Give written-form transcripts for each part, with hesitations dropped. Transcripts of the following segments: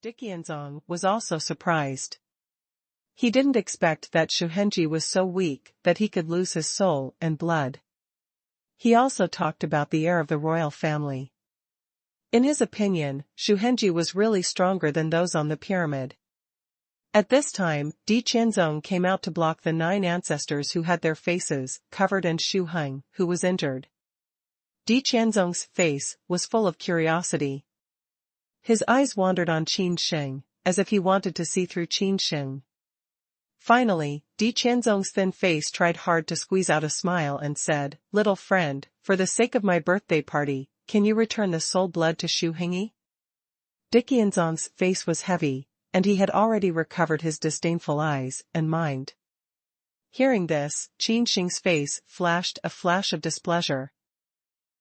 Diqianzong was also surprised. He didn't expect that Xu Hengji was so weak that he could lose his soul and blood. He also talked about the heir of the royal family. In his opinion, Xu Hengji was really stronger than those on the pyramid. At this time, Diqianzong came out to block the 9 ancestors who had their faces covered and Xu Heng, who was injured. Diqianzong's face was full of curiosity. His eyes wandered on Qin Sheng, as if he wanted to see through Qin Sheng. Finally, Diqianzong's thin face tried hard to squeeze out a smile and said, "Little friend, for the sake of my birthday party, can you return the soul blood to Xu Hengyi?" Diqianzong's face was heavy, and he had already recovered his disdainful eyes and mind. Hearing this, Qin Sheng's face flashed a flash of displeasure.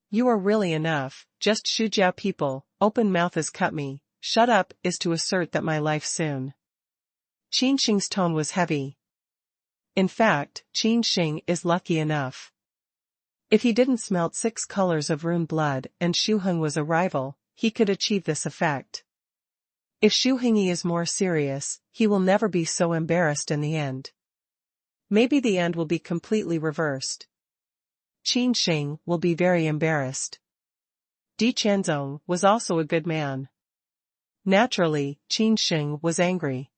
"You are really enough, just Shujiao people, open mouth is cut me, shut up is to assert that my life soon." Qin Sheng's tone was heavy. In fact, Qin Sheng is lucky enough. If he didn't smelt 6 colors of rune blood and Xu Heng was a rival, he could achieve this effect. If Xu Hengyi is more serious, he will never be so embarrassed in the end. Maybe the end will be completely reversed. Qin Sheng will be very embarrassed. Diqianzong was also a good man. Naturally, Qin Sheng was angry.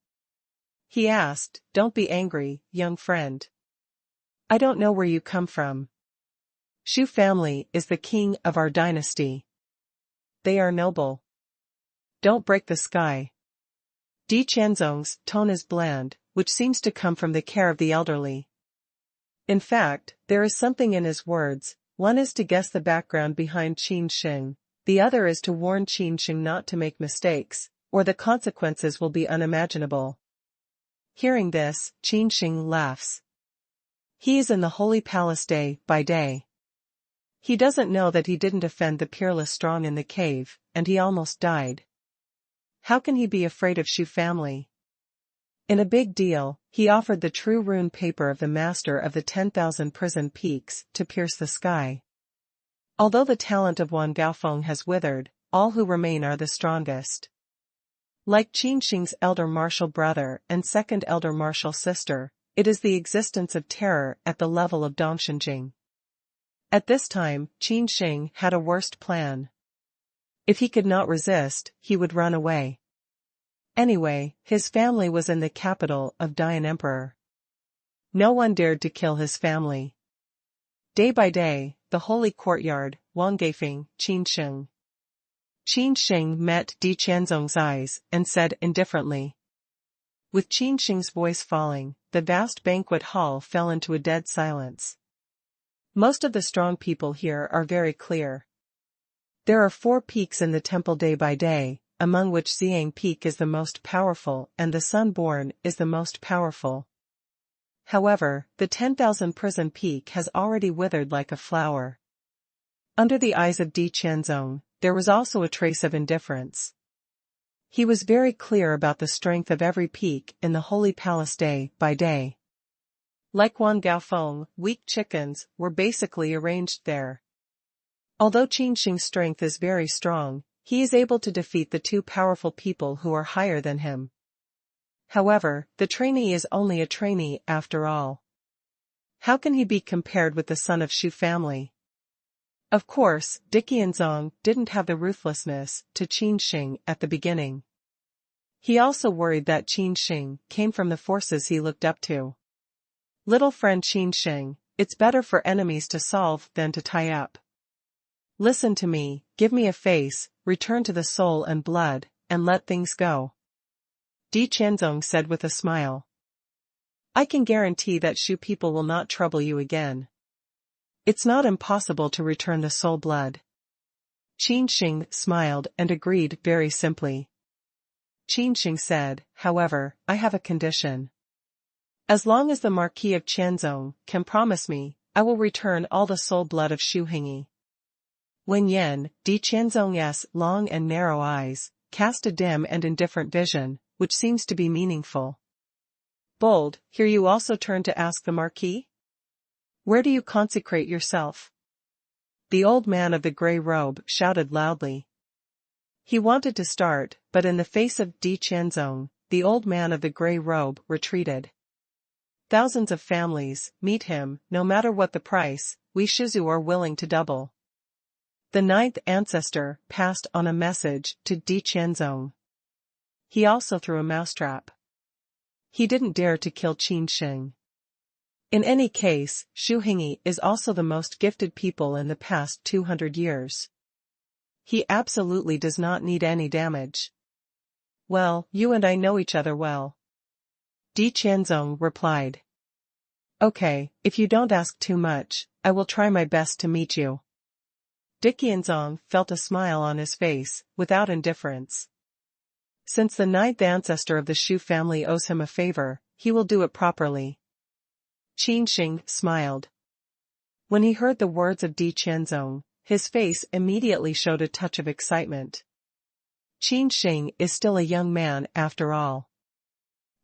He asked, "Don't be angry, young friend. I don't know where you come from. Xu family is the king of our dynasty. They are noble. Don't break the sky." Diqianzong's tone is bland, which seems to come from the care of the elderly. In fact, there is something in his words. One is to guess the background behind Qin Sheng, the other is to warn Qin Sheng not to make mistakes, or the consequences will be unimaginable. Hearing this, Qin Sheng laughs. He is in the holy palace day by day. He doesn't know that he didn't offend the Peerless Strong in the cave, and he almost died. How can he be afraid of Xu family? In a big deal, he offered the true rune paper of the master of the 10,000 prison peaks to pierce the sky. Although the talent of Wan Gaofeng has withered, all who remain are the strongest. Like Qin Sheng's elder martial brother and second elder martial sister, it is the existence of terror at the level of Dongshenjing. At this time, Qin Sheng had a worst plan. If he could not resist, he would run away. Anyway, his family was in the capital of Dian Emperor. No one dared to kill his family. Day by day, the holy courtyard, Wanggafeng, Qin Sheng. Qin Sheng met Diqianzong's eyes and said indifferently. With Qin Sheng's voice falling, the vast banquet hall fell into a dead silence. Most of the strong people here are very clear. There are 4 peaks in the temple day by day, among which Xiang Peak is the most powerful and the Sun-born is the most powerful. However, the 10,000 prison peak has already withered like a flower. Under the eyes of Diqianzong, there was also a trace of indifference. He was very clear about the strength of every peak in the holy palace day by day. Like Wan Gaofeng, weak chickens were basically arranged there. Although Qin Sheng's strength is very strong, he is able to defeat the 2 powerful people who are higher than him. However, the trainee is only a trainee after all. How can he be compared with the son of Xu family? Of course, Diqianzong didn't have the ruthlessness to Qin Sheng at the beginning. He also worried that Qin Sheng came from the forces he looked up to. Little friend Qin Sheng, it's better for enemies to solve than to tie up. Listen to me, give me a face, return to the soul and blood, and let things go. Diqianzong said with a smile. I can guarantee that Xu people will not trouble you again. It's not impossible to return the soul blood. Qin Sheng smiled and agreed very simply. Qin Sheng said, however, I have a condition. As long as the Marquis of Qianzong can promise me, I will return all the soul blood of Xu Hengyi. Wen Yan, Diqianzong's long and narrow eyes, cast a dim and indifferent vision, which seems to be meaningful. Bold, here you also turn to ask the Marquis? Where do you consecrate yourself? The old man of the grey robe shouted loudly. He wanted to start, but in the face of Qin, the old man of the gray robe retreated. Thousands of families, meet him, no matter what the price, we Shizu are willing to double. The ninth ancestor passed on a message to Qin. He also threw a mousetrap. He didn't dare to kill Qin Sheng. In any case, Shu Hengyi is also the most gifted people in the past 200 years. He absolutely does not need any damage. Well, you and I know each other well. Qin replied. Okay, if you don't ask too much, I will try my best to meet you. Qin felt a smile on his face, without indifference. Since the ninth ancestor of the Shu family owes him a favor, he will do it properly. Qin Sheng smiled. When he heard the words of Qin, his face immediately showed a touch of excitement. Qin Sheng is still a young man after all.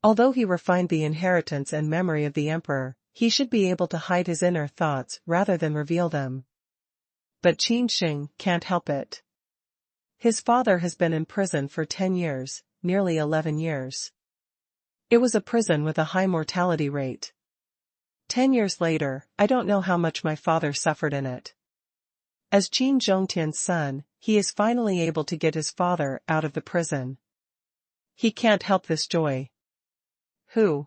Although he refined the inheritance and memory of the emperor, he should be able to hide his inner thoughts rather than reveal them. But Qin Sheng can't help it. His father has been in prison for 10 years, nearly 11 years. It was a prison with a high mortality rate. 10 years later, I don't know how much my father suffered in it. As Qin son, he is finally able to get his father out of the prison. He can't help this joy. Who?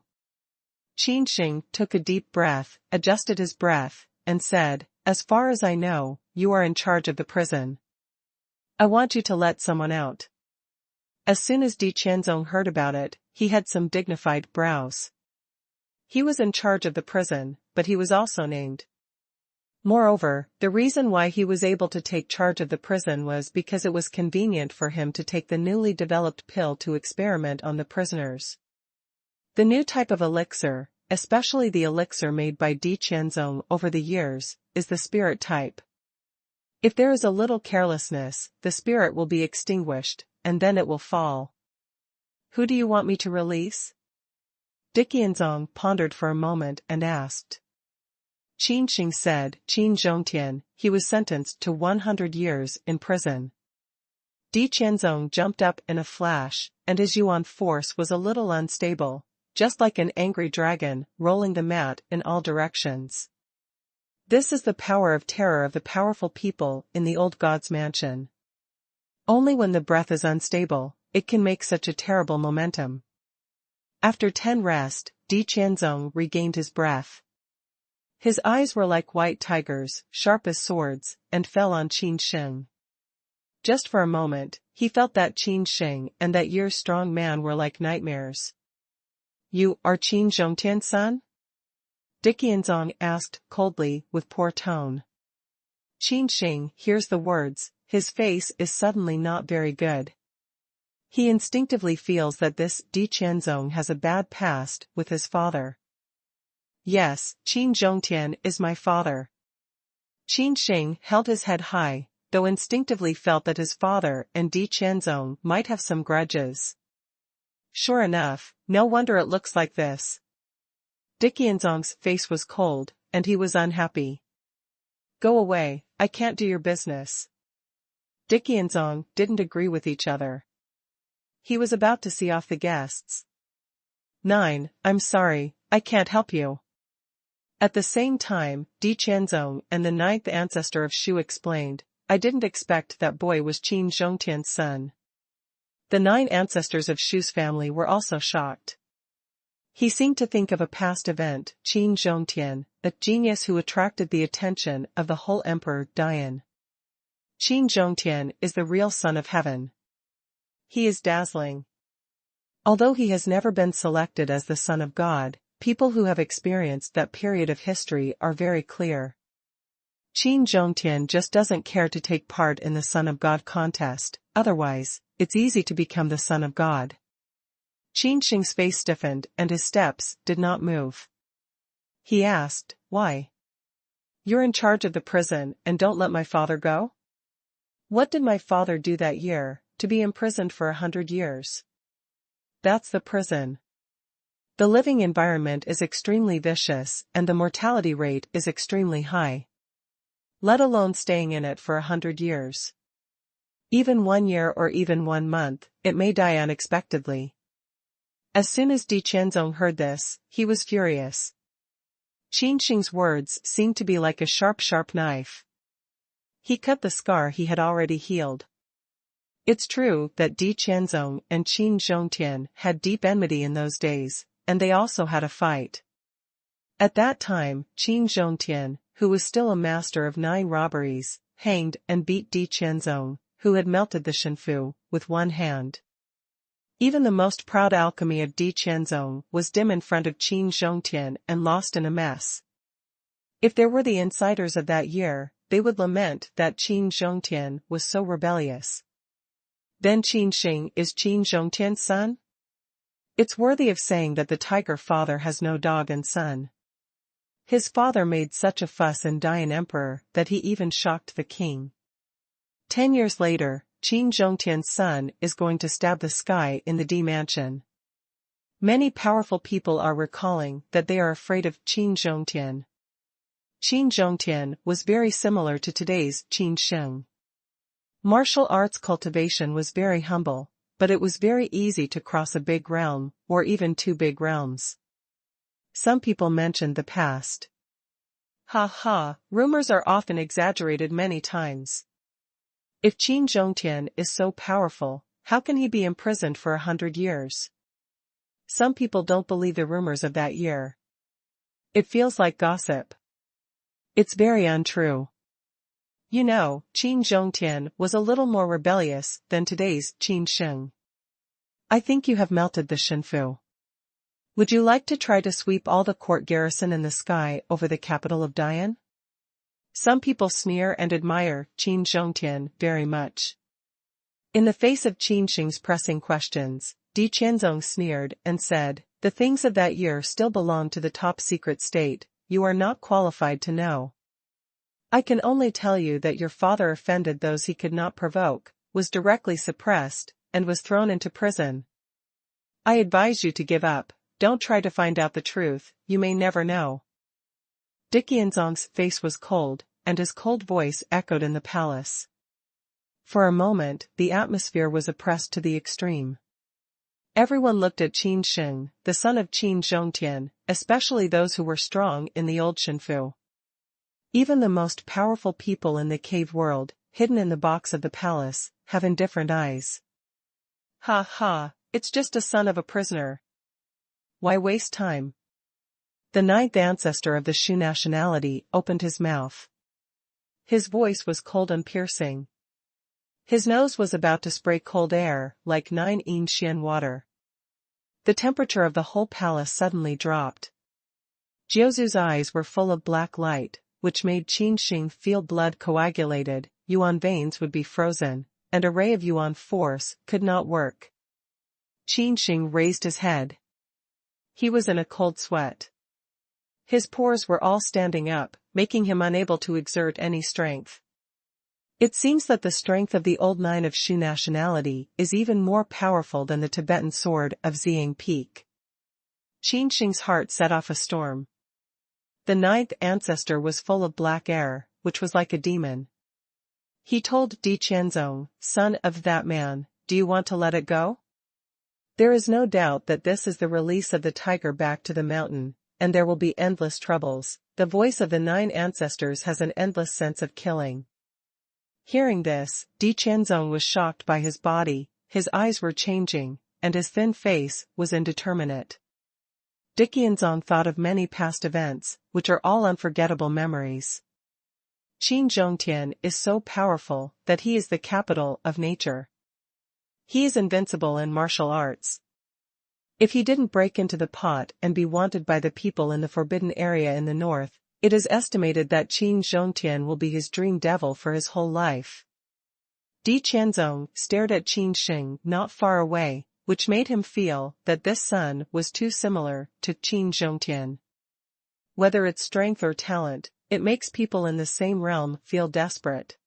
Qin Sheng took a deep breath, adjusted his breath, and said, as far as I know, you are in charge of the prison. I want you to let someone out. As soon as Qin heard about it, he had some dignified brows. He was in charge of the prison, but he was also named. Moreover, the reason why he was able to take charge of the prison was because it was convenient for him to take the newly developed pill to experiment on the prisoners. The new type of elixir, especially the elixir made by Qin over the years, is the spirit type. If there is a little carelessness, the spirit will be extinguished, and then it will fall. Who do you want me to release? Qin pondered for a moment and asked. Qin Sheng said, Qin, he was sentenced to 100 years in prison. Qin jumped up in a flash, and his yuan force was a little unstable, just like an angry dragon, rolling the mat in all directions. This is the power of terror of the powerful people in the old god's mansion. Only when the breath is unstable, it can make such a terrible momentum. After 10 rest, Qin regained his breath. His eyes were like white tigers, sharp as swords, and fell on Qin Sheng. Just for a moment, he felt that Qin Sheng and that years-strong man were like nightmares. You are Qin son? Qin asked coldly, with poor tone. Qin Sheng hears the words, his face is suddenly not very good. He instinctively feels that this Qin has a bad past with his father. Yes, Qin is my father. Qin Sheng held his head high, though instinctively felt that his father and Qin might have some grudges. Sure enough, no wonder it looks like this. Qin's face was cold, and he was unhappy. Go away, I can't do your business. Qin didn't agree with each other. He was about to see off the guests. 9. I'm sorry, I can't help you. At the same time, Qin and the ninth ancestor of Shu explained, I didn't expect that boy was Qin son. The 9 ancestors of Shu's family were also shocked. He seemed to think of a past event, Qin, a genius who attracted the attention of the whole emperor Dian. Qin is the real son of heaven. He is dazzling. Although he has never been selected as the son of God, people who have experienced that period of history are very clear. Qin just doesn't care to take part in the Son of God contest, otherwise, it's easy to become the Son of God. Qin Sheng's face stiffened and his steps did not move. He asked, why? You're in charge of the prison and don't let my father go? What did my father do that year, to be imprisoned for 100 years? That's the prison. The living environment is extremely vicious and the mortality rate is extremely high. Let alone staying in it for 100 years. Even 1 year or even 1 month, it may die unexpectedly. As soon as Di Qianzong heard this, he was furious. Qin Sheng's words seemed to be like a sharp knife. He cut the scar he had already healed. It's true that Di Qianzong and Qin Sheng had deep enmity in those days, and they also had a fight. At that time, Qin Sheng, who was still a master of 9 robberies, hanged and beat Di Qianzong, who had melted the Shenfu, with one hand. Even the most proud alchemy of Di Qianzong was dim in front of Qin Sheng and lost in a mess. If there were the insiders of that year, they would lament that Qin Sheng was so rebellious. Then Qin Sheng is Qin Sheng's son? It's worthy of saying that the tiger father has no dog and son. His father made such a fuss in dying emperor that he even shocked the king. 10 years later, Qin Sheng's son is going to stab the sky in the Di mansion. Many powerful people are recalling that they are afraid of Qin Sheng. Qin Sheng was very similar to today's Qin Sheng. Martial arts cultivation was very humble, but it was very easy to cross a big realm, or even 2 big realms. Some people mentioned the past. Rumors are often exaggerated many times. If Qin Sheng is so powerful, how can he be imprisoned for 100 years? Some people don't believe the rumors of that year. It feels like gossip. It's very untrue. You know, Qin Sheng was a little more rebellious than today's Qin Sheng. I think you have melted the Shenfu. Would you like to try to sweep all the court garrison in the sky over the capital of Dian? Some people sneer and admire Qin Sheng very much. In the face of Qin Sheng's pressing questions, Di Qianzong sneered and said, "The things of that year still belong to the top secret state, you are not qualified to know. I can only tell you that your father offended those he could not provoke, was directly suppressed, and was thrown into prison. I advise you to give up, don't try to find out the truth, you may never know." Di Qianzong's face was cold, and his cold voice echoed in the palace. For a moment, the atmosphere was oppressed to the extreme. Everyone looked at Qin Sheng, the son of Qin Sheng, especially those who were strong in the old Shenfu. Even the most powerful people in the cave world, hidden in the box of the palace, have indifferent eyes. It's just a son of a prisoner. Why waste time? The 9th ancestor of the Shu nationality opened his mouth. His voice was cold and piercing. His nose was about to spray cold air, like 9 water. The temperature of the whole palace suddenly dropped. Jiuzu's eyes were full of black light, which made Qin Sheng feel blood coagulated, Yuan veins would be frozen, and a ray of Yuan force could not work. Qin Sheng raised his head. He was in a cold sweat. His pores were all standing up, making him unable to exert any strength. It seems that the strength of the old 9 of Shu nationality is even more powerful than the Tibetan sword of Xiang Peak. Qin Sheng's heart set off a storm. The 9th ancestor was full of black air, which was like a demon. He told Di Qianzong, "Son of that man, do you want to let it go? There is no doubt that this is the release of the tiger back to the mountain, and there will be endless troubles. The voice of the 9 ancestors has an endless sense of killing." Hearing this, Di Qianzong was shocked by his body, his eyes were changing, and his thin face was indeterminate. Di Qianzong thought of many past events, which are all unforgettable memories. Qin Sheng is so powerful that he is the capital of nature. He is invincible in martial arts. If he didn't break into the pot and be wanted by the people in the forbidden area in the north, it is estimated that Qin Sheng will be his dream devil for his whole life. Di Qianzong stared at Qin Sheng not far away, which made him feel that this son was too similar to Qin Sheng. Whether it's strength or talent, it makes people in the same realm feel desperate.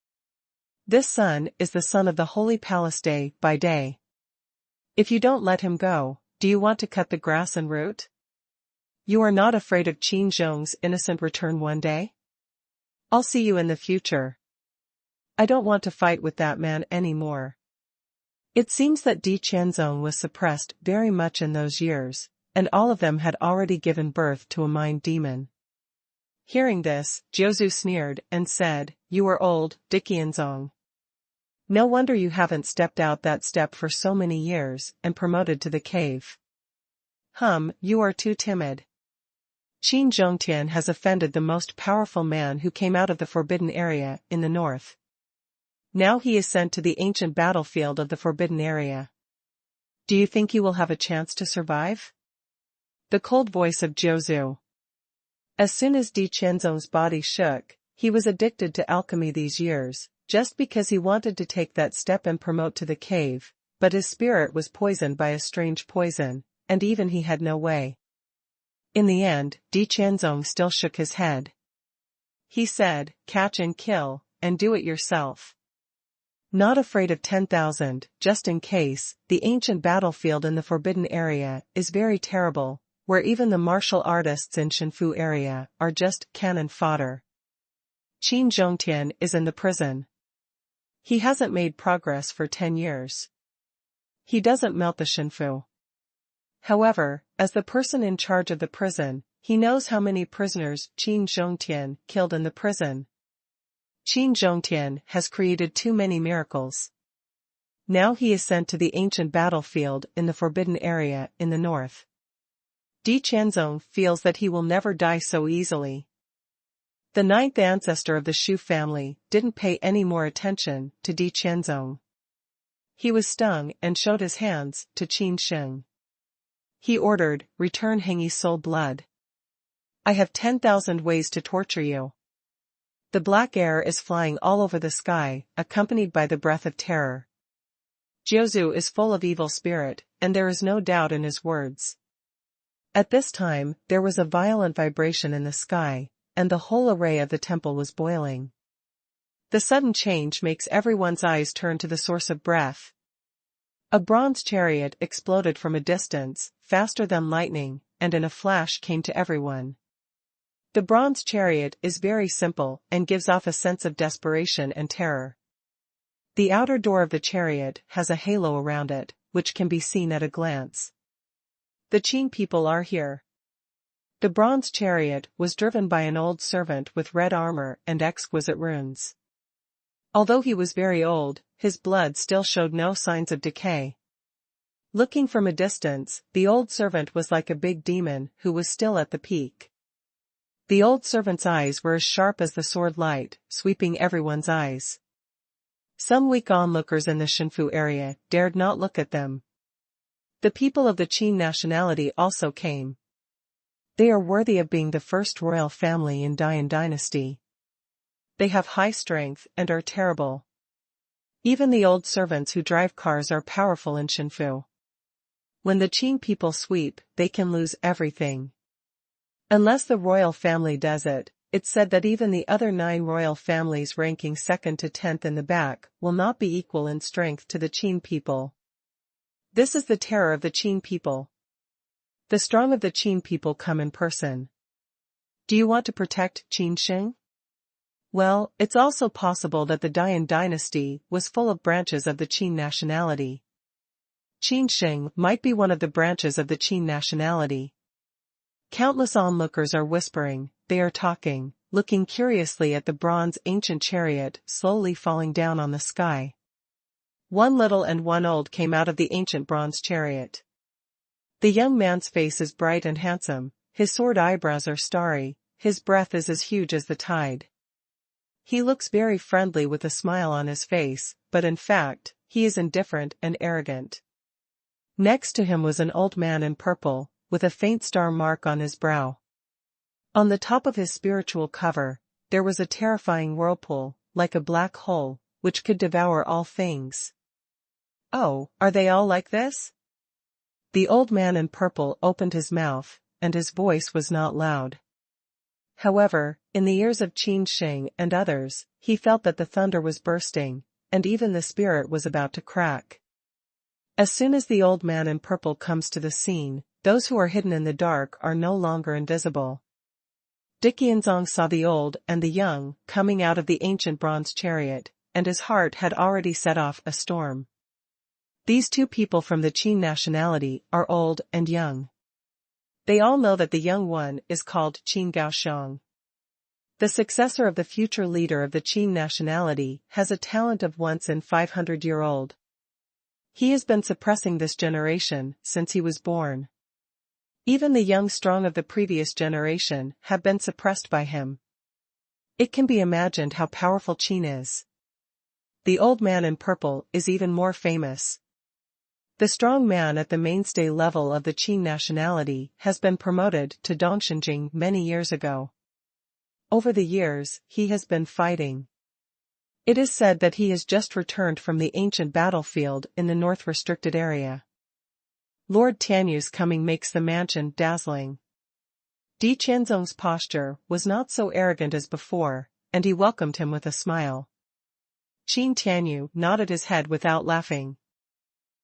This son is the son of the holy palace day by day. If you don't let him go, do you want to cut the grass and root? You are not afraid of Qin Sheng's innocent return one day? I'll see you in the future. I don't want to fight with that man anymore. It seems that Qin was suppressed very much in those years, and all of them had already given birth to a mind demon. Hearing this, Jiuzhu sneered and said, "You are old, Qin. No wonder you haven't stepped out that step for so many years and promoted to the cave. You are too timid. Qin Sheng has offended the most powerful man who came out of the forbidden area in the north. Now he is sent to the ancient battlefield of the forbidden area. Do you think you will have a chance to survive?" The cold voice of Jiuzhu. As soon as Qin's body shook, he was addicted to alchemy these years, just because he wanted to take that step and promote to the cave, but his spirit was poisoned by a strange poison, and even he had no way. In the end, Qin still shook his head. He said, "Catch and kill, and do it yourself." Not afraid of 10,000, just in case, the ancient battlefield in the forbidden area is very terrible, where even the martial artists in Shinfu area are just cannon fodder. Qin Sheng is in the prison. He hasn't made progress for 10 years. He doesn't melt the Shinfu. However, as the person in charge of the prison, he knows how many prisoners Qin Sheng killed in the prison. Qin Sheng has created too many miracles. Now he is sent to the ancient battlefield in the forbidden area in the north. Qin feels that he will never die so easily. The ninth ancestor of the Shu family didn't pay any more attention to Qin. He was stung and showed his hands to Qin Sheng. He ordered, "Return Hengyi's soul blood. I have 10,000 ways to torture you." The black air is flying all over the sky, accompanied by the breath of terror. Jiuzhu is full of evil spirit, and there is no doubt in his words. At this time, there was a violent vibration in the sky, and the whole array of the temple was boiling. The sudden change makes everyone's eyes turn to the source of breath. A bronze chariot exploded from a distance, faster than lightning, and in a flash came to everyone. The bronze chariot is very simple and gives off a sense of desperation and terror. The outer door of the chariot has a halo around it, which can be seen at a glance. The Qin people are here. The bronze chariot was driven by an old servant with red armor and exquisite runes. Although he was very old, his blood still showed no signs of decay. Looking from a distance, the old servant was like a big demon who was still at the peak. The old servant's eyes were as sharp as the sword light, sweeping everyone's eyes. Some weak onlookers in the Shinfu area dared not look at them. The people of the Qin nationality also came. They are worthy of being the first royal family in Dian dynasty. They have high strength and are terrible. Even the old servants who drive cars are powerful in Shinfu. When the Qin people sweep, they can lose everything. Unless the royal family does it, it's said that even the other 9 royal families ranking 2nd to 10th in the back will not be equal in strength to the Qin people. This is the terror of the Qin people. The strong of the Qin people come in person. Do you want to protect Qin Sheng? Well, it's also possible that the Dian dynasty was full of branches of the Qin nationality. Qin Sheng might be one of the branches of the Qin nationality. Countless onlookers are whispering, they are talking, looking curiously at the bronze ancient chariot slowly falling down on the sky. One little and one old came out of the ancient bronze chariot. The young man's face is bright and handsome, his sword eyebrows are starry, his breath is as huge as the tide. He looks very friendly with a smile on his face, but in fact, he is indifferent and arrogant. Next to him was an old man in purple, with a faint star mark on his brow. On the top of his spiritual cover, there was a terrifying whirlpool, like a black hole, which could devour all things. Oh, are they all like this? The old man in purple opened his mouth, and his voice was not loud. However, in the ears of Qin Sheng and others, he felt that the thunder was bursting, and even the spirit was about to crack. As soon as the old man in purple comes to the scene, those who are hidden in the dark are no longer invisible. Qin saw the old and the young coming out of the ancient bronze chariot, and his heart had already set off a storm. These two people from the Qin nationality are old and young. They all know that the young one is called Qin Sheng. The successor of the future leader of the Qin nationality has a talent of once in 500-year-old. He has been suppressing this generation since he was born. Even the young strong of the previous generation have been suppressed by him. It can be imagined how powerful Qin is. The old man in purple is even more famous. The strong man at the mainstay level of the Qin nationality has been promoted to Dongshinjing many years ago. Over the years, he has been fighting. It is said that he has just returned from the ancient battlefield in the North Restricted Area. Lord Tianyu's coming makes the mansion dazzling. Di Qianzong's posture was not so arrogant as before, and he welcomed him with a smile. Qin Tianyu nodded his head without laughing.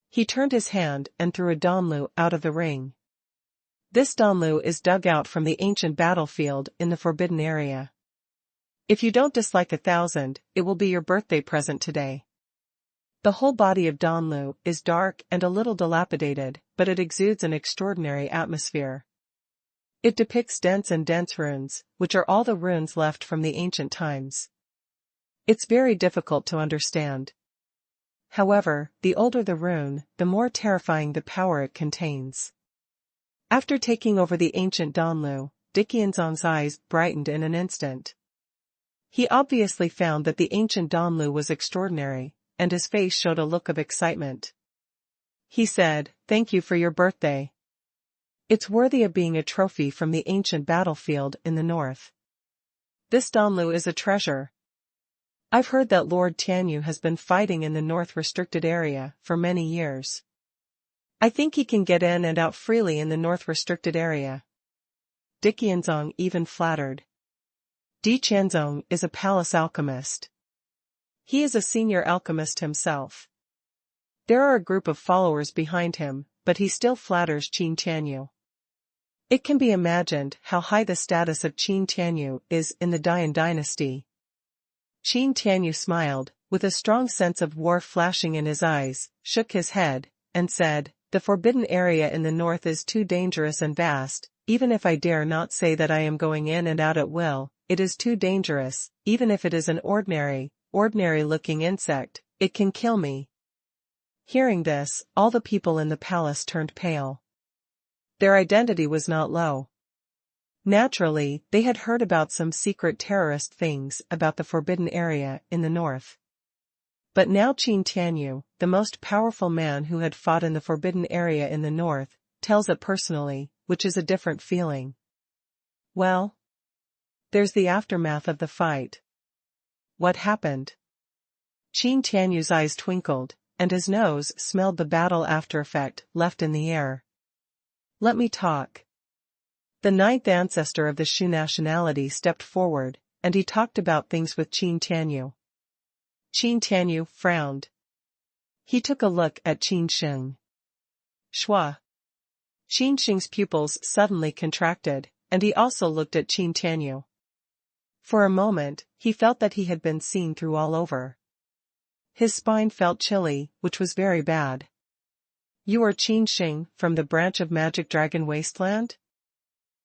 He turned his hand and threw a danlu out of the ring. This danlu is dug out from the ancient battlefield in the forbidden area. If you don't dislike 1,000, it will be your birthday present today. The whole body of danlu is dark and a little dilapidated, but it exudes an extraordinary atmosphere. It depicts dense runes, which are all the runes left from the ancient times. It's very difficult to understand. However, the older the rune, the more terrifying the power it contains. After taking over the ancient danlu, Di Qianzong's eyes brightened in an instant. He obviously found that the ancient danlu was extraordinary, and his face showed a look of excitement. He said, "Thank you for your birthday. It's worthy of being a trophy from the ancient battlefield in the north. This danlu is a treasure. I've heard that Lord Tianyu has been fighting in the North Restricted Area for many years. I think he can get in and out freely in the North Restricted Area." Di Qianzong even flattered. Di Qianzong is a palace alchemist. He is a senior alchemist himself. There are a group of followers behind him, but he still flatters Qin Tianyu. It can be imagined how high the status of Qin Tianyu is in the Dian dynasty. Qin Tianyu smiled, with a strong sense of war flashing in his eyes, shook his head, and said, "The forbidden area in the north is too dangerous and vast. Even if I dare not say that I am going in and out at will, it is too dangerous. Even if it is an ordinary-looking insect, it can kill me." Hearing this, all the people in the palace turned pale. Their identity was not low. Naturally, they had heard about some secret terrorist things about the forbidden area in the north. But now Qin Tianyu, the most powerful man who had fought in the forbidden area in the north, tells it personally, which is a different feeling. Well, there's the aftermath of the fight. What happened? Qin Tianyu's eyes twinkled, and his nose smelled the battle after effect left in the air. Let me talk. The ninth ancestor of the Shu nationality stepped forward, and he talked about things with Qin Tianyu. Qin Tianyu frowned. He took a look at Qin Sheng. Shua. Qin Sheng's pupils suddenly contracted, and he also looked at Qin Tianyu. For a moment, he felt that he had been seen through all over. His spine felt chilly, which was very bad. "You are Qin Sheng, from the branch of Magic Dragon Wasteland?"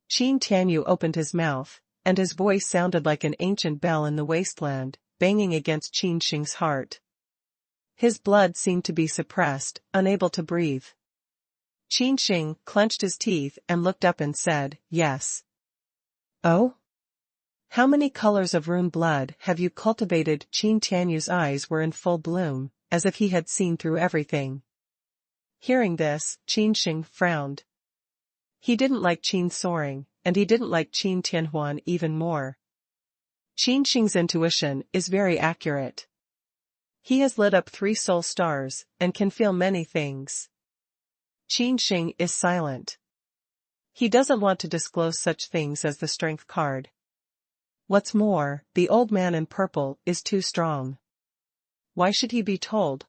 Qin Tianyu opened his mouth, and his voice sounded like an ancient bell in the wasteland, banging against Qin Sheng's heart. His blood seemed to be suppressed, unable to breathe. Qin Sheng clenched his teeth and looked up and said, "Yes." "Oh? How many colors of rune blood have you cultivated?" Qin Tianyu's eyes were in full bloom, as if he had seen through everything. Hearing this, Qin Sheng frowned. He didn't like Qin Soaring, and he didn't like Qin Tianhuan even more. Qin Sheng's intuition is very accurate. He has lit up 3 soul stars, and can feel many things. Qin Sheng is silent. He doesn't want to disclose such things as the strength card. What's more, the old man in purple is too strong. Why should he be told?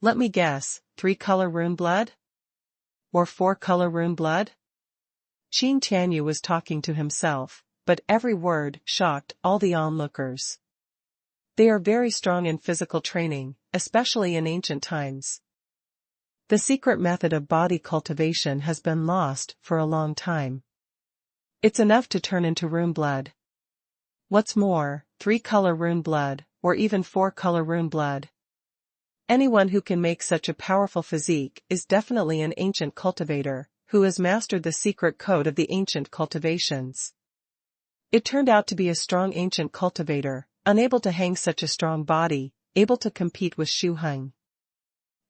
Let me guess, 3-color rune blood? Or 4-color rune blood? Qin Tianyu was talking to himself, but every word shocked all the onlookers. They are very strong in physical training, especially in ancient times. The secret method of body cultivation has been lost for a long time. It's enough to turn into rune blood. What's more, 3-color rune blood, or even 4-color rune blood. Anyone who can make such a powerful physique is definitely an ancient cultivator, who has mastered the secret code of the ancient cultivations. It turned out to be a strong ancient cultivator, unable to hang such a strong body, able to compete with Xu Heng.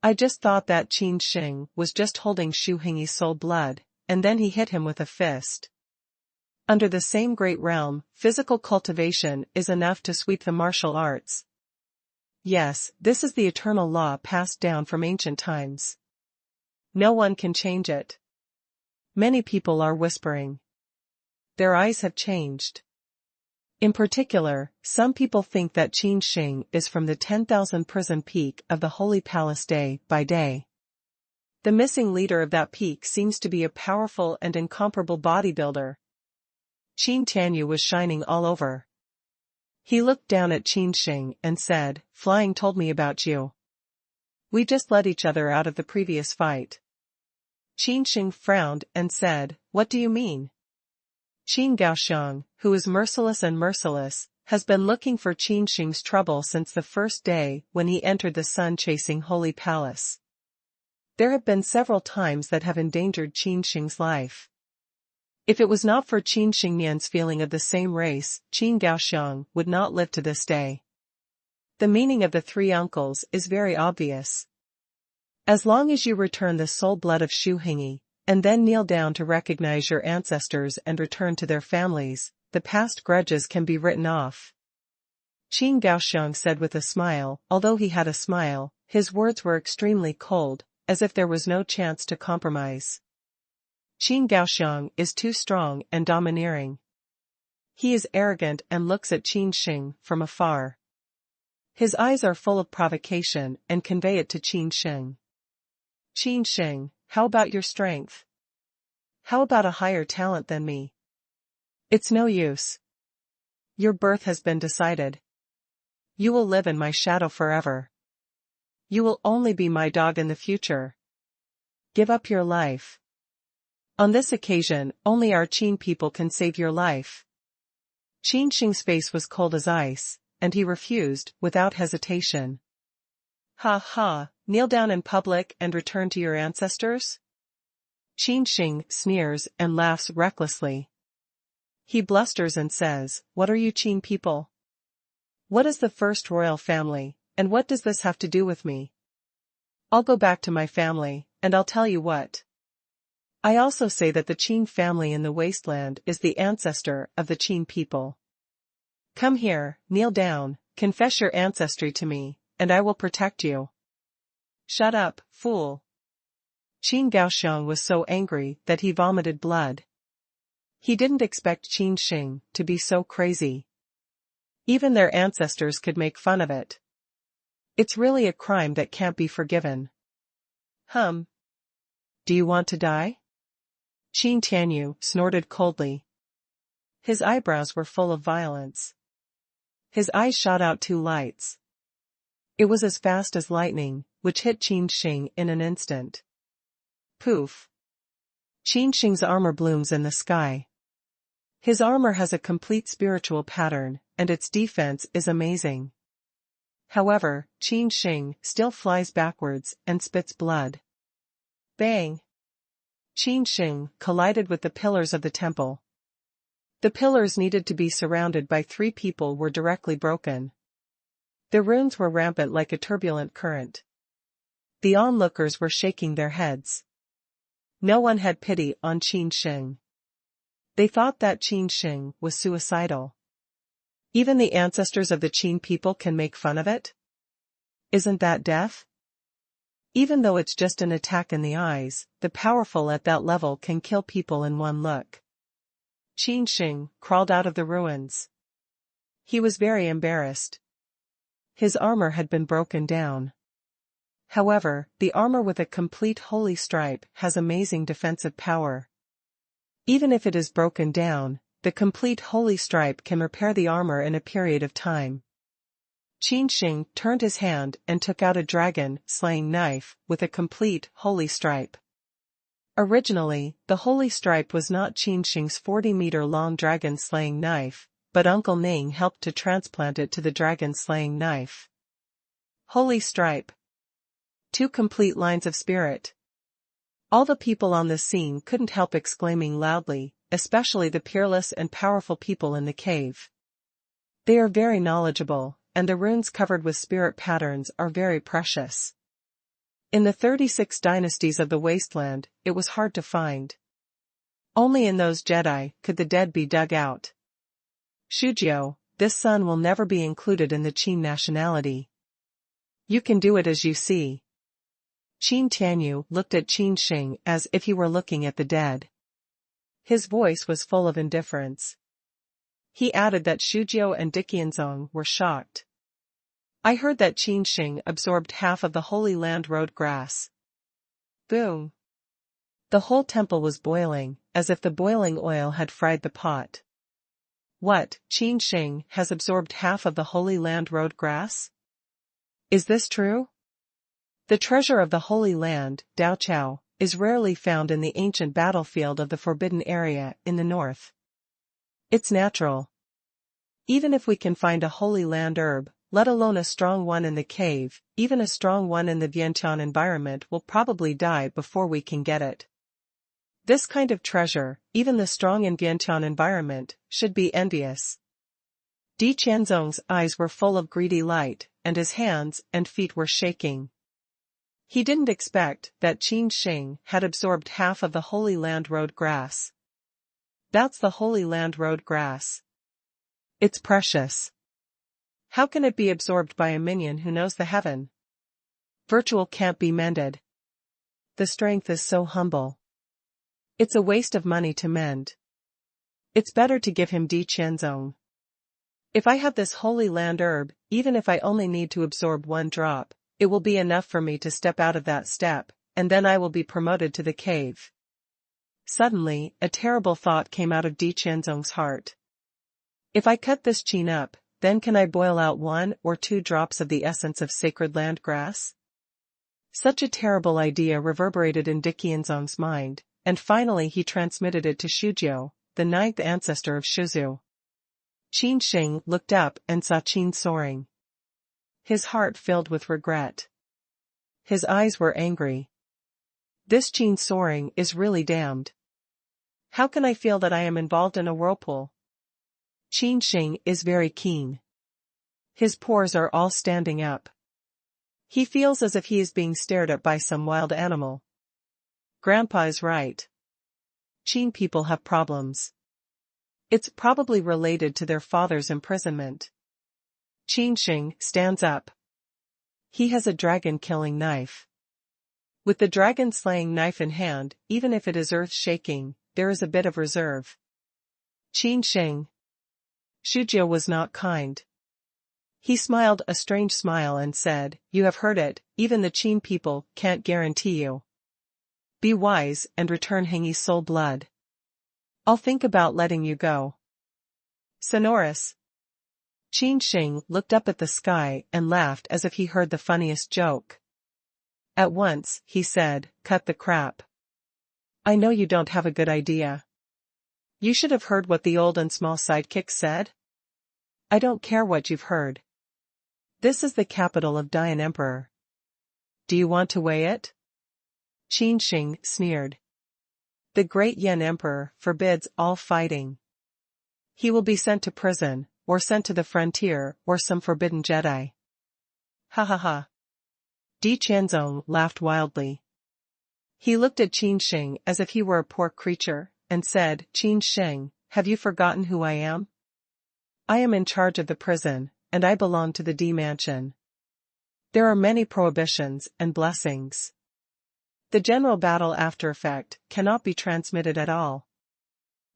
I just thought that Qin Sheng was just holding Xu Heng's soul blood, and then he hit him with a fist. Under the same great realm, physical cultivation is enough to sweep the martial arts. Yes, this is the eternal law passed down from ancient times. No one can change it. Many people are whispering. Their eyes have changed. In particular, some people think that Qin Sheng is from the 10,000 prison peak of the Holy Palace day by day. The missing leader of that peak seems to be a powerful and incomparable bodybuilder. Qin Tianyu was shining all over. He looked down at Qin Sheng and said, "Flying told me about you. We just let each other out of the previous fight." Qin Sheng frowned and said, "What do you mean?" Qin Gaoxiang, who is merciless, has been looking for Qin Sheng's trouble since the first day when he entered the sun-chasing Holy Palace. There have been several times that have endangered Qin Sheng's life. If it was not for Qin Shengnian's feeling of the same race, Qin Gaoxiang would not live to this day. The meaning of the 3 uncles is very obvious. As long as you return the soul blood of Xu Hengyi, and then kneel down to recognize your ancestors and return to their families, the past grudges can be written off. Qin Gaoxiang said with a smile. Although he had a smile, his words were extremely cold, as if there was no chance to compromise. Qin Gaoxiang is too strong and domineering. He is arrogant and looks at Qin Sheng from afar. His eyes are full of provocation and convey it to Qin Sheng. "Qin Sheng, how about your strength? How about a higher talent than me? It's no use. Your birth has been decided. You will live in my shadow forever. You will only be my dog in the future. Give up your life. On this occasion, only our Qin people can save your life." Qin Sheng's face was cold as ice, and he refused, without hesitation. "Ha ha, kneel down in public and return to your ancestors?" Qin Sheng sneers and laughs recklessly. He blusters and says, "What are you Qin people? What is the first royal family, and what does this have to do with me? I'll go back to my family, and I'll tell you what. I also say that the Qin family in the wasteland is the ancestor of the Qin people. Come here, kneel down, confess your ancestry to me, and I will protect you." "Shut up, fool." Qin Gaoxiang was so angry that he vomited blood. He didn't expect Qin Sheng to be so crazy. Even their ancestors could make fun of it. It's really a crime that can't be forgiven. Do you want to die?" Qin Tianyu snorted coldly. His eyebrows were full of violence. His eyes shot out 2 lights. It was as fast as lightning, which hit Qin Sheng in an instant. Poof! Qin Sheng's armor blooms in the sky. His armor has a complete spiritual pattern, and its defense is amazing. However, Qin Sheng still flies backwards and spits blood. Bang! Qin Sheng collided with the pillars of the temple. The pillars needed to be surrounded by 3 people were directly broken. The runes were rampant like a turbulent current. The onlookers were shaking their heads. No one had pity on Qin Sheng. They thought that Qin Sheng was suicidal. Even the ancestors of the Qin people can make fun of it? Isn't that death? Even though it's just an attack in the eyes, the powerful at that level can kill people in one look. Qin Sheng crawled out of the ruins. He was very embarrassed. His armor had been broken down. However, the armor with a complete holy stripe has amazing defensive power. Even if it is broken down, the complete holy stripe can repair the armor in a period of time. Qin Sheng turned his hand and took out a dragon-slaying knife with a complete holy stripe. Originally, the holy stripe was not Qin Sheng's 40-meter-long dragon-slaying knife, but Uncle Ning helped to transplant it to the dragon-slaying knife. Holy stripe. 2 complete lines of spirit. All the people on the scene couldn't help exclaiming loudly, especially the peerless and powerful people in the cave. They are very knowledgeable, and the runes covered with spirit patterns are very precious. In the 36 dynasties of the wasteland, it was hard to find. Only in those Jedi could the dead be dug out. Shujiao, this son will never be included in the Qin nationality. You can do it as you see. Qin Tianyu looked at Qin Sheng as if he were looking at the dead. His voice was full of indifference. He added that Shujiao and Diqianzong were shocked. I heard that Qin Sheng absorbed half of the Holy Land road grass. Boom. The whole temple was boiling, as if the boiling oil had fried the pot. What, Qin Sheng has absorbed half of the Holy Land road grass? Is this true? The treasure of the Holy Land, Dao Chao, is rarely found in the ancient battlefield of the Forbidden Area in the north. It's natural. Even if we can find a Holy Land herb, let alone a strong one in the cave, even a strong one in the Vientiane environment will probably die before we can get it. This kind of treasure, even the strong in Vientiane environment, should be envious. Di Qianzong's eyes were full of greedy light, and his hands and feet were shaking. He didn't expect that Qin Sheng had absorbed half of the Holy Land road grass. That's the Holy Land road grass. It's precious. How can it be absorbed by a minion who knows the heaven? Virtual can't be mended. The strength is so humble. It's a waste of money to mend. It's better to give him Di Qianzong. If I have this Holy Land herb, even if I only need to absorb 1 drop, it will be enough for me to step out of that step, and then I will be promoted to the cave. Suddenly, a terrible thought came out of Di Qianzong's heart. If I cut this Qin up, then can I boil out 1 or 2 drops of the essence of sacred land grass? Such a terrible idea reverberated in Diqianzong's mind, and finally he transmitted it to Shujiao, the 9th ancestor of Shuzu. Qin Sheng looked up and saw Qin soaring. His heart filled with regret. His eyes were angry. This Qin soaring is really damned. How can I feel that I am involved in a whirlpool? Qin Sheng is very keen. His pores are all standing up. He feels as if he is being stared at by some wild animal. Grandpa is right. Qin people have problems. It's probably related to their father's imprisonment. Qin Sheng stands up. He has a dragon-killing knife. With the dragon-slaying knife in hand, even if it is earth-shaking, there is a bit of reserve. Qin Sheng. Shujiao was not kind. He smiled a strange smile and said, "You have heard it, even the Qin people can't guarantee you. Be wise and return Hengyi's soul blood. I'll think about letting you go." Sonorous. Qin Sheng looked up at the sky and laughed as if he heard the funniest joke. At once, he said, "Cut the crap. I know you don't have a good idea. You should have heard what the old and small sidekick said. I don't care what you've heard. This is the capital of Dian Emperor. Do you want to weigh it?" Qin Sheng sneered. The great Yen Emperor forbids all fighting. He will be sent to prison, or sent to the frontier, or some forbidden Jedi. Ha ha ha. Di Qianzong laughed wildly. He looked at Qin Sheng as if he were a poor creature, and said, "Qin Sheng, have you forgotten who I am? I am in charge of the prison, and I belong to the D Mansion. There are many prohibitions and blessings. The general battle after effect cannot be transmitted at all."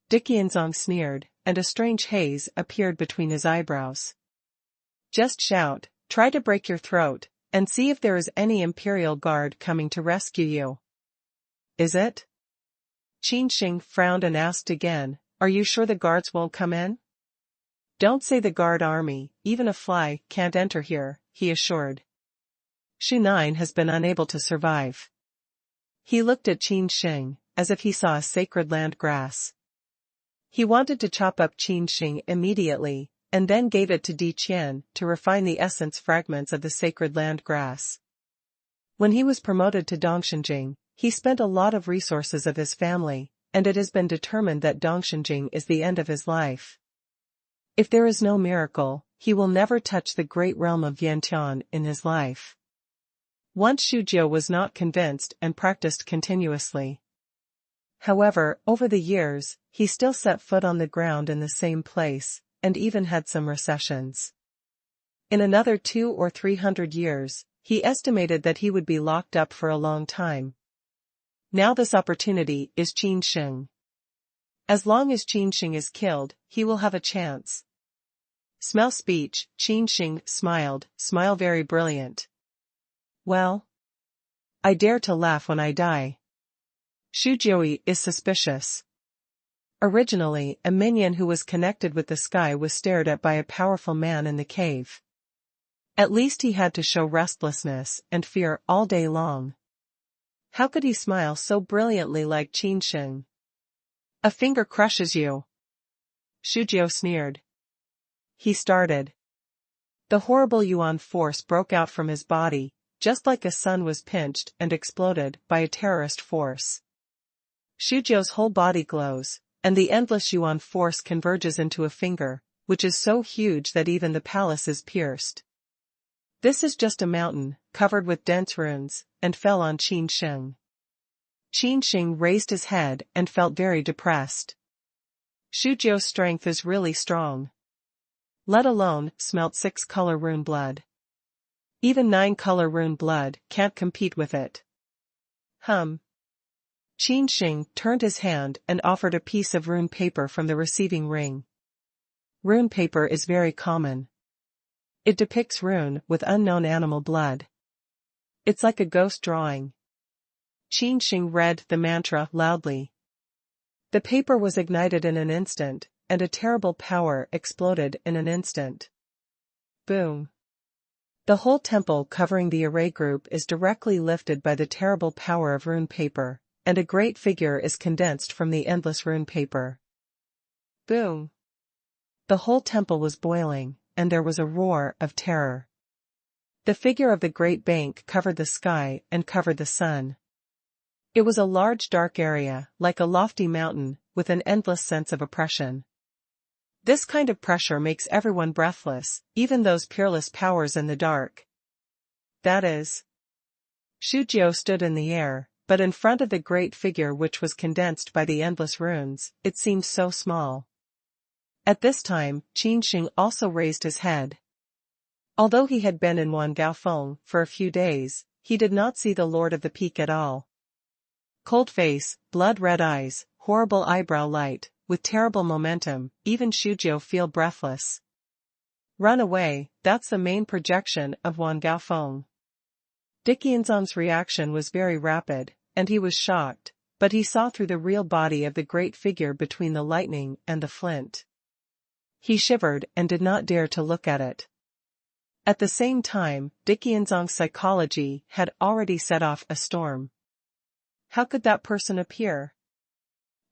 Diqianzong sneered, and a strange haze appeared between his eyebrows. "Just shout, try to break your throat, and see if there is any Imperial Guard coming to rescue you." "Is it?" Qin Sheng frowned and asked again, "Are you sure the guards won't come in?" Don't say the guard army, even a fly can't enter here, he assured. Shu9 has been unable to survive. He looked at Qin Sheng, as if he saw a sacred land grass. He wanted to chop up Qin Sheng immediately, and then gave it to Qin to refine the essence fragments of the sacred land grass. When he was promoted to Dongshenjing, he spent a lot of resources of his family, and it has been determined that Dongshenjing is the end of his life. If there is no miracle, he will never touch the great realm of Yantian in his life. Once Shujiu was not convinced and practiced continuously. However, over the years, he still set foot on the ground in the same place, and even had some recessions. In another 200 or 300 years, he estimated that he would be locked up for a long time. Now this opportunity is Qin Sheng. As long as Qin Sheng is killed, he will have a chance. Smell speech, Qin Sheng smiled, smile very brilliant. Well, I dare to laugh when I die. Shujiu is suspicious. Originally, a minion who was connected with the sky was stared at by a powerful man in the cave. At least he had to show restlessness and fear all day long. How could he smile so brilliantly like Qin Sheng? A finger crushes you. Shujiu sneered. He started. The horrible Yuan force broke out from his body, just like a sun was pinched and exploded by a terrorist force. Shujiu's whole body glows, and the endless Yuan force converges into a finger, which is so huge that even the palace is pierced. This is just a mountain, covered with dense runes, and fell on Qin Sheng. Qin Sheng raised his head and felt very depressed. Shujiu's strength is really strong. Let alone smelt 6-color rune blood. Even 9-color rune blood can't compete with it. Qin Sheng turned his hand and offered a piece of rune paper from the receiving ring. Rune paper is very common. It depicts rune with unknown animal blood. It's like a ghost drawing. Qin Sheng read the mantra loudly. The paper was ignited in an instant, and a terrible power exploded in an instant. Boom. The whole temple covering the array group is directly lifted by the terrible power of rune paper, and a great figure is condensed from the endless rune paper. Boom. The whole temple was boiling, and there was a roar of terror. The figure of the great bank covered the sky and covered the sun. It was a large dark area, like a lofty mountain, with an endless sense of oppression. This kind of pressure makes everyone breathless, even those peerless powers in the dark. That is. Shujiu stood in the air, but in front of the great figure which was condensed by the endless runes, it seemed so small. At this time, Qin Sheng also raised his head. Although he had been in Wangaofeng for a few days, he did not see the Lord of the Peak at all. Cold face, blood-red eyes, horrible eyebrow light, with terrible momentum, even Shujiu feel breathless. Run away, that's the main projection of Wangaofeng. Diqianzong's reaction was very rapid, and he was shocked, but he saw through the real body of the great figure between the lightning and the flint. He shivered and did not dare to look at it. At the same time, Diqianzong's psychology had already set off a storm. How could that person appear?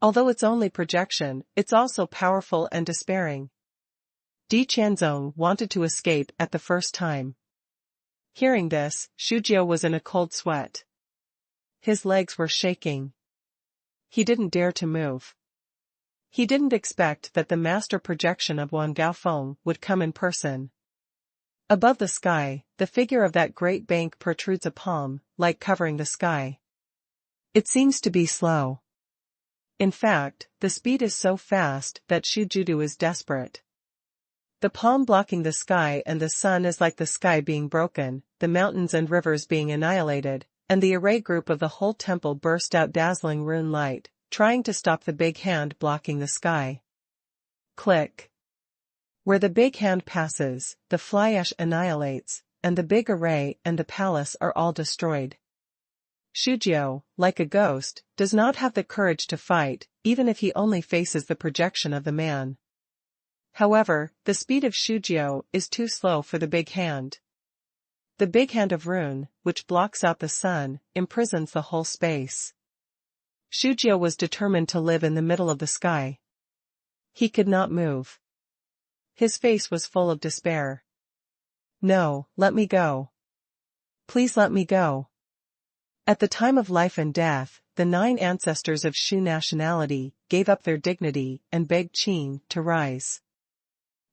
Although it's only projection, it's also powerful and despairing. Diqianzong wanted to escape at the first time. Hearing this, Shujiu was in a cold sweat. His legs were shaking. He didn't dare to move. He didn't expect that the master projection of Wangaofeng would come in person. Above the sky, the figure of that great bank protrudes a palm, like covering the sky. It seems to be slow. In fact, the speed is so fast that Shujiu is desperate. The palm blocking the sky and the sun is like the sky being broken, the mountains and rivers being annihilated, and the array group of the whole temple burst out dazzling rune light, trying to stop the big hand blocking the sky. Click. Where the big hand passes, the fly ash annihilates, and the big array and the palace are all destroyed. Shujiu, like a ghost, does not have the courage to fight, even if he only faces the projection of the man. However, the speed of Shujiao is too slow for the big hand. The big hand of Rune, which blocks out the sun, imprisons the whole space. Shujiao was determined to live in the middle of the sky. He could not move. His face was full of despair. No, let me go. Please let me go. At the time of life and death, the 9 ancestors of Shu nationality gave up their dignity and begged Qin to rise.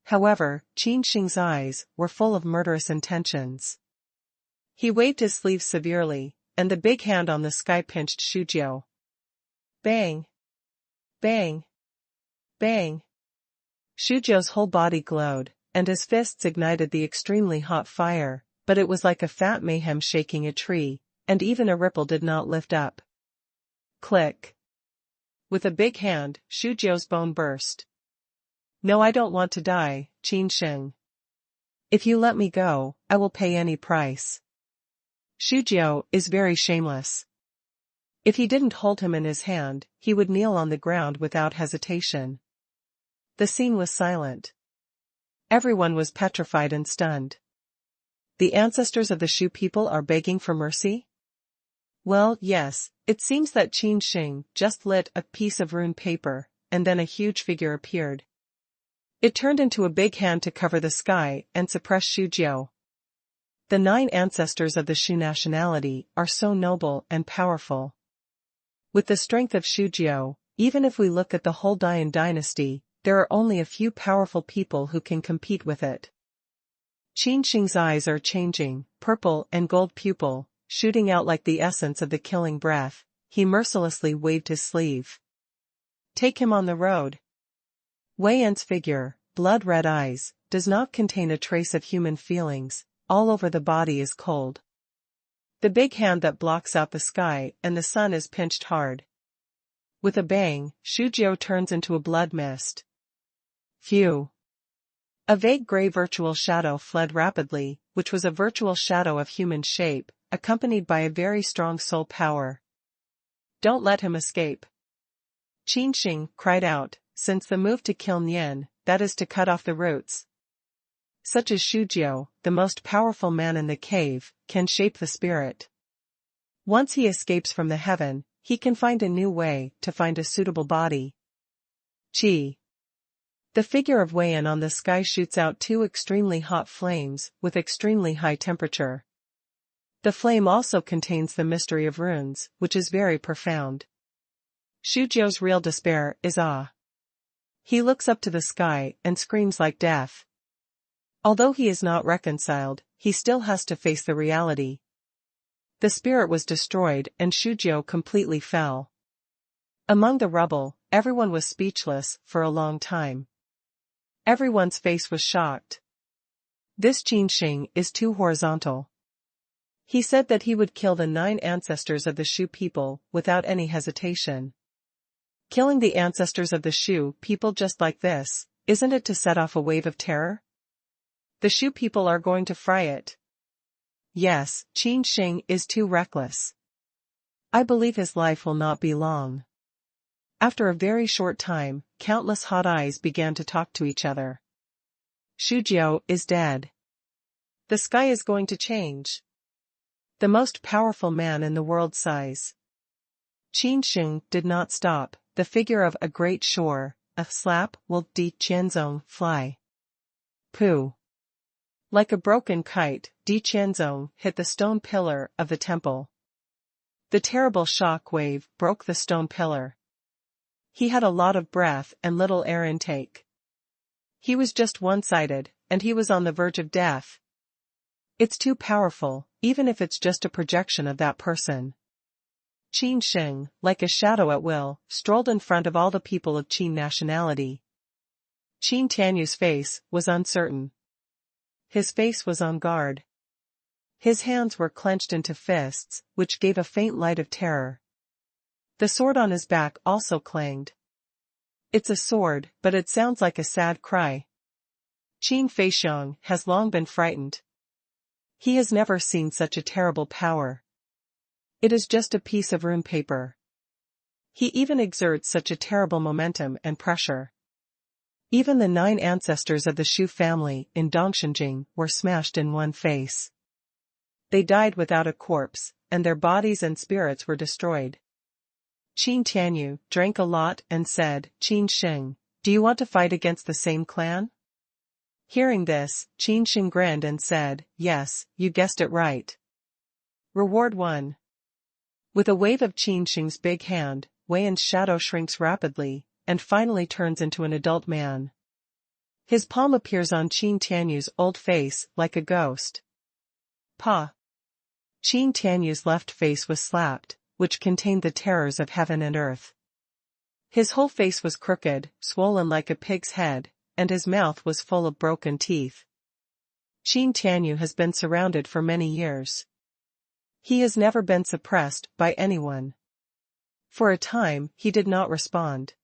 However, Qin Sheng's eyes were full of murderous intentions. He waved his sleeves severely, and the big hand on the sky pinched Shujiao. Bang! Bang! Bang! Shujiao's whole body glowed, and his fists ignited the extremely hot fire, but it was like a fat mayhem shaking a tree, and even a ripple did not lift up. Click! With a big hand, Shujiao's bone burst. No, I don't want to die, Qin Sheng. If you let me go, I will pay any price. Shujiao is very shameless. If he didn't hold him in his hand, he would kneel on the ground without hesitation. The scene was silent. Everyone was petrified and stunned. The ancestors of the Shu people are begging for mercy? Well, yes, it seems that Qin Sheng just lit a piece of rune paper, and then a huge figure appeared. It turned into a big hand to cover the sky and suppress Shujiao. The 9 ancestors of the Shu nationality are so noble and powerful. With the strength of Shujiao, even if we look at the whole Dian dynasty, there are only a few powerful people who can compete with it. Qin Sheng's eyes are changing, purple and gold pupil, shooting out like the essence of the killing breath. He mercilessly waved his sleeve. Take him on the road. Wei Yan's figure, blood-red eyes, does not contain a trace of human feelings. All over the body is cold. The big hand that blocks out the sky and the sun is pinched hard. With a bang, Shujiao turns into a blood mist. Phew! A vague gray virtual shadow fled rapidly, which was a virtual shadow of human shape, accompanied by a very strong soul power. Don't let him escape. Qin Sheng cried out, since the move to kill Nian, that is to cut off the roots. Such as Shujiao, the most powerful man in the cave, can shape the spirit. Once he escapes from the heaven, he can find a new way to find a suitable body. Qi. The figure of Wei Yan on the sky shoots out 2 extremely hot flames with extremely high temperature. The flame also contains the mystery of runes, which is very profound. Shujiao's real despair is awe. He looks up to the sky and screams like death. Although he is not reconciled, he still has to face the reality. The spirit was destroyed and Shujiao completely fell. Among the rubble, everyone was speechless for a long time. Everyone's face was shocked. This Qin Sheng is too horizontal. He said that he would kill the 9 ancestors of the Shu people without any hesitation. Killing the ancestors of the Shu people just like this, isn't it to set off a wave of terror? The Shu people are going to fry it. Yes, Qin Sheng is too reckless. I believe his life will not be long. After a very short time, countless hot eyes began to talk to each other. Shujiao is dead. The sky is going to change. The most powerful man in the world sighs. Qin Sheng did not stop. The figure of a great shore, a slap will di Qianzong fly. Pooh. Like a broken kite, Di Qianzong hit the stone pillar of the temple. The terrible shock wave broke the stone pillar. He had a lot of breath and little air intake. He was just one-sided, and he was on the verge of death. It's too powerful, even if it's just a projection of that person. Qin Sheng, like a shadow at will, strolled in front of all the people of Qin nationality. Qin Tianyu's face was uncertain. His face was on guard. His hands were clenched into fists, which gave a faint light of terror. The sword on his back also clanged. It's a sword, but it sounds like a sad cry. Qin Feixiong has long been frightened. He has never seen such a terrible power. It is just a piece of rune paper. He even exerts such a terrible momentum and pressure. Even the 9 ancestors of the Shu family in Dongxinjing were smashed in one face. They died without a corpse, and their bodies and spirits were destroyed. Qin Tianyu drank a lot and said, "Qin Sheng, do you want to fight against the same clan?" Hearing this, Qin Sheng grinned and said, "Yes, you guessed it right. Reward 1. With a wave of Qin Sheng's big hand, Wei Yan's shadow shrinks rapidly, and finally turns into an adult man. His palm appears on Qin Tianyu's old face like a ghost. Pa! Qin Tianyu's left face was slapped, which contained the terrors of heaven and earth. His whole face was crooked, swollen like a pig's head, and his mouth was full of broken teeth. Qin Tianyu has been surrounded for many years. He has never been suppressed by anyone. For a time, he did not respond.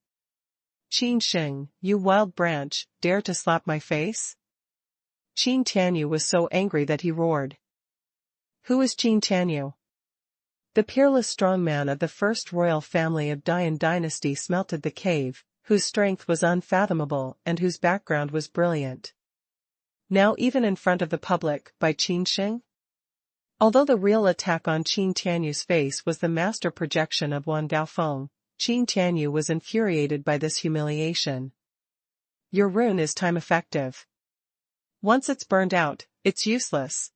"Qin Sheng, you wild branch, dare to slap my face?" Qin Tianyu was so angry that he roared. Who is Qin Tianyu? The peerless strongman of the first royal family of Dian dynasty smelted the cave, whose strength was unfathomable and whose background was brilliant. Now even in front of the public by Qin Sheng? Although the real attack on Qin Tianyu's face was the master projection of Wan Gaofeng, Qin Tianyu was infuriated by this humiliation. Your rune is time effective. Once it's burned out, it's useless.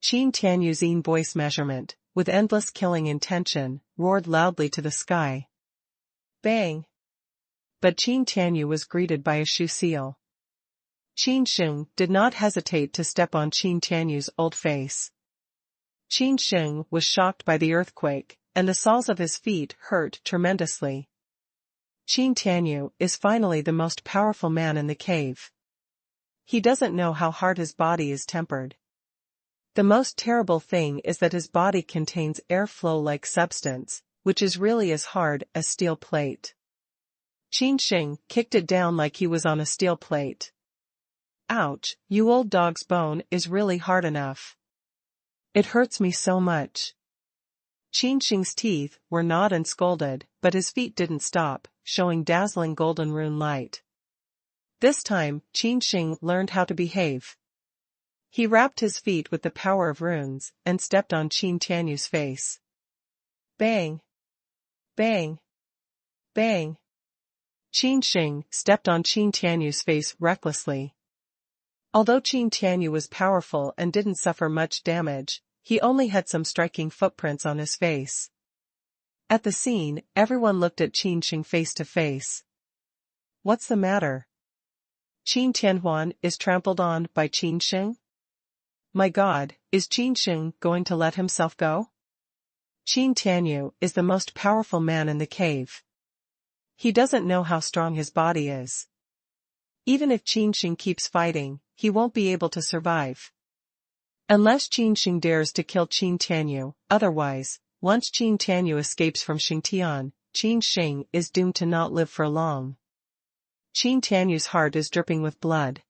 Qin Tianyu's voice measurement, with endless killing intention, roared loudly to the sky. Bang! But Qin Tianyu was greeted by a Shu seal. Qin Sheng did not hesitate to step on Qin Tianyu's old face. Qin Sheng was shocked by the earthquake, and the soles of his feet hurt tremendously. Qin Tianyu is finally the most powerful man in the cave. He doesn't know how hard his body is tempered. The most terrible thing is that his body contains airflow-like substance, which is really as hard as steel plate. Qin Sheng kicked it down like he was on a steel plate. Ouch, you old dog's bone is really hard enough. It hurts me so much. Qin Sheng's teeth were gnawed and scolded, but his feet didn't stop, showing dazzling golden rune light. This time, Qin Sheng learned how to behave. He wrapped his feet with the power of runes, and stepped on Qin Tianyu's face. Bang! Bang! Bang! Qin Sheng stepped on Qin Tianyu's face recklessly. Although Qin Tianyu was powerful and didn't suffer much damage, he only had some striking footprints on his face. At the scene, everyone looked at Qin Sheng face to face. What's the matter? Qin Tianhuan is trampled on by Qin Sheng? My God, is Qin Sheng going to let himself go? Qin Tianyu is the most powerful man in the cave. He doesn't know how strong his body is. Even if Qin Sheng keeps fighting, he won't be able to survive. Unless Qin Sheng dares to kill Qin Tianyu, otherwise, once Qin Tianyu escapes from Xingtian, Qin Sheng is doomed to not live for long. Qin Tianyu's heart is dripping with blood.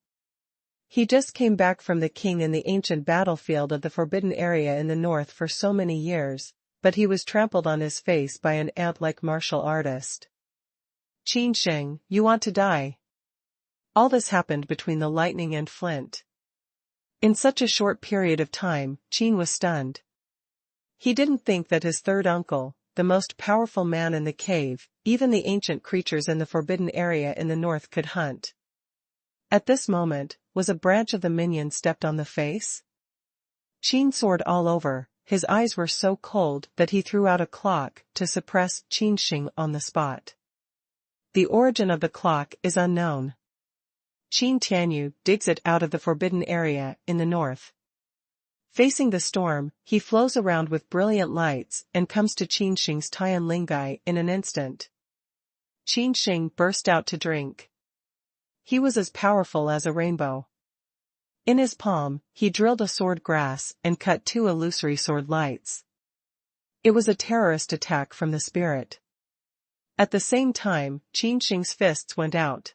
He just came back from the king in the ancient battlefield of the Forbidden Area in the north for so many years, but he was trampled on his face by an ant-like martial artist. Qin Sheng, you want to die? All this happened between the lightning and flint. In such a short period of time, Qin was stunned. He didn't think that his third uncle, the most powerful man in the cave, even the ancient creatures in the Forbidden Area in the north could hunt. At this moment, was a branch of the minion stepped on the face? Qin soared all over, his eyes were so cold that he threw out a clock to suppress Qin Sheng on the spot. The origin of the clock is unknown. Qin Tianyu digs it out of the Forbidden Area in the north. Facing the storm, he flows around with brilliant lights and comes to Qin Sheng's Tian Lingai in an instant. Qin Sheng burst out to drink. He was as powerful as a rainbow. In his palm, he drilled a sword grass and cut 2 illusory sword lights. It was a terrorist attack from the spirit. At the same time, Qin Sheng's fists went out.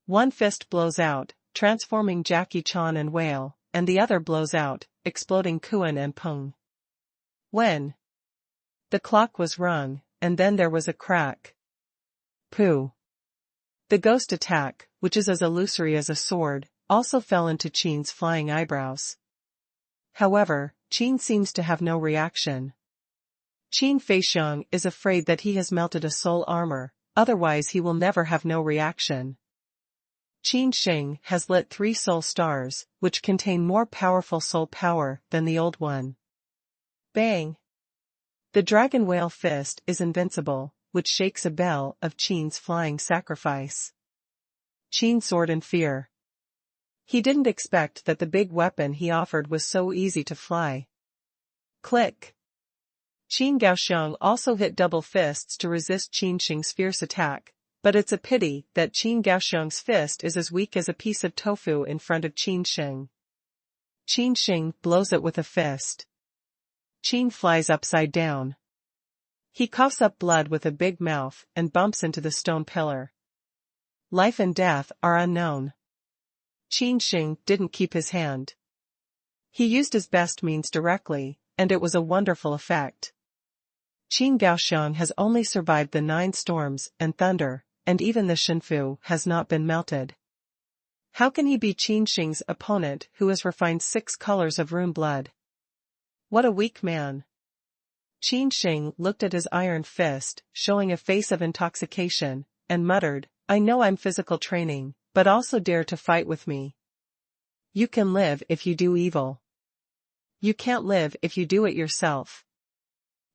One fist blows out, transforming Jackie Chan and Whale, and the other blows out, exploding Kuan and Peng. When? The clock was rung, and then there was a crack. Pooh! The ghost attack, which is as illusory as a sword, also fell into Qin's flying eyebrows. However, Qin seems to have no reaction. Qin Feixiang is afraid that he has melted a soul armor, otherwise he will never have no reaction. Qin Sheng has lit 3 soul stars, which contain more powerful soul power than the old one. Bang! The dragon whale fist is invincible, which shakes a bell of Qin's flying sacrifice. Qin soared in fear. He didn't expect that the big weapon he offered was so easy to fly. Click! Qin Gaoxiang also hit double fists to resist Qin Sheng's fierce attack, but it's a pity that Qin Gaoxiang's fist is as weak as a piece of tofu in front of Qin Sheng. Qin Sheng blows it with a fist. Qin flies upside down. He coughs up blood with a big mouth and bumps into the stone pillar. Life and death are unknown. Qin Sheng didn't keep his hand. He used his best means directly, and it was a wonderful effect. Qin Gaoxiang has only survived the 9 storms and thunder, and even the Shenfu has not been melted. How can he be Qin Sheng's opponent who has refined 6 colors of rune blood? What a weak man. Qin Sheng looked at his iron fist, showing a face of intoxication, and muttered, "I know I'm physical training, but also dare to fight with me. You can live if you do evil. You can't live if you do it yourself.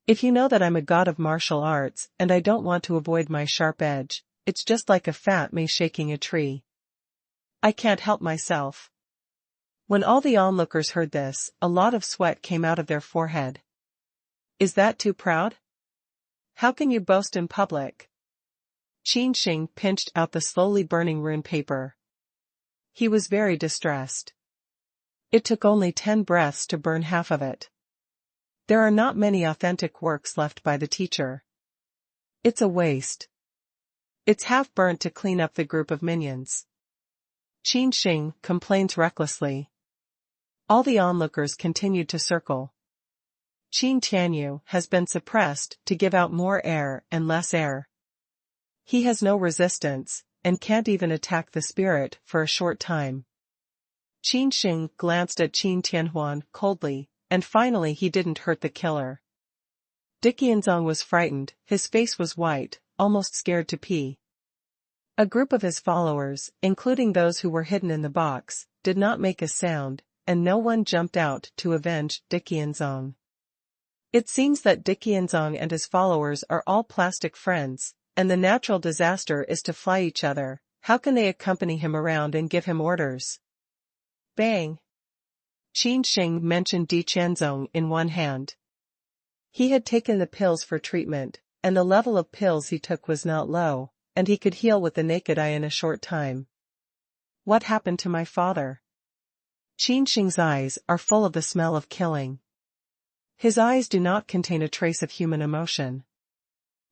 If you know that I'm a god of martial arts and I don't want to avoid my sharp edge, it's just like a fat maize shaking a tree. I can't help myself." When all the onlookers heard this, a lot of sweat came out of their forehead. Is that too proud? How can you boast in public? Qin Sheng pinched out the slowly burning rune paper. He was very distressed. It took only 10 breaths to burn half of it. There are not many authentic works left by the teacher. It's a waste. It's half burnt to clean up the group of minions. Qin Sheng complains recklessly. All the onlookers continued to circle. Qin Tianyu has been suppressed to give out more air and less air. He has no resistance, and can't even attack the spirit for a short time. Qin Sheng glanced at Qin Tianhuan coldly, and finally he didn't hurt the killer. Diqianzong was frightened, his face was white, almost scared to pee. A group of his followers, including those who were hidden in the box, did not make a sound, and no one jumped out to avenge Diqianzong. It seems that Diqianzong and his followers are all plastic friends, and the natural disaster is to fly each other. How can they accompany him around and give him orders? Bang! Qin Sheng mentioned Diqianzong in one hand. He had taken the pills for treatment, and the level of pills he took was not low, and he could heal with the naked eye in a short time. What happened to my father? Qin Sheng's eyes are full of the smell of killing. His eyes do not contain a trace of human emotion.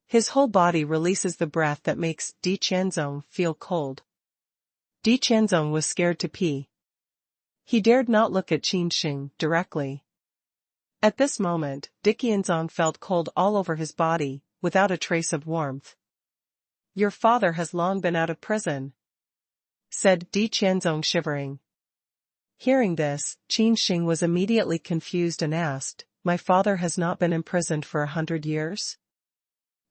His whole body releases the breath that makes Diqianzong feel cold. Diqianzong was scared to pee. He dared not look at Qin Sheng directly. At this moment, Diqianzong felt cold all over his body, without a trace of warmth. "Your father has long been out of prison," said Diqianzong shivering. Hearing this, Qin Sheng was immediately confused and asked, "My father has not been imprisoned for 100 years?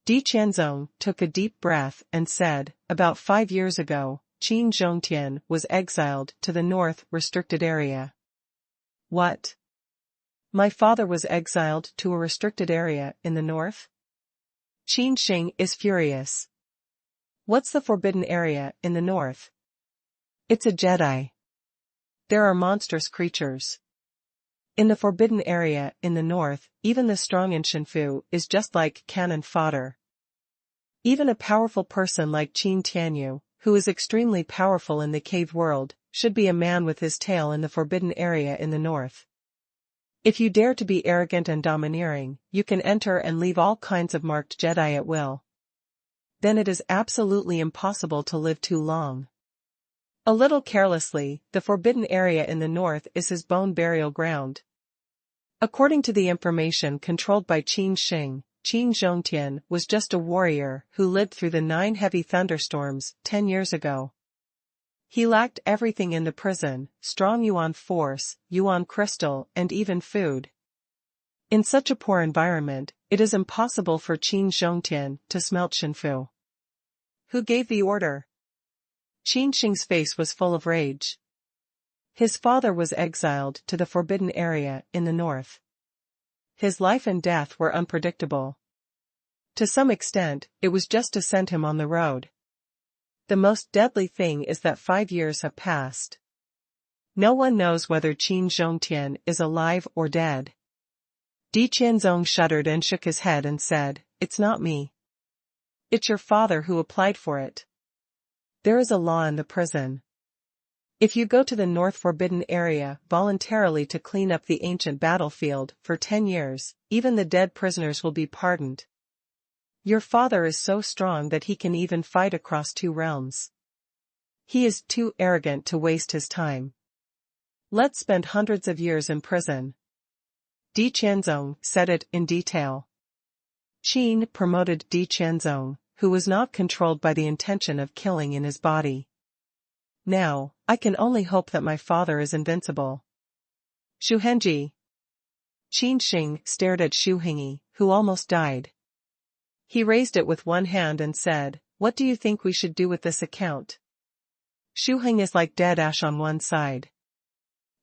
Diqianzong took a deep breath and said, "About 5 years ago, Qin Zhongtian was exiled to the north restricted area." What? My father was exiled to a restricted area in the north? Qin Sheng is furious. What's the forbidden area in the north? It's a Jedi. There are monstrous creatures. In the forbidden area in the north, even the strong in Shenfu is just like cannon fodder. Even a powerful person like Qin Tianyu, who is extremely powerful in the cave world, should be a man with his tail in the forbidden area in the north. If you dare to be arrogant and domineering, you can enter and leave all kinds of marked Jedi at will. Then it is absolutely impossible to live too long. A little carelessly, the forbidden area in the north is his bone burial ground. According to the information controlled by Qin Sheng, Qin Sheng was just a warrior who lived through the 9 heavy thunderstorms 10 years ago. He lacked everything in the prison: strong yuan force, yuan crystal, and even food. In such a poor environment, it is impossible for Qin Sheng to smelt Shinfu. Who gave the order? Qin Sheng's face was full of rage. His father was exiled to the forbidden area in the north. His life and death were unpredictable. To some extent, it was just to send him on the road. The most deadly thing is that 5 years have passed. No one knows whether Qin Sheng is alive or dead. Di Qianzong shuddered and shook his head and said, "It's not me. It's your father who applied for it. There is a law in the prison. If you go to the North Forbidden Area voluntarily to clean up the ancient battlefield for 10 years, even the dead prisoners will be pardoned. Your father is so strong that he can even fight across 2 realms. He is too arrogant to waste his time. Let's spend hundreds of years in prison." Di Qianzong said it in detail. Qin promoted Di Qianzong, who was not controlled by the intention of killing in his body. "Now, I can only hope that my father is invincible." Xu Hengji. Qin Sheng stared at Xu Hengyi, who almost died. He raised it with one hand and said, "What do you think we should do with this account?" Xu Heng is like dead ash on one side.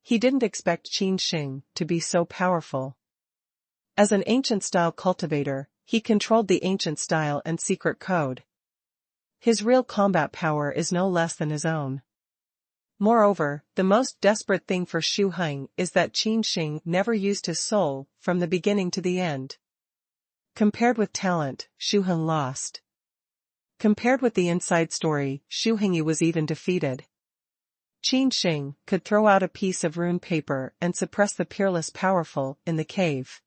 He didn't expect Qin Sheng to be so powerful. As an ancient-style cultivator, he controlled the ancient style and secret code. His real combat power is no less than his own. Moreover, the most desperate thing for Xu Heng is that Qin Sheng never used his soul from the beginning to the end. Compared with talent, Xu Heng lost. Compared with the inside story, Xu Hengyi was even defeated. Qin Sheng could throw out a piece of rune paper and suppress the Peerless Powerful in the cave.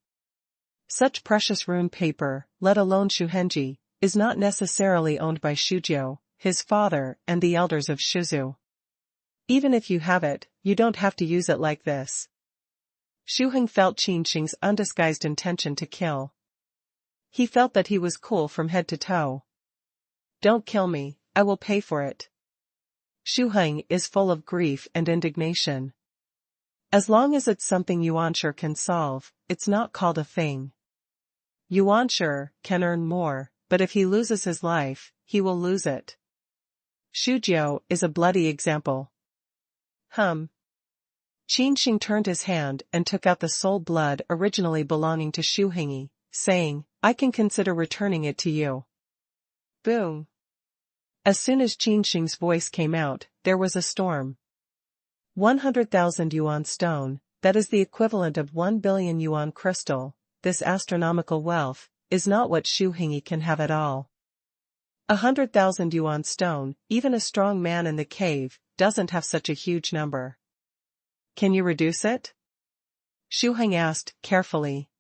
Such precious rune paper, let alone Xu Hengji, is not necessarily owned by Shujiu, his father, and the elders of Shuzu. Even if you have it, you don't have to use it like this. Xu Heng felt Qin Sheng's undisguised intention to kill. He felt that he was cool from head to toe. "Don't kill me, I will pay for it." Xu Heng is full of grief and indignation. As long as it's something Yuanshi can solve, it's not called a thing. Yuanshi can earn more, but if he loses his life, he will lose it. Shujiu is a bloody example. Qin Sheng turned his hand and took out the soul blood originally belonging to Xu Hengyi, saying, "I can consider returning it to you." Boom. As soon as Qin Sheng's voice came out, there was a storm. 100,000 yuan stone, that is the equivalent of 1 billion yuan crystal, this astronomical wealth, is not what Xu Hengyi can have at all. 100,000 yuan stone, even a strong man in the cave, doesn't have such a huge number. "Can you reduce it?" Xu Heng asked, carefully.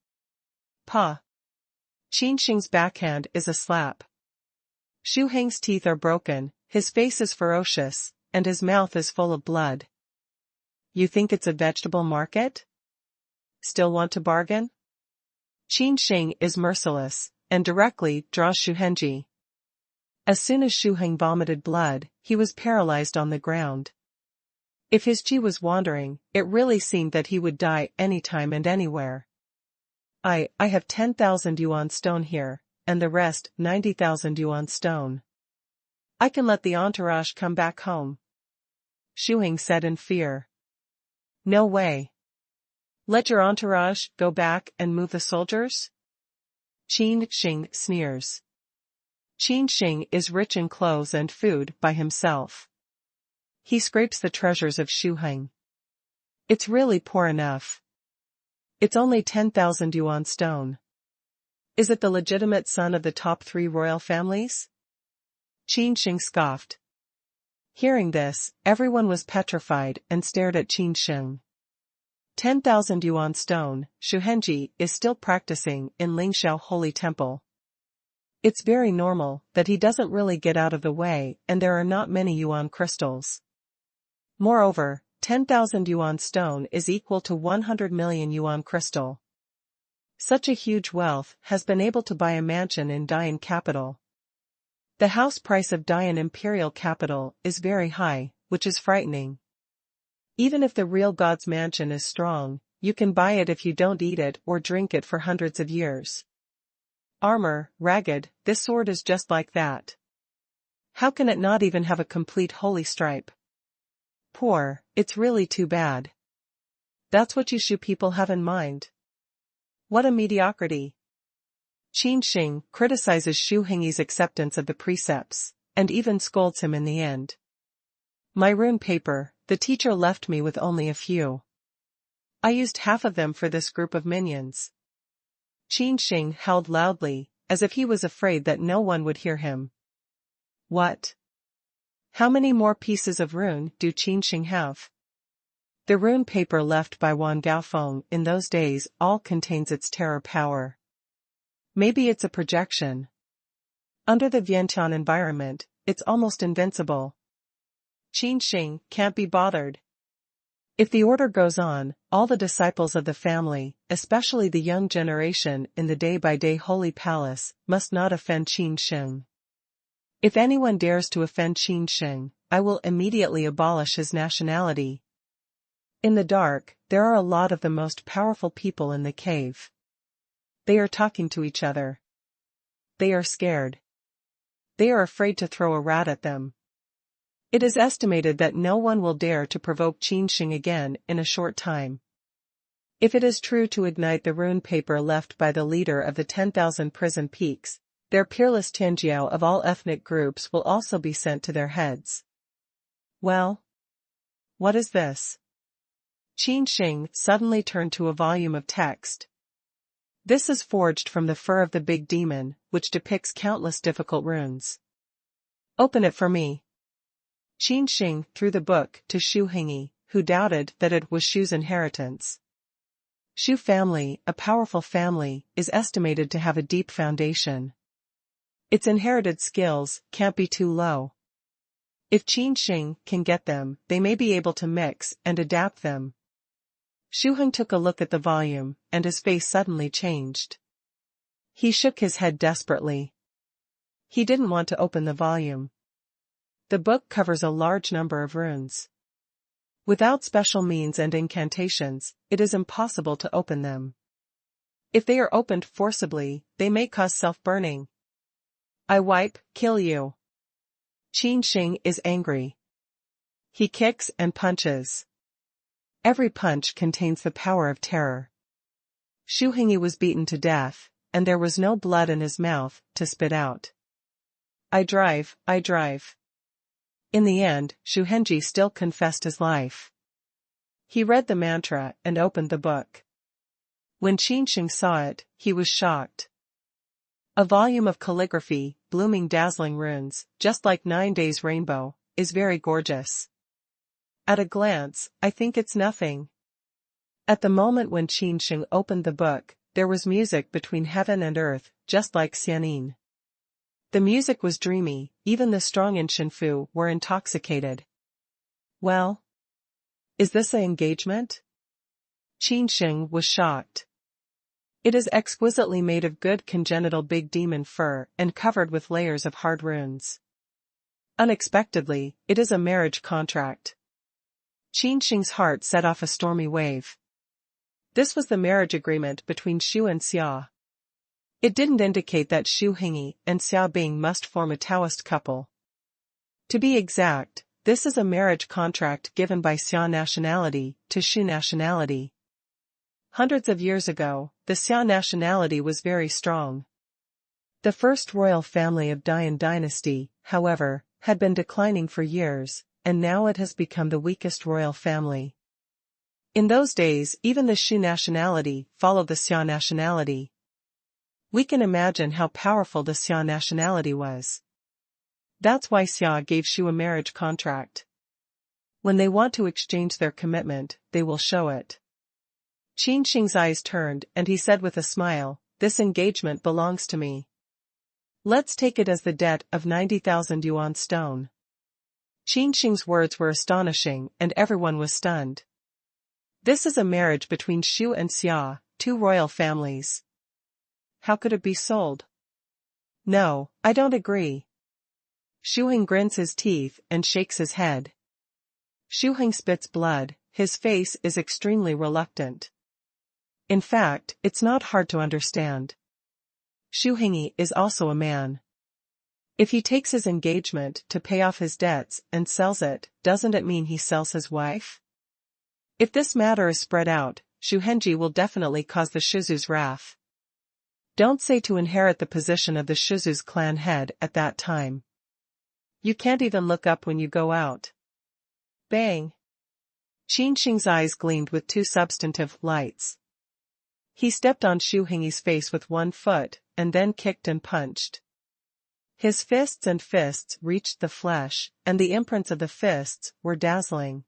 "Pa." Qin Sheng's backhand is a slap. Xu Heng's teeth are broken, his face is ferocious, and his mouth is full of blood. "You think it's a vegetable market? Still want to bargain?" Qin Sheng is merciless, and directly draws Xu Hengji. As soon as Xu Heng vomited blood, he was paralyzed on the ground. If his chi was wandering, it really seemed that he would die anytime and anywhere. I have 10,000 yuan stone here, and the rest 90,000 yuan stone. I can let the entourage come back home." Xu Heng said in fear. "No way. Let your entourage go back and move the soldiers?" Qin Sheng sneers. Qin Sheng is rich in clothes and food by himself. He scrapes the treasures of Xu Heng. It's really poor enough. It's only 10,000 yuan stone. Is it the legitimate son of the top 3 royal families? Qin Sheng scoffed. Hearing this, everyone was petrified and stared at Qin Sheng. 10,000 yuan stone, Xu Hengji is still practicing in Lingxiao Holy Temple. It's very normal that he doesn't really get out of the way and there are not many yuan crystals. Moreover, 10,000 yuan stone is equal to 100 million yuan crystal. Such a huge wealth has been able to buy a mansion in Dayan capital. The house price of Dayan imperial capital is very high, which is frightening. Even if the real god's mansion is strong, you can buy it if you don't eat it or drink it for hundreds of years. Armor, ragged, this sword is just like that. How can it not even have a complete holy stripe? Poor, it's really too bad. That's what you Shu people have in mind. What a mediocrity. Qin Sheng criticizes Xu Hengyi's acceptance of the precepts, and even scolds him in the end. My rune paper, the teacher left me with only a few. I used half of them for this group of minions. Qin Sheng howled loudly, as if he was afraid that no one would hear him. What? How many more pieces of rune do Qin Sheng have? The rune paper left by Wan Gaofeng in those days all contains its terror power. Maybe it's a projection. Under the Vientiane environment, it's almost invincible. Qin Sheng can't be bothered. If the order goes on, all the disciples of the family, especially the young generation in the day-by-day holy palace, must not offend Qin Sheng. If anyone dares to offend Qin Sheng, I will immediately abolish his nationality. In the dark, there are a lot of the most powerful people in the cave. They are talking to each other. They are scared. They are afraid to throw a rat at them. It is estimated that no one will dare to provoke Qin Sheng again in a short time. If it is true to ignite the rune paper left by the leader of the 10,000 prison peaks, their peerless Tianjiao of all ethnic groups will also be sent to their heads. Well? What is this? Qin Sheng suddenly turned to a volume of text. This is forged from the fur of the big demon, which depicts countless difficult runes. Open it for me. Qin Sheng threw the book to Xu Hengyi, who doubted that it was Xu's inheritance. Xu family, a powerful family, is estimated to have a deep foundation. Its inherited skills can't be too low. If Qin Sheng can get them, they may be able to mix and adapt them. Xu Heng took a look at the volume, and his face suddenly changed. He shook his head desperately. He didn't want to open the volume. The book covers a large number of runes. Without special means and incantations, it is impossible to open them. If they are opened forcibly, they may cause self-burning. Kill you. Qin Sheng is angry. He kicks and punches. Every punch contains the power of terror. Xu Hengyi was beaten to death, and there was no blood in his mouth to spit out. I drive. In the end, Xu Hengyi still confessed his life. He read the mantra and opened the book. When Qin Sheng saw it, he was shocked. A volume of calligraphy, blooming dazzling runes, just like 9 days rainbow, is very gorgeous. At a glance, I think it's nothing. At the moment when Qin Sheng opened the book, there was music between heaven and earth, just like Xianin. The music was dreamy, even the strong in Shenfu were intoxicated. Well? Is this an engagement? Qin Sheng was shocked. It is exquisitely made of good congenital big demon fur and covered with layers of hard runes. Unexpectedly, it is a marriage contract. Qin Sheng's heart set off a stormy wave. This was the marriage agreement between Xu and Xia. It didn't indicate that Xu Hengyi and Xia Bing must form a Taoist couple. To be exact, this is a marriage contract given by Xia nationality to Xu nationality. Hundreds of years ago, the Xia nationality was very strong. The first royal family of Dayan dynasty, however, had been declining for years, and now it has become the weakest royal family. In those days, even the Xu nationality followed the Xia nationality. We can imagine how powerful the Xia nationality was. That's why Xia gave Xu a marriage contract. When they want to exchange their commitment, they will show it. Qin Sheng's eyes turned and he said with a smile, "This engagement belongs to me. Let's take it as the debt of 90,000 yuan stone." Qin Sheng's words were astonishing and everyone was stunned. This is a marriage between Xu and Xia, two royal families. how could it be sold? No, I don't agree. Xu Heng grins his teeth and shakes his head. Xu Heng spits blood, his face is extremely reluctant. In fact, it's not hard to understand. Xu Heng is also a man. If he takes his engagement to pay off his debts and sells it, doesn't it mean he sells his wife? If this matter is spread out, Xu Hengji will definitely cause the Shizu's wrath. Don't say to inherit the position of the Shizu's clan head at that time. You can't even look up when you go out. Bang! Qin Sheng's eyes gleamed with two substantive lights. He stepped on Xu Heng's face with one foot, and then kicked and punched. His fists reached the flesh, and the imprints of the fists were dazzling.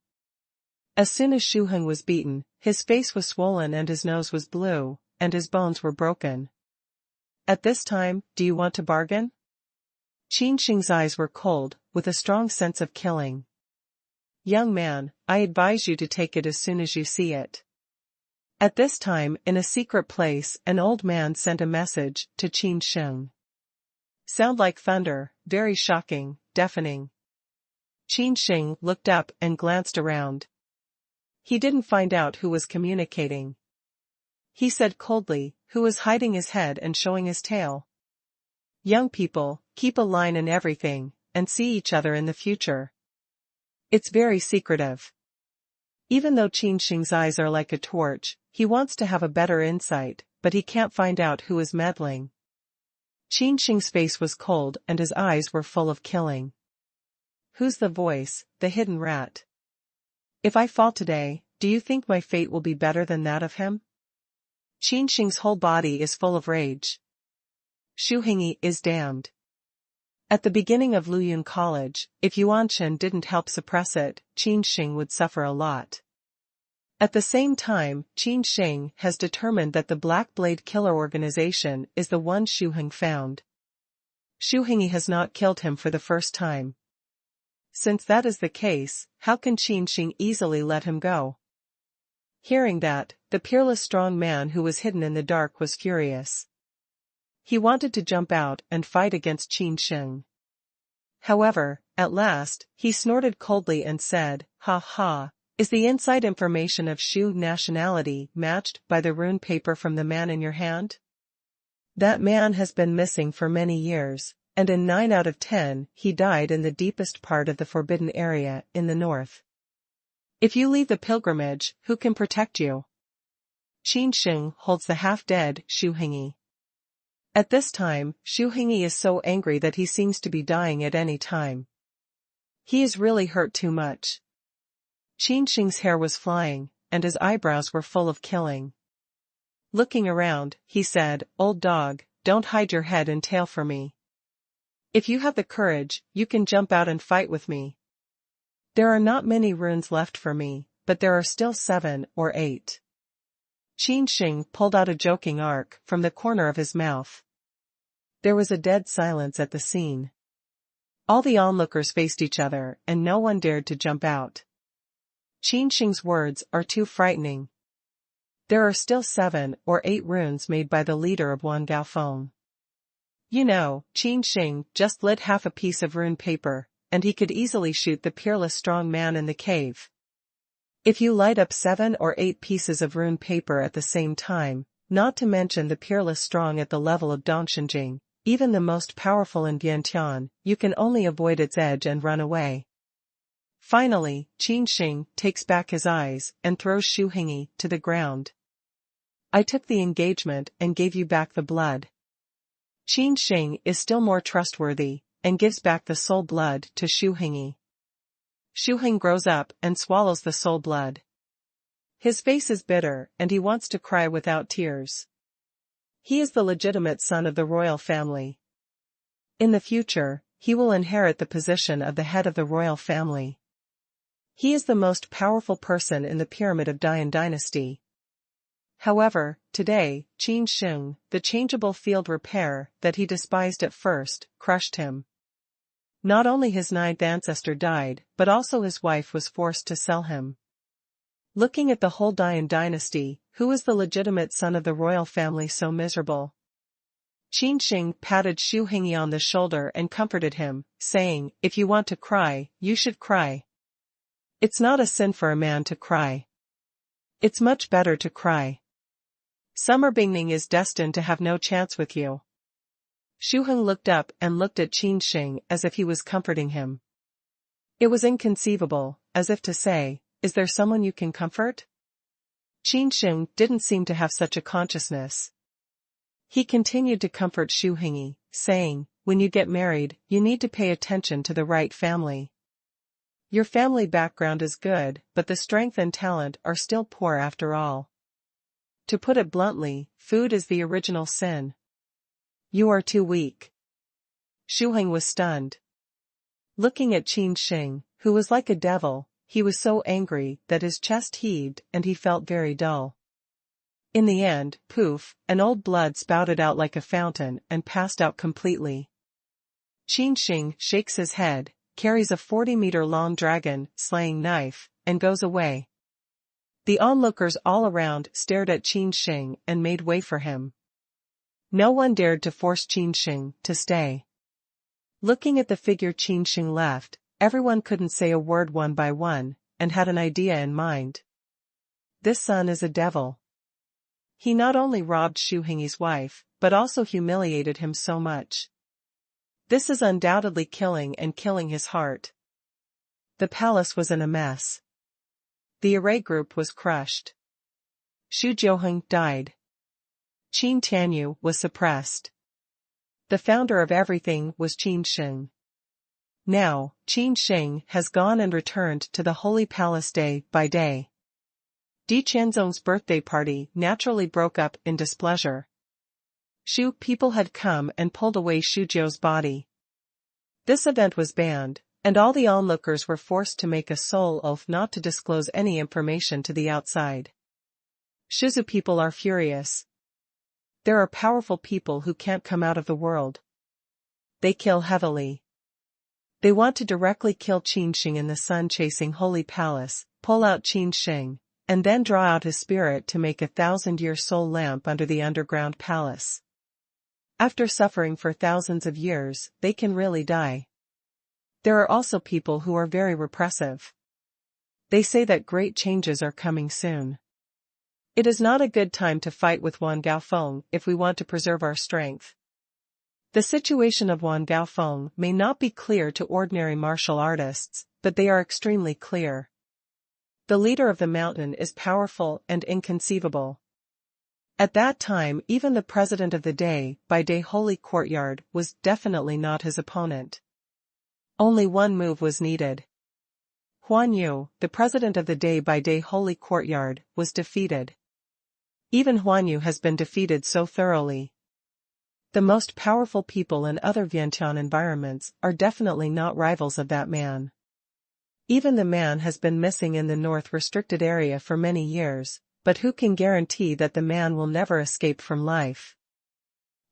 As soon as Xu Heng was beaten, his face was swollen and his nose was blue, and his bones were broken. At this time, do you want to bargain? Qin Sheng's eyes were cold, with a strong sense of killing. Young man, I advise you to take it as soon as you see it. At this time, in a secret place, an old man sent a message to Qin Sheng. Sound like thunder, very shocking, deafening. Qin Sheng looked up and glanced around. He didn't find out who was communicating. He said coldly, who was hiding his head and showing his tail? Young people, keep a line in everything, and see each other in the future. It's very secretive. Even though Qin Sheng's eyes are like a torch, he wants to have a better insight, but he can't find out who is meddling. Qin Sheng's face was cold and his eyes were full of killing. Who's the voice, the hidden rat? If I fall today, do you think my fate will be better than that of him? Qin Sheng's whole body is full of rage. Xu Heng is damned. At the beginning of Luyun College, if Yuan Shen didn't help suppress it, Qin Sheng would suffer a lot. At the same time, Qin Sheng has determined that the Black Blade Killer organization is the one Xu Heng found. Xu Heng has not killed him for the first time. Since that is the case, how can Qin Sheng easily let him go? Hearing that, the peerless strong man who was hidden in the dark was furious. He wanted to jump out and fight against Qin Sheng. However, at last, he snorted coldly and said, "Ha ha, is the inside information of Xu nationality matched by the rune paper from the man in your hand? That man has been missing for many years, and in 9 out of 10 he died in the deepest part of the forbidden area in the north. If you leave the pilgrimage, who can protect you?" Qin Sheng holds the half-dead Xu Heng. At this time, Xu Heng is so angry that he seems to be dying at any time. He is really hurt too much. Qin Sheng's hair was flying, and his eyebrows were full of killing. Looking around, he said, "Old dog, don't hide your head and tail for me. If you have the courage, you can jump out and fight with me. There are not many runes left for me, but there are still 7 or 8. Qin Sheng pulled out a joking arc from the corner of his mouth. There was a dead silence at the scene. All the onlookers faced each other and no one dared to jump out. Qin Sheng's words are too frightening. There are still 7 or 8 runes made by the leader of Wan Gaofeng. You know, Qin Sheng just lit half a piece of rune paper, and he could easily shoot the peerless strong man in the cave. If you light up 7 or 8 pieces of rune paper at the same time, not to mention the peerless strong at the level of Dongshenjing, even the most powerful in Vientiane, you can only avoid its edge and run away. Finally, Qin Sheng takes back his eyes and throws Xu Heng to the ground. I took the engagement and gave you back the blood. Qin Sheng is still more trustworthy, and gives back the soul blood to Xu Heng. Xu Heng grows up and swallows the soul blood. His face is bitter and he wants to cry without tears. He is the legitimate son of the royal family. In the future, he will inherit the position of the head of the royal family. He is the most powerful person in the pyramid of Dian dynasty. However, today, Qin Sheng, the changeable field repair that he despised at first, crushed him. Not only his 9th ancestor died, but also his wife was forced to sell him. Looking at the whole Dian dynasty, who is the legitimate son of the royal family so miserable? Qin Sheng patted Xu Hengyi on the shoulder and comforted him, saying, "If you want to cry, you should cry. It's not a sin for a man to cry. It's much better to cry. Summer Bingning is destined to have no chance with you." Xu Heng looked up and looked at Qin Sheng as if he was comforting him. It was inconceivable, as if to say, "Is there someone you can comfort?" Qin Sheng didn't seem to have such a consciousness. He continued to comfort Xu Hengyi, saying, "When you get married, you need to pay attention to the right family. Your family background is good, but the strength and talent are still poor after all. To put it bluntly, food is the original sin. You are too weak." Xu Heng was stunned. Looking at Qin Sheng, who was like a devil, he was so angry that his chest heaved and he felt very dull. In the end, poof, an old blood spouted out like a fountain and passed out completely. Qin Sheng shakes his head, carries a 40-meter-long dragon-slaying knife, and goes away. The onlookers all around stared at Qin Sheng and made way for him. No one dared to force Qin Sheng to stay. Looking at the figure Qin Sheng left, everyone couldn't say a word one by one, and had an idea in mind. This son is a devil. He not only robbed Xu Hengyi's wife, but also humiliated him so much. This is undoubtedly killing his heart. The palace was in a mess. The array group was crushed. Xu Jiuheng died. Qin Tianyu was suppressed. The founder of everything was Qin Sheng. Now, Qin Sheng has gone and returned to the Holy Palace day by day. Di Qianzong's birthday party naturally broke up in displeasure. Shu people had come and pulled away Xu Jiu's body. This event was banned, and all the onlookers were forced to make a soul oath not to disclose any information to the outside. Shizu people are furious. There are powerful people who can't come out of the world. They kill heavily. They want to directly kill Qin Sheng in the sun-chasing Holy Palace, pull out Qin Sheng, and then draw out his spirit to make a 1,000-year soul lamp under the underground palace. After suffering for thousands of years, they can really die. There are also people who are very repressive. They say that great changes are coming soon. It is not a good time to fight with Wan Gaofeng if we want to preserve our strength. The situation of Wan Gaofeng may not be clear to ordinary martial artists, but they are extremely clear. The leader of the mountain is powerful and inconceivable. At that time even the president of the day-by-day Holy Courtyard was definitely not his opponent. Only one move was needed. Huan Yu, the president of the day-by-day Holy Courtyard, was defeated. Even Huan Yu has been defeated so thoroughly. The most powerful people in other Vientiane environments are definitely not rivals of that man. Even the man has been missing in the North restricted area for many years, but who can guarantee that the man will never escape from life?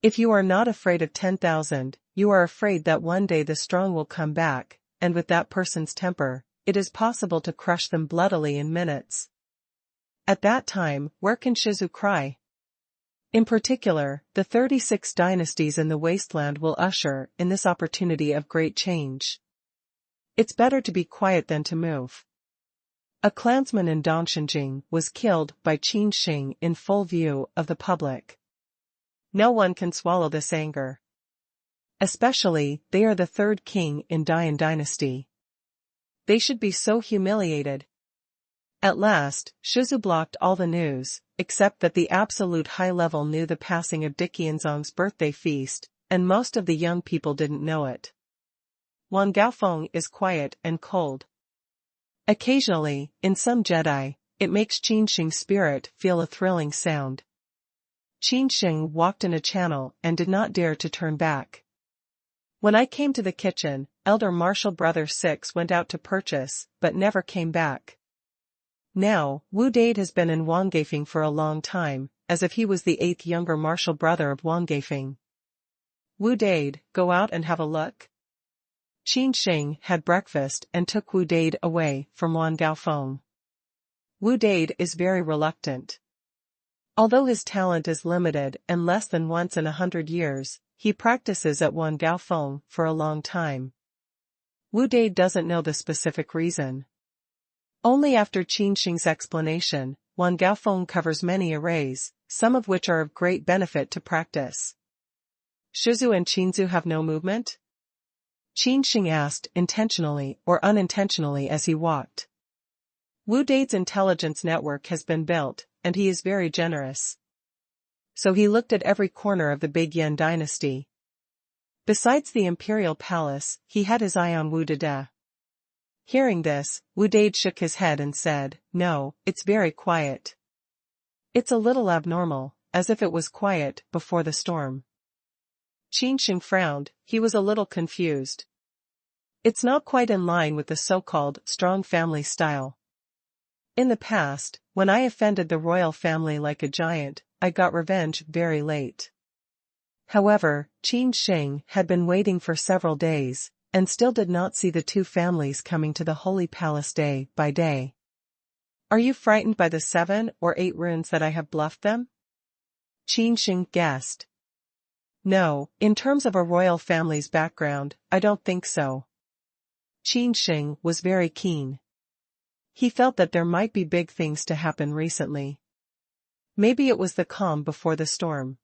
If you are not afraid of 10,000, you are afraid that one day the strong will come back, and with that person's temper, it is possible to crush them bloodily in minutes. At that time, where can Shizu cry? In particular, the 36 dynasties in the wasteland will usher in this opportunity of great change. It's better to be quiet than to move. A clansman in Dongshenjing was killed by Qin Sheng in full view of the public. No one can swallow this anger. Especially, they are the third king in Dian dynasty. They should be so humiliated. At last, Shizu blocked all the news, except that the absolute high level knew the passing of Di Qianzong's birthday feast, and most of the young people didn't know it. Wan Gaofeng is quiet and cold. Occasionally, in some Jedi, it makes Qin Sheng's spirit feel a thrilling sound. Qin Sheng walked in a channel and did not dare to turn back. When I came to the kitchen, Elder Marshal Brother 6 went out to purchase, but never came back. Now, Wu Dade has been in Wanggeifeng for a long time, as if he was the 8th younger martial brother of Wanggeifeng. Wu Dade, go out and have a look. Qin Sheng had breakfast and took Wu Dade away from Wan Gaofeng. Wu Dade is very reluctant. Although his talent is limited and less than once in 100 years, he practices at Wan Gaofeng for a long time. Wu Dai doesn't know the specific reason. Only after Qin Sheng's explanation, Wan Gaofeng covers many arrays, some of which are of great benefit to practice. Shizu and Qinzu have no movement? Qin Sheng asked, intentionally or unintentionally as he walked. Wu Dai's intelligence network has been built, and he is very generous. So he looked at every corner of the Big Yan dynasty. Besides the imperial palace, he had his eye on Wu Dada. Hearing this, Wu Dai shook his head and said, "No, it's very quiet. It's a little abnormal, as if it was quiet before the storm." Qin Sheng frowned, he was a little confused. It's not quite in line with the so-called strong family style. In the past, when I offended the royal family like a giant, I got revenge very late. However, Qin Sheng had been waiting for several days, and still did not see the two families coming to the Holy Palace day by day. "Are you frightened by the 7 or 8 runes that I have bluffed them?" Qin Sheng guessed. "No, in terms of a royal family's background, I don't think so." Qin Sheng was very keen. He felt that there might be big things to happen recently. Maybe it was the calm before the storm.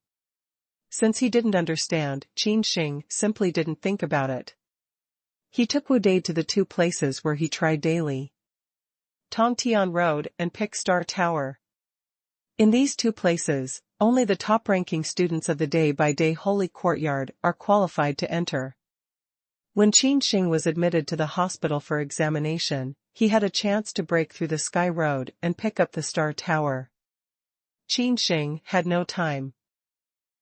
Since he didn't understand, Qin Sheng simply didn't think about it. He took Wu Dai to the two places where he tried daily. Tongtian Road and Pick Star Tower. In these two places, only the top-ranking students of the day-by-day Holy Courtyard are qualified to enter. When Qin Sheng was admitted to the hospital for examination, he had a chance to break through the Sky Road and pick up the Star Tower. Qin Sheng had no time.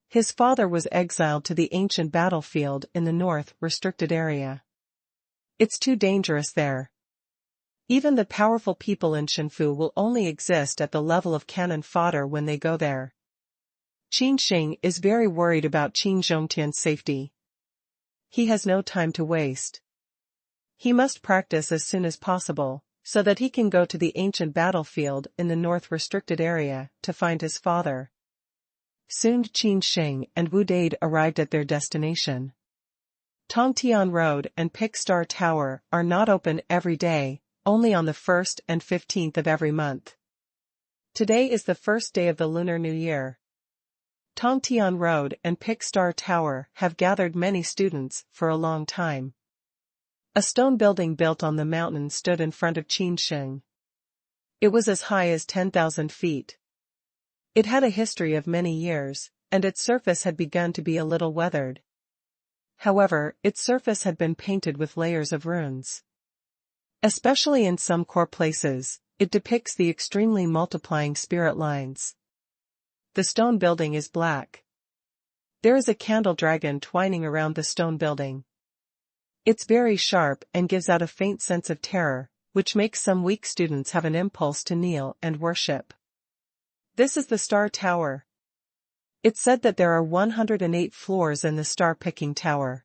His father was exiled to the ancient battlefield in the north restricted area. It's too dangerous there. Even the powerful people in Shenfu will only exist at the level of cannon fodder when they go there. Qin Sheng is very worried about Qin Zhongtian's safety. He has no time to waste. He must practice as soon as possible, so that he can go to the ancient battlefield in the north restricted area to find his father. Soon Qin Sheng and Wu Dai arrived at their destination. Tongtian Road and Pick Star Tower are not open every day, only on the 1st and 15th of every month. Today is the first day of the Lunar New Year. Tongtian Road and Pick Star Tower have gathered many students for a long time. A stone building built on the mountain stood in front of Qin Sheng. It was as high as 10,000 feet. It had a history of many years, and its surface had begun to be a little weathered. However, its surface had been painted with layers of runes. Especially in some core places, it depicts the extremely multiplying spirit lines. The stone building is black. There is a candle dragon twining around the stone building. It's very sharp and gives out a faint sense of terror, which makes some weak students have an impulse to kneel and worship. This is the Star Tower. It's said that there are 108 floors in the star-picking tower.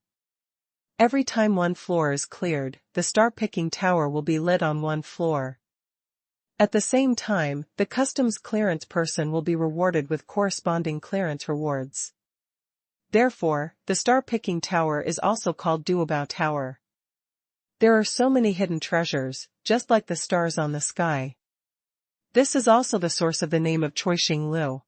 Every time one floor is cleared, the star-picking tower will be lit on one floor. At the same time, the customs clearance person will be rewarded with corresponding clearance rewards. Therefore, the star-picking tower is also called Duobao Tower. There are so many hidden treasures, just like the stars on the sky. This is also the source of the name of Choixing Liu.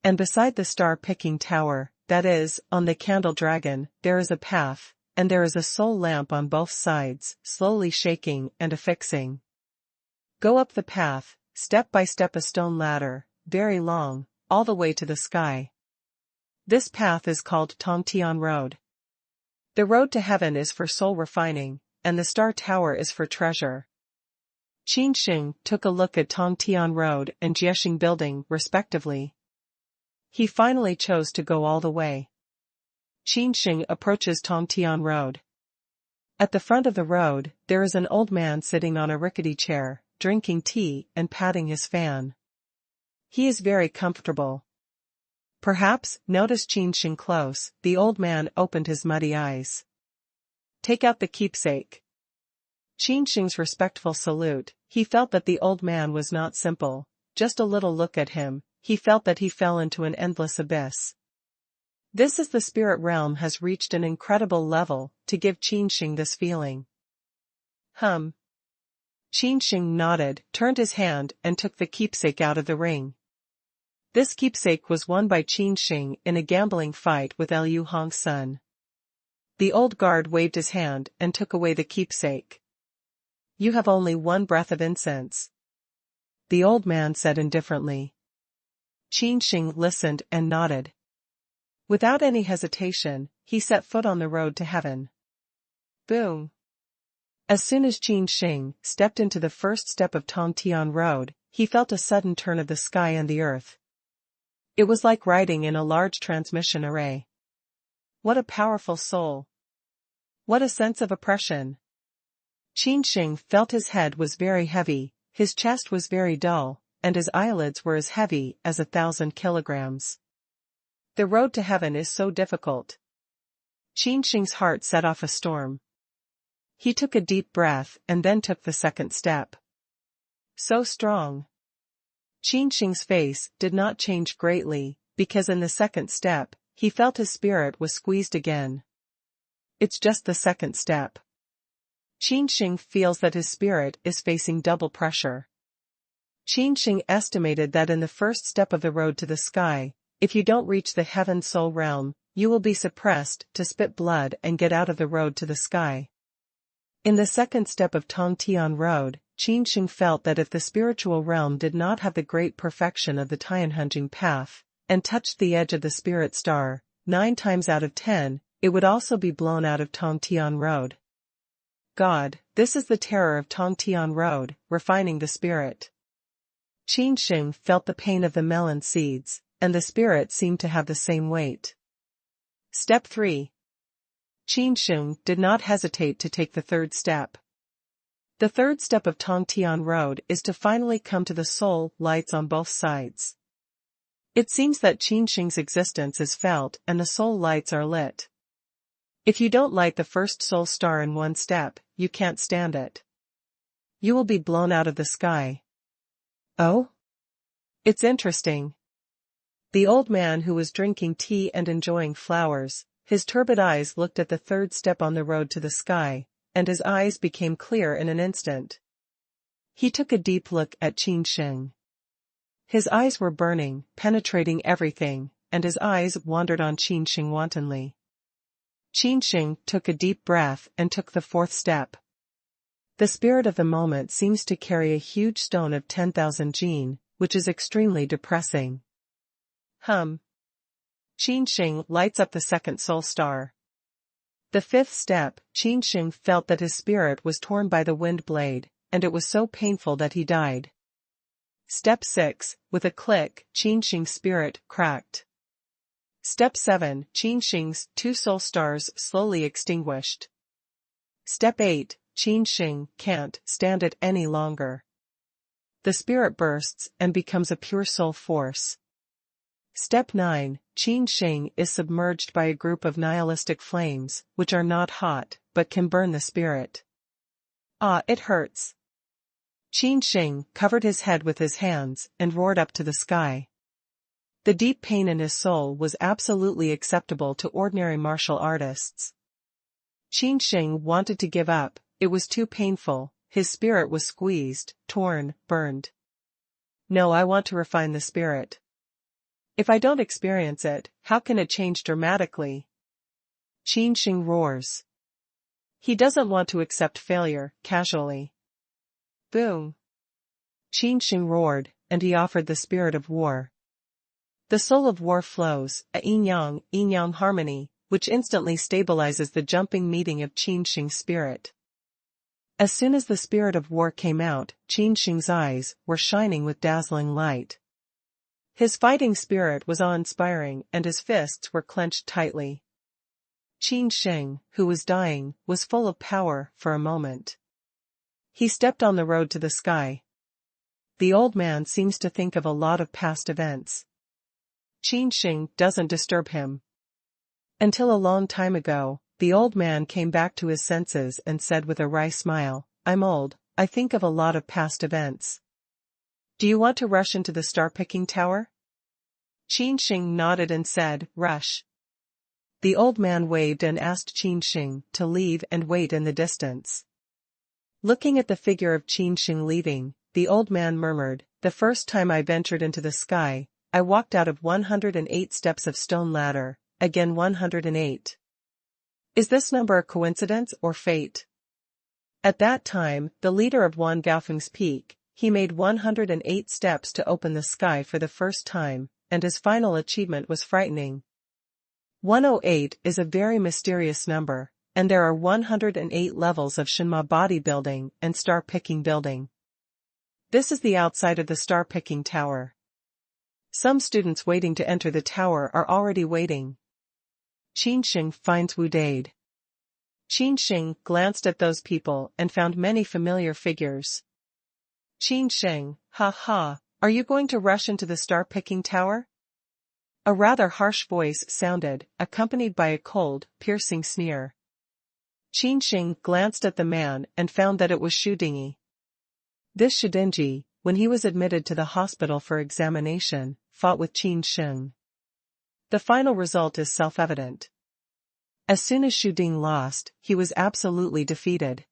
And beside the star-picking tower, that is, on the candle dragon, there is a path, and there is a soul lamp on both sides, slowly shaking and affixing. Go up the path, step by step a stone ladder, very long, all the way to the sky. This path is called Tongtian Road. The road to heaven is for soul refining, and the Star Tower is for treasure. Qin Sheng took a look at Tongtian Road and Jiexing Building, respectively. He finally chose to go all the way. Qin Sheng approaches Tongtian Road. At the front of the road, there is an old man sitting on a rickety chair, drinking tea and patting his fan. He is very comfortable. Perhaps, noticed Qin Sheng close, the old man opened his muddy eyes. Take out the keepsake. Qin Sheng's respectful salute, he felt that the old man was not simple, just a little look at him, he felt that he fell into an endless abyss. This is the spirit realm has reached an incredible level to give Qin Sheng this feeling. Qin Sheng nodded, turned his hand and took the keepsake out of the ring. This keepsake was won by Qin Sheng in a gambling fight with Liu Hong's son. The old guard waved his hand and took away the keepsake. "You have only one breath of incense," the old man said indifferently. Qin Sheng listened and nodded. Without any hesitation, he set foot on the road to heaven. Boom! As soon as Qin Sheng stepped into the first step of Tongtian Road, he felt a sudden turn of the sky and the earth. It was like riding in a large transmission array. What a powerful soul! What a sense of oppression! Qin Sheng felt his head was very heavy, his chest was very dull, and his eyelids were as heavy as 1,000 kilograms. The road to heaven is so difficult. Qin Sheng's heart set off a storm. He took a deep breath and then took the second step. So strong. Qin Sheng's face did not change greatly, because in the second step, he felt his spirit was squeezed again. It's just the second step. Qin Sheng feels that his spirit is facing double pressure. Qin Sheng estimated that in the first step of the road to the sky, if you don't reach the heaven soul realm, you will be suppressed to spit blood and get out of the road to the sky. In the second step of Tongtian Road, Qin Sheng felt that if the spiritual realm did not have the great perfection of the Tianhunjing path, and touched the edge of the spirit star, 9 times out of 10, it would also be blown out of Tongtian Road. God, this is the terror of Tongtian Road, refining the spirit. Qin Sheng felt the pain of the melon seeds, and the spirit seemed to have the same weight. Step 3. Qin Sheng did not hesitate to take the third step. The third step of Tongtian Road is to finally come to the soul lights on both sides. It seems that Qin Sheng's existence is felt and the soul lights are lit. If you don't light the first soul star in one step, you can't stand it. You will be blown out of the sky. Oh? It's interesting. The old man who was drinking tea and enjoying flowers, his turbid eyes looked at the third step on the road to the sky, and his eyes became clear in an instant. He took a deep look at Qin Sheng. His eyes were burning, penetrating everything, and his eyes wandered on Qin Sheng wantonly. Qin Sheng took a deep breath and took the fourth step. The spirit of the moment seems to carry a huge stone of 10,000 Jin, which is extremely depressing. Qin Sheng lights up the second soul star. The fifth step, Qin Sheng felt that his spirit was torn by the wind blade, and it was so painful that he died. Step 6, with a click, Qin Sheng's spirit cracked. Step 7, Qin Sheng's 2 soul stars slowly extinguished. Step 8, Qin Sheng can't stand it any longer. The spirit bursts and becomes a pure soul force. Step 9, Qin Sheng is submerged by a group of nihilistic flames, which are not hot, but can burn the spirit. Ah, it hurts. Qin Sheng covered his head with his hands and roared up to the sky. The deep pain in his soul was absolutely acceptable to ordinary martial artists. Qin Sheng wanted to give up, it was too painful, his spirit was squeezed, torn, burned. No, I want to refine the spirit. If I don't experience it, how can it change dramatically? Qin Sheng roars. He doesn't want to accept failure, casually. Boom! Qin Sheng roared, and he offered the spirit of war. The soul of war flows, a yin-yang harmony, which instantly stabilizes the jumping meeting of Qin Sheng's spirit. As soon as the spirit of war came out, Qin Sheng's eyes were shining with dazzling light. His fighting spirit was awe-inspiring and his fists were clenched tightly. Qin Sheng, who was dying, was full of power for a moment. He stepped on the road to the sky. The old man seems to think of a lot of past events. Qin Sheng doesn't disturb him. Until a long time ago, the old man came back to his senses and said with a wry smile, "I'm old, I think of a lot of past events. Do you want to rush into the star-picking tower?" Qin Sheng nodded and said, "Rush." The old man waved and asked Qin Sheng to leave and wait in the distance. Looking at the figure of Qin Sheng leaving, the old man murmured, "The first time I ventured into the sky, I walked out of 108 steps of stone ladder, again 108. Is this number a coincidence or fate?" At that time, the leader of Wan Gaofeng's peak, he made 108 steps to open the sky for the first time, and his final achievement was frightening. 108 is a very mysterious number, and there are 108 levels of Shinma bodybuilding and star-picking building. This is the outside of the star-picking tower. Some students waiting to enter the tower are already waiting. Qin Sheng finds Wu Dade. Qin Sheng glanced at those people and found many familiar figures. Qin Sheng, ha ha, are you going to rush into the star-picking tower? A rather harsh voice sounded, accompanied by a cold, piercing sneer. Qin Sheng glanced at the man and found that it was Xu Dingyi. This Shudinji, when he was admitted to the hospital for examination, fought with Qin Sheng. The final result is self-evident. As soon as Xu Ding lost, he was absolutely defeated.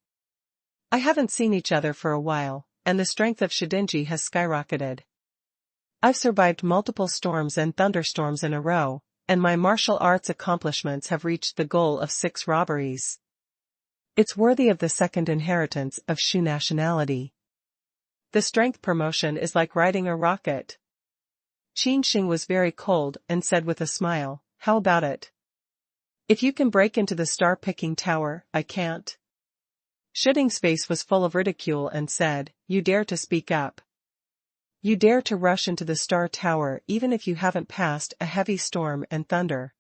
I haven't seen each other for a while, and the strength of Shudinji has skyrocketed. I've survived multiple storms and thunderstorms in a row, and my martial arts accomplishments have reached the goal of 6 robberies. It's worthy of the second inheritance of Shu nationality. The strength promotion is like riding a rocket. Qin Sheng was very cold and said with a smile, "How about it? If you can break into the star-picking tower, I can't." Xu Ding's face was full of ridicule and said, "You dare to speak up? You dare to rush into the star tower even if you haven't passed a heavy storm and thunder?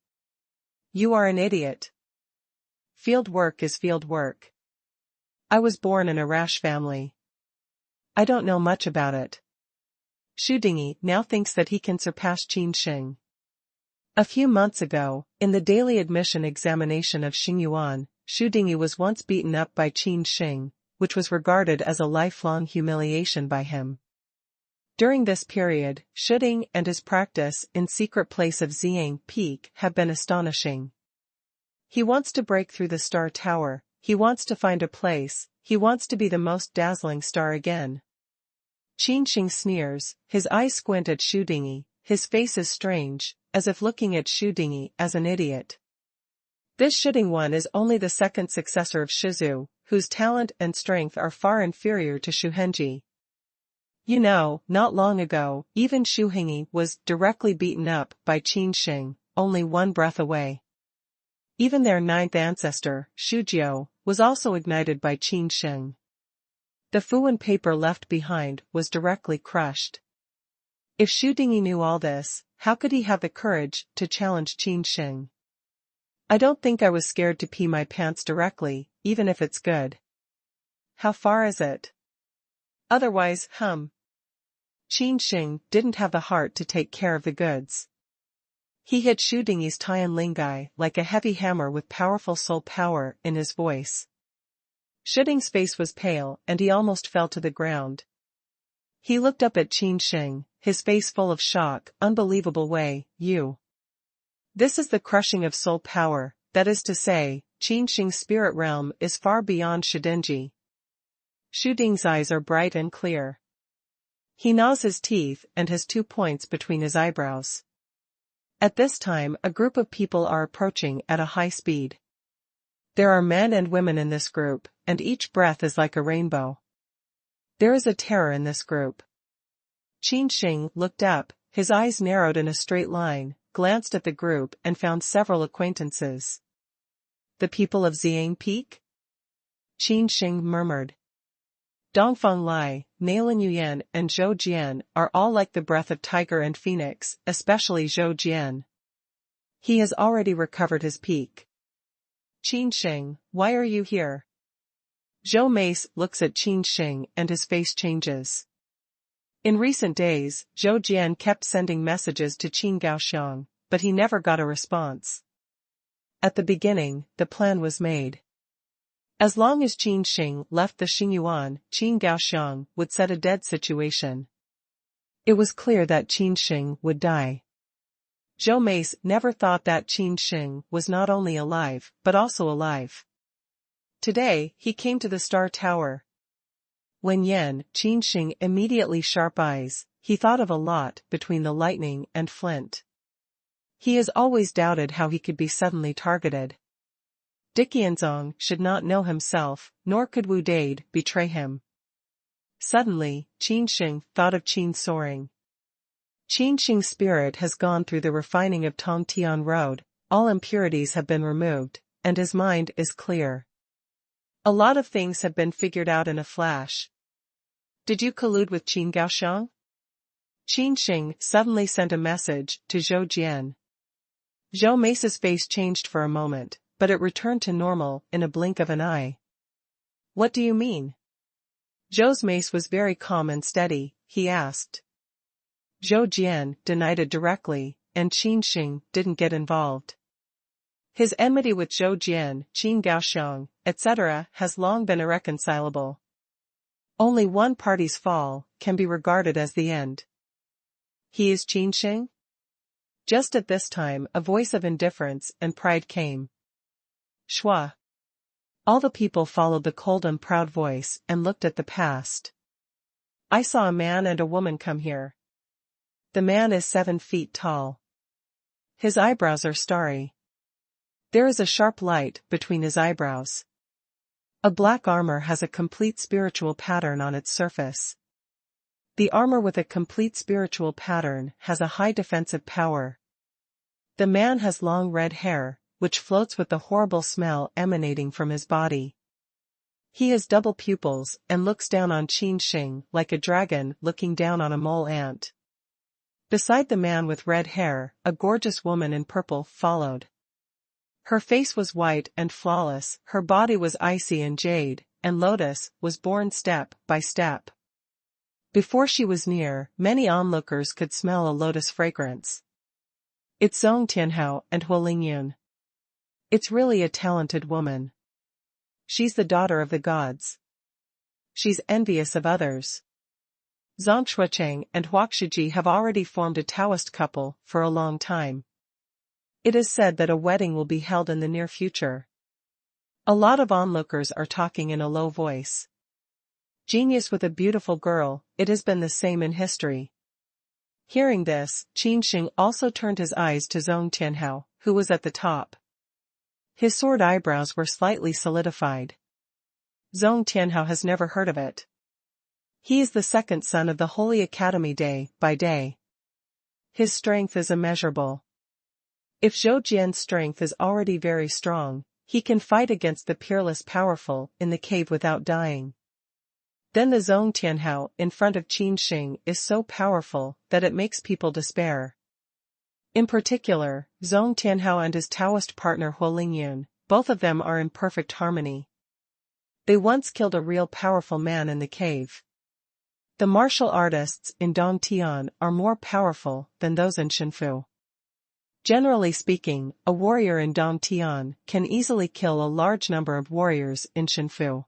You are an idiot. Field work is field work. I was born in a rash family. I don't know much about it." Xu Dingyi now thinks that he can surpass Qin Sheng. A few months ago, in the daily admission examination of Xingyuan, Xu Dingyi was once beaten up by Qin Sheng, which was regarded as a lifelong humiliation by him. During this period, Xu Ding and his practice in secret place of Xiang Peak have been astonishing. He wants to break through the star tower, he wants to find a place, he wants to be the most dazzling star again. Qin Sheng sneers, his eyes squint at Xu Dingyi, his face is strange, as if looking at Xu Dingyi as an idiot. This Xu Dingyi is only the second successor of Shizu, whose talent and strength are far inferior to Xu Henji. You know, not long ago, even Xu Hengyi was directly beaten up by Qin Sheng, only one breath away. Even their 9th ancestor, Xu Jiu, was also ignited by Qin Sheng. The Fuan paper left behind was directly crushed. If Xu Dingyi knew all this, how could he have the courage to challenge Qin Sheng? I don't think I was scared to pee my pants directly, even if it's good. How far is it? Otherwise, Qin Sheng didn't have the heart to take care of the goods. He hit Xu Dingyi's Tian Lingai like a heavy hammer with powerful soul power in his voice. Xu Ding's face was pale and he almost fell to the ground. He looked up at Qin Sheng, his face full of shock, unbelievable way, you. This is the crushing of soul power, that is to say, Qin Sheng's spirit realm is far beyond Xu Dingyi. Xu Ding's eyes are bright and clear. He gnaws his teeth and has 2 points between his eyebrows. At this time a group of people are approaching at a high speed. There are men and women in this group, and each breath is like a rainbow. There is a terror in this group. Qin Sheng looked up, his eyes narrowed in a straight line, glanced at the group and found several acquaintances. The people of Xiang Peak? Qin Sheng murmured. Dongfeng Lai, Nailin Yuyan and Zhou Jian are all like the breath of tiger and phoenix, especially Zhou Jian. He has already recovered his peak. Qin Sheng, why are you here? Zhou Mace looks at Qin Sheng and his face changes. In recent days, Zhou Jian kept sending messages to Qin Gaoxiang, but he never got a response. At the beginning, the plan was made. As long as Qin Sheng left the Xingyuan, Qin Gaoxiang would set a dead situation. It was clear that Qin Sheng would die. Zhou Mace never thought that Qin Sheng was not only alive, but also alive. Today, he came to the Star Tower. When Qin Sheng immediately sharp eyes, he thought of a lot between the lightning and flint. He has always doubted how he could be suddenly targeted. Diqianzong should not know himself, nor could Wu Dade betray him. Suddenly, Qin Sheng thought of Qin soaring. Qin Sheng's spirit has gone through the refining of Tongtian Road, all impurities have been removed, and his mind is clear. A lot of things have been figured out in a flash. Did you collude with Qin Gaoxiang? Qin Sheng suddenly sent a message to Zhou Jian. Zhou Mace's face changed for a moment, but it returned to normal in a blink of an eye. What do you mean? Zhou's Mace was very calm and steady, he asked. Zhou Jian denied it directly, and Qin Sheng didn't get involved. His enmity with Zhou Jian, Qin Gaoxiang, etc. has long been irreconcilable. Only one party's fall can be regarded as the end. He is Qin Sheng? Just at this time a voice of indifference and pride came. Shua. All the people followed the cold and proud voice and looked at the past. I saw a man and a woman come here. The man is 7 feet tall. His eyebrows are starry. There is a sharp light between his eyebrows. A black armor has a complete spiritual pattern on its surface. The armor with a complete spiritual pattern has a high defensive power. The man has long red hair, which floats with the horrible smell emanating from his body. He has double pupils and looks down on Qin Sheng like a dragon looking down on a mole ant. Beside the man with red hair, a gorgeous woman in purple followed. Her face was white and flawless, her body was icy and jade, and lotus was born step by step. Before she was near, many onlookers could smell a lotus fragrance. It's Zong Tianhao and Huolingyun. It's really a talented woman. She's the daughter of the gods. She's envious of others. Zhang Shuacheng and Huaq Shiji have already formed a Taoist couple for a long time. It is said that a wedding will be held in the near future. A lot of onlookers are talking in a low voice. Genius with a beautiful girl, it has been the same in history. Hearing this, Qin Sheng also turned his eyes to Zong Tianhao, who was at the top. His sword eyebrows were slightly solidified. Zong Tianhao has never heard of it. He is the second son of the Holy Academy day by day. His strength is immeasurable. If Zhou Jian's strength is already very strong, he can fight against the Peerless Powerful in the cave without dying. Then the Zong Tianhao in front of Qin Sheng is so powerful that it makes people despair. In particular, Zong Tianhao and his Taoist partner Huolingyun, both of them are in perfect harmony. They once killed a real powerful man in the cave. The martial artists in Dongtian are more powerful than those in Shenfu. Generally speaking, a warrior in Dongtian can easily kill a large number of warriors in Shenfu.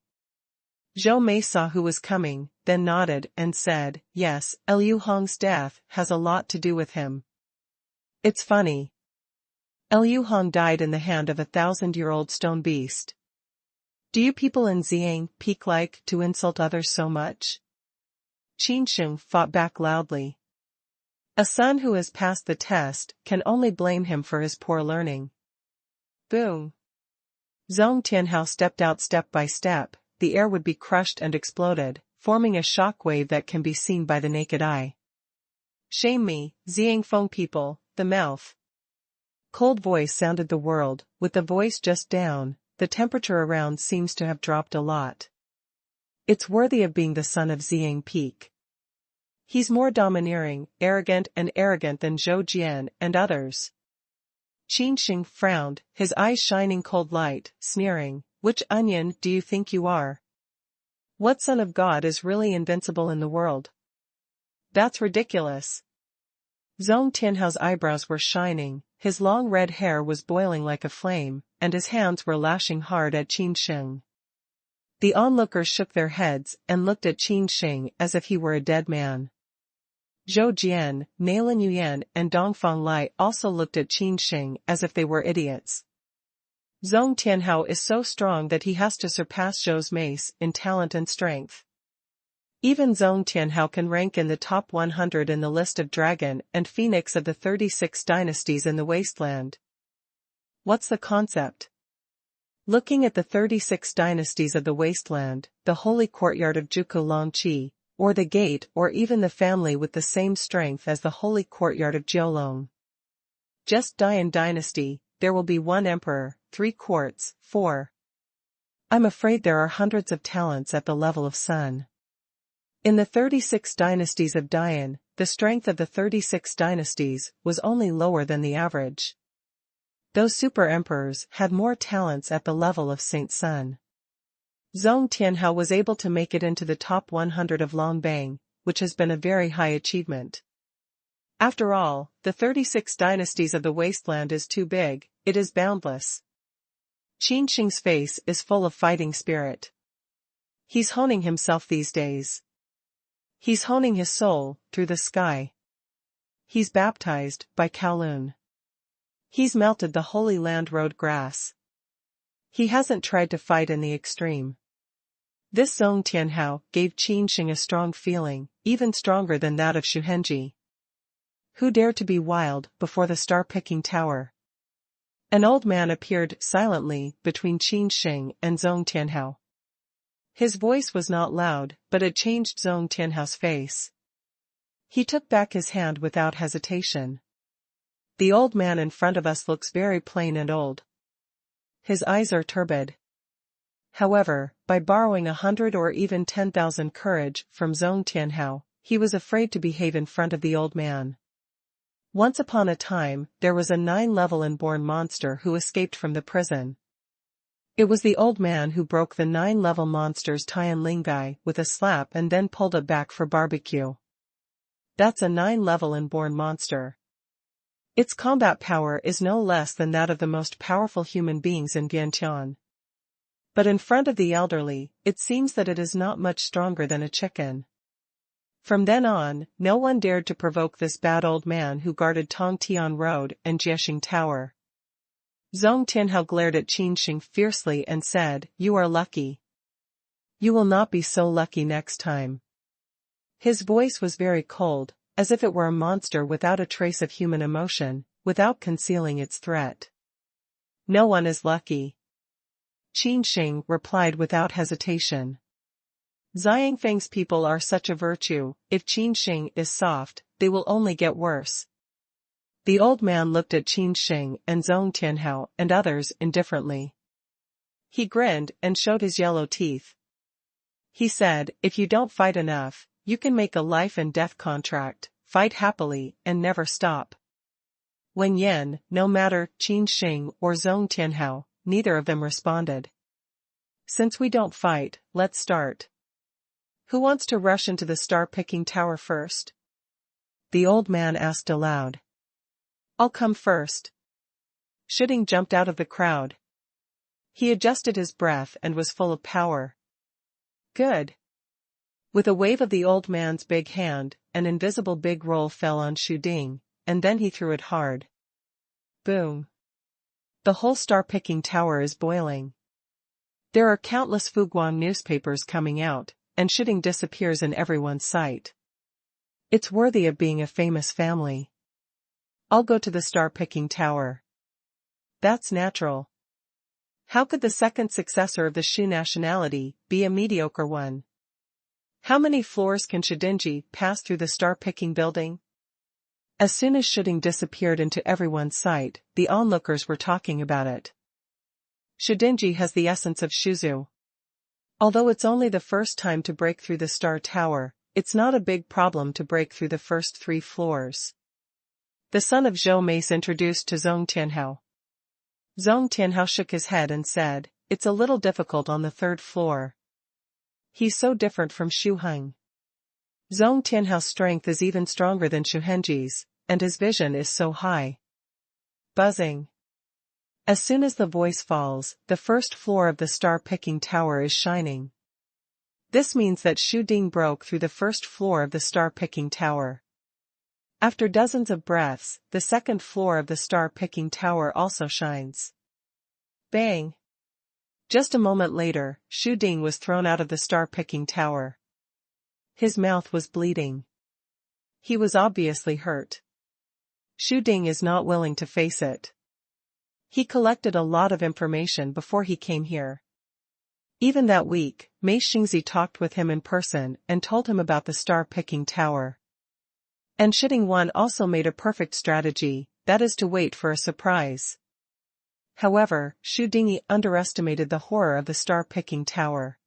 Zhou Mei saw who was coming, then nodded and said, yes, Liu Hong's death has a lot to do with him. It's funny. Liu Hong died in the hand of a 1,000-year-old stone beast. Do you people in Xiang Peak like to insult others so much? Qin Sheng fought back loudly. A son who has passed the test can only blame him for his poor learning. Boom. Zong Tianhao stepped out step by step, the air would be crushed and exploded, forming a shock wave that can be seen by the naked eye. Shame me, Xiang Feng people, the mouth. Cold voice sounded the world, with the voice just down, the temperature around seems to have dropped a lot. It's worthy of being the son of Xiang Peak. He's more domineering, arrogant than Zhou Jian and others. Qin Sheng frowned, his eyes shining cold light, sneering, which onion do you think you are? What son of God is really invincible in the world? That's ridiculous. Zong Tianhao's eyebrows were shining, his long red hair was boiling like a flame, and his hands were lashing hard at Qin Sheng. The onlookers shook their heads and looked at Qin Sheng as if he were a dead man. Zhou Jian, Nalin Yuyan and Dongfang Lai also looked at Qin Sheng as if they were idiots. Zhong Tianhao is so strong that he has to surpass Zhou's mace in talent and strength. Even Zhong Tianhao can rank in the top 100 in the list of dragon and phoenix of the 36 dynasties in the wasteland. What's the concept? Looking at the 36 dynasties of the wasteland, the holy courtyard of Juku Longqi, or the gate or even the family with the same strength as the holy courtyard of Jiulong. Just Dian dynasty, there will be 1 emperor, 3 courts, 4. I'm afraid there are hundreds of talents at the level of Sun. In the 36 dynasties of Dian, the strength of the 36 dynasties was only lower than the average. Those super emperors had more talents at the level of Saint Sun. Zhong Tianhao was able to make it into the top 100 of Longbang, which has been a very high achievement. After all, the 36 dynasties of the wasteland is too big, it is boundless. Qin Sheng's face is full of fighting spirit. He's honing himself these days. He's honing his soul, through the sky. He's baptized, by Kowloon. He's melted the Holy Land road grass. He hasn't tried to fight in the extreme. This Zhong Tianhao gave Qin Sheng a strong feeling, even stronger than that of Shuhenji. Who dared to be wild before the star-picking tower? An old man appeared silently between Qin Sheng and Zhong Tianhao. His voice was not loud, but it changed Zhong Tianhao's face. He took back his hand without hesitation. The old man in front of us looks very plain and old. His eyes are turbid. However, by borrowing 100 or even 10,000 courage from Zhong Tianhao, he was afraid to behave in front of the old man. Once upon a time, there was a 9-level inborn monster who escaped from the prison. It was the old man who broke the 9-level monster's Tian Lingai with a slap and then pulled it back for barbecue. That's a 9-level inborn monster. Its combat power is no less than that of the most powerful human beings in Biantian. But in front of the elderly, it seems that it is not much stronger than a chicken. From then on, no one dared to provoke this bad old man who guarded Tongtian Road and Jiexing Tower. Zhong Tianhao glared at Qin Sheng fiercely and said, "You are lucky. You will not be so lucky next time." His voice was very cold, as if it were a monster without a trace of human emotion, without concealing its threat. "No one is lucky," Qin Sheng replied without hesitation. Xiangfeng's people are such a virtue, if Qin Sheng is soft, they will only get worse. The old man looked at Qin Sheng and Zhong Tianhao and others indifferently. He grinned and showed his yellow teeth. He said, "If you don't fight enough, you can make a life and death contract, fight happily and never stop." Wen Yan, no matter Qin Sheng or Zhong Tianhao, neither of them responded. "Since we don't fight, let's start. Who wants to rush into the star-picking tower first?" The old man asked aloud. "I'll come first." Shuding jumped out of the crowd. He adjusted his breath and was full of power. "Good." With a wave of the old man's big hand, an invisible big roll fell on Shuding, and then he threw it hard. Boom. The whole star-picking tower is boiling. There are countless Fuguang newspapers coming out, and Shuding disappears in everyone's sight. It's worthy of being a famous family. I'll go to the star-picking tower. That's natural. How could the second successor of the Shu nationality be a mediocre one? How many floors can Shudinji pass through the star-picking building? As soon as Shuding disappeared into everyone's sight, the onlookers were talking about it. Shudinji has the essence of Shuzu. Although it's only the first time to break through the star tower, it's not a big problem to break through the first 3 floors. The son of Zhou Mace introduced to Zhong Tianhao. Zhong Tianhao shook his head and said, "It's a little difficult on the 3rd floor. He's so different from Shu Heng. Zhong Tianhao's strength is even stronger than Shuhenji's, and his vision is so high." Buzzing. As soon as the voice falls, the 1st floor of the star-picking tower is shining. This means that Shu Ding broke through the 1st floor of the star-picking tower. After dozens of breaths, the second floor of the star-picking tower also shines. Bang! Just a moment later, Shu Ding was thrown out of the star-picking tower. His mouth was bleeding. He was obviously hurt. Shu Ding is not willing to face it. He collected a lot of information before he came here. Even that week, Mei Xingzi talked with him in person and told him about the star-picking tower. And Shiding Wan also made a perfect strategy, that is to wait for a surprise. However, Shu Ding underestimated the horror of the star-picking tower.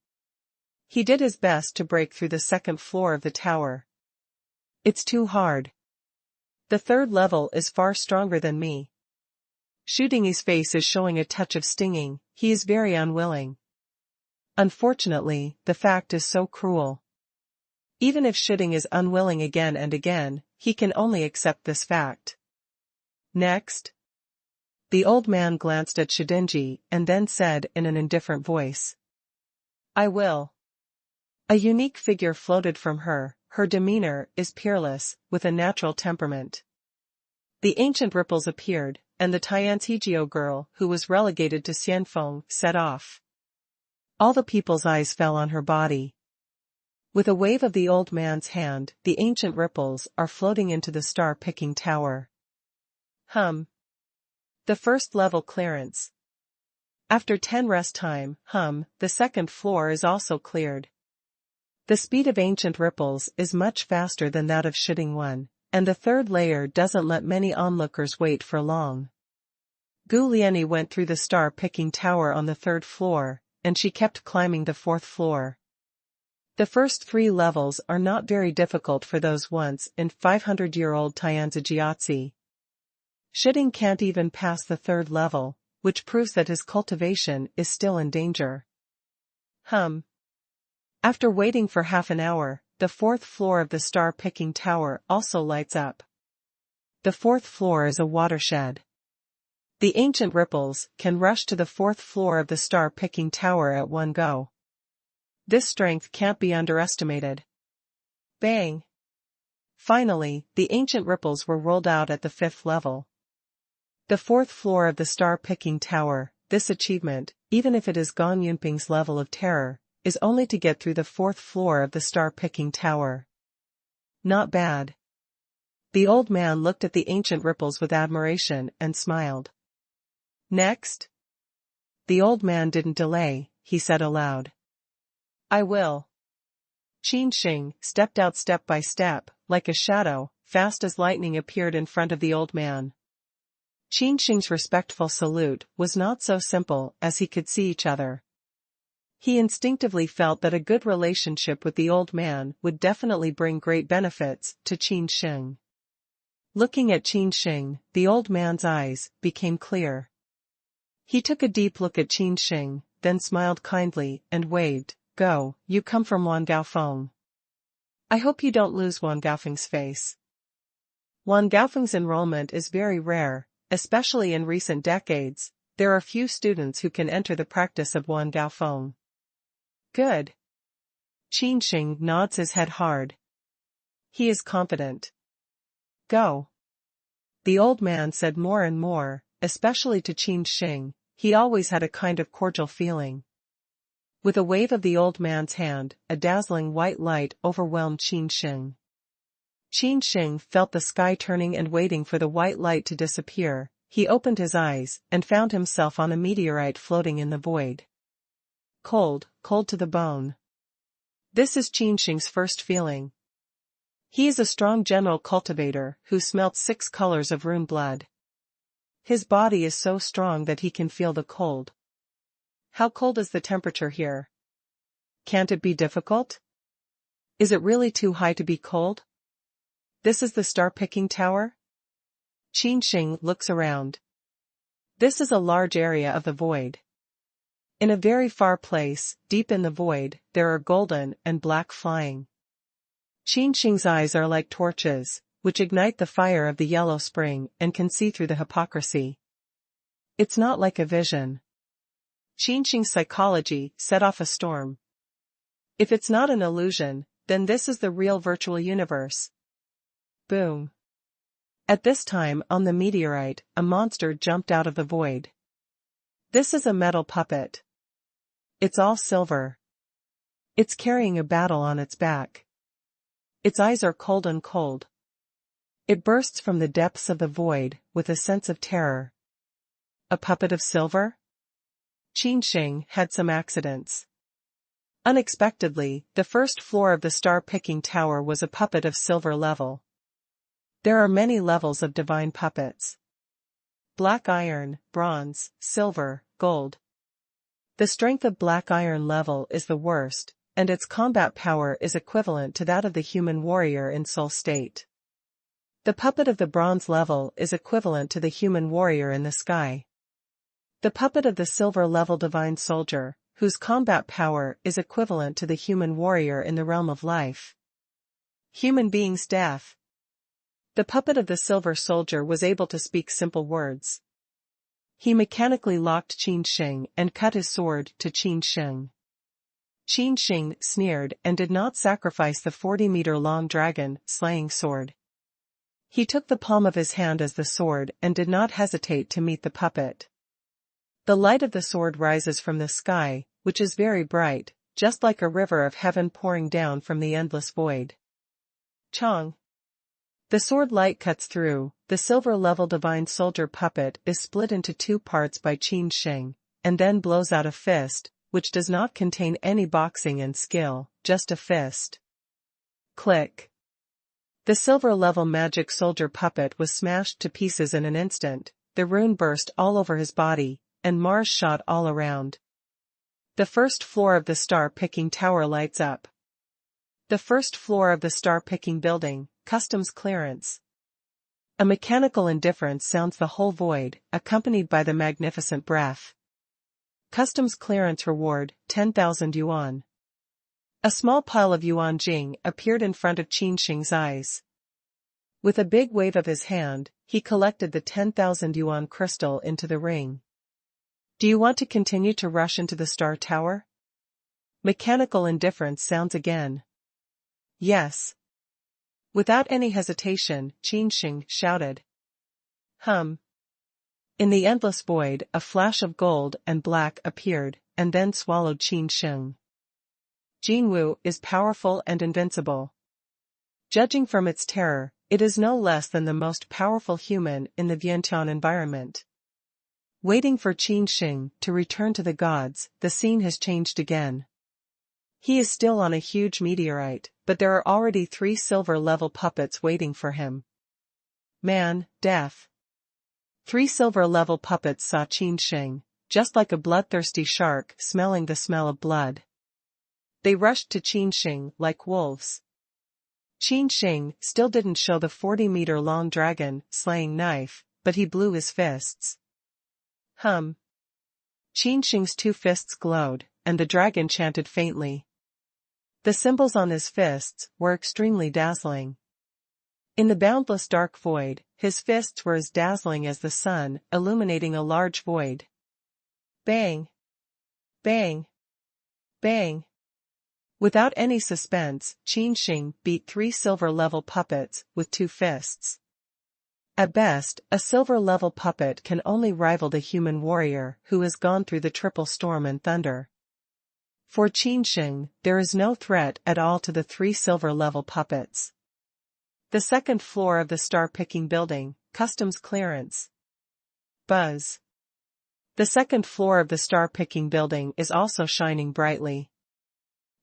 He did his best to break through the second floor of the tower. It's too hard. The third level is far stronger than me. Shu Ding's face is showing a touch of stinging, he is very unwilling. Unfortunately, the fact is so cruel. Even if Shiding is unwilling again and again, he can only accept this fact. Next. The old man glanced at Shidinji and then said in an indifferent voice. I will. A unique figure floated from her, her demeanor is peerless, with a natural temperament. The ancient ripples appeared, and the Tianzhigio girl who was relegated to Xianfeng set off. All the people's eyes fell on her body. With a wave of the old man's hand, the ancient ripples are floating into the star-picking tower. The first level clearance. After 10 rest time, the second floor is also cleared. The speed of ancient ripples is much faster than that of Shiding Wan, and the third layer doesn't let many onlookers wait for long. Gu Liani went through the star-picking tower on the third floor, and she kept climbing the fourth floor. The first 3 levels are not very difficult for those once in 500-year-old Tianzi. Shiding can't even pass the third level, which proves that his cultivation is still in danger. After waiting for half an hour, the fourth floor of the star-picking tower also lights up. The fourth floor is a watershed. The ancient ripples can rush to the fourth floor of the star-picking tower at one go. This strength can't be underestimated. Bang! Finally, the ancient ripples were rolled out at the fifth level. The fourth floor of the star-picking tower, this achievement, even if it is Gong Yunping's level of terror, is only to get through the fourth floor of the star-picking tower. Not bad. The old man looked at the ancient ripples with admiration and smiled. Next. The old man didn't delay, he said aloud. I will. Qin Sheng stepped out step by step, like a shadow, fast as lightning appeared in front of the old man. Qin Sheng's respectful salute was not so simple as he could see each other. He instinctively felt that a good relationship with the old man would definitely bring great benefits to Qin Sheng. Looking at Qin Sheng, the old man's eyes became clear. He took a deep look at Qin Sheng, then smiled kindly and waved. Go, you come from Wan Gaofeng. I hope you don't lose Wan Gaofeng's face. Wan Gaofeng's enrollment is very rare, especially in recent decades. There are few students who can enter the practice of Wan Gaofeng. Good. Qin Sheng nods his head hard. He is confident. Go. The old man said more and more, especially to Qin Sheng. He always had a kind of cordial feeling. With a wave of the old man's hand, a dazzling white light overwhelmed Qin Sheng. Qin Sheng felt the sky turning and waiting for the white light to disappear. He opened his eyes and found himself on a meteorite floating in the void. Cold, cold to the bone. This is Qin Sheng's first feeling. He is a strong general cultivator who smelt 6 colors of rune blood. His body is so strong that he can feel the cold. How cold is the temperature here? Can't it be difficult? Is it really too high to be cold? This is the star-picking tower? Qin Sheng looks around. This is a large area of the void. In a very far place, deep in the void, there are golden and black flying. Qin Sheng's eyes are like torches, which ignite the fire of the yellow spring and can see through the hypocrisy. It's not like a vision. Qin Sheng's psychology set off a storm. If it's not an illusion, then this is the real virtual universe. Boom. At this time on the meteorite, a monster jumped out of the void. This is a metal puppet. It's all silver. It's carrying a battle on its back. Its eyes are cold and cold. It bursts from the depths of the void, with a sense of terror. A puppet of silver? Qin Sheng had some accidents. Unexpectedly, the first floor of the star-picking tower was a puppet of silver level. There are many levels of divine puppets. Black iron, bronze, silver, gold. The strength of black iron level is the worst, and its combat power is equivalent to that of the human warrior in soul state. The puppet of the bronze level is equivalent to the human warrior in the sky. The puppet of the silver level divine soldier, whose combat power is equivalent to the human warrior in the realm of life. Human being's death. The puppet of the silver soldier was able to speak simple words. He mechanically locked Qin Sheng and cut his sword to Qin Sheng. Qin Sheng sneered and did not sacrifice the 40-meter-long dragon-slaying sword. He took the palm of his hand as the sword and did not hesitate to meet the puppet. The light of the sword rises from the sky, which is very bright, just like a river of heaven pouring down from the endless void. Chong. The sword light cuts through. The silver-level divine soldier puppet is split into two parts by Qin Sheng, and then blows out a fist, which does not contain any boxing and skill, just a fist. Click. The silver-level magic soldier puppet was smashed to pieces in an instant. The rune burst all over his body, and Mars shot all around. The first floor of the star-picking tower lights up. The first floor of the star-picking building, customs clearance. A mechanical indifference sounds the whole void, accompanied by the magnificent breath. Customs clearance reward, 10,000 yuan. A small pile of yuan jing appeared in front of Qin Sheng's eyes. With a big wave of his hand, he collected the 10,000 yuan crystal into the ring. Do you want to continue to rush into the star tower? Mechanical indifference sounds again. Yes. Without any hesitation, Qin Sheng shouted. In the endless void, a flash of gold and black appeared, and then swallowed Qin Sheng. Jinwu is powerful and invincible. Judging from its terror, it is no less than the most powerful human in the Vientiane environment. Waiting for Qin Sheng to return to the gods, the scene has changed again. He is still on a huge meteorite, but there are already 3 silver-level puppets waiting for him. Man, death. 3 silver-level puppets saw Qin Sheng, just like a bloodthirsty shark smelling the smell of blood. They rushed to Qin Sheng like wolves. Qin Sheng still didn't show the 40-meter-long dragon-slaying knife, but he blew his fists. Qin Sheng's 2 fists glowed, and the dragon chanted faintly. The symbols on his fists were extremely dazzling. In the boundless dark void, his fists were as dazzling as the sun, illuminating a large void. Bang! Bang! Bang! Without any suspense, Qin Sheng beat 3 silver-level puppets with 2 fists. At best, a silver-level puppet can only rival the human warrior who has gone through the triple storm and thunder. For Qin Sheng, there is no threat at all to the 3 silver-level puppets. The second floor of the star-picking building, customs clearance. Buzz. The second floor of the star-picking building is also shining brightly.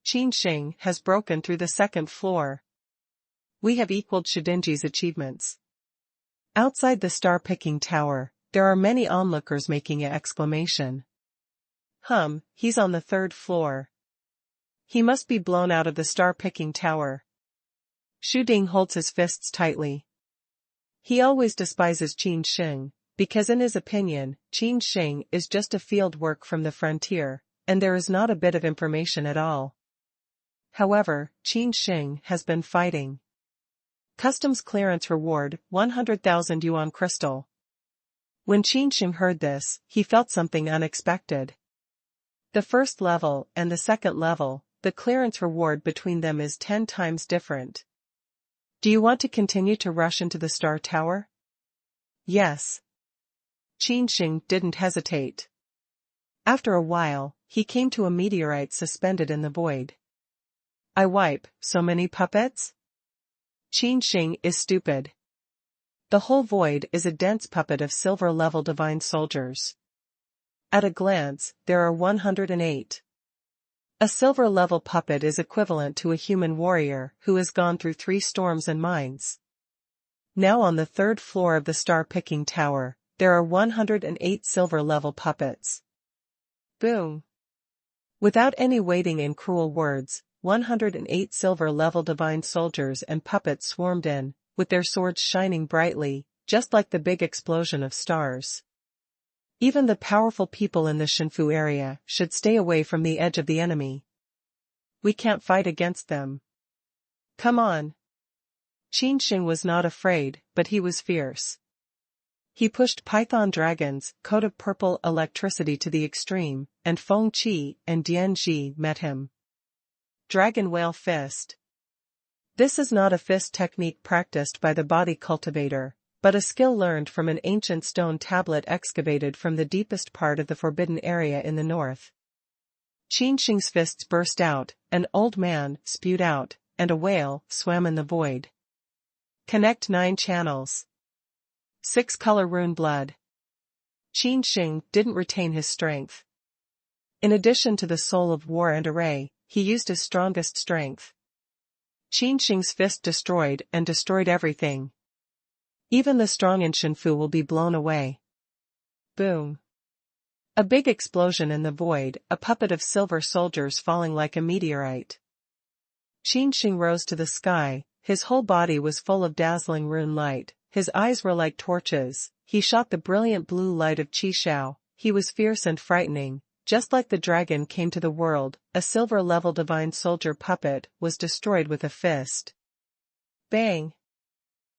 Qin Sheng has broken through the second floor. We have equaled Shidinji's achievements. Outside the star-picking tower, there are many onlookers making an exclamation. He's on the 3rd floor. He must be blown out of the star-picking tower. Xu Ding holds his fists tightly. He always despises Qin Sheng, because in his opinion, Qin Sheng is just a field work from the frontier, and there is not a bit of information at all. However, Qin Sheng has been fighting. Customs clearance reward, 100,000 yuan crystal. When Qin Sheng heard this, he felt something unexpected. The first level and the second level, the clearance reward between them is 10 times different. Do you want to continue to rush into the star tower? Yes. Qin Sheng didn't hesitate. After a while, he came to a meteorite suspended in the void. I wipe, so many puppets? Qin Sheng is stupid. The whole void is a dense puppet of silver-level divine soldiers. At a glance, there are 108. A silver-level puppet is equivalent to a human warrior who has gone through 3 storms and mines. Now on the 3rd floor of the star-picking tower, there are 108 silver-level puppets. Boom. Without any waiting in cruel words, 108 silver-level divine soldiers and puppets swarmed in, with their swords shining brightly, just like the big explosion of stars. Even the powerful people in the Shenfu area should stay away from the edge of the enemy. We can't fight against them. Come on. Qin Sheng was not afraid, but he was fierce. He pushed Python Dragon's coat of purple electricity to the extreme, and Feng Qi and Dian Ji met him. Dragon Whale Fist. This is not a fist technique practiced by the body cultivator, but a skill learned from an ancient stone tablet excavated from the deepest part of the forbidden area in the north. Qin Sheng's fists burst out, an old man spewed out, and a whale swam in the void. Connect 9 channels. 6 color rune blood. Qin Sheng didn't retain his strength. In addition to the soul of war and array, he used his strongest strength. Qin Sheng's fist destroyed everything. Even the strong in Shenfu will be blown away. Boom. A big explosion in the void, a puppet of silver soldiers falling like a meteorite. Qin Sheng rose to the sky, his whole body was full of dazzling rune light, his eyes were like torches, he shot the brilliant blue light of Qi Shao, he was fierce and frightening, just like the dragon came to the world, a silver-level divine soldier puppet was destroyed with a fist. Bang!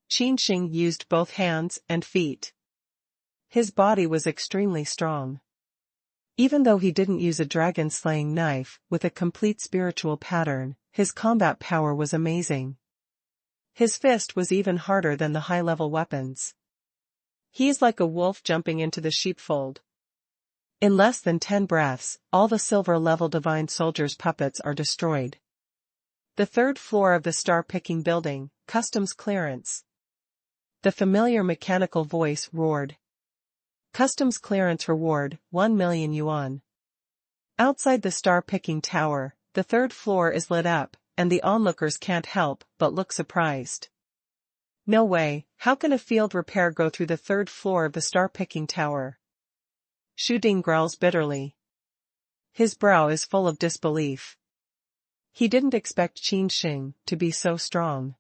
Qin Sheng used both hands and feet. His body was extremely strong. Even though he didn't use a dragon-slaying knife with a complete spiritual pattern, his combat power was amazing. His fist was even harder than the high-level weapons. He is like a wolf jumping into the sheepfold. In less than 10 breaths, all the silver-level divine soldiers' puppets are destroyed. The 3rd floor of the star-picking building, customs clearance. The familiar mechanical voice roared. Customs clearance reward, 1 million yuan. Outside the star-picking tower, the 3rd floor is lit up, and the onlookers can't help but look surprised. No way, how can a field repair go through the 3rd floor of the star-picking tower? Shu Ding growls bitterly. His brow is full of disbelief. He didn't expect Qin Sheng to be so strong.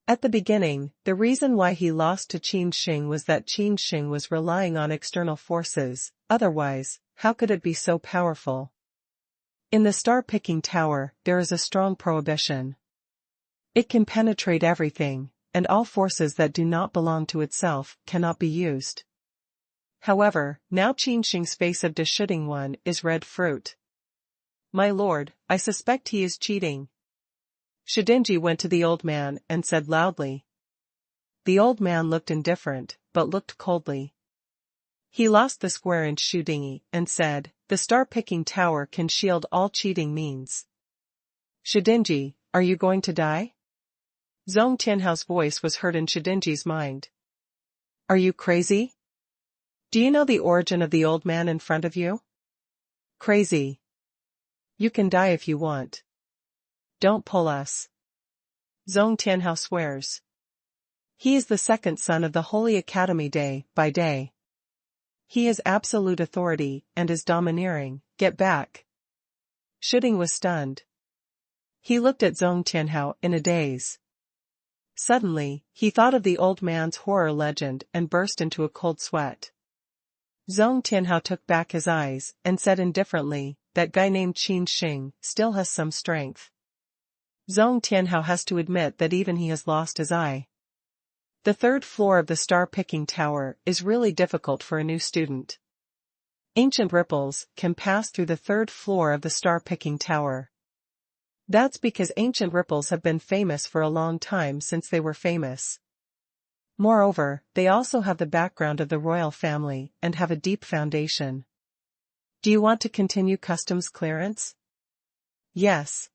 At the beginning, the reason why he lost to Qin Sheng was that Qin Sheng was relying on external forces, otherwise, how could it be so powerful? In the star-picking tower, there is a strong prohibition. It can penetrate everything, and all forces that do not belong to itself cannot be used. However, now Qin Sheng's face of Deshitting One is red fruit. My lord, I suspect he is cheating. Shidinji went to the old man and said loudly. The old man looked indifferent, but looked coldly. He lost the square-inch Shudingi and said, the star-picking tower can shield all cheating means. Shidinji, are you going to die? Zhong Tianhao's voice was heard in Shidinji's mind. Are you crazy? Do you know the origin of the old man in front of you? Crazy. You can die if you want. Don't pull us. Zhong Tianhao swears. He is the 2nd son of the Holy Academy day by day. He is absolute authority and is domineering. Get back. Shuding was stunned. He looked at Zhong Tianhao in a daze. Suddenly, he thought of the old man's horror legend and burst into a cold sweat. Zhong Tianhao took back his eyes and said indifferently, that guy named Qin Sheng still has some strength. Zhong Tianhao has to admit that even he has lost his eye. The 3rd floor of the star-picking tower is really difficult for a new student. Ancient ripples can pass through the 3rd floor of the star-picking tower. That's because ancient ripples have been famous for a long time since they were famous. Moreover, they also have the background of the royal family and have a deep foundation. Do you want to continue customs clearance? Yes.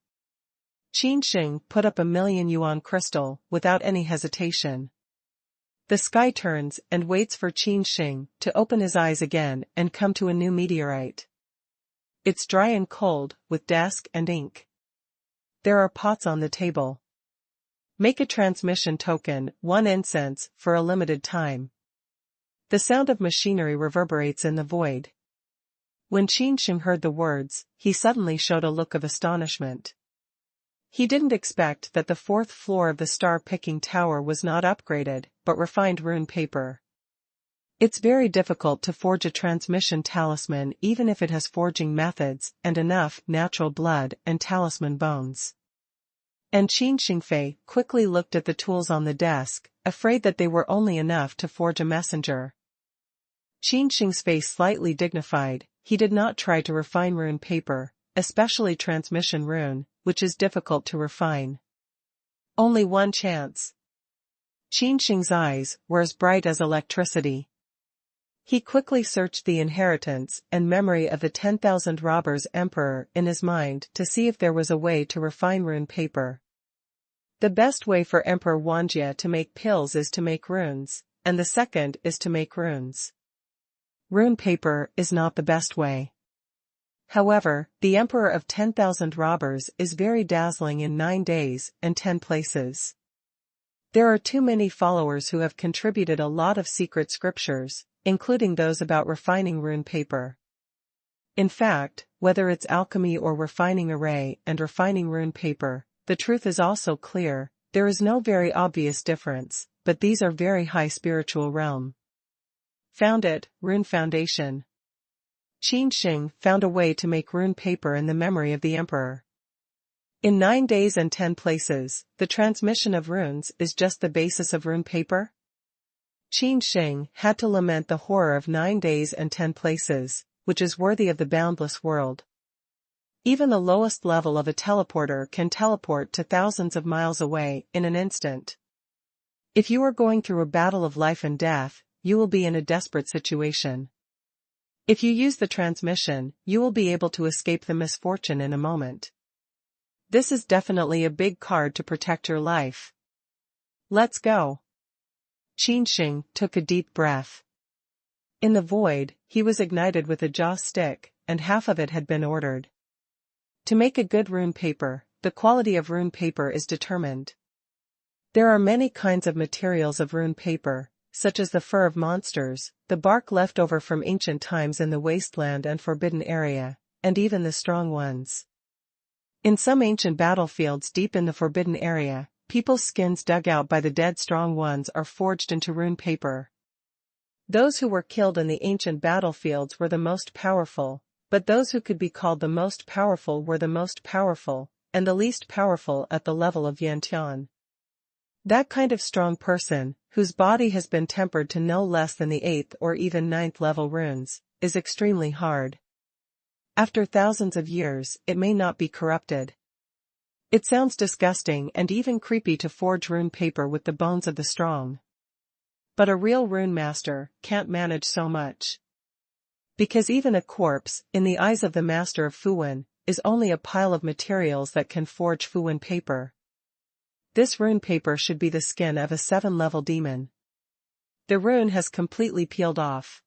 Qin Sheng put up a 1,000,000 yuan crystal without any hesitation. The sky turns and waits for Qin Sheng to open his eyes again and come to a new meteorite. It's dry and cold, with desk and ink. There are pots on the table. Make a transmission token, 1 incense, for a limited time. The sound of machinery reverberates in the void. When Qin Sheng heard the words, he suddenly showed a look of astonishment. He didn't expect that the 4th floor of the star-picking tower was not upgraded, but refined rune paper. It's very difficult to forge a transmission talisman even if it has forging methods and enough natural blood and talisman bones. And Qin Shengfei quickly looked at the tools on the desk, afraid that they were only enough to forge a messenger. Qin Sheng's face slightly dignified. He did not try to refine rune paper, especially transmission rune, which is difficult to refine. Only one chance. Qin Sheng's eyes were as bright as electricity. He quickly searched the inheritance and memory of the 10,000 robbers emperor in his mind to see if there was a way to refine rune paper. The best way for Emperor Wanjie to make pills is to make runes, and the second is to make runes. Rune paper is not the best way. However, the Emperor of 10,000 robbers is very dazzling in 9 days and 10 places. There are too many followers who have contributed a lot of secret scriptures, including those about refining rune paper. In fact, whether it's alchemy or refining array and refining rune paper, the truth is also clear. There is no very obvious difference, but these are very high spiritual realm. Found it, Rune Foundation. Qin Sheng found a way to make rune paper in the memory of the emperor. In 9 days and 10 places, the transmission of runes is just the basis of rune paper? Qin Sheng had to lament the horror of 9 days and 10 places, which is worthy of the boundless world. Even the lowest level of a teleporter can teleport to thousands of miles away in an instant. If you are going through a battle of life and death, you will be in a desperate situation. If you use the transmission, you will be able to escape the misfortune in a moment. This is definitely a big card to protect your life. Let's go. Qin Sheng took a deep breath. In the void, he was ignited with a jaw stick, and half of it had been ordered. To make a good rune paper, the quality of rune paper is determined. There are many kinds of materials of rune paper, such as the fur of monsters, the bark left over from ancient times in the wasteland and forbidden area, and even the strong ones. In some ancient battlefields deep in the forbidden area, people's skins dug out by the dead strong ones are forged into rune paper. Those who were killed in the ancient battlefields were the most powerful, but those who could be called the most powerful were the most powerful, and the least powerful at the level of Yantian. That kind of strong person, whose body has been tempered to no less than the 8th or even 9th level runes, is extremely hard. After thousands of years, it may not be corrupted. It sounds disgusting and even creepy to forge rune paper with the bones of the strong. But a real rune master can't manage so much. Because even a corpse, in the eyes of the master of Fuwen, is only a pile of materials that can forge Fuwen paper. This rune paper should be the skin of a 7-level demon. The rune has completely peeled off.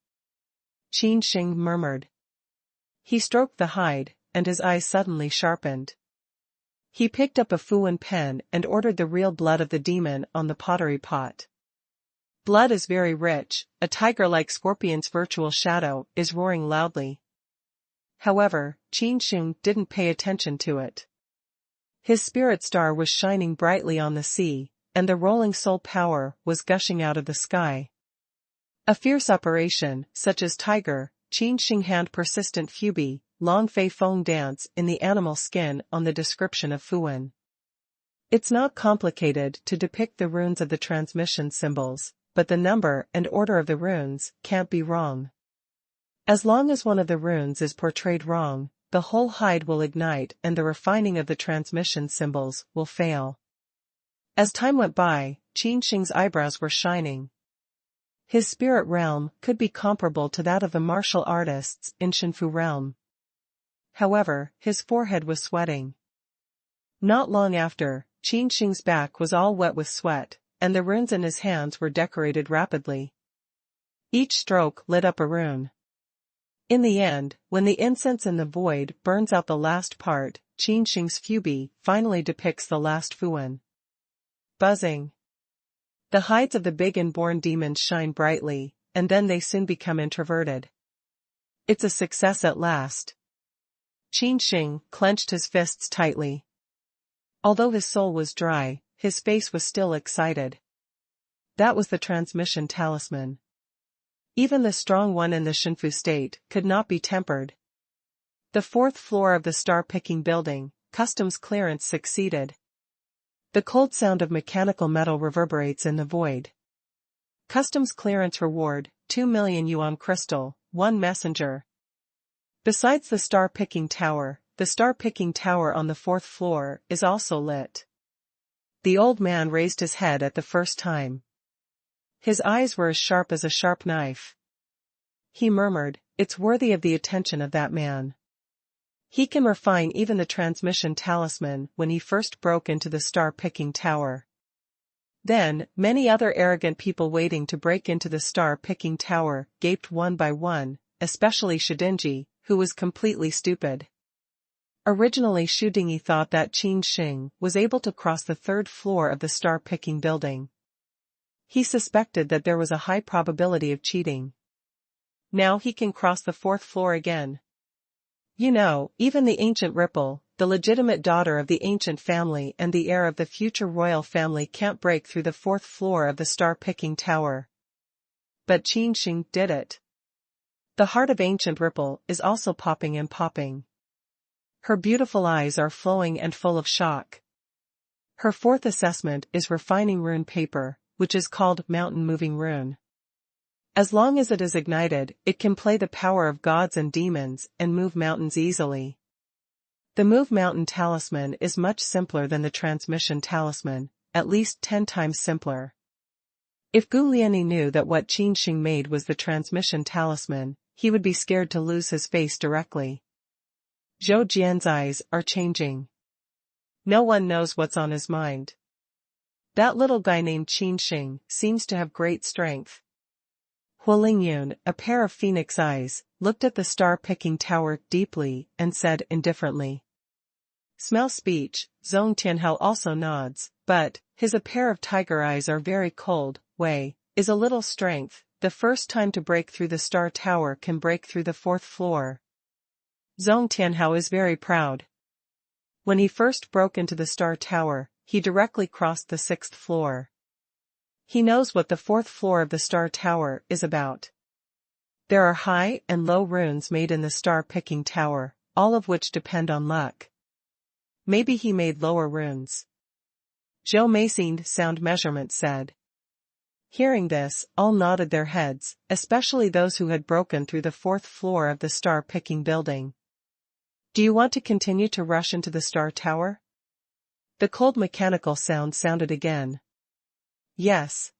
Qin Sheng murmured. He stroked the hide, and his eyes suddenly sharpened. He picked up a Fuwen pen and ordered the real blood of the demon on the pottery pot. Blood is very rich, a tiger-like scorpion's virtual shadow is roaring loudly. However, Qin Sheng didn't pay attention to it. His spirit star was shining brightly on the sea, and the rolling soul power was gushing out of the sky. A fierce operation, such as tiger, Qin Sheng hand persistent Fubi, long fei feng dance in the animal skin on the description of Fuwen. It's not complicated to depict the runes of the transmission symbols, but the number and order of the runes can't be wrong. As long as one of the runes is portrayed wrong, the whole hide will ignite and the refining of the transmission symbols will fail. As time went by, Qin Sheng's eyebrows were shining. His spirit realm could be comparable to that of the martial artists in Shinfu realm. However, his forehead was sweating. Not long after, Qin Sheng's back was all wet with sweat, and the runes in his hands were decorated rapidly. Each stroke lit up a rune. In the end, when the incense in the void burns out the last part, Qin Sheng's Fubi finally depicts the last Fuan. Buzzing. The hides of the big inborn demons shine brightly, and then they soon become introverted. It's a success at last. Qin Sheng clenched his fists tightly. Although his soul was dry, his face was still excited. That was the transmission talisman. Even the strong one in the Shinfu state could not be tempered. The fourth floor of the star-picking building, customs clearance succeeded. The cold sound of mechanical metal reverberates in the void. Customs clearance reward, 2 million yuan crystal, 1 messenger. Besides the star-picking tower, the star-picking tower on the fourth floor is also lit. The old man raised his head at the first time. His eyes were as sharp as a sharp knife. He murmured, "It's worthy of the attention of that man. He can refine even the transmission talisman when he first broke into the star-picking tower." Then, many other arrogant people waiting to break into the star-picking tower gaped one by one, especially Shidinji, who was completely stupid. Originally Shudingi thought that Qin Sheng was able to cross the third floor of the star-picking building. He suspected that there was a high probability of cheating. Now he can cross the fourth floor again. You know, even the ancient Ripple, the legitimate daughter of the ancient family and the heir of the future royal family, can't break through the fourth floor of the star-picking tower. But Qin Sheng did it. The heart of ancient Ripple is also popping and popping. Her beautiful eyes are flowing and full of shock. Her fourth assessment is refining rune paper, which is called mountain moving rune. As long as it is ignited, it can play the power of gods and demons and move mountains easily. The move mountain talisman is much simpler than the transmission talisman, at least 10 times simpler. If Gu Liani knew that what Qin Sheng made was the transmission talisman, he would be scared to lose his face directly. Zhou Jian's eyes are changing. No one knows what's on his mind. That little guy named Qin Sheng seems to have great strength. Hualingyun, a pair of phoenix eyes, looked at the star-picking tower deeply and said indifferently. Smell speech. Zhong Tianhao also nods, but his a pair of tiger eyes are very cold. Wei is a little strength. The first time to break through the star tower can break through the fourth floor. Zhong Tianhao is very proud. When he first broke into the star tower, he directly crossed the sixth floor. He knows what the fourth floor of the star tower is about. There are high and low runes made in the star-picking tower, all of which depend on luck. Maybe he made lower runes. Zhou Meixind sound measurement said. Hearing this, all nodded their heads, especially those who had broken through the fourth floor of the star-picking building. Do you want to continue to rush into the star tower? The cold mechanical sound sounded again. Yes.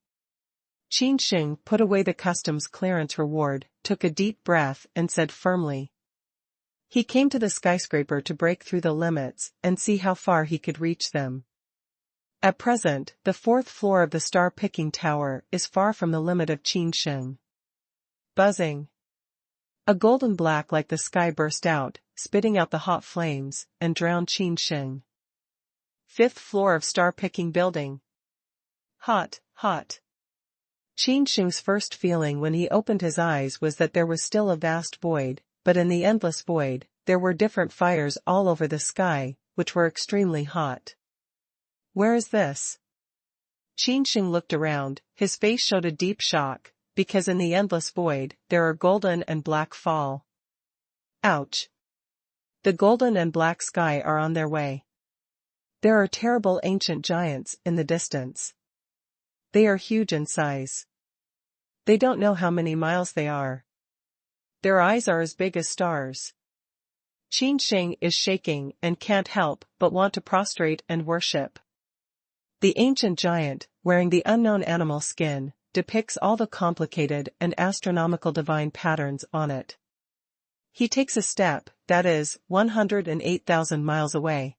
Qin Sheng put away the customs clearance reward, took a deep breath and said firmly. He came to the skyscraper to break through the limits and see how far he could reach them. At present, the fourth floor of the star-picking tower is far from the limit of Qin Sheng. Buzzing. A golden black like the sky burst out, spitting out the hot flames, and drowned Qin Sheng. Fifth floor of star-picking building. Hot, hot. Qin Sheng's first feeling when he opened his eyes was that there was still a vast void, but in the endless void, there were different fires all over the sky, which were extremely hot. Where is this? Qin Sheng looked around, his face showed a deep shock, because in the endless void, there are golden and black fall. Ouch. The golden and black sky are on their way. There are terrible ancient giants in the distance. They are huge in size. They don't know how many miles they are. Their eyes are as big as stars. Qin Sheng is shaking and can't help but want to prostrate and worship. The ancient giant, wearing the unknown animal skin, depicts all the complicated and astronomical divine patterns on it. He takes a step, that is, 108,000 miles away.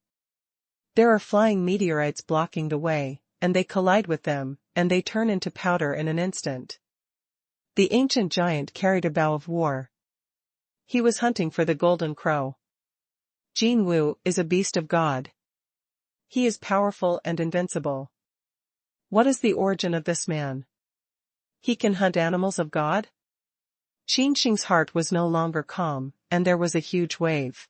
There are flying meteorites blocking the way, and they collide with them, and they turn into powder in an instant. The ancient giant carried a bow of war. He was hunting for the golden crow. Jin Wu is a beast of God. He is powerful and invincible. What is the origin of this man? He can hunt animals of God? Qin Sheng's heart was no longer calm, and there was a huge wave.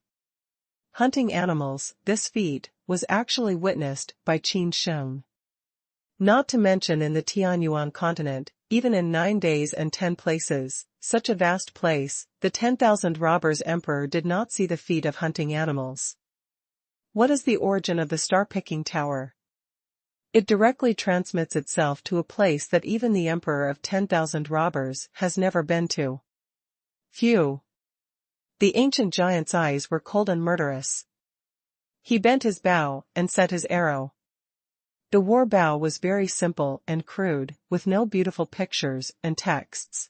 Hunting animals, this feat, was actually witnessed by Qin Sheng. Not to mention in the Tianyuan continent, even in 9 days and 10 places, such a vast place, the 10,000 robbers emperor did not see the feat of hunting animals. What is the origin of the star-picking tower? It directly transmits itself to a place that even the emperor of 10,000 robbers has never been to. Phew! The ancient giant's eyes were cold and murderous. He bent his bow and set his arrow. The war bow was very simple and crude, with no beautiful pictures and texts.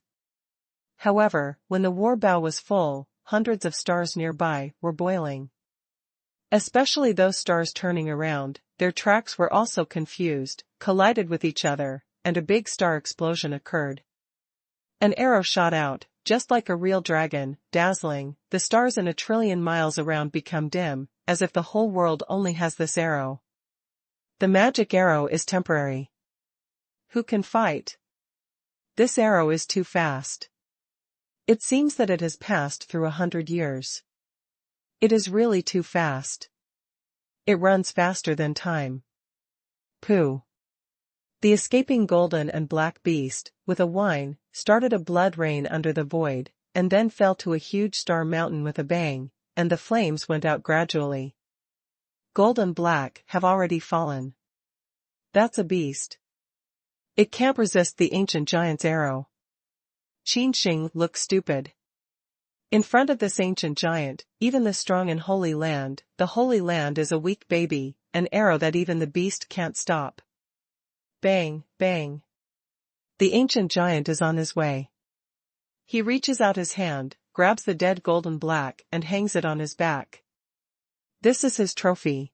However, when the war bow was full, hundreds of stars nearby were boiling. Especially those stars turning around, their tracks were also confused, collided with each other, and a big star explosion occurred. An arrow shot out, just like a real dragon, dazzling, the stars in 1,000,000,000,000 miles around become dim, as if the whole world only has this arrow. The magic arrow is temporary. Who can fight? This arrow is too fast. It seems that it has passed through 100 years. It is really too fast. It runs faster than time. Pooh. The escaping golden and black beast, with a whine, started a blood rain under the void, and then fell to a huge star mountain with a bang, and the flames went out gradually. Gold and black have already fallen. That's a beast. It can't resist the ancient giant's arrow. Qin Sheng looked stupid. In front of this ancient giant, even the strong and holy land, the holy land is a weak baby, an arrow that even the beast can't stop. Bang, bang. The ancient giant is on his way. He reaches out his hand, grabs the dead golden black and hangs it on his back. This is his trophy.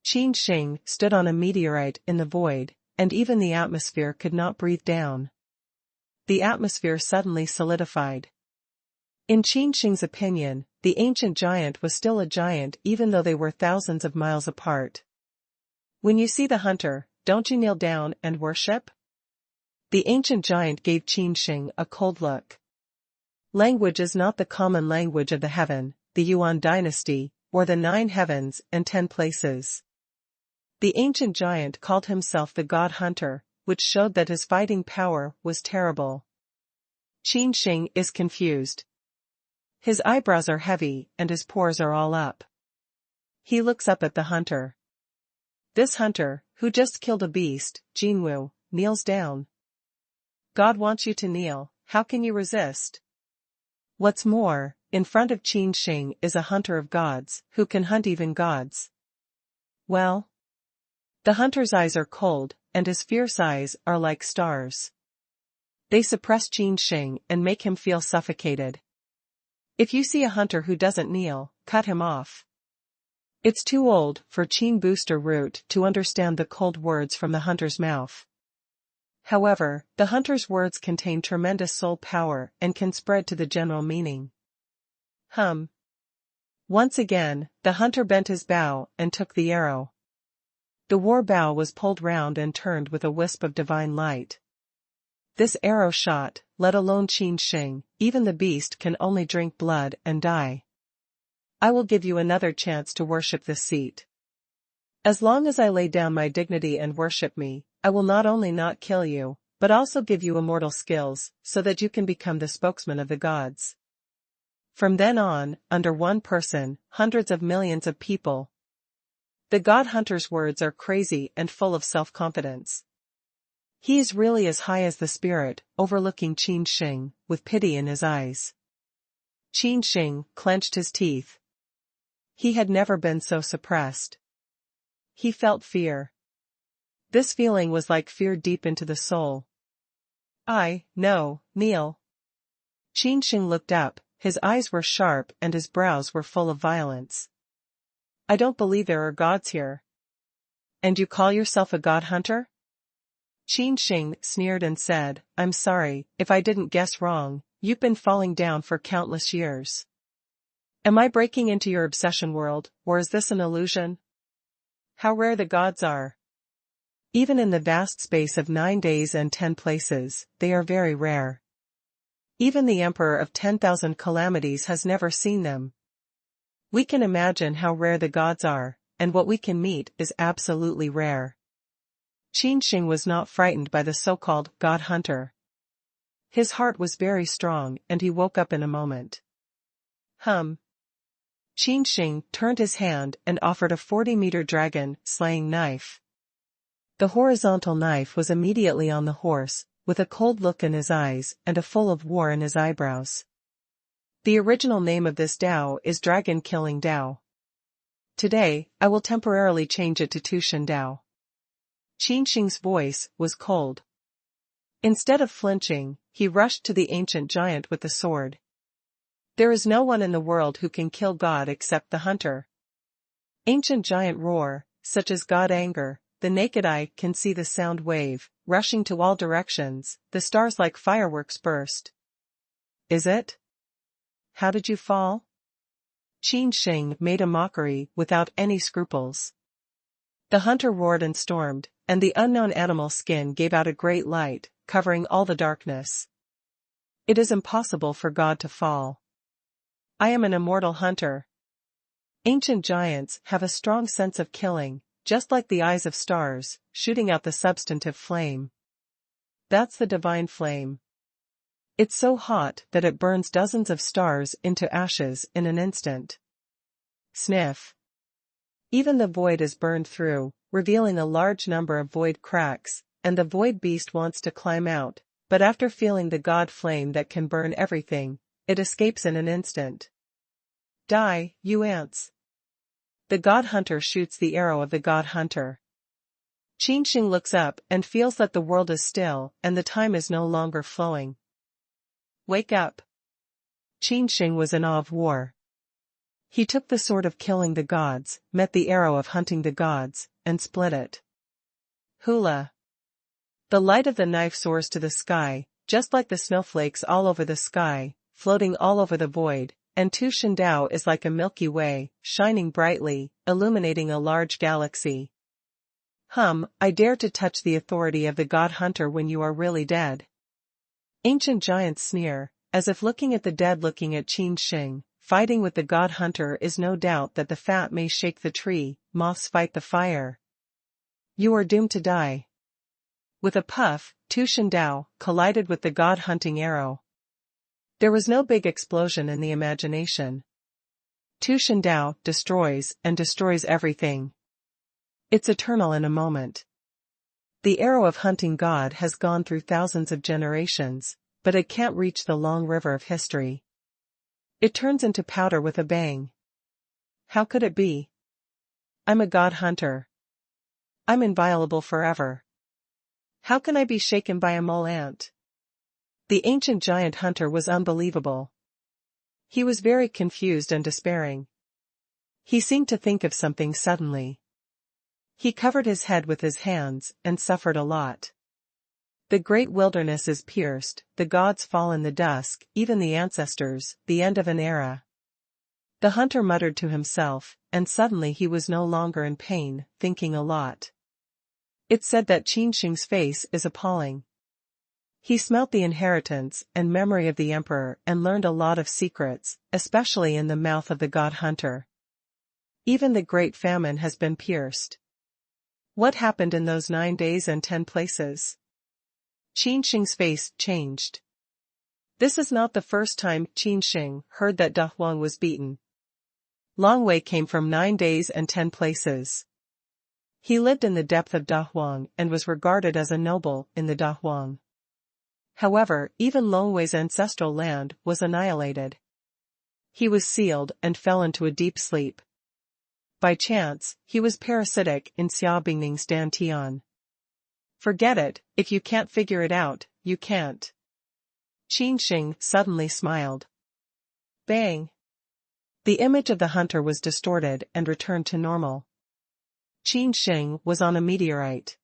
Qin Sheng stood on a meteorite in the void, and even the atmosphere could not breathe down. The atmosphere suddenly solidified. In Qin Sheng's opinion, the ancient giant was still a giant even though they were thousands of miles apart. When you see the hunter, don't you kneel down and worship? The ancient giant gave Qin Sheng a cold look. Language is not the common language of the heaven, the Yuan dynasty, or the 9 heavens and 10 places. The ancient giant called himself the God Hunter, which showed that his fighting power was terrible. Qin Sheng is confused. His eyebrows are heavy and his pores are all up. He looks up at the hunter. This hunter, who just killed a beast, Jin Wu, kneels down. God wants you to kneel, how can you resist? What's more, in front of Qin Sheng is a hunter of gods, who can hunt even gods. Well? The hunter's eyes are cold, and his fierce eyes are like stars. They suppress Qin Sheng and make him feel suffocated. If you see a hunter who doesn't kneel, cut him off. It's too old for Qin Booster Root to understand the cold words from the hunter's mouth. However, the hunter's words contain tremendous soul power and can spread to the general meaning. Once again, the hunter bent his bow and took the arrow. The war bow was pulled round and turned with a wisp of divine light. This arrow shot, let alone Qin Sheng, even the beast can only drink blood and die. I will give you another chance to worship this seat. As long as I lay down my dignity and worship me, I will not only not kill you, but also give you immortal skills, so that you can become the spokesman of the gods. From then on, under one person, hundreds of millions of people. The God Hunter's words are crazy and full of self-confidence. He is really as high as the spirit, overlooking Qin Sheng, with pity in his eyes. Qin Sheng clenched his teeth. He had never been so suppressed. He felt fear. This feeling was like fear deep into the soul. No, kneel. Qin Sheng looked up, his eyes were sharp and his brows were full of violence. I don't believe there are gods here. And you call yourself a god hunter? Qin Sheng sneered and said, I'm sorry, if I didn't guess wrong, you've been falling down for countless years. Am I breaking into your obsession world, or is this an illusion? How rare the gods are. Even in the vast space of 9 days and 10 places, they are very rare. Even the Emperor of 10,000 calamities has never seen them. We can imagine how rare the gods are, and what we can meet is absolutely rare. Qin Sheng was not frightened by the so-called god hunter. His heart was very strong and he woke up in a moment. Qin Sheng turned his hand and offered a 40-meter dragon-slaying knife. The horizontal knife was immediately on the horse, with a cold look in his eyes and a full of war in his eyebrows. The original name of this Dao is Dragon-Killing Dao. Today, I will temporarily change it to Tushan Dao. Qin Sheng's voice was cold. Instead of flinching, he rushed to the ancient giant with the sword. There is no one in the world who can kill God except the hunter. Ancient giant roar, such as God anger, the naked eye can see the sound wave, rushing to all directions, the stars like fireworks burst. Is it? How did you fall? Qin Sheng made a mockery without any scruples. The hunter roared and stormed, and the unknown animal skin gave out a great light, covering all the darkness. It is impossible for God to fall. I am an immortal hunter. Ancient giants have a strong sense of killing, just like the eyes of stars, shooting out the substantive flame. That's the divine flame. It's so hot that it burns dozens of stars into ashes in an instant. Sniff. Even the void is burned through, revealing a large number of void cracks, and the void beast wants to climb out, but after feeling the god flame that can burn everything, it escapes in an instant. Die, you ants. The god hunter shoots the arrow of the god hunter. Qin Sheng looks up and feels that the world is still and the time is no longer flowing. Wake up. Qin Sheng was in awe of war. He took the sword of killing the gods, met the arrow of hunting the gods, and split it. Hula. The light of the knife soars to the sky, just like the snowflakes all over the sky, floating all over the void, and Tushan Dao is like a Milky Way, shining brightly, illuminating a large galaxy. I dare to touch the authority of the god hunter when you are really dead. Ancient giants sneer, as if looking at the dead looking at Qin Sheng. Fighting with the god hunter is no doubt that the fat may shake the tree, moths fight the fire. You are doomed to die. With a puff, Tushan Dao collided with the god hunting arrow. There was no big explosion in the imagination. Tushan Dao destroys and destroys everything. It's eternal in a moment. The arrow of hunting God has gone through thousands of generations, but it can't reach the long river of history. It turns into powder with a bang. How could it be? I'm a god hunter. I'm inviolable forever. How can I be shaken by a mole ant? The ancient giant hunter was unbelievable. He was very confused and despairing. He seemed to think of something suddenly. He covered his head with his hands and suffered a lot. The great wilderness is pierced, the gods fall in the dusk, even the ancestors, the end of an era. The hunter muttered to himself, and suddenly he was no longer in pain, thinking a lot. It's said that Qin Sheng's face is appalling. He smelt the inheritance and memory of the emperor and learned a lot of secrets, especially in the mouth of the god hunter. Even the great famine has been pierced. What happened in those 9 days and 10 places? Qin Sheng's face changed. This is not the first time Qin Sheng heard that Da Huang was beaten. Long Wei came from 9 days and 10 places. He lived in the depth of Da Huang and was regarded as a noble in the Da Huang. However, even Long Wei's ancestral land was annihilated. He was sealed and fell into a deep sleep. By chance, he was parasitic in Xiaobing's Dantian. Forget it, if you can't figure it out, you can't. Qin Sheng suddenly smiled. Bang! The image of the hunter was distorted and returned to normal. Qin Sheng was on a meteorite.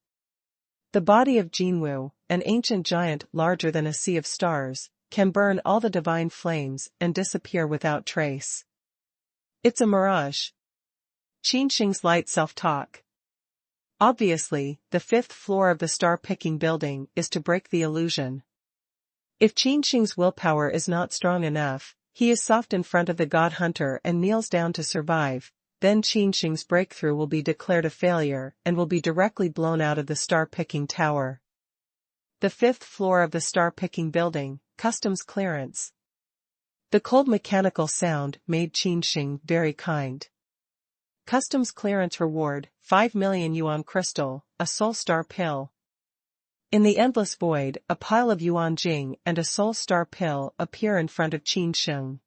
The body of Jinwu, an ancient giant larger than a sea of stars, can burn all the divine flames and disappear without trace. It's a mirage. Qin Sheng's light self-talk. Obviously, the 5th floor of the star-picking building is to break the illusion. If Qin Sheng's willpower is not strong enough, he is soft in front of the god hunter and kneels down to survive, then Qin Sheng's breakthrough will be declared a failure and will be directly blown out of the star-picking tower. The 5th floor of the star-picking building, customs clearance. The cold mechanical sound made Qin Sheng very kind. Customs clearance reward, 5 million yuan crystal, a soul star pill. In the endless void, a pile of yuan jing and a soul star pill appear in front of Qin Sheng.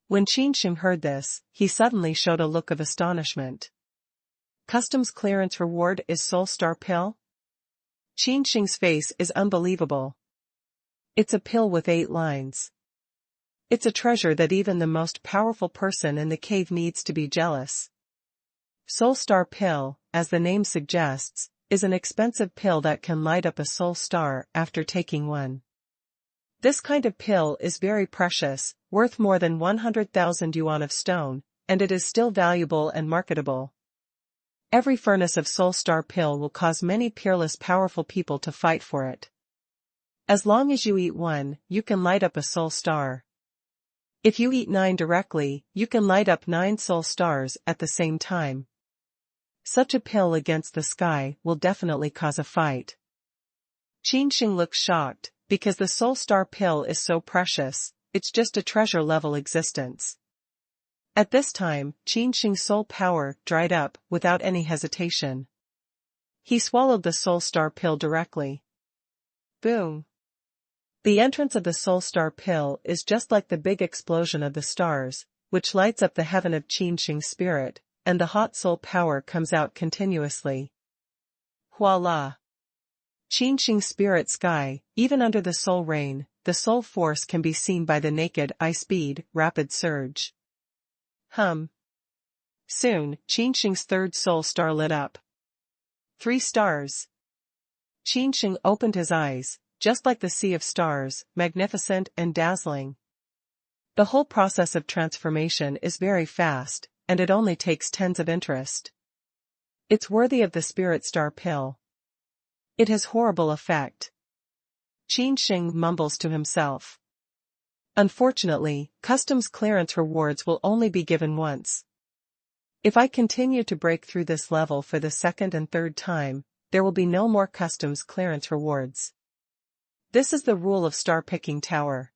When Qin Sheng heard this, he suddenly showed a look of astonishment. Customs clearance reward is soul star pill? Qin Sheng's face is unbelievable. It's a pill with 8 lines. It's a treasure that even the most powerful person in the cave needs to be jealous. Soul star pill, as the name suggests, is an expensive pill that can light up a soul star after taking one. This kind of pill is very precious, worth more than 100,000 yuan of stone, and it is still valuable and marketable. Every furnace of soul star pill will cause many peerless powerful people to fight for it. As long as you eat one, you can light up a soul star. If you eat 9 directly, you can light up 9 soul stars at the same time. Such a pill against the sky will definitely cause a fight. Qin Sheng looks shocked, because the soul star pill is so precious, it's just a treasure-level existence. At this time, Qin Sheng's soul power dried up without any hesitation. He swallowed the soul star pill directly. Boom! The entrance of the soul star pill is just like the big explosion of the stars, which lights up the heaven of Qin Sheng's spirit, and the hot soul power comes out continuously. Voila! Qin Sheng's spirit sky, even under the soul rain, the soul force can be seen by the naked eye. Speed, rapid surge. Soon, Qin Sheng's 3rd soul star lit up. 3 stars. Qin Sheng opened his eyes, just like the sea of stars, magnificent and dazzling. The whole process of transformation is very fast, and it only takes tens of interest. It's worthy of the spirit star pill. It has horrible effect. Qin Sheng mumbles to himself. Unfortunately, customs clearance rewards will only be given once. If I continue to break through this level for the 2nd and 3rd time, there will be no more customs clearance rewards. This is the rule of star-picking tower.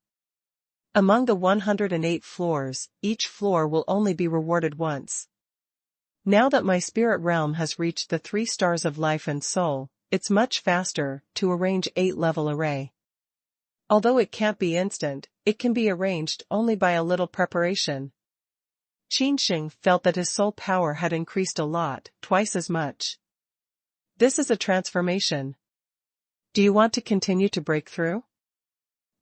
Among the 108 floors, each floor will only be rewarded once. Now that my spirit realm has reached the 3 stars of life and soul, it's much faster to arrange 8-level array. Although it can't be instant, it can be arranged only by a little preparation. Qin Sheng felt that his soul power had increased a lot, twice as much. This is a transformation. Do you want to continue to break through?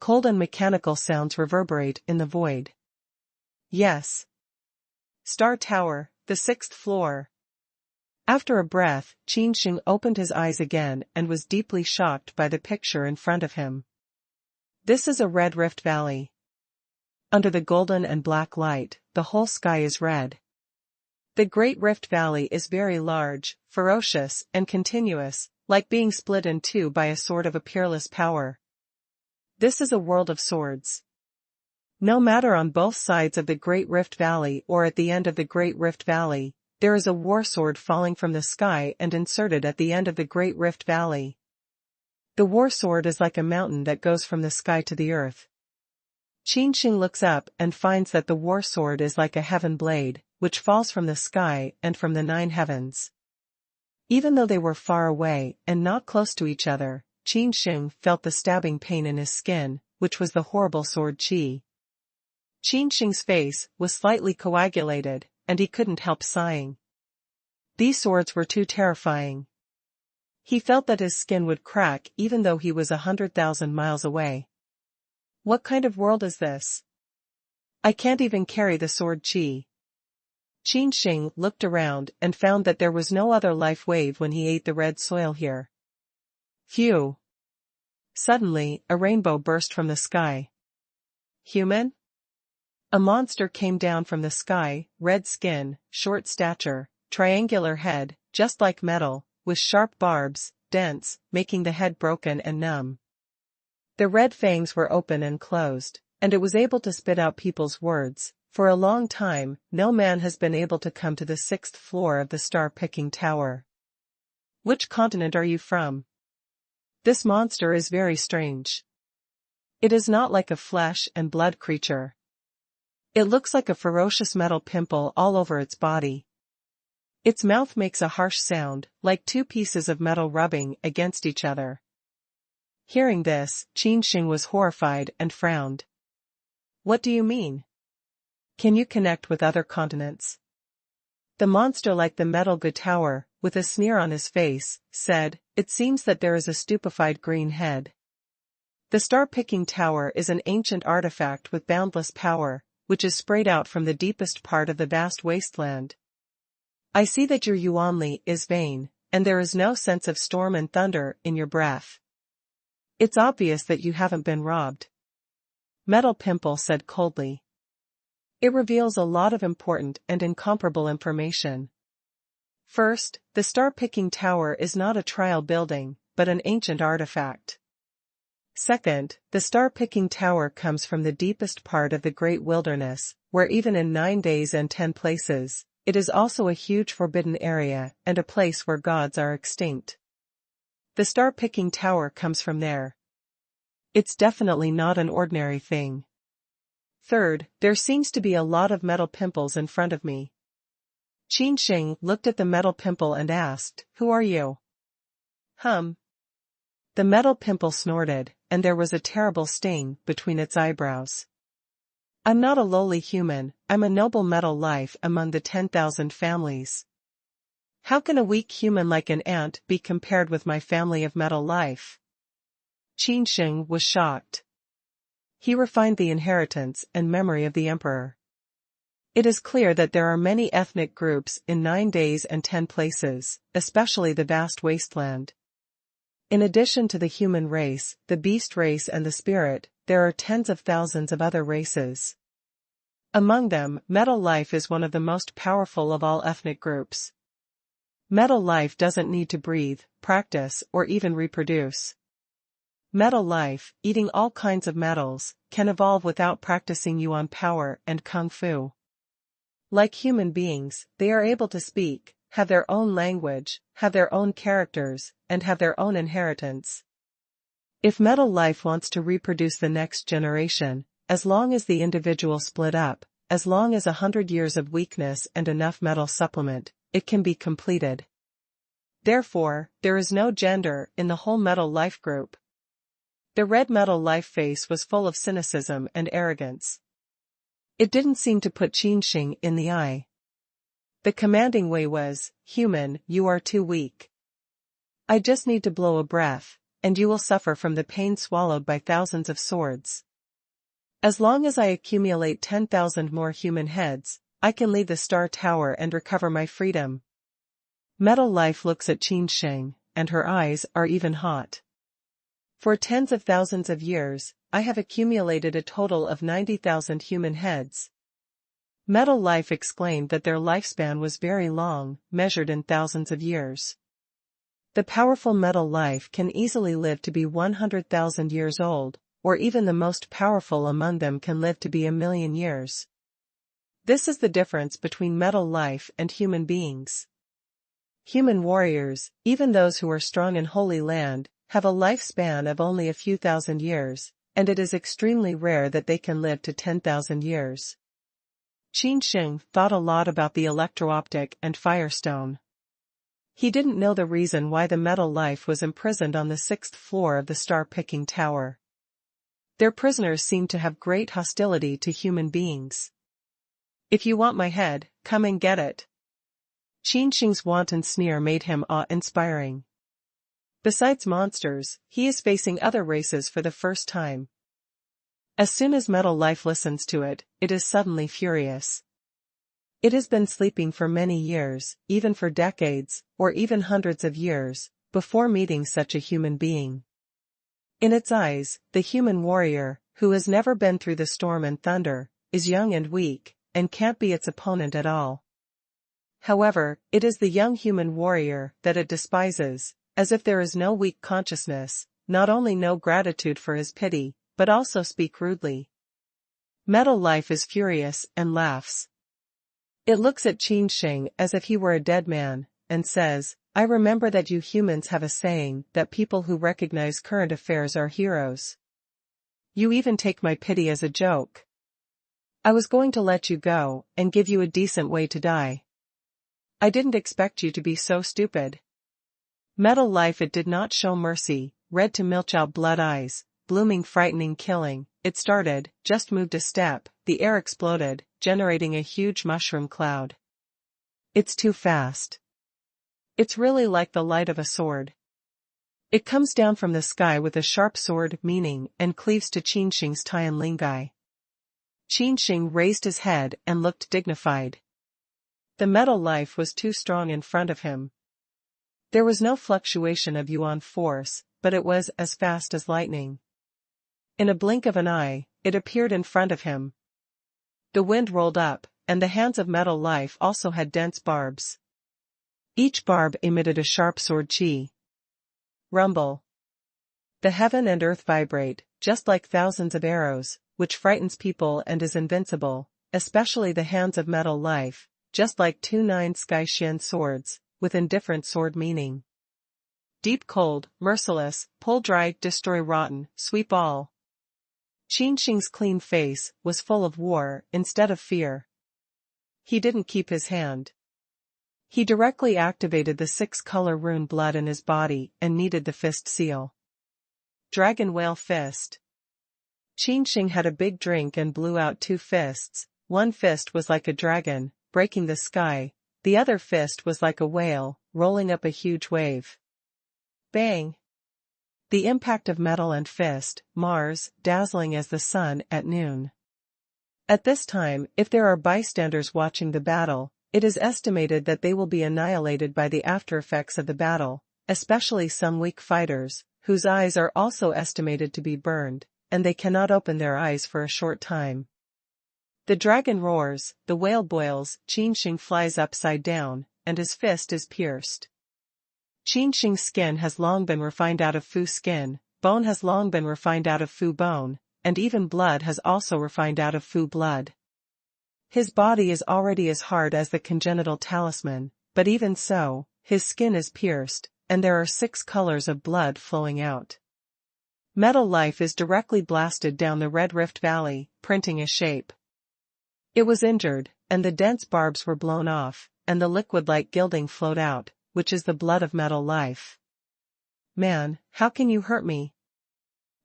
Cold and mechanical sounds reverberate in the void. Yes. Star Tower, the 6th floor. After a breath, Qin Sheng opened his eyes again and was deeply shocked by the picture in front of him. This is a red rift valley. Under the golden and black light, the whole sky is red. The Great Rift Valley is very large, ferocious, and continuous, like being split in 2 by a sword of a peerless power. This is a world of swords. No matter on both sides of the Great Rift Valley or at the end of the Great Rift Valley, there is a war sword falling from the sky and inserted at the end of the Great Rift Valley. The war sword is like a mountain that goes from the sky to the earth. Qin Sheng looks up and finds that the war sword is like a heaven blade, which falls from the sky and from the 9 heavens. Even though they were far away and not close to each other, Qin Sheng felt the stabbing pain in his skin, which was the horrible sword qi. Qin Sheng's face was slightly coagulated, and he couldn't help sighing. These swords were too terrifying. He felt that his skin would crack even though he was 100,000 miles away. What kind of world is this? I can't even carry the sword Qi. Qin Sheng looked around and found that there was no other life wave when he ate the red soil here. Phew! Suddenly, a rainbow burst from the sky. Human? A monster came down from the sky, red skin, short stature, triangular head, just like metal, with sharp barbs, dense, making the head broken and numb. The red fangs were open and closed, and it was able to spit out people's words. For a long time, no man has been able to come to the 6th floor of the star-picking tower. Which continent are you from? This monster is very strange. It is not like a flesh and blood creature. It looks like a ferocious metal pimple all over its body. Its mouth makes a harsh sound, like two pieces of metal rubbing against each other. Hearing this, Qin Sheng was horrified and frowned. What do you mean? Can you connect with other continents? The monster, like the metal good tower, with a sneer on his face, said, "It seems that there is a stupefied green head. The star-picking tower is an ancient artifact with boundless power, which is sprayed out from the deepest part of the vast wasteland. I see that your Yuanli is vain, and there is no sense of storm and thunder in your breath. It's obvious that you haven't been robbed." Metal Pimple said coldly. It reveals a lot of important and incomparable information. First, the star-picking tower is not a trial building, but an ancient artifact. Second, the star-picking tower comes from the deepest part of the great wilderness, where even in 9 days and 10 places, it is also a huge forbidden area and a place where gods are extinct. The star-picking tower comes from there. It's definitely not an ordinary thing. Third, there seems to be a lot of metal pimples in front of me. Qin Sheng looked at the metal pimple and asked, "Who are you?" The metal pimple snorted, and there was a terrible sting between its eyebrows. "I'm not a lowly human, I'm a noble metal life among the 10,000 families. How can a weak human like an ant be compared with my family of metal life?" Qin Sheng was shocked. He refined the inheritance and memory of the emperor. It is clear that there are many ethnic groups in 9 days and 10 places, especially the vast wasteland. In addition to the human race, the beast race and the spirit, there are tens of thousands of other races. Among them, metal life is one of the most powerful of all ethnic groups. Metal life doesn't need to breathe, practice, or even reproduce. Metal life, eating all kinds of metals, can evolve without practicing yuan power and kung fu. Like human beings, they are able to speak, have their own language, have their own characters, and have their own inheritance. If metal life wants to reproduce the next generation, as long as the individual split up, as long as 100 years of weakness and enough metal supplement, it can be completed. Therefore, there is no gender in the whole metal life group. The red metal life face was full of cynicism and arrogance. It didn't seem to put Qin Sheng in the eye. The commanding way was, "Human, you are too weak. I just need to blow a breath, and you will suffer from the pain swallowed by thousands of swords. As long as I accumulate 10,000 more human heads, I can leave the Star Tower and recover my freedom." Metal life looks at Qin Sheng, and her eyes are even hot. "For tens of thousands of years, I have accumulated a total of 90,000 human heads." Metal life exclaimed that their lifespan was very long, measured in thousands of years. The powerful metal life can easily live to be 100,000 years old, or even the most powerful among them can live to be 1,000,000 years. This is the difference between metal life and human beings. Human warriors, even those who are strong in Holy Land, have a lifespan of only a few thousand years, and it is extremely rare that they can live to 10,000 years. Qin Sheng thought a lot about the electro-optic and firestone. He didn't know the reason why the metal life was imprisoned on the 6th floor of the star-picking tower. Their prisoners seemed to have great hostility to human beings. "If you want my head, come and get it." Qin Sheng's wanton sneer made him awe-inspiring. Besides monsters, he is facing other races for the first time. As soon as Metal Life listens to it, it is suddenly furious. It has been sleeping for many years, even for decades, or even hundreds of years, before meeting such a human being. In its eyes, the human warrior, who has never been through the storm and thunder, is young and weak, and can't be its opponent at all. However, it is the young human warrior that it despises, as if there is no weak consciousness, not only no gratitude for his pity, but also speak rudely. Metal Life is furious and laughs. It looks at Qin Sheng as if he were a dead man, and says, "I remember that you humans have a saying that people who recognize current affairs are heroes. You even take my pity as a joke. I was going to let you go and give you a decent way to die. I didn't expect you to be so stupid." Metal Life it did not show mercy, red to milch out blood eyes, blooming frightening killing. It started, just moved a step, the air exploded, generating a huge mushroom cloud. It's too fast. It's really like the light of a sword. It comes down from the sky with a sharp sword meaning and cleaves to Qin Sheng's Tian Lingai. Qin Sheng raised his head and looked dignified. The Metal Life was too strong in front of him. There was no fluctuation of yuan force, but it was as fast as lightning. In a blink of an eye, it appeared in front of him. The wind rolled up, and the hands of Metal Life also had dense barbs. Each barb emitted a sharp sword chi. Rumble. The heaven and earth vibrate, just like thousands of arrows, which frightens people and is invincible, especially the hands of Metal Life, just like two nine-sky Xian swords, with indifferent sword meaning. Deep cold, merciless, pull dry, destroy rotten, sweep all. Qin Sheng's clean face was full of war instead of fear. He didn't keep his hand. He directly activated the 6-color rune blood in his body and kneaded the fist seal. Dragon Whale Fist. Qin Sheng had a big drink and blew out 2 fists. One fist was like a dragon, breaking the sky. The other fist was like a whale, rolling up a huge wave. Bang! The impact of metal and fist, Mars, dazzling as the sun at noon. At this time, if there are bystanders watching the battle, it is estimated that they will be annihilated by the aftereffects of the battle, especially some weak fighters, whose eyes are also estimated to be burned, and they cannot open their eyes for a short time. The dragon roars, the whale boils, Qin Sheng flies upside down, and his fist is pierced. Qin Sheng's skin has long been refined out of Fu skin, bone has long been refined out of Fu bone, and even blood has also refined out of Fu blood. His body is already as hard as the congenital talisman, but even so, his skin is pierced, and there are 6 colors of blood flowing out. Metal Life is directly blasted down the red rift valley, printing a shape. It was injured, and the dense barbs were blown off, and the liquid-like gilding flowed out, which is the blood of Metal Life. Man, how can you hurt me?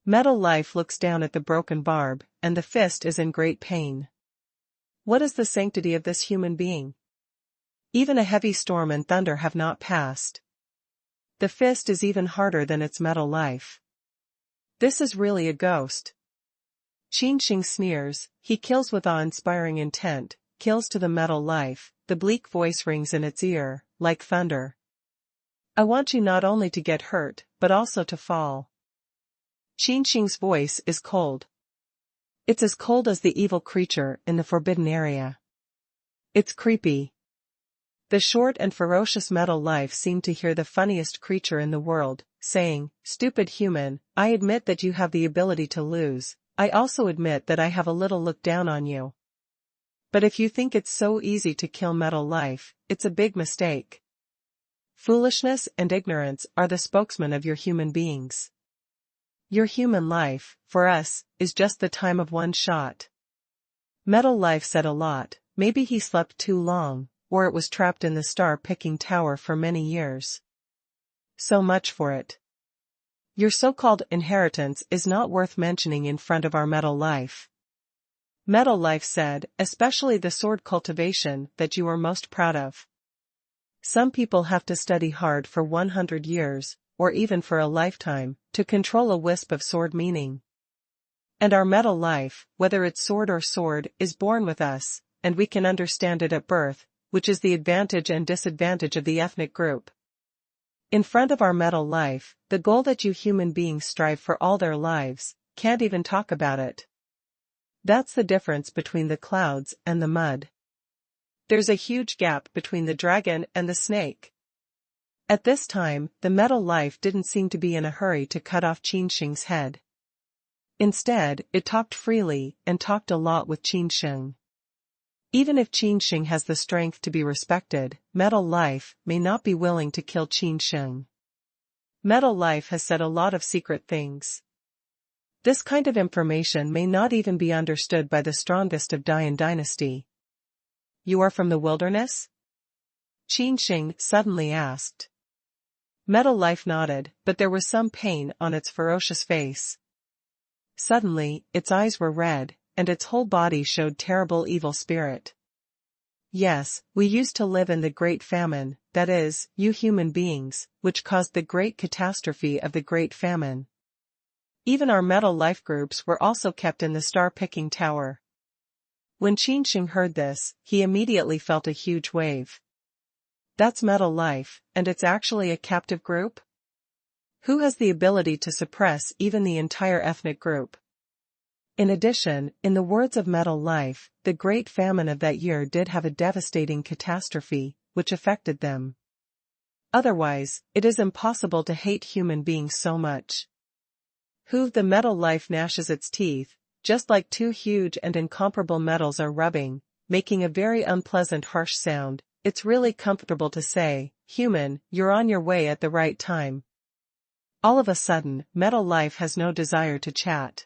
Metal Life looks down at the broken barb, and the fist is in great pain. What is the sanctity of this human being? Even a heavy storm and thunder have not passed. The fist is even harder than its Metal Life. This is really a ghost. Qin Sheng sneers, he kills with awe-inspiring intent, kills to the Metal Life, the bleak voice rings in its ear, like thunder. I want you not only to get hurt, but also to fall. Qin Sheng's voice is cold. It's as cold as the evil creature in the forbidden area. It's creepy. The short and ferocious Metal Life seemed to hear the funniest creature in the world, saying, "Stupid human, I admit that you have the ability to lose, I also admit that I have a little looked down on you. But if you think it's so easy to kill Metal Life, it's a big mistake. Foolishness and ignorance are the spokesmen of your human beings. Your human life, for us, is just the time of one shot." Metal Life said a lot, maybe he slept too long, or it was trapped in the star-picking tower for many years. So much for it. Your so-called inheritance is not worth mentioning in front of our Metal Life. Metal Life said, especially the sword cultivation that you are most proud of. Some people have to study hard for 100 years, or even for a lifetime, to control a wisp of sword meaning. And our metal life, whether it's sword or sword, is born with us, and we can understand it at birth, which is the advantage and disadvantage of the ethnic group. In front of our metal life, the goal that you human beings strive for all their lives, can't even talk about it. That's the difference between the clouds and the mud. There's a huge gap between the dragon and the snake. At this time, the metal life didn't seem to be in a hurry to cut off Qin Sheng's head. Instead, it talked freely, and talked a lot with Qin Sheng. Even if Qin Sheng has the strength to be respected, metal life may not be willing to kill Qin Sheng. Metal life has said a lot of secret things. This kind of information may not even be understood by the strongest of Dian dynasty. You are from the wilderness? Qin Sheng suddenly asked. Metal life nodded, but there was some pain on its ferocious face. Suddenly, its eyes were red, and its whole body showed terrible evil spirit. Yes, we used to live in the Great Famine, that is, you human beings, which caused the great catastrophe of the Great Famine. Even our metal life groups were also kept in the star-picking tower. When Qin Sheng heard this, he immediately felt a huge wave. That's metal life, and it's actually a captive group? Who has the ability to suppress even the entire ethnic group? In addition, in the words of metal life, the Great Famine of that year did have a devastating catastrophe, which affected them. Otherwise, it is impossible to hate human beings so much. The metal life gnashes its teeth, just like two huge and incomparable metals are rubbing, making a very unpleasant harsh sound. It's really comfortable to say, human, you're on your way at the right time. All of a sudden, metal life has no desire to chat.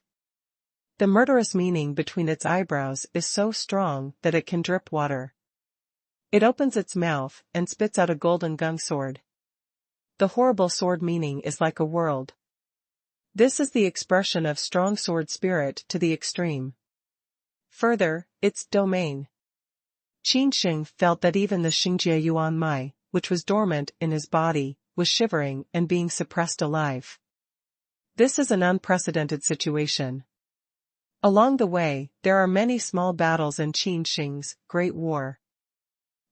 The murderous meaning between its eyebrows is so strong that it can drip water. It opens its mouth and spits out a golden gung sword. The horrible sword meaning is like a world. This is the expression of strong sword spirit to the extreme. Further, its domain. Qin Sheng felt that even the Xingjie Yuan Mai, which was dormant in his body, was shivering and being suppressed alive. This is an unprecedented situation. Along the way, there are many small battles in Qin Sheng's Great War.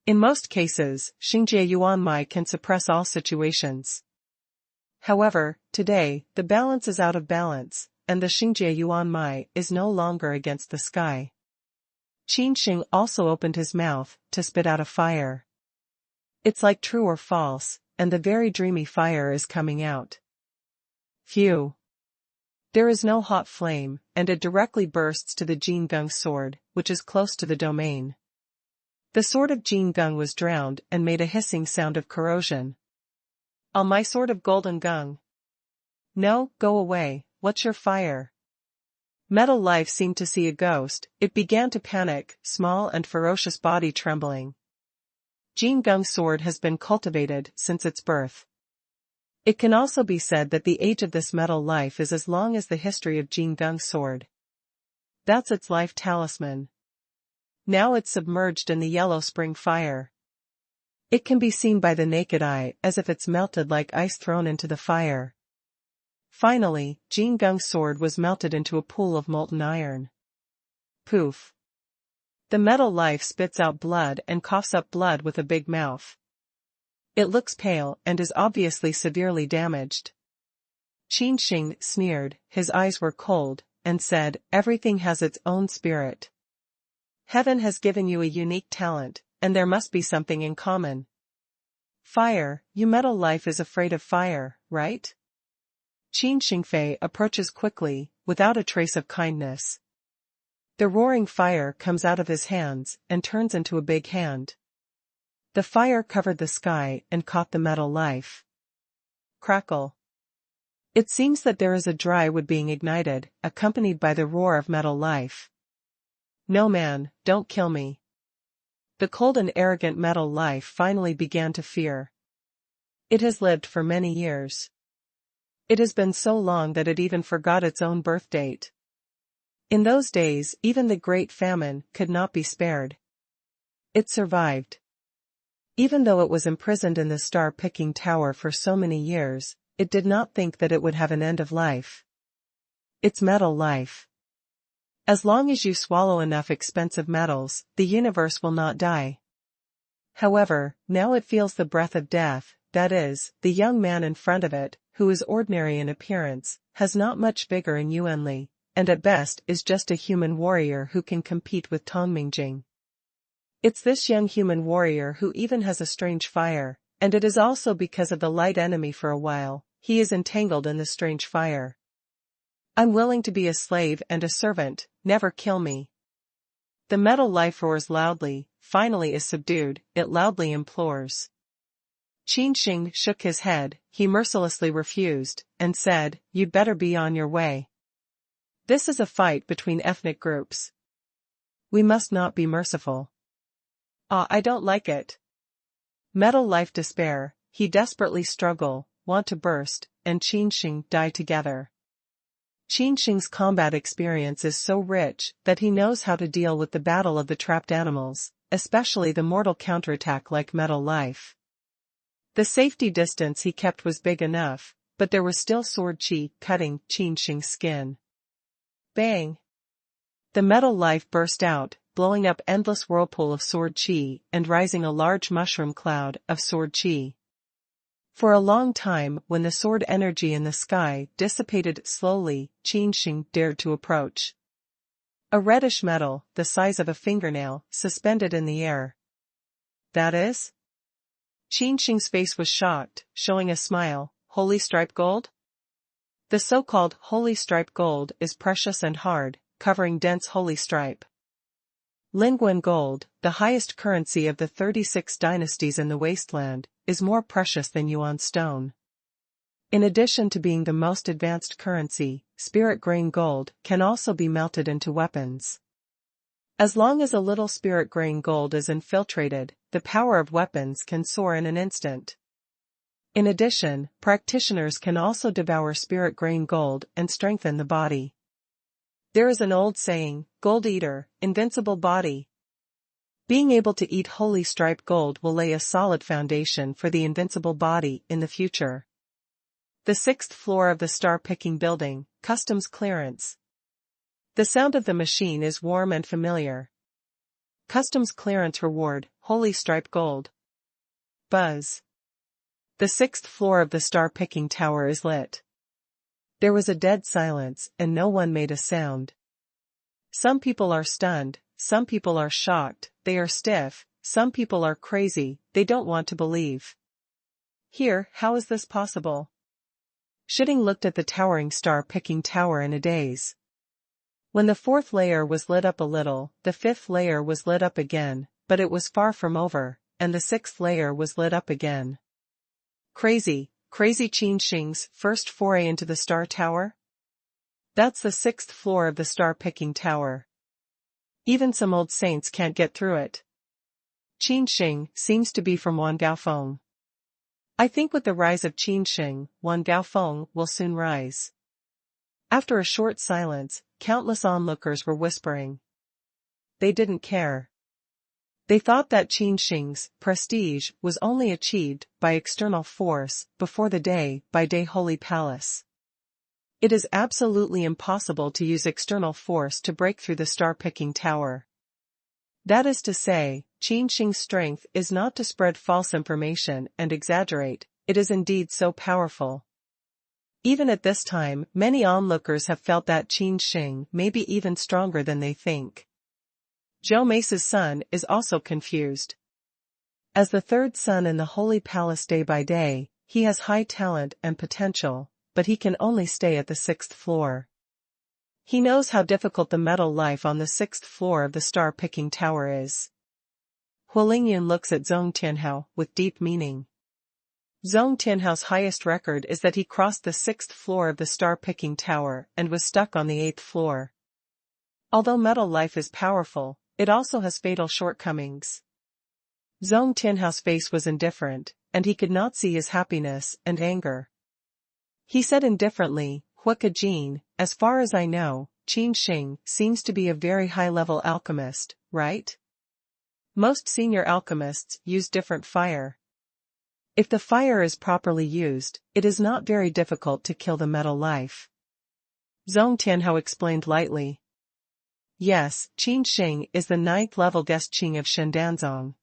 In most cases, Xingjie Yuan Mai can suppress all situations. However, today, the balance is out of balance, and the Xingjie Yuan Mai is no longer against the sky. Qin Sheng also opened his mouth to spit out a fire. It's like true or false, and the very dreamy fire is coming out. Phew! There is no hot flame, and it directly bursts to the Jin Gung's sword, which is close to the domain. The sword of Jin Gung was drowned and made a hissing sound of corrosion. On my sword of golden gung. No, go away, what's your fire? Metal life seemed to see a ghost, it began to panic, small and ferocious body trembling. Jin Gung's sword has been cultivated since its birth. It can also be said that the age of this metal life is as long as the history of Jin Gung's sword. That's its life talisman. Now it's submerged in the yellow spring fire. It can be seen by the naked eye as if it's melted like ice thrown into the fire. Finally, Jin Gung's sword was melted into a pool of molten iron. Poof! The metal life spits out blood and coughs up blood with a big mouth. It looks pale and is obviously severely damaged. Qin Sheng sneered, his eyes were cold, and said, everything has its own spirit. Heaven has given you a unique talent, and there must be something in common. Fire, you metal life is afraid of fire, right? Qin Shengfei approaches quickly, without a trace of kindness. The roaring fire comes out of his hands and turns into a big hand. The fire covered the sky and caught the metal life. Crackle. It seems that there is a dry wood being ignited, accompanied by the roar of metal life. No man, don't kill me. The cold and arrogant metal life finally began to fear. It has lived for many years. It has been so long that it even forgot its own birth date. In those days, even the Great Famine could not be spared. It survived. Even though it was imprisoned in the star-picking tower for so many years, it did not think that it would have an end of life. It's metal life. As long as you swallow enough expensive metals, the universe will not die. However, now it feels the breath of death, that is, the young man in front of it, who is ordinary in appearance, has not much vigor in Yuanli, and at best is just a human warrior who can compete with Tongmingjing. It's this young human warrior who even has a strange fire, and it is also because of the light enemy for a while, he is entangled in the strange fire. I'm willing to be a slave and a servant, never kill me. The metal life roars loudly, finally is subdued, it loudly implores. Qin Sheng shook his head, he mercilessly refused, and said, "You'd better be on your way. This is a fight between ethnic groups. We must not be merciful." I don't like it. Metal life despair, he desperately struggle, want to burst, and Qin Sheng die together. Qin Sheng's combat experience is so rich that he knows how to deal with the battle of the trapped animals, especially the mortal counterattack like metal life. The safety distance he kept was big enough, but there was still sword chi cutting Qin Sheng's skin. Bang! The metal life burst out, blowing up endless whirlpool of sword chi and rising a large mushroom cloud of sword chi. For a long time, when the sword energy in the sky dissipated slowly, Qin Sheng dared to approach. A reddish metal, the size of a fingernail, suspended in the air. That is? Qin Sheng's face was shocked, showing a smile. Holy stripe gold? The so-called holy stripe gold is precious and hard, covering dense holy stripe. Lingguan gold, the highest currency of the 36 dynasties in the wasteland, is more precious than yuan stone. In addition to being the most advanced currency, spirit grain gold can also be melted into weapons. As long as a little spirit grain gold is infiltrated, the power of weapons can soar in an instant. In addition, practitioners can also devour spirit grain gold and strengthen the body. There is an old saying, gold eater, invincible body. Being able to eat holy stripe gold will lay a solid foundation for the invincible body in the future. The 6th floor of the star-picking building, customs clearance. The sound of the machine is warm and familiar. Customs clearance reward, holy stripe gold. Buzz. The 6th floor of the star-picking tower is lit. There was a dead silence, and no one made a sound. Some people are stunned, some people are shocked, they are stiff, some people are crazy, they don't want to believe. Here, how is this possible? Shitting looked at the towering star-picking tower in a daze. When the 4th layer was lit up a little, the 5th layer was lit up again, but it was far from over, and the 6th layer was lit up again. Crazy Qin Sheng's first foray into the star tower? That's the 6th floor of the star-picking tower. Even some old saints can't get through it. Qin Sheng seems to be from Wangaofeng. I think with the rise of Qin Sheng, Wangaofeng will soon rise. After a short silence, countless onlookers were whispering. They didn't care. They thought that Qin Sheng's prestige was only achieved by external force before the day-by-day Holy Palace. It is absolutely impossible to use external force to break through the star-picking tower. That is to say, Qin Sheng's strength is not to spread false information and exaggerate, it is indeed so powerful. Even at this time, many onlookers have felt that Qin Sheng may be even stronger than they think. Zhou Mei's son is also confused. As the 3rd son in the Holy Palace day by day, he has high talent and potential, but he can only stay at the 6th floor. He knows how difficult the metal life on the 6th floor of the star-picking tower is. Huolingyun looks at Zhong Tianhao with deep meaning. Zhong Tianhao's highest record is that he crossed the 6th floor of the star-picking tower and was stuck on the 8th floor. Although metal life is powerful, it also has fatal shortcomings. Zhong Tianhao's face was indifferent, and he could not see his happiness and anger. He said indifferently, Huoke Jin, as far as I know, Qin Sheng seems to be a very high-level alchemist, right? Most senior alchemists use different fire. If the fire is properly used, it is not very difficult to kill the metal life. Zhong Tianhao explained lightly. Yes, Qin Sheng is the 9th level guest Qing of Shendanzong.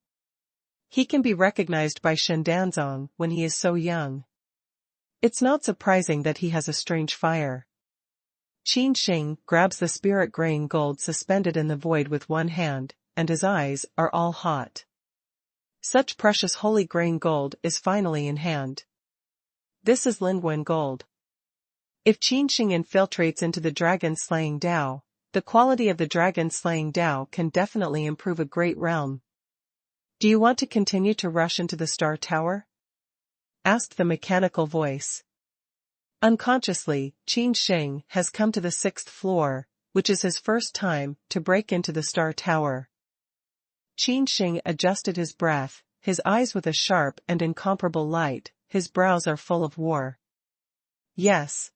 He can be recognized by Shendanzong when he is so young. It's not surprising that he has a strange fire. Qin Sheng grabs the spirit grain gold suspended in the void with one hand, and his eyes are all hot. Such precious holy grain gold is finally in hand. This is Lingwen gold. If Qin Sheng infiltrates into the dragon-slaying Dao, the quality of the dragon-slaying Dao can definitely improve a great realm. Do you want to continue to rush into the Star Tower? Asked the mechanical voice. Unconsciously, Qin Sheng has come to the 6th floor, which is his first time to break into the Star Tower. Qin Sheng adjusted his breath, his eyes with a sharp and incomparable light, his brows are full of war. Yes.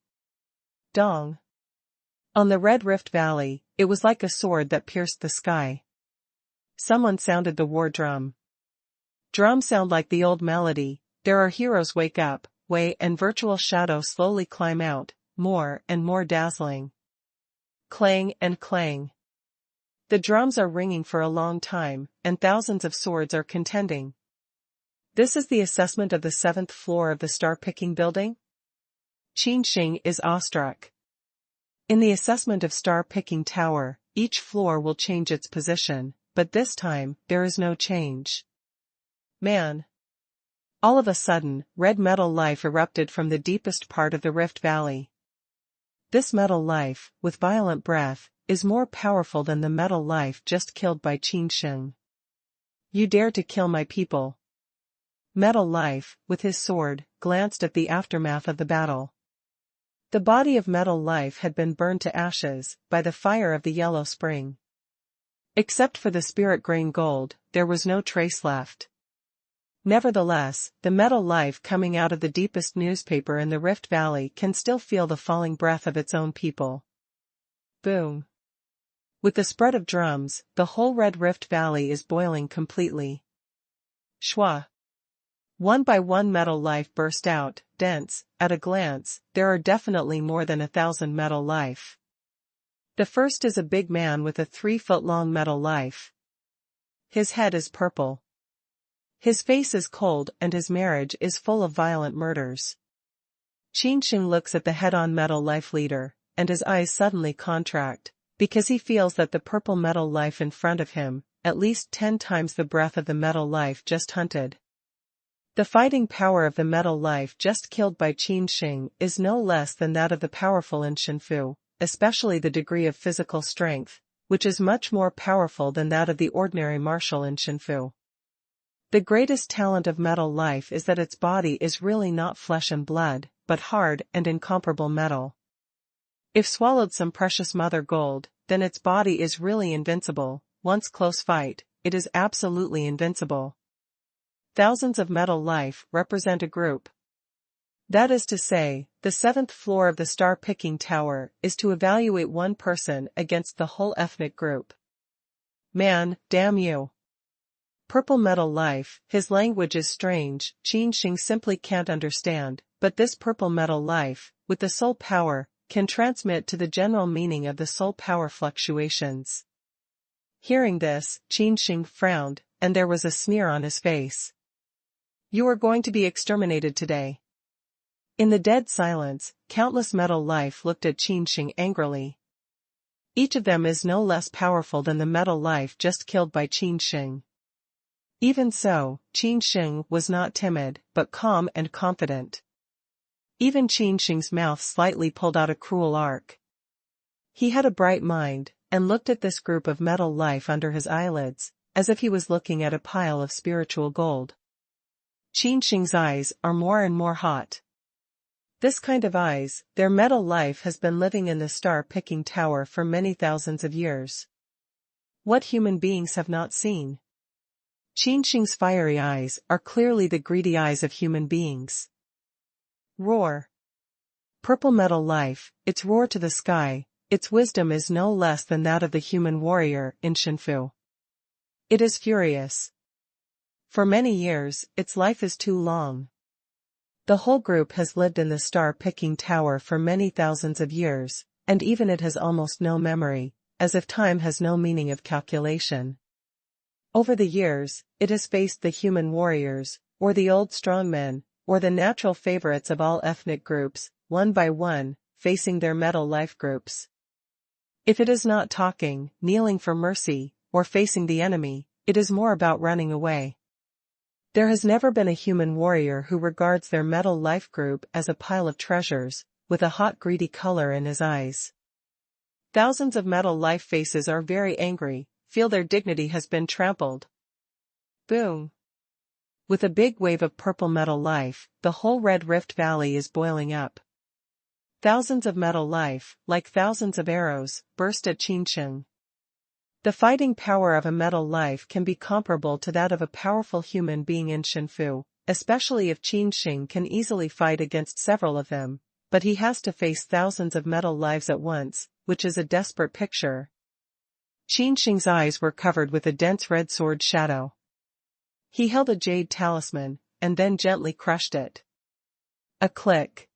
Dong. On the Red Rift Valley, it was like a sword that pierced the sky. Someone sounded the war drum. Drums sound like the old melody, there are heroes wake up, way and virtual shadow slowly climb out, more and more dazzling. Clang and clang. The drums are ringing for a long time, and thousands of swords are contending. This is the assessment of the 7th floor of the star-picking building? Qin Sheng is awestruck. In the assessment of star-picking tower, each floor will change its position, but this time, there is no change. Man. All of a sudden, red metal life erupted from the deepest part of the Rift Valley. This metal life, with violent breath, is more powerful than the metal life just killed by Qin Sheng. You dare to kill my people. Metal life, with his sword, glanced at the aftermath of the battle. The body of metal life had been burned to ashes by the fire of the yellow spring. Except for the spirit grain gold, there was no trace left. Nevertheless, the metal life coming out of the deepest newspaper in the Rift Valley can still feel the falling breath of its own people. Boom. With the spread of drums, the whole Red Rift Valley is boiling completely. Shwa. One by one metal life burst out, dense. At a glance, there are definitely more than 1,000 metal life. The first is a big man with a 3-foot-long metal life. His head is purple. His face is cold and his marriage is full of violent murders. Qin Sheng looks at the head-on metal life leader, and his eyes suddenly contract, because he feels that the purple metal life in front of him, at least 10 times the breath of the metal life just hunted. The fighting power of the metal life just killed by Qin Sheng is no less than that of the powerful in Shenfu, especially the degree of physical strength, which is much more powerful than that of the ordinary martial in Shenfu. The greatest talent of metal life is that its body is really not flesh and blood, but hard and incomparable metal. If swallowed some precious mother gold, then its body is really invincible. Once close fight, it is absolutely invincible. Thousands of metal life represent a group. That is to say, the 7th floor of the star-picking tower is to evaluate one person against the whole ethnic group. Man, damn you. Purple metal life, his language is strange, Qin Sheng simply can't understand, but this purple metal life, with the soul power, can transmit to the general meaning of the soul power fluctuations. Hearing this, Qin Sheng frowned, and there was a sneer on his face. You are going to be exterminated today. In the dead silence, countless metal life looked at Qin Sheng angrily. Each of them is no less powerful than the metal life just killed by Qin Sheng. Even so, Qin Sheng was not timid, but calm and confident. Even Qin Sheng's mouth slightly pulled out a cruel arc. He had a bright mind, and looked at this group of metal life under his eyelids, as if he was looking at a pile of spiritual gold. Qin Sheng's eyes are more and more hot. This kind of eyes, their metal life has been living in the star-picking tower for many thousands of years. What human beings have not seen? Qin Sheng's fiery eyes are clearly the greedy eyes of human beings. Roar. Purple metal life, its roar to the sky, its wisdom is no less than that of the human warrior in Shenfu. It is furious. For many years, its life is too long, The whole group has lived in the star-picking tower for many thousands of years, and even it has almost no memory, as if time has no meaning of calculation. Over the years, it has faced the human warriors, or the old strongmen, or the natural favorites of all ethnic groups, one by one, facing their metal life groups. If it is not talking, kneeling for mercy, or facing the enemy, it is more about running away. There has never been a human warrior who regards their metal life group as a pile of treasures, with a hot greedy color in his eyes. Thousands of metal life faces are very angry, feel their dignity has been trampled. Boom! With a big wave of purple metal life, the whole Red Rift Valley is boiling up. Thousands of metal life, like thousands of arrows, burst at Qin Sheng. The fighting power of a metal life can be comparable to that of a powerful human being in Shenfu, especially if Qin Sheng can easily fight against several of them, but he has to face thousands of metal lives at once, which is a desperate picture. Qin Sheng's eyes were covered with a dense red sword shadow. He held a jade talisman, and then gently crushed it. A click.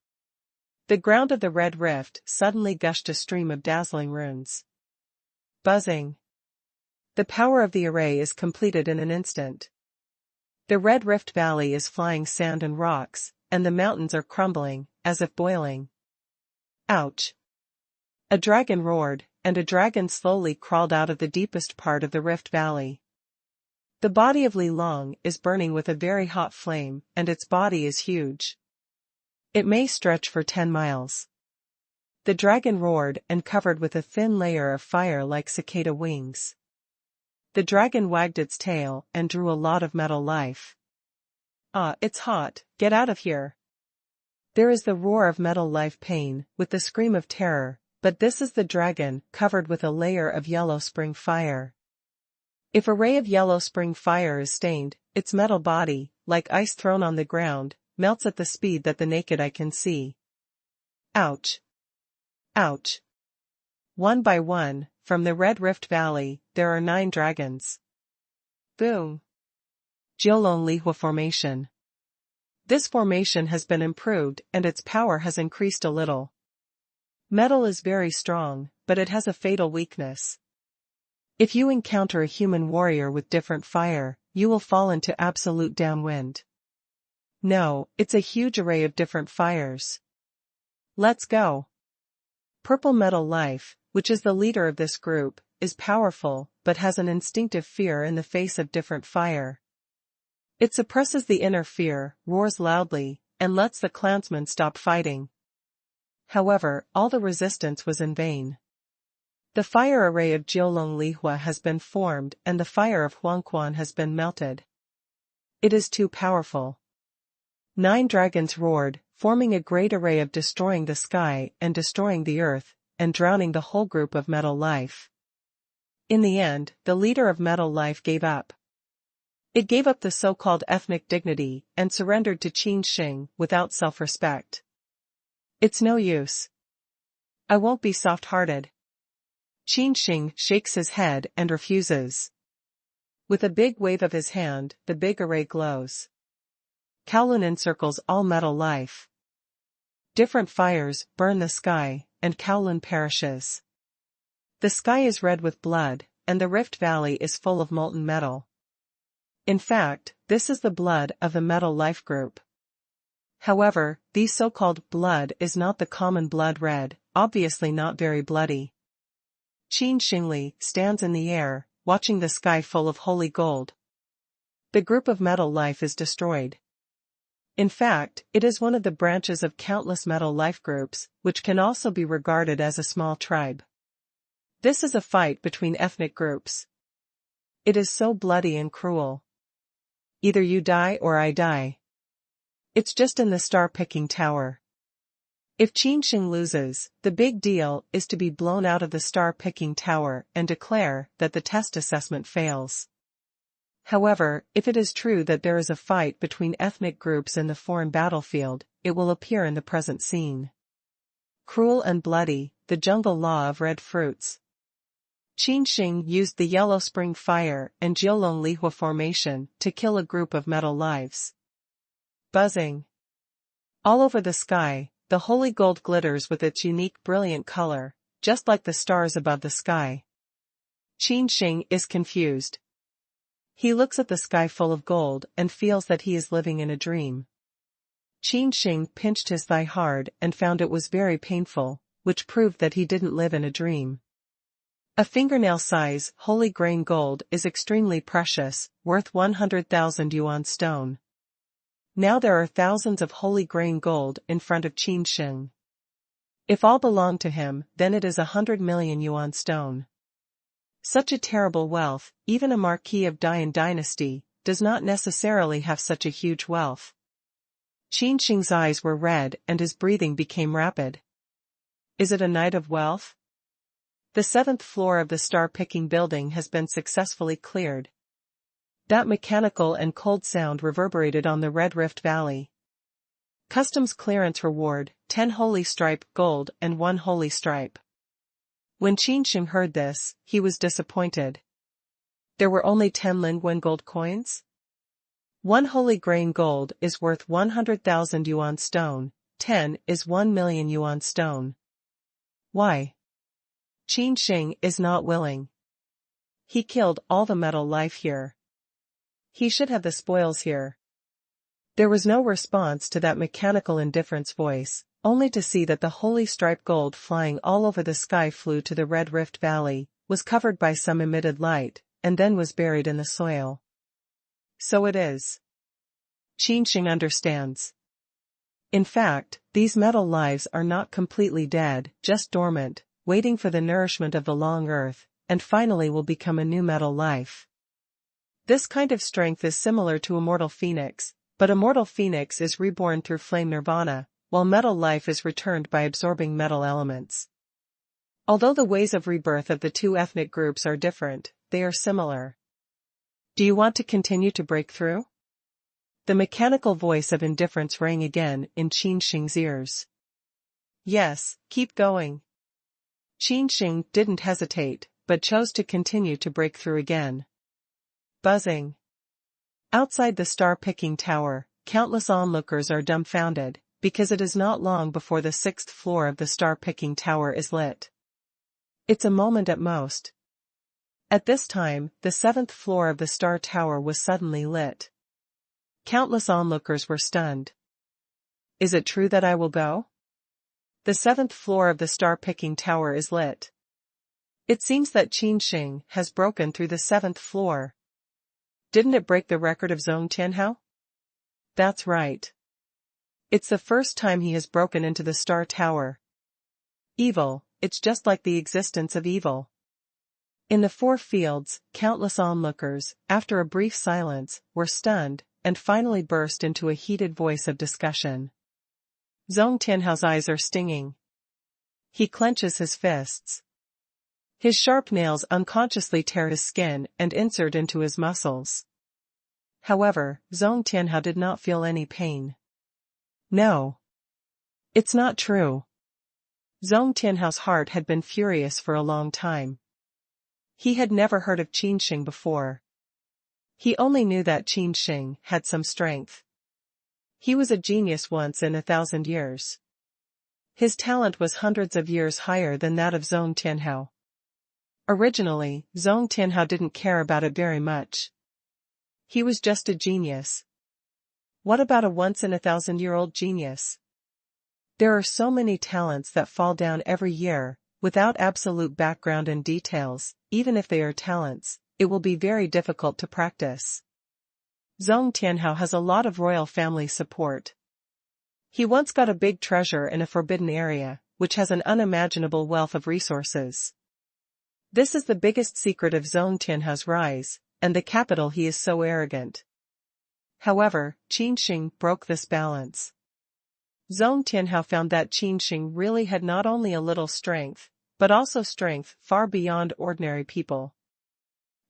The ground of the Red Rift suddenly gushed a stream of dazzling runes. Buzzing. The power of the array is completed in an instant. The Red Rift Valley is flying sand and rocks, and the mountains are crumbling, as if boiling. Ouch! A dragon roared, and a dragon slowly crawled out of the deepest part of the Rift Valley. The body of Li Long is burning with a very hot flame, and its body is huge. It may stretch for 10 miles. The dragon roared and covered with a thin layer of fire like cicada wings. The dragon wagged its tail and drew a lot of metal life. Ah, it's hot, get out of here. There is the roar of metal life pain, with the scream of terror, but this is the dragon, covered with a layer of yellow spring fire. If a ray of yellow spring fire is stained, its metal body, like ice thrown on the ground, melts at the speed that the naked eye can see. Ouch! Ouch! One by one, from the Red Rift Valley, there are 9 dragons. Boom! Jiulong Lihua Formation. This formation has been improved and its power has increased a little. Metal is very strong, but it has a fatal weakness. If you encounter a human warrior with different fire, you will fall into absolute downwind. No, it's a huge array of different fires. Let's go. Purple Metal Life, which is the leader of this group, is powerful, but has an instinctive fear in the face of different fire. It suppresses the inner fear, roars loudly, and lets the clansmen stop fighting. However, all the resistance was in vain. The fire array of Jiulong Lihua has been formed and the fire of Huangquan has been melted. It is too powerful. 9 dragons roared, forming a great array of destroying the sky and destroying the earth, and drowning the whole group of metal life. In the end, the leader of metal life gave up. It gave up the so-called ethnic dignity and surrendered to Qin Sheng without self-respect. It's no use. I won't be soft-hearted. Qin Sheng shakes his head and refuses. With a big wave of his hand, the big array glows. Kowloon encircles all metal life. Different fires burn the sky, and Kowloon perishes. The sky is red with blood, and the Rift Valley is full of molten metal. In fact, this is the blood of the metal life group. However, this so-called blood is not the common blood red, obviously not very bloody. Qin Shengli stands in the air, watching the sky full of holy gold. The group of metal life is destroyed. In fact, it is one of the branches of countless metal life groups, which can also be regarded as a small tribe. This is a fight between ethnic groups. It is so bloody and cruel. Either you die or I die. It's just in the star-picking tower. If Qin Sheng loses, the big deal is to be blown out of the star-picking tower and declare that the test assessment fails. However, if it is true that there is a fight between ethnic groups in the foreign battlefield, it will appear in the present scene. Cruel and bloody, the jungle law of red fruits. Qin Sheng used the yellow spring fire and Jiulong Lihua formation to kill a group of metal lives. Buzzing. All over the sky, the holy gold glitters with its unique brilliant color, just like the stars above the sky. Qin Sheng is confused. He looks at the sky full of gold and feels that he is living in a dream. Qin Sheng pinched his thigh hard and found it was very painful, which proved that he didn't live in a dream. A fingernail-size, holy grain gold is extremely precious, worth 100,000 yuan stone. Now there are thousands of holy grain gold in front of Qin Sheng. If all belong to him, then it is 100 million yuan stone. Such a terrible wealth, even a marquis of Dian dynasty, does not necessarily have such a huge wealth. Qin Sheng's eyes were red and his breathing became rapid. Is it a night of wealth? The 7th floor of the star-picking building has been successfully cleared. That mechanical and cold sound reverberated on the Red Rift Valley. Customs clearance reward, 10 holy stripe gold and 1 holy stripe. When Qin Sheng heard this, he was disappointed. There were only 10 Lingwen gold coins? 1 holy grain gold is worth 100,000 yuan stone, 10 is 1 million yuan stone. Why? Qin Sheng is not willing. He killed all the metal life here. He should have the spoils here. There was no response to that mechanical indifference voice, only to see that the holy stripe gold flying all over the sky flew to the Red Rift Valley, was covered by some emitted light, and then was buried in the soil. So it is. Qin Sheng understands. In fact, these metal lives are not completely dead, just dormant, waiting for the nourishment of the long earth, and finally will become a new metal life. This kind of strength is similar to a mortal phoenix, but a mortal phoenix is reborn through flame nirvana, while metal life is returned by absorbing metal elements. Although the ways of rebirth of the two ethnic groups are different, they are similar. Do you want to continue to break through? The mechanical voice of indifference rang again in Qin Sheng's ears. Yes, keep going. Qin Sheng didn't hesitate, but chose to continue to break through again. Buzzing. Outside the star-picking tower, countless onlookers are dumbfounded, because it is not long before the 6th floor of the star-picking tower is lit. It's a moment at most. At this time, the 7th floor of the star tower was suddenly lit. Countless onlookers were stunned. Is it true that I will go? The 7th floor of the star-picking tower is lit. It seems that Qin Sheng has broken through the 7th floor. Didn't it break the record of Zhong Tianhao? That's right. It's the first time he has broken into the star tower. Evil, it's just like the existence of evil. In the 4 fields, countless onlookers, after a brief silence, were stunned, and finally burst into a heated voice of discussion. Zhong Tianhao's eyes are stinging. He clenches his fists. His sharp nails unconsciously tear his skin and insert into his muscles. However, Zhong Tianhao did not feel any pain. No. It's not true. Zhong Tianhao's heart had been furious for a long time. He had never heard of Qin Sheng before. He only knew that Qin Sheng had some strength. He was a genius once in 1,000 years. His talent was hundreds of years higher than that of Zhong Tianhao. Originally, Zhong Tianhao didn't care about it very much. He was just a genius. What about a once-in-a-thousand-year-old genius? There are so many talents that fall down every year, without absolute background and details. Even if they are talents, it will be very difficult to practice. Zhong Tianhao has a lot of royal family support. He once got a big treasure in a forbidden area, which has an unimaginable wealth of resources. This is the biggest secret of Zhong Tianhao's rise, and the capital he is so arrogant. However, Qin Sheng broke this balance. Zhong Tianhao found that Qin Sheng really had not only a little strength, but also strength far beyond ordinary people.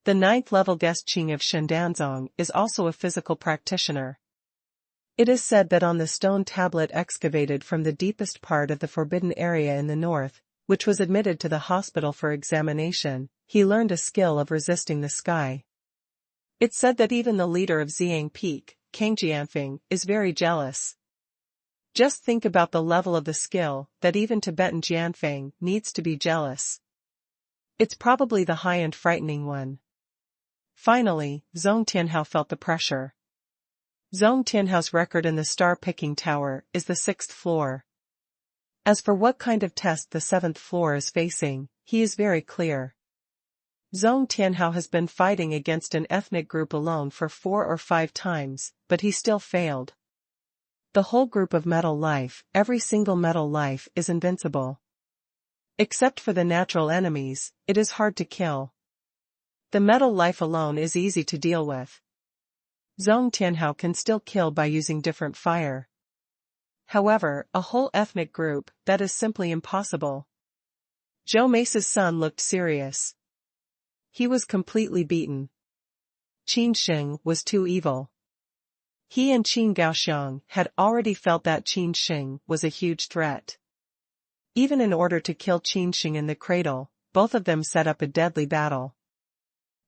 The 9th level guest Qing of Shendanzong is also a physical practitioner. It is said that on the stone tablet excavated from the deepest part of the forbidden area in the north, which was admitted to the hospital for examination, he learned a skill of resisting the sky. It's said that even the leader of Xiang Peak, Kang Jianfeng, is very jealous. Just think about the level of the skill that even Tibetan Jianfeng needs to be jealous. It's probably the high and frightening one. Finally, Zhong Tianhao felt the pressure. Zhong Tianhao's record in the star-picking tower is the 6th floor. As for what kind of test the 7th floor is facing, he is very clear. Zhong Tianhao has been fighting against an ethnic group alone for 4 or 5 times, but he still failed. The whole group of metal life, every single metal life is invincible. Except for the natural enemies, it is hard to kill. The metal life alone is easy to deal with. Zhong Tianhao can still kill by using different fire. However, a whole ethnic group, that is simply impossible. Zhou Mei's son looked serious. He was completely beaten. Qin Sheng was too evil. He and Qin Gaoxiang had already felt that Qin Sheng was a huge threat. Even in order to kill Qin Sheng in the cradle, both of them set up a deadly battle.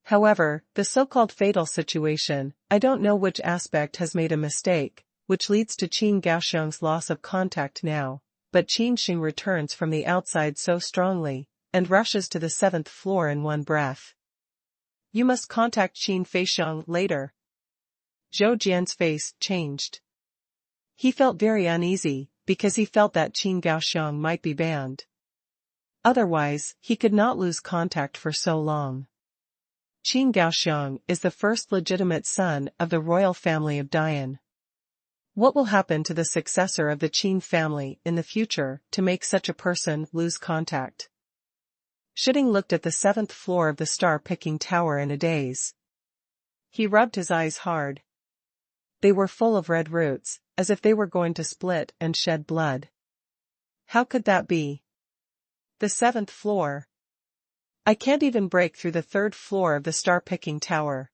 However, the so-called fatal situation, I don't know which aspect has made a mistake, which leads to Qin Gaoxiang's loss of contact now, but Qin Sheng returns from the outside so strongly, and rushes to the 7th floor in one breath. You must contact Qin Feixiang later. Zhou Jian's face changed. He felt very uneasy, because he felt that Qin Gaoxiang might be banned. Otherwise, he could not lose contact for so long. Qin Gaoxiang is the first legitimate son of the royal family of Dian. What will happen to the successor of the Qin family in the future to make such a person lose contact? Shiding looked at the 7th floor of the star-picking tower in a daze. He rubbed his eyes hard. They were full of red roots, as if they were going to split and shed blood. How could that be? The 7th floor. I can't even break through the 3rd floor of the star-picking tower.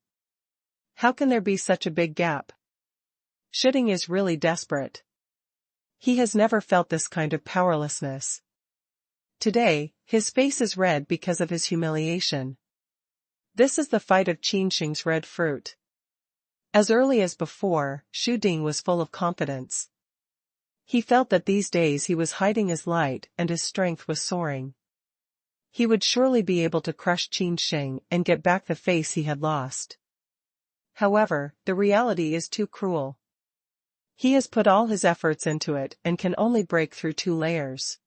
How can there be such a big gap? Shiding is really desperate. He has never felt this kind of powerlessness. Today, his face is red because of his humiliation. This is the fight of Qin Sheng's red fruit. As early as before, Xu Ding was full of confidence. He felt that these days he was hiding his light and his strength was soaring. He would surely be able to crush Qin Sheng and get back the face he had lost. However, the reality is too cruel. He has put all his efforts into it and can only break through 2 layers.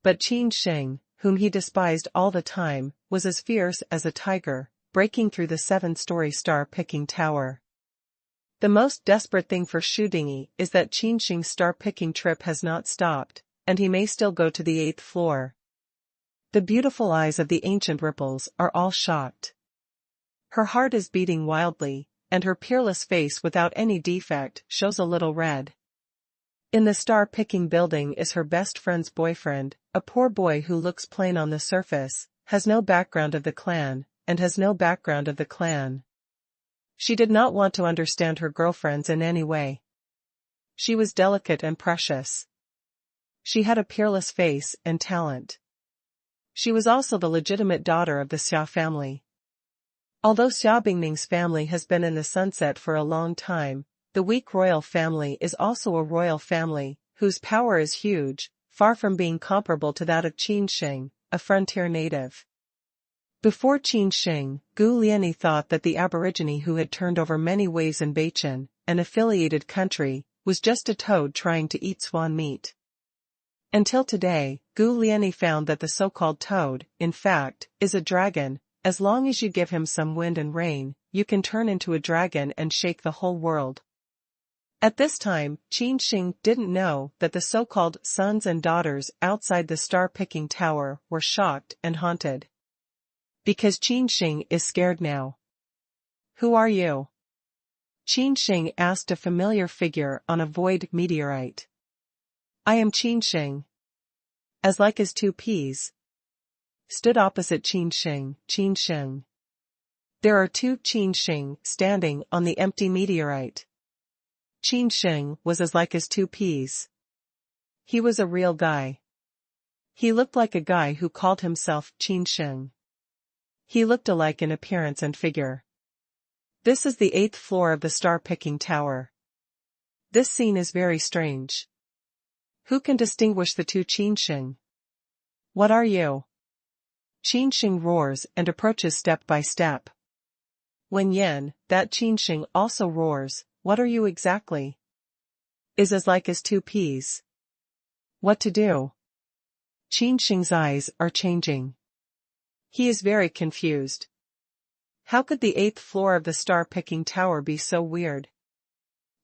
But Qin Sheng, whom he despised all the time, was as fierce as a tiger, breaking through the 7-story star-picking tower. The most desperate thing for Xu Ding is that Qin Sheng's star-picking trip has not stopped, and he may still go to the 8th floor. The beautiful eyes of the ancient ripples are all shocked. Her heart is beating wildly, and her peerless face without any defect shows a little red. In the star-picking building is her best friend's boyfriend, a poor boy who looks plain on the surface, has no background of the clan, and has no background of the clan. She did not want to understand her girlfriends in any way. She was delicate and precious. She had a peerless face and talent. She was also the legitimate daughter of the Xia family. Although Xia Bingning's family has been in the sunset for a long time, the weak royal family is also a royal family, whose power is huge, far from being comparable to that of Qin Sheng, a frontier native. Before Qin Sheng, Gu Lianyi thought that the aborigine who had turned over many waves in Beichen, an affiliated country, was just a toad trying to eat swan meat. Until today, Gu Lianyi found that the so-called toad, in fact, is a dragon. As long as you give him some wind and rain, you can turn into a dragon and shake the whole world. At this time, Qin Sheng didn't know that the so-called sons and daughters outside the star-picking tower were shocked and haunted. Because Qin Sheng is scared now. Who are you? Qin Sheng asked a familiar figure on a void meteorite. I am Qin Sheng. As like as 2 peas. Stood opposite Qin Sheng, Qin Sheng. There are 2 Qin Sheng standing on the empty meteorite. Qin Sheng was as like as 2 peas. He was a real guy. He looked like a guy who called himself Qin Sheng. He looked alike in appearance and figure. This is the 8th floor of the star-picking tower. This scene is very strange. Who can distinguish the two Qin Sheng? What are you? Qin Sheng roars and approaches step by step. When Yin, that Qin Sheng also roars, what are you exactly? Is as like as two peas. What to do? Qin Sheng's eyes are changing. He is very confused. How could the 8th floor of the star-picking tower be so weird?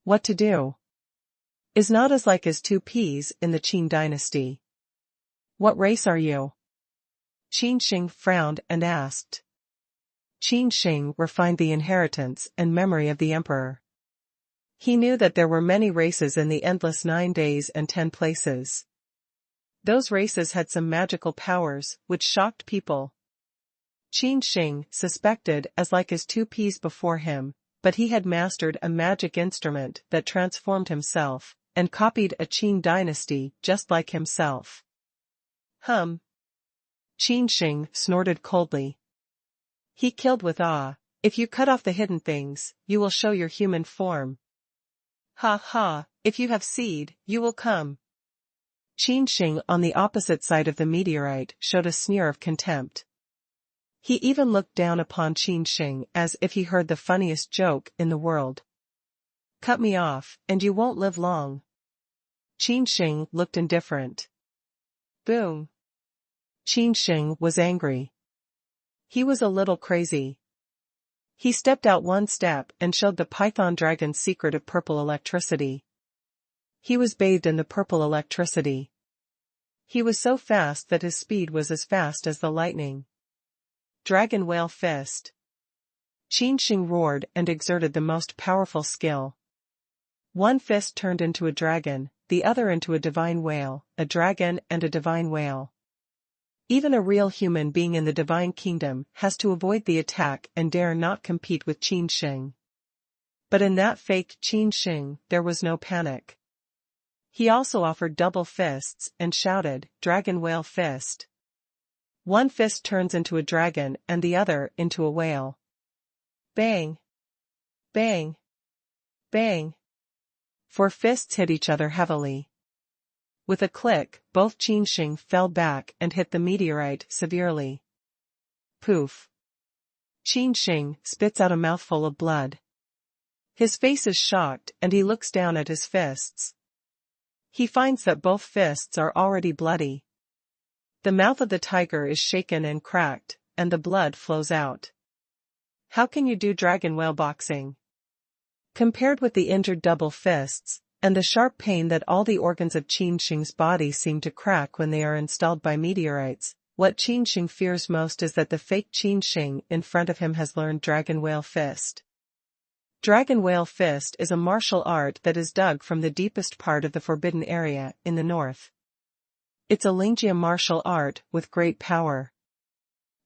What to do? Is not as like as two peas in the Qin dynasty. What race are you? Qin Sheng frowned and asked. Qin Sheng refined the inheritance and memory of the emperor. He knew that there were many races in the endless 9 days and 10 places. Those races had some magical powers, which shocked people. Qin Sheng suspected as like as two peas before him, but he had mastered a magic instrument that transformed himself, and copied a Qin dynasty just like himself. Qin Sheng snorted coldly. He killed with awe. If you cut off the hidden things, you will show your human form. Ha ha, if you have seed, you will come. Qin Sheng on the opposite side of the meteorite showed a sneer of contempt. He even looked down upon Qin Sheng as if he heard the funniest joke in the world. Cut me off, and you won't live long. Qin Sheng looked indifferent. Boom. Qin Sheng was angry. He was a little crazy. He stepped out one step and showed the python dragon's secret of purple electricity. He was bathed in the purple electricity. He was so fast that his speed was as fast as the lightning. Dragon Whale Fist. Qin Sheng roared and exerted the most powerful skill. One fist turned into a dragon, the other into a divine whale, a dragon and a divine whale. Even a real human being in the divine kingdom has to avoid the attack and dare not compete with Qin Sheng. But in that fake Qin Sheng, there was no panic. He also offered double fists and shouted, Dragon Whale Fist. One fist turns into a dragon and the other into a whale. Bang! Bang! Bang! 4 fists hit each other heavily. With a click, both Qin Sheng fell back and hit the meteorite severely. Poof! Qin Sheng spits out a mouthful of blood. His face is shocked and he looks down at his fists. He finds that both fists are already bloody. The mouth of the tiger is shaken and cracked, and the blood flows out. How can you do dragon whale boxing? Compared with the injured double fists, and the sharp pain that all the organs of Qin Sheng's body seem to crack when they are installed by meteorites, what Qin Sheng fears most is that the fake Qin Sheng in front of him has learned Dragon Whale Fist. Dragon Whale Fist is a martial art that is dug from the deepest part of the Forbidden Area, in the north. It's a Lingjian martial art with great power.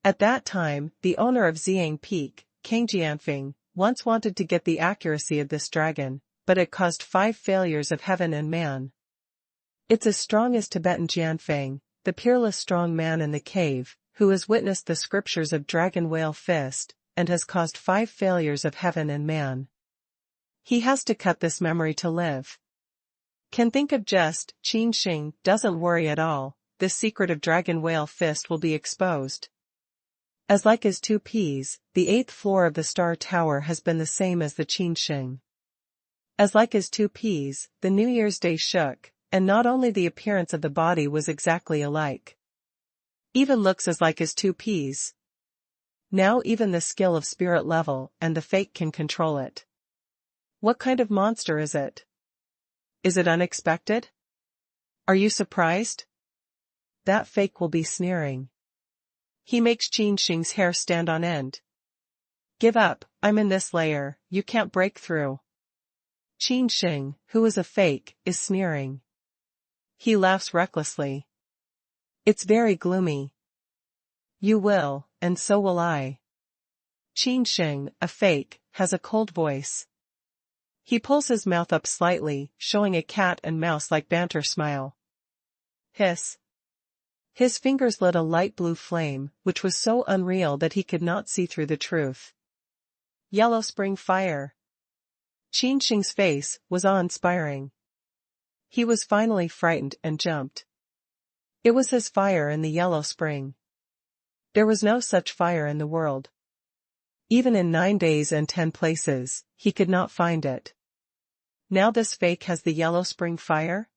At that time, the owner of Xiang Peak, King Jianfeng, once wanted to get the accuracy of this dragon, but it caused 5 failures of heaven and man. It's as strong as Tibetan Jianfeng, the peerless strong man in the cave, who has witnessed the scriptures of Dragon Whale Fist, and has caused 5 failures of heaven and man. He has to cut this memory to live. Can think of just, Qin Sheng doesn't worry at all, this secret of Dragon Whale Fist will be exposed. As like as two peas, the 8th floor of the Star Tower has been the same as the Qin Sheng. As like as two peas, the New Year's Day shook, and not only the appearance of the body was exactly alike. Even looks as like as two peas. Now even the skill of spirit level and the fake can control it. What kind of monster is it? Is it unexpected? Are you surprised? That fake will be sneering. He makes Qin Sheng's hair stand on end. Give up, I'm in this layer, you can't break through. Qin Sheng, who is a fake, is sneering. He laughs recklessly. It's very gloomy. You will, and so will I. Qin Sheng, a fake, has a cold voice. He pulls his mouth up slightly, showing a cat and mouse-like banter smile. Hiss. His fingers lit a light blue flame, which was so unreal that he could not see through the truth. Yellow spring fire. Qin Sheng's face was awe-inspiring. He was finally frightened and jumped. It was his fire in the yellow spring. There was no such fire in the world. Even in 9 days and 10 places, he could not find it. Now this fake has the yellow spring fire?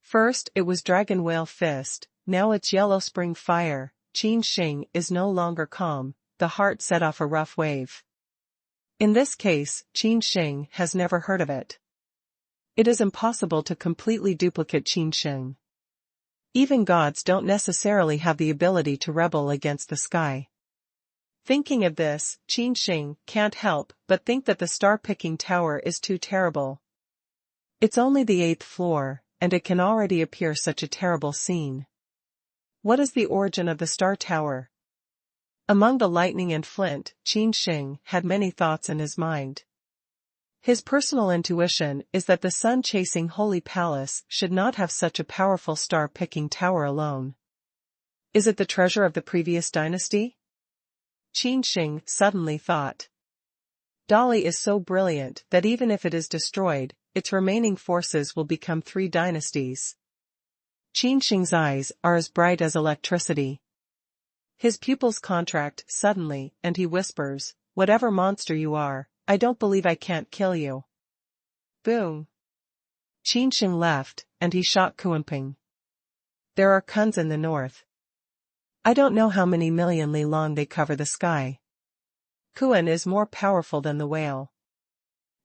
First it was Dragon Whale Fist, now it's yellow spring fire. Qin Sheng is no longer calm, the heart set off a rough wave. In this case, Qin Sheng has never heard of it. It is impossible to completely duplicate Qin Sheng. Even gods don't necessarily have the ability to rebel against the sky. Thinking of this, Qin Sheng can't help but think that the star-picking tower is too terrible. It's only the 8th floor, and it can already appear such a terrible scene. What is the origin of the star tower? Among the lightning and flint, Qin Sheng had many thoughts in his mind. His personal intuition is that the sun-chasing holy palace should not have such a powerful star-picking tower alone. Is it the treasure of the previous dynasty? Qin Sheng suddenly thought. Dali is so brilliant that even if it is destroyed, its remaining forces will become 3 dynasties. Qin Sheng's eyes are as bright as electricity. His pupils contract suddenly, and he whispers, "Whatever monster you are, I don't believe I can't kill you." Boom. Qin Sheng left, and he shot Kunping. There are Kuns in the north. I don't know how many million li long they cover the sky. Qin is more powerful than the whale.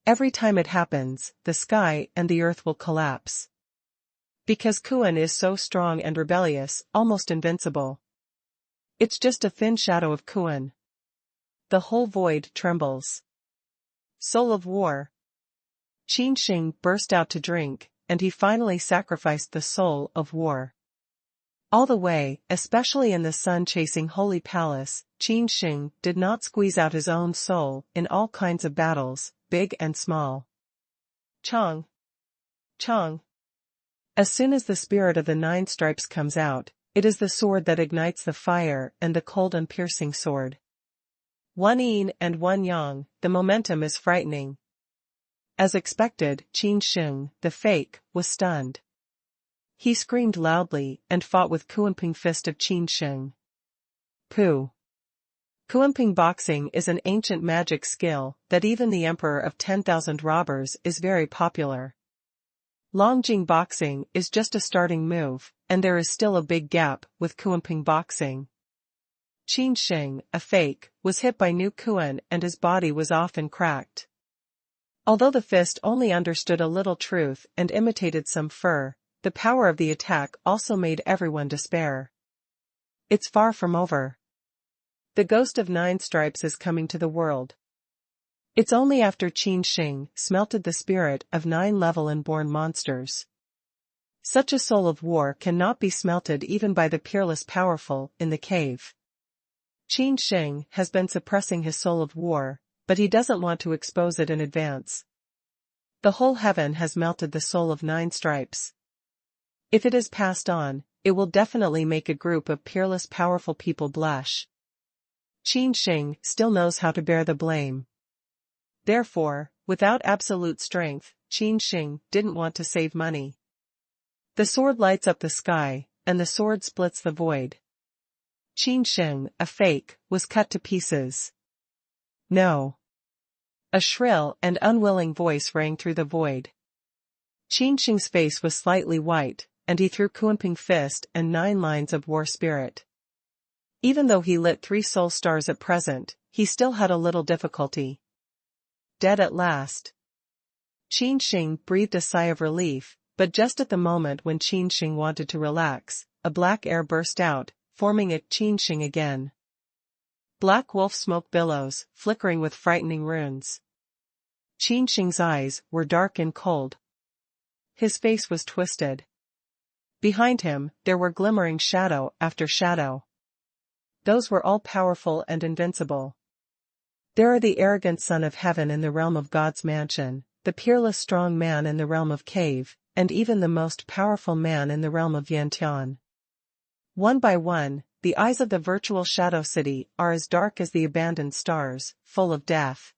Every time it happens, the sky and the earth will collapse. Because Qin is so strong and rebellious, almost invincible. It's just a thin shadow of Qin. The whole void trembles. Soul of war. Qin Sheng burst out to drink, and he finally sacrificed the soul of war. All the way, especially in the sun-chasing holy palace, Qin Sheng did not squeeze out his own soul in all kinds of battles, big and small. Chong. Chong. As soon as the spirit of the 9 stripes comes out, it is the sword that ignites the fire and the cold and piercing sword. 1 yin and 1 yang, the momentum is frightening. As expected, Qin Sheng, the fake, was stunned. He screamed loudly and fought with Kunping fist of Qin Sheng. Pooh. Kunping boxing is an ancient magic skill that even the Emperor of 10,000 robbers is very popular. Longjing boxing is just a starting move, and there is still a big gap with Kunping boxing. Qin Sheng, a fake, was hit by New Qin and his body was often cracked. Although the fist only understood a little truth and imitated some fur, the power of the attack also made everyone despair. It's far from over. The ghost of 9 stripes is coming to the world. It's only after Qin Sheng smelted the spirit of 9 level and born monsters. Such a soul of war cannot be smelted even by the peerless powerful in the cave. Qin Sheng has been suppressing his soul of war, but he doesn't want to expose it in advance. The whole heaven has melted the soul of 9 stripes. If it is passed on, it will definitely make a group of peerless powerful people blush. Qin Sheng still knows how to bear the blame. Therefore, without absolute strength, Qin Sheng didn't want to save money. The sword lights up the sky, and the sword splits the void. Qin Sheng, a fake, was cut to pieces. No. A shrill and unwilling voice rang through the void. Qin Sheng's face was slightly white, and he threw Kunping fist and 9 lines of war spirit. Even though he lit 3 soul stars at present, he still had a little difficulty. Dead at last. Qin Sheng breathed a sigh of relief, but just at the moment when Qin Sheng wanted to relax, a black air burst out, forming a Qin Sheng again. Black wolf smoke billows, flickering with frightening runes. Qin Sheng's eyes were dark and cold. His face was twisted. Behind him, there were glimmering shadow after shadow. Those were all powerful and invincible. There are the arrogant son of heaven in the realm of God's mansion, the peerless strong man in the realm of cave, and even the most powerful man in the realm of Yantian. One by one, the eyes of the virtual shadow city are as dark as the abandoned stars, full of death.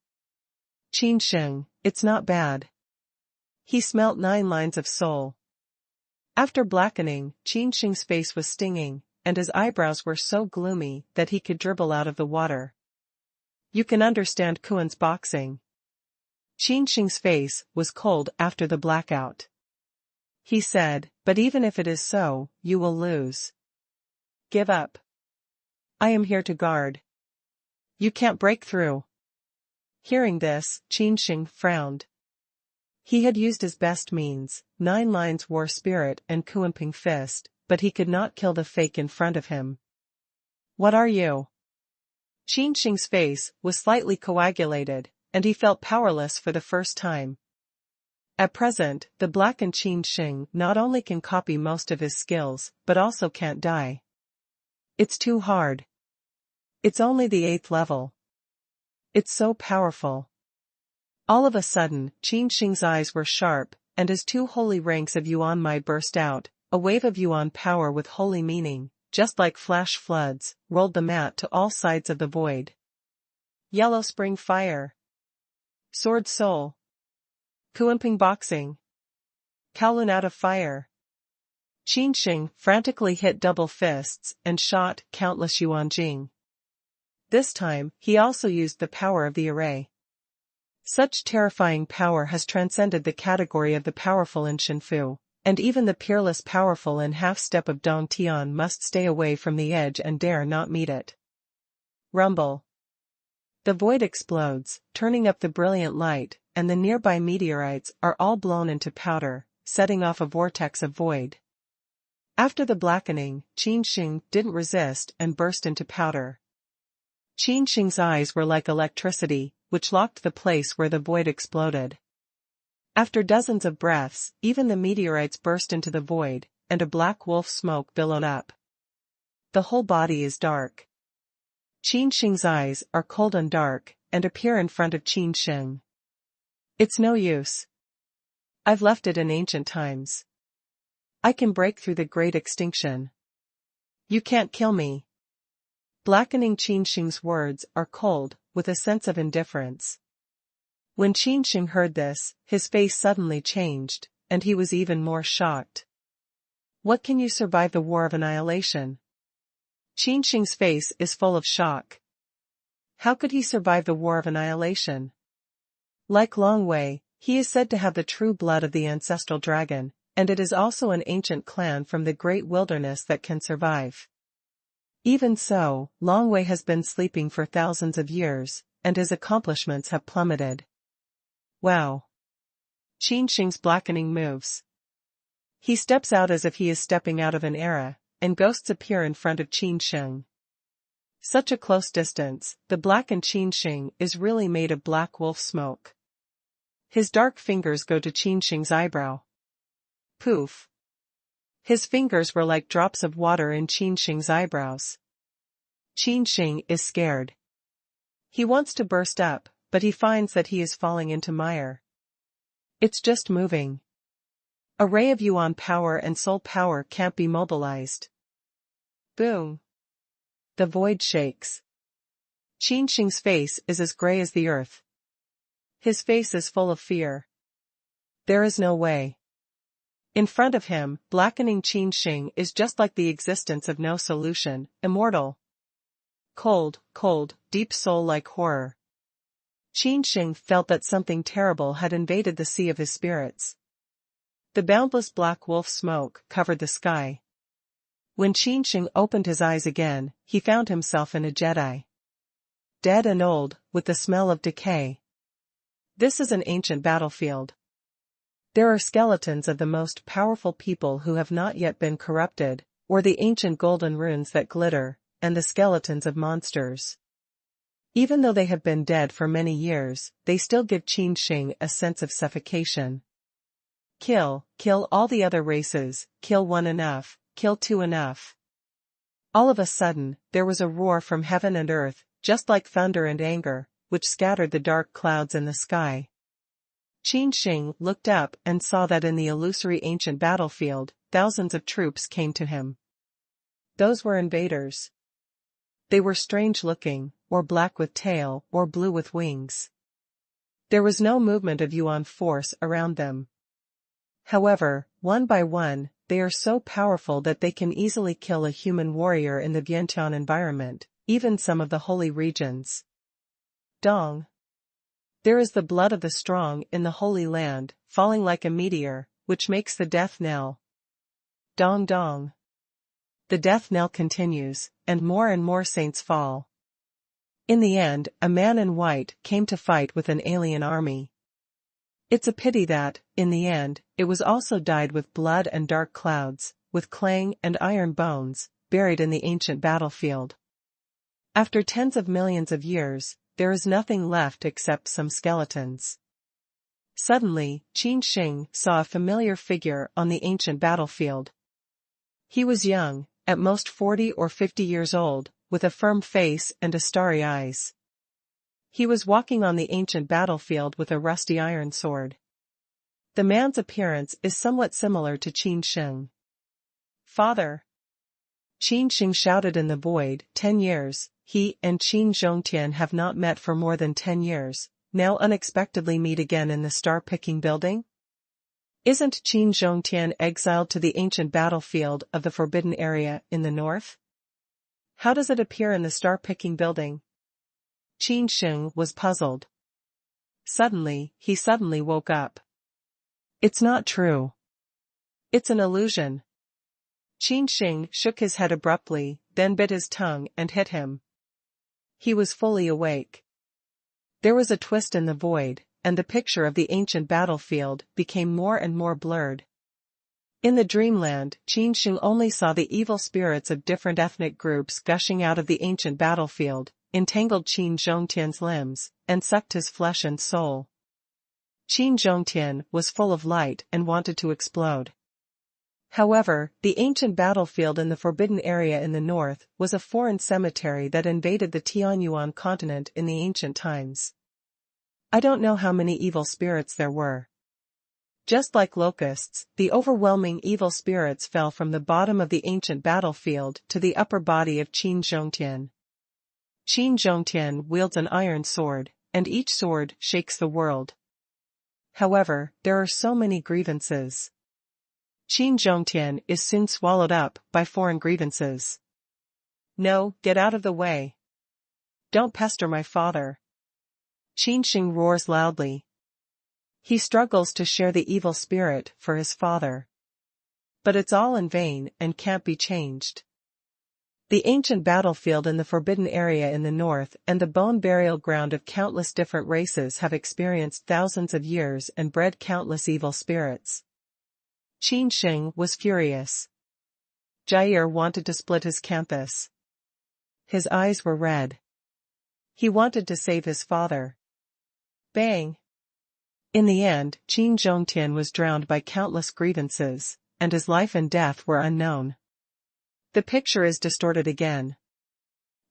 Qin Sheng, it's not bad. He smelt 9 lines of soul, After blackening, Qin Sheng's face was stinging, and his eyebrows were so gloomy that he could dribble out of the water. You can understand Qin's boxing. Qin Sheng's face was cold after the blackout. He said, but even if it is so, you will lose. Give up. I am here to guard. You can't break through. Hearing this, Qin Sheng frowned. He had used his best means, 9 lines war spirit and Kuanping fist, but he could not kill the fake in front of him. What are you? Qin Sheng's face was slightly coagulated, and he felt powerless for the first time. At present, the blackened Qin Sheng not only can copy most of his skills, but also can't die. It's too hard. It's only the 8th level. It's so powerful. All of a sudden, Qin Sheng's eyes were sharp, and as 2 holy ranks of Yuan Mai burst out, a wave of Yuan power with holy meaning, just like flash floods, rolled the mat to all sides of the void. Yellow Spring Fire. Sword Soul. Kuanping Boxing. Kowloon out of fire. Qin Sheng frantically hit double fists and shot countless Yuan Jing. This time, he also used the power of the array. Such terrifying power has transcended the category of the powerful in Shenfu, and even the peerless powerful in half-step of Dong Tian must stay away from the edge and dare not meet it. Rumble. The void explodes, turning up the brilliant light, and the nearby meteorites are all blown into powder, setting off a vortex of void. After the blackening, Qin Sheng didn't resist and burst into powder. Qin Sheng's eyes were like electricity, which locked the place where the void exploded. After dozens of breaths, even the meteorites burst into the void, and a black wolf smoke billowed up. The whole body is dark. Qin Sheng's eyes are cold and dark, and appear in front of Qin Sheng. It's no use. I've left it in ancient times. I can break through the great extinction. You can't kill me. Blackening Qin Sheng's words are cold, with a sense of indifference. When Qin Sheng heard this, his face suddenly changed, and he was even more shocked. What can you survive the war of annihilation? Qin Sheng's face is full of shock. How could he survive the war of annihilation? Like Long Wei, he is said to have the true blood of the ancestral dragon, and it is also an ancient clan from the great wilderness that can survive. Even so, Long Wei has been sleeping for thousands of years, and his accomplishments have plummeted. Wow. Qin Sheng's blackening moves. He steps out as if he is stepping out of an era, and ghosts appear in front of Qin Sheng. Such a close distance, the blackened Qin Sheng is really made of black wolf smoke. His dark fingers go to Qin Sheng's eyebrow. Poof. His fingers were like drops of water in Qin Sheng's eyebrows. Qin Sheng is scared. He wants to burst up, but he finds that he is falling into mire. It's just moving. A ray of Yuan power and soul power can't be mobilized. Boom. The void shakes. Qin Sheng's face is as gray as the earth. His face is full of fear. There is no way. In front of him, blackening Qin Sheng is just like the existence of no solution, immortal. Cold, deep soul-like horror. Qin Sheng felt that something terrible had invaded the sea of his spirits. The boundless black wolf smoke covered the sky. When Qin Sheng opened his eyes again, he found himself in a Jedi. Dead and old, with the smell of decay. This is an ancient battlefield. There are skeletons of the most powerful people who have not yet been corrupted, or the ancient golden runes that glitter, and the skeletons of monsters. Even though they have been dead for many years, they still give Qin Sheng a sense of suffocation. Kill all the other races, kill one enough, kill two enough. All of a sudden, there was a roar from heaven and earth, just like thunder and anger, which scattered the dark clouds in the sky. Qin Sheng looked up and saw that in the illusory ancient battlefield, thousands of troops came to him. Those were invaders. They were strange-looking, or black with tail, or blue with wings. There was no movement of Yuan force around them. However, one by one, they are so powerful that they can easily kill a human warrior in the Vientiane environment, even some of the holy regions. Dong. There is the blood of the strong in the Holy Land, falling like a meteor, which makes the death knell. Dong dong. The death knell continues, and more saints fall. In the end, a man in white came to fight with an alien army. It's a pity that, in the end, it was also dyed with blood and dark clouds, with clang and iron bones, buried in the ancient battlefield. After tens of millions of years, there is nothing left except some skeletons. Suddenly, Qin Sheng saw a familiar figure on the ancient battlefield. He was young, at most 40 or 50 years old, with a firm face and starry eyes. He was walking on the ancient battlefield with a rusty iron sword. The man's appearance is somewhat similar to Qin Sheng. "Father!" Qin Sheng shouted in the void. 10 years, he and Qin Zhongtian have not met for more than 10 years, now unexpectedly meet again in the star-picking building? Isn't Qin Zhongtian exiled to the ancient battlefield of the Forbidden Area in the north? How does it appear in the star-picking building? Qin Sheng was puzzled. He suddenly woke up. It's not true. It's an illusion. Qin Sheng shook his head abruptly, then bit his tongue and hit him. He was fully awake. There was a twist in the void, and the picture of the ancient battlefield became more and more blurred. In the dreamland, Qin Sheng only saw the evil spirits of different ethnic groups gushing out of the ancient battlefield, entangled Qin Zhongtian's limbs, and sucked his flesh and soul. Qin Zhongtian was full of light and wanted to explode. However, the ancient battlefield in the Forbidden Area in the north was a foreign cemetery that invaded the Tianyuan continent in the ancient times. I don't know how many evil spirits there were. Just like locusts, the overwhelming evil spirits fell from the bottom of the ancient battlefield to the upper body of Qin Zhongtian. Qin Zhongtian wields an iron sword, and each sword shakes the world. However, there are so many grievances. Qin Zhongtian is soon swallowed up by foreign grievances. No, get out of the way. Don't pester my father. Qin Sheng roars loudly. He struggles to share the evil spirit for his father. But it's all in vain and can't be changed. The ancient battlefield in the Forbidden Area in the north and the bone burial ground of countless different races have experienced thousands of years and bred countless evil spirits. Qin Sheng was furious. Jair wanted to split his campus. His eyes were red. He wanted to save his father. Bang! In the end, Qin Zhongtian was drowned by countless grievances, and his life and death were unknown. The picture is distorted again.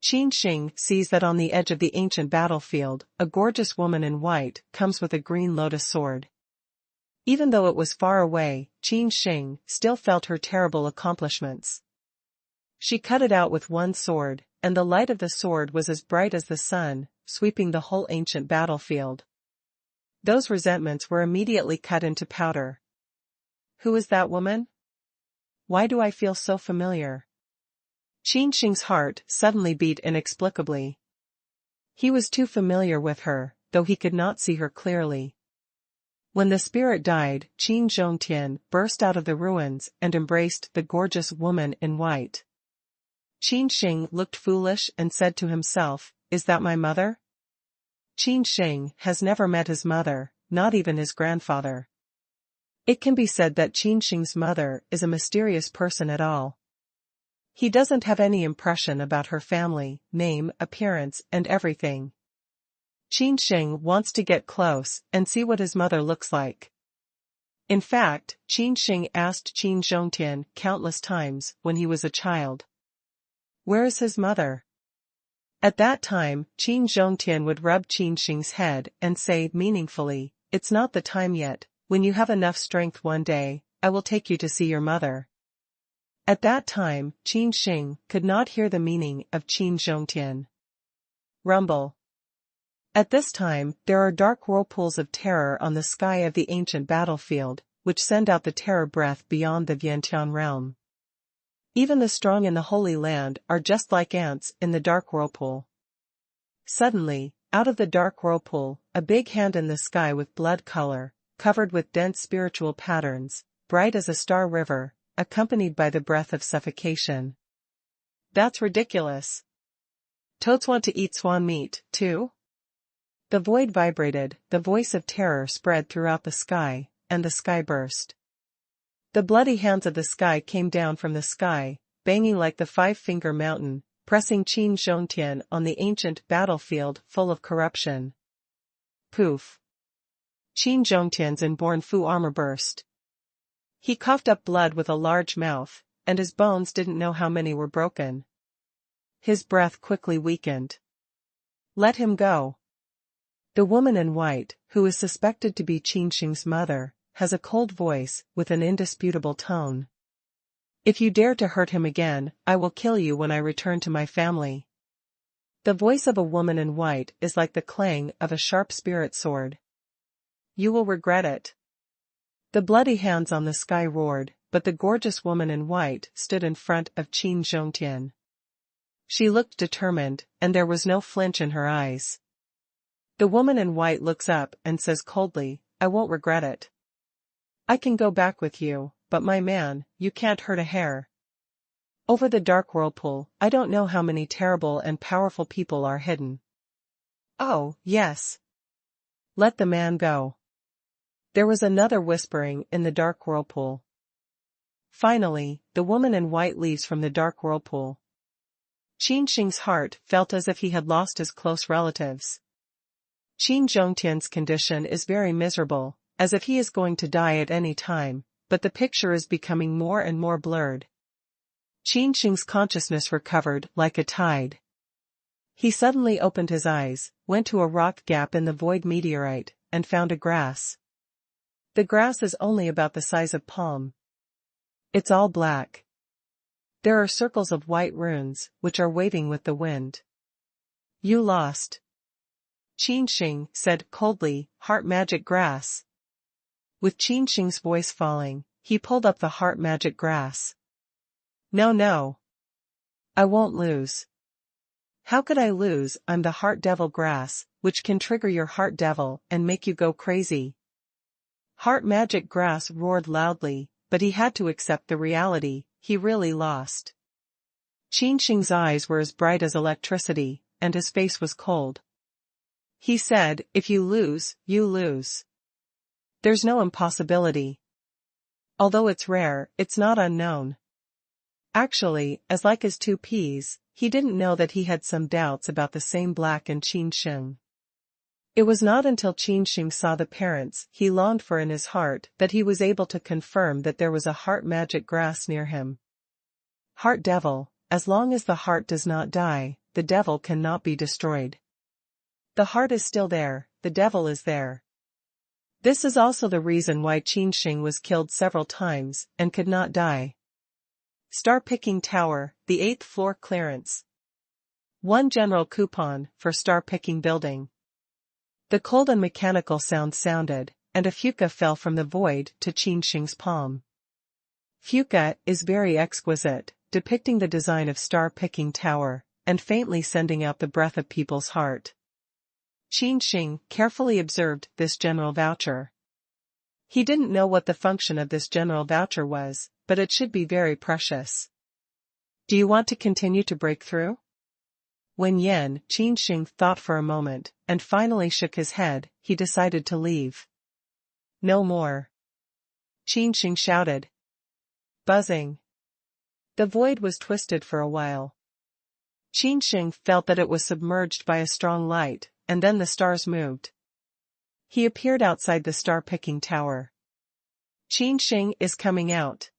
Qin Sheng sees that on the edge of the ancient battlefield, a gorgeous woman in white comes with a green lotus sword. Even though it was far away, Qin Sheng still felt her terrible accomplishments. She cut it out with one sword, and the light of the sword was as bright as the sun, sweeping the whole ancient battlefield. Those resentments were immediately cut into powder. Who is that woman? Why do I feel so familiar? Qin Sheng's heart suddenly beat inexplicably. He was too familiar with her, though he could not see her clearly. When the spirit died, Qin Zhongtian burst out of the ruins and embraced the gorgeous woman in white. Qin Sheng looked foolish and said to himself, "Is that my mother?" Qin Sheng has never met his mother, not even his grandfather. It can be said that Qin Sheng's mother is a mysterious person at all. He doesn't have any impression about her family, name, appearance, and everything. Qin Sheng wants to get close and see what his mother looks like. In fact, Qin Sheng asked Qin Zhongtian countless times when he was a child. Where is his mother? At that time, Qin Zhongtian would rub Qin Sheng's head and say meaningfully, "It's not the time yet. When you have enough strength one day, I will take you to see your mother." At that time, Qin Sheng could not hear the meaning of Qin Zhongtian. Rumble. At this time, there are dark whirlpools of terror on the sky of the ancient battlefield, which send out the terror breath beyond the Vientiane realm. Even the strong in the Holy Land are just like ants in the dark whirlpool. Suddenly, out of the dark whirlpool, a big hand in the sky with blood color, covered with dense spiritual patterns, bright as a star river, accompanied by the breath of suffocation. That's ridiculous. Toads want to eat swan meat, too? The void vibrated, the voice of terror spread throughout the sky, and the sky burst. The bloody hands of the sky came down from the sky, banging like the five-finger mountain, pressing Qin Sheng on the ancient battlefield full of corruption. Poof! Qin Sheng's inborn Fu armor burst. He coughed up blood with a large mouth, and his bones didn't know how many were broken. His breath quickly weakened. Let him go. The woman in white, who is suspected to be Qin Sheng's mother, has a cold voice with an indisputable tone. If you dare to hurt him again, I will kill you when I return to my family. The voice of a woman in white is like the clang of a sharp spirit sword. You will regret it. The bloody hands on the sky roared, but the gorgeous woman in white stood in front of Qin Sheng. She looked determined, and there was no flinch in her eyes. The woman in white looks up and says coldly, I won't regret it. I can go back with you, but my man, you can't hurt a hair. Over the dark whirlpool, I don't know how many terrible and powerful people are hidden. Oh, yes. Let the man go. There was another whispering in the dark whirlpool. Finally, the woman in white leaves from the dark whirlpool. Qin Sheng's heart felt as if he had lost his close relatives. Qin Sheng's condition is very miserable, as if he is going to die at any time, but the picture is becoming more and more blurred. Qin Sheng's consciousness recovered like a tide. He suddenly opened his eyes, went to a rock gap in the void meteorite, and found a grass. The grass is only about the size of palm. It's all black. There are circles of white runes, which are waving with the wind. You lost. Qin Sheng said coldly, heart magic grass. With Qin Sheng's voice falling, he pulled up the heart magic grass. No. I won't lose. How could I lose? I'm the heart devil grass, which can trigger your heart devil and make you go crazy. Heart magic grass roared loudly, but he had to accept the reality, he really lost. Qin Sheng's eyes were as bright as electricity, and his face was cold. He said, if you lose, you lose. There's no impossibility. Although it's rare, it's not unknown. Actually, as like as two peas, he didn't know that he had some doubts about the same black in Qin Sheng. It was not until Qin Sheng saw the parents he longed for in his heart that he was able to confirm that there was a heart magic grass near him. Heart devil, as long as the heart does not die, the devil cannot be destroyed. The heart is still there, the devil is there. This is also the reason why Qin Sheng was killed several times and could not die. Star Picking Tower, the 8th floor clearance. 1 general coupon for star picking building. The cold and mechanical sound sounded, and a fuka fell from the void to Qin Sheng's palm. Fuka is very exquisite, depicting the design of star picking tower, and faintly sending out the breath of people's heart. Qin Sheng carefully observed this general voucher. He didn't know what the function of this general voucher was, but it should be very precious. Do you want to continue to break through? When Qin Sheng thought for a moment, and finally shook his head, he decided to leave. No more. Qin Sheng shouted. Buzzing. The void was twisted for a while. Qin Sheng felt that it was submerged by a strong light, and then the stars moved. He appeared outside the star-picking tower. Qin Sheng is coming out.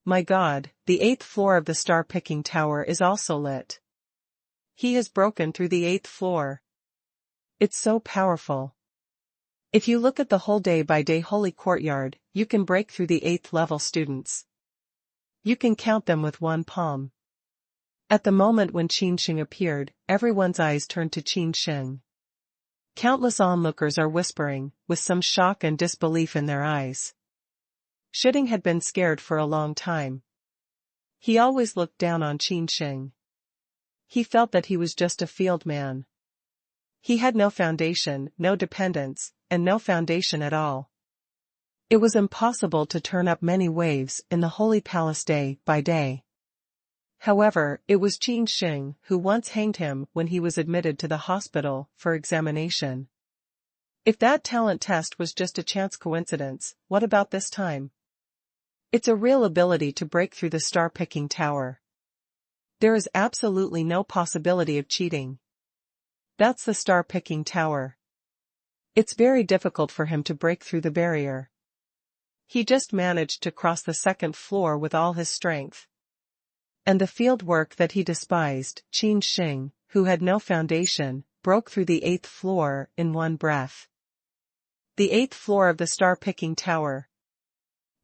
My God, the 8th floor of the star-picking tower is also lit. He has broken through the 8th floor. It's so powerful. If you look at the whole day-by-day holy courtyard, you can break through the 8th level students. You can count them with one palm. At the moment when Qin Sheng appeared, everyone's eyes turned to Qin Sheng. Countless onlookers are whispering, with some shock and disbelief in their eyes. Shitting had been scared for a long time. He always looked down on Qin Sheng. He felt that he was just a field man. He had no foundation, no dependence, and no foundation at all. It was impossible to turn up many waves in the holy palace day by day. However, it was Qin Sheng who once hanged him when he was admitted to the hospital for examination. If that talent test was just a chance coincidence, what about this time? It's a real ability to break through the star-picking tower. There is absolutely no possibility of cheating. That's the star-picking tower. It's very difficult for him to break through the barrier. He just managed to cross the second floor with all his strength. And the field work that he despised, Qin Sheng, who had no foundation, broke through the 8th floor in one breath. The 8th floor of the star-picking tower.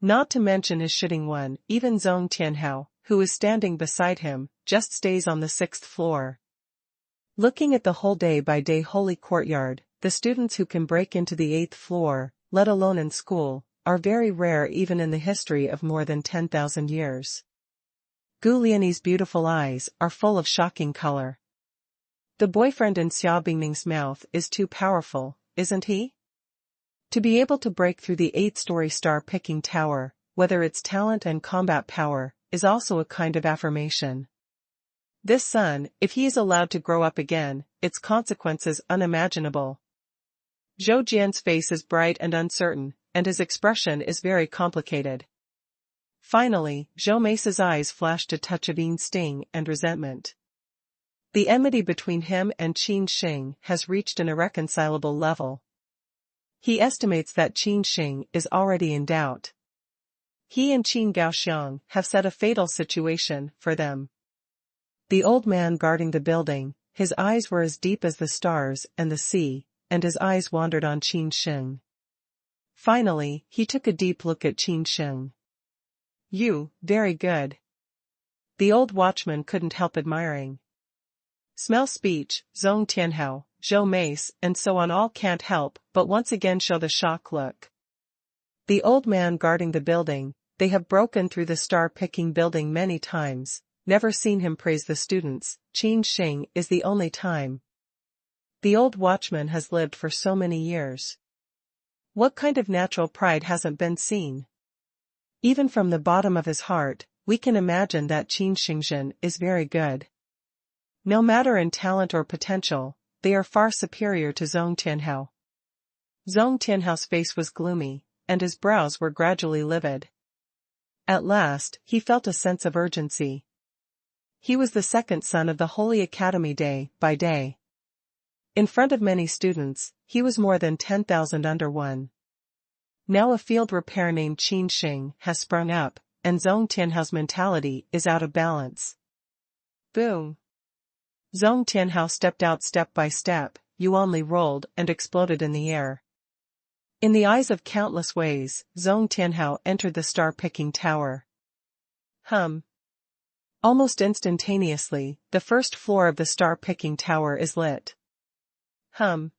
Not to mention his shitting one, even Zhong Tianhao, who is standing beside him, just stays on the 6th floor. Looking at the whole day-by-day holy courtyard, the students who can break into the 8th floor, let alone in school, are very rare even in the history of more than 10,000 years. Gu Lianyi's beautiful eyes are full of shocking color. The boyfriend in Xia Bingning's mouth is too powerful, isn't he? To be able to break through the 8th-story star-picking tower, whether it's talent and combat power, is also a kind of affirmation. This son, if he is allowed to grow up again, its consequences unimaginable. Zhou Jian's face is bright and uncertain, and his expression is very complicated. Finally, Zhou Mei's eyes flashed a touch of instinct and resentment. The enmity between him and Qin Sheng has reached an irreconcilable level. He estimates that Qin Sheng is already in doubt. He and Qin Gaoxiang have set a fatal situation for them. The old man guarding the building, his eyes were as deep as the stars and the sea, and his eyes wandered on Qin Sheng. Finally, he took a deep look at Qin Sheng. "You, very good." The old watchman couldn't help admiring. Smell speech, Zhong Tianhao, Zhou Mei, and so on all can't help but once again show the shock look. The old man guarding the building, they have broken through the star-picking building many times, never seen him praise the students, Qin Sheng is the only time. The old watchman has lived for so many years. What kind of natural pride hasn't been seen? Even from the bottom of his heart, we can imagine that Qin Sheng is very good. No matter in talent or potential, they are far superior to Zhong Tianhao. Zhong Tianhao's face was gloomy, and his brows were gradually livid. At last, he felt a sense of urgency. He was the second son of the Holy Academy day by day. In front of many students, he was more than 10,000 under one. Now a field repair named Qin Sheng has sprung up, and Zhong Tianhao's mentality is out of balance. Boom! Zhong Tianhao stepped out step by step, Yuanli rolled and exploded in the air. In the eyes of countless ways, Zhong Tianhao entered the star-picking tower. Almost instantaneously, the first floor of the star-picking tower is lit. The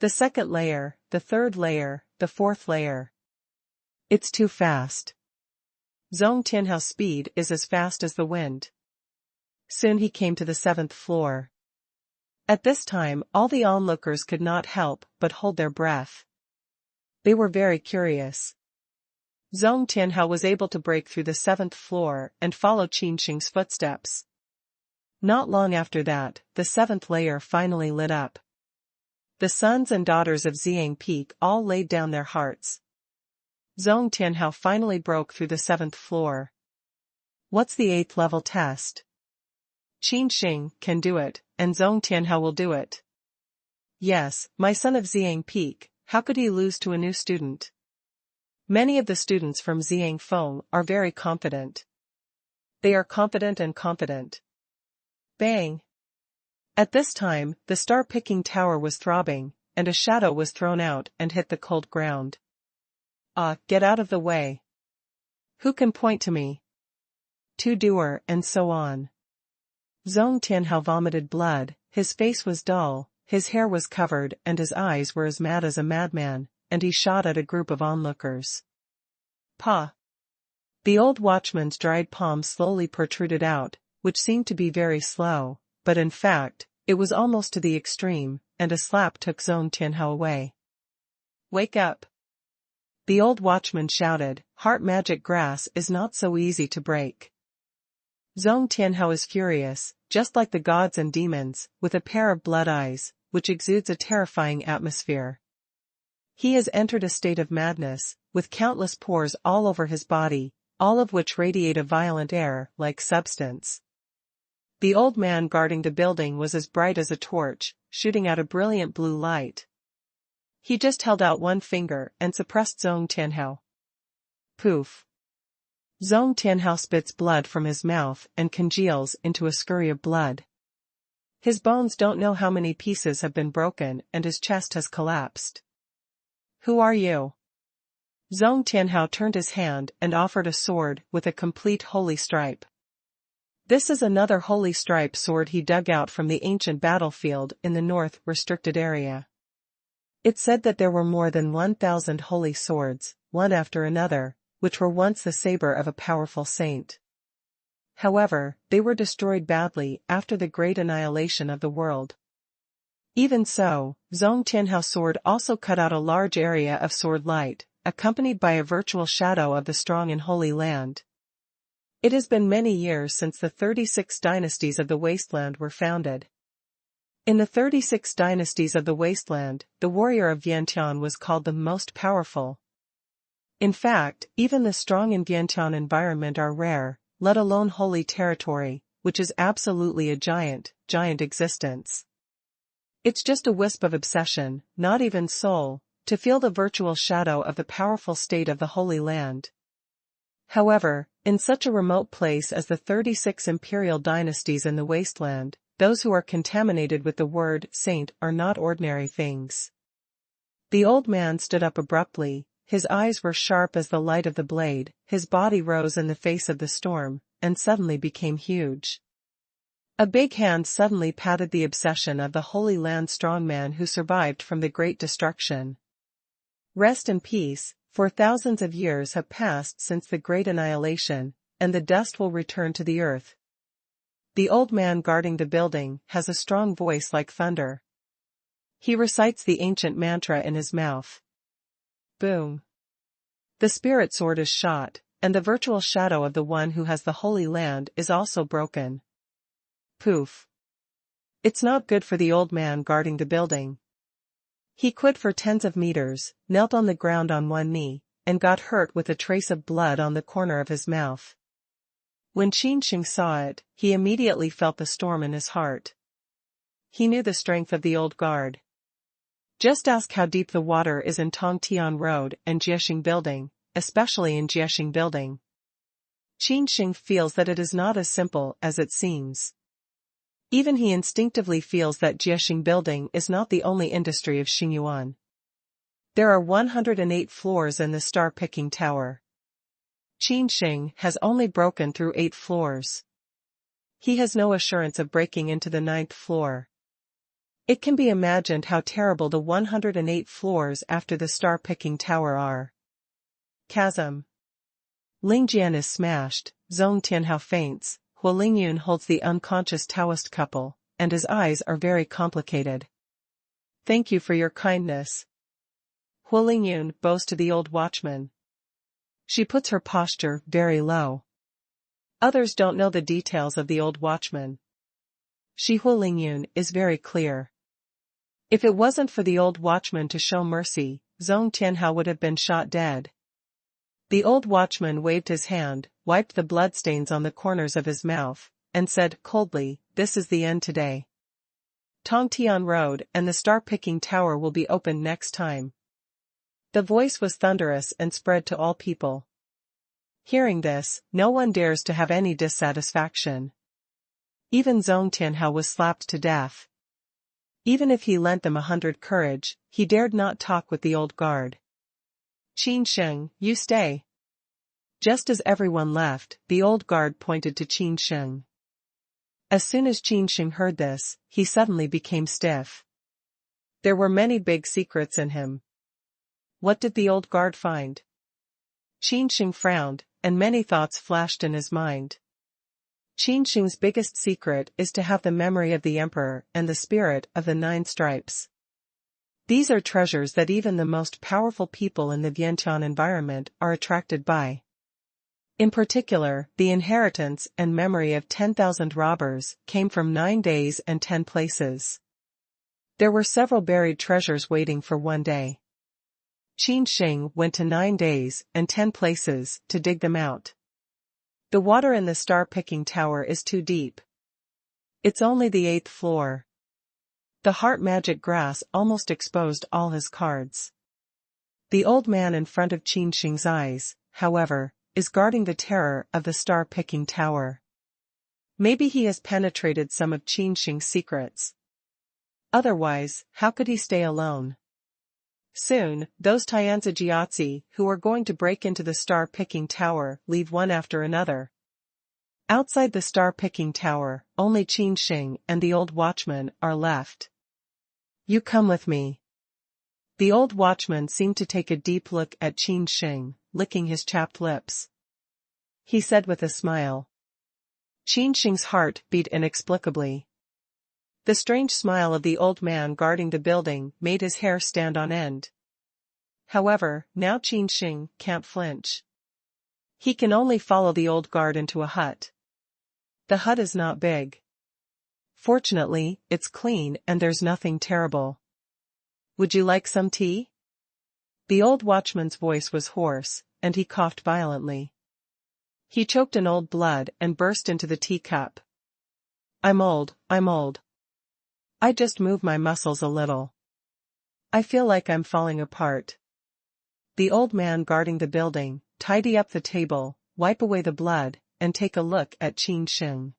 second layer, the third layer, the fourth layer. It's too fast. Zhong Tianhao's speed is as fast as the wind. Soon he came to the 7th floor. At this time, all the onlookers could not help but hold their breath. They were very curious. Zhong Tianhao was able to break through the 7th floor and follow Qin Sheng's footsteps. Not long after that, the 7th layer finally lit up. The sons and daughters of Xiang Peak all laid down their hearts. Zhong Tianhao finally broke through the 7th floor. What's the 8th level test? Qin Sheng can do it, and Zhong Tianhao will do it. Yes, my son of Xiang Peak, how could he lose to a new student? Many of the students from Xiang Feng are very confident. They are confident and confident. Bang! At this time, the star-picking tower was throbbing, and a shadow was thrown out and hit the cold ground. Get out of the way. Who can point to me? To doer, and so on. Zhong Tianhao vomited blood, his face was dull, his hair was covered and his eyes were as mad as a madman, and he shot at a group of onlookers. Pa. The old watchman's dried palm slowly protruded out, which seemed to be very slow, but in fact, it was almost to the extreme, and a slap took Zhong Tianhao away. Wake up! The old watchman shouted, heart magic grass is not so easy to break. Zhong Tianhao is furious, just like the gods and demons, with a pair of blood eyes, which exudes a terrifying atmosphere. He has entered a state of madness, with countless pores all over his body, all of which radiate a violent air-like substance. The old man guarding the building was as bright as a torch, shooting out a brilliant blue light. He just held out one finger and suppressed Zhong Tianhao. Poof! Zhong Tianhao spits blood from his mouth and congeals into a scurry of blood. His bones don't know how many pieces have been broken and his chest has collapsed. Who are you? Zhong Tianhao turned his hand and offered a sword with a complete holy stripe. This is another holy stripe sword he dug out from the ancient battlefield in the north restricted area. It said that there were more than 1,000 holy swords, one after another, which were once the saber of a powerful saint. However, they were destroyed badly after the great annihilation of the world. Even so, Zhong Tianhao's sword also cut out a large area of sword light, accompanied by a virtual shadow of the strong and holy land. It has been many years since the 36 dynasties of the wasteland were founded. In the 36 dynasties of the wasteland, the warrior of Vientiane was called the most powerful. In fact, even the strong in Vientiane environment are rare, let alone holy territory, which is absolutely a giant existence. It's just a wisp of obsession, not even soul, to feel the virtual shadow of the powerful state of the Holy Land. However, in such a remote place as the 36 imperial dynasties in the wasteland, those who are contaminated with the word saint are not ordinary things. The old man stood up abruptly, his eyes were sharp as the light of the blade, his body rose in the face of the storm, and suddenly became huge. A big hand suddenly patted the obsession of the Holy Land strongman who survived from the Great Destruction. Rest in peace, for thousands of years have passed since the Great Annihilation, and the dust will return to the earth. The old man guarding the building has a strong voice like thunder. He recites the ancient mantra in his mouth. Boom! The spirit sword is shot, and the virtual shadow of the one who has the Holy Land is also broken. Poof! It's not good for the old man guarding the building. He quit for tens of meters, knelt on the ground on one knee, and got hurt with a trace of blood on the corner of his mouth. When Qin Sheng saw it, he immediately felt the storm in his heart. He knew the strength of the old guard. Just ask how deep the water is in Tongtian Road and Jiexing Building, especially in Jiexing Building. Qin Sheng feels that it is not as simple as it seems. Even he instinctively feels that Jiexing Building is not the only industry of Xingyuan. There are 108 floors in the star-picking tower. Qin Sheng has only broken through 8 floors. He has no assurance of breaking into the 9th floor. It can be imagined how terrible the 108 floors after the star-picking tower are. Chasm. Lingjian is smashed, Zhong Tianhao faints, Huo Lingyun holds the unconscious Taoist couple, and his eyes are very complicated. Thank you for your kindness. Huo Lingyun bows to the old watchman. She puts her posture very low. Others don't know the details of the old watchman. Huo Lingyun is very clear. If it wasn't for the old watchman to show mercy, Zhong Tianhao would have been shot dead. The old watchman waved his hand, wiped the bloodstains on the corners of his mouth, and said coldly, "This is the end today. Tongtian Road and the star-picking tower will be opened next time." The voice was thunderous and spread to all people. Hearing this, no one dares to have any dissatisfaction. Even Zhong Tianhao was slapped to death. Even if he lent them 100 courage, he dared not talk with the old guard. Qin Sheng, you stay. Just as everyone left, the old guard pointed to Qin Sheng. As soon as Qin Sheng heard this, he suddenly became stiff. There were many big secrets in him. What did the old guard find? Qin Sheng frowned, and many thoughts flashed in his mind. Qin Sheng's biggest secret is to have the memory of the emperor and the spirit of the 9 stripes. These are treasures that even the most powerful people in the Vientiane environment are attracted by. In particular, the inheritance and memory of 10,000 robbers came from 9 days and 10 places. There were several buried treasures waiting for one day. Qin Sheng went to 9 days and 10 places to dig them out. The water in the star-picking tower is too deep. It's only the 8th floor. The heart magic grass almost exposed all his cards. The old man in front of Qin Sheng's eyes, however, is guarding the terror of the star-picking tower. Maybe he has penetrated some of Qin Sheng's secrets. Otherwise, how could he stay alone? Soon, those Tianzi Jiazi who are going to break into the star-picking tower leave one after another. Outside the star-picking tower, only Qin Sheng and the old watchman are left. You come with me. The old watchman seemed to take a deep look at Qin Sheng, licking his chapped lips. He said with a smile. Qin Sheng's heart beat inexplicably. The strange smile of the old man guarding the building made his hair stand on end. However, now Qin Sheng can't flinch. He can only follow the old guard into a hut. The hut is not big. Fortunately, it's clean and there's nothing terrible. Would you like some tea? The old watchman's voice was hoarse, and he coughed violently. He choked in old blood and burst into the teacup. I'm old. I just move my muscles a little. I feel like I'm falling apart. The old man guarding the building, tidy up the table, wipe away the blood, and take a look at Qin Sheng.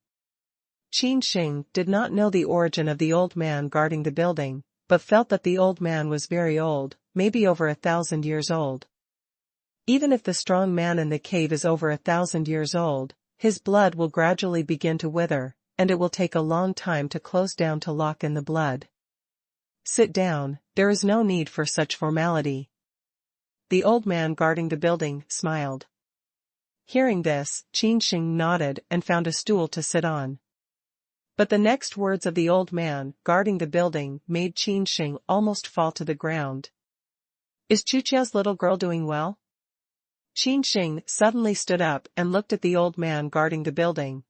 Qin Sheng did not know the origin of the old man guarding the building, but felt that the old man was very old, maybe over 1,000 years old. Even if the strong man in the cave is over 1,000 years old, his blood will gradually begin to wither, and it will take a long time to close down to lock in the blood. Sit down, there is no need for such formality. The old man guarding the building smiled. Hearing this, Qin Sheng nodded and found a stool to sit on. But the next words of the old man guarding the building made Qin Sheng almost fall to the ground. Is Chuqiao's little girl doing well? Qin Sheng suddenly stood up and looked at the old man guarding the building.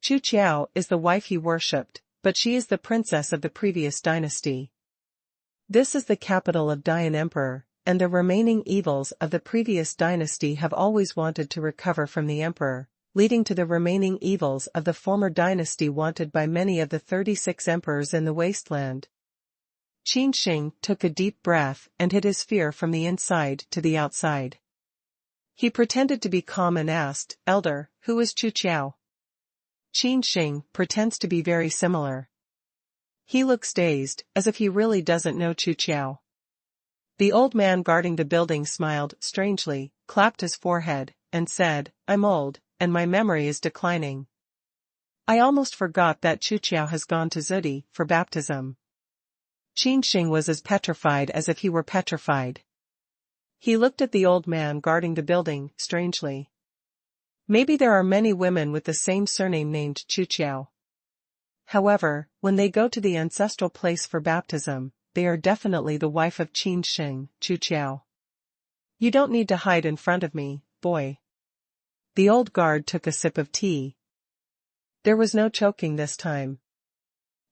Chuqiao is the wife he worshipped, but she is the princess of the previous dynasty. This is the capital of Dian Emperor, and the remaining evils of the previous dynasty have always wanted to recover from the emperor, leading to the remaining evils of the former dynasty wanted by many of the 36 emperors in the wasteland. Qin Sheng took a deep breath and hid his fear from the inside to the outside. He pretended to be calm and asked, Elder, who is Chuqiao? Qin Sheng pretends to be very similar. He looks dazed, as if he really doesn't know Chuqiao. The old man guarding the building smiled strangely, clapped his forehead, and said, I'm old, and my memory is declining. I almost forgot that Chuqiao has gone to Zudi for baptism. Qin Sheng was as petrified as if he were petrified. He looked at the old man guarding the building strangely. Maybe there are many women with the same surname named Chuqiao. However, when they go to the ancestral place for baptism, they are definitely the wife of Qin Sheng, Chuqiao. You don't need to hide in front of me, boy. The old guard took a sip of tea. There was no choking this time.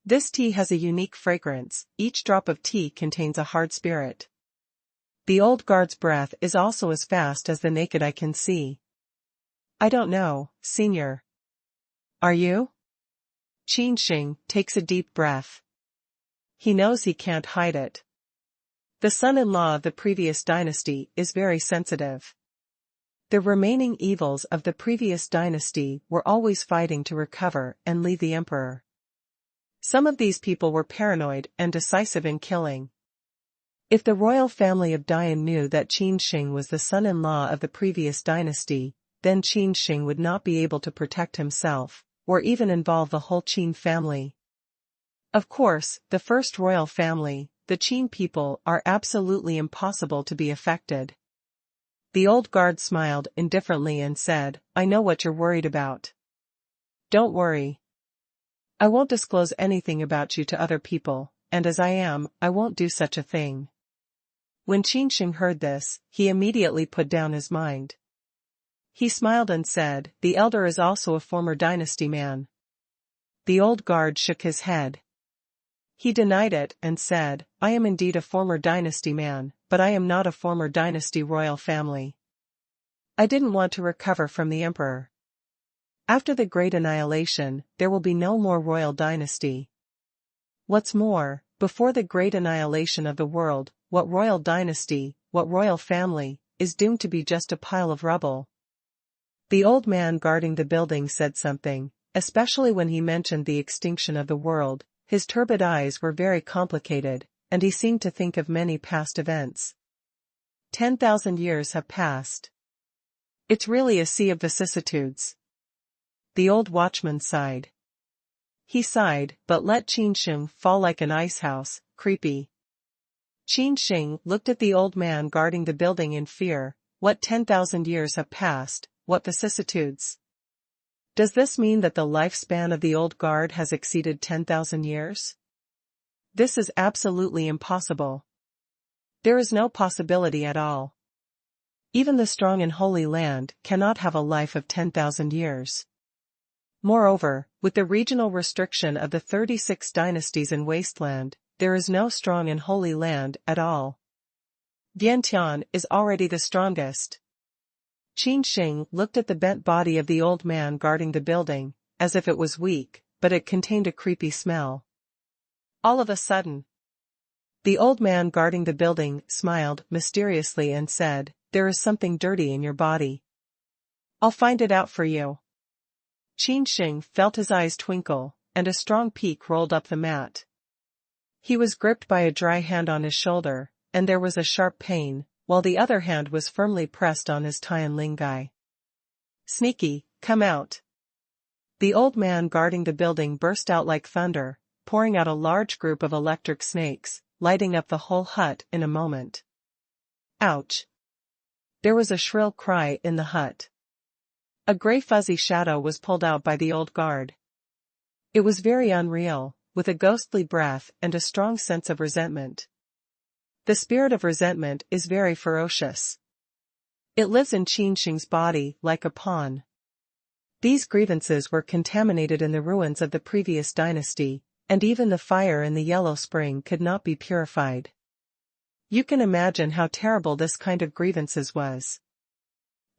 This tea has a unique fragrance, each drop of tea contains a hard spirit. The old guard's breath is also as fast as the naked eye can see. I don't know, Senior. Are you? Qin Sheng takes a deep breath. He knows he can't hide it. The son-in-law of the previous dynasty is very sensitive. The remaining evils of the previous dynasty were always fighting to recover and leave the emperor. Some of these people were paranoid and decisive in killing. If the royal family of Dian knew that Qin Sheng was the son-in-law of the previous dynasty, then Qin Sheng would not be able to protect himself, or even involve the whole Qin family. Of course, the first royal family, the Qin people, are absolutely impossible to be affected. The old guard smiled indifferently and said, I know what you're worried about. Don't worry. I won't disclose anything about you to other people, and as I won't do such a thing. When Qin Sheng heard this, he immediately put down his mind. He smiled and said, the elder is also a former dynasty man. The old guard shook his head. He denied it and said, I am indeed a former dynasty man, but I am not a former dynasty royal family. I didn't want to recover from the emperor. After the great annihilation, there will be no more royal dynasty. What's more, before the great annihilation of the world, what royal dynasty, what royal family, is doomed to be just a pile of rubble. The old man guarding the building said something, especially when he mentioned the extinction of the world. His turbid eyes were very complicated, and he seemed to think of many past events. 10,000 years have passed. It's really a sea of vicissitudes. The old watchman sighed. He sighed, but let Qin Sheng fall like an icehouse, creepy. Qin Sheng looked at the old man guarding the building in fear. What 10,000 years have passed, what vicissitudes? Does this mean that the lifespan of the old guard has exceeded 10,000 years? This is absolutely impossible. There is no possibility at all. Even the strong in Holy Land cannot have a life of 10,000 years. Moreover, with the regional restriction of the 36 dynasties in Wasteland, there is no strong in Holy Land at all. Vientiane is already the strongest. Qin Sheng looked at the bent body of the old man guarding the building, as if it was weak, but it contained a creepy smell. All of a sudden, the old man guarding the building smiled mysteriously and said, there is something dirty in your body. I'll find it out for you. Qin Sheng felt his eyes twinkle, and a strong peak rolled up the mat. He was gripped by a dry hand on his shoulder, and there was a sharp pain, while the other hand was firmly pressed on his Tian Lingai. Sneaky, come out. The old man guarding the building burst out like thunder, pouring out a large group of electric snakes, lighting up the whole hut in a moment. Ouch! There was a shrill cry in the hut. A gray fuzzy shadow was pulled out by the old guard. It was very unreal, with a ghostly breath and a strong sense of resentment. The spirit of resentment is very ferocious. It lives in Qin Sheng's body like a pawn. These grievances were contaminated in the ruins of the previous dynasty, and even the fire in the Yellow Spring could not be purified. You can imagine how terrible this kind of grievances was.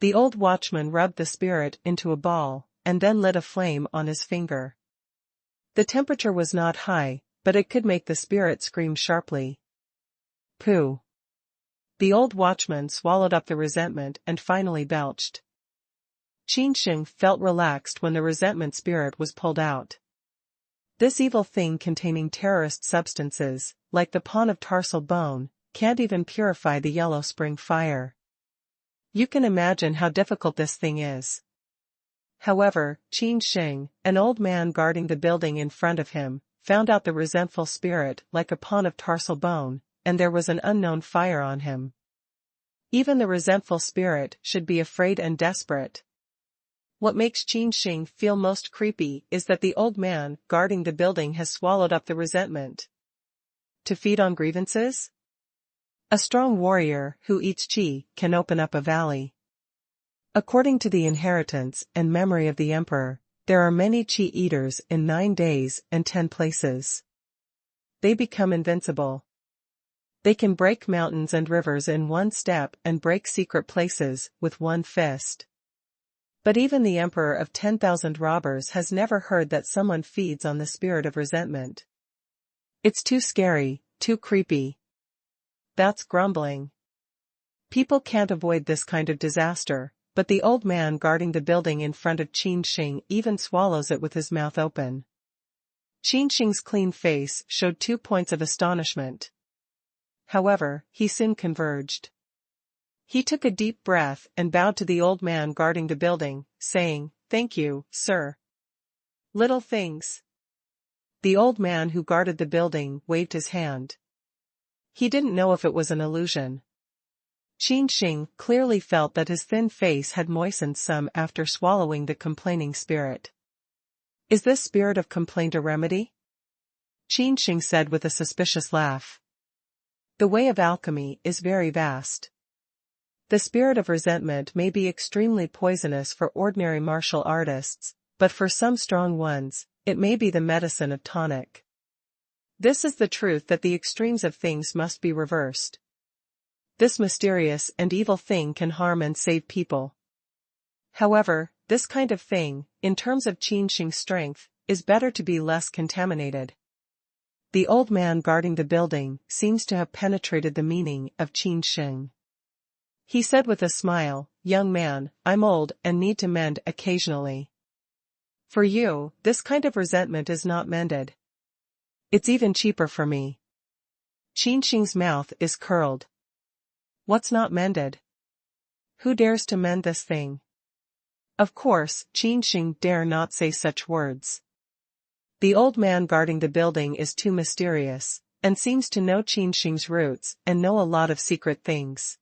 The old watchman rubbed the spirit into a ball, and then lit a flame on his finger. The temperature was not high, but it could make the spirit scream sharply. Pooh! The old watchman swallowed up the resentment and finally belched. Qin Sheng felt relaxed when the resentment spirit was pulled out. This evil thing containing terrorist substances, like the pawn of tarsal bone, can't even purify the Yellow Spring fire. You can imagine how difficult this thing is. However, Qin Sheng, an old man guarding the building in front of him, found out the resentful spirit like a pawn of tarsal bone, and there was an unknown fire on him. Even the resentful spirit should be afraid and desperate. What makes Qin Sheng feel most creepy is that the old man guarding the building has swallowed up the resentment. To feed on grievances? A strong warrior who eats qi can open up a valley. According to the inheritance and memory of the emperor, there are many qi eaters in 9 days and 10 places. They become invincible. They can break mountains and rivers in one step and break secret places with one fist. But even the emperor of 10,000 robbers has never heard that someone feeds on the spirit of resentment. It's too scary, too creepy. That's grumbling. People can't avoid this kind of disaster, but the old man guarding the building in front of Qin Sheng even swallows it with his mouth open. Qin Sheng's clean face showed 2 points of astonishment. However, he soon converged. He took a deep breath and bowed to the old man guarding the building, saying, "Thank you, sir." Little things. The old man who guarded the building waved his hand. He didn't know if it was an illusion. Qin Sheng clearly felt that his thin face had moistened some after swallowing the complaining spirit. Is this spirit of complaint a remedy? Qin Sheng said with a suspicious laugh. The way of alchemy is very vast. The spirit of resentment may be extremely poisonous for ordinary martial artists, but for some strong ones, it may be the medicine of tonic. This is the truth that the extremes of things must be reversed. This mysterious and evil thing can harm and save people. However, this kind of thing, in terms of Qin Sheng's strength, is better to be less contaminated. The old man guarding the building seems to have penetrated the meaning of Qin Sheng. He said with a smile, "Young man, I'm old and need to mend occasionally. For you, this kind of resentment is not mended. It's even cheaper for me." Qin Sheng's mouth is curled. What's not mended? Who dares to mend this thing? Of course, Qin Sheng dare not say such words. The old man guarding the building is too mysterious, and seems to know Qin Sheng's roots and know a lot of secret things.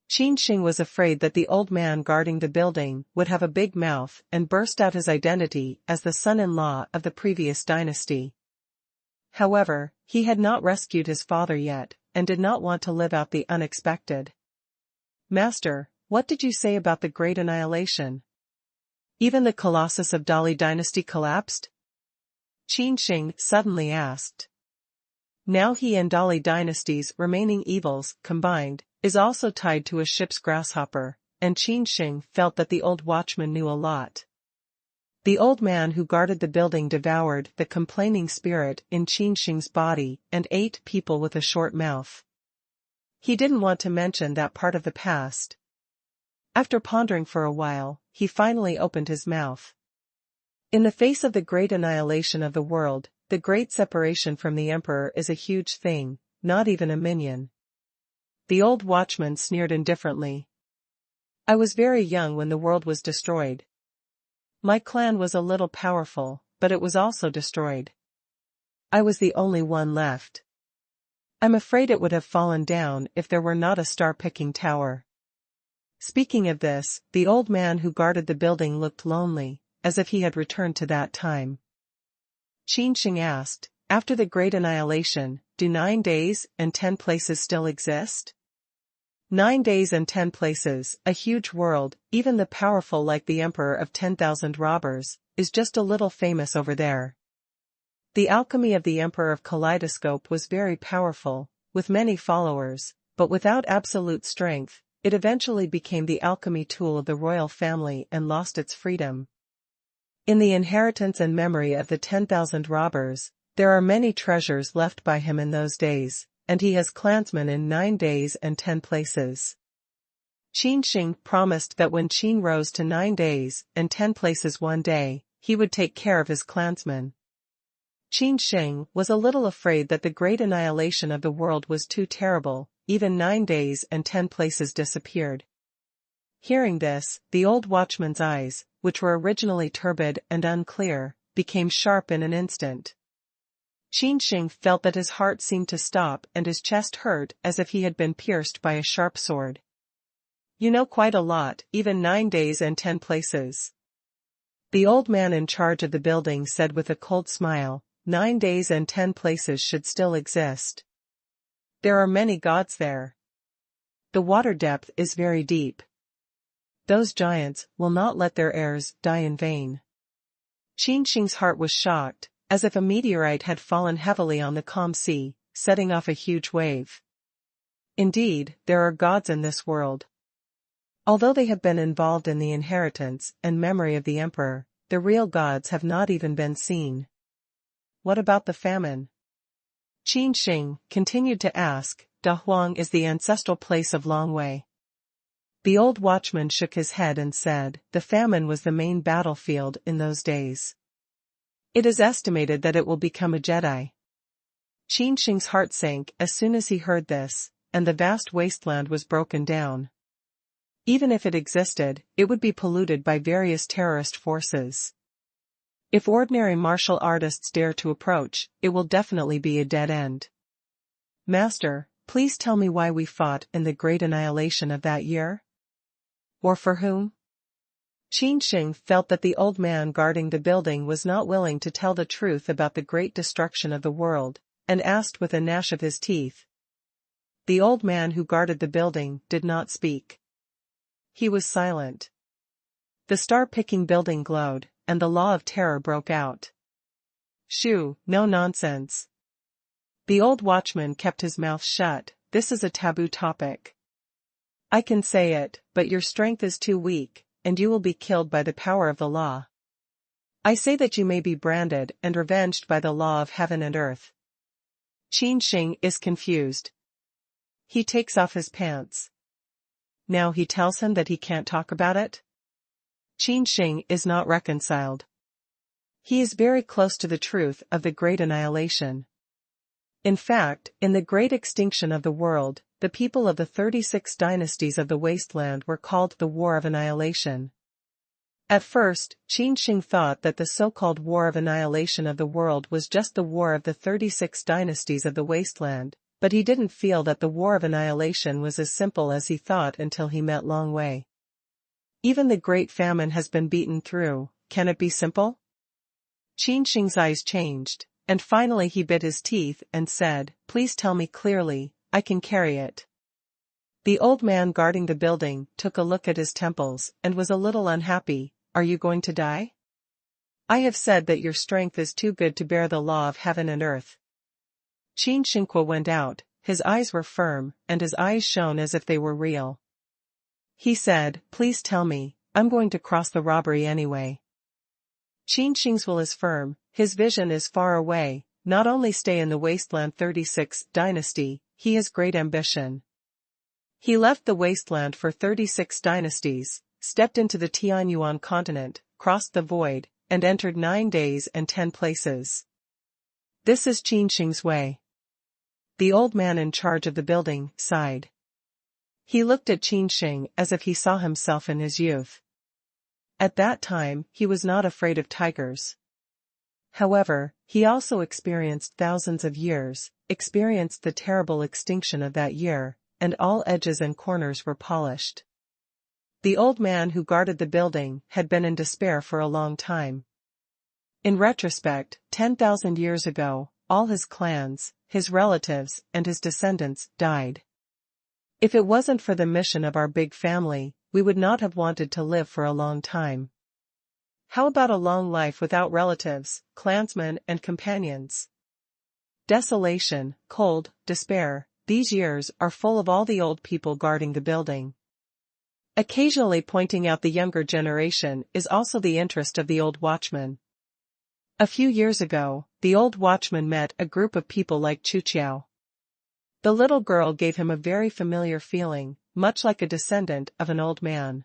Qin Sheng was afraid that the old man guarding the building would have a big mouth and burst out his identity as the son-in-law of the previous dynasty. However, he had not rescued his father yet, and did not want to live out the unexpected. "Master, what did you say about the great annihilation? Even the colossus of Dali dynasty collapsed?" Qin Sheng suddenly asked. Now he and Dali dynasty's remaining evils, combined, is also tied to a ship's grasshopper, and Qin Sheng felt that the old watchman knew a lot. The old man who guarded the building devoured the complaining spirit in Qin Sheng's body and ate people with a short mouth. He didn't want to mention that part of the past. After pondering for a while, he finally opened his mouth. In the face of the great annihilation of the world, the great separation from the emperor is a huge thing, not even a minion. The old watchman sneered indifferently. "I was very young when the world was destroyed. My clan was a little powerful, but it was also destroyed. I was the only one left. I'm afraid it would have fallen down if there were not a star-picking tower." Speaking of this, the old man who guarded the building looked lonely, as if he had returned to that time. Qin Sheng asked, "After the great annihilation, do 9 days and 10 places still exist?" 9 days and 10 places, a huge world, even the powerful like the emperor of 10,000 robbers, is just a little famous over there. The alchemy of the emperor of Kaleidoscope was very powerful, with many followers, but without absolute strength, it eventually became the alchemy tool of the royal family and lost its freedom. In the inheritance and memory of the 10,000 robbers, there are many treasures left by him in those days, and he has clansmen in 9 days and 10 places. Qin Sheng promised that when Qin rose to 9 days and 10 places one day, he would take care of his clansmen. Qin Sheng was a little afraid that the great annihilation of the world was too terrible, even 9 days and 10 places disappeared. Hearing this, the old watchman's eyes, which were originally turbid and unclear, became sharp in an instant. Qin Sheng felt that his heart seemed to stop and his chest hurt as if he had been pierced by a sharp sword. "You know quite a lot, even 9 days and 10 places." The old man in charge of the building said with a cold smile, 9 days and 10 places should still exist. There are many gods there. The water depth is very deep. Those giants will not let their heirs die in vain. Qin Sheng's heart was shocked, as if a meteorite had fallen heavily on the calm sea, setting off a huge wave. Indeed, there are gods in this world. Although they have been involved in the inheritance and memory of the emperor, the real gods have not even been seen. What about the famine? Qin Sheng continued to ask. Da Huang is the ancestral place of Longwei. The old watchman shook his head and said, the famine was the main battlefield in those days. It is estimated that it will become a Jedi. Qin Sheng's heart sank as soon as he heard this, and the vast wasteland was broken down. Even if it existed, it would be polluted by various terrorist forces. If ordinary martial artists dare to approach, it will definitely be a dead end. Master, please tell me why we fought in the great annihilation of that year? Or for whom? Qin Sheng felt that the old man guarding the building was not willing to tell the truth about the great destruction of the world, and asked with a gnash of his teeth. The old man who guarded the building did not speak. He was silent. The star-picking building glowed, and the law of terror broke out. Shoo, no nonsense. The old watchman kept his mouth shut. This is a taboo topic. I can say it, but your strength is too weak, and you will be killed by the power of the law. I say that you may be branded and revenged by the law of heaven and earth. Qin Sheng is confused. He takes off his pants. Now he tells him that he can't talk about it? Qin Sheng is not reconciled. He is very close to the truth of the great annihilation. In fact, in the great extinction of the world, the people of the 36 dynasties of the wasteland were called the War of Annihilation. At first, Qin Sheng thought that the so-called War of Annihilation of the world was just the War of the 36 dynasties of the wasteland, but he didn't feel that the War of Annihilation was as simple as he thought until he met Long Wei. Even the Great Famine has been beaten through, can it be simple? Qin Sheng's eyes changed, and finally he bit his teeth and said, please tell me clearly, I can carry it. The old man guarding the building took a look at his temples and was a little unhappy. Are you going to die? I have said that your strength is too good to bear the law of heaven and earth. Qin Sheng went out, his eyes were firm, and his eyes shone as if they were real. He said, please tell me, I'm going to cross the robbery anyway. Qin Sheng's will is firm, his vision is far away, not only stay in the wasteland 36 dynasty, he has great ambition. He left the wasteland for 36 dynasties, stepped into the Tianyuan continent, crossed the void, and entered 9 days and 10 places. This is Qin Sheng's way. The old man in charge of the building sighed. He looked at Qin Sheng as if he saw himself in his youth. At that time, he was not afraid of tigers. However, he also experienced thousands of years, experienced the terrible extinction of that year, and all edges and corners were polished. The old man who guarded the building had been in despair for a long time. In retrospect, 10,000 years ago, all his clans, his relatives, and his descendants died. If it wasn't for the mission of our big family, we would not have wanted to live for a long time. How about a long life without relatives, clansmen, and companions? Desolation, cold, despair, these years are full of all the old people guarding the building. Occasionally pointing out the younger generation is also the interest of the old watchman. A few years ago, the old watchman met a group of people like Chuqiao. The little girl gave him a very familiar feeling, much like a descendant of an old man.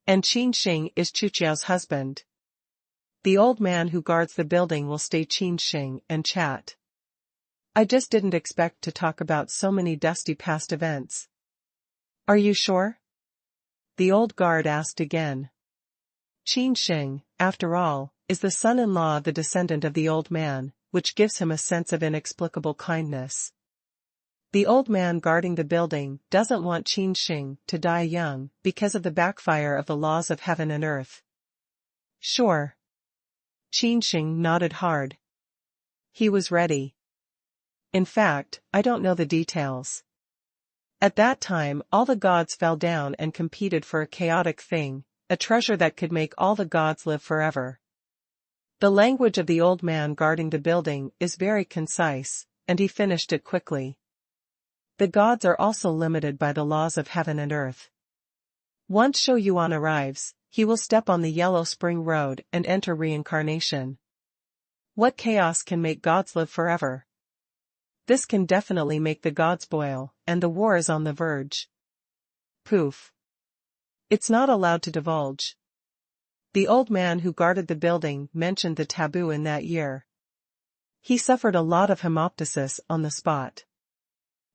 And Qin Sheng is Chuqiao's husband. The old man who guards the building will stay Qin Sheng and chat. I just didn't expect to talk about so many dusty past events. Are you sure? The old guard asked again. Qin Sheng, after all, is the son-in-law of the descendant of the old man, which gives him a sense of inexplicable kindness. The old man guarding the building doesn't want Qin Sheng to die young because of the backfire of the laws of heaven and earth. Sure. Qin Sheng nodded hard. He was ready. In fact, I don't know the details. At that time, all the gods fell down and competed for a chaotic thing, a treasure that could make all the gods live forever. The language of the old man guarding the building is very concise, and he finished it quickly. The gods are also limited by the laws of heaven and earth. Once Shou Yuan arrives, he will step on the Yellow Spring Road and enter reincarnation. What chaos can make gods live forever? This can definitely make the gods boil, and the war is on the verge. Poof. It's not allowed to divulge. The old man who guarded the building mentioned the taboo in that year. He suffered a lot of hemoptysis on the spot.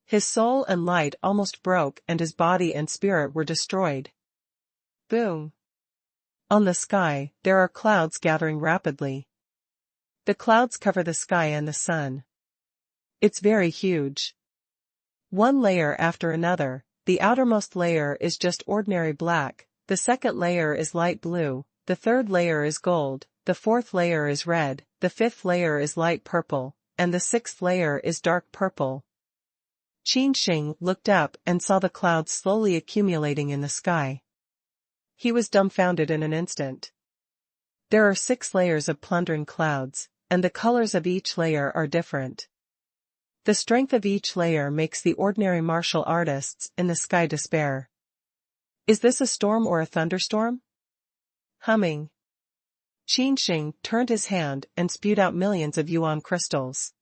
His soul and light almost broke and his body and spirit were destroyed. Boom. On the sky, there are clouds gathering rapidly. The clouds cover the sky and the sun. It's very huge. One layer after another. The outermost layer is just ordinary black, the second layer is light blue, the third layer is gold, the fourth layer is red, the fifth layer is light purple, and the sixth layer is dark purple. Qin Sheng looked up and saw the clouds slowly accumulating in the sky. He was dumbfounded in an instant. There are 6 layers of plundering clouds, and the colors of each layer are different. The strength of each layer makes the ordinary martial artists in the sky despair. Is this a storm or a thunderstorm? Humming. Qin Sheng turned his hand and spewed out millions of yuan crystals.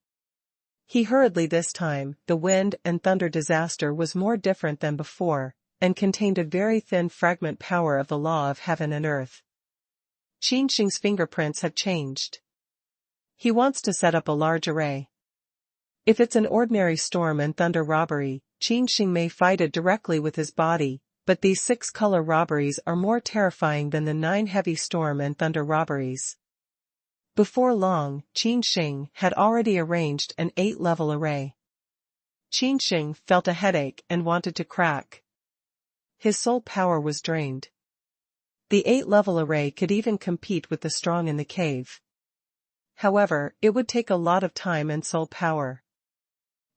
He hurriedly this time, the wind and thunder disaster was more different than before, and contained a very thin fragment power of the law of heaven and earth. Qin Sheng's fingerprints have changed. He wants to set up a large array. If it's an ordinary storm and thunder robbery, Qin Sheng may fight it directly with his body, but these 6-color robberies are more terrifying than the 9 heavy storm and thunder robberies. Before long, Qin Sheng had already arranged an 8-level array. Qin Sheng felt a headache and wanted to crack. His soul power was drained. The 8-level array could even compete with the strong in the cave. However, it would take a lot of time and soul power.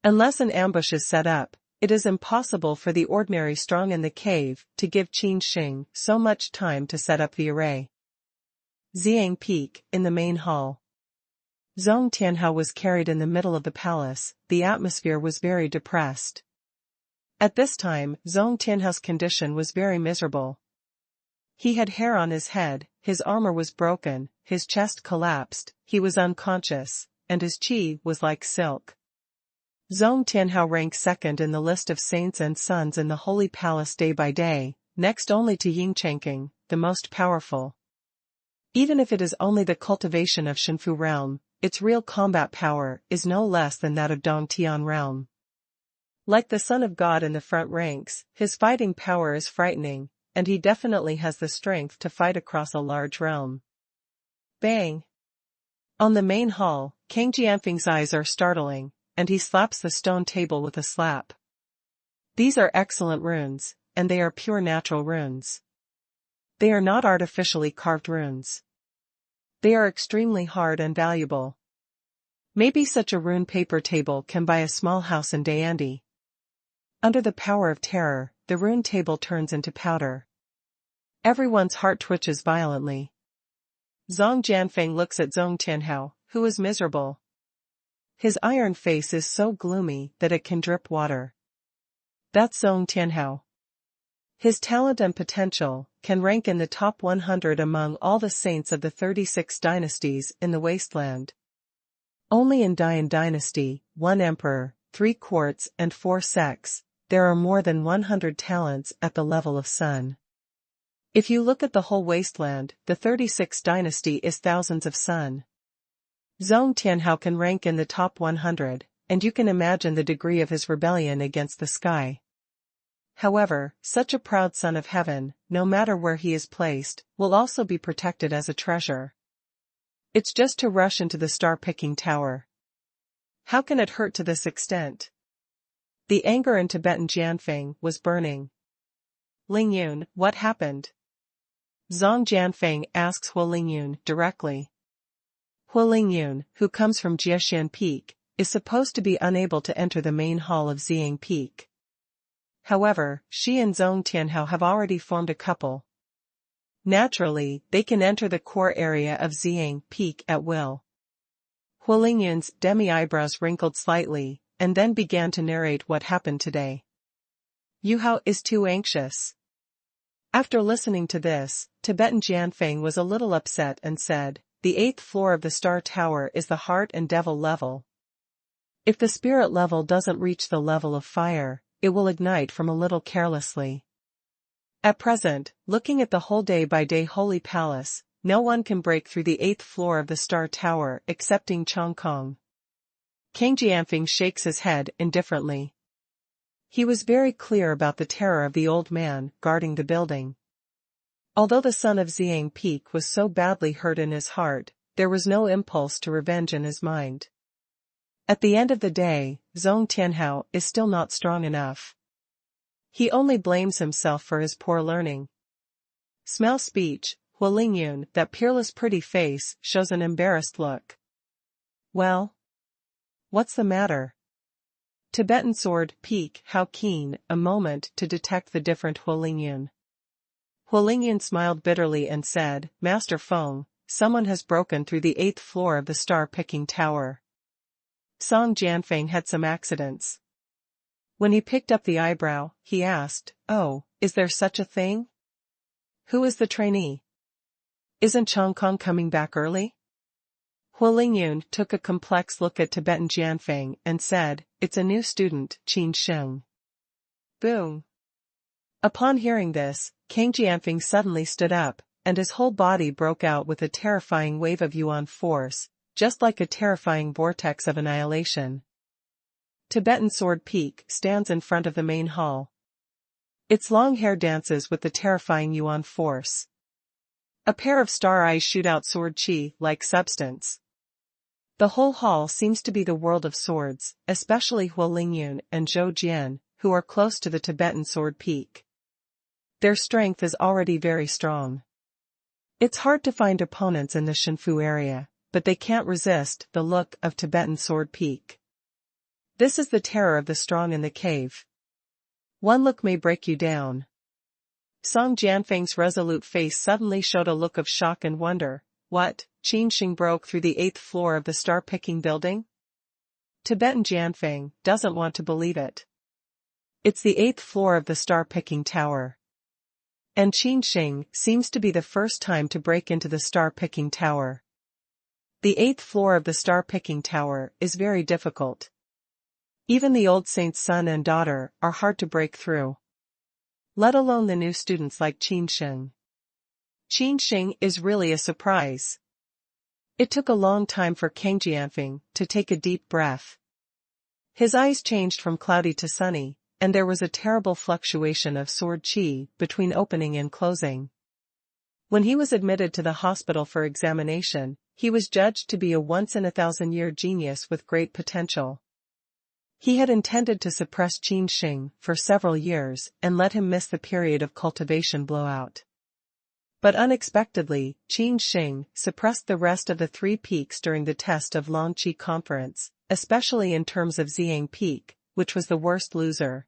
Unless an ambush is set up, it is impossible for the ordinary strong in the cave to give Qin Sheng so much time to set up the array. Xiang Peak, in the main hall. Zhong Tianhao was carried in the middle of the palace. The atmosphere was very depressed. At this time, Zhong Tianhao's condition was very miserable. He had hair on his head, his armor was broken, his chest collapsed, he was unconscious, and his qi was like silk. Zhong Tianhao ranks second in the list of saints and sons in the Holy Palace day by day, next only to Yingchengqing, the most powerful. Even if it is only the cultivation of Shenfu realm, its real combat power is no less than that of Dongtian realm. Like the Son of God in the front ranks, his fighting power is frightening, and he definitely has the strength to fight across a large realm. Bang! On the main hall, Kang Jianfeng's eyes are startling, and he slaps the stone table with a slap. These are excellent runes, and they are pure natural runes. They are not artificially carved runes. They are extremely hard and valuable. Maybe such a rune paper table can buy a small house in Dayandi. Under the power of terror, the rune table turns into powder. Everyone's heart twitches violently. Zhong Jianfeng looks at Zhong Tianhao, who is miserable. His iron face is so gloomy that it can drip water. That's Zhong Tianhao. His talent and potential can rank in the top 100 among all the saints of the 36 dynasties in the wasteland. Only in Dian dynasty, 1 emperor, 3 courts and 4 sects, there are more than 100 talents at the level of sun. If you look at the whole wasteland, the 36 dynasty is thousands of sun. Zhong Tianhao can rank in the top 100, and you can imagine the degree of his rebellion against the sky. However, such a proud son of heaven, no matter where he is placed, will also be protected as a treasure. It's just to rush into the star-picking tower. How can it hurt to this extent? The anger in Tibetan Jianfeng was burning. Lingyun, what happened? Zhong Jianfeng asks Hu Lingyun directly. Hu Lingyun, who comes from Jiaxian Peak, is supposed to be unable to enter the main hall of Xiang Peak. However, she and Zhong Tianhao have already formed a couple. Naturally, they can enter the core area of Xiang Peak at will. Hu Lingyun's demi-eyebrows wrinkled slightly, and then began to narrate what happened today. Yu Hao is too anxious. After listening to this, Tibetan Jianfeng was a little upset and said, the 8th floor of the Star Tower is the heart and devil level. If the spirit level doesn't reach the level of fire, it will ignite from a little carelessly. At present, looking at the whole day-by-day Holy Palace, no one can break through the 8th floor of the Star Tower excepting Chong Kong. Kang Jianfeng shakes his head indifferently. He was very clear about the terror of the old man guarding the building. Although the son of Xiang Peak was so badly hurt in his heart, there was no impulse to revenge in his mind. At the end of the day, Zhong Tianhao is still not strong enough. He only blames himself for his poor learning. Smell speech, Hualingyun, that peerless pretty face shows an embarrassed look. Well? What's the matter? Tibetan sword peak how keen, a moment to detect the different Hualingyun. Hualingyun smiled bitterly and said, Master Feng, someone has broken through the 8th floor of the star-picking tower. Song Jianfeng had some accidents. When he picked up the eyebrow, he asked, Oh, is there such a thing? Who is the trainee? Isn't Chong Kong coming back early? Hualingyun took a complex look at Tibetan Jianfeng and said, It's a new student, Qin Sheng. Boom. Upon hearing this, King Jianfeng suddenly stood up, and his whole body broke out with a terrifying wave of yuan force, just like a terrifying vortex of annihilation. Tibetan sword peak stands in front of the main hall. Its long hair dances with the terrifying yuan force. A pair of star eyes shoot out sword chi-like substance. The whole hall seems to be the world of swords, especially Hualingyun and Zhou Jian, who are close to the Tibetan sword peak. Their strength is already very strong. It's hard to find opponents in the Shenfu area, but they can't resist the look of Tibetan sword peak. This is the terror of the strong in the cave. One look may break you down. Song Jianfeng's resolute face suddenly showed a look of shock and wonder. What, Qin Sheng broke through the 8th floor of the star-picking building? Tibetan Jianfeng doesn't want to believe it. It's the 8th floor of the star-picking tower. And Qin Sheng seems to be the first time to break into the star-picking tower. The 8th floor of the star-picking tower is very difficult. Even the old saint's son and daughter are hard to break through. Let alone the new students like Qin Sheng. Qin Sheng is really a surprise. It took a long time for King Jianfeng to take a deep breath. His eyes changed from cloudy to sunny, and there was a terrible fluctuation of sword chi between opening and closing. When he was admitted to the hospital for examination, he was judged to be a once-in-a-thousand-year genius with great potential. He had intended to suppress Qin Sheng for several years and let him miss the period of cultivation blowout. But unexpectedly, Qin Sheng suppressed the rest of the 3 peaks during the test of Longqi Conference, especially in terms of Ziyang Peak, which was the worst loser.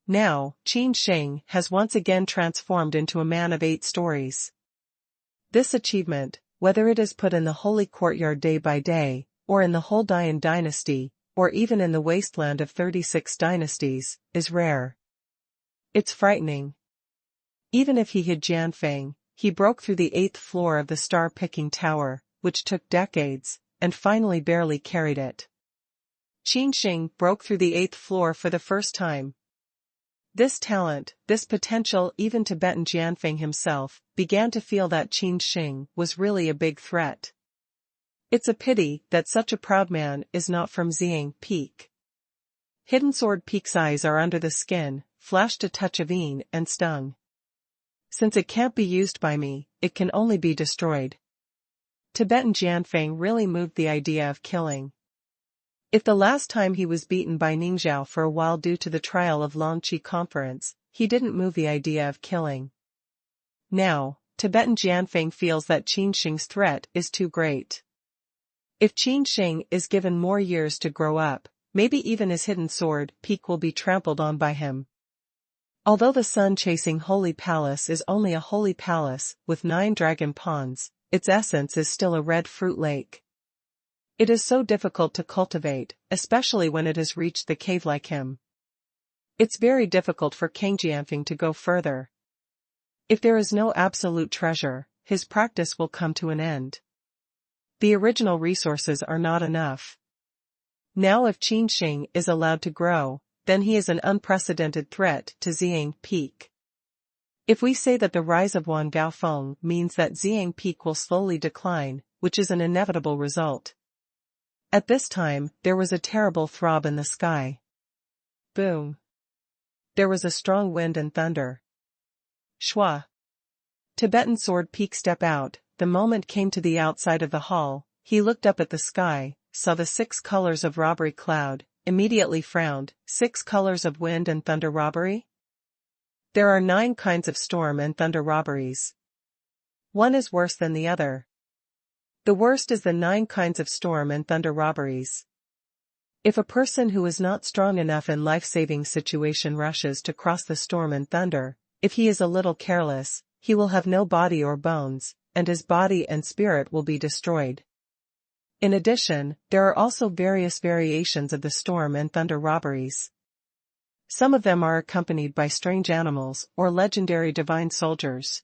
Now, Qin Sheng has once again transformed into a man of 8 stories. This achievement, whether it is put in the Holy Courtyard day by day, or in the whole Dian dynasty, or even in the wasteland of 36 dynasties, is rare. It's frightening. Even if he hid Jianfeng, he broke through the 8th floor of the star-picking tower, which took decades, and finally barely carried it. Qin Sheng broke through the 8th floor for the first time. This talent, this potential, even Tibetan Jianfeng himself, began to feel that Qin Sheng was really a big threat. It's a pity that such a proud man is not from Ziyang Peak. Hidden Sword Peak's eyes are under the skin, flashed a touch of Yin and stung. Since it can't be used by me, it can only be destroyed. Tibetan Jianfeng really moved the idea of killing. If the last time he was beaten by Ningzhao for a while due to the trial of Longqi Conference, he didn't move the idea of killing. Now, Tibetan Jianfeng feels that Qin Sheng's threat is too great. If Qin Sheng is given more years to grow up, maybe even his hidden sword peak will be trampled on by him. Although the sun-chasing holy palace is only a holy palace with 9 dragon ponds, its essence is still a red fruit lake. It is so difficult to cultivate, especially when it has reached the cave like him. It's very difficult for King Jianfeng to go further. If there is no absolute treasure, his practice will come to an end. The original resources are not enough. Now if Qin Sheng is allowed to grow, then he is an unprecedented threat to Ziyang Peak. If we say that the rise of Wan Gaofeng means that Ziyang Peak will slowly decline, which is an inevitable result. At this time, there was a terrible throb in the sky. Boom. There was a strong wind and thunder. Shwa. Tibetan sword peak step out. The moment came to the outside of the hall, he looked up at the sky, saw the 6 colors of robbery cloud, immediately frowned. 6 colors of wind and thunder robbery? There are 9 kinds of storm and thunder robberies. One is worse than the other. The worst is the 9 kinds of storm and thunder robberies. If a person who is not strong enough in life-saving situation rushes to cross the storm and thunder, if he is a little careless, he will have no body or bones, and his body and spirit will be destroyed. In addition, there are also various variations of the storm and thunder robberies. Some of them are accompanied by strange animals or legendary divine soldiers.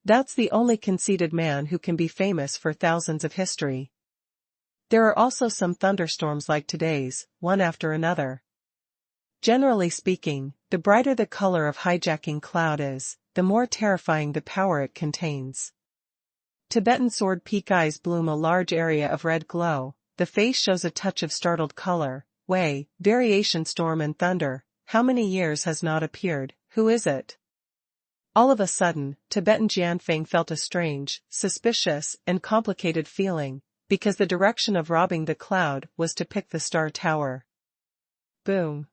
That's the only conceited man who can be famous for thousands of history. There are also some thunderstorms like today's, one after another. Generally speaking, the brighter the color of hijacking cloud is, the more terrifying the power it contains. Tibetan sword peak eyes bloom a large area of red glow, the face shows a touch of startled color, variation storm and thunder, how many years has not appeared, who is it? All of a sudden, Tibetan Jianfeng felt a strange, suspicious, and complicated feeling, because the direction of robbing the cloud was to pick the star tower. Boom.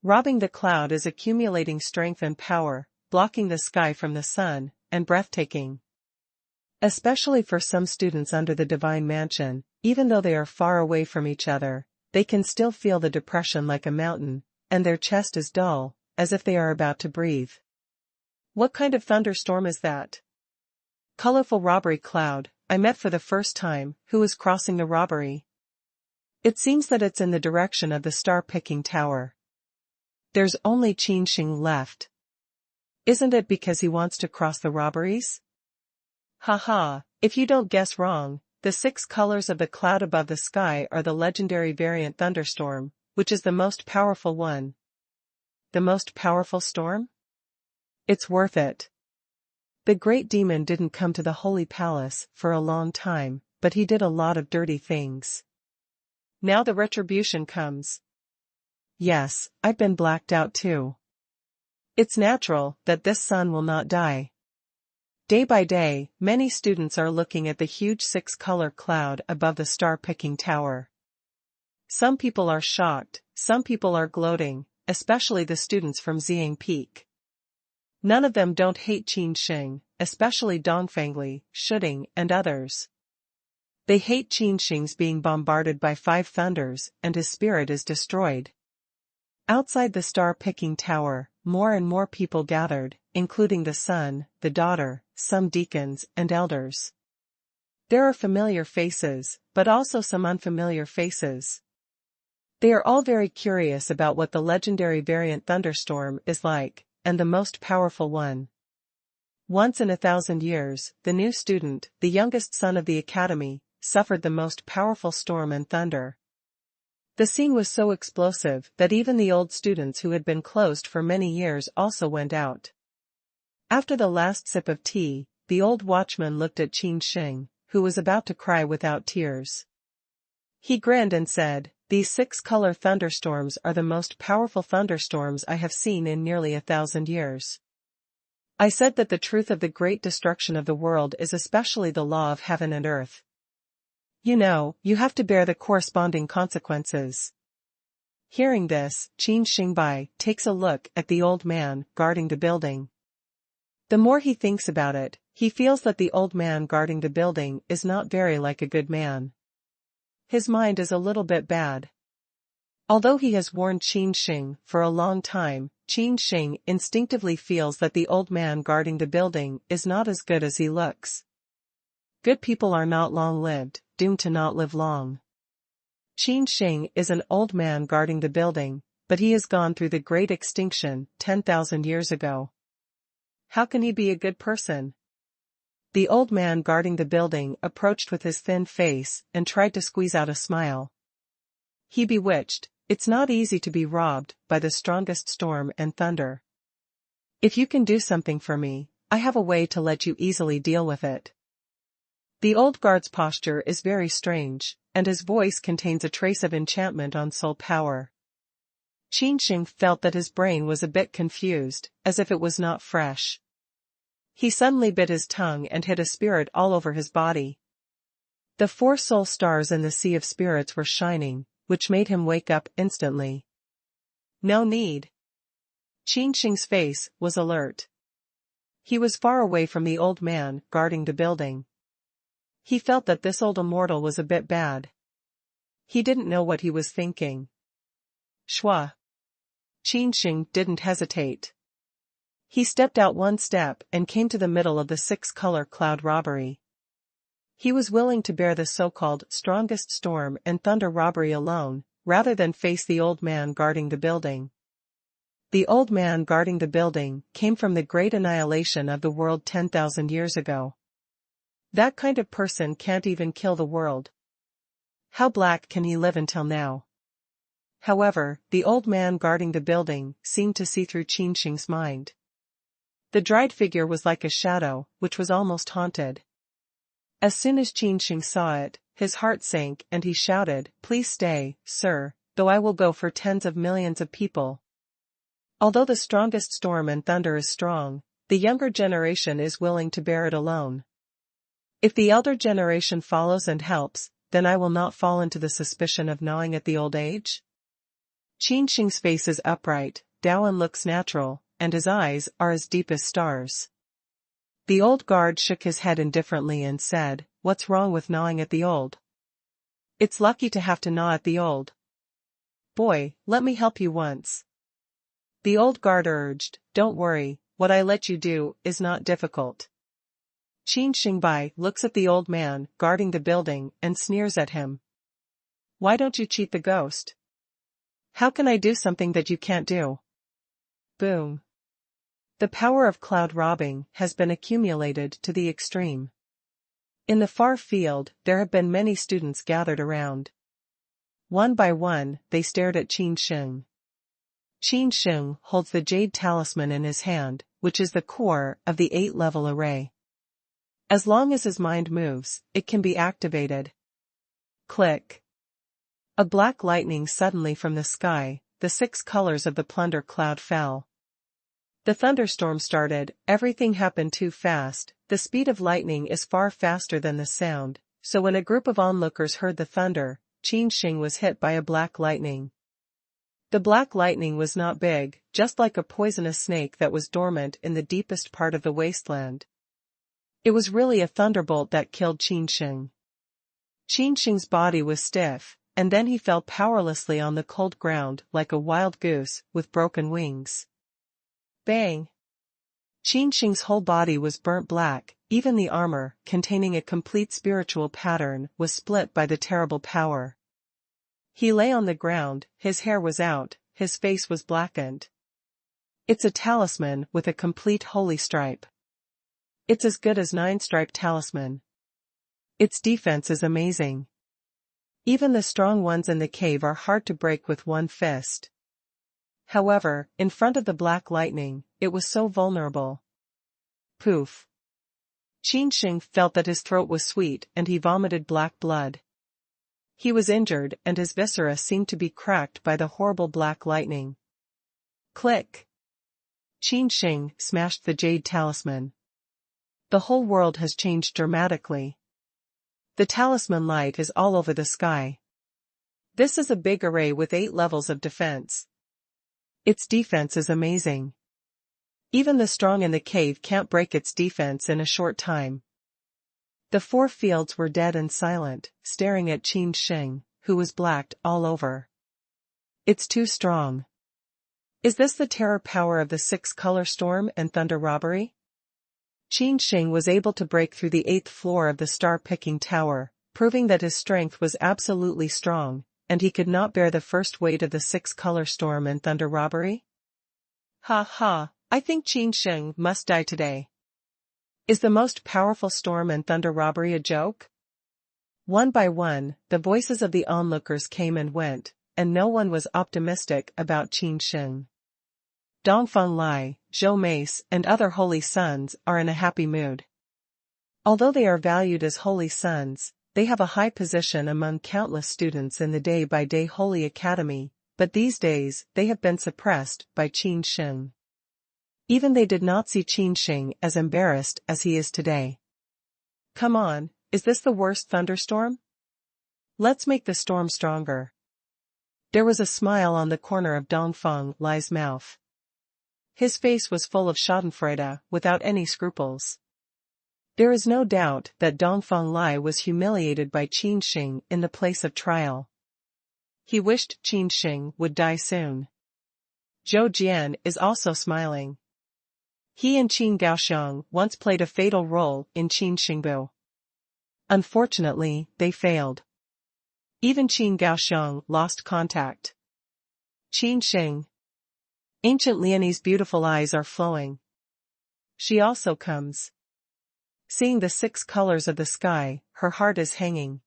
Robbing the cloud is accumulating strength and power, blocking the sky from the sun, and breathtaking. Especially for some students under the divine mansion, even though they are far away from each other, they can still feel the depression like a mountain, and their chest is dull, as if they are about to breathe. What kind of thunderstorm is that? Colorful robbery cloud, I met for the first time, who is crossing the robbery? It seems that it's in the direction of the star-picking tower. There's only Qin Sheng left. Isn't it because he wants to cross the robberies? Haha, if you don't guess wrong, the 6 colors of the cloud above the sky are the legendary variant thunderstorm, which is the most powerful one. The most powerful storm? It's worth it. The great demon didn't come to the holy palace for a long time, but he did a lot of dirty things. Now the retribution comes. Yes, I've been blacked out too. It's natural that this sun will not die. Day by day, many students are looking at the huge 6-color cloud above the star-picking tower. Some people are shocked, some people are gloating, especially the students from Xiang Peak. None of them don't hate Qin Sheng, especially Dongfangli, Shuding, and others. They hate Qin Sheng's being bombarded by 5 thunders and his spirit is destroyed. Outside the star-picking tower, more and more people gathered, including the son, the daughter, some deacons, and elders. There are familiar faces, but also some unfamiliar faces. They are all very curious about what the legendary variant thunderstorm is like, and the most powerful one. Once in 1,000 years, the new student, the youngest son of the academy, suffered the most powerful storm and thunder. The scene was so explosive that even the old students who had been closed for many years also went out. After the last sip of tea, the old watchman looked at Qin Sheng, who was about to cry without tears. He grinned and said, "These 6-color thunderstorms are the most powerful thunderstorms I have seen in nearly 1,000 years. I said that the truth of the great destruction of the world is especially the law of heaven and earth. You know, you have to bear the corresponding consequences." Hearing this, Qin Shengbai takes a look at the old man guarding the building. The more he thinks about it, he feels that the old man guarding the building is not very like a good man. His mind is a little bit bad. Although he has warned Qin Sheng for a long time, Qin Sheng instinctively feels that the old man guarding the building is not as good as he looks. Good people are not long-lived, doomed to not live long. Qin Sheng is an old man guarding the building, but he has gone through the great extinction 10,000 years ago. How can he be a good person? The old man guarding the building approached with his thin face and tried to squeeze out a smile. He bewitched, "It's not easy to be robbed by the strongest storm and thunder. If you can do something for me, I have a way to let you easily deal with it." The old guard's posture is very strange, and his voice contains a trace of enchantment on soul power. Qin Sheng felt that his brain was a bit confused, as if it was not fresh. He suddenly bit his tongue and hid a spirit all over his body. The 4 soul stars in the sea of spirits were shining, which made him wake up instantly. No need. Qin Sheng's face was alert. He was far away from the old man guarding the building. He felt that this old immortal was a bit bad. He didn't know what he was thinking. Shwa. Qin Sheng didn't hesitate. He stepped out 1 step and came to the middle of the 6-color cloud robbery. He was willing to bear the so-called strongest storm and thunder robbery alone, rather than face the old man guarding the building. The old man guarding the building came from the great annihilation of the world 10,000 years ago. That kind of person can't even kill the world. How black can he live until now? However, the old man guarding the building seemed to see through Qin Sheng's mind. The dried figure was like a shadow, which was almost haunted. As soon as Qin Sheng saw it, his heart sank and he shouted, "Please stay, sir, though I will go for tens of millions of people." Although the strongest storm and thunder is strong, the younger generation is willing to bear it alone. If the elder generation follows and helps, then I will not fall into the suspicion of gnawing at the old age. Qin Sheng's face is upright, Daoan looks natural, and his eyes are as deep as stars. The old guard shook his head indifferently and said, "What's wrong with gnawing at the old? It's lucky to have to gnaw at the old. Boy, let me help you once." The old guard urged, "Don't worry, what I let you do is not difficult." Qin Sheng looks at the old man guarding the building and sneers at him. "Why don't you cheat the ghost? How can I do something that you can't do?" Boom. The power of cloud robbing has been accumulated to the extreme. In the far field, there have been many students gathered around. One by one, they stared at Qin Sheng. Qin Sheng holds the jade talisman in his hand, which is the core of the 8-level array. As long as his mind moves, it can be activated. Click. A black lightning suddenly from the sky, the 6 colors of the plunder cloud fell. The thunderstorm started, everything happened too fast, the speed of lightning is far faster than the sound, so when a group of onlookers heard the thunder, Qin Sheng was hit by a black lightning. The black lightning was not big, just like a poisonous snake that was dormant in the deepest part of the wasteland. It was really a thunderbolt that killed Qin Sheng. Qin Sheng's body was stiff, and then he fell powerlessly on the cold ground like a wild goose with broken wings. Bang! Qin Sheng's whole body was burnt black, even the armor, containing a complete spiritual pattern, was split by the terrible power. He lay on the ground, his hair was out, his face was blackened. It's a talisman with a complete holy stripe. It's as good as 9-stripe talisman. Its defense is amazing. Even the strong ones in the cave are hard to break with one fist. However, in front of the black lightning, it was so vulnerable. Poof. Qin Sheng felt that his throat was sweet and he vomited black blood. He was injured and his viscera seemed to be cracked by the horrible black lightning. Click. Qin Sheng smashed the jade talisman. The whole world has changed dramatically. The talisman light is all over the sky. This is a big array with 8 levels of defense. Its defense is amazing. Even the strong in the cave can't break its defense in a short time. The 4 fields were dead and silent, staring at Qin Sheng, who was blacked all over. It's too strong. Is this the terror power of the 6-color storm and thunder robbery? Qin Sheng was able to break through the 8th floor of the star-picking tower, proving that his strength was absolutely strong, and he could not bear the first weight of the 6-color storm and thunder robbery? Ha ha, I think Qin Sheng must die today. Is the most powerful storm and thunder robbery a joke? One by one, the voices of the onlookers came and went, and no one was optimistic about Qin Sheng. Dongfeng Lai, Zhou Mace, and other holy sons are in a happy mood. Although they are valued as holy sons, they have a high position among countless students in the day-by-day Holy Academy, but these days they have been suppressed by Qin Sheng. Even they did not see Qin Sheng as embarrassed as he is today. Come on, Is this the worst thunderstorm? Let's make the storm stronger. There was a smile on the corner of Dongfeng Lai's mouth. His face was full of schadenfreude, without any scruples. There is no doubt that Dongfeng Lai was humiliated by Qin Sheng in the place of trial. He wished Qin Sheng would die soon. Zhou Jian is also smiling. He and Qin Gaoxiong once played a fatal role in Qin Shengbu. Unfortunately, they failed. Even Qin Gaoxiong lost contact. Qin Sheng. Ancient Lianie's beautiful eyes are flowing. She also comes. Seeing the 6 colors of the sky, her heart is hanging.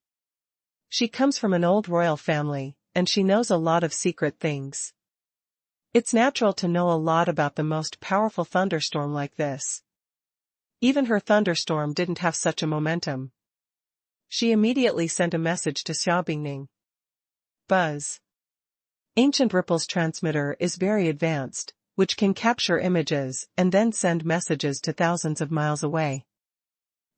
She comes from an old royal family, and she knows a lot of secret things. It's natural to know a lot about the most powerful thunderstorm like this. Even her thunderstorm didn't have such a momentum. She immediately sent a message to Xiaobingning. Buzz. Ancient Ripple's transmitter is very advanced, which can capture images and then send messages to thousands of miles away.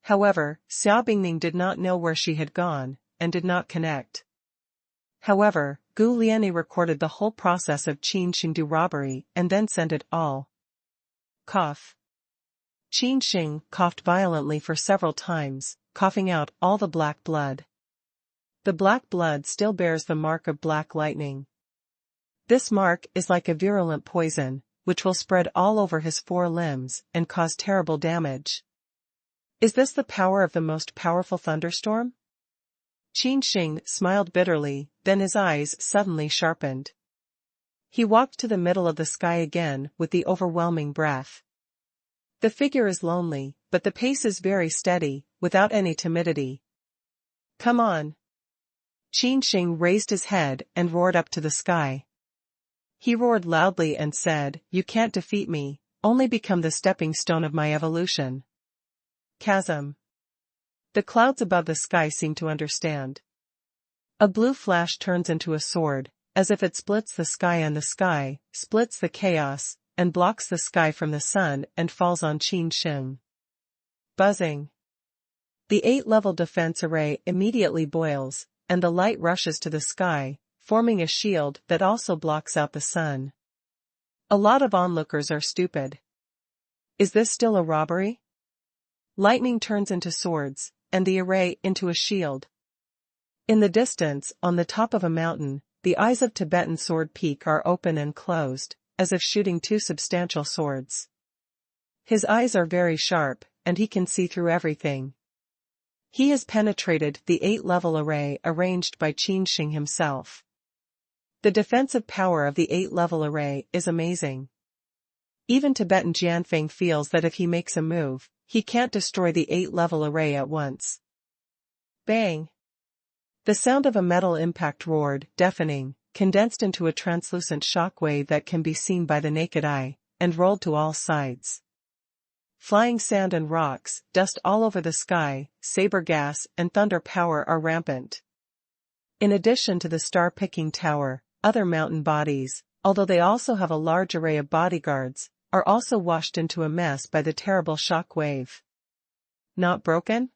However, Xiaobingning did not know where she had gone, and did not connect. However, Gu Lianie recorded the whole process of Qin Shengdu robbery and then sent it all. Cough. Qin Sheng coughed violently for several times, coughing out all the black blood. The black blood still bears the mark of black lightning. This mark is like a virulent poison, which will spread all over his 4 limbs and cause terrible damage. Is this the power of the most powerful thunderstorm? Qin Sheng smiled bitterly, then his eyes suddenly sharpened. He walked to the middle of the sky again with the overwhelming breath. The figure is lonely, but the pace is very steady, without any timidity. Come on. Qin Sheng raised his head and roared up to the sky. He roared loudly and said, "You can't defeat me, only become the stepping stone of my evolution." Chasm. The clouds above the sky seem to understand. A blue flash turns into a sword, as if it splits the sky, and the sky splits the chaos, and blocks the sky from the sun and falls on Qin Sheng. Buzzing. The 8-level defense array immediately boils, and the light rushes to the sky, forming a shield that also blocks out the sun. A lot of onlookers are stupid. Is this still a robbery? Lightning turns into swords, and the array into a shield. In the distance, on the top of a mountain, the eyes of Tibetan Sword Peak are open and closed, as if shooting 2 substantial swords. His eyes are very sharp, and he can see through everything. He has penetrated the 8-level array arranged by Qin Sheng himself. The defensive power of the 8-level array is amazing. Even Tibetan Jianfeng feels that if he makes a move, he can't destroy the 8-level array at once. Bang! The sound of a metal impact roared, deafening, condensed into a translucent shockwave that can be seen by the naked eye, and rolled to all sides. Flying sand and rocks, dust all over the sky, saber gas and thunder power are rampant. In addition to the star-picking tower, other mountain bodies, although they also have a large array of bodyguards, are also washed into a mess by the terrible shock wave. Not broken?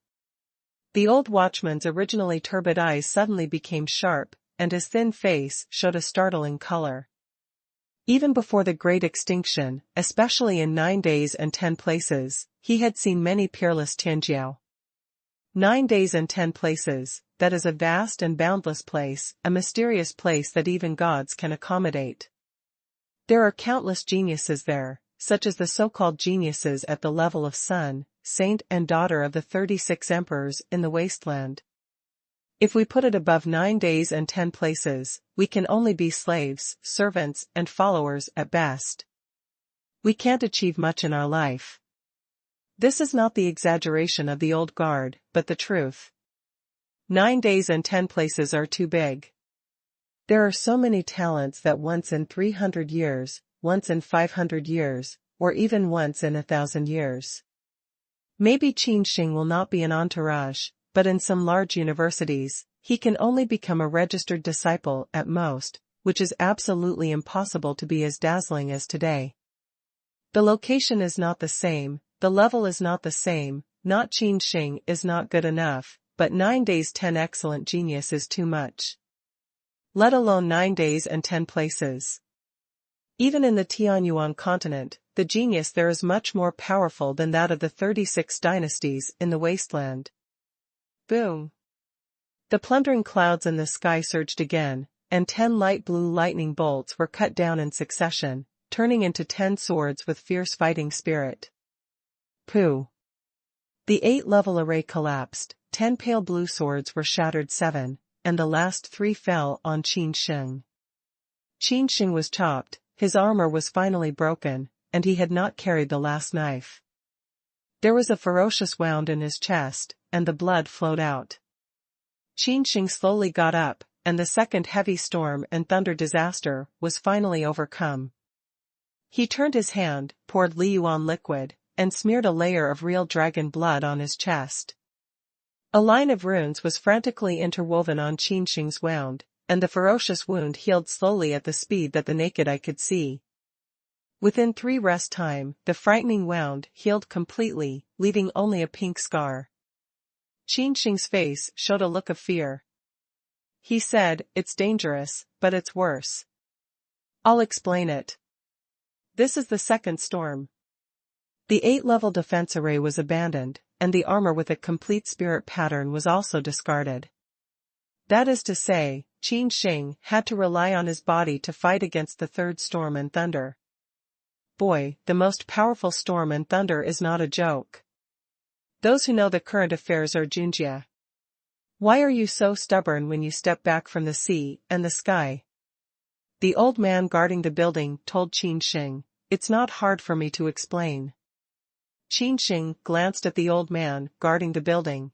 The old watchman's originally turbid eyes suddenly became sharp, and his thin face showed a startling color. Even before the Great Extinction, especially in 9 days and 10 places, he had seen many peerless Tianjiao. 9 days and 10 places, that is a vast and boundless place, a mysterious place that even gods can accommodate. There are countless geniuses there, such as the so-called geniuses at the level of son, saint and daughter of the 36 emperors in the wasteland. If we put it above 9 days and 10 places, we can only be slaves, servants, and followers at best. We can't achieve much in our life. This is not the exaggeration of the old guard, but the truth. 9 days and 10 places are too big. There are so many talents that once in 300 years, once in 500 years, or even once in 1,000 years. Maybe Qin Sheng will not be an entourage, but in some large universities, he can only become a registered disciple at most, which is absolutely impossible to be as dazzling as today. The location is not the same, the level is not the same, not Qin Sheng is not good enough, but 9 days 10 excellent genius is too much. Let alone 9 days and 10 places. Even in the Tianyuan continent, the genius there is much more powerful than that of the 36 dynasties in the wasteland. Boom! The plundering clouds in the sky surged again, and 10 light blue lightning bolts were cut down in succession, turning into 10 swords with fierce fighting spirit. Pooh! The 8-level array collapsed, 10 pale blue swords were shattered 7, and the last 3 fell on Qin Sheng. Qin Sheng was chopped, his armor was finally broken, and he had not carried the last knife. There was a ferocious wound in his chest, and the blood flowed out. Qin Sheng slowly got up, and the second heavy storm and thunder disaster was finally overcome. He turned his hand, poured Liyuan liquid, and smeared a layer of real dragon blood on his chest. A line of runes was frantically interwoven on Qin Sheng's wound, and the ferocious wound healed slowly at the speed that the naked eye could see. Within 3 rest time, the frightening wound healed completely, leaving only a pink scar. Qin Sheng's face showed a look of fear. He said, "It's dangerous, but it's worse. I'll explain it. This is the second storm." The 8-level defense array was abandoned, and the armor with a complete spirit pattern was also discarded. That is to say, Qin Sheng had to rely on his body to fight against the third storm and thunder. Boy, the most powerful storm and thunder is not a joke. Those who know the current affairs are Junjia. Why are you so stubborn when you step back from the sea and the sky? The old man guarding the building told Qin Sheng, "It's not hard for me to explain." Qin Sheng glanced at the old man guarding the building.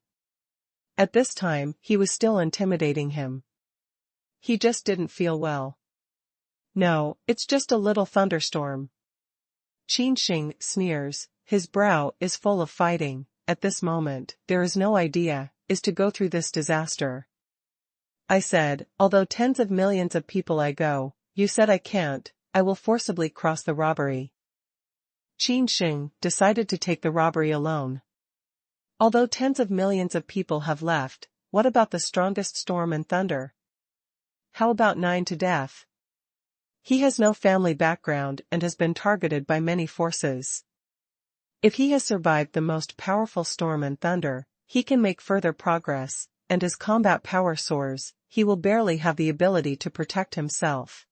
At this time, he was still intimidating him. He just didn't feel well. "No, it's just a little thunderstorm." Qin Sheng sneers, his brow is full of fighting. At this moment, there is no idea, is to go through this disaster. I said, although tens of millions of people I go, you said I can't, I will forcibly cross the robbery. Qin Sheng decided to take the robbery alone. Although tens of millions of people have left, what about the strongest storm and thunder? How about 9 to death? He has no family background and has been targeted by many forces. If he has survived the most powerful storm and thunder, he can make further progress, and as combat power soars, he will barely have the ability to protect himself.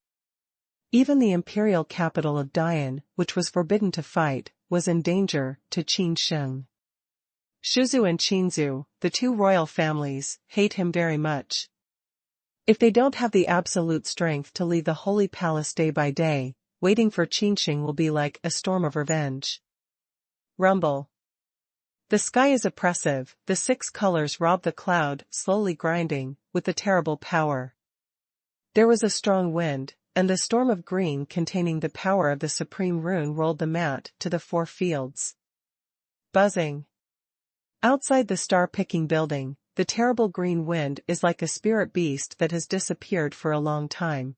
Even the imperial capital of Dian, which was forbidden to fight, was in danger, to Qin Sheng. Shuzu and Qinzu, the 2 royal families, hate him very much. If they don't have the absolute strength to leave the holy palace day by day, waiting for Qin Sheng will be like a storm of revenge. Rumble. The sky is oppressive, the 6 colors rob the cloud, slowly grinding, with a terrible power. There was a strong wind, and the storm of green containing the power of the supreme rune rolled the mat to the 4 fields. Buzzing. Outside the star-picking building, the terrible green wind is like a spirit beast that has disappeared for a long time.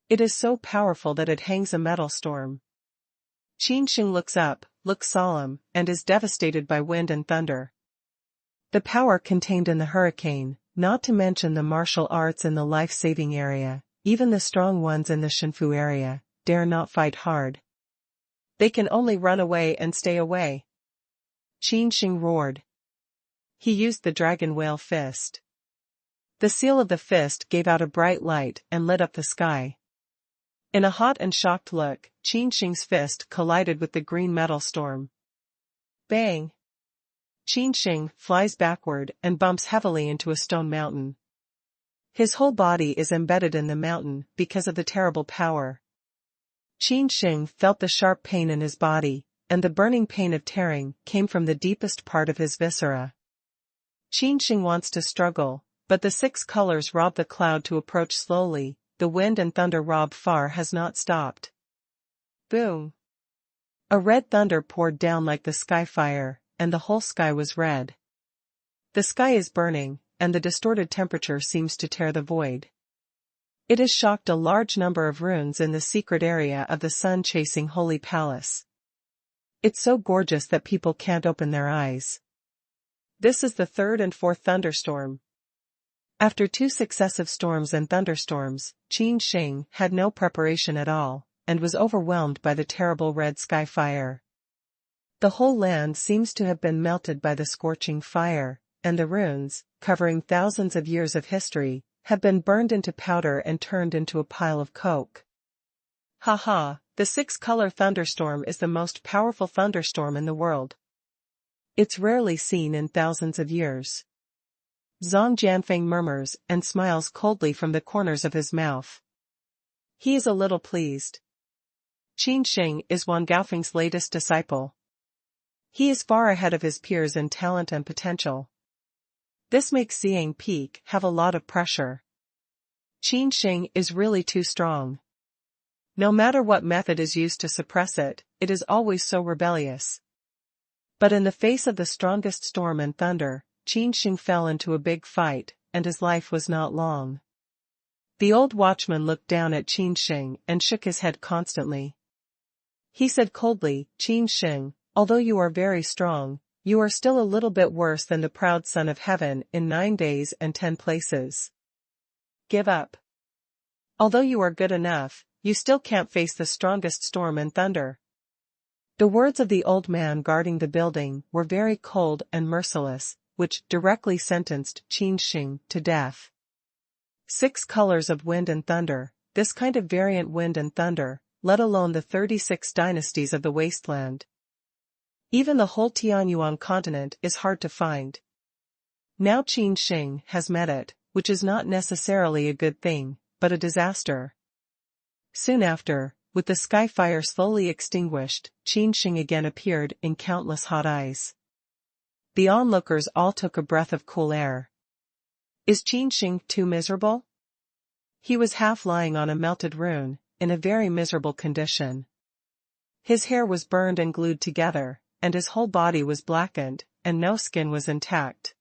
It is so powerful that it hangs a metal storm. Qin Sheng looks up, looks solemn, and is devastated by wind and thunder. The power contained in the hurricane, not to mention the martial arts in the life-saving area, even the strong ones in the Shenfu area, dare not fight hard. They can only run away and stay away. Qin Sheng roared. He used the dragon whale fist. The seal of the fist gave out a bright light and lit up the sky. In a hot and shocked look, Qin Sheng's fist collided with the green metal storm. Bang! Qin Sheng flies backward and bumps heavily into a stone mountain. His whole body is embedded in the mountain because of the terrible power. Qin Sheng felt the sharp pain in his body, and the burning pain of tearing came from the deepest part of his viscera. Qin Sheng wants to struggle, but the 6 colors rob the cloud to approach slowly, the wind and thunder rob far has not stopped. Boom! A red thunder poured down like the sky fire, and the whole sky was red. The sky is burning, and the distorted temperature seems to tear the void. It has shocked a large number of runes in the secret area of the sun-chasing holy palace. It's so gorgeous that people can't open their eyes. This is the third and fourth thunderstorm. After 2 successive storms and thunderstorms, Qin Sheng had no preparation at all, and was overwhelmed by the terrible red sky fire. The whole land seems to have been melted by the scorching fire, and the runes, covering thousands of years of history, have been burned into powder and turned into a pile of coke. Ha! The 6-color thunderstorm is the most powerful thunderstorm in the world. It's rarely seen in thousands of years. Zhang Jianfeng murmurs and smiles coldly from the corners of his mouth. He is a little pleased. Qin Sheng is Wang Gaofeng's latest disciple. He is far ahead of his peers in talent and potential. This makes Xiang Peak have a lot of pressure. Qin Sheng is really too strong. No matter what method is used to suppress it, it is always so rebellious. But in the face of the strongest storm and thunder, Qin Sheng fell into a big fight, and his life was not long. The old watchman looked down at Qin Sheng and shook his head constantly. He said coldly, "Qin Sheng, although you are very strong, you are still a little bit worse than the proud son of heaven in 9 days and 10 places. Give up. Although you are good enough, you still can't face the strongest storm and thunder." The words of the old man guarding the building were very cold and merciless, which directly sentenced Qin Sheng to death. 6 colors of wind and thunder, this kind of variant wind and thunder, let alone the 36 dynasties of the wasteland. Even the whole Tianyuan continent is hard to find. Now Qin Sheng has met it, which is not necessarily a good thing, but a disaster. Soon after, with the sky fire slowly extinguished, Qin Sheng again appeared in countless hot eyes. The onlookers all took a breath of cool air. Is Qin Sheng too miserable? He was half lying on a melted rune, in a very miserable condition. His hair was burned and glued together, and his whole body was blackened, and no skin was intact.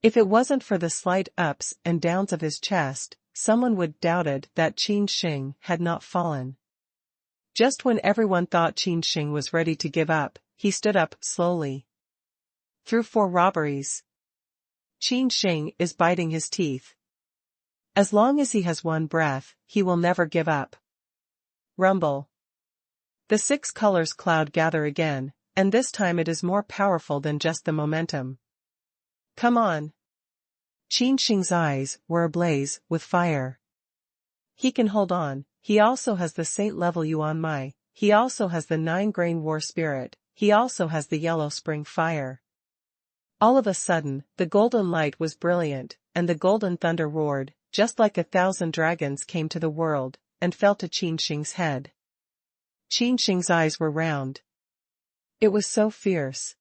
If it wasn't for the slight ups and downs of his chest, someone would doubted that Qin Sheng had not fallen. Just when everyone thought Qin Sheng was ready to give up, he stood up slowly. Through 4 robberies. Qin Sheng is biting his teeth. As long as he has one breath, he will never give up. Rumble. The 6 colors cloud gather again, and this time it is more powerful than just the momentum. Come on. Qin Sheng's eyes were ablaze with fire. He can hold on. He also has the saint-level Yuan Mai, he also has the 9-grain war spirit, he also has the yellow spring fire. All of a sudden, the golden light was brilliant, and the golden thunder roared, just like 1,000 dragons came to the world, and fell to Qin Sheng's head. Qin Sheng's eyes were round. It was so fierce.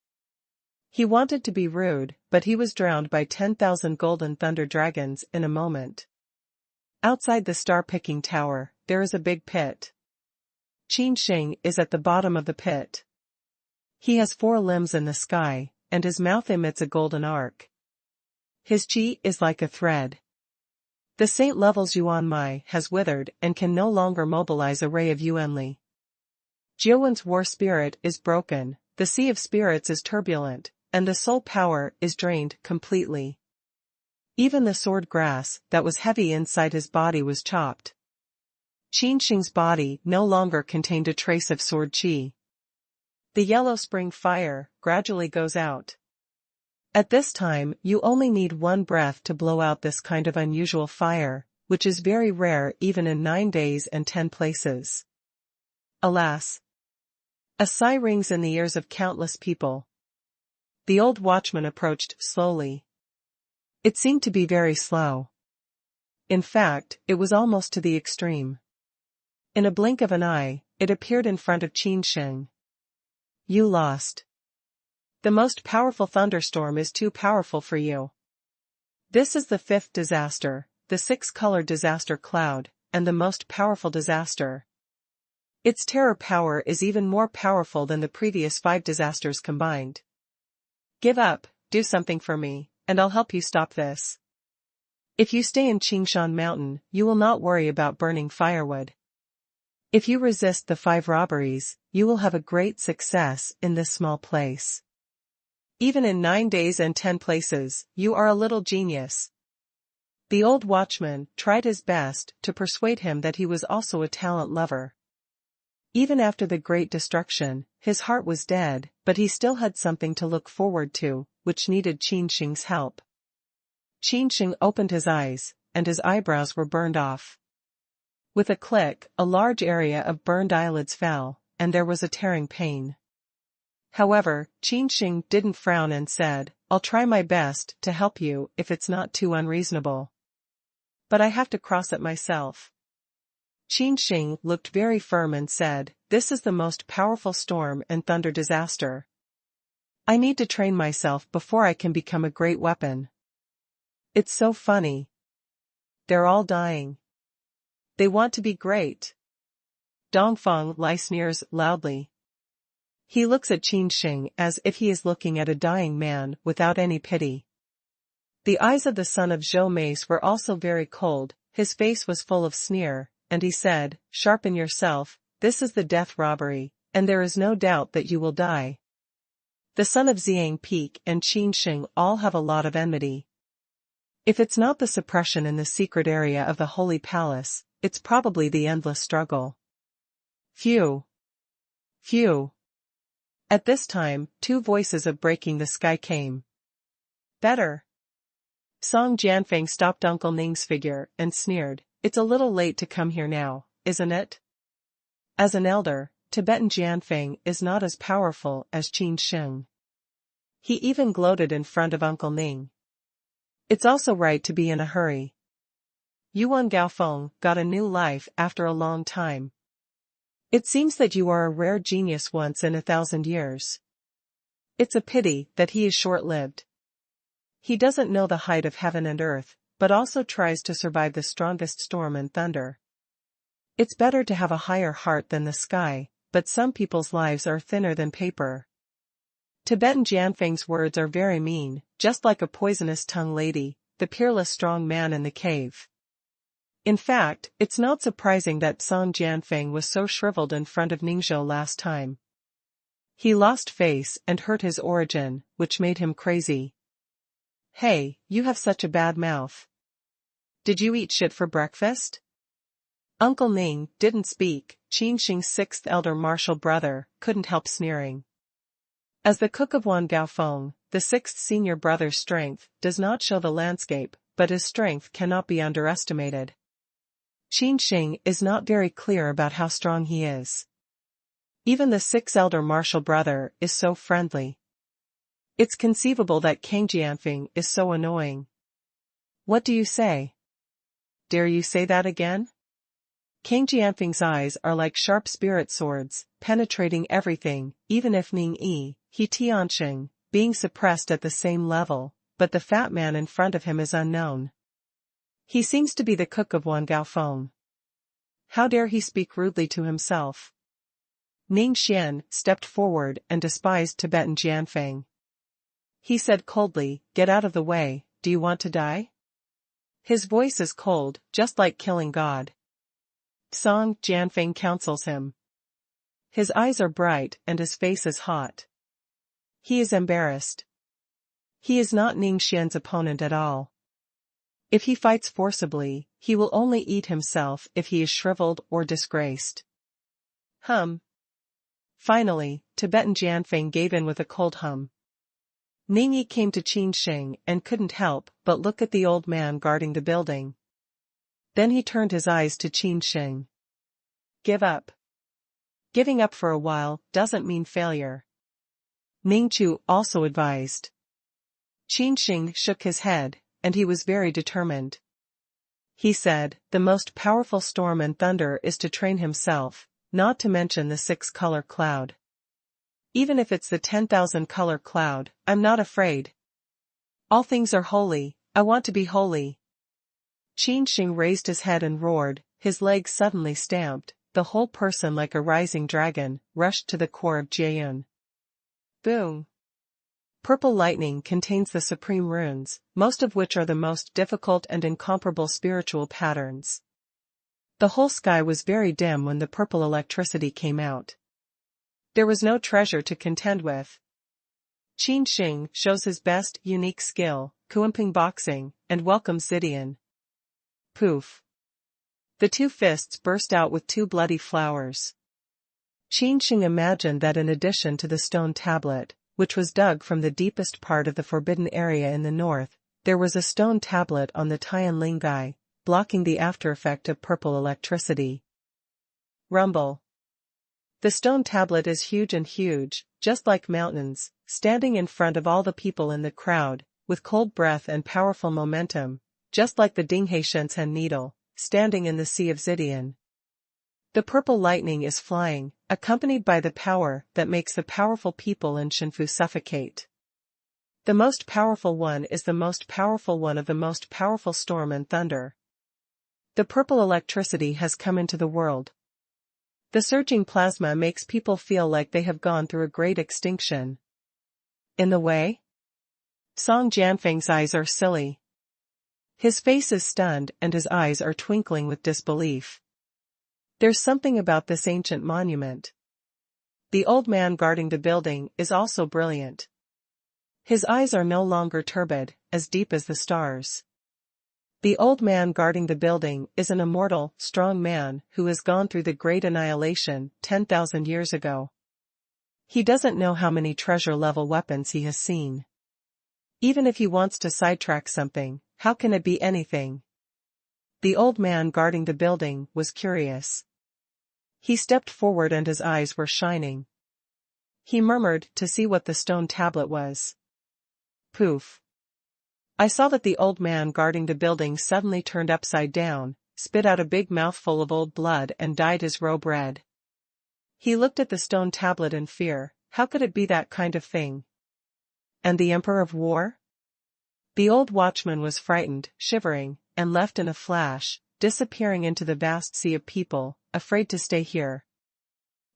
He wanted to be rude, but he was drowned by 10,000 golden thunder dragons in a moment. Outside the star-picking tower, there is a big pit. Qin Sheng is at the bottom of the pit. He has 4 limbs in the sky, and his mouth emits a golden arc. His qi is like a thread. The saint level's Yuan Mai has withered and can no longer mobilize a ray of Yuanli. Jiuwen's war spirit is broken, the sea of spirits is turbulent, and the soul power is drained completely. Even the sword grass that was heavy inside his body was chopped. Qin Sheng's body no longer contained a trace of sword qi. The yellow spring fire gradually goes out. At this time you only need 1 breath to blow out this kind of unusual fire, which is very rare even in 9 days and 10 places. Alas! A sigh rings in the ears of countless people. The old watchman approached slowly. It seemed to be very slow. In fact, it was almost to the extreme. In a blink of an eye, it appeared in front of Qin Sheng. You lost. The most powerful thunderstorm is too powerful for you. This is the 5th disaster, the 6-color disaster cloud, and the most powerful disaster. Its terror power is even more powerful than the previous 5 disasters combined. Give up, do something for me, and I'll help you stop this. If you stay in Qingshan Mountain, you will not worry about burning firewood. If you resist the 5 robberies, you will have a great success in this small place. Even in 9 days and 10 places, you are a little genius. The old watchman tried his best to persuade him that he was also a talent lover. Even after the great destruction, his heart was dead, but he still had something to look forward to, which needed Qin Sheng's help. Qin Sheng opened his eyes, and his eyebrows were burned off. With a click, a large area of burned eyelids fell, and there was a tearing pain. However, Qin Sheng didn't frown and said, "I'll try my best to help you if it's not too unreasonable. But I have to cross it myself." Qin Sheng looked very firm and said, "This is the most powerful storm and thunder disaster. I need to train myself before I can become a great weapon. It's so funny. They're all dying. They want to be great." Dongfeng Lai sneers loudly. He looks at Qin Sheng as if he is looking at a dying man without any pity. The eyes of the son of Zhou Mace were also very cold, his face was full of sneer, and he said, "Sharpen yourself, this is the death robbery, and there is no doubt that you will die." The son of Xiang Peak and Qin Sheng all have a lot of enmity. If it's not the suppression in the secret area of the Holy Palace, it's probably the endless struggle. Phew. Phew. At this time, 2 voices of breaking the sky came. "Better." Song Jianfeng stopped Uncle Ning's figure and sneered, "It's a little late to come here now, isn't it?" As an elder, Tibetan Jianfeng is not as powerful as Qin Sheng. He even gloated in front of Uncle Ning. It's also right to be in a hurry. Yuan Gaofeng got a new life after a long time. It seems that you are a rare genius once in 1,000 years. It's a pity that he is short-lived. He doesn't know the height of heaven and earth, but also tries to survive the strongest storm and thunder. It's better to have a higher heart than the sky, but some people's lives are thinner than paper. Tibetan Jianfeng's words are very mean, just like a poisonous-tongued lady, the peerless strong man in the cave. In fact, it's not surprising that Song Jianfeng was so shriveled in front of Ningzhou last time. He lost face and hurt his origin, which made him crazy. "Hey, you have such a bad mouth. Did you eat shit for breakfast?" Uncle Ning didn't speak. Qin Sheng's 6th elder martial brother couldn't help sneering. As the cook of Wan Gaofeng, the 6th senior brother's strength does not show the landscape, but his strength cannot be underestimated. Qin Sheng is not very clear about how strong he is. Even the 6th elder martial brother is so friendly. It's conceivable that Kang Jianfeng is so annoying. "What do you say?" "Dare you say that again?" Kang Jianfeng's eyes are like sharp spirit swords, penetrating everything, even if Ning Yi, He Tiansheng, being suppressed at the same level, but the fat man in front of him is unknown. He seems to be the cook of Wan Gaofeng. How dare he speak rudely to himself? Ning Xian stepped forward and despised Tibetan Jianfeng. He said coldly, "Get out of the way, do you want to die?" His voice is cold, just like killing God. Song Jianfeng counsels him. His eyes are bright and his face is hot. He is embarrassed. He is not Ning Xian's opponent at all. If he fights forcibly, he will only eat himself if he is shriveled or disgraced. Finally, Tibetan Jianfeng gave in with a cold hum. Ning Yi came to Qin Sheng and couldn't help but look at the old man guarding the building. Then he turned his eyes to Qin Sheng. "Give up." Giving up for a while doesn't mean failure. Ning Chu also advised. Qin Sheng shook his head, and he was very determined. He said, "The most powerful storm and thunder is to train himself, not to mention the 6-color cloud. Even if it's the 10,000-color cloud, I'm not afraid. All things are holy, I want to be holy." Qin Sheng raised his head and roared, his legs suddenly stamped, the whole person like a rising dragon, rushed to the core of Jiayun. Boom! Purple lightning contains the supreme runes, most of which are the most difficult and incomparable spiritual patterns. The whole sky was very dim when the purple electricity came out. There was no treasure to contend with. Qin Sheng shows his best, unique skill, Kuanping boxing, and welcomes Zidian. Poof. The two fists burst out with two bloody flowers. Qin Sheng imagined that in addition to the stone tablet, which was dug from the deepest part of the forbidden area in the north, there was a stone tablet on the Tian Lingai, blocking the aftereffect of purple electricity. Rumble. The stone tablet is huge, just like mountains, standing in front of all the people in the crowd, with cold breath and powerful momentum, just like the Dinghe Shenzhen needle, standing in the Sea of Zidian. The purple lightning is flying, accompanied by the power that makes the powerful people in Shenfu suffocate. The most powerful one is the most powerful one of the most powerful storm and thunder. The purple electricity has come into the world. The surging plasma makes people feel like they have gone through a great extinction. In the way? Song Jianfeng's eyes are silly. His face is stunned and his eyes are twinkling with disbelief. There's something about this ancient monument. The old man guarding the building is also brilliant. His eyes are no longer turbid, as deep as the stars. The old man guarding the building is an immortal, strong man who has gone through the great annihilation 10,000 years ago. He doesn't know how many treasure-level weapons he has seen. Even if he wants to sidetrack something, how can it be anything? The old man guarding the building was curious. He stepped forward and his eyes were shining. He murmured to see what the stone tablet was. Poof. I saw that the old man guarding the building suddenly turned upside down, spit out a big mouthful of old blood and dyed his robe red. He looked at the stone tablet in fear. How could it be that kind of thing? And the Emperor of War? The old watchman was frightened, shivering, and left in a flash, disappearing into the vast sea of people, afraid to stay here.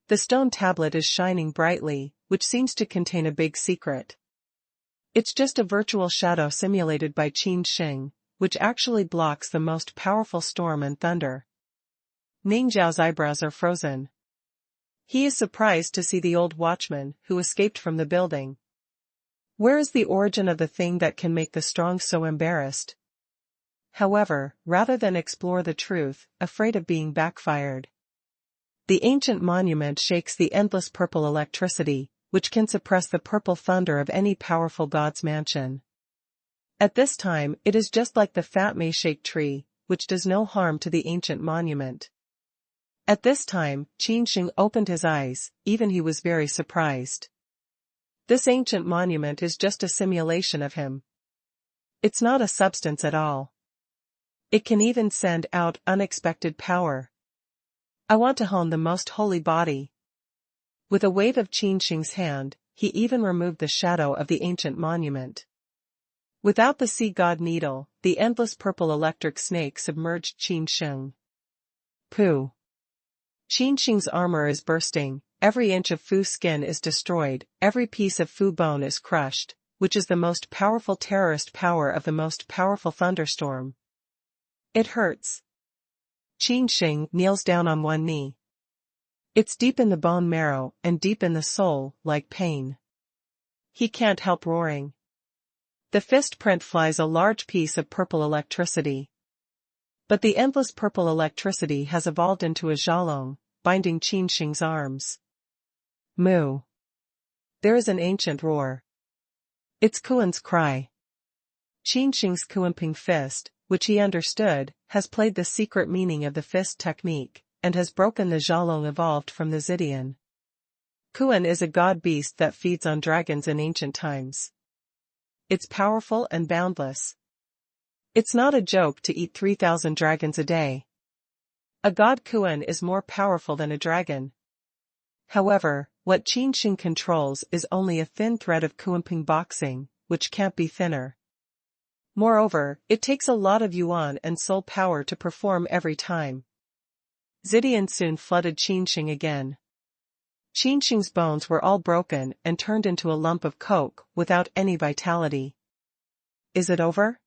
The stone tablet is shining brightly, which seems to contain a big secret. It's just a virtual shadow simulated by Qin Sheng, which actually blocks the most powerful storm and thunder. Ning Zhao's eyebrows are frozen. He is surprised to see the old watchman who escaped from the building. Where is the origin of the thing that can make the strong so embarrassed? However, rather than explore the truth, afraid of being backfired. The ancient monument shakes the endless purple electricity, which can suppress the purple thunder of any powerful god's mansion. At this time, it is just like the fat may shake tree, which does no harm to the ancient monument. At this time, Qin Sheng opened his eyes, even he was very surprised. This ancient monument is just a simulation of him. It's not a substance at all. It can even send out unexpected power. I want to hone the most holy body. With a wave of Qin Sheng's hand, he even removed the shadow of the ancient monument. Without the sea god needle, the endless purple electric snake submerged Qin Sheng. Pooh. Qin Sheng's armor is bursting, every inch of Fu skin is destroyed, every piece of Fu bone is crushed, which is the most powerful terrorist power of the most powerful thunderstorm. It hurts. Qin Sheng kneels down on one knee. It's deep in the bone marrow and deep in the soul, like pain. He can't help roaring. The fist print flies a large piece of purple electricity. But the endless purple electricity has evolved into a zhalong, binding Qin Sheng's arms. Moo. There is an ancient roar. It's Kuan's cry. Qin Sheng's Kuanping fist, which he understood, has played the secret meaning of the fist technique, and has broken the zhalong evolved from the Zidian. Qin is a god beast that feeds on dragons in ancient times. It's powerful and boundless. It's not a joke to eat 3,000 dragons a day. A god Qin is more powerful than a dragon. However, what Qin Sheng controls is only a thin thread of Kuanping boxing, which can't be thinner. Moreover, it takes a lot of yuan and soul power to perform every time. Zidian soon flooded Qin Sheng again. Qin Sheng's bones were all broken and turned into a lump of coke without any vitality. Is it over?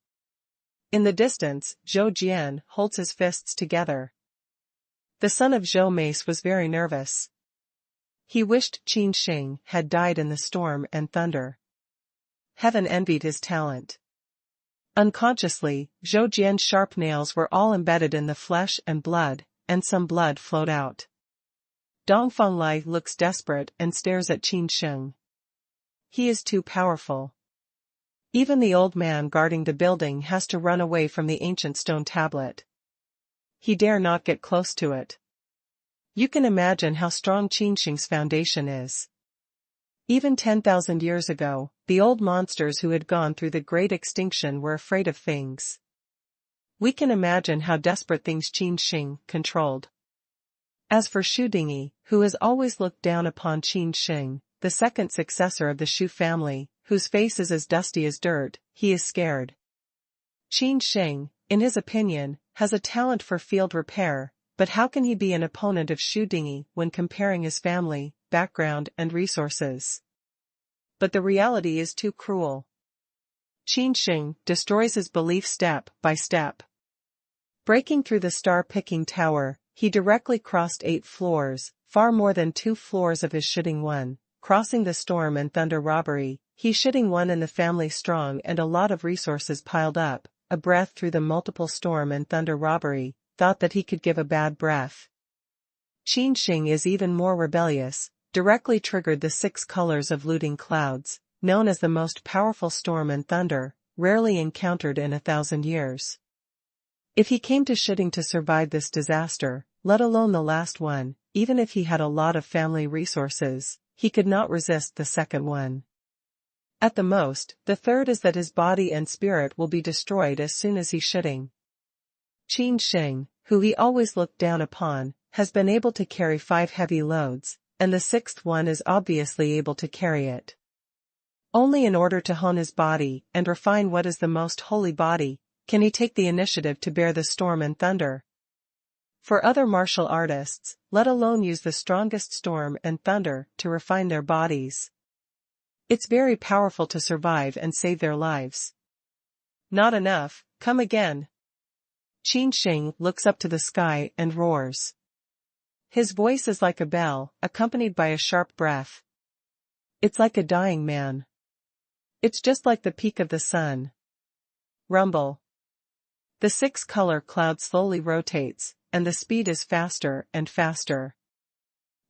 In the distance, Zhou Jian holds his fists together. The son of Zhou Mace was very nervous. He wished Qin Sheng had died in the storm and thunder. Heaven envied his talent. Unconsciously, Zhou Jian's sharp nails were all embedded in the flesh and blood, and some blood flowed out. Dongfang Lai looks desperate and stares at Qin Sheng. He is too powerful. Even the old man guarding the building has to run away from the ancient stone tablet. He dare not get close to it. You can imagine how strong Qin Sheng's foundation is. Even 10,000 years ago, the old monsters who had gone through the great extinction were afraid of things. We can imagine how desperate things Qin Sheng controlled. As for Shu Dingyi, who has always looked down upon Qin Sheng, the second successor of the Shu family, whose face is as dusty as dirt, he is scared. Qin Sheng, in his opinion, has a talent for field repair, but how can he be an opponent of Shu Dingyi when comparing his family, background and resources? But the reality is too cruel. Qin Sheng destroys his belief step by step. Breaking through the star-picking tower, he directly crossed 8 floors, far more than 2 floors of his shooting one, crossing the storm and thunder robbery. He shooting one in the family strong and a lot of resources piled up, a breath through the multiple storm and thunder robbery, thought that he could give a bad breath. Qin Sheng is even more rebellious, directly triggered the 6 colors of looting clouds, known as the most powerful storm and thunder, rarely encountered in 1,000 years. If he came to shooting to survive this disaster, let alone the last one, even if he had a lot of family resources, he could not resist the second one. At the most, the third is that his body and spirit will be destroyed as soon as he's shooting. Qin Sheng, who he always looked down upon, has been able to carry 5 heavy loads, and the 6th one is obviously able to carry it. Only in order to hone his body and refine what is the most holy body, can he take the initiative to bear the storm and thunder. For other martial artists, let alone use the strongest storm and thunder to refine their bodies. It's very powerful to survive and save their lives. Not enough, come again. Qin Sheng looks up to the sky and roars. His voice is like a bell, accompanied by a sharp breath. It's like a dying man. It's just like the peak of the sun. Rumble. The 6-color cloud slowly rotates, and the speed is faster and faster.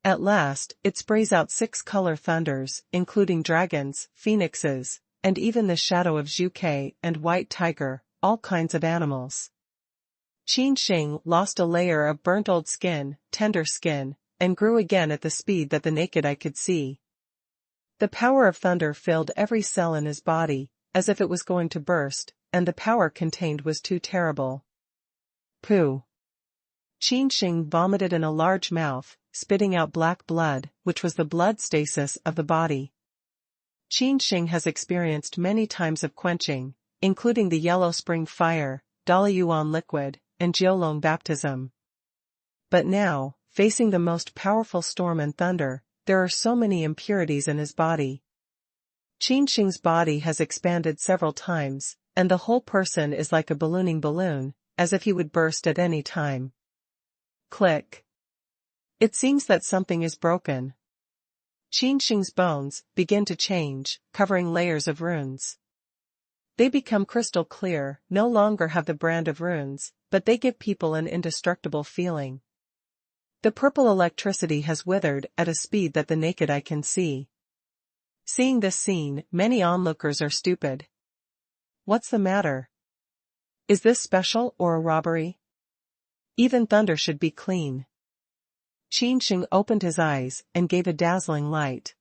At last, it sprays out 6-color thunders, including dragons, phoenixes, and even the shadow of Zhuke and white tiger, all kinds of animals. Qin Sheng lost a layer of burnt old skin, tender skin, and grew again at the speed that the naked eye could see. The power of thunder filled every cell in his body, as if it was going to burst, and the power contained was too terrible. Pooh! Qin Sheng vomited in a large mouth, spitting out black blood, which was the blood stasis of the body. Qin Sheng has experienced many times of quenching, including the Yellow Spring Fire, Daliyuan liquid, and Jiulong baptism. But now, facing the most powerful storm and thunder, there are so many impurities in his body. Qin Sheng's body has expanded several times, and the whole person is like a ballooning balloon, as if he would burst at any time. Click. It seems that something is broken. Qin Sheng's bones begin to change, covering layers of runes. They become crystal clear, no longer have the brand of runes, but they give people an indestructible feeling. The purple electricity has withered at a speed that the naked eye can see. Seeing this scene, many onlookers are stupid. What's the matter? Is this special or a robbery? Even thunder should be clean. Qin Sheng opened his eyes and gave a dazzling light.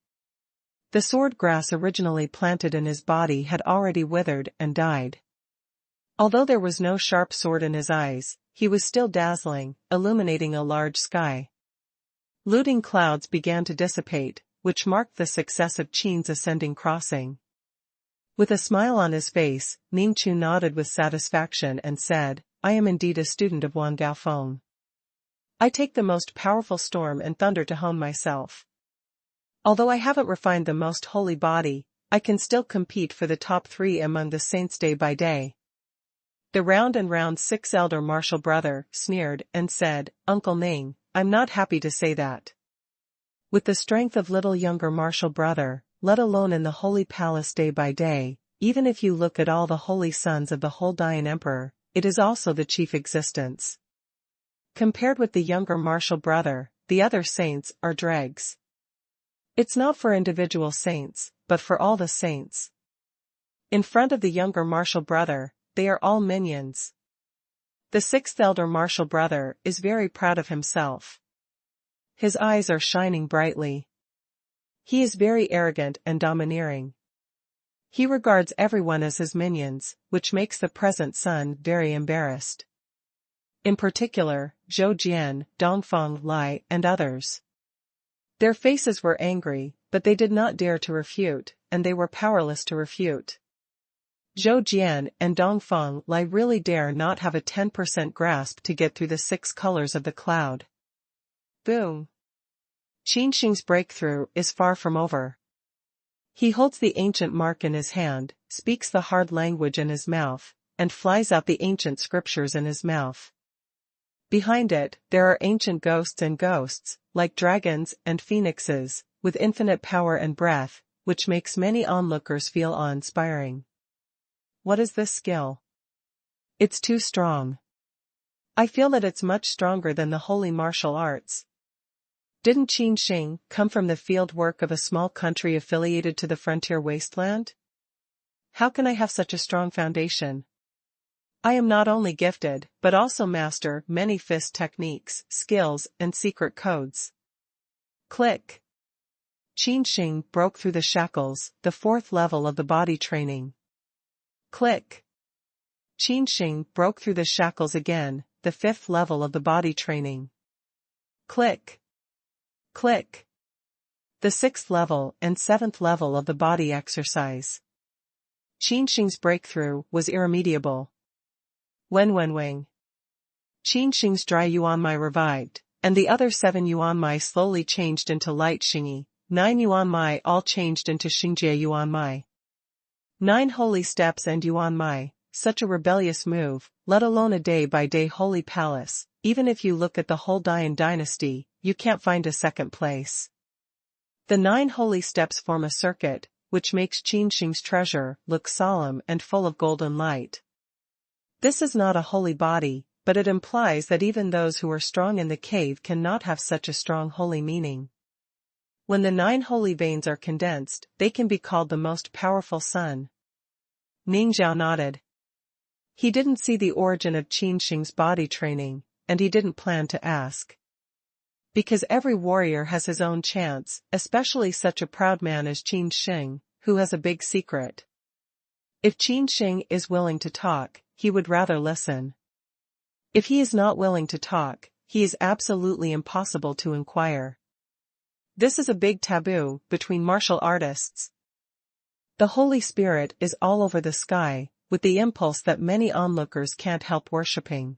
The sword grass originally planted in his body had already withered and died. Although there was no sharp sword in his eyes, he was still dazzling, illuminating a large sky. Looting clouds began to dissipate, which marked the success of Qin's ascending crossing. With a smile on his face, Ning Chu nodded with satisfaction and said, I am indeed a student of Wang Gaofeng. I take the most powerful storm and thunder to hone myself. Although I haven't refined the most holy body, I can still compete for the top 3 among the saints day by day. The round and round 6 elder martial brother sneered and said, Uncle Ning, I'm not happy to say that. With the strength of little younger martial brother, let alone in the holy palace day by day. Even if you look at all the holy sons of the whole Qin Emperor, it is also the chief existence. Compared with the younger martial brother, the other saints are dregs. It's not for individual saints, but for all the saints. In front of the younger martial brother, they are all minions. The sixth elder martial brother is very proud of himself. His eyes are shining brightly. He is very arrogant and domineering. He regards everyone as his minions, which makes the present son very embarrassed. In particular, Zhou Jian, Dongfeng Lai and others. Their faces were angry, but they did not dare to refute, and they were powerless to refute. Zhou Jian and Dongfeng Lai really dare not have a 10% grasp to get through the 6 colors of the cloud. Boom! Qin Sheng's breakthrough is far from over. He holds the ancient mark in his hand, speaks the hard language in his mouth, and flies out the ancient scriptures in his mouth. Behind it, there are ancient ghosts and ghosts, like dragons and phoenixes, with infinite power and breath, which makes many onlookers feel awe-inspiring. What is this skill? It's too strong. I feel that it's much stronger than the holy martial arts. Didn't Qin Sheng come from the field work of a small country affiliated to the frontier wasteland? How can I have such a strong foundation? I am not only gifted, but also master many fist techniques, skills, and secret codes. Click. Qin Sheng broke through the shackles, the 4th level of the body training. Click. Qin Sheng broke through the shackles again, the 5th level of the body training. Click. Click. The 6th level and 7th level of the body exercise. Qin Sheng's breakthrough was irremediable. Wing. Qin Sheng's dry Yuan Mai revived, and the other 7 Yuan Mai slowly changed into light Xingyi, 9 Yuan Mai all changed into Xingjie Yuan Mai. 9 holy steps and Yuan Mai, such a rebellious move, let alone a day-by-day holy palace. Even if you look at the whole Dian dynasty, you can't find a second place. The 9 holy steps form a circuit, which makes Qin Sheng's treasure look solemn and full of golden light. This is not a holy body, but it implies that even those who are strong in the cave cannot have such a strong holy meaning. When the 9 holy veins are condensed, they can be called the most powerful sun. Ning Zhao nodded. He didn't see the origin of Qin Sheng's body training, and he didn't plan to ask. Because every warrior has his own chance, especially such a proud man as Qin Sheng, who has a big secret. If Qin Sheng is willing to talk, he would rather listen. If he is not willing to talk, he is absolutely impossible to inquire. This is a big taboo between martial artists. The Holy Spirit is all over the sky, with the impulse that many onlookers can't help worshipping.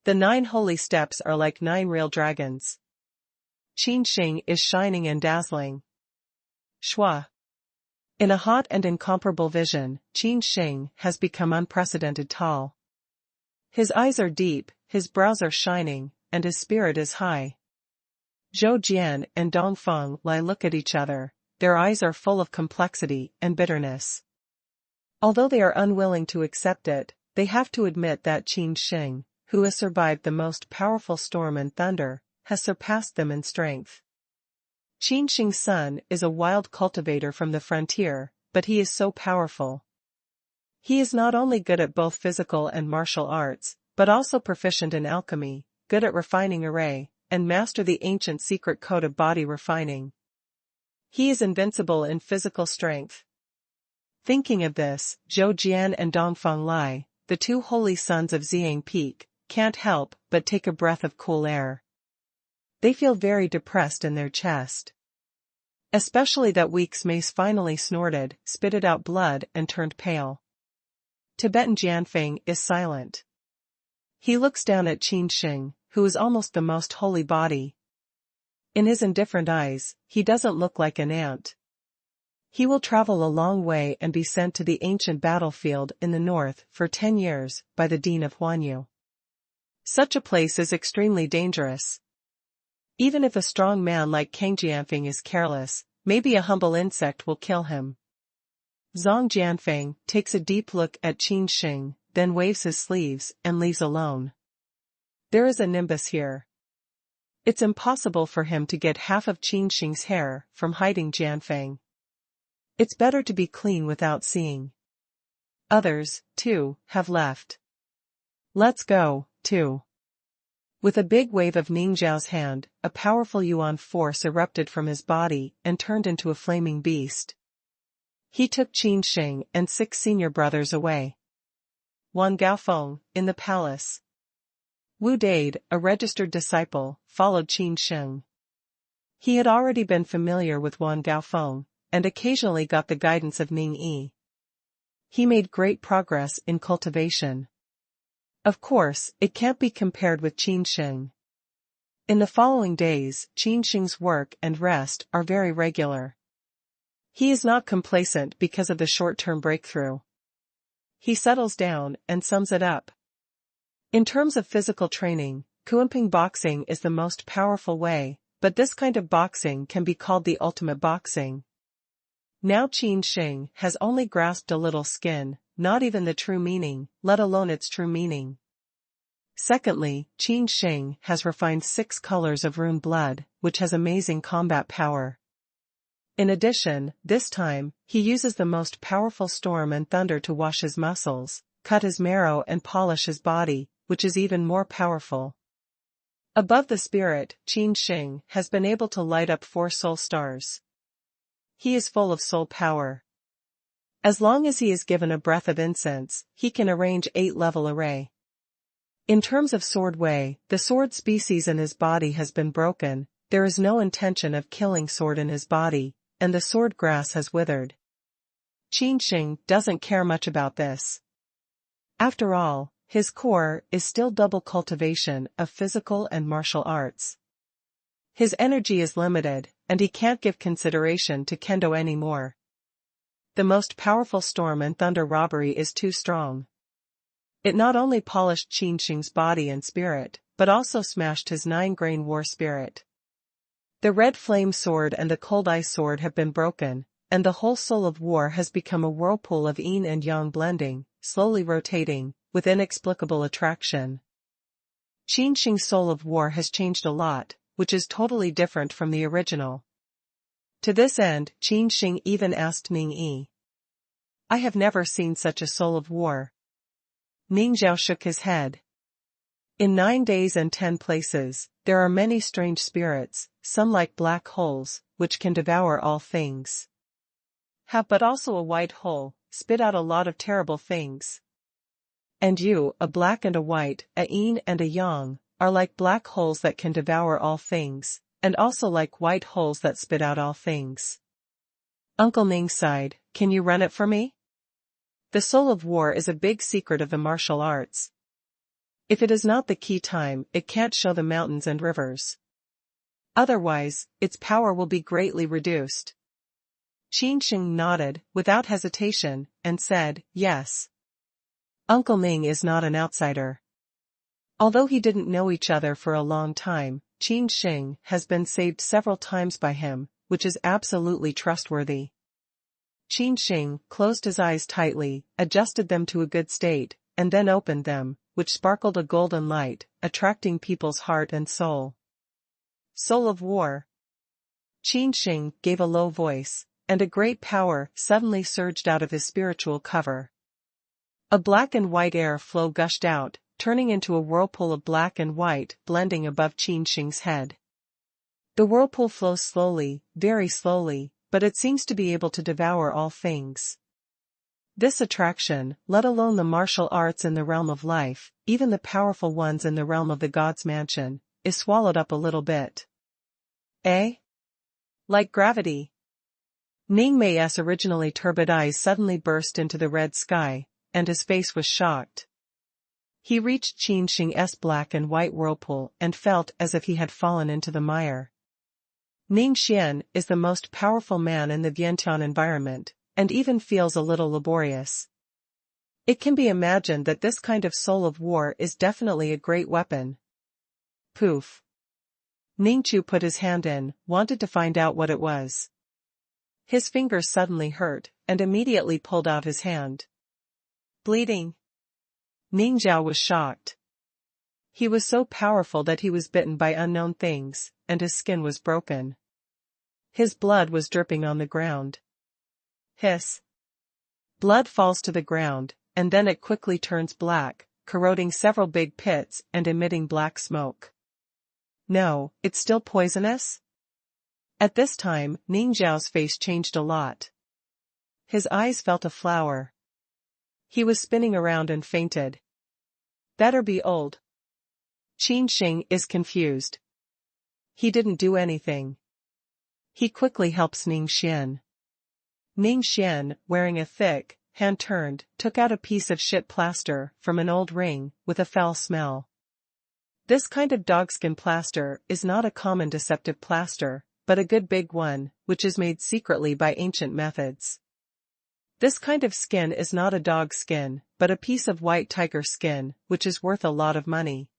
The 9 holy steps are like 9 real dragons. Qin Sheng is shining and dazzling. Shua. In a hot and incomparable vision, Qin Sheng has become unprecedented tall. His eyes are deep, his brows are shining, and his spirit is high. Zhou Jian and Dongfeng Lai look at each other, their eyes are full of complexity and bitterness. Although they are unwilling to accept it, they have to admit that Qin Sheng, who has survived the most powerful storm and thunder, has surpassed them in strength. Qin Sheng's son is a wild cultivator from the frontier, but he is so powerful. He is not only good at both physical and martial arts, but also proficient in alchemy, good at refining array, and master the ancient secret code of body refining. He is invincible in physical strength. Thinking of this, Zhou Jian and Dongfeng Lai, the 2 holy sons of Xiang Peak, can't help but take a breath of cool air. They feel very depressed in their chest. Especially that Week's mace finally snorted, spitted out blood and turned pale. Tibetan Jianfeng is silent. He looks down at Qin Sheng, who is almost the most holy body. In his indifferent eyes, he doesn't look like an ant. He will travel a long way and be sent to the ancient battlefield in the north for 10 years by the Dean of Huanyu. Such a place is extremely dangerous. Even if a strong man like Kang Jianfeng is careless, maybe a humble insect will kill him. Zhang Jianfeng takes a deep look at Qin Sheng, then waves his sleeves and leaves alone. There is a nimbus here. It's impossible for him to get half of Qin Sheng's hair from hiding Jianfeng. It's better to be clean without seeing. Others, too, have left. Let's go, too. With a big wave of Ning Zhao's hand, a powerful yuan force erupted from his body and turned into a flaming beast. He took Qin Sheng and 6 senior brothers away. Wan Gaofeng, in the palace. Wu Dade, a registered disciple, followed Qin Sheng. He had already been familiar with Wan Gaofeng, and occasionally got the guidance of Ning Yi. He made great progress in cultivation. Of course, it can't be compared with Qin Sheng. In the following days, Qin Sheng's work and rest are very regular. He is not complacent because of the short-term breakthrough. He settles down and sums it up. In terms of physical training, Kuanping boxing is the most powerful way, but this kind of boxing can be called the ultimate boxing. Now Qin Sheng has only grasped a little skin, not even the true meaning, let alone its true meaning. Secondly, Qin Sheng has refined 6 colors of rune blood, which has amazing combat power. In addition, this time, he uses the most powerful storm and thunder to wash his muscles, cut his marrow and polish his body, which is even more powerful. Above the spirit, Qin Sheng has been able to light up 4 soul stars. He is full of soul power. As long as he is given a breath of incense, he can arrange 8-level array. In terms of sword way, the sword species in his body has been broken, there is no intention of killing sword in his body, and the sword grass has withered. Qin Sheng doesn't care much about this. After all, his core is still double cultivation of physical and martial arts. His energy is limited, and he can't give consideration to kendo anymore. The most powerful storm and thunder robbery is too strong. It not only polished Qin Sheng's body and spirit, but also smashed his 9-grain war spirit. The red flame sword and the cold ice sword have been broken, and the whole soul of war has become a whirlpool of yin and yang blending, slowly rotating, with inexplicable attraction. Qin Sheng's soul of war has changed a lot, which is totally different from the original. To this end, Qin Sheng even asked Ning Yi. I have never seen such a soul of war. Ning Zhao shook his head. In 9 days and 10 places, there are many strange spirits, some like black holes, which can devour all things. Have but also a white hole, spit out a lot of terrible things. And you, a black and a white, a yin and a yang, are like black holes that can devour all things, and also like white holes that spit out all things. Uncle Ning sighed, can you run it for me? The soul of war is a big secret of the martial arts. If it is not the key time, it can't show the mountains and rivers. Otherwise, its power will be greatly reduced. Qin Sheng nodded, without hesitation, and said, yes. Uncle Ning is not an outsider. Although he didn't know each other for a long time, Qin Sheng has been saved several times by him, which is absolutely trustworthy. Qin Sheng closed his eyes tightly, adjusted them to a good state, and then opened them, which sparkled a golden light, attracting people's heart and soul. Soul of war. Qin Sheng gave a low voice, and a great power suddenly surged out of his spiritual cover. A black and white air flow gushed out, turning into a whirlpool of black and white blending above Qin Sheng's head. The whirlpool flows slowly, very slowly, but it seems to be able to devour all things. This attraction, let alone the martial arts in the realm of life, even the powerful ones in the realm of the god's mansion, is swallowed up a little bit. Eh? Like gravity. Ning Mei's originally turbid eyes suddenly burst into the red sky, and his face was shocked. He reached Qin Sheng's black and white whirlpool and felt as if he had fallen into the mire. Ning Xian is the most powerful man in the Vientiane environment, and even feels a little laborious. It can be imagined that this kind of soul of war is definitely a great weapon. Poof. Ning Chu put his hand in, wanted to find out what it was. His fingers suddenly hurt, and immediately pulled out his hand. Bleeding. Ning Zhao was shocked. He was so powerful that he was bitten by unknown things, and his skin was broken. His blood was dripping on the ground. Hiss. Blood falls to the ground, and then it quickly turns black, corroding several big pits and emitting black smoke. No, it's still poisonous? At this time, Ning Zhao's face changed a lot. His eyes felt a flower. He was spinning around and fainted. Better be old. Qin Sheng is confused. He didn't do anything. He quickly helps Ning Xian. Ning Xian, wearing a thick, hand-turned, took out a piece of shit plaster from an old ring, with a foul smell. This kind of dogskin plaster is not a common deceptive plaster, but a good big one, which is made secretly by ancient methods. This kind of skin is not a dog skin, but a piece of white tiger skin, which is worth a lot of money.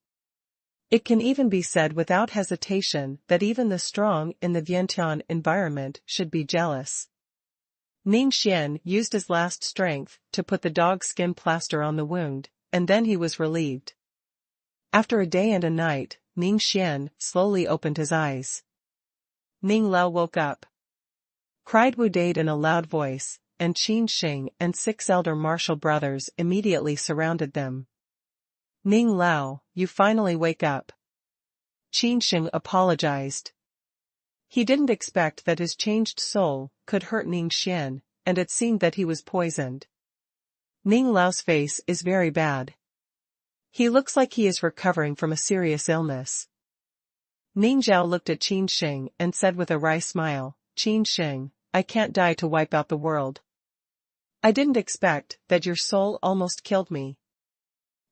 It can even be said without hesitation that even the strong in the Vientiane environment should be jealous. Ning Xian used his last strength to put the dog skin plaster on the wound, and then he was relieved. After a day and a night, Ning Xian slowly opened his eyes. Ning Lao woke up. Cried Wu Dade in a loud voice, and Qin Sheng and 6 elder martial brothers immediately surrounded them. Ning Lao, you finally wake up. Qin Sheng apologized. He didn't expect that his changed soul could hurt Ning Xian, and it seemed that he was poisoned. Ning Lao's face is very bad. He looks like he is recovering from a serious illness. Ning Zhao looked at Qin Sheng and said with a wry smile, Qin Sheng, I can't die to wipe out the world. I didn't expect that your soul almost killed me.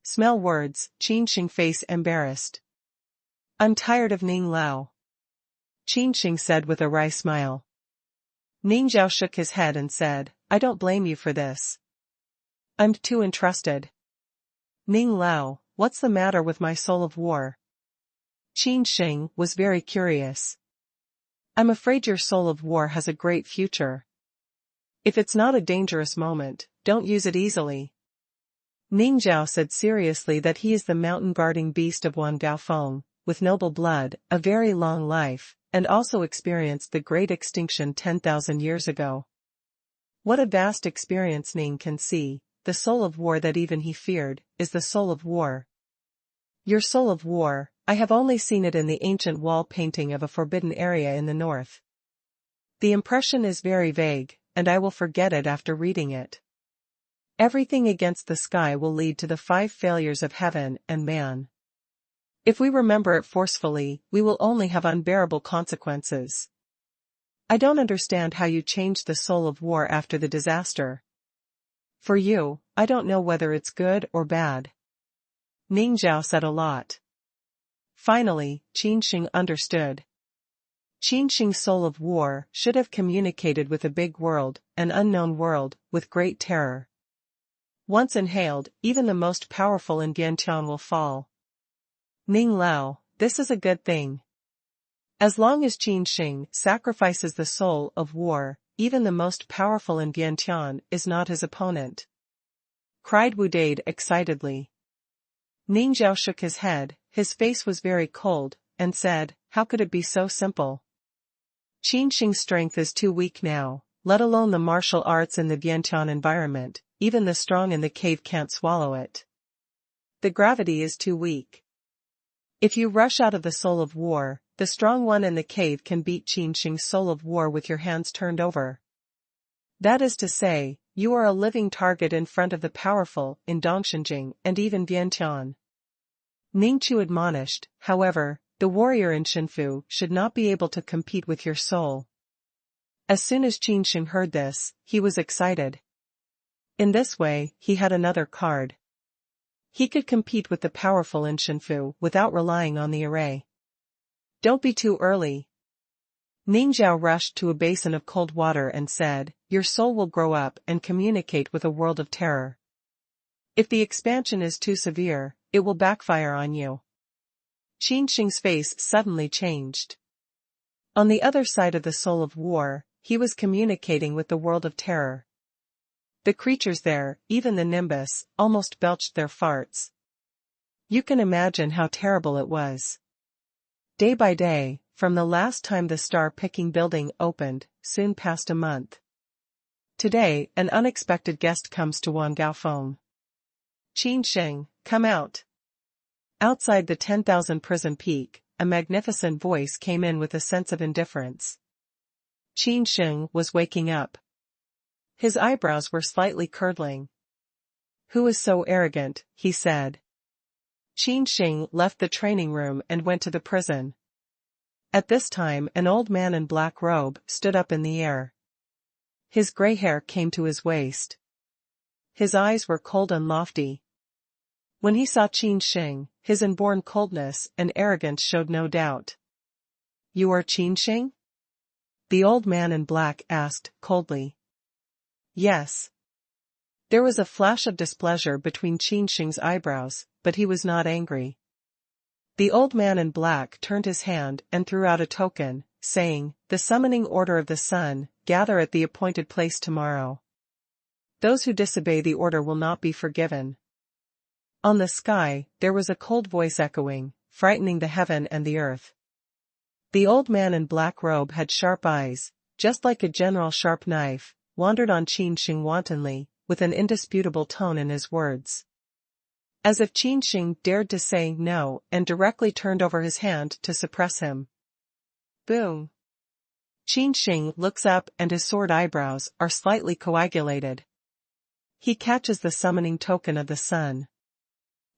Smell words, Qin Sheng face embarrassed. I'm tired of Ning Lao. Qin Sheng said with a wry smile. Ning Zhao shook his head and said, I don't blame you for this. I'm too entrusted. Ning Lao, what's the matter with my soul of war? Qin Sheng was very curious. I'm afraid your soul of war has a great future. If it's not a dangerous moment, don't use it easily. Ning Zhao said seriously that he is the mountain-guarding beast of Wan Gaofeng, with noble blood, a very long life, and also experienced the great extinction 10,000 years ago. What a vast experience Ning can see, the soul of war that even he feared, is the soul of war. Your soul of war, I have only seen it in the ancient wall painting of a forbidden area in the north. The impression is very vague, and I will forget it after reading it. Everything against the sky will lead to the 5 failures of heaven and man. If we remember it forcefully, we will only have unbearable consequences. I don't understand how you changed the soul of war after the disaster. For you, I don't know whether it's good or bad. Ning Zhao said a lot. Finally, Qin Sheng understood. Qin Sheng's soul of war should have communicated with a big world, an unknown world, with great terror. Once inhaled, even the most powerful in Vientiane will fall. Ning Lao, this is a good thing. As long as Qin Sheng sacrifices the soul of war, even the most powerful in Vientiane is not his opponent. Cried Wu Dade excitedly. Ning Zhao shook his head, his face was very cold, and said, how could it be so simple? Qin Sheng's strength is too weak now, let alone the martial arts in the Vientiane environment, even the strong in the cave can't swallow it. The gravity is too weak. If you rush out of the soul of war, the strong one in the cave can beat Qin Sheng's soul of war with your hands turned over. That is to say, you are a living target in front of the powerful in Dongxinjing and even Vientiane. Ning Chu admonished, however, the warrior in Shinfu should not be able to compete with your soul. As soon as Qin Sheng heard this, he was excited. In this way, he had another card. He could compete with the powerful in Shinfu without relying on the array. Don't be too early. Ning Zhao rushed to a basin of cold water and said, your soul will grow up and communicate with a world of terror. If the expansion is too severe, it will backfire on you. Qin Sheng's face suddenly changed. On the other side of the soul of war, he was communicating with the world of terror. The creatures there, even the Nimbus, almost belched their farts. You can imagine how terrible it was. Day by day, from the last time the star-picking building opened, soon passed a month. Today, an unexpected guest comes to Wangaofeng. Qin Sheng, come out. Outside the 10,000 prison peak, a magnificent voice came in with a sense of indifference. Qin Sheng was waking up. His eyebrows were slightly curdling. Who is so arrogant, he said. Qin Sheng left the training room and went to the prison. At this time an old man in black robe stood up in the air. His gray hair came to his waist. His eyes were cold and lofty. When he saw Qin Sheng, his inborn coldness and arrogance showed no doubt. You are Qin Sheng? The old man in black asked, coldly. Yes. There was a flash of displeasure between Qin Sheng's eyebrows, but he was not angry. The old man in black turned his hand and threw out a token, saying, the summoning order of the sun, gather at the appointed place tomorrow. Those who disobey the order will not be forgiven. On the sky, there was a cold voice echoing, frightening the heaven and the earth. The old man in black robe had sharp eyes, just like a general sharp knife, wandered on Qin Sheng wantonly, with an indisputable tone in his words. As if Qin Sheng dared to say no and directly turned over his hand to suppress him. Boom. Qin Sheng looks up and his sword eyebrows are slightly coagulated. He catches the summoning token of the sun.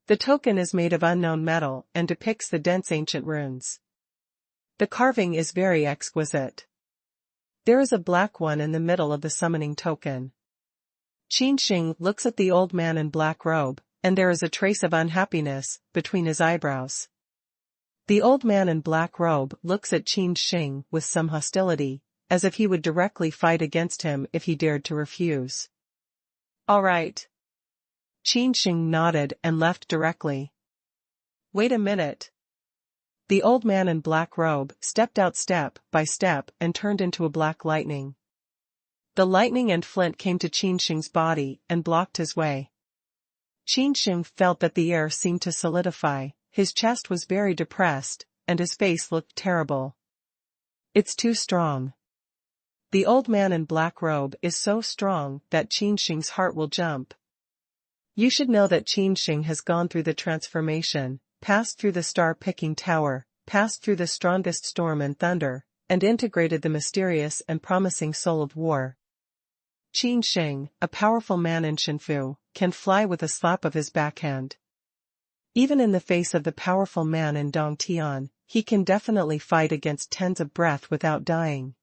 The token is made of unknown metal and depicts the dense ancient runes. The carving is very exquisite. There is a black one in the middle of the summoning token. Qin Sheng looks at the old man in black robe, and there is a trace of unhappiness between his eyebrows. The old man in black robe looks at Qin Sheng with some hostility, as if he would directly fight against him if he dared to refuse. All right. Qin Sheng nodded and left directly. Wait a minute. The old man in black robe stepped out step by step and turned into a black lightning. The lightning and flint came to Qin Sheng's body and blocked his way. Qin Sheng felt that the air seemed to solidify, his chest was very depressed, and his face looked terrible. It's too strong. The old man in black robe is so strong that Qin Sheng's heart will jump. You should know that Qin Sheng has gone through the transformation, passed through the star-picking tower, passed through the strongest storm and thunder, and integrated the mysterious and promising soul of war. Qin Sheng, a powerful man in Shinfu, can fly with a slap of his backhand. Even in the face of the powerful man in Dongtian, he can definitely fight against tens of breath without dying.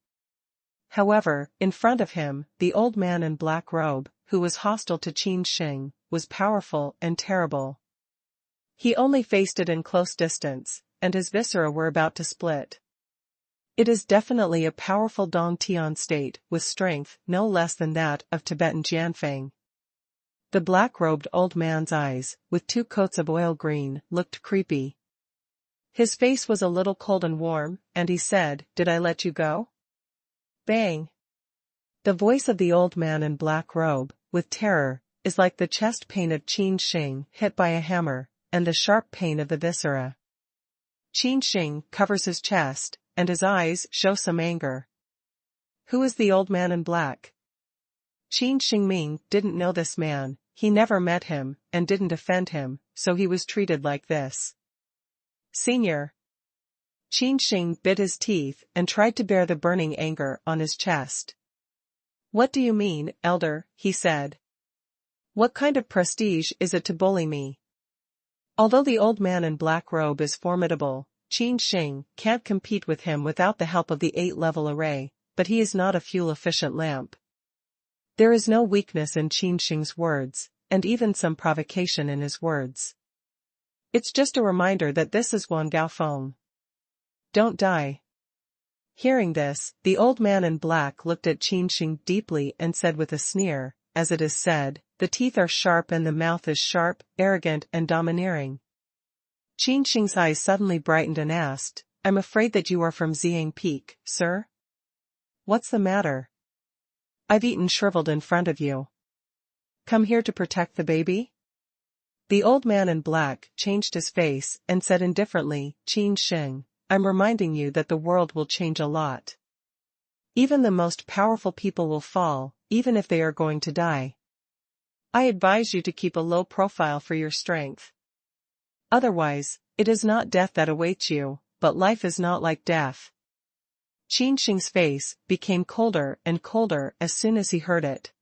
However, in front of him, the old man in black robe, who was hostile to Qin Sheng, was powerful and terrible. He only faced it in close distance, and his viscera were about to split. It is definitely a powerful Dongtian state with strength no less than that of Tibetan Jianfeng. The black-robed old man's eyes, with two coats of oil green, looked creepy. His face was a little cold and warm, and he said, "Did I let you go?" Bang! The voice of the old man in black robe, with terror, is like the chest pain of Qin Sheng hit by a hammer, and the sharp pain of the viscera. Qin Sheng covers his chest, and his eyes show some anger. Who is the old man in black? Qin Shengming didn't know this man, he never met him, and didn't offend him, so he was treated like this. Senior. Qin Sheng bit his teeth and tried to bear the burning anger on his chest. What do you mean, elder, he said. What kind of prestige is it to bully me? Although the old man in black robe is formidable, Qin Sheng can't compete with him without the help of the 8-level array, but he is not a fuel-efficient lamp. There is no weakness in Qin Sheng's words, and even some provocation in his words. It's just a reminder that this is Wangaofeng. Don't die. Hearing this, the old man in black looked at Qin Sheng deeply and said with a sneer, as it is said, the teeth are sharp and the mouth is sharp, arrogant and domineering. Qin Sheng's eyes suddenly brightened and asked, I'm afraid that you are from Xiang Peak, sir? What's the matter? I've eaten shriveled in front of you. Come here to protect the baby? The old man in black changed his face and said indifferently, Qin Sheng, I'm reminding you that the world will change a lot. Even the most powerful people will fall, even if they are going to die. I advise you to keep a low profile for your strength. Otherwise, it is not death that awaits you, but life is not like death. Qin Sheng's face became colder and colder as soon as he heard it.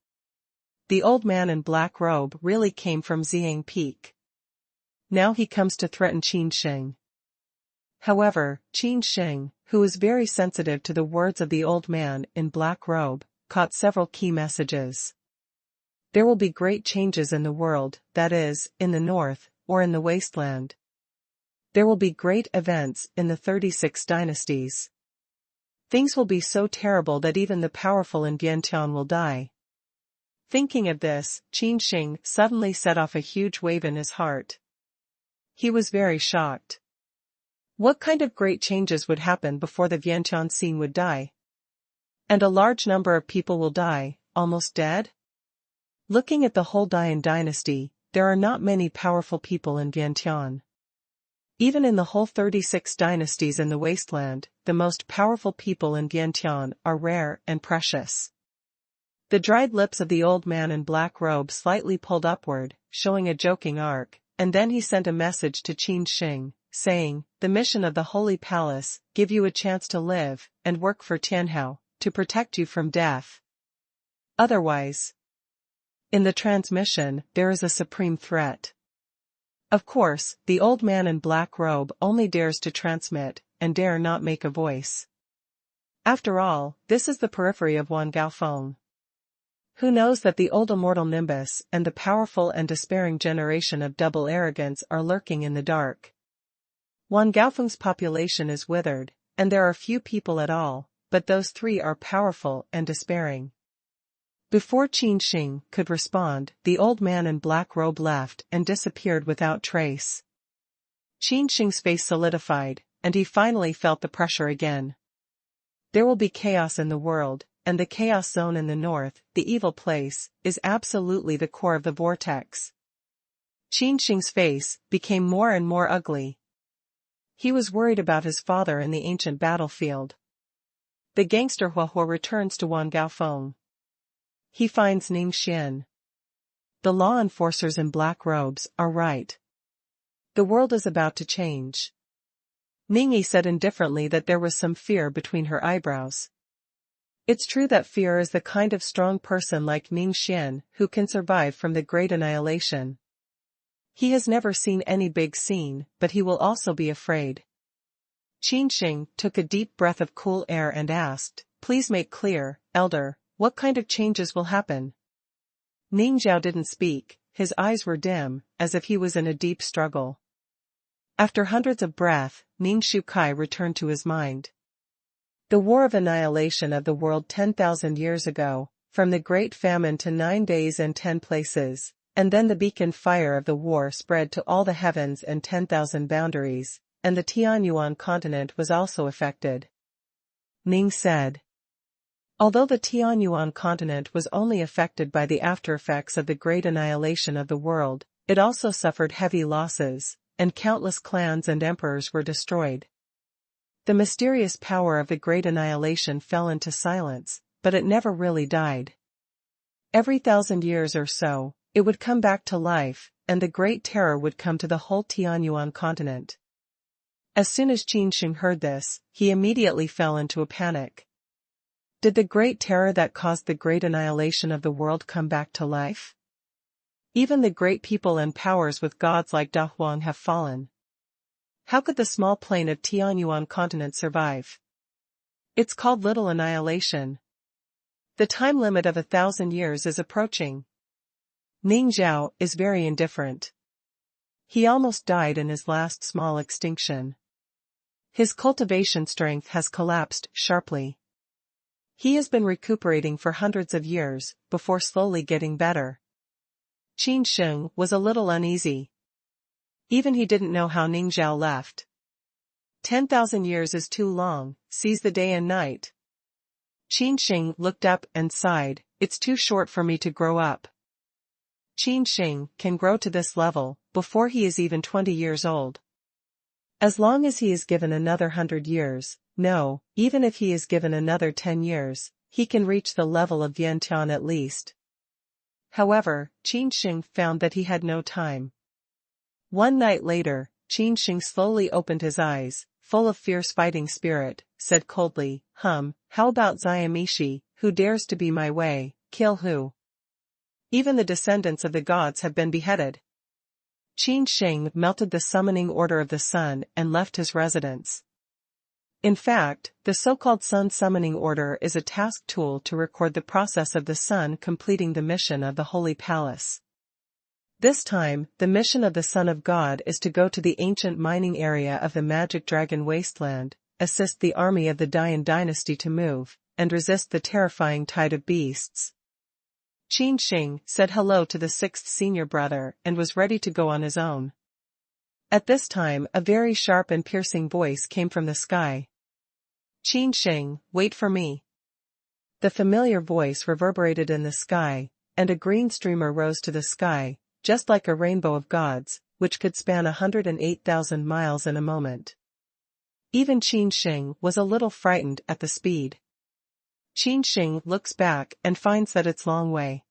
The old man in black robe really came from Xiang Peak. Now he comes to threaten Qin Sheng. However, Qin Sheng, who was very sensitive to the words of the old man in black robe, caught several key messages. There will be great changes in the world, that is, in the north, or in the wasteland. There will be great events in the 36 dynasties. Things will be so terrible that even the powerful in Vientiane will die. Thinking of this, Qin Sheng suddenly set off a huge wave in his heart. He was very shocked. What kind of great changes would happen before the Vientiane scene would die? And a large number of people will die, almost dead? Looking at the whole Dian dynasty, there are not many powerful people in Vientiane. Even in the whole 36 dynasties in the wasteland, the most powerful people in Vientiane are rare and precious. The dried lips of the old man in black robe slightly pulled upward, showing a joking arc, and then he sent a message to Qin Sheng, saying, the mission of the Holy Palace, give you a chance to live, and work for Tianhao, to protect you from death. Otherwise, in the transmission, there is a supreme threat. Of course, the old man in black robe only dares to transmit, and dare not make a voice. After all, this is the periphery of Wan Gaofeng. Who knows that the old immortal Nimbus and the powerful and despairing generation of double arrogance are lurking in the dark. Wan Gaofeng's population is withered, and there are few people at all, but those three are powerful and despairing. Before Qin Sheng could respond, the old man in black robe left and disappeared without trace. Qin Sheng's face solidified, and he finally felt the pressure again. There will be chaos in the world, and the chaos zone in the north, the evil place, is absolutely the core of the vortex. Qin Sheng's face became more and more ugly. He was worried about his father in the ancient battlefield. The gangster Huahua returns to Wan Gaofeng. He finds Ningxian. The law enforcers in black robes are right. The world is about to change. Ningyi said indifferently that there was some fear between her eyebrows. It's true that fear is the kind of strong person like Ningxian who can survive from the great annihilation. He has never seen any big scene, but he will also be afraid. Qin Sheng took a deep breath of cool air and asked, please make clear, Elder, what kind of changes will happen? Ning Zhao didn't speak, his eyes were dim, as if he was in a deep struggle. After hundreds of breaths, Ning Shukai returned to his mind. The war of annihilation of the world 10,000 years ago, from the Great Famine to 9 days and 10 places, and then the beacon fire of the war spread to all the heavens and 10,000 boundaries, and the Tianyuan continent was also affected. Ning said. Although the Tianyuan continent was only affected by the aftereffects of the great annihilation of the world, it also suffered heavy losses, and countless clans and emperors were destroyed. The mysterious power of the great annihilation fell into silence, but it never really died. Every 1,000 years or so, it would come back to life, and the great terror would come to the whole Tianyuan continent. As soon as Qin Sheng heard this, he immediately fell into a panic. Did the great terror that caused the great annihilation of the world come back to life? Even the great people and powers with gods like Da Huang have fallen. How could the small plane of Tianyuan continent survive? It's called little annihilation. The time limit of 1,000 years is approaching. Ning Zhao is very indifferent. He almost died in his last small extinction. His cultivation strength has collapsed sharply. He has been recuperating for hundreds of years, before slowly getting better. Qin Sheng was a little uneasy. Even he didn't know how Ning Zhao left. 10,000 years is too long, seize the day and night. Qin Sheng looked up and sighed, "It's too short for me to grow up." Qin Sheng can grow to this level before he is even 20 years old. As long as he is given another 100 years, no, even if he is given another 10 years, he can reach the level of Vientiane at least. However, Qin Sheng found that he had no time. One night later, Qin Sheng slowly opened his eyes, full of fierce fighting spirit, said coldly, how about Xiamishi, who dares to be my way, kill who? Even the descendants of the gods have been beheaded. Qin Sheng melted the summoning order of the sun and left his residence. In fact, the so-called Sun Summoning Order is a task tool to record the process of the sun completing the mission of the Holy Palace. This time, the mission of the Son of God is to go to the ancient mining area of the Magic Dragon Wasteland, assist the army of the Dian dynasty to move, and resist the terrifying tide of beasts. Qin Sheng said hello to the sixth senior brother and was ready to go on his own. At this time, a very sharp and piercing voice came from the sky. "Qin Sheng, wait for me." The familiar voice reverberated in the sky, and a green streamer rose to the sky, just like a rainbow of gods, which could span 108,000 miles in a moment. Even Qin Sheng was a little frightened at the speed. Qin Sheng looks back and finds that it's Long Wei.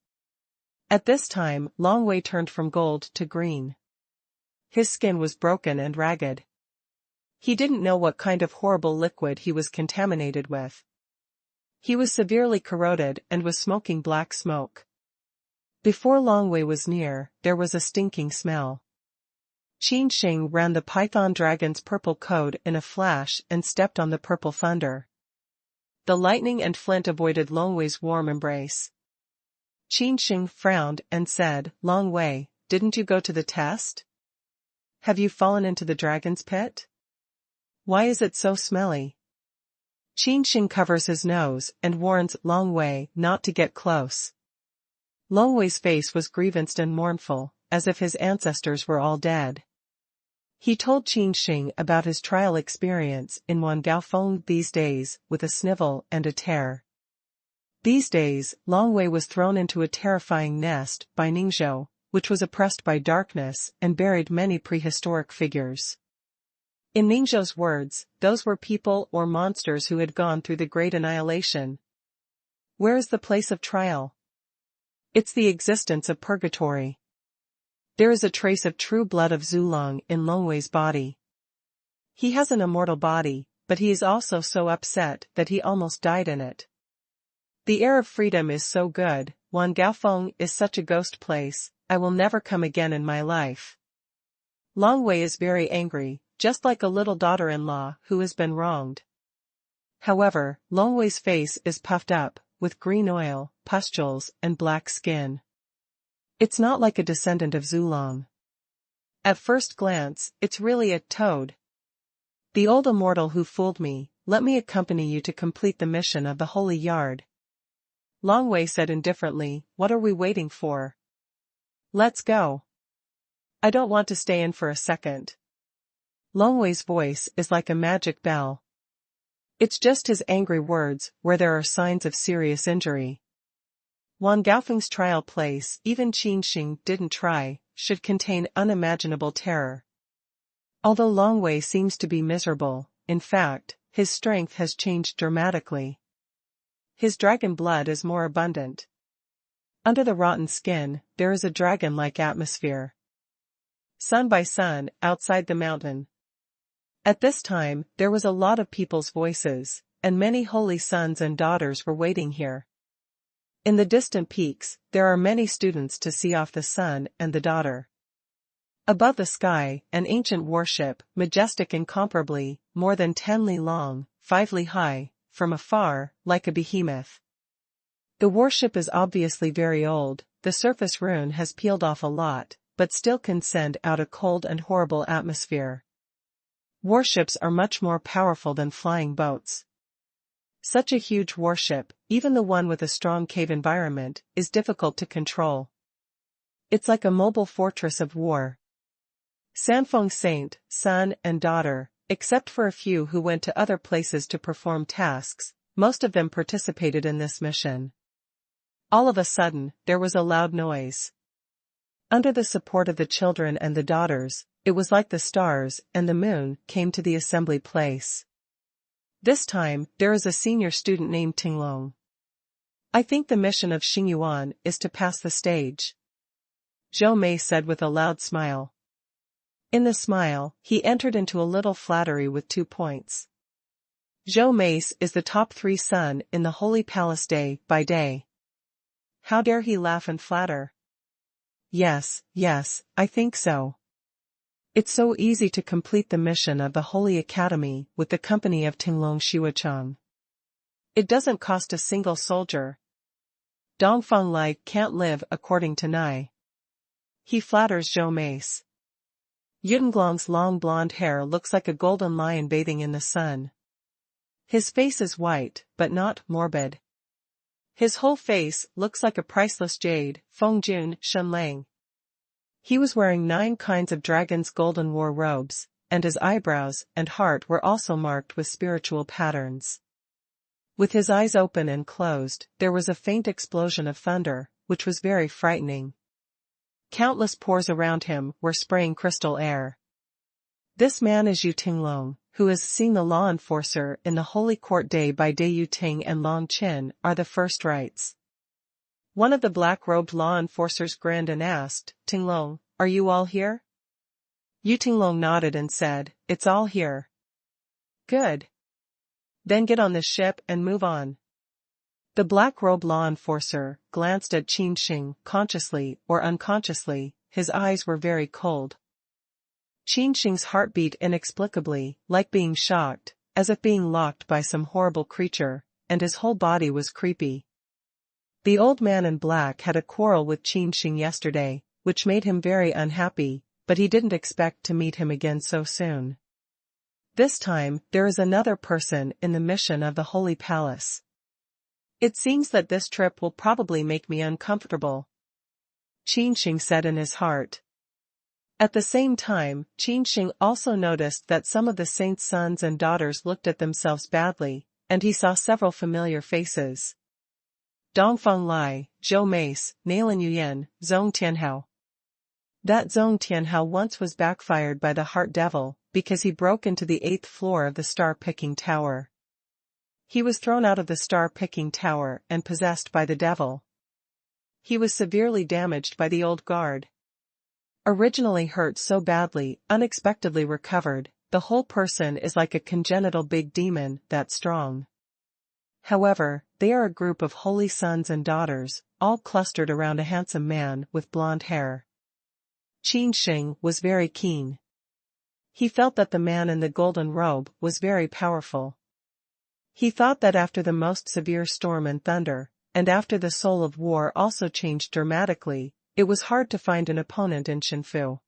At this time, Long Wei turned from gold to green. His skin was broken and ragged. He didn't know what kind of horrible liquid he was contaminated with. He was severely corroded and was smoking black smoke. Before Long Wei was near, there was a stinking smell. Qin Sheng ran the python dragon's purple code in a flash and stepped on the purple thunder. The lightning and flint avoided Long Wei's warm embrace. Qin Sheng frowned and said, "Long Wei, didn't you go to the test? Have you fallen into the dragon's pit? Why is it so smelly?" Qin Sheng covers his nose and warns Long Wei not to get close. Long Wei's face was grievous and mournful, as if his ancestors were all dead. He told Qin Sheng about his trial experience in Wangaofeng these days, with a snivel and a tear. These days, Long Wei was thrown into a terrifying nest by Ningzhou, which was oppressed by darkness and buried many prehistoric figures. In Ningzhou's words, those were people or monsters who had gone through the Great Annihilation. Where is the place of trial? It's the existence of purgatory. There is a trace of true blood of Zulong in Long Wei's body. He has an immortal body, but he is also so upset that he almost died in it. The air of freedom is so good, Wangaofeng is such a ghost place, I will never come again in my life. Long Wei is very angry, just like a little daughter-in-law who has been wronged. However, Long Wei's face is puffed up, with green oil, pustules, and black skin. It's not like a descendant of Zulong. At first glance, it's really a toad. The old immortal who fooled me, let me accompany you to complete the mission of the Holy Yard. Long Wei said indifferently, what are we waiting for? Let's go. I don't want to stay in for a second. Long Wei's voice is like a magic bell. It's just his angry words where there are signs of serious injury. Wangaofeng's trial place, even Qin Sheng didn't try, should contain unimaginable terror. Although Long Wei seems to be miserable, in fact, his strength has changed dramatically. His dragon blood is more abundant. Under the rotten skin, there is a dragon-like atmosphere. Sun by sun, outside the mountain. At this time, there was a lot of people's voices, and many holy sons and daughters were waiting here. In the distant peaks, there are many students to see off the sun and the daughter. Above the sky, an ancient warship, majestic incomparably, more than 10 li long, 5 li high, from afar, like a behemoth. The warship is obviously very old, the surface rune has peeled off a lot, but still can send out a cold and horrible atmosphere. Warships are much more powerful than flying boats. Such a huge warship, even the one with a strong cave environment, is difficult to control. It's like a mobile fortress of war. Sanfeng Saint, son and daughter, except for a few who went to other places to perform tasks, Most of them participated in this mission. All of a sudden, there was a loud noise. Under the support of the children and the daughters, it was like the stars and the moon came to the assembly place. This time, there is a senior student named Tinglong. I think the mission of Xingyuan is to pass the stage, Zhou Mei said with a loud smile. In the smile, he entered into a little flattery with 2 points. Zhou Mei is the top 3 son in the Holy Palace day by day. How dare he laugh and flatter? Yes, I think so. It's so easy to complete the mission of the Holy Academy with the company of Tinglong Xiucheng. It doesn't cost a single soldier. Dongfeng Lai can't live according to Nai. He flatters Zhou Mei. Yudenglong's long blonde hair looks like a golden lion bathing in the sun. His face is white, but not morbid. His whole face looks like a priceless jade, Fengjun Shenlang. He was wearing 9 kinds of dragon's golden war robes, and his eyebrows and heart were also marked with spiritual patterns. With his eyes open and closed, there was a faint explosion of thunder, which was very frightening. Countless pores around him were spraying crystal air. This man is Yu Tinglong, who is seeing the law enforcer in the holy court day by day. Yu Ting and Long Qin are the first rights. One of the black-robed law enforcers grinned and asked, Tinglong, are you all here? Yu Tinglong nodded and said, it's all here. Good. Then get on the ship and move on. The black-robed law enforcer glanced at Qin Sheng consciously or unconsciously, his eyes were very cold. Qin Sheng's heart beat inexplicably, like being shocked, as if being locked by some horrible creature, and his whole body was creepy. The old man in black had a quarrel with Qin Sheng yesterday, which made him very unhappy, but he didn't expect to meet him again so soon. This time, there is another person in the mission of the Holy Palace. It seems that this trip will probably make me uncomfortable, Qin Sheng said in his heart. At the same time, Qin Sheng also noticed that some of the saints' sons and daughters looked at themselves badly, and he saw several familiar faces. Dongfeng Lai, Zhou Mei, Nailin Yuyan, Zhong Tianhao. That Zhong Tianhao once was backfired by the Heart Devil, because he broke into the 8th floor of the star-picking tower. He was thrown out of the star-picking tower and possessed by the devil. He was severely damaged by the old guard. Originally hurt so badly, unexpectedly recovered, the whole person is like a congenital big demon that strong. However, they are a group of holy sons and daughters, all clustered around a handsome man with blonde hair. Qin Sheng was very keen. He felt that the man in the golden robe was very powerful. He thought that after the most severe storm and thunder, and after the soul of war also changed dramatically, it was hard to find an opponent in Shenfu.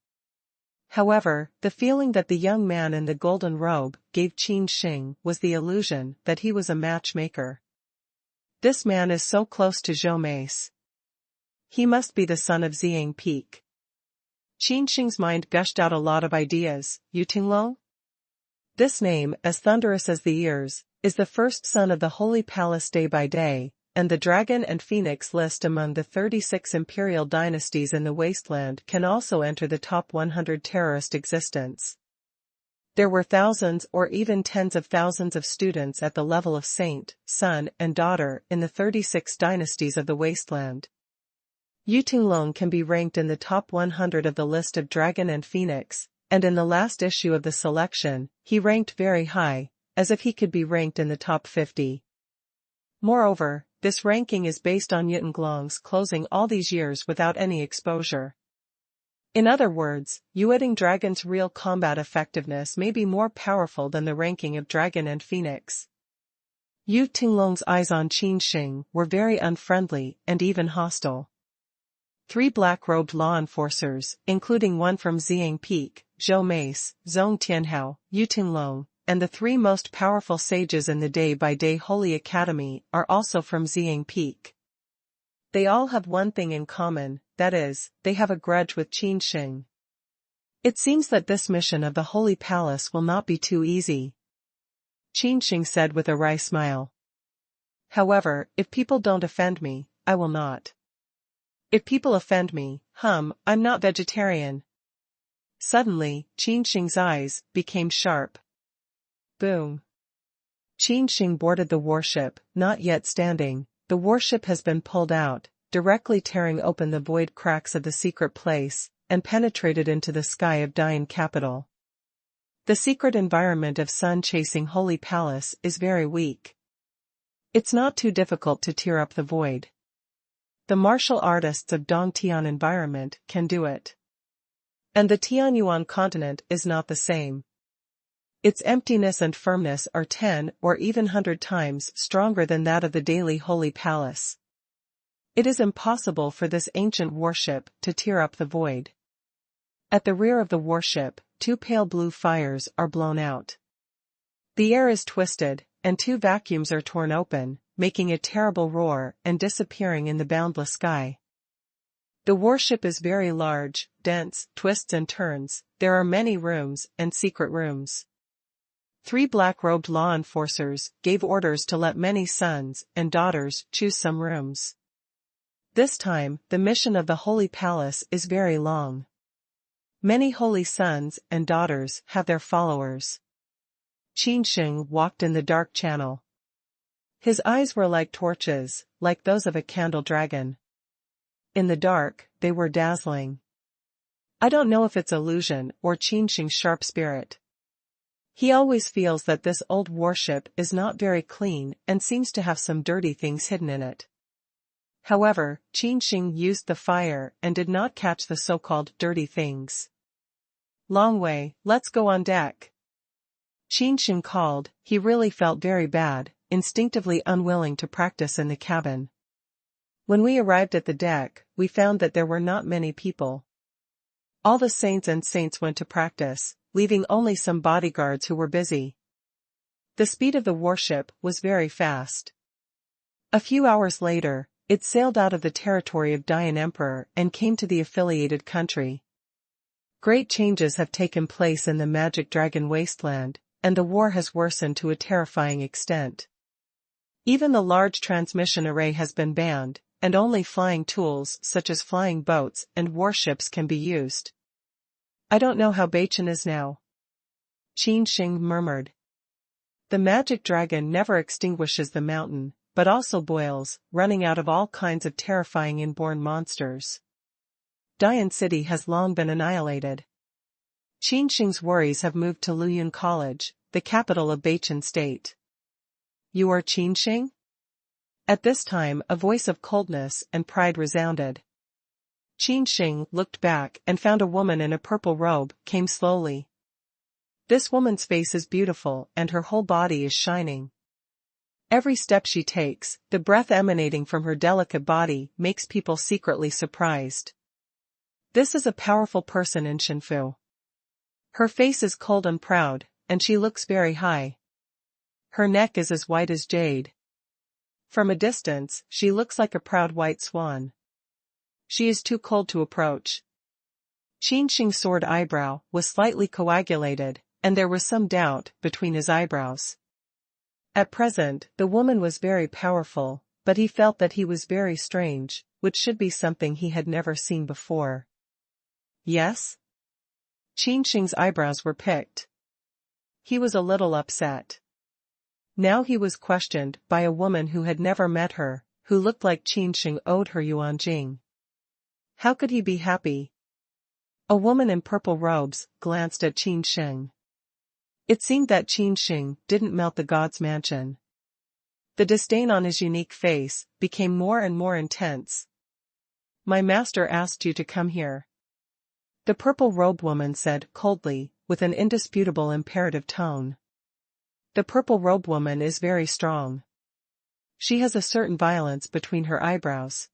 However, the feeling that the young man in the golden robe gave Qin Sheng was the illusion that he was a matchmaker. This man is so close to Zhou Mei. He must be the son of Xiang Peak. Qin Sheng's mind gushed out a lot of ideas. Yu Tinglong? This name, as thunderous as the ears, is the first son of the Holy Palace day by day, and the Dragon and Phoenix list among the 36 imperial dynasties in the wasteland can also enter the top 100 terrorist existence. There were thousands or even tens of thousands of students at the level of saint, son, and daughter in the 36 dynasties of the wasteland. Yu Tinglong can be ranked in the top 100 of the list of Dragon and Phoenix, and in the last issue of the selection, he ranked very high, as if he could be ranked in the top 50. Moreover, this ranking is based on Yu Tinglong's closing all these years without any exposure. In other words, Yueting Dragon's real combat effectiveness may be more powerful than the ranking of Dragon and Phoenix. Yu Tinglong's eyes on Qin Sheng were very unfriendly and even hostile. 3 black-robed law enforcers, including one from Xiang Peak, Zhou Mei, Zhong Tianhao, Yu Tinglong, and the 3 most powerful sages in the day-by-day Holy Academy are also from Xiang Peak. They all have one thing in common, that is, they have a grudge with Qin Sheng. It seems that this mission of the Holy Palace will not be too easy, Qin Sheng said with a wry smile. However, if people don't offend me, I will not. If people offend me, I'm not vegetarian. Suddenly, Qin Sheng's eyes became sharp. Boom. Qin Sheng boarded the warship, not yet standing. The warship has been pulled out, directly tearing open the void cracks of the secret place, and penetrated into the sky of Dian capital. The secret environment of sun-chasing Holy Palace is very weak. It's not too difficult to tear up the void. The martial artists of Dongtian environment can do it. And the Tianyuan continent is not the same. Its emptiness and firmness are 10 or even 100 times stronger than that of the daily Holy Palace. It is impossible for this ancient warship to tear up the void. At the rear of the warship, 2 pale blue fires are blown out. The air is twisted, and 2 vacuums are torn open, making a terrible roar and disappearing in the boundless sky. The warship is very large, dense, twists and turns. There are many rooms and secret rooms. 3 black-robed law enforcers gave orders to let many sons and daughters choose some rooms. This time, the mission of the Holy Palace is very long. Many holy sons and daughters have their followers. Qin Sheng walked in the dark channel. His eyes were like torches, like those of a candle dragon. In the dark, they were dazzling. I don't know if it's illusion or Qin Sheng's sharp spirit. He always feels that this old warship is not very clean and seems to have some dirty things hidden in it. However, Qin Sheng used the fire and did not catch the so-called dirty things. Long way, let's go on deck. Qin Sheng called. He really felt very bad, instinctively unwilling to practice in the cabin. When we arrived at the deck, we found that there were not many people. All the saints and saints went to practice, leaving only some bodyguards who were busy. The speed of the warship was very fast. A few hours later, it sailed out of the territory of Dian Emperor and came to the affiliated country. Great changes have taken place in the magic dragon wasteland, and the war has worsened to a terrifying extent. Even the large transmission array has been banned, and only flying tools such as flying boats and warships can be used. I don't know how Beichen is now. Qin Sheng murmured. The magic dragon never extinguishes the mountain, but also boils, running out of all kinds of terrifying inborn monsters. Dian City has long been annihilated. Qin Sheng's worries have moved to Luyun College, the capital of Beichen State. You are Qin Sheng? At this time, a voice of coldness and pride resounded. Qin Sheng looked back and found a woman in a purple robe came slowly. This woman's face is beautiful and her whole body is shining. Every step she takes, the breath emanating from her delicate body makes people secretly surprised. This is a powerful person in Shenfu. Her face is cold and proud, and she looks very high. Her neck is as white as jade. From a distance, she looks like a proud white swan. She is too cold to approach. Qin Sheng's sword eyebrow was slightly coagulated, and there was some doubt between his eyebrows. At present, the woman was very powerful, but he felt that he was very strange, which should be something he had never seen before. Yes? Qin Sheng's eyebrows were picked. He was a little upset. Now he was questioned by a woman who had never met her, who looked like Qin Sheng owed her yuan jing. How could he be happy? A woman in purple robes glanced at Qin Sheng. It seemed that Qin Sheng didn't melt the god's mansion. The disdain on his unique face became more and more intense. My master asked you to come here. The purple-robed woman said coldly, with an indisputable imperative tone. The purple-robed woman is very strong. She has a certain violence between her eyebrows.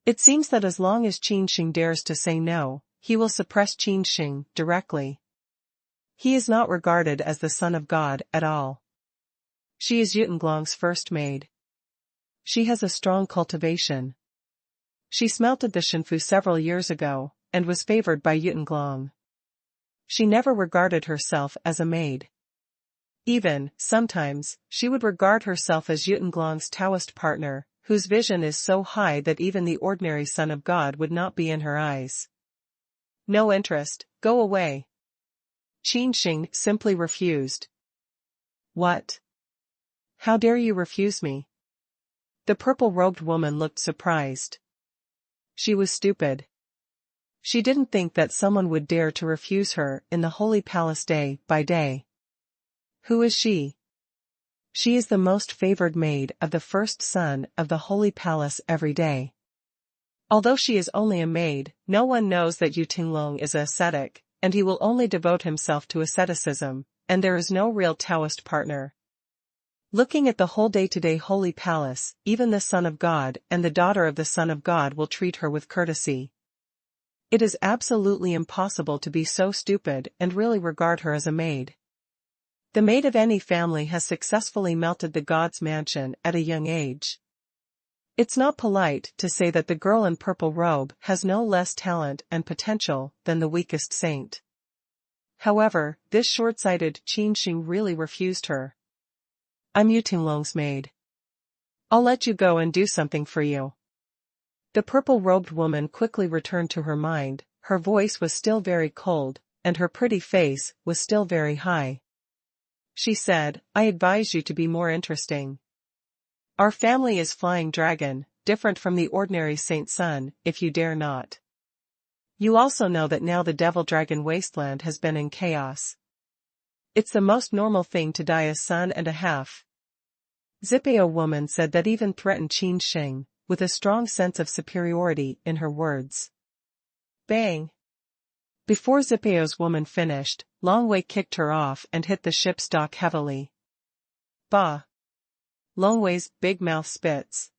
It seems that as long as Qin Sheng dares to say no, he will suppress Qin Sheng directly. He is not regarded as the son of God at all. She is Yutenglong's first maid. She has a strong cultivation. She smelted the Shenfu several years ago, and was favored by Yutenglong. She never regarded herself as a maid. Even, sometimes, she would regard herself as Yutenglong's Taoist partner, whose vision is so high that even the ordinary son of God would not be in her eyes. No interest, go away. Qin Sheng simply refused. What? How dare you refuse me? The purple-robed woman looked surprised. She was stupid. She didn't think that someone would dare to refuse her in the holy palace day by day. Who is she? She is the most favored maid of the first son of the holy palace every day. Although she is only a maid, no one knows that Yutenglong is ascetic, and he will only devote himself to asceticism, and there is no real Taoist partner. Looking at the whole day-to-day holy palace, even the Son of God and the daughter of the Son of God will treat her with courtesy. It is absolutely impossible to be so stupid and really regard her as a maid. The maid of any family has successfully melted the god's mansion at a young age. It's not polite to say that the girl in purple robe has no less talent and potential than the weakest saint. However, this short-sighted Qin Sheng really refused her. I'm Yutenglong's maid. I'll let you go and do something for you. The purple-robed woman quickly returned to her mind, her voice was still very cold, and her pretty face was still very high. She said, I advise you to be more interesting. Our family is Flying Dragon, different from the ordinary saint's son, if you dare not. You also know that now the Devil Dragon Wasteland has been in chaos. It's the most normal thing to die a son and a half. Zipeo woman said that even threatened Qin Sheng, with a strong sense of superiority in her words. Bang! Before Zipeo's woman finished, Longwei kicked her off and hit the ship's dock heavily. Bah! Longwei's big mouth spits.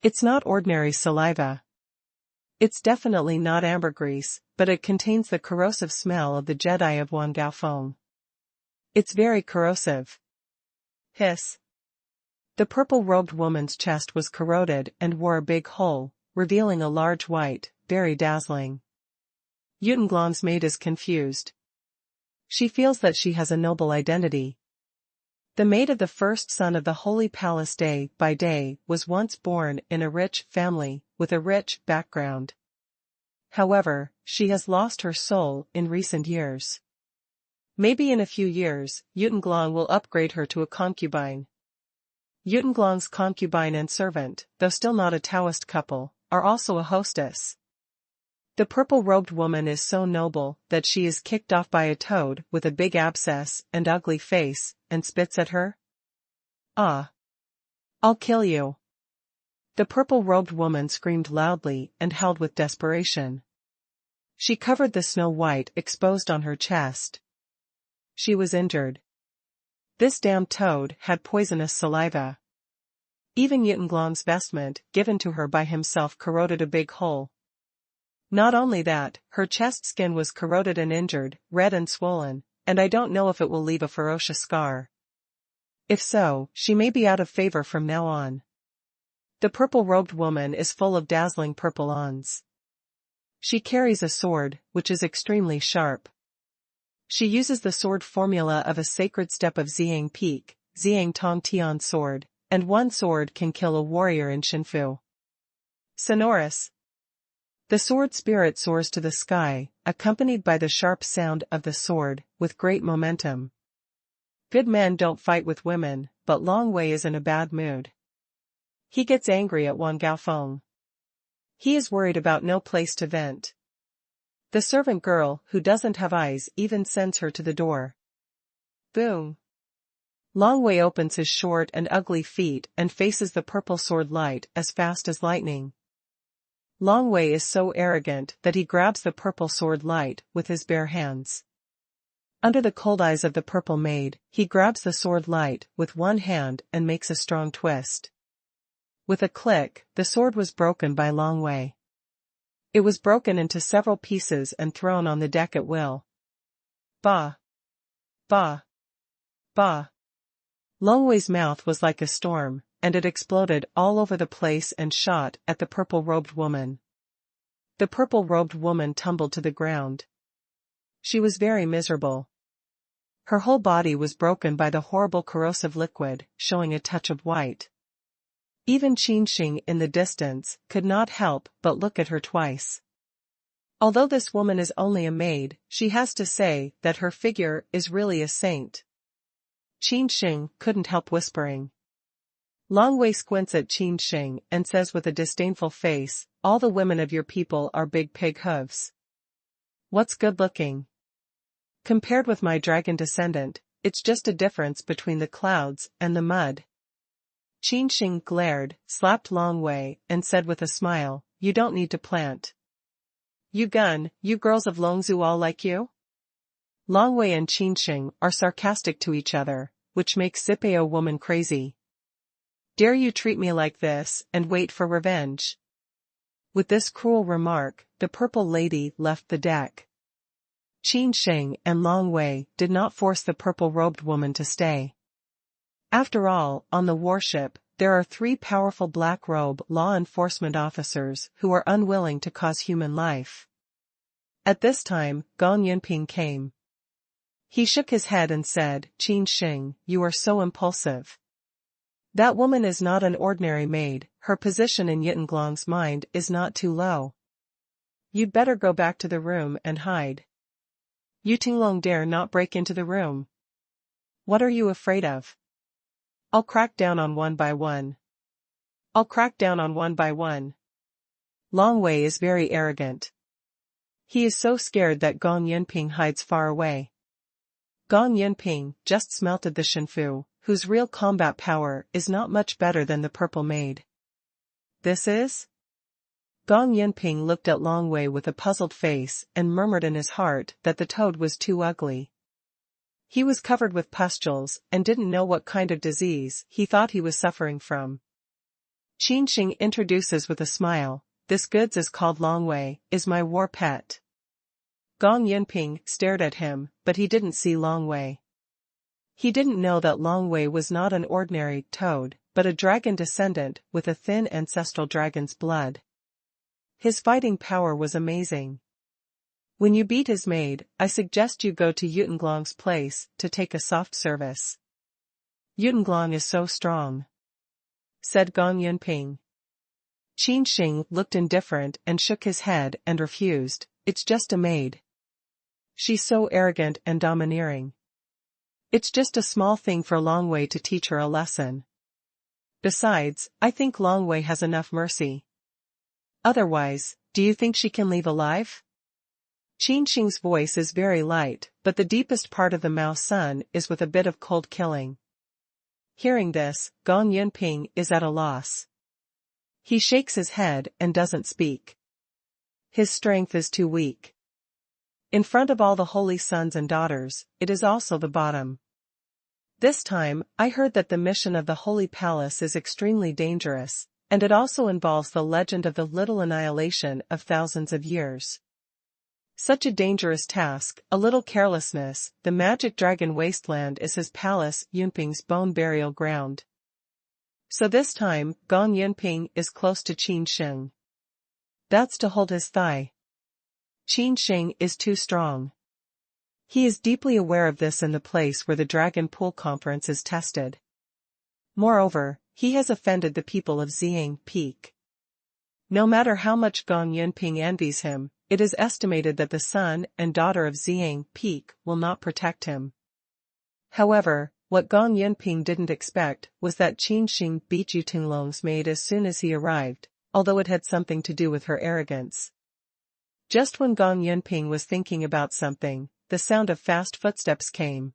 It's not ordinary saliva. It's definitely not ambergris, but it contains the corrosive smell of the Jedi of Wan Gaofeng. It's very corrosive. Hiss. The purple-robed woman's chest was corroded and wore a big hole, revealing a large white, very dazzling. Yutenglong's maid is confused. She feels that she has a noble identity. The maid of the first son of the holy palace day by day was once born in a rich family, with a rich background. However, she has lost her soul in recent years. Maybe in a few years, Yutenglong will upgrade her to a concubine. Yutenglong's concubine and servant, though still not a Taoist couple, are also a hostess. The purple-robed woman is so noble that she is kicked off by a toad with a big abscess and ugly face, and spits at her. Ah! I'll kill you! The purple-robed woman screamed loudly and howled with desperation. She covered the snow white exposed on her chest. She was injured. This damned toad had poisonous saliva. Even Yutenglong's vestment, given to her by himself, corroded a big hole. Not only that, her chest skin was corroded and injured, red and swollen, and I don't know if it will leave a ferocious scar. If so, she may be out of favor from now on. The purple-robed woman is full of dazzling purple ons. She carries a sword, which is extremely sharp. She uses the sword formula of a sacred step of Xiang Peak, Xiang Tong Tian sword, and one sword can kill a warrior in Shinfu. Sonorous. The sword spirit soars to the sky, accompanied by the sharp sound of the sword, with great momentum. Good men don't fight with women, but Longwei is in a bad mood. He gets angry at Wan Gaofeng. He is worried about no place to vent. The servant girl, who doesn't have eyes, even sends her to the door. Boom! Longwei opens his short and ugly feet and faces the purple sword light as fast as lightning. Longwei is so arrogant that he grabs the purple sword light with his bare hands. Under the cold eyes of the purple maid, he grabs the sword light with one hand and makes a strong twist. With a click, the sword was broken by Longwei. It was broken into several pieces and thrown on the deck at will. Bah! Bah! Bah! Longwei's mouth was like a storm, and it exploded all over the place and shot at the purple-robed woman. The purple-robed woman tumbled to the ground. She was very miserable. Her whole body was broken by the horrible corrosive liquid, showing a touch of white. Even Qin Sheng in the distance could not help but look at her twice. Although this woman is only a maid, she has to say that her figure is really a saint. Qin Sheng couldn't help whispering. Long Wei squints at Qin Sheng and says with a disdainful face, "All the women of your people are big pig hooves. What's good looking? Compared with my dragon descendant, it's just a difference between the clouds and the mud." Qin Sheng glared, slapped Long Wei, and said with a smile, "You don't need to plant. You girls of Longzhou all like you?" Long Wei and Qin Sheng are sarcastic to each other, which makes Zipeo woman crazy. "Dare you treat me like this and wait for revenge?" With this cruel remark, the purple lady left the deck. Qin Sheng and Long Wei did not force the purple-robed woman to stay. After all, on the warship, there are 3 powerful black-robe law enforcement officers who are unwilling to cause human life. At this time, Gong Yunping came. He shook his head and said, "Qin Sheng, you are so impulsive. That woman is not an ordinary maid, her position in Yitanglong's mind is not too low. You'd better go back to the room and hide. Yitanglong dare not break into the room. What are you afraid of? I'll crack down on one by one. I'll crack down on one by one." Long Wei is very arrogant. He is so scared that Gong Yunping hides far away. Gong Yunping just smelted the Shenfu, whose real combat power is not much better than the purple maid. "This is?" Gong Yunping looked at Long Wei with a puzzled face and murmured in his heart that the toad was too ugly. He was covered with pustules and didn't know what kind of disease he thought he was suffering from. Qin Sheng introduces with a smile, "This goods is called Long Wei, is my war pet." Gong Yunping stared at him, but he didn't see Long Wei. He didn't know that Long Wei was not an ordinary toad, but a dragon descendant with a thin ancestral dragon's blood. His fighting power was amazing. "When you beat his maid, I suggest you go to Yitanglong's place to take a soft service. Yitanglong is so strong," said Gong Yunping. Qin Sheng looked indifferent and shook his head and refused, "It's just a maid. She's so arrogant and domineering. It's just a small thing for Long Wei to teach her a lesson. Besides, I think Long Wei has enough mercy. Otherwise, do you think she can leave alive?" Qin Sheng's voice is very light, but the deepest part of the Mao Sun is with a bit of cold killing. Hearing this, Gong Yunping is at a loss. He shakes his head and doesn't speak. His strength is too weak. In front of all the holy sons and daughters, it is also the bottom. This time, I heard that the mission of the Holy Palace is extremely dangerous, and it also involves the legend of the little annihilation of thousands of years. Such a dangerous task, a little carelessness, the magic dragon wasteland is his palace, Yunping's bone burial ground. So this time, Gong Yunping is close to Qin Sheng. That's to hold his thigh. Qin Sheng is too strong. He is deeply aware of this in the place where the Dragon Pool Conference is tested. Moreover, he has offended the people of Xiang Peak. No matter how much Gong Yunping envies him, it is estimated that the son and daughter of Xiang Peak will not protect him. However, what Gong Yunping didn't expect was that Qin Sheng beat Yitanglong's maid as soon as he arrived, although it had something to do with her arrogance. Just when Gong Yunping was thinking about something, the sound of fast footsteps came.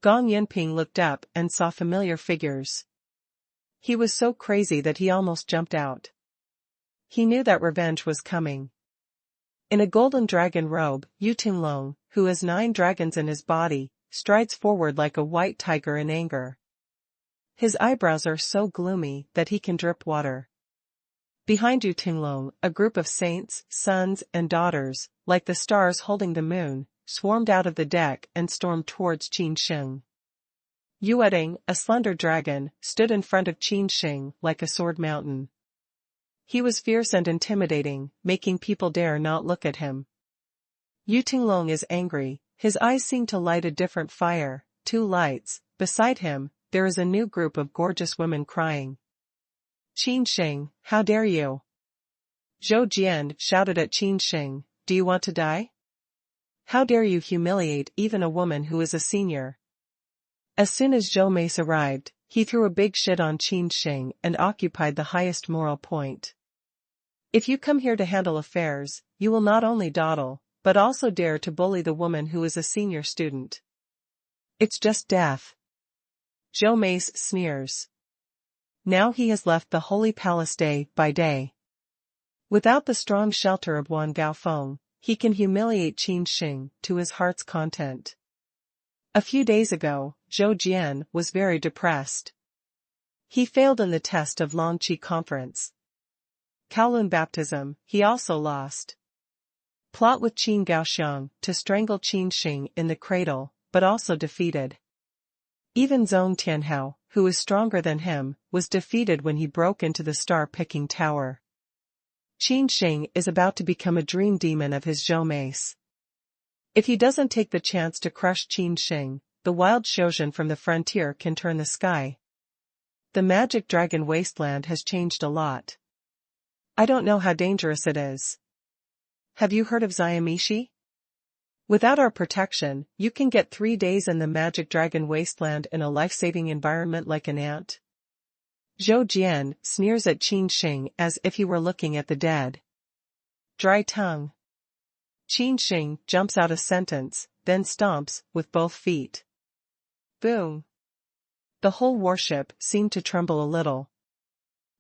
Gong Yunping looked up and saw familiar figures. He was so crazy that he almost jumped out. He knew that revenge was coming. In a golden dragon robe, Yitanglong, who has 9 dragons in his body, strides forward like a white tiger in anger. His eyebrows are so gloomy that he can drip water. Behind Yitanglong, a group of saints, sons, and daughters, like the stars holding the moon, swarmed out of the deck and stormed towards Qin Sheng. Yueting, a slender dragon, stood in front of Qin Sheng like a sword mountain. He was fierce and intimidating, making people dare not look at him. Yitanglong is angry, His eyes seem to light a different fire, two lights. Beside him, there is a new group of gorgeous women crying. Qin Sheng, how dare you? Zhou Jian shouted at Qin Sheng, do you want to die? How dare you humiliate even a woman who is a senior? As soon as Zhou Mace arrived, he threw a big shit on Qin Sheng and occupied the highest moral point. If you come here to handle affairs, you will not only dawdle, but also dare to bully the woman who is a senior student. It's just death. Zhou Mace sneers. Now he has left the holy palace day by day. Without the strong shelter of Wan Gaofeng, he can humiliate Qin Sheng to his heart's content. A few days ago, Zhou Jian was very depressed. He failed in the test of Longqi Conference. Kowloon baptism, he also lost. Plot with Qin Gaoxiang to strangle Qin Sheng in the cradle, but also defeated. Even Zhong Tianhao, who is stronger than him, was defeated when he broke into the star-picking tower. Qin Sheng is about to become a dream demon of his Zhou Mace. If he doesn't take the chance to crush Qin Sheng, the wild Shozhen from the frontier can turn the sky. The magic dragon wasteland has changed a lot. I don't know how dangerous it is. Have you heard of Xiamishi? Without our protection, you can get 3 days in the magic dragon wasteland in a life-saving environment like an ant. Zhou Jian sneers at Qin Sheng as if he were looking at the dead. Dry tongue. Qin Sheng jumps out a sentence, then stomps with both feet. Boom. The whole warship seemed to tremble a little.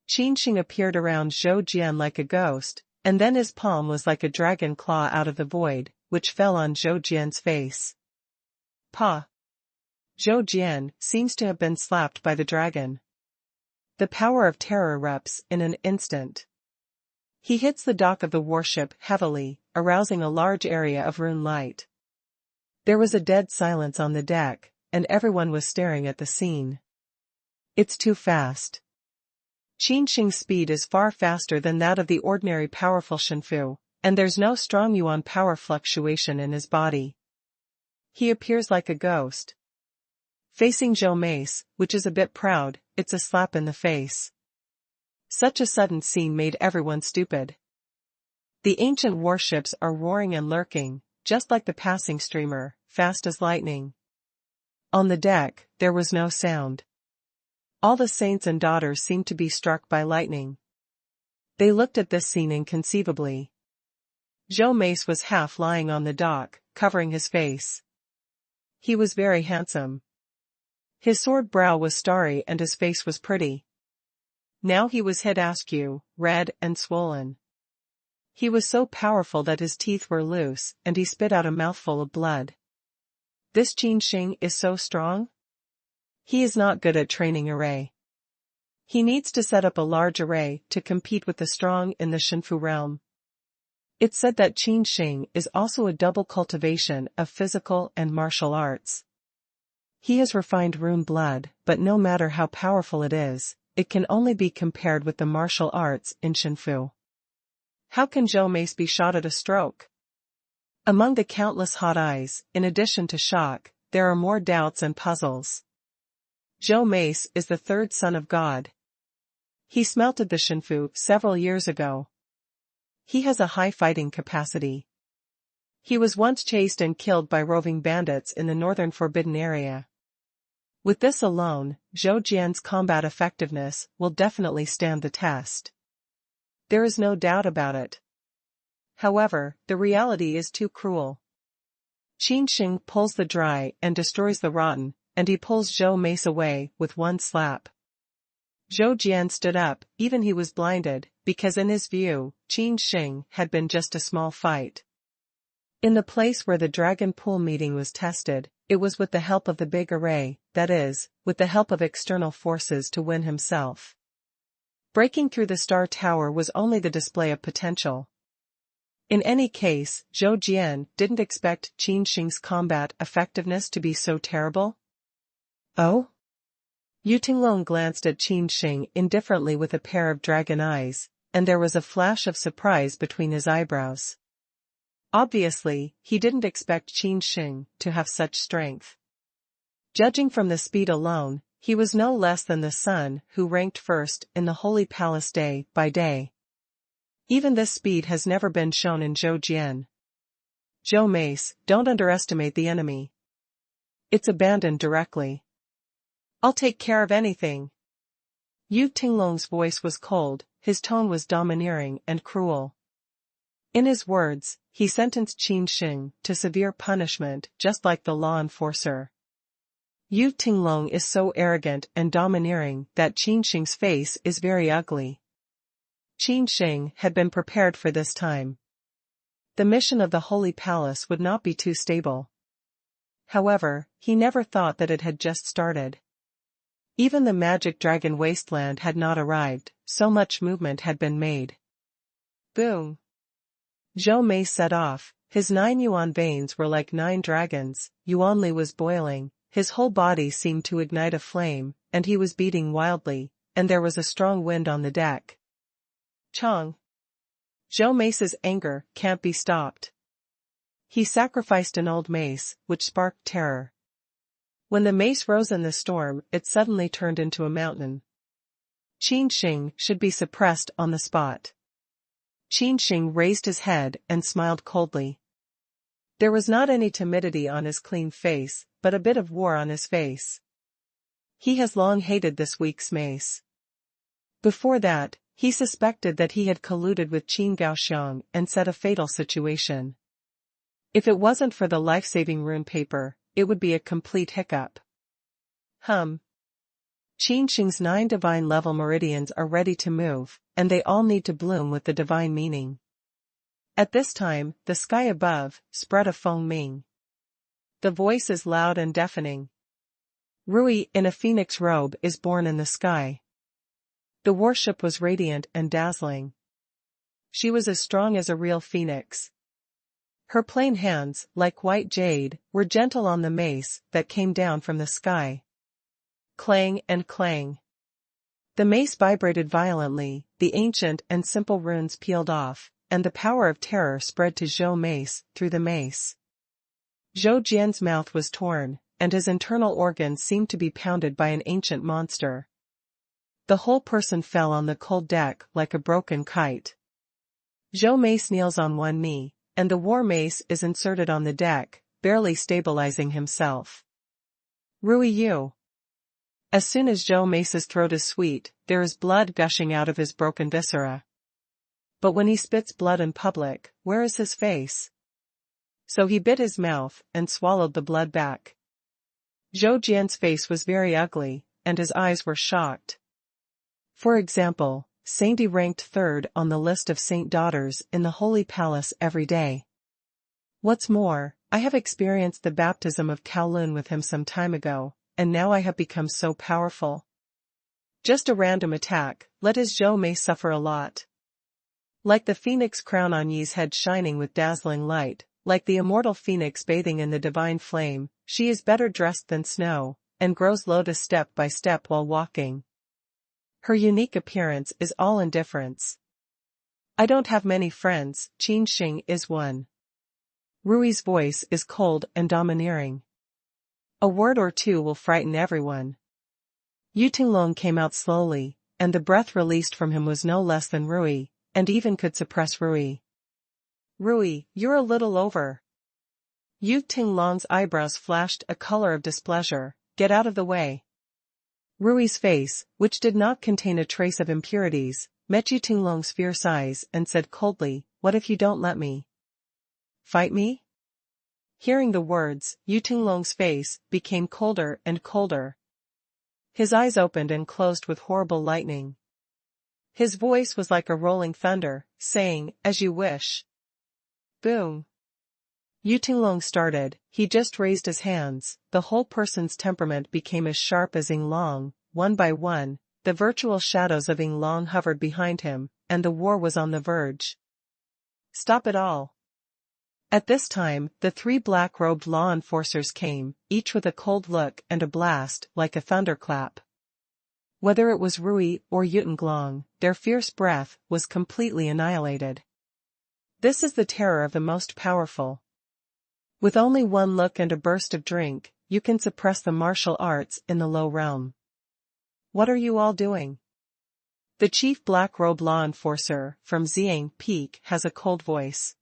Qin Sheng appeared around Zhou Jian like a ghost, and then his palm was like a dragon claw out of the void, which fell on Zhou Jian's face. Pa. Zhou Jian seems to have been slapped by the dragon. The power of terror erupts in an instant. He hits the dock of the warship heavily, arousing a large area of rune light. There was a dead silence on the deck, and everyone was staring at the scene. It's too fast. Qin Sheng's speed is far faster than that of the ordinary powerful Shenfu, and there's no strong yuan power fluctuation in his body. He appears like a ghost. Facing Zhou Mace, which is a bit proud, it's a slap in the face. Such a sudden scene made everyone stupid. The ancient warships are roaring and lurking, just like the passing streamer, fast as lightning. On the deck, there was no sound. All the saints and daughters seemed to be struck by lightning. They looked at this scene inconceivably. Zhou Mace was half lying on the dock, covering his face. He was very handsome. His sword brow was starry and his face was pretty. Now he was hid askew, red and swollen. He was so powerful that his teeth were loose and he spit out a mouthful of blood. This Qin Sheng is so strong? He is not good at training array. He needs to set up a large array to compete with the strong in the Shenfu realm. It's said that Qin Sheng is also a double cultivation of physical and martial arts. He has refined rune blood, but no matter how powerful it is, it can only be compared with the martial arts in Shenfu. How can Zhou Mace be shot at a stroke? Among the countless hot eyes, in addition to shock, there are more doubts and puzzles. Zhou Mace is the third son of God. He smelted the Shenfu several years ago. He has a high fighting capacity. He was once chased and killed by roving bandits in the northern forbidden area. With this alone, Zhou Jian's combat effectiveness will definitely stand the test. There is no doubt about it. However, the reality is too cruel. Qin Sheng pulls the dry and destroys the rotten, and he pulls Zhou Mace away with one slap. Zhou Jian stood up, even he was blinded, because in his view, Qin Sheng had been just a small fight. In the place where the Dragon Pool meeting was tested, it was with the help of the big array, that is, with the help of external forces to win himself. Breaking through the Star Tower was only the display of potential. In any case, Zhou Jian didn't expect Qin Sheng's combat effectiveness to be so terrible. Oh? Yu Tinglong glanced at Qin Sheng indifferently with a pair of dragon eyes, and there was a flash of surprise between his eyebrows. Obviously, he didn't expect Qin Sheng to have such strength. Judging from the speed alone, he was no less than the son who ranked first in the Holy Palace day by day. Even this speed has never been shown in Zhou Jian. Zhou Mace, don't underestimate the enemy. It's abandoned directly. I'll take care of anything. Yu Tinglong's voice was cold, his tone was domineering and cruel. In his words, he sentenced Qin Sheng to severe punishment just like the law enforcer. Yu Tinglong is so arrogant and domineering that Qin Sheng's face is very ugly. Qin Sheng had been prepared for this time. The mission of the Holy Palace would not be too stable. However, he never thought that it had just started. Even the magic dragon wasteland had not arrived, so much movement had been made. Boom! Zhou Mei set off, his 9 yuan veins were like 9 dragons, Yuan Li was boiling, his whole body seemed to ignite a flame, and he was beating wildly, and there was a strong wind on the deck. Chong! Zhou Mei's anger can't be stopped. He sacrificed an old mace, which sparked terror. When the mace rose in the storm, it suddenly turned into a mountain. Qin Sheng should be suppressed on the spot. Qin Sheng raised his head and smiled coldly. There was not any timidity on his clean face, but a bit of war on his face. He has long hated this week's mace. Before that, he suspected that he had colluded with Qin Gaoxiang and set a fatal situation. If it wasn't for the life-saving rune paper, it would be a complete hiccup. Qin Sheng's 9 divine level meridians are ready to move, and they all need to bloom with the divine meaning. At this time, the sky above spread a Feng Ming. The voice is loud and deafening. Rui in a phoenix robe is born in the sky. The warship was radiant and dazzling. She was as strong as a real phoenix. Her plain hands, like white jade, were gentle on the mace that came down from the sky. Clang and clang. The mace vibrated violently, the ancient and simple runes peeled off, and the power of terror spread to Zhou Mace through the mace. Zhou Jian's mouth was torn, and his internal organs seemed to be pounded by an ancient monster. The whole person fell on the cold deck like a broken kite. Zhou Mace kneels on one knee, and the war mace is inserted on the deck, barely stabilizing himself. Rui Yu. As soon as Zhou Mace's throat is sweet, there is blood gushing out of his broken viscera. But when he spits blood in public, where is his face? So he bit his mouth and swallowed the blood back. Zhou Jian's face was very ugly, and his eyes were shocked. For example, Sainty ranked 3rd on the list of saint daughters in the Holy Palace every day. What's more, I have experienced the baptism of Kowloon with him some time ago, and now I have become so powerful. Just a random attack, let his Zhou Mei suffer a lot. Like the phoenix crown on Yi's head shining with dazzling light, like the immortal phoenix bathing in the divine flame, she is better dressed than snow, and grows lotus step by step while walking. Her unique appearance is all indifference. I don't have many friends, Qin Sheng is one. Rui's voice is cold and domineering. A word or two will frighten everyone. Yu Tinglong came out slowly, and the breath released from him was no less than Rui, and even could suppress Rui. Rui, you're a little over. Yu Tinglong's eyebrows flashed a color of displeasure, get out of the way. Rui's face, which did not contain a trace of impurities, met Yu Tinglong's fierce eyes and said coldly, what if you don't let me? Fight me? Hearing the words, Yu Tinglong's face became colder and colder. His eyes opened and closed with horrible lightning. His voice was like a rolling thunder, saying, as you wish. Boom. Yu Tinglong started, he just raised his hands, the whole person's temperament became as sharp as Ying Long, one by one, the virtual shadows of Ying Long hovered behind him, and the war was on the verge. Stop it all. At this time, the 3 black-robed law enforcers came, each with a cold look and a blast, like a thunderclap. Whether it was Rui or Yu Tinglong, their fierce breath was completely annihilated. This is the terror of the most powerful. With only one look and a burst of drink, you can suppress the martial arts in the low realm. What are you all doing? The chief black-robe law enforcer from Xiang Peak has a cold voice.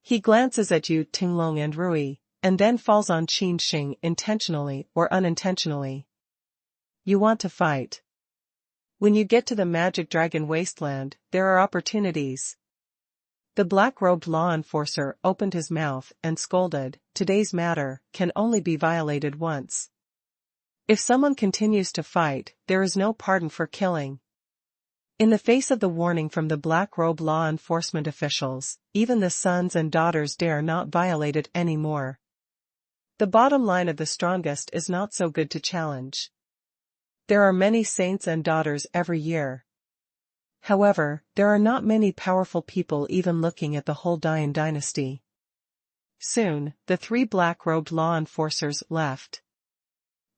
He glances at you, Tinglong and Rui, and then falls on Qin Sheng intentionally or unintentionally. You want to fight. When you get to the Magic Dragon Wasteland, there are opportunities. The black-robed law enforcer opened his mouth and scolded, today's matter can only be violated once. If someone continues to fight, there is no pardon for killing. In the face of the warning from the black-robe law enforcement officials, even the sons and daughters dare not violate it anymore. The bottom line of the strongest is not so good to challenge. There are many saints and daughters every year. However, there are not many powerful people even looking at the whole Dian dynasty. Soon, the three black-robed law enforcers left.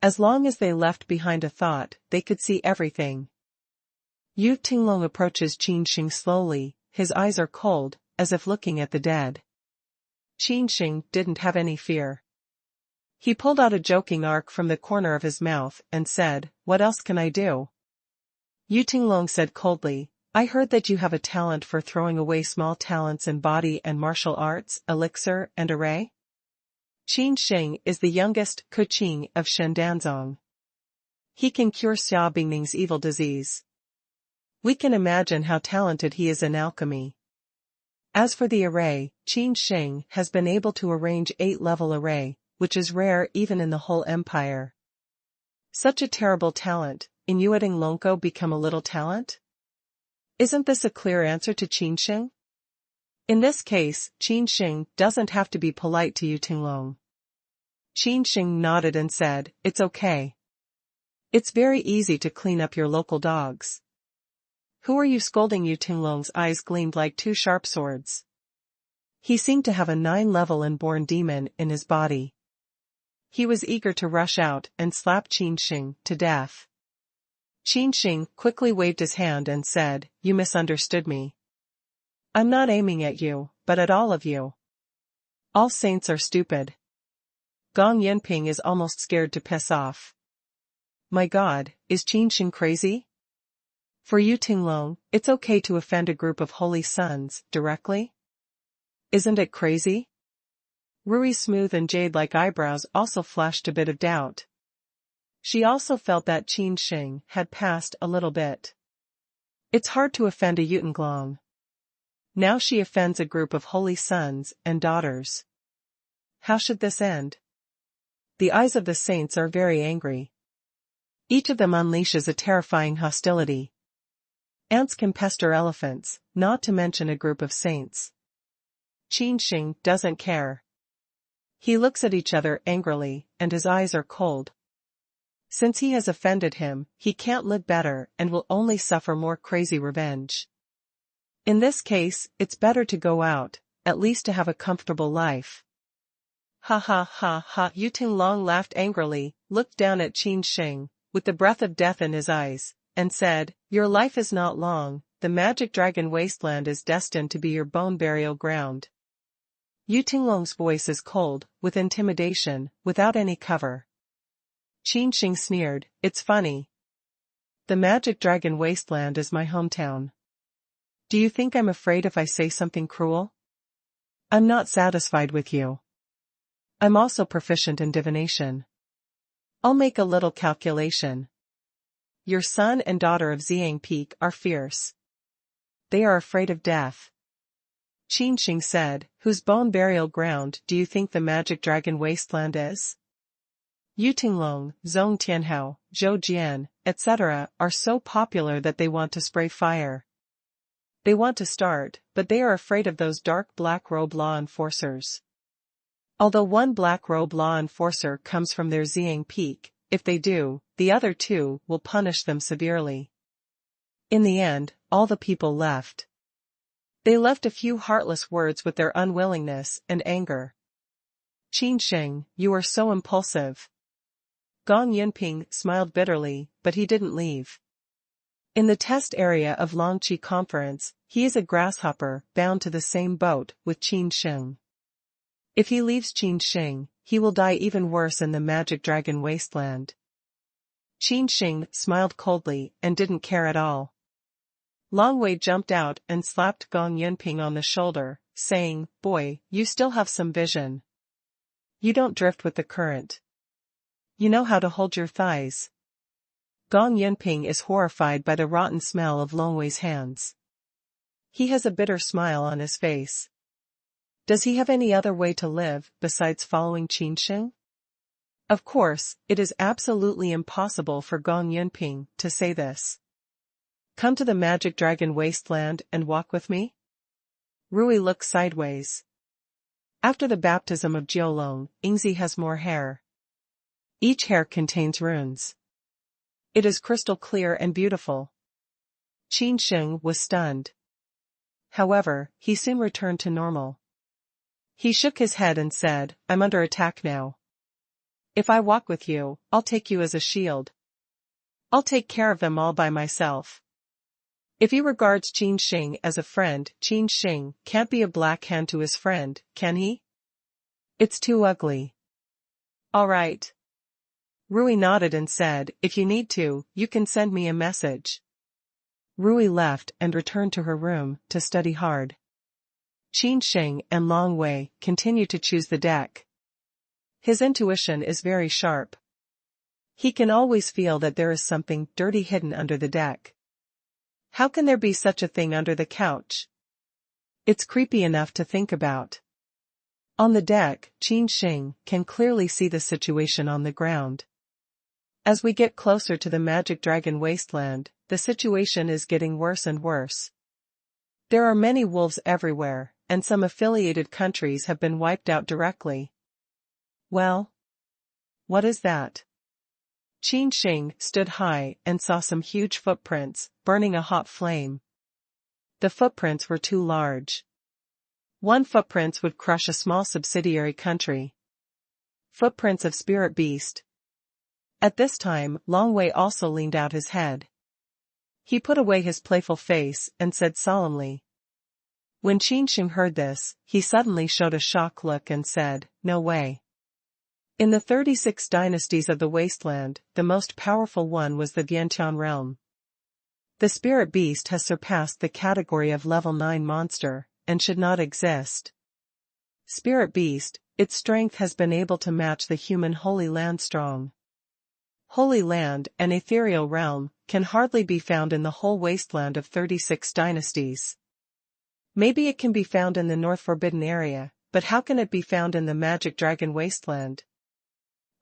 As long as they left behind a thought, they could see everything. Yu Tinglong approaches Qin Sheng slowly, his eyes are cold, as if looking at the dead. Qin Sheng didn't have any fear. He pulled out a joking arc from the corner of his mouth and said, "What else can I do?" Yu Tinglong said coldly, "I heard that you have a talent for throwing away small talents in body and martial arts, elixir and array?" Qin Sheng is the youngest Kuqing of Shendanzong. He can cure Xia Bingning's evil disease. We can imagine how talented he is in alchemy. As for the array, Qin Sheng has been able to arrange 8-level array, which is rare even in the whole empire. Such a terrible talent, Inuiting Lonko become a little talent? Isn't this a clear answer to Qin Sheng? In this case, Qin Sheng doesn't have to be polite to Yu Tinglong. Qin Sheng nodded and said, "It's okay. It's very easy to clean up your local dogs." "Who are you scolding?" Yu Tinglong's eyes gleamed like two sharp swords. He seemed to have a 9-level inborn demon in his body. He was eager to rush out and slap Qin Sheng to death. Qin Sheng quickly waved his hand and said, "You misunderstood me. I'm not aiming at you, but at all of you. All saints are stupid." Gong Yinping is almost scared to piss off. My God, is Qin Sheng crazy? For Yu Tinglong, it's okay to offend a group of holy sons directly? Isn't it crazy? Rui's smooth and jade-like eyebrows also flashed a bit of doubt. She also felt that Qin Sheng had passed a little bit. It's hard to offend a Yu Tinglong. Now she offends a group of holy sons and daughters. How should this end? The eyes of the saints are very angry. Each of them unleashes a terrifying hostility. Ants can pester elephants, not to mention a group of saints. Qin Sheng doesn't care. He looks at each other angrily, and his eyes are cold. Since he has offended him, he can't live better and will only suffer more crazy revenge. In this case, it's better to go out, at least to have a comfortable life. Ha ha ha ha! Yu Tinglong laughed angrily, looked down at Qin Sheng, with the breath of death in his eyes, and said, "Your life is not long, the Magic Dragon Wasteland is destined to be your bone burial ground." Yu Tinglong's voice is cold, with intimidation, without any cover. Qin Sheng sneered, "It's funny. The Magic Dragon Wasteland is my hometown. Do you think I'm afraid if I say something cruel? I'm not satisfied with you. I'm also proficient in divination. I'll make a little calculation. Your son and daughter of Xiang Peak are fierce. They are afraid of death." Qin Sheng said, "Whose bone burial ground do you think the Magic Dragon Wasteland is?" Yu Tinglong, Zhong Tianhao, Zhou Jian, etc. are so popular that they want to spray fire. They want to start, but they are afraid of those dark black-robe law enforcers. Although one black-robe law enforcer comes from their Xiang Peak, if they do, the other two will punish them severely. In the end, all the people left. They left a few heartless words with their unwillingness and anger. "Qin Sheng, you are so impulsive." Gong Yinping smiled bitterly, but he didn't leave. In the test area of Longqi Conference, He is a grasshopper bound to the same boat with Qin Sheng. If he leaves Qin Sheng, he will die even worse in the magic dragon wasteland. Qin Sheng smiled coldly and didn't care at all. Long Wei jumped out and slapped Gong Yunping on the shoulder, saying, "Boy, you still have some vision. You don't drift with the current. You know how to hold your thighs." Gong Yunping is horrified by the rotten smell of Long Wei's hands. He has a bitter smile on his face. Does he have any other way to live besides following Qin Sheng? Of course, it is absolutely impossible for Gong Yunping to say this. "Come to the magic dragon wasteland and walk with me?" Rui looks sideways. After the baptism of Jiolong, Yingzi has more hair. Each hair contains runes. It is crystal clear and beautiful. Qin Sheng was stunned. However, he soon returned to normal. He shook his head and said, "I'm under attack now. If I walk with you, I'll take you as a shield. I'll take care of them all by myself." If he regards Qin Sheng as a friend, Qin Sheng can't be a black hand to his friend, can he? It's too ugly. All right. Rui nodded and said, "If you need to, you can send me a message." Rui left and returned to her room to study hard. Qin Sheng and Long Wei continue to choose the deck. His intuition is very sharp. He can always feel that there is something dirty hidden under the deck. How can there be such a thing under the couch? It's creepy enough to think about. On the deck, Qin Sheng can clearly see the situation on the ground. As we get closer to the magic dragon wasteland, the situation is getting worse and worse. There are many wolves everywhere, and some affiliated countries have been wiped out directly. Well? What is that? Qin Sheng stood high and saw some huge footprints, burning a hot flame. The footprints were too large. One footprint would crush a small subsidiary country. Footprints of spirit beast. At this time, Long Wei also leaned out his head. He put away his playful face and said solemnly. When Qin Sheng heard this, he suddenly showed a shocked look and said, "No way." In the 36 dynasties of the wasteland, the most powerful one was the Vientiane realm. The spirit beast has surpassed the category of level 9 monster, and should not exist. Spirit beast, its strength has been able to match the human Holy Land strong. Holy Land, an ethereal realm, can hardly be found in the whole wasteland of 36 dynasties. Maybe it can be found in the North Forbidden area, but how can it be found in the magic dragon wasteland?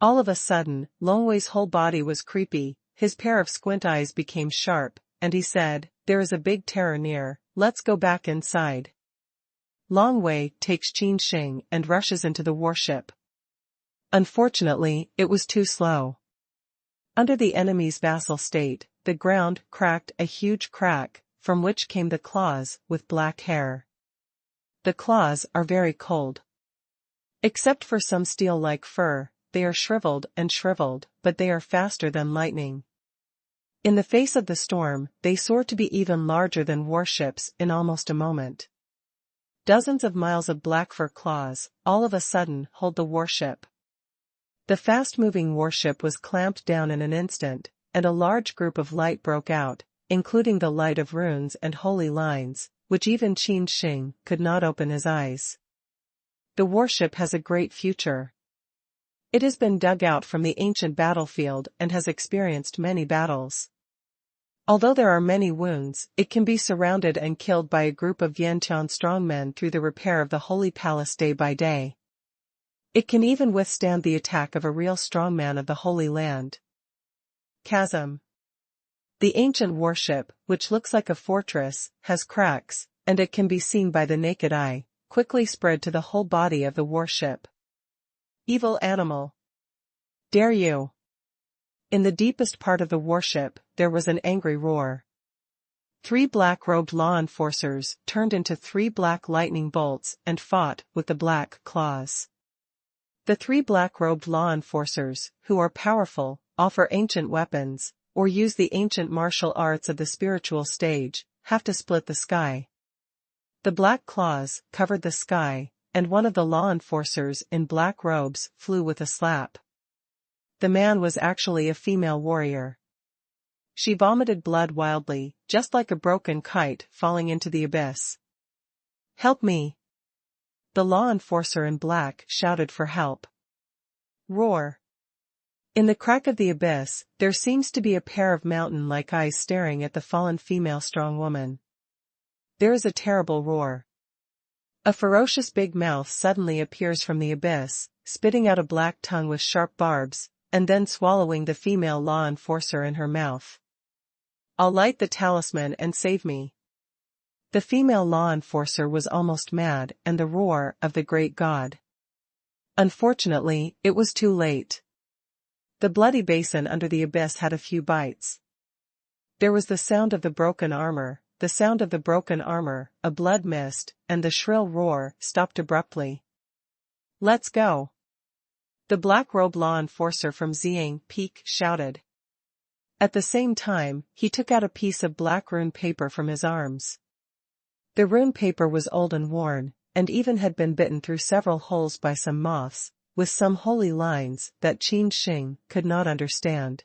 All of a sudden, Long Wei's whole body was creepy, his pair of squint eyes became sharp, and he said, "There is a big terror near, let's go back inside." Long Wei takes Qin Sheng and rushes into the warship. Unfortunately, it was too slow. Under the enemy's vassal state, the ground cracked a huge crack, from which came the claws with black hair. The claws are very cold. Except for some steel-like fur, they are shriveled, but they are faster than lightning. In the face of the storm, they soar to be even larger than warships in almost a moment. Dozens of miles of black fur claws, all of a sudden, hold the warship. The fast-moving warship was clamped down in an instant, and a large group of light broke out, including the light of runes and holy lines, which even Qin Sheng could not open his eyes. The warship has a great future. It has been dug out from the ancient battlefield and has experienced many battles. Although there are many wounds, it can be surrounded and killed by a group of Vientiane strongmen through the repair of the Holy Palace day by day. It can even withstand the attack of a real strongman of the Holy Land. Chasm. The ancient warship, which looks like a fortress, has cracks, and it can be seen by the naked eye, quickly spread to the whole body of the warship. Evil animal. Dare you? In the deepest part of the warship, there was an angry roar. 3 black-robed law enforcers turned into 3 black lightning bolts and fought with the black claws. The 3 black-robed law enforcers, who are powerful, offer ancient weapons, or use the ancient martial arts of the spiritual stage, have to split the sky. The black claws covered the sky, and one of the law enforcers in black robes flew with a slap. The man was actually a female warrior. She vomited blood wildly, just like a broken kite falling into the abyss. "Help me!" The law enforcer in black shouted for help. Roar! In the crack of the abyss, there seems to be a pair of mountain-like eyes staring at the fallen female strong woman. There is a terrible roar. A ferocious big mouth suddenly appears from the abyss, spitting out a black tongue with sharp barbs, and then swallowing the female law enforcer in her mouth. "I'll light the talisman and save me." The female law enforcer was almost mad and the roar of the great god. Unfortunately, it was too late. The bloody basin under the abyss had a few bites. There was the sound of the broken armor, a blood mist, and the shrill roar stopped abruptly. "Let's go!" The black-robed law enforcer from Xiang Peak shouted. At the same time, he took out a piece of black rune paper from his arms. The rune paper was old and worn, and even had been bitten through several holes by some moths, with some holy lines that Qin Sheng could not understand.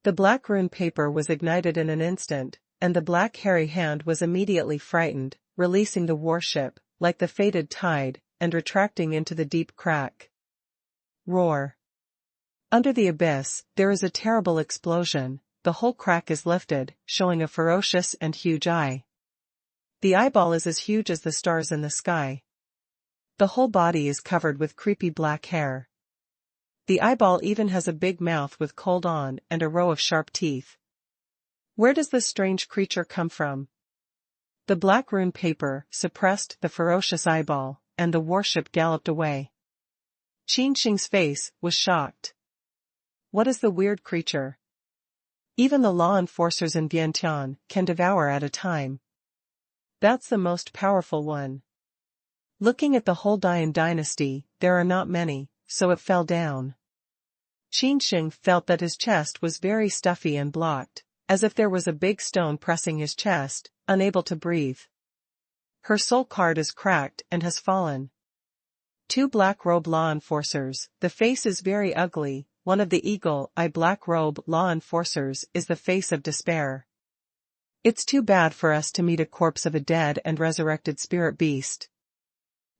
The black rune paper was ignited in an instant, and the black hairy hand was immediately frightened, releasing the warship, like the fated tide, and retracting into the deep crack. Roar! Under the abyss, there is a terrible explosion. The whole crack is lifted, showing a ferocious and huge eye. The eyeball is as huge as the stars in the sky. The whole body is covered with creepy black hair. The eyeball even has a big mouth with cold on and a row of sharp teeth. Where does this strange creature come from? The black rune paper suppressed the ferocious eyeball, and the warship galloped away. Qin Sheng's face was shocked. What is the weird creature? Even the law enforcers in Vientiane can devour at a time. That's the most powerful one. Looking at the whole Dian dynasty, there are not many, so it fell down. Qin Sheng felt that his chest was very stuffy and blocked, as if there was a big stone pressing his chest, unable to breathe. Her soul card is cracked and has fallen. Two black-robe law enforcers, the face is very ugly. One of the eagle-eye black-robe law enforcers is the face of despair. It's too bad for us to meet a corpse of a dead and resurrected spirit beast.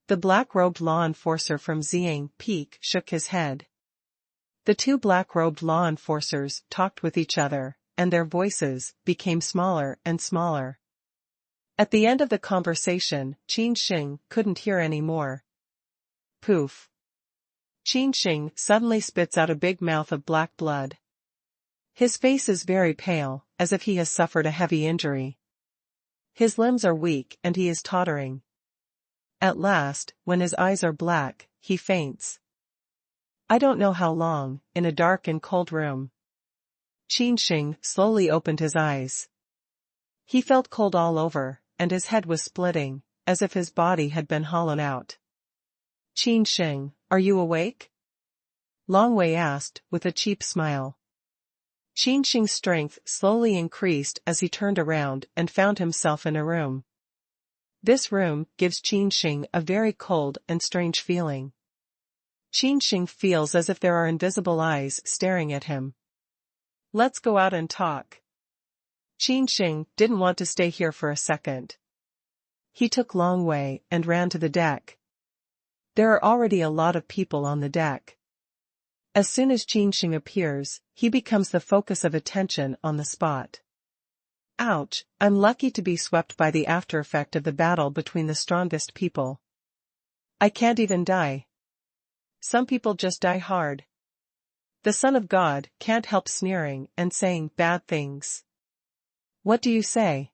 The black-robed law enforcer from Xiang Peak shook his head. The two black-robed law enforcers talked with each other, and their voices became smaller and smaller. At the end of the conversation, Qin Sheng couldn't hear any more. Poof! Qin Sheng suddenly spits out a big mouth of black blood. His face is very pale, as if he has suffered a heavy injury. His limbs are weak and he is tottering. At last, when his eyes are black, he faints. I don't know how long, in a dark and cold room. Qin Sheng slowly opened his eyes. He felt cold all over, and his head was splitting, as if his body had been hollowed out. Qin Sheng, are you awake? Long Wei asked, with a cheap smile. Qin Sheng's strength slowly increased as he turned around and found himself in a room. This room gives Qin Sheng a very cold and strange feeling. Qin Sheng feels as if there are invisible eyes staring at him. Let's go out and talk. Qin Sheng didn't want to stay here for a second. He took Long Wei and ran to the deck. There are already a lot of people on the deck. As soon as Qin Sheng appears, he becomes the focus of attention on the spot. Ouch, I'm lucky to be swept by the after effect of the battle between the strongest people. I can't even die. Some people just die hard. The Son of God can't help sneering and saying bad things. What do you say?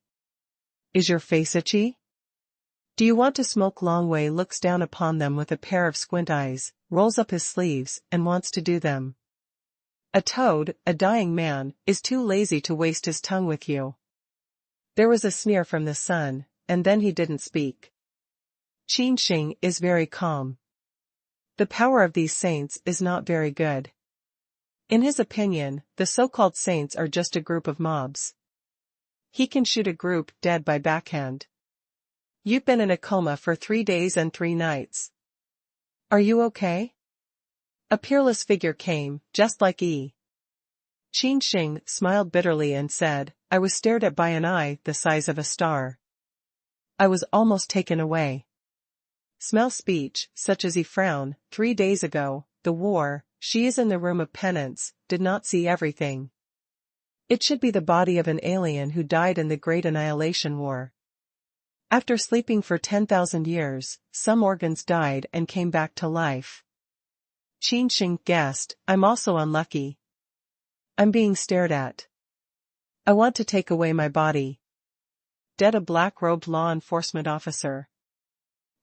Is your face itchy? Do you want to smoke? Long Wei looks down upon them with a pair of squint eyes, rolls up his sleeves, and wants to do them. A toad, a dying man, is too lazy to waste his tongue with you. There was a sneer from the sun, and then he didn't speak. Qin Sheng is very calm. The power of these saints is not very good. In his opinion, the so-called saints are just a group of mobs. He can shoot a group dead by backhand. You've been in a coma for 3 days and 3 nights. Are you okay? A peerless figure came, just like Qin Sheng smiled bitterly and said, I was stared at by an eye the size of a star. I was almost taken away. Smell speech, such as he frowned, 3 days ago, the war, she is in the room of penance, did not see everything. It should be the body of an alien who died in the Great Annihilation War. After sleeping for 10,000 years, some organs died and came back to life. Qin Sheng guessed, I'm also unlucky. I'm being stared at. I want to take away my body. Dead, a black-robed law enforcement officer.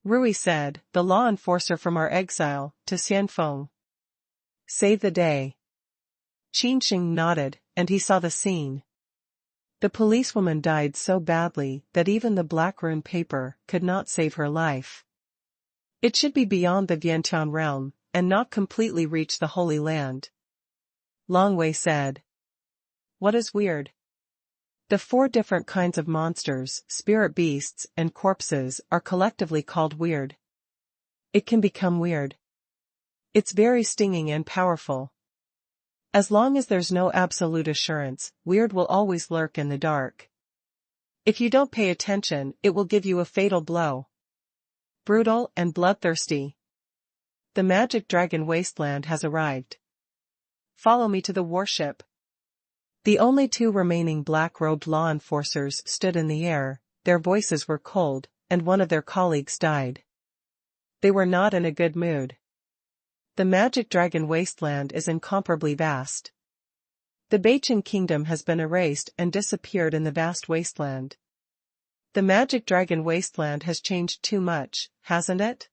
Rui said, the law enforcer from our exile, to Xianfeng. Save the day. Qin Sheng nodded, and he saw the scene. The policewoman died so badly that even the black rune paper could not save her life. It should be beyond the Vientiane realm, and not completely reach the Holy Land. Longwei said. What is weird? The 4 different kinds of monsters, spirit beasts, and corpses are collectively called weird. It can become weird. It's very stinging and powerful. As long as there's no absolute assurance, weird will always lurk in the dark. If you don't pay attention, it will give you a fatal blow. Brutal and bloodthirsty. The magic dragon wasteland has arrived. Follow me to the warship. The only 2 remaining black-robed law enforcers stood in the air, their voices were cold, and one of their colleagues died. They were not in a good mood. The magic dragon wasteland is incomparably vast. The Beichen kingdom has been erased and disappeared in the vast wasteland. The magic dragon wasteland has changed too much, hasn't it?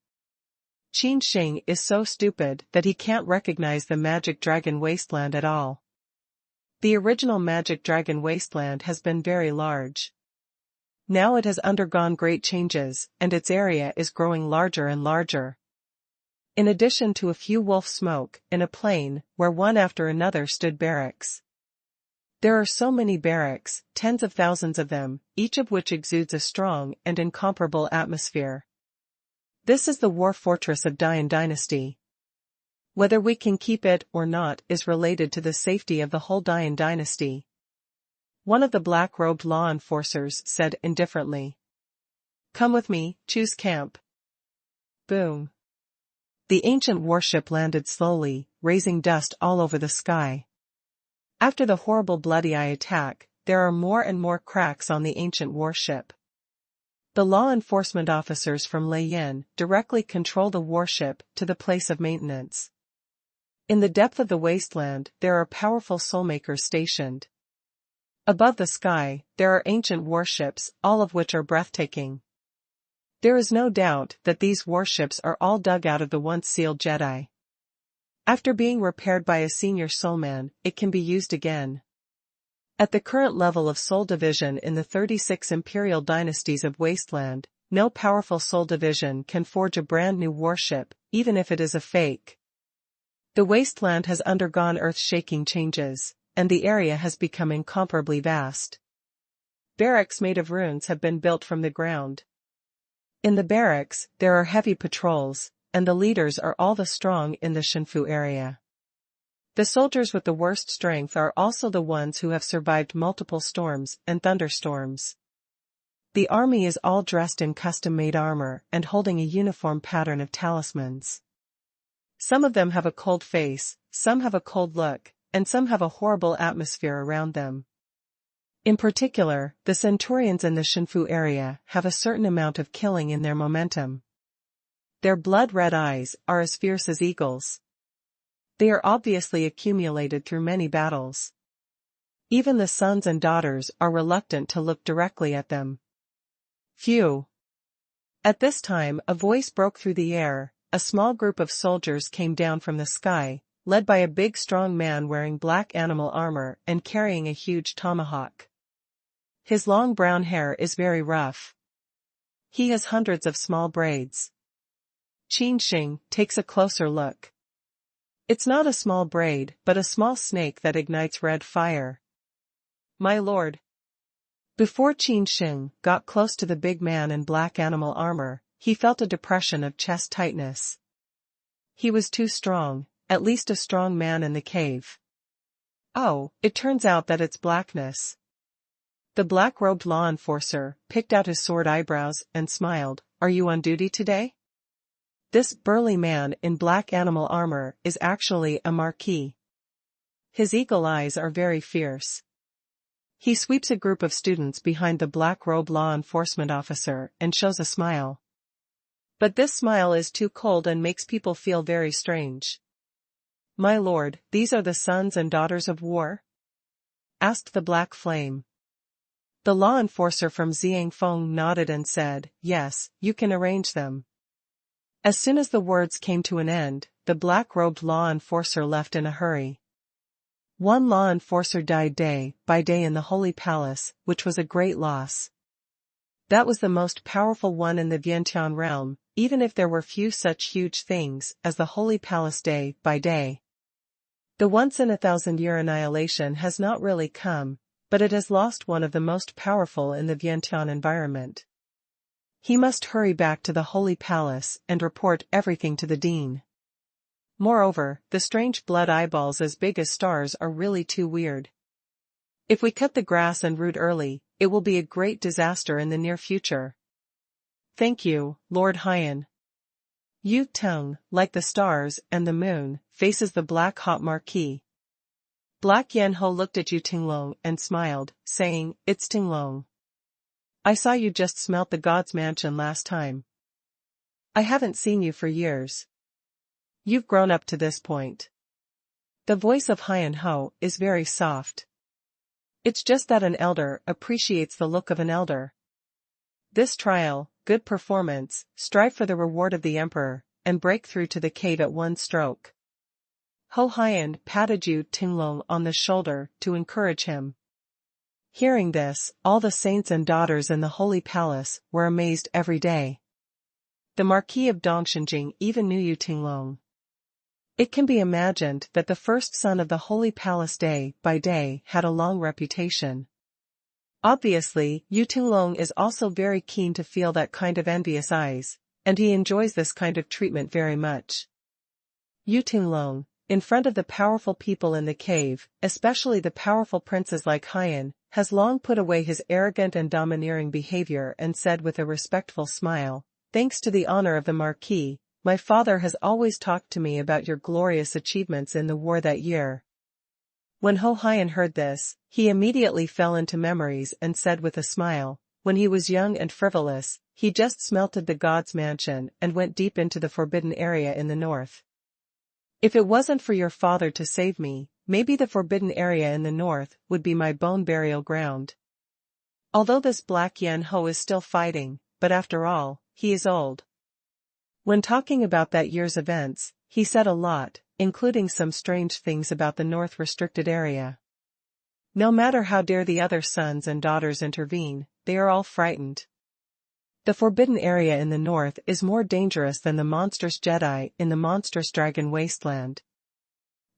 Qin Sheng is so stupid that he can't recognize the magic dragon wasteland at all. The original magic dragon wasteland has been very large. Now it has undergone great changes, and its area is growing larger and larger. In addition to a few wolf smoke, in a plain, where one after another stood barracks. There are so many barracks, tens of thousands of them, each of which exudes a strong and incomparable atmosphere. This is the war fortress of Dian dynasty. Whether we can keep it or not is related to the safety of the whole Dian dynasty. One of the black-robed law enforcers said indifferently. Come with me, choose camp. Boom. The ancient warship landed slowly, raising dust all over the sky. After the horrible Bloody Eye attack, there are more and more cracks on the ancient warship. The law enforcement officers from Lei directly control the warship to the place of maintenance. In the depth of the wasteland, there are powerful soulmakers stationed. Above the sky, there are ancient warships, all of which are breathtaking. There is no doubt that these warships are all dug out of the once sealed Jedi. After being repaired by a senior soulman, it can be used again. At the current level of soul division in the 36 imperial dynasties of Wasteland, no powerful soul division can forge a brand new warship, even if it is a fake. The wasteland has undergone earth-shaking changes, and the area has become incomparably vast. Barracks made of runes have been built from the ground. In the barracks, there are heavy patrols, and the leaders are all the strong in the Shenfu area. The soldiers with the worst strength are also the ones who have survived multiple storms and thunderstorms. The army is all dressed in custom-made armor and holding a uniform pattern of talismans. Some of them have a cold face, some have a cold look, and some have a horrible atmosphere around them. In particular, the centurions in the Shenfu area have a certain amount of killing in their momentum. Their blood-red eyes are as fierce as eagles. They are obviously accumulated through many battles. Even the sons and daughters are reluctant to look directly at them. Phew! At this time a voice broke through the air. A small group of soldiers came down from the sky, led by a big strong man wearing black animal armor and carrying a huge tomahawk. His long brown hair is very rough. He has hundreds of small braids. Qin Sheng takes a closer look. It's not a small braid, but a small snake that ignites red fire. My lord! Before Qin Sheng got close to the big man in black animal armor, he felt a depression of chest tightness. He was too strong, at least a strong man in the cave. Oh, it turns out that it's blackness. The black-robed law enforcer picked out his sword eyebrows and smiled. Are you on duty today? This burly man in black animal armor is actually a marquis. His eagle eyes are very fierce. He sweeps a group of students behind the black-robed law enforcement officer and shows a smile. But this smile is too cold and makes people feel very strange. My lord, these are the sons and daughters of war? Asked the black flame. The law enforcer from Xiangfeng nodded and said, yes, you can arrange them. As soon as the words came to an end, the black-robed law enforcer left in a hurry. One law enforcer died day by day in the Holy Palace, which was a great loss. That was the most powerful one in the Vientiane realm, even if there were few such huge things as the Holy Palace day by day. The once-in-a-thousand-year annihilation has not really come, but it has lost one of the most powerful in the Vientiane environment. He must hurry back to the Holy Palace and report everything to the dean. Moreover, the strange blood eyeballs as big as stars are really too weird. If we cut the grass and root early, it will be a great disaster in the near future. Thank you, Lord Hyan. Yu Tung, like the stars and the moon, faces the black-hot marquis. Black Yanho looked at Yu Tinglong and smiled, saying, It's Tinglong. I saw you just smelt the god's mansion last time. I haven't seen you for years. You've grown up to this point. The voice of Hyan Ho is very soft. It's just that an elder appreciates the look of an elder. This trial, good performance, strive for the reward of the emperor, and break through to the cave at one stroke. Ho Hyan patted Yu Tinglong on the shoulder to encourage him. Hearing this, all the saints and daughters in the Holy Palace were amazed every day. The Marquis of Dongshinjing even knew Yu Tinglong. It can be imagined that the first son of the Holy Palace day by day had a long reputation. Obviously, Yu Tinglong is also very keen to feel that kind of envious eyes, and he enjoys this kind of treatment very much. Yu Tinglong, in front of the powerful people in the cave, especially the powerful princes like Hyan, has long put away his arrogant and domineering behavior and said with a respectful smile, Thanks to the honor of the Marquis, my father has always talked to me about your glorious achievements in the war that year. When Ho Hyan heard this, he immediately fell into memories and said with a smile, when he was young and frivolous, he just smelted the god's mansion and went deep into the forbidden area in the north. If it wasn't for your father to save me, maybe the forbidden area in the north would be my bone burial ground. Although this Black Yan Ho is still fighting, but after all, he is old. When talking about that year's events, he said a lot, including some strange things about the North restricted area. No matter how dare the other sons and daughters intervene, they are all frightened. The forbidden area in the North is more dangerous than the monstrous Jedi in the monstrous Dragon Wasteland.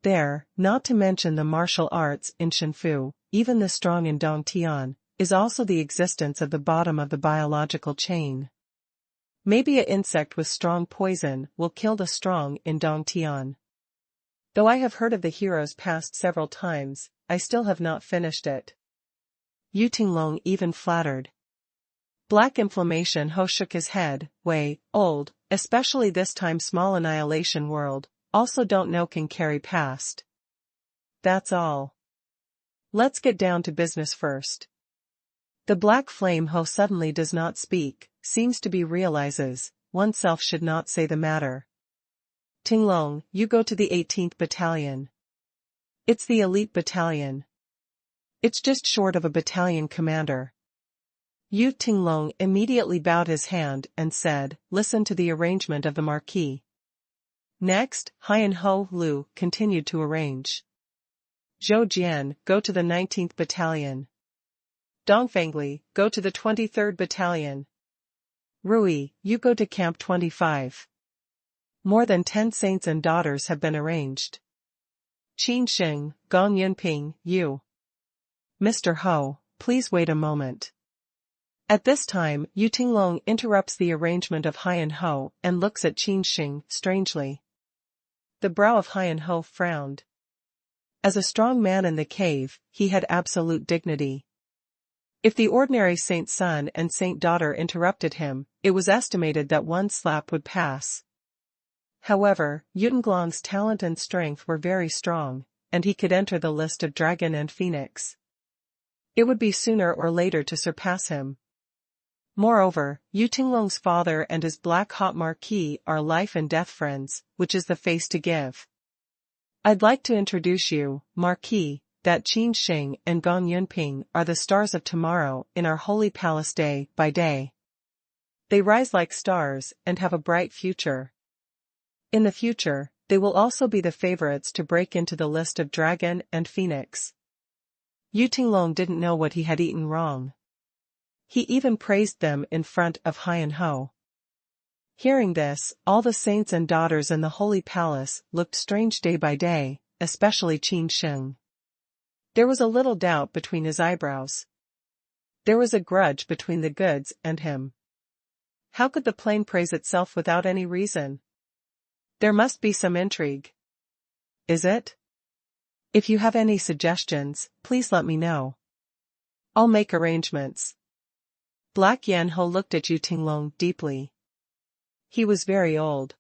There, not to mention the martial arts in Shenfu, even the strong in Dongtian, is also the existence of the bottom of the biological chain. Maybe an insect with strong poison will kill the strong in Dongtian. Though I have heard of the hero's past several times, I still have not finished it. Yu Tinglong even flattered. Black Inflammation Ho shook his head, way, old, especially this time small annihilation world, also don't know can carry past. That's all. Let's get down to business first. The Black Flame Ho suddenly does not speak, seems to be realizes, oneself should not say the matter. Tinglong, you go to the 18th Battalion. It's the elite battalion. It's just short of a battalion commander. Yu Tinglong immediately bowed his hand and said, listen to the arrangement of the Marquis. Next, Hyan Ho Lu continued to arrange. Zhou Jian, go to the 19th Battalion. Dongfangli, go to the 23rd Battalion. Rui, you go to Camp 25. More than 10 saints and daughters have been arranged. Qin Sheng, Gong Yunping, you. Mr. Ho, please wait a moment. At this time, Yu Tinglong interrupts the arrangement of Haiyan Ho and looks at Qin Sheng strangely. The brow of Haiyan Ho frowned. As a strong man in the cave, he had absolute dignity. If the ordinary saint son and saint daughter interrupted him, it was estimated that one slap would pass. However, Yu Tinglong's talent and strength were very strong, and he could enter the list of dragon and phoenix. It would be sooner or later to surpass him. Moreover, Yu Tinglong's father and his black-hot marquis are life and death friends, which is the face to give. I'd like to introduce you, Marquis, that Qin Sheng and Gong Yunping are the stars of tomorrow in our holy palace day by day. They rise like stars and have a bright future. In the future, they will also be the favorites to break into the list of dragon and phoenix. Yu Tinglong didn't know what he had eaten wrong. He even praised them in front of Haiyan Ho. Hearing this, all the saints and daughters in the holy palace looked strange day by day, especially Qin Sheng. There was a little doubt between his eyebrows. There was a grudge between the goods and him. How could the plane praise itself without any reason? There must be some intrigue. Is it? If you have any suggestions, please let me know. I'll make arrangements. Black Yan Ho looked at Yu Tinglong deeply. He was very old.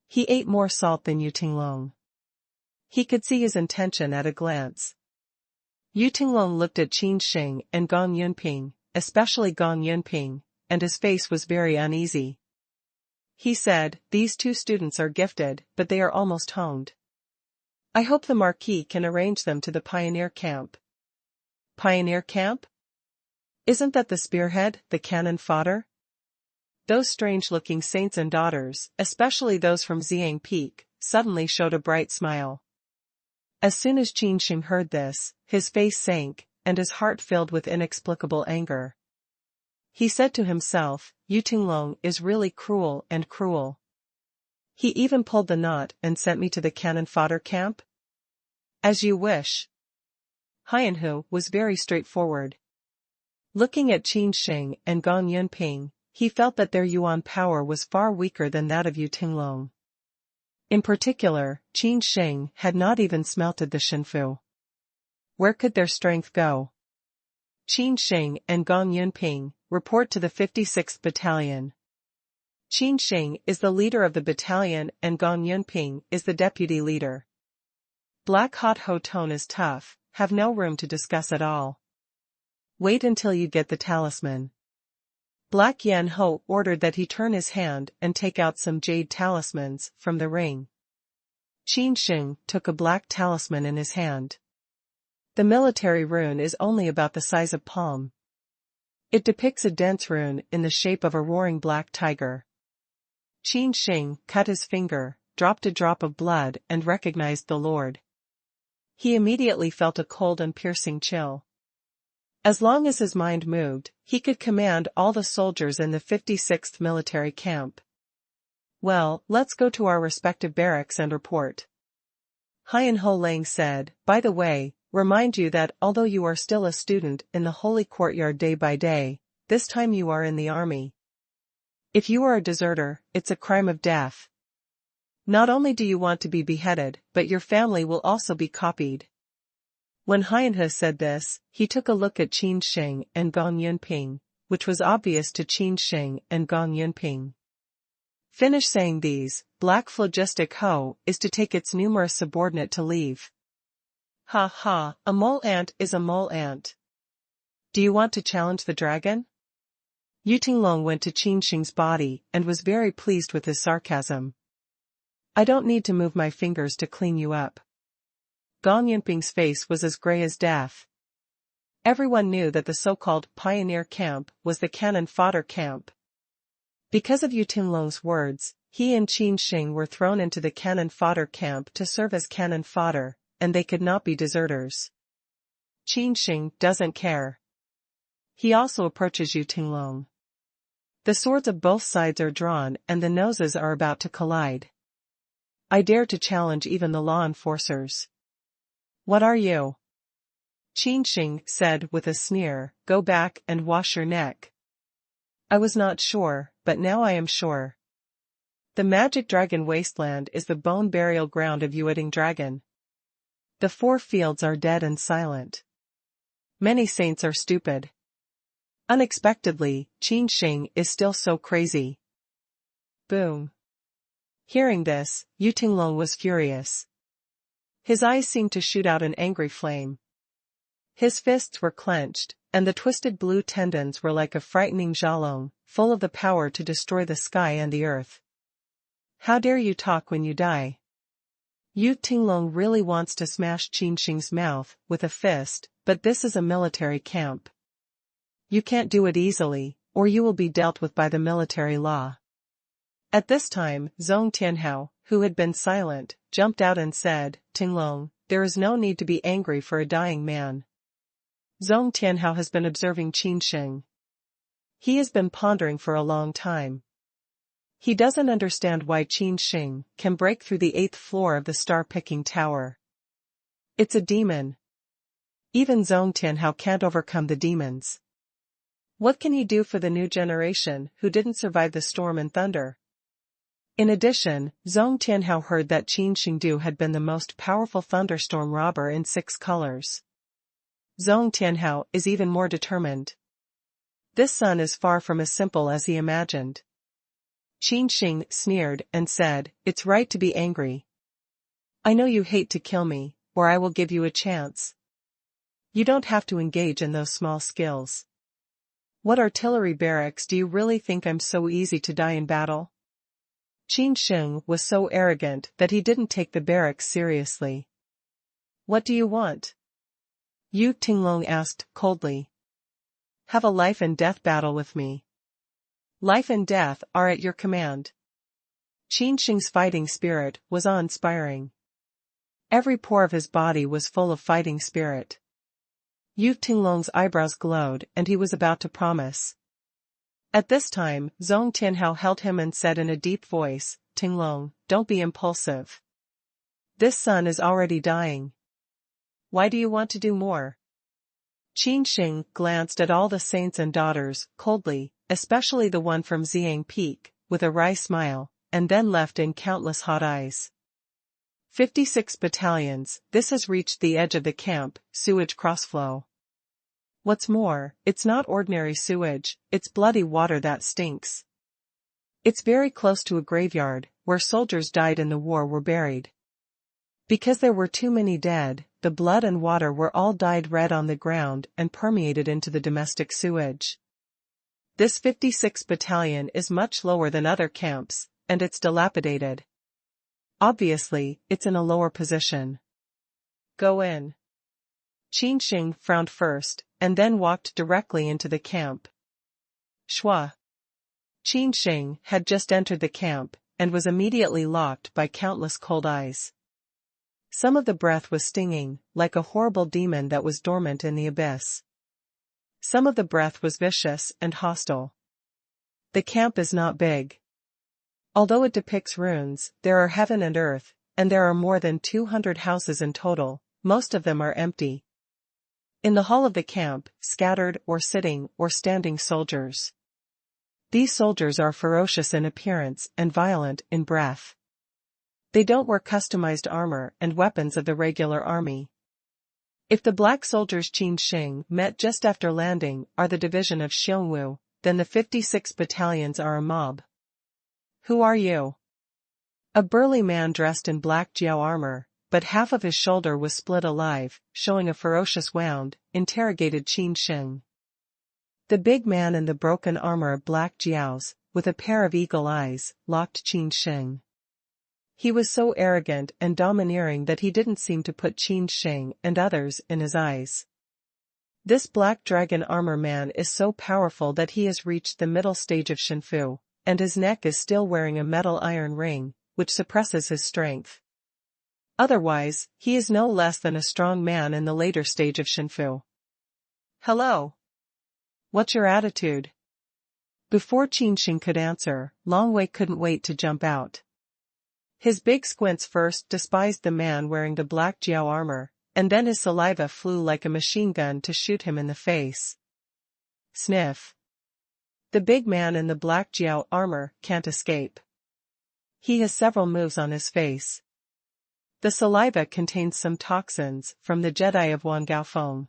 He ate more salt than Yu Tinglong. He could see his intention at a glance. Yu Tinglong looked at Qin Sheng and Gong Yunping, especially Gong Yunping, and his face was very uneasy. He said, "These two students are gifted, but they are almost honed. I hope the Marquis can arrange them to the pioneer camp." Pioneer camp? Isn't that the spearhead, the cannon fodder? Those strange-looking saints and daughters, especially those from Xiang Peak, suddenly showed a bright smile. As soon as Qin Sheng heard this, his face sank, and his heart filled with inexplicable anger. He said to himself, Yu Tinglong is really cruel and cruel. He even pulled the knot and sent me to the cannon fodder camp? As you wish. Haiyan Ho was very straightforward. Looking at Qin Sheng and Gong Yunping, he felt that their yuan power was far weaker than that of Yu Tinglong. In particular, Qin Sheng had not even smelted the shinfu. Where could their strength go? Qin Sheng and Gong Yunping, report to the 56th Battalion. Qin Sheng is the leader of the battalion and Gong Yunping is the deputy leader. Black Hot Ho tone is tough, have no room to discuss at all. Wait until you get the talisman. Black Yan Ho ordered that he turn his hand and take out some jade talismans from the ring. Qin Sheng took a black talisman in his hand. The military rune is only about the size of palm. It depicts a dense rune in the shape of a roaring black tiger. Qin Sheng cut his finger, dropped a drop of blood and recognized the Lord. He immediately felt a cold and piercing chill. As long as his mind moved, he could command all the soldiers in the 56th military camp. Well, let's go to our respective barracks and report. Haiyan Ho Lang said, by the way, remind you that although you are still a student in the holy courtyard day by day, this time you are in the army. If you are a deserter, it's a crime of death. Not only do you want to be beheaded, but your family will also be copied. When Haiyan Ho said this, he took a look at Qin Sheng and Gong Yunping, which was obvious to Qin Sheng and Gong Yunping. Finish saying these, Black Phlogistic Ho is to take its numerous subordinate to leave. Ha ha, a mole ant is a mole ant. Do you want to challenge the dragon? Yu Tinglong went to Qin Sheng's body and was very pleased with his sarcasm. I don't need to move my fingers to clean you up. Gong Yunping's face was as gray as death. Everyone knew that the so-called pioneer camp was the cannon fodder camp. Because of Yu Tinglong's words, he and Qin Sheng were thrown into the cannon fodder camp to serve as cannon fodder, and they could not be deserters. Qin Sheng doesn't care. He also approaches Yu Tinglong. The swords of both sides are drawn and the noses are about to collide. I dare to challenge even the law enforcers. What are you? Qin Sheng said with a sneer, "Go back and wash your neck." I was not sure, but now I am sure. The magic dragon wasteland is the bone burial ground of Yueting dragon. The 4 fields are dead and silent. Many saints are stupid. Unexpectedly, Qin Sheng is still so crazy. Boom. Hearing this, Yu Tinglong was furious. His eyes seemed to shoot out an angry flame. His fists were clenched, and the twisted blue tendons were like a frightening xiaolong, full of the power to destroy the sky and the earth. How dare you talk when you die? Yu Tinglong really wants to smash Qin Sheng's mouth with a fist, but this is a military camp. You can't do it easily, or you will be dealt with by the military law. At this time, Zhong Tianhao, who had been silent, jumped out and said, "Tinglong, there is no need to be angry for a dying man." Zhong Tianhao has been observing Qin Sheng. He has been pondering for a long time. He doesn't understand why Qin Sheng can break through the 8th floor of the star-picking tower. It's a demon. Even Zhong Tianhao can't overcome the demons. What can he do for the new generation who didn't survive the storm and thunder? In addition, Zhong Tianhao heard that Qin Shengdu had been the most powerful thunderstorm robber in 6 colors. Zhong Tianhao is even more determined. This son is far from as simple as he imagined. Qin Sheng sneered and said, "It's right to be angry. I know you hate to kill me, or I will give you a chance. You don't have to engage in those small skills. What artillery barracks do you really think I'm so easy to die in battle?" Qin Sheng was so arrogant that he didn't take the barracks seriously. "What do you want?" Yu Tinglong asked coldly. "Have a life and death battle with me. Life and death are at your command." Qin Sheng's fighting spirit was awe-inspiring. Every pore of his body was full of fighting spirit. Yu Tinglong's eyebrows glowed and he was about to promise. At this time, Zhong Tianhao held him and said in a deep voice, "Tinglong, don't be impulsive. This son is already dying. Why do you want to do more?" Qin Sheng glanced at all the saints and daughters, coldly, especially the one from Xiang Peak, with a wry smile, and then left in countless hot eyes. 56 battalions, this has reached the edge of the camp, sewage crossflow. What's more, it's not ordinary sewage, it's bloody water that stinks. It's very close to a graveyard, where soldiers died in the war were buried. Because there were too many dead, the blood and water were all dyed red on the ground and permeated into the domestic sewage. This 56 battalion is much lower than other camps, and it's dilapidated. Obviously, it's in a lower position. Go in. Qin Sheng frowned first, and then walked directly into the camp. Shua. Qin Sheng had just entered the camp, and was immediately locked by countless cold eyes. Some of the breath was stinging, like a horrible demon that was dormant in the abyss. Some of the breath was vicious and hostile. The camp is not big. Although it depicts runes, there are heaven and earth, and there are more than 200 houses in total, most of them are empty. In the hall of the camp, scattered or sitting or standing soldiers. These soldiers are ferocious in appearance and violent in breath. They don't wear customized armor and weapons of the regular army. If the black soldiers Qin Sheng met just after landing are the division of Xiongwu, then the 56 battalions are a mob. Who are you? A burly man dressed in black jiao armor, but half of his shoulder was split alive, showing a ferocious wound, interrogated Qin Sheng. The big man in the broken armor of black jiaos, with a pair of eagle eyes, locked Qin Sheng. He was so arrogant and domineering that he didn't seem to put Qin Sheng and others in his eyes. This black dragon armor man is so powerful that he has reached the middle stage of Shenfu, and his neck is still wearing a metal iron ring, which suppresses his strength. Otherwise, he is no less than a strong man in the later stage of Shenfu. Hello. What's your attitude? Before Qin Sheng could answer, Longwei couldn't wait to jump out. His big squints first despised the man wearing the black jiao armor, and then his saliva flew like a machine gun to shoot him in the face. Sniff. The big man in the black Jiao armor can't escape. He has several moves on his face. The saliva contains some toxins from the Jedi of Wangaofeng.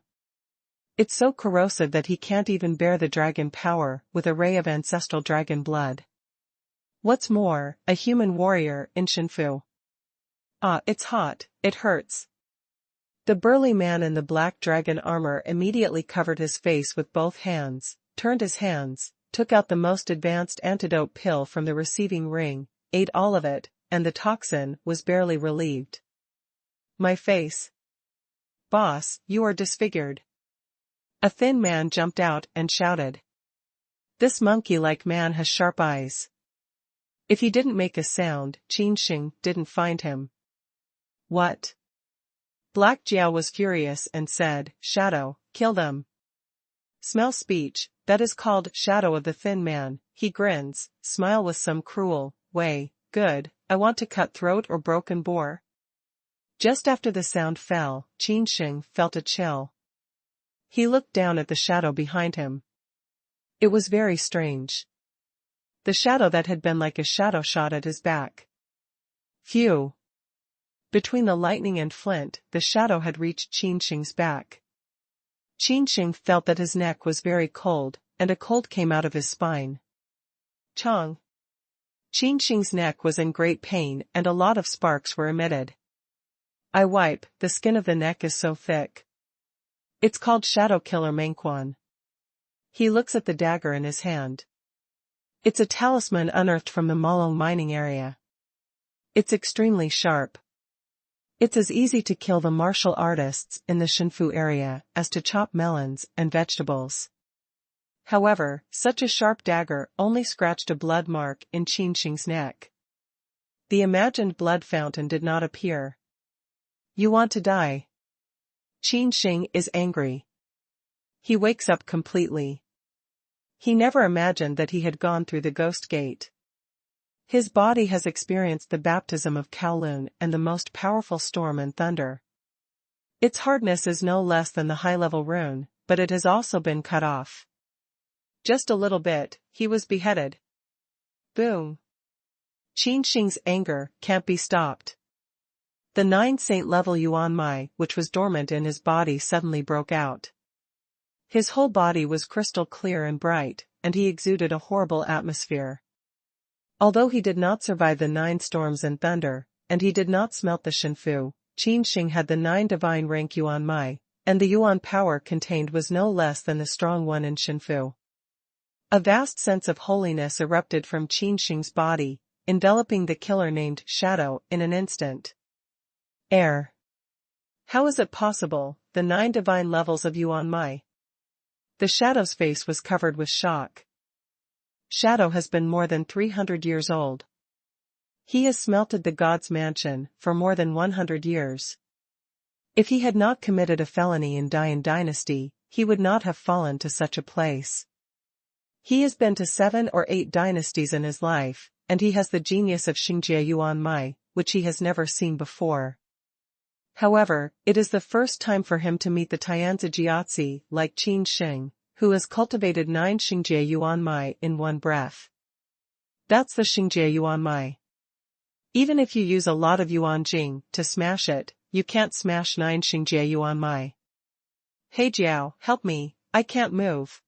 It's so corrosive that he can't even bear the dragon power with a ray of ancestral dragon blood. What's more, a human warrior in Shinfu. Ah, it's hot, it hurts. The burly man in the black dragon armor immediately covered his face with both hands, turned his hands, took out the most advanced antidote pill from the receiving ring, ate all of it, and the toxin was barely relieved. My face. Boss, you are disfigured. A thin man jumped out and shouted. This monkey-like man has sharp eyes. If he didn't make a sound, Qin Sheng didn't find him. What? Black Jiao was furious and said, Shadow, kill them. Smell speech, that is called shadow of the thin man, he grins, smile with some cruel way, good, I want to cut throat or broken bore. Just after the sound fell, Qin Sheng felt a chill. He looked down at the shadow behind him. It was very strange. The shadow that had been like a shadow shot at his back. Phew. Between the lightning and flint, the shadow had reached Qin Sheng's back. Qin Sheng felt that his neck was very cold, and a cold came out of his spine. Chong. Qin Sheng's neck was in great pain and a lot of sparks were emitted. I wipe, the skin of the neck is so thick. It's called Shadow Killer Mengquan. He looks at the dagger in his hand. It's a talisman unearthed from the Malong mining area. It's extremely sharp. It's as easy to kill the martial artists in the Shinfu area as to chop melons and vegetables. However, such a sharp dagger only scratched a blood mark in Qin Sheng's neck. The imagined blood fountain did not appear. You want to die? Qin Sheng is angry. He wakes up completely. He never imagined that he had gone through the ghost gate. His body has experienced the baptism of Kowloon and the most powerful storm and thunder. Its hardness is no less than the high-level rune, but it has also been cut off. Just a little bit, he was beheaded. Boom. Qin Sheng's anger can't be stopped. The 9 saint-level Yuan Mai, which was dormant in his body, suddenly broke out. His whole body was crystal clear and bright, and he exuded a horrible atmosphere. Although he did not survive the 9 storms and thunder, and he did not smelt the Shinfu, Qin Sheng had the 9 divine rank Yuan Mai, and the Yuan power contained was no less than the strong one in Shinfu. A vast sense of holiness erupted from Qin Sheng's body, enveloping the killer named Shadow in an instant. Air. How is it possible, the 9 divine levels of Yuan Mai? The Shadow's face was covered with shock. Shadow has been more than 300 years old. He has smelted the god's mansion for more than 100 years. If he had not committed a felony in Dian dynasty, he would not have fallen to such a place. He has been to 7 or 8 dynasties in his life, and he has the genius of Xingjie Yuan Mai, which he has never seen before. However, it is the first time for him to meet the Tianzi Jiazi like Qin Sheng, who has cultivated 9 Xingjie Yuan Mai in one breath. That's the Xingjie Yuan Mai. Even if you use a lot of Yuan Jing to smash it, you can't smash 9 Xingjie Yuan Mai. Hey Jiao, help me, I can't move.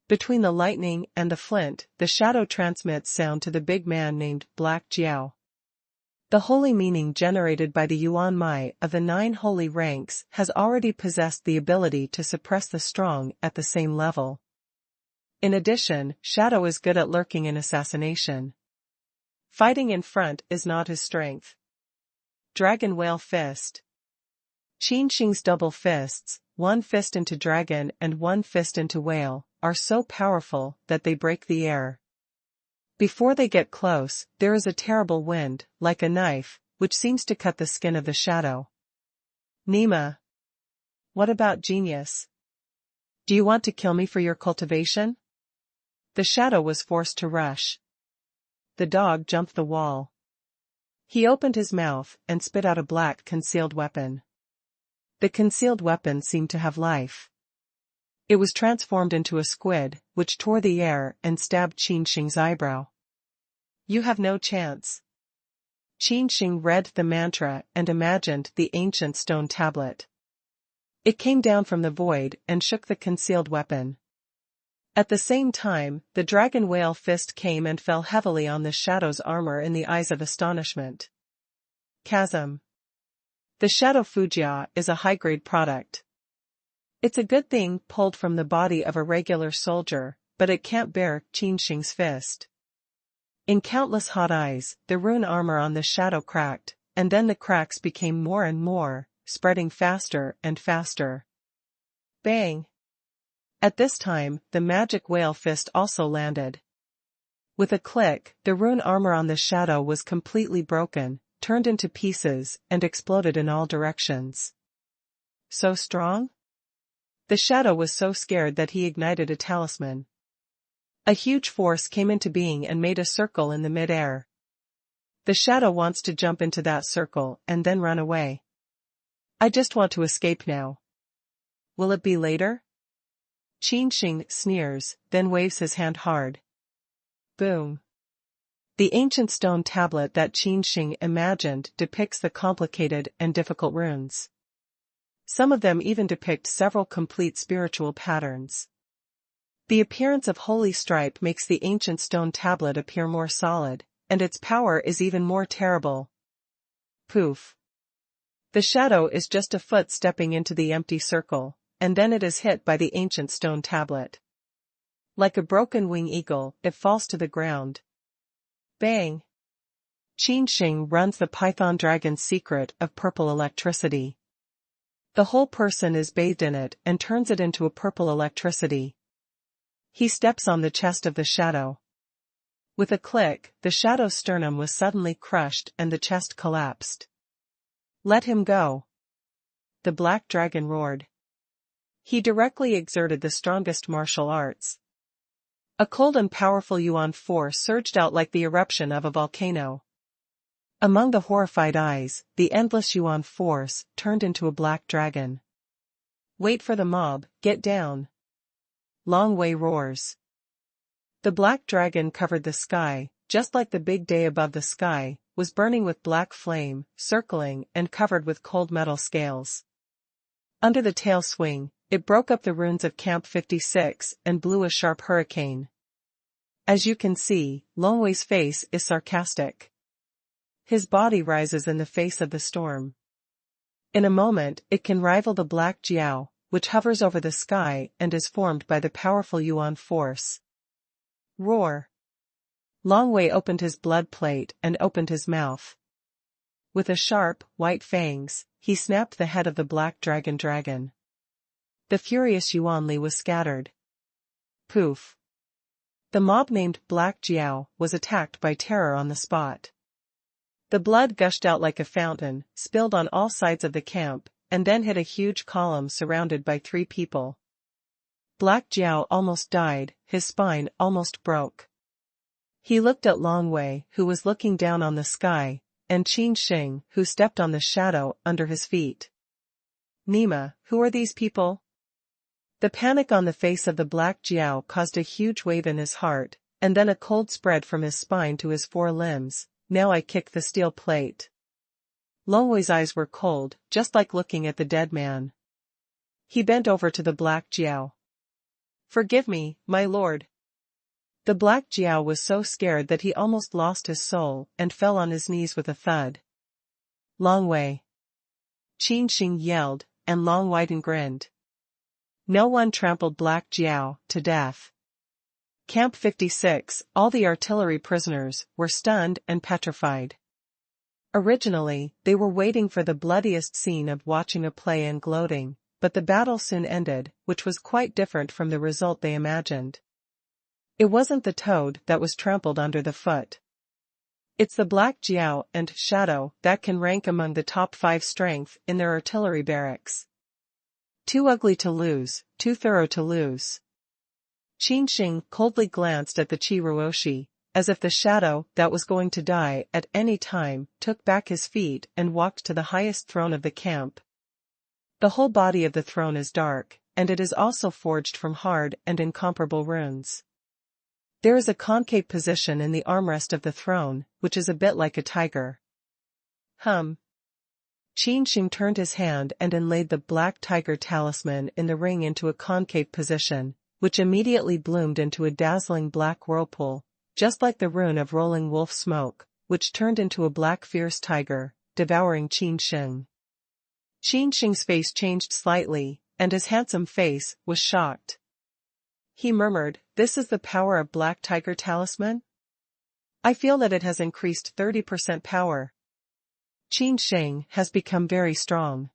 Between the lightning and the flint, the shadow transmits sound to the big man named Black Jiao. The holy meaning generated by the Yuan Mai of the 9 holy ranks has already possessed the ability to suppress the strong at the same level. In addition, Shadow is good at lurking in assassination. Fighting in front is not his strength. Dragon Whale Fist. Qin Sheng's double fists, 1 fist into dragon and 1 fist into whale, are so powerful that they break the air. Before they get close, there is a terrible wind, like a knife, which seems to cut the skin of the shadow. Nima. What about genius? Do you want to kill me for your cultivation? The shadow was forced to rush. The dog jumped the wall. He opened his mouth and spit out a black concealed weapon. The concealed weapon seemed to have life. It was transformed into a squid, which tore the air and stabbed Qin Sheng's eyebrow. "You have no chance." Qin Sheng read the mantra and imagined the ancient stone tablet. It came down from the void and shook the concealed weapon. At the same time, the dragon whale fist came and fell heavily on the shadow's armor in the eyes of astonishment. Chasm. The shadow Fujia is a high-grade product. It's a good thing pulled from the body of a regular soldier, but it can't bear Qin Sheng's fist. In countless hot eyes, the rune armor on the shadow cracked, and then the cracks became more and more, spreading faster and faster. Bang! At this time, the magic whale fist also landed. With a click, the rune armor on the shadow was completely broken, turned into pieces, and exploded in all directions. So strong? The shadow was so scared that he ignited a talisman. A huge force came into being and made a circle in the mid-air. The shadow wants to jump into that circle and then run away. "I just want to escape now." "Will it be later?" Qin Sheng sneers, then waves his hand hard. Boom. The ancient stone tablet that Qin Sheng imagined depicts the complicated and difficult runes. Some of them even depict several complete spiritual patterns. The appearance of holy stripe makes the ancient stone tablet appear more solid, and its power is even more terrible. Poof. The shadow is just a foot stepping into the empty circle, and then it is hit by the ancient stone tablet. Like a broken wing eagle, it falls to the ground. Bang! Qin Sheng runs the python dragon's secret of purple electricity. The whole person is bathed in it and turns it into a purple electricity. He steps on the chest of the shadow. With a click, the shadow's sternum was suddenly crushed and the chest collapsed. "Let him go!" the black dragon roared. He directly exerted the strongest martial arts. A cold and powerful yuan force surged out like the eruption of a volcano. Among the horrified eyes, the endless yuan force turned into a black dragon. "Wait for the mob, get down!" Long Wei roars. The black dragon covered the sky, just like the big day above the sky, was burning with black flame, circling and covered with cold metal scales. Under the tail swing, it broke up the runes of Camp 56 and blew a sharp hurricane. As you can see, Long Wei's face is sarcastic. His body rises in the face of the storm. In a moment, it can rival the black jiao, which hovers over the sky and is formed by the powerful yuan force. Roar! Long Wei opened his blood plate and opened his mouth. With a sharp, white fangs, he snapped the head of the black dragon. The furious Yuan Li was scattered. Poof! The mob named Black Jiao was attacked by terror on the spot. The blood gushed out like a fountain, spilled on all sides of the camp, and then hit a huge column surrounded by 3 people. Black Jiao almost died, his spine almost broke. He looked at Long Wei, who was looking down on the sky, and Qin Sheng, who stepped on the shadow under his feet. "Nima, who are these people?" The panic on the face of the black Jiao caused a huge wave in his heart, and then a cold spread from his spine to his 4 limbs. "Now I kick the steel plate." Long Wei's eyes were cold, just like looking at the dead man. He bent over to the black Jiao. "Forgive me, my lord." The black Jiao was so scared that he almost lost his soul and fell on his knees with a thud. "Long Wei!" Qin Sheng yelled, and Long Maiden grinned. No one trampled Black Jiao to death. Camp 56, all the artillery prisoners, were stunned and petrified. Originally, they were waiting for the bloodiest scene of watching a play and gloating, but the battle soon ended, which was quite different from the result they imagined. It wasn't the toad that was trampled under the foot. It's the Black Jiao and Shadow that can rank among the top 5 strength in their artillery barracks. Too ugly to lose, too thorough to lose. Qin Sheng coldly glanced at the Chiruoshi, as if the shadow that was going to die at any time took back his feet and walked to the highest throne of the camp. The whole body of the throne is dark, and it is also forged from hard and incomparable runes. There is a concave position in the armrest of the throne, which is a bit like a tiger. Qin Sheng turned his hand and inlaid the black tiger talisman in the ring into a concave position, which immediately bloomed into a dazzling black whirlpool, just like the rune of rolling wolf smoke, which turned into a black fierce tiger, devouring Qin Sheng. Qin Sheng's face changed slightly, and his handsome face was shocked. He murmured, "This is the power of Black Tiger Talisman? I feel that it has increased 30% power. Qin Sheng has become very strong.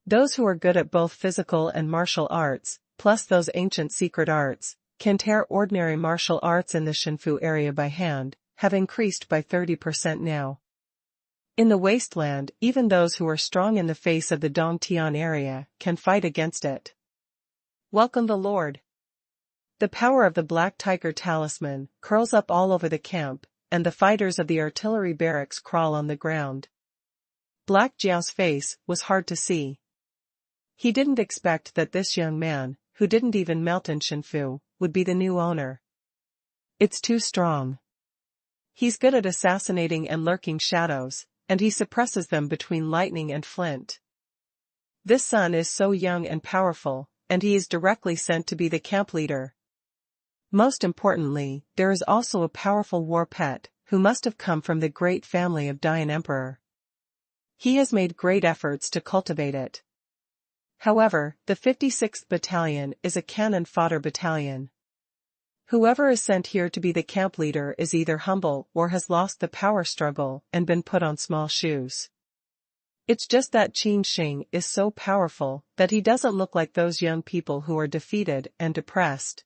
Those who are good at both physical and martial arts, plus those ancient secret arts, can tear ordinary martial arts in the Shinfu area by hand, have increased by 30% now. In the wasteland, even those who are strong in the face of the Dongtian area can fight against it. Welcome the Lord." The power of the Black Tiger Talisman curls up all over the camp, and the fighters of the artillery barracks crawl on the ground. Black Jiao's face was hard to see. He didn't expect that this young man, who didn't even melt in Shinfu, would be the new owner. It's too strong. He's good at assassinating and lurking shadows, and he suppresses them between lightning and flint. This son is so young and powerful, and he is directly sent to be the camp leader. Most importantly, there is also a powerful war pet, who must have come from the great family of Dian Emperor. He has made great efforts to cultivate it. However, the 56th Battalion is a cannon fodder battalion. Whoever is sent here to be the camp leader is either humble or has lost the power struggle and been put on small shoes. It's just that Qin Sheng is so powerful that he doesn't look like those young people who are defeated and depressed.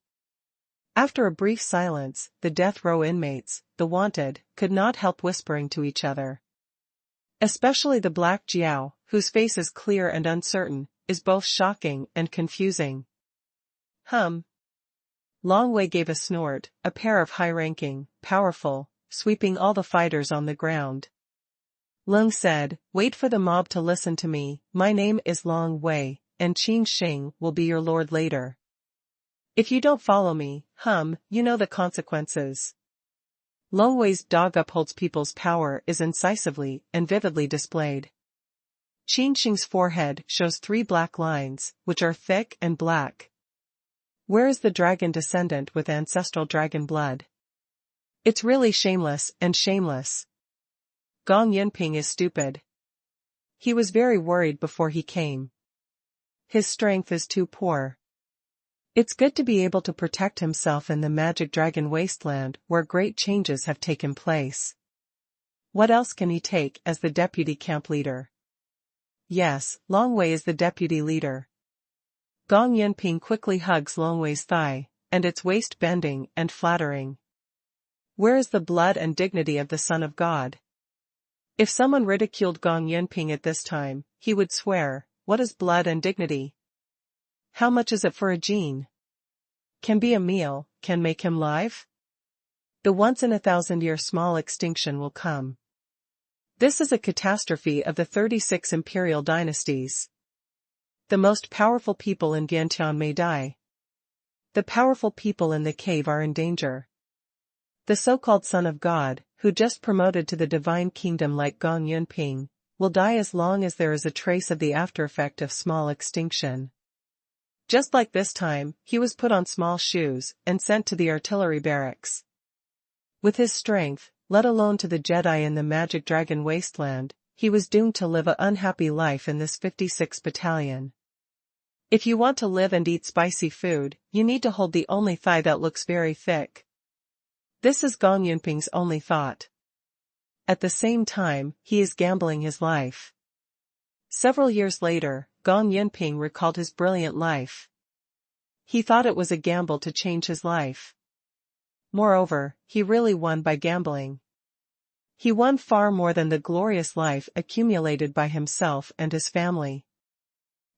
After a brief silence, the death row inmates, the wanted, could not help whispering to each other. Especially the Black Jiao, whose face is clear and uncertain, is both shocking and confusing. Long Wei gave a snort, a pair of high-ranking, powerful, sweeping all the fighters on the ground. Lung said, "Wait for the mob to listen to me. My name is Long Wei, and Qin Sheng will be your lord later. If you don't follow me, you know the consequences." Long Wei's dog upholds people's power is incisively and vividly displayed. Qin Sheng's forehead shows 3 black lines, which are thick and black. Where is the dragon descendant with ancestral dragon blood? It's really shameless and shameless. Gong Yunping is stupid. He was very worried before he came. His strength is too poor. It's good to be able to protect himself in the magic dragon wasteland where great changes have taken place. What else can he take as the deputy camp leader? Yes, Long Wei is the deputy leader. Gong Yunping quickly hugs Long Wei's thigh, and its waist bending and flattering. Where is the blood and dignity of the Son of God? If someone ridiculed Gong Yunping at this time, he would swear, "What is blood and dignity? How much is it for a gene? Can be a meal, can make him live? The once-in-a-thousand-year small extinction will come. This is a catastrophe of the 36 imperial dynasties. The most powerful people in Vientiane may die. The powerful people in the cave are in danger. The so-called Son of God, who just promoted to the divine kingdom like Gong Yunping, will die as long as there is a trace of the after-effect of small extinction." Just like this time, he was put on small shoes and sent to the artillery barracks. With his strength, let alone to the Jedi in the magic dragon wasteland, he was doomed to live an unhappy life in this 56th battalion. If you want to live and eat spicy food, you need to hold the only thigh that looks very thick. This is Gong Yunping's only thought. At the same time, he is gambling his life. Several years later, Gong Yunping recalled his brilliant life. He thought it was a gamble to change his life. Moreover, he really won by gambling. He won far more than the glorious life accumulated by himself and his family.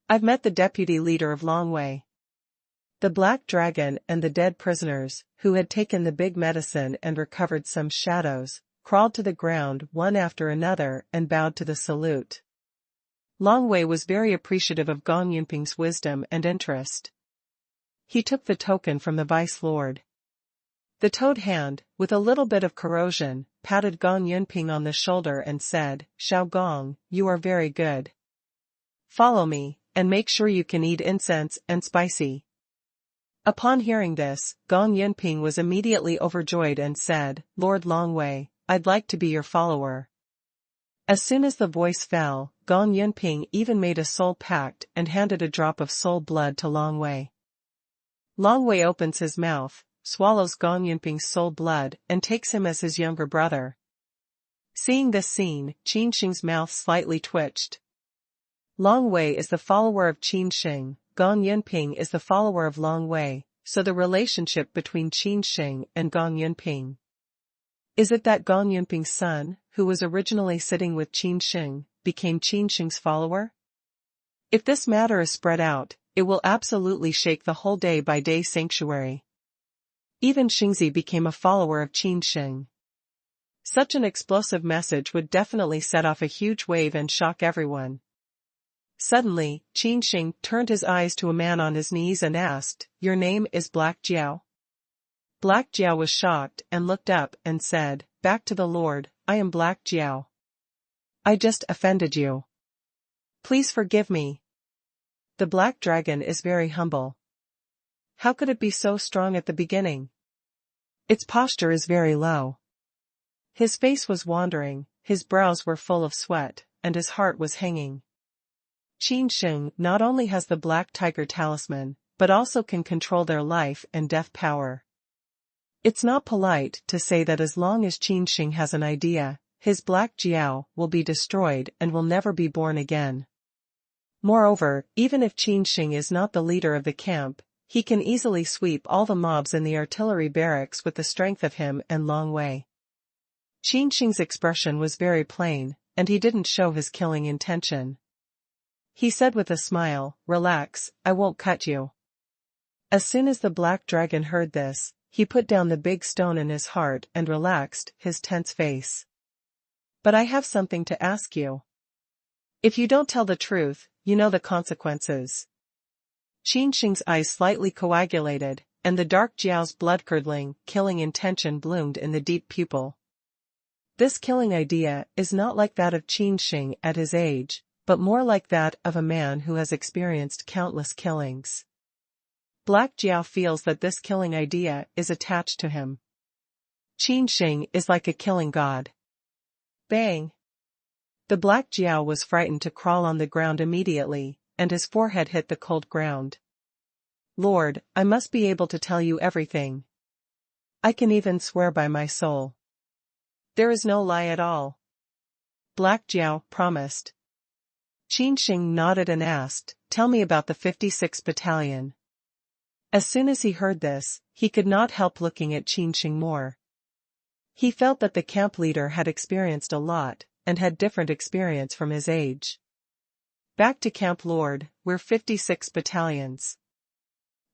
I've met the deputy leader of Long Wei. The Black Dragon and the dead prisoners, who had taken the big medicine and recovered some shadows, crawled to the ground one after another and bowed to the salute. Long Wei was very appreciative of Gong Yunping's wisdom and interest. He took the token from the vice lord. The toad hand, with a little bit of corrosion, patted Gong Yunping on the shoulder and said, "Xiao Gong, you are very good. Follow me, and make sure you can eat incense and spicy." Upon hearing this, Gong Yunping was immediately overjoyed and said, "Lord Long Wei, I'd like to be your follower." As soon as the voice fell, Gong Yunping even made a soul pact and handed a drop of soul blood to Long Wei. Long Wei opens his mouth, swallows Gong Yunping's soul blood, and takes him as his younger brother. Seeing this scene, Qin Sheng's mouth slightly twitched. Long Wei is the follower of Qin Sheng, Gong Yunping is the follower of Long Wei, so the relationship between Qin Sheng and Gong Yunping. Is it that Gong Yunping's son, who was originally sitting with Qin Sheng, became Qin Sheng's follower? If this matter is spread out, it will absolutely shake the whole day-by-day sanctuary. Even Xingzi became a follower of Qin Sheng. Such an explosive message would definitely set off a huge wave and shock everyone. Suddenly, Qin Sheng turned his eyes to a man on his knees and asked, "Your name is Black Jiao?" Black Jiao was shocked and looked up and said, "Back to the Lord, I am Black Jiao. I just offended you. Please forgive me." The black dragon is very humble. How could it be so strong at the beginning? Its posture is very low. His face was wandering, his brows were full of sweat, and his heart was hanging. Qin Sheng not only has the black tiger talisman, but also can control their life and death power. It's not polite to say that as long as Qin Sheng has an idea, his Black Jiao will be destroyed and will never be born again. Moreover, even if Qin Sheng is not the leader of the camp, he can easily sweep all the mobs in the artillery barracks with the strength of him and Long Wei. Qin Sheng's expression was very plain, and he didn't show his killing intention. He said with a smile, "Relax, I won't cut you." As soon as the black dragon heard this, he put down the big stone in his heart and relaxed his tense face. "But I have something to ask you. If you don't tell the truth, you know the consequences." Qin Sheng's eyes slightly coagulated, and the dark Jiao's blood-curdling, killing intention bloomed in the deep pupil. This killing idea is not like that of Qin Sheng at his age, but more like that of a man who has experienced countless killings. Black Jiao feels that this killing idea is attached to him. Qin Sheng is like a killing god. Bang! The Black Jiao was frightened to crawl on the ground immediately, and his forehead hit the cold ground. "Lord, I must be able to tell you everything. I can even swear by my soul. There is no lie at all." Black Jiao promised. Qin Sheng nodded and asked, "Tell me about the 56th Battalion." As soon as he heard this, he could not help looking at Qin Sheng more. He felt that the camp leader had experienced a lot, and had different experience from his age. "Back to camp, Lord, we're 56 battalions.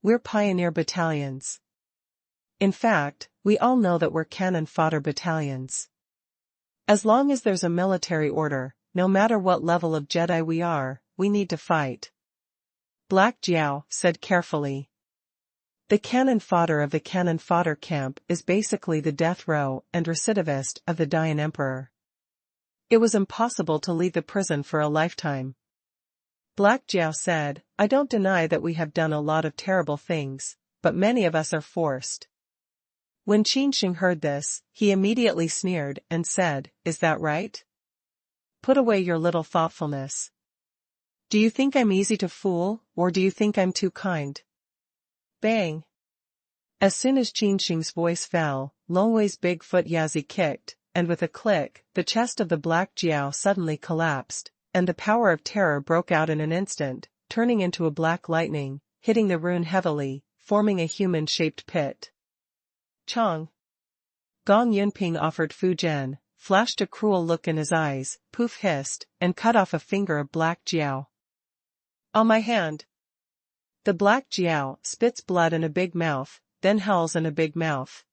We're pioneer battalions. In fact, we all know that we're cannon fodder battalions. As long as there's a military order, no matter what level of Jedi we are, we need to fight." Black Jiao said carefully. The cannon fodder of the cannon fodder camp is basically the death row and recidivist of the dying emperor. It was impossible to leave the prison for a lifetime. Black Jiao said, "I don't deny that we have done a lot of terrible things, but many of us are forced." When Qin Sheng heard this, he immediately sneered and said, "Is that right? Put away your little thoughtfulness. Do you think I'm easy to fool, or do you think I'm too kind?" Bang! As soon as Qin Sheng's voice fell, Long Wei's big foot Yazi kicked, and with a click, the chest of the Black Jiao suddenly collapsed, and the power of terror broke out in an instant, turning into a black lightning, hitting the rune heavily, forming a human-shaped pit. Chong! Gong Yunping offered Fu Zhen, flashed a cruel look in his eyes, poof hissed, and cut off a finger of Black Jiao. "On my hand!" The Black Jiao spits blood in a big mouth, then howls in a big mouth.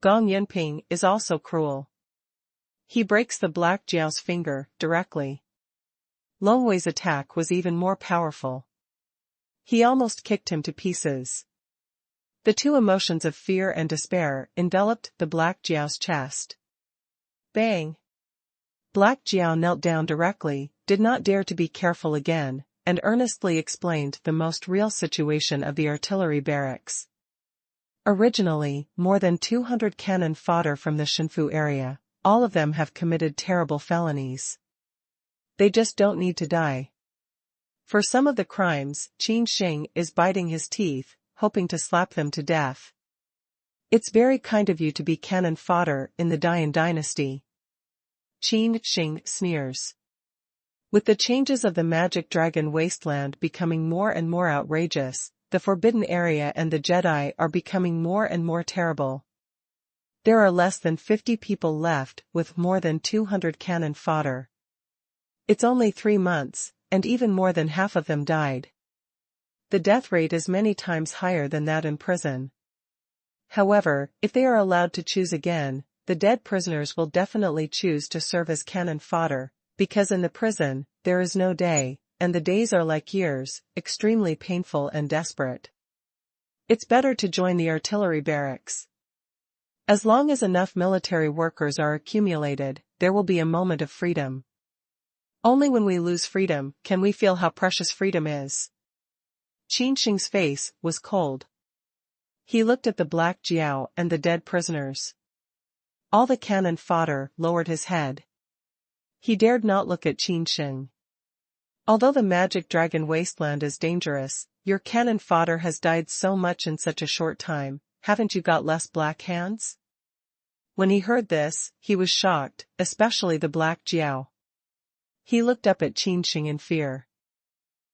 Gong Yunping is also cruel. He breaks the Black Jiao's finger, directly. Long Wei's attack was even more powerful. He almost kicked him to pieces. The two emotions of fear and despair enveloped the Black Jiao's chest. Bang! Black Jiao knelt down directly, did not dare to be careful again, and earnestly explained the most real situation of the artillery barracks. Originally, more than 200 cannon fodder from the Shenfu area, all of them have committed terrible felonies. They just don't need to die. For some of the crimes, Qin Sheng is biting his teeth, hoping to slap them to death. It's very kind of you to be cannon fodder in the Dian dynasty. Qin Sheng sneers. With the changes of the magic dragon wasteland becoming more and more outrageous, the forbidden area and the Jedi are becoming more and more terrible. There are less than 50 people left with more than 200 cannon fodder. It's only 3 months, and even more than half of them died. The death rate is many times higher than that in prison. However, if they are allowed to choose again, the dead prisoners will definitely choose to serve as cannon fodder, because in the prison, there is no day, and the days are like years, extremely painful and desperate. It's better to join the artillery barracks. As long as enough military workers are accumulated, there will be a moment of freedom. Only when we lose freedom can we feel how precious freedom is. Qin Sheng's face was cold. He looked at the Black Jiao and the dead prisoners. All the cannon fodder lowered his head. He dared not look at Qin Sheng. Although the magic dragon wasteland is dangerous, your cannon fodder has died so much in such a short time, haven't you got less black hands? When he heard this, he was shocked, especially the Black Jiao. He looked up at Qin Sheng in fear.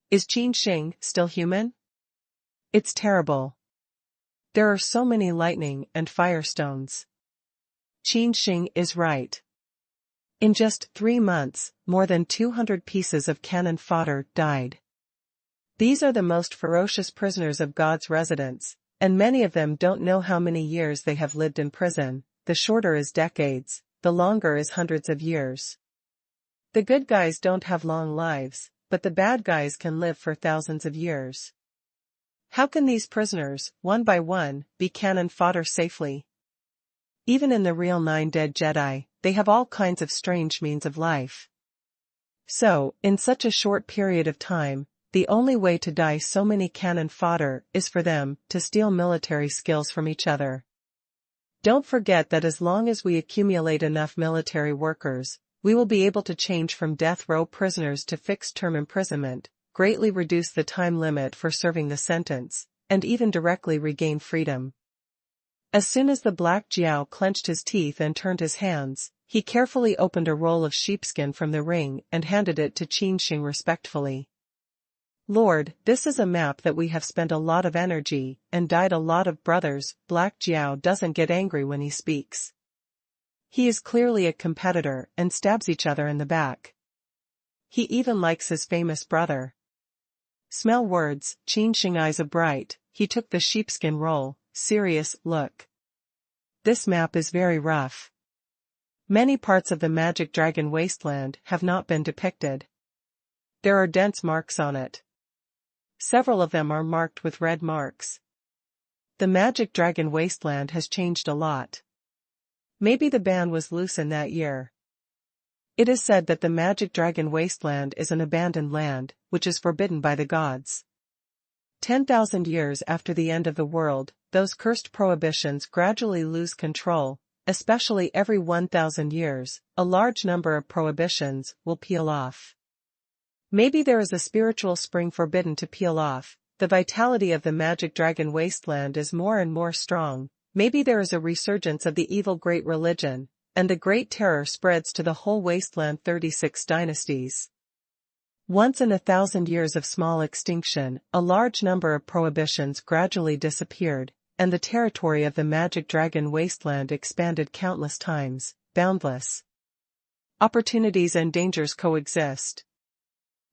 Is Qin Sheng still human? It's terrible. There are so many lightning and firestones. Qin Sheng is right. In just 3 months, more than 200 pieces of cannon fodder died. These are the most ferocious prisoners of God's residence, and many of them don't know how many years they have lived in prison. The shorter is decades, the longer is hundreds of years. The good guys don't have long lives, but the bad guys can live for thousands of years. How can these prisoners, one by one, be cannon fodder safely? Even in the real 9 dead Jedi, they have all kinds of strange means of life. So, in such a short period of time, the only way to die so many cannon fodder is for them to steal military skills from each other. Don't forget that as long as we accumulate enough military workers, we will be able to change from death row prisoners to fixed-term imprisonment, greatly reduce the time limit for serving the sentence, and even directly regain freedom. As soon as the Black Jiao clenched his teeth and turned his hands, he carefully opened a roll of sheepskin from the ring and handed it to Qin Sheng respectfully. Lord, this is a map that we have spent a lot of energy and died a lot of brothers. Black Jiao doesn't get angry when he speaks. He is clearly a competitor and stabs each other in the back. He even likes his famous brother. Smell words, Qin Sheng eyes bright, he took the sheepskin roll, serious look. This map is very rough. Many parts of the magic dragon wasteland have not been depicted. There are dense marks on it. Several of them are marked with red marks. The magic dragon wasteland has changed a lot. Maybe the ban was loosened that year. It is said that the magic dragon wasteland is an abandoned land, which is forbidden by the gods. 10,000 years after the end of the world, those cursed prohibitions gradually lose control, especially every 1,000 years, a large number of prohibitions will peel off. Maybe there is a spiritual spring forbidden to peel off, the vitality of the magic dragon wasteland is more and more strong, maybe there is a resurgence of the evil great religion, and the great terror spreads to the whole wasteland. 36 dynasties. Once in 1,000 years of small extinction, a large number of prohibitions gradually disappeared, and the territory of the magic dragon wasteland expanded countless times, boundless. Opportunities and dangers coexist.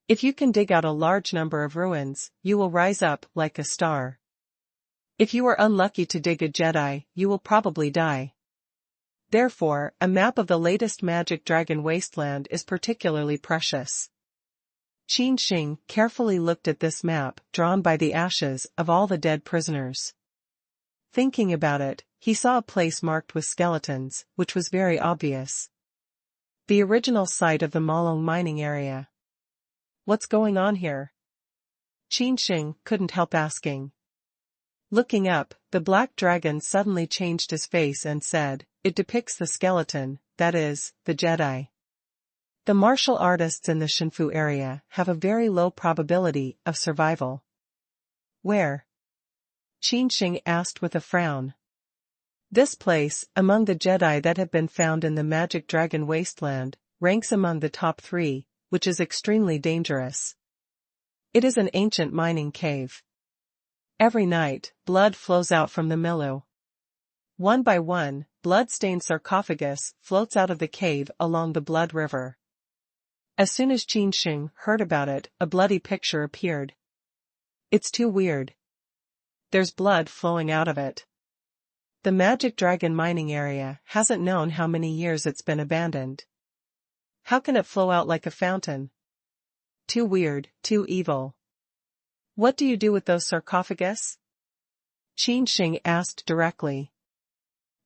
If you can dig out a large number of ruins, you will rise up like a star. If you are unlucky to dig a Jedi, you will probably die. Therefore, a map of the latest magic dragon wasteland is particularly precious. Qin Sheng carefully looked at this map drawn by the ashes of all the dead prisoners. Thinking about it, he saw a place marked with skeletons, which was very obvious. The original site of the Malong mining area. What's going on here? Qin Sheng couldn't help asking. Looking up, the black dragon suddenly changed his face and said, "It depicts the skeleton, that is, the Jedi. The martial artists in the Shinfu area have a very low probability of survival." Where? Qin Sheng asked with a frown. This place, among the Jedi that have been found in the Magic Dragon Wasteland, ranks among the top 3, which is extremely dangerous. It is an ancient mining cave. Every night, blood flows out from the milieu. One by one, blood-stained sarcophagus floats out of the cave along the Blood River. As soon as Qin Sheng heard about it, a bloody picture appeared. It's too weird. There's blood flowing out of it. The Magic Dragon mining area hasn't known how many years it's been abandoned. How can it flow out like a fountain? Too weird, too evil. What do you do with those sarcophagus? Qin Sheng asked directly.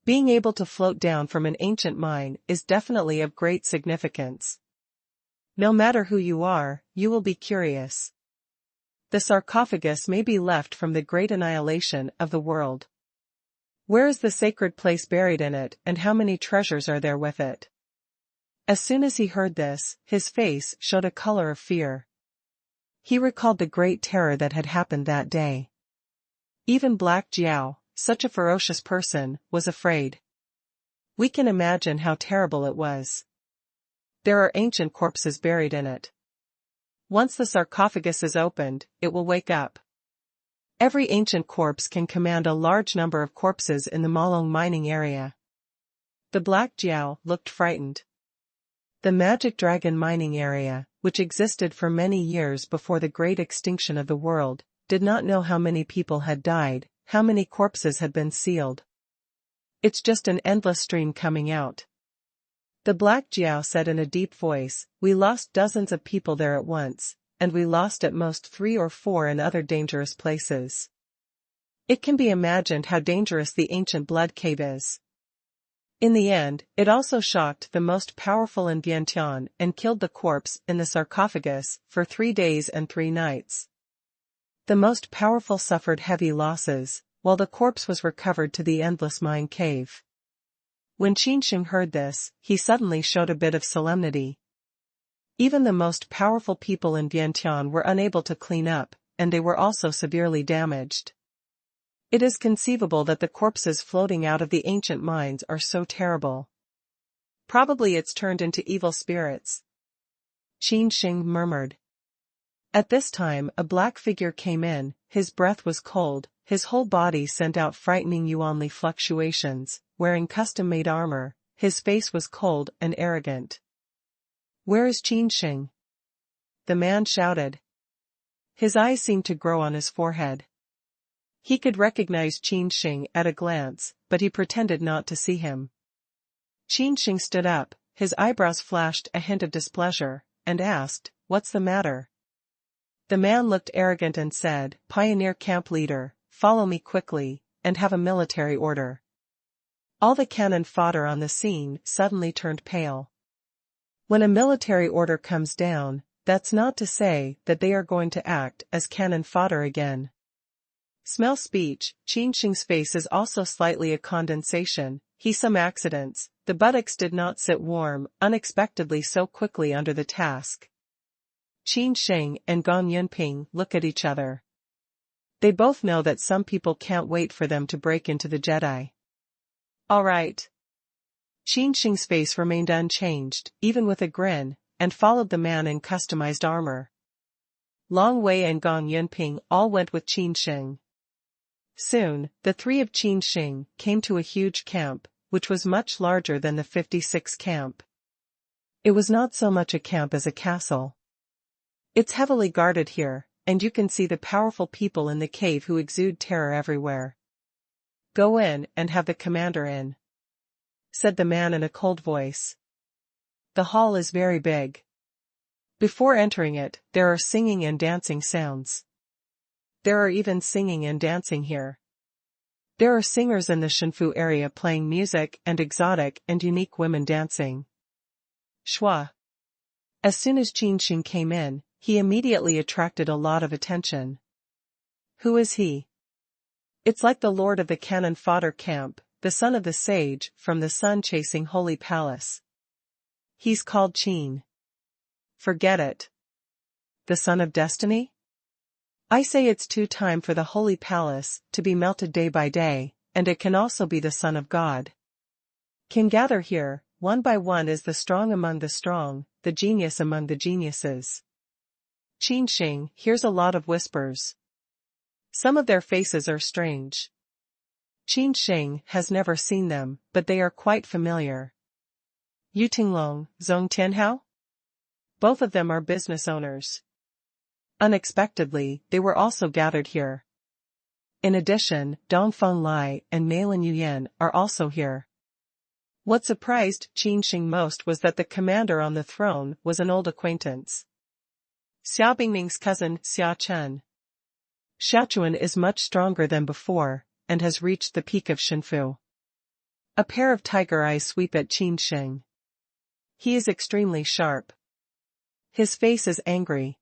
Being able to float down from an ancient mine is definitely of great significance. No matter who you are, you will be curious. The sarcophagus may be left from the great annihilation of the world. Where is the sacred place buried in it, and how many treasures are there with it? As soon as he heard this, his face showed a color of fear. He recalled the great terror that had happened that day. Even Black Jiao, such a ferocious person, was afraid. We can imagine how terrible it was. There are ancient corpses buried in it. Once the sarcophagus is opened, it will wake up. Every ancient corpse can command a large number of corpses in the Malong mining area. The Black Jiao looked frightened. The Magic Dragon mining area, which existed for many years before the great extinction of the world, did not know how many people had died, how many corpses had been sealed. It's just an endless stream coming out. The Black Jiao said in a deep voice, "We lost dozens of people there at once, and we lost at most 3 or 4 in other dangerous places." It can be imagined how dangerous the ancient blood cave is. In the end, it also shocked the most powerful in Vientiane and killed the corpse in the sarcophagus for 3 days and 3 nights. The most powerful suffered heavy losses, while the corpse was recovered to the endless mine cave. When Qin Sheng heard this, he suddenly showed a bit of solemnity. Even the most powerful people in Vientiane were unable to clean up, and they were also severely damaged. It is conceivable that the corpses floating out of the ancient mines are so terrible. Probably it's turned into evil spirits. Qin Sheng murmured. At this time a black figure came in, his breath was cold, his whole body sent out frightening yuanli fluctuations, wearing custom-made armor, his face was cold and arrogant. "Where is Qin Sheng?" the man shouted. His eyes seemed to grow on his forehead. He could recognize Qin Sheng at a glance, but he pretended not to see him. Qin Sheng stood up, his eyebrows flashed a hint of displeasure, and asked, "What's the matter?" The man looked arrogant and said, "Pioneer camp leader, follow me quickly, and have a military order." All the cannon fodder on the scene suddenly turned pale. When a military order comes down, that's not to say that they are going to act as cannon fodder again. Smell speech. Qin Sheng's face is also slightly a condensation. He some accidents, the buttocks did not sit warm unexpectedly so quickly under the task. Qin Sheng and Gong Yunping look at each other. They both know that some people can't wait for them to break into the Jedi. All right. Qin Sheng's face remained unchanged, even with a grin, and followed the man in customized armor. Long Wei and Gong Yunping all went with Qin Sheng. Soon, the 3 of Qin Sheng came to a huge camp, which was much larger than the 56 camp. It was not so much a camp as a castle. It's heavily guarded here, and you can see the powerful people in the cave who exude terror everywhere. "Go in and have the commander in," said the man in a cold voice. "The hall is very big. Before entering it, there are singing and dancing sounds. There are even singing and dancing here. There are singers in the Shenfu area playing music and exotic and unique women dancing. Shua. As soon as Qin Sheng came in, he immediately attracted a lot of attention. Who is he? It's like the lord of the cannon fodder camp, the son of the sage from the sun-chasing holy palace. He's called Qin. Forget it. The son of destiny? I say it's too time for the holy palace to be melted day by day, and it can also be the son of God. Can gather here, one by one is the strong among the strong, the genius among the geniuses. Qin Sheng hears a lot of whispers. Some of their faces are strange. Qin Sheng has never seen them, but they are quite familiar. Yu Tinglong, Zhong Tianhao? Both of them are business owners. Unexpectedly, they were also gathered here. In addition, Dongfeng Lai and Meilin Yuyan are also here. What surprised Qin Sheng most was that the commander on the throne was an old acquaintance. Xia Bingning's cousin, Xia Chen. Xiaochuan is much stronger than before, and has reached the peak of Shenfu. A pair of tiger eyes sweep at Qin Sheng. He is extremely sharp. His face is angry.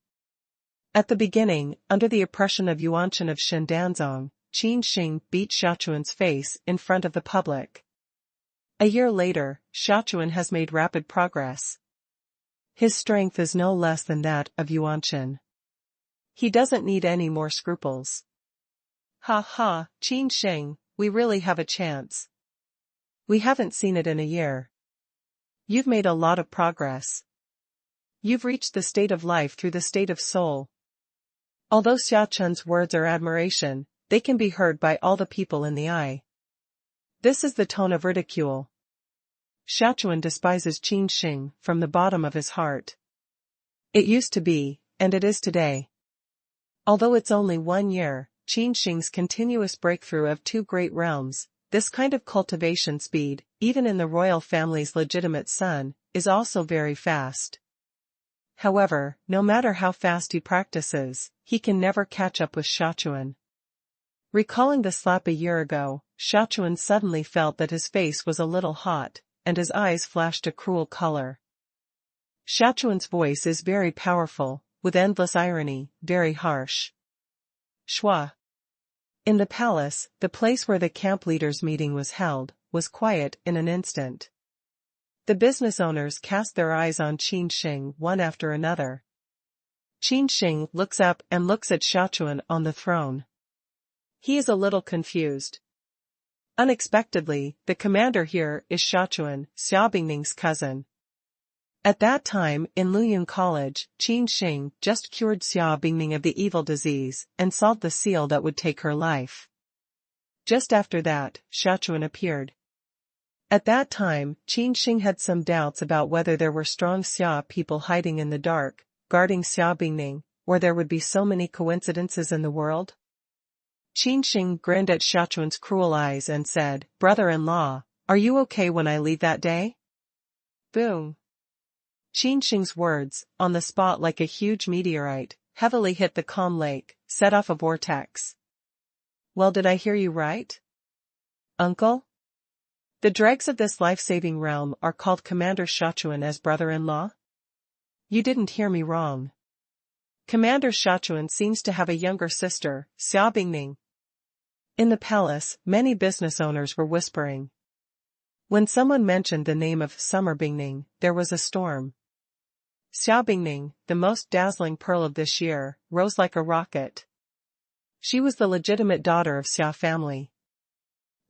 At the beginning, under the oppression of Yuanchen of Shendanzong, Qin Sheng beat Xiaochuan's face in front of the public. A year later, Xiaochuan has made rapid progress. His strength is no less than that of Yuanchen. He doesn't need any more scruples. Ha ha, Qin Sheng, we really have a chance. We haven't seen it in a year. You've made a lot of progress. You've reached the state of life through the state of soul. Although Xiaochun's words are admiration, they can be heard by all the people in the eye. This is the tone of ridicule. Xiaochuan despises Qin Sheng from the bottom of his heart. It used to be, and it is today. Although it's only 1 year, Qin Sheng's continuous breakthrough of 2 great realms, this kind of cultivation speed, even in the royal family's legitimate son, is also very fast. However, no matter how fast he practices, he can never catch up with Xiaochuan. Recalling the slap a year ago, Xiaochuan suddenly felt that his face was a little hot, and his eyes flashed a cruel color. Xiaochuan's voice is very powerful, with endless irony, very harsh. Shua. In the palace, the place where the camp leaders' meeting was held, was quiet in an instant. The business owners cast their eyes on Qin Sheng one after another. Qin Sheng looks up and looks at Xiaochuan on the throne. He is a little confused. Unexpectedly, the commander here is Xiaochuan, Xia Bingning's cousin. At that time, in Luyun College, Qin Sheng just cured Xia Bingning of the evil disease and solved the seal that would take her life. Just after that, Xiaochuan appeared. At that time, Qin Sheng had some doubts about whether there were strong Xia people hiding in the dark, guarding Xia Bingning, or there would be so many coincidences in the world. Qin Sheng grinned at Xiaochuan's cruel eyes and said, "Brother-in-law, are you okay when I leave that day?" Boom. Qin Sheng's words, on the spot like a huge meteorite, heavily hit the calm lake, set off a vortex. Well, did I hear you right? Uncle? The dregs of this life-saving realm are called Commander Xiaochuan as brother-in-law? You didn't hear me wrong. Commander Xiaochuan seems to have a younger sister, Xia Bingning. In the palace, many business owners were whispering. When someone mentioned the name of Summer Bingning, there was a storm. Xia Bingning, the most dazzling pearl of this year, rose like a rocket. She was the legitimate daughter of Xia family.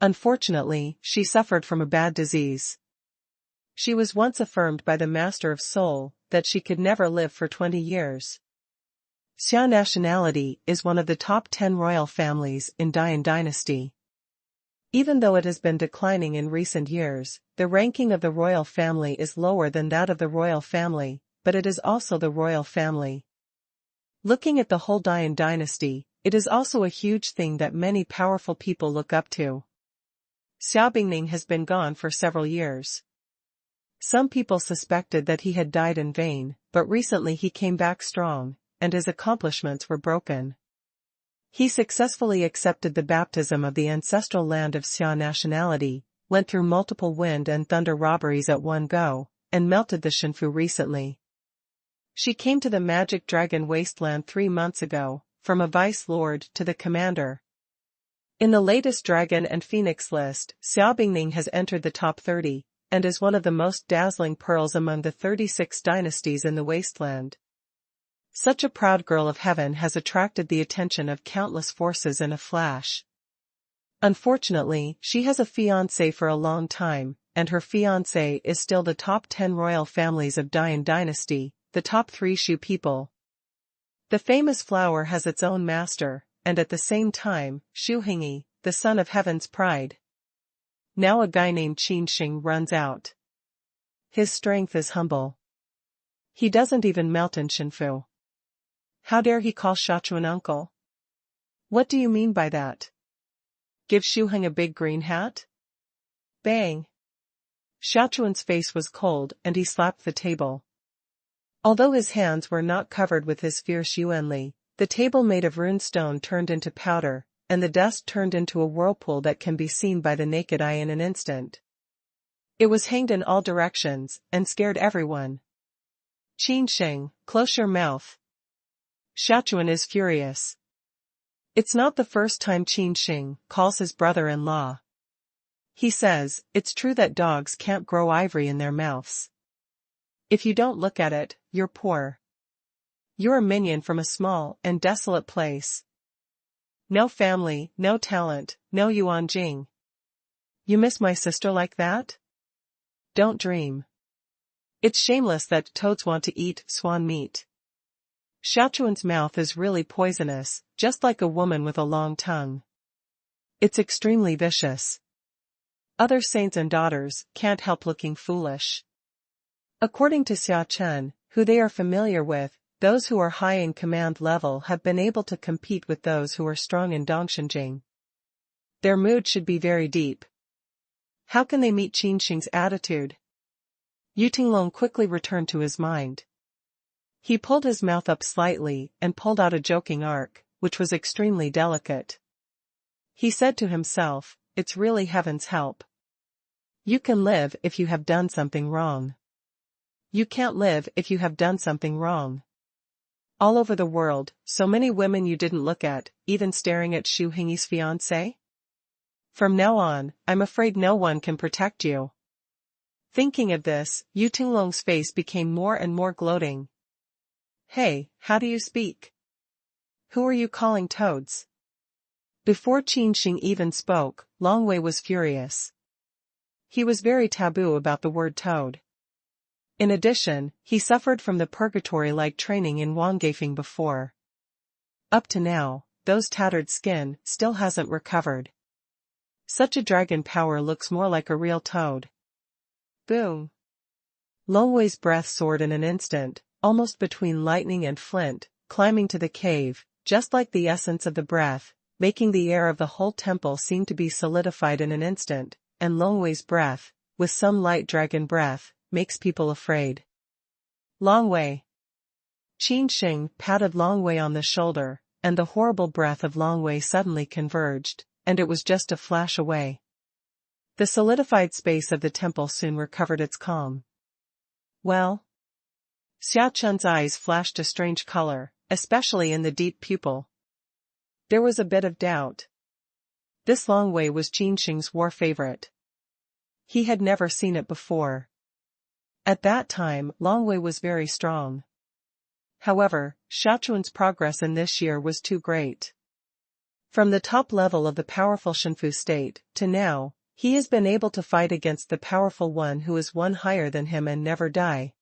Unfortunately, she suffered from a bad disease. She was once affirmed by the Master of Soul that she could never live for 20 years. Xia nationality is one of the top 10 royal families in Dian dynasty. Even though it has been declining in recent years, the ranking of the royal family is lower than that of the royal family, but it is also the royal family. Looking at the whole Dian dynasty, it is also a huge thing that many powerful people look up to. Xia Bingning has been gone for several years. Some people suspected that he had died in vain, but recently he came back strong, and his accomplishments were broken. He successfully accepted the baptism of the ancestral land of Xia nationality, went through multiple wind and thunder robberies at one go, and melted the Shenfu recently. She came to the magic dragon wasteland 3 months ago, from a vice lord to the commander. In the latest Dragon and Phoenix list, Xia Bingning has entered the top 30, and is one of the most dazzling pearls among the 36 dynasties in the wasteland. Such a proud girl of heaven has attracted the attention of countless forces in a flash. Unfortunately, she has a fiancé for a long time, and her fiancé is still the top 10 royal families of Dian dynasty, the top 3 Shu people. The famous flower has its own master, and at the same time, Shu Hingyi, the son of heaven's pride. Now a guy named Qin Sheng runs out. His strength is humble. He doesn't even melt in Shenfu. How dare he call Shachuan uncle? What do you mean by that? Give Shu Heng a big green hat? Bang! Shachuan's face was cold and he slapped the table. Although his hands were not covered with his fierce yuanli, the table made of runestone turned into powder, and the dust turned into a whirlpool that can be seen by the naked eye in an instant. It was hanged in all directions, and scared everyone. Qin Sheng, close your mouth. Shachuan is furious. It's not the first time Qin Sheng calls his brother-in-law. He says, it's true that dogs can't grow ivory in their mouths. If you don't look at it, you're poor. You're a minion from a small and desolate place. No family, no talent, no yuan jing. You miss my sister like that? Don't dream. It's shameless that toads want to eat swan meat. Shachuan's mouth is really poisonous, just like a woman with a long tongue. It's extremely vicious. Other saints and daughters can't help looking foolish. According to Xia Chen, who they are familiar with, those who are high in command level have been able to compete with those who are strong in Dongshenjing. Their mood should be very deep. How can they meet Qin Sheng's attitude? Yu Tinglong quickly returned to his mind. He pulled his mouth up slightly and pulled out a joking arc, which was extremely delicate. He said to himself, it's really heaven's help. You can live if you have done something wrong. You can't live if you have done something wrong. All over the world, so many women you didn't look at, even staring at Shu Hingyi's fiancé? From now on, I'm afraid no one can protect you. Thinking of this, Yu Tinglong's face became more and more gloating. Hey, how do you speak? Who are you calling toads? Before Qin Sheng even spoke, Longwei was furious. He was very taboo about the word toad. In addition, he suffered from the purgatory-like training in Wanggafing before. Up to now, those tattered skin still hasn't recovered. Such a dragon power looks more like a real toad. Boom! Longwei's breath soared in an instant, almost between lightning and flint, climbing to the cave, just like the essence of the breath, making the air of the whole temple seem to be solidified in an instant, and Longwei's breath, with some light dragon breath, makes people afraid. Longwei. Qin Sheng patted Longwei on the shoulder, and the horrible breath of Longwei suddenly converged, and it was just a flash away. The solidified space of the temple soon recovered its calm. Well? Xia Chen's eyes flashed a strange color, especially in the deep pupil. There was a bit of doubt. This Longwei was Qin Sheng's war favorite. He had never seen it before. At that time, Longwei was very strong. However, Shachuan's progress in this year was too great. From the top level of the powerful Shenfu state, to now, he has been able to fight against the powerful one who is one higher than him and never die.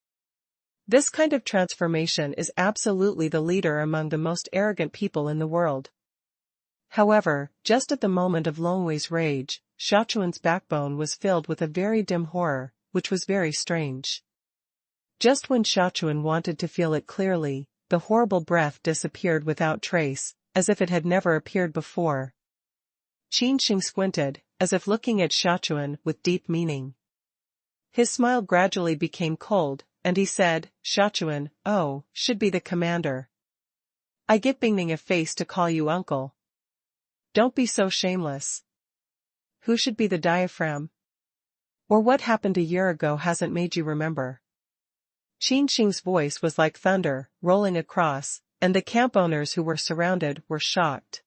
This kind of transformation is absolutely the leader among the most arrogant people in the world. However, just at the moment of Longwei's rage, Shachuan's backbone was filled with a very dim horror, which was very strange. Just when Shachuan wanted to feel it clearly, the horrible breath disappeared without trace, as if it had never appeared before. Qin Sheng squinted, as if looking at Shachuan with deep meaning. His smile gradually became cold, and he said, Shachuan, oh, should be the commander. I get binging a face to call you uncle. Don't be so shameless. Who should be the diaphragm? Or what happened a year ago hasn't made you remember? Qin Sheng's voice was like thunder, rolling across, and the camp owners who were surrounded were shocked.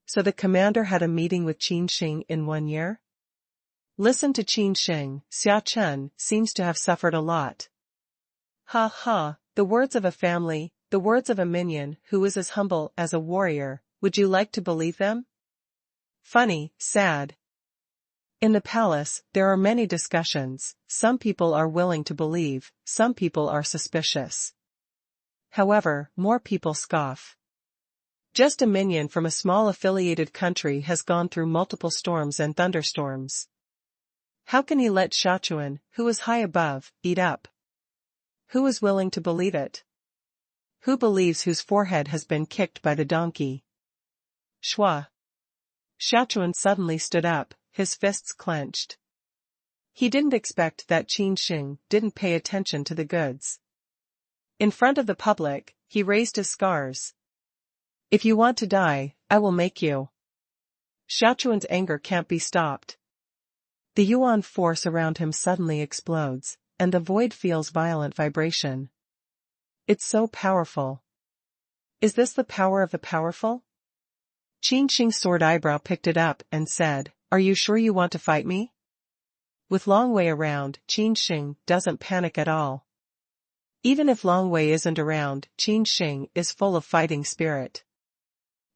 So the commander had a meeting with Qin Sheng in 1 year? Listen to Qin Sheng, Xia Chen seems to have suffered a lot. Ha ha, the words of a family, the words of a minion who is as humble as a warrior, would you like to believe them? Funny, sad. In the palace, there are many discussions, some people are willing to believe, some people are suspicious. However, more people scoff. Just a minion from a small affiliated country has gone through multiple storms and thunderstorms. How can he let Shachuan, who is high above, eat up? Who is willing to believe it? Who believes whose forehead has been kicked by the donkey? Shua. Shachuan suddenly stood up, his fists clenched. He didn't expect that Qin Sheng didn't pay attention to the goods. In front of the public, he raised his scars. If you want to die, I will make you. Shachuan's anger can't be stopped. The Yuan force around him suddenly explodes, and the void feels violent vibration. It's so powerful. Is this the power of the powerful? Qin Sheng's sword eyebrow picked it up and said, Are you sure you want to fight me? With Long Wei around, Qin Sheng doesn't panic at all. Even if Long Wei isn't around, Qin Sheng is full of fighting spirit.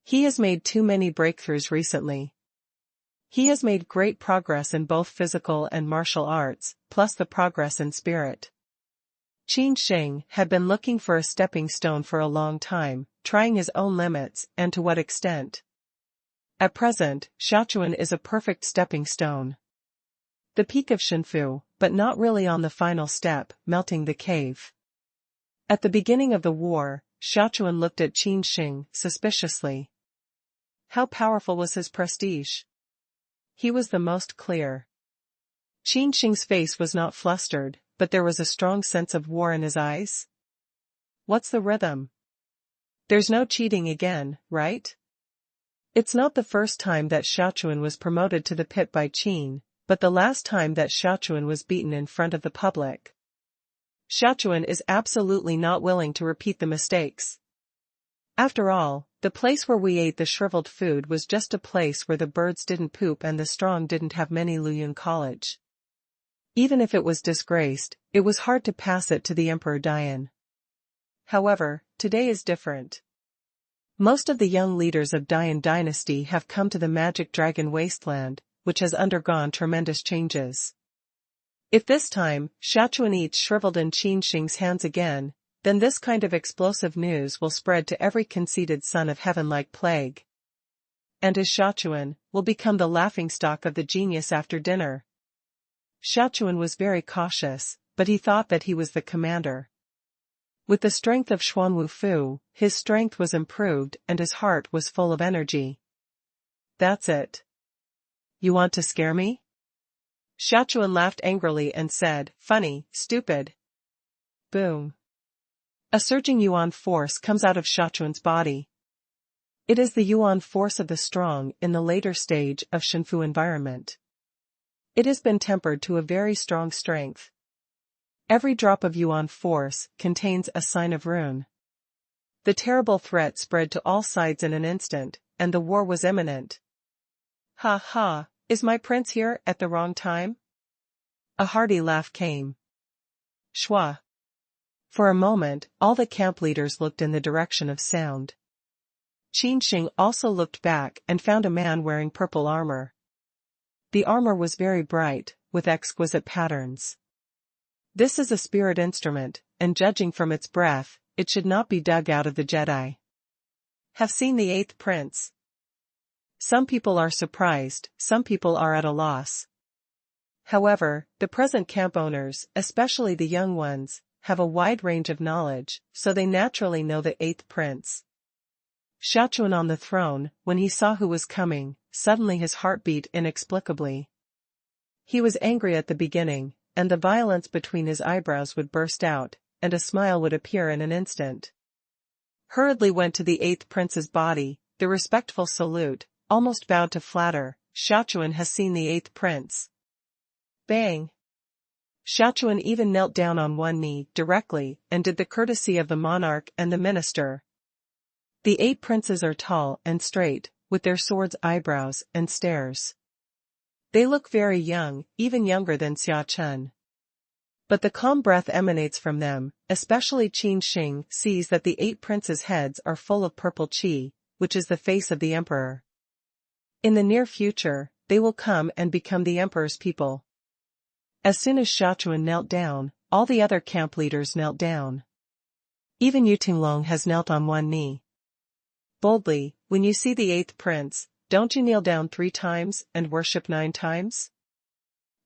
He has made too many breakthroughs recently. He has made great progress in both physical and martial arts, plus the progress in spirit. Qin Sheng had been looking for a stepping stone for a long time, trying his own limits and to what extent. At present, Shachuan is a perfect stepping stone. The peak of Shenfu, but not really on the final step, melting the cave. At the beginning of the war, Shachuan looked at Qin Sheng suspiciously. How powerful was his prestige? He was the most clear. Qin Sheng's face was not flustered, but there was a strong sense of war in his eyes. What's the rhythm? There's no cheating again, right? It's not the first time that Shachuan was promoted to the pit by Qin, but the last time that Shachuan was beaten in front of the public. Shachuan is absolutely not willing to repeat the mistakes. After all, the place where we ate the shriveled food was just a place where the birds didn't poop and the strong didn't have many Luyun College. Even if it was disgraced, it was hard to pass it to the Emperor Dian. However, today is different. Most of the young leaders of Dian dynasty have come to the Magic Dragon Wasteland, which has undergone tremendous changes. If this time, Shachuan eats shriveled in Qin Sheng's hands again, then this kind of explosive news will spread to every conceited son of heaven like plague. And his Shachuan will become the laughingstock of the genius after dinner. Shachuan was very cautious, but he thought that he was the commander. With the strength of Xuanwu Fu, his strength was improved and his heart was full of energy. That's it. You want to scare me? Shachuan laughed angrily and said, Funny, stupid. Boom. A surging Yuan force comes out of Shachuan's body. It is the Yuan force of the strong in the later stage of Shenfu environment. It has been tempered to a very strong strength. Every drop of Yuan force contains a sign of rune. The terrible threat spread to all sides in an instant, and the war was imminent. Ha ha, is my prince here at the wrong time? A hearty laugh came. Shua. For a moment, all the camp leaders looked in the direction of sound. Qin Sheng also looked back and found a man wearing purple armor. The armor was very bright, with exquisite patterns. This is a spirit instrument, and judging from its breath, it should not be dug out of the Jedi. Have seen the eighth prince. Some people are surprised, some people are at a loss. However, the present camp owners, especially the young ones, have a wide range of knowledge, so they naturally know the eighth prince. Shachuan on the throne, when he saw who was coming, suddenly his heart beat inexplicably. He was angry at the beginning, and the violence between his eyebrows would burst out, and a smile would appear in an instant. Hurriedly went to the 8th prince's body, the respectful salute, almost bowed to flatter, Xiaochuan has seen the 8th prince. Bang! Xiaochuan even knelt down on one knee directly and did the courtesy of the monarch and the minister. The 8 princes are tall and straight, with their swords eyebrows and stares. They look very young, even younger than Xia Chun. But the calm breath emanates from them, especially Qin Sheng sees that the 8 princes' heads are full of purple qi, which is the face of the emperor. In the near future, they will come and become the emperor's people. As soon as Xiaochuan knelt down, all the other camp leaders knelt down. Even Yu Tinglong has knelt on one knee. Boldly, when you see the 8th prince, don't you kneel down 3 times and worship 9 times?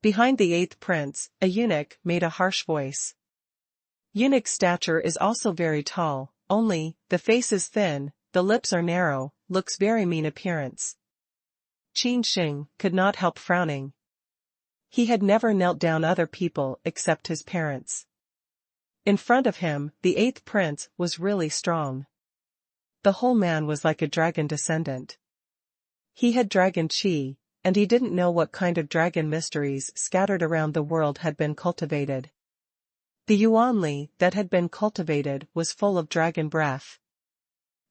Behind the 8th prince, a eunuch made a harsh voice. Eunuch's stature is also very tall, only, the face is thin, the lips are narrow, looks very mean appearance. Qin Sheng could not help frowning. He had never knelt down other people except his parents. In front of him, the 8th prince was really strong. The whole man was like a dragon descendant. He had dragon qi, and he didn't know what kind of dragon mysteries scattered around the world had been cultivated. The yuanli that had been cultivated was full of dragon breath.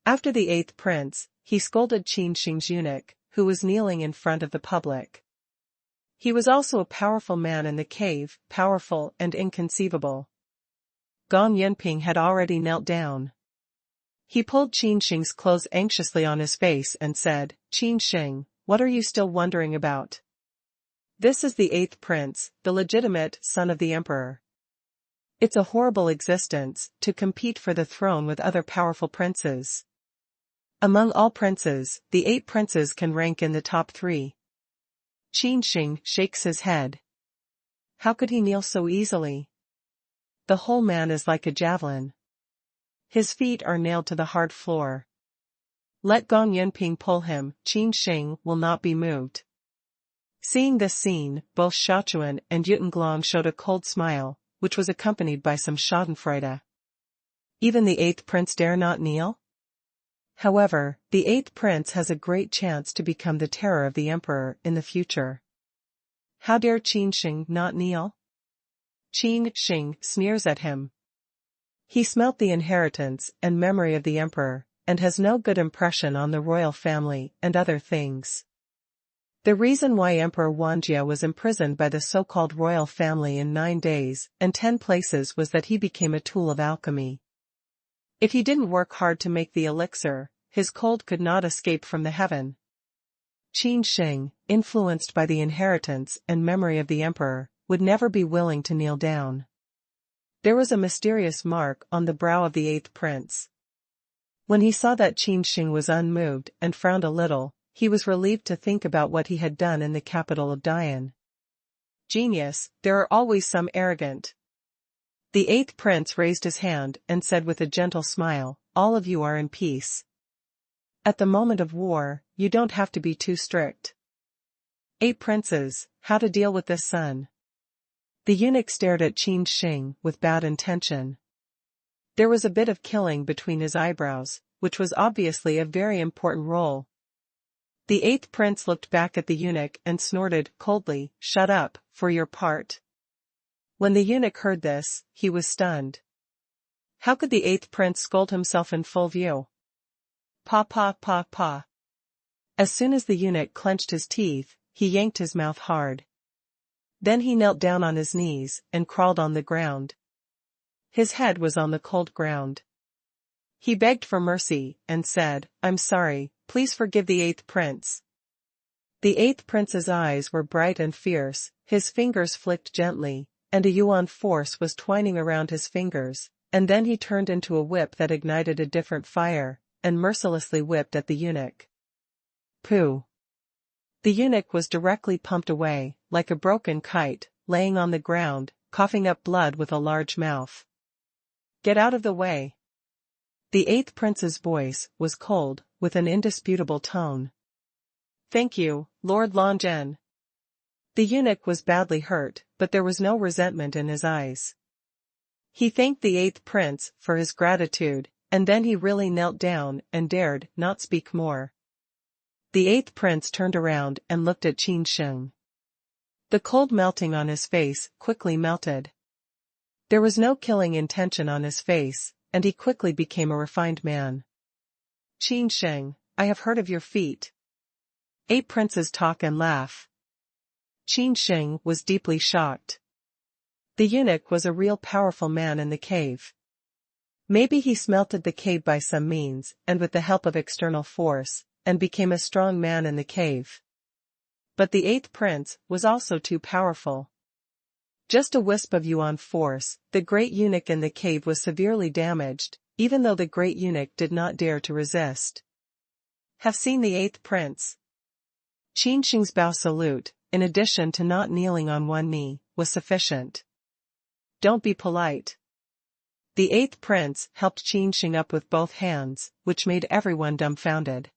After the 8th prince, he scolded Qin Sheng's eunuch, who was kneeling in front of the public. He was also a powerful man in the cave, powerful and inconceivable. Gong Yunping had already knelt down. He pulled Qin Sheng's clothes anxiously on his face and said, "Qin Sheng, what are you still wondering about? This is the 8th prince, the legitimate son of the emperor. It's a horrible existence, to compete for the throne with other powerful princes. Among all princes, the 8 princes can rank in the top 3. Qin Sheng shakes his head. How could he kneel so easily? The whole man is like a javelin. His feet are nailed to the hard floor. Let Gong Yunping pull him, Qin Sheng will not be moved." Seeing this scene, both Xiaochuan and Yu Tinglong showed a cold smile, which was accompanied by some schadenfreude. Even the 8th prince dare not kneel? However, the 8th prince has a great chance to become the terror of the emperor in the future. How dare Qin Sheng not kneel? Qin Sheng sneers at him. He smelt the inheritance and memory of the emperor, and has no good impression on the royal family and other things. The reason why Emperor Wanjia was imprisoned by the so-called royal family in 9 days and 10 places was that he became a tool of alchemy. If he didn't work hard to make the elixir, his cold could not escape from the heaven. Qin Sheng, influenced by the inheritance and memory of the emperor, would never be willing to kneel down. There was a mysterious mark on the brow of the 8th prince. When he saw that Qin Sheng was unmoved and frowned a little, he was relieved to think about what he had done in the capital of Dian. Genius, there are always some arrogant. The 8th prince raised his hand and said with a gentle smile, "All of you are in peace. At the moment of war, you don't have to be too strict." 8 princes, how to deal with this son? The eunuch stared at Qin Sheng with bad intention. There was a bit of killing between his eyebrows, which was obviously a very important role. The 8th prince looked back at the eunuch and snorted coldly, "Shut up, for your part." When the eunuch heard this, he was stunned. How could the 8th prince scold himself in full view? Pa pa pa pa. As soon as the eunuch clenched his teeth, he yanked his mouth hard. Then he knelt down on his knees and crawled on the ground. His head was on the cold ground. He begged for mercy and said, "I'm sorry, please forgive the 8th prince." The 8th prince's eyes were bright and fierce, his fingers flicked gently, and a yuan force was twining around his fingers, and then he turned into a whip that ignited a different fire, and mercilessly whipped at the eunuch. Pooh! The eunuch was directly pumped away, like a broken kite, laying on the ground, coughing up blood with a large mouth. "Get out of the way." The 8th prince's voice was cold, with an indisputable tone. "Thank you, Lord Longzhen." The eunuch was badly hurt, but there was no resentment in his eyes. He thanked the eighth prince for his gratitude, and then he really knelt down and dared not speak more. The eighth prince turned around and looked at Qin Sheng. The cold melting on his face quickly melted. There was no killing intention on his face, and he quickly became a refined man. Qin Sheng, I have heard of your feat. 8 princes talk and laugh. Qin Sheng was deeply shocked. The eunuch was a real powerful man in the cave. Maybe he smelted the cave by some means and with the help of external force, and became a strong man in the cave. But the 8th prince was also too powerful. Just a wisp of yuan force, the great eunuch in the cave was severely damaged, even though the great eunuch did not dare to resist. Have seen the 8th prince. Qin Sheng's bow salute, in addition to not kneeling on one knee, was sufficient. Don't be polite. The 8th prince helped Qin Sheng up with both hands, which made everyone dumbfounded.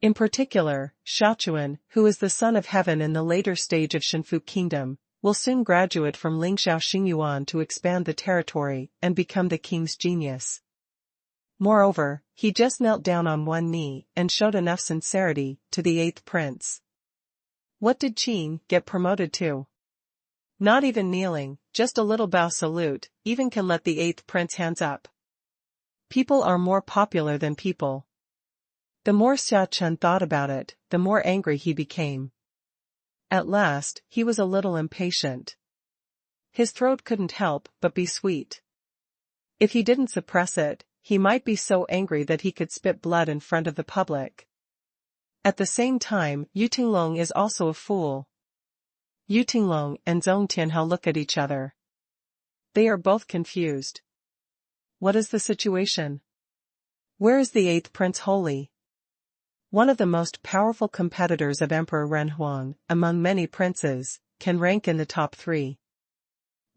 In particular, Shachuan, who is the son of heaven in the later stage of Shenfu Kingdom, will soon graduate from Lingxiao Xingyuan to expand the territory and become the king's genius. Moreover, he just knelt down on one knee and showed enough sincerity to the 8th prince. What did Qin get promoted to? Not even kneeling, just a little bow salute, even can let the 8th prince hands up. People are more popular than people. The more Xiachen thought about it, the more angry he became. At last, he was a little impatient. His throat couldn't help but be sweet. If he didn't suppress it, he might be so angry that he could spit blood in front of the public. At the same time, Yu Tinglong is also a fool. Yu Tinglong and Zhong Tianhao look at each other. They are both confused. What is the situation? Where is the 8th prince Holy? One of the most powerful competitors of Emperor Ren Huang, among many princes, can rank in the top 3.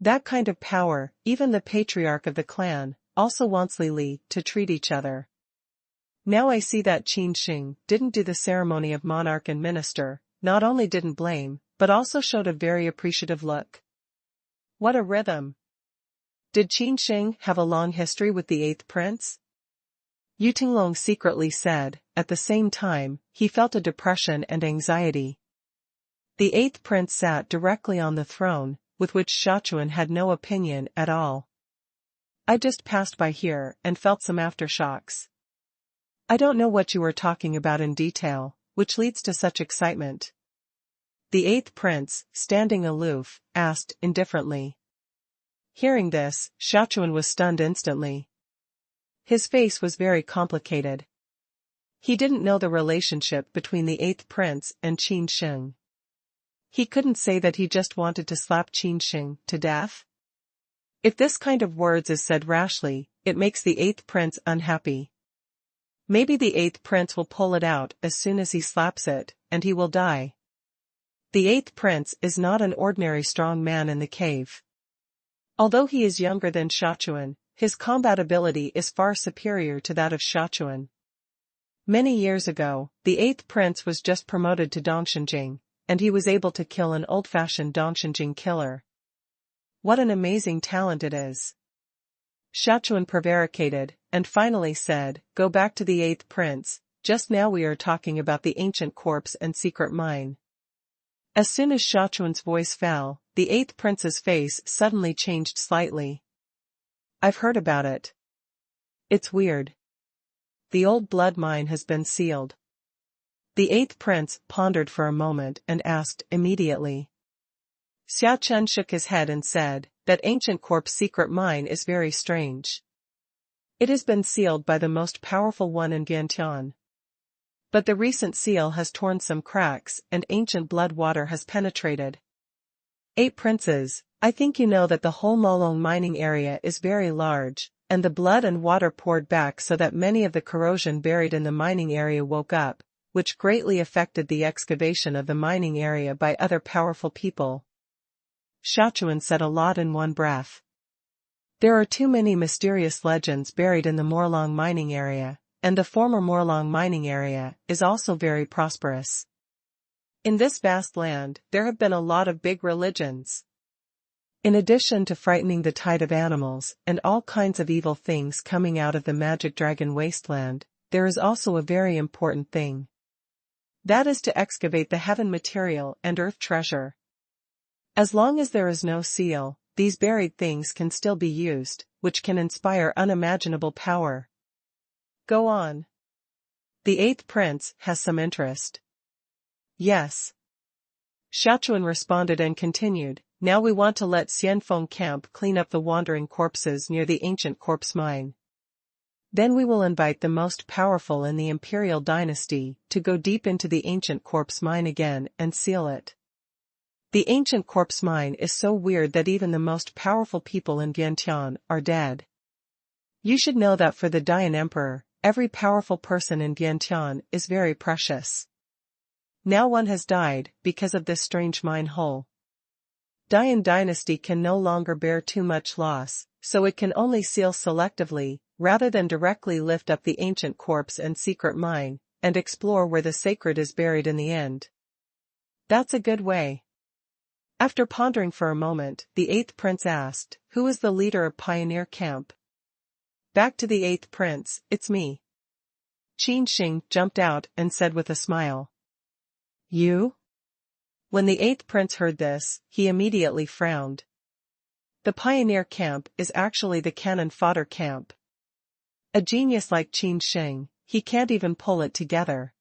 That kind of power, even the patriarch of the clan, also wants Li to treat each other. Now I see that Qin Sheng didn't do the ceremony of monarch and minister, not only didn't blame, but also showed a very appreciative look. What a rhythm! Did Qin Sheng have a long history with the 8th prince? Yu Tinglong secretly said. At the same time, he felt a depression and anxiety. The 8th prince sat directly on the throne, with which Shachuan had no opinion at all. I just passed by here and felt some aftershocks. I don't know what you were talking about in detail, which leads to such excitement. The 8th prince, standing aloof, asked indifferently. Hearing this, Shachuan was stunned instantly. His face was very complicated. He didn't know the relationship between the 8th prince and Qin Sheng. He couldn't say that he just wanted to slap Qin Sheng to death. If this kind of words is said rashly, it makes the 8th prince unhappy. Maybe the 8th prince will pull it out as soon as he slaps it, and he will die. The 8th prince is not an ordinary strong man in the cave. Although he is younger than Shachuan, his combat ability is far superior to that of Shachuan. Many years ago, the 8th prince was just promoted to Dongshenjing, and he was able to kill an old-fashioned Dongshenjing killer. What an amazing talent it is! Shachuan prevaricated, and finally said, Go back to the 8th prince, just now we are talking about the ancient corpse and secret mine. As soon as Shachuan's voice fell, the 8th prince's face suddenly changed slightly. I've heard about it. It's weird. The old blood mine has been sealed. The 8th prince pondered for a moment and asked immediately. Xia Chen shook his head and said, That ancient corpse secret mine is very strange. It has been sealed by the most powerful one in Vientiane. But the recent seal has torn some cracks and ancient blood water has penetrated. 8 princes, I think you know that the whole Molong mining area is very large, and the blood and water poured back so that many of the corrosion buried in the mining area woke up, which greatly affected the excavation of the mining area by other powerful people. Shachuan said a lot in one breath. There are too many mysterious legends buried in the Morlong mining area, and the former Morlong mining area is also very prosperous. In this vast land, there have been a lot of big religions. In addition to frightening the tide of animals and all kinds of evil things coming out of the magic dragon wasteland, there is also a very important thing. That is to excavate the heaven material and earth treasure. As long as there is no seal, these buried things can still be used, which can inspire unimaginable power. Go on. The eighth prince has some interest. Yes. Xiaochuan responded and continued, now we want to let Xianfeng camp clean up the wandering corpses near the ancient corpse mine. Then we will invite the most powerful in the imperial dynasty to go deep into the ancient corpse mine again and seal it. The ancient corpse mine is so weird that even the most powerful people in Vientiane are dead. You should know that for the Dian Emperor, every powerful person in Vientiane is very precious. Now one has died because of this strange mine hole. Dian dynasty can no longer bear too much loss, so it can only seal selectively, rather than directly lift up the ancient corpse and secret mine, and explore where the sacred is buried in the end. That's a good way. After pondering for a moment, the eighth prince asked, who is the leader of Pioneer Camp? Back to the eighth prince, it's me. Qin Sheng jumped out and said with a smile. You? When the eighth prince heard this, he immediately frowned. The Pioneer Camp is actually the cannon fodder camp. A genius like Qin Sheng, he can't even pull it together.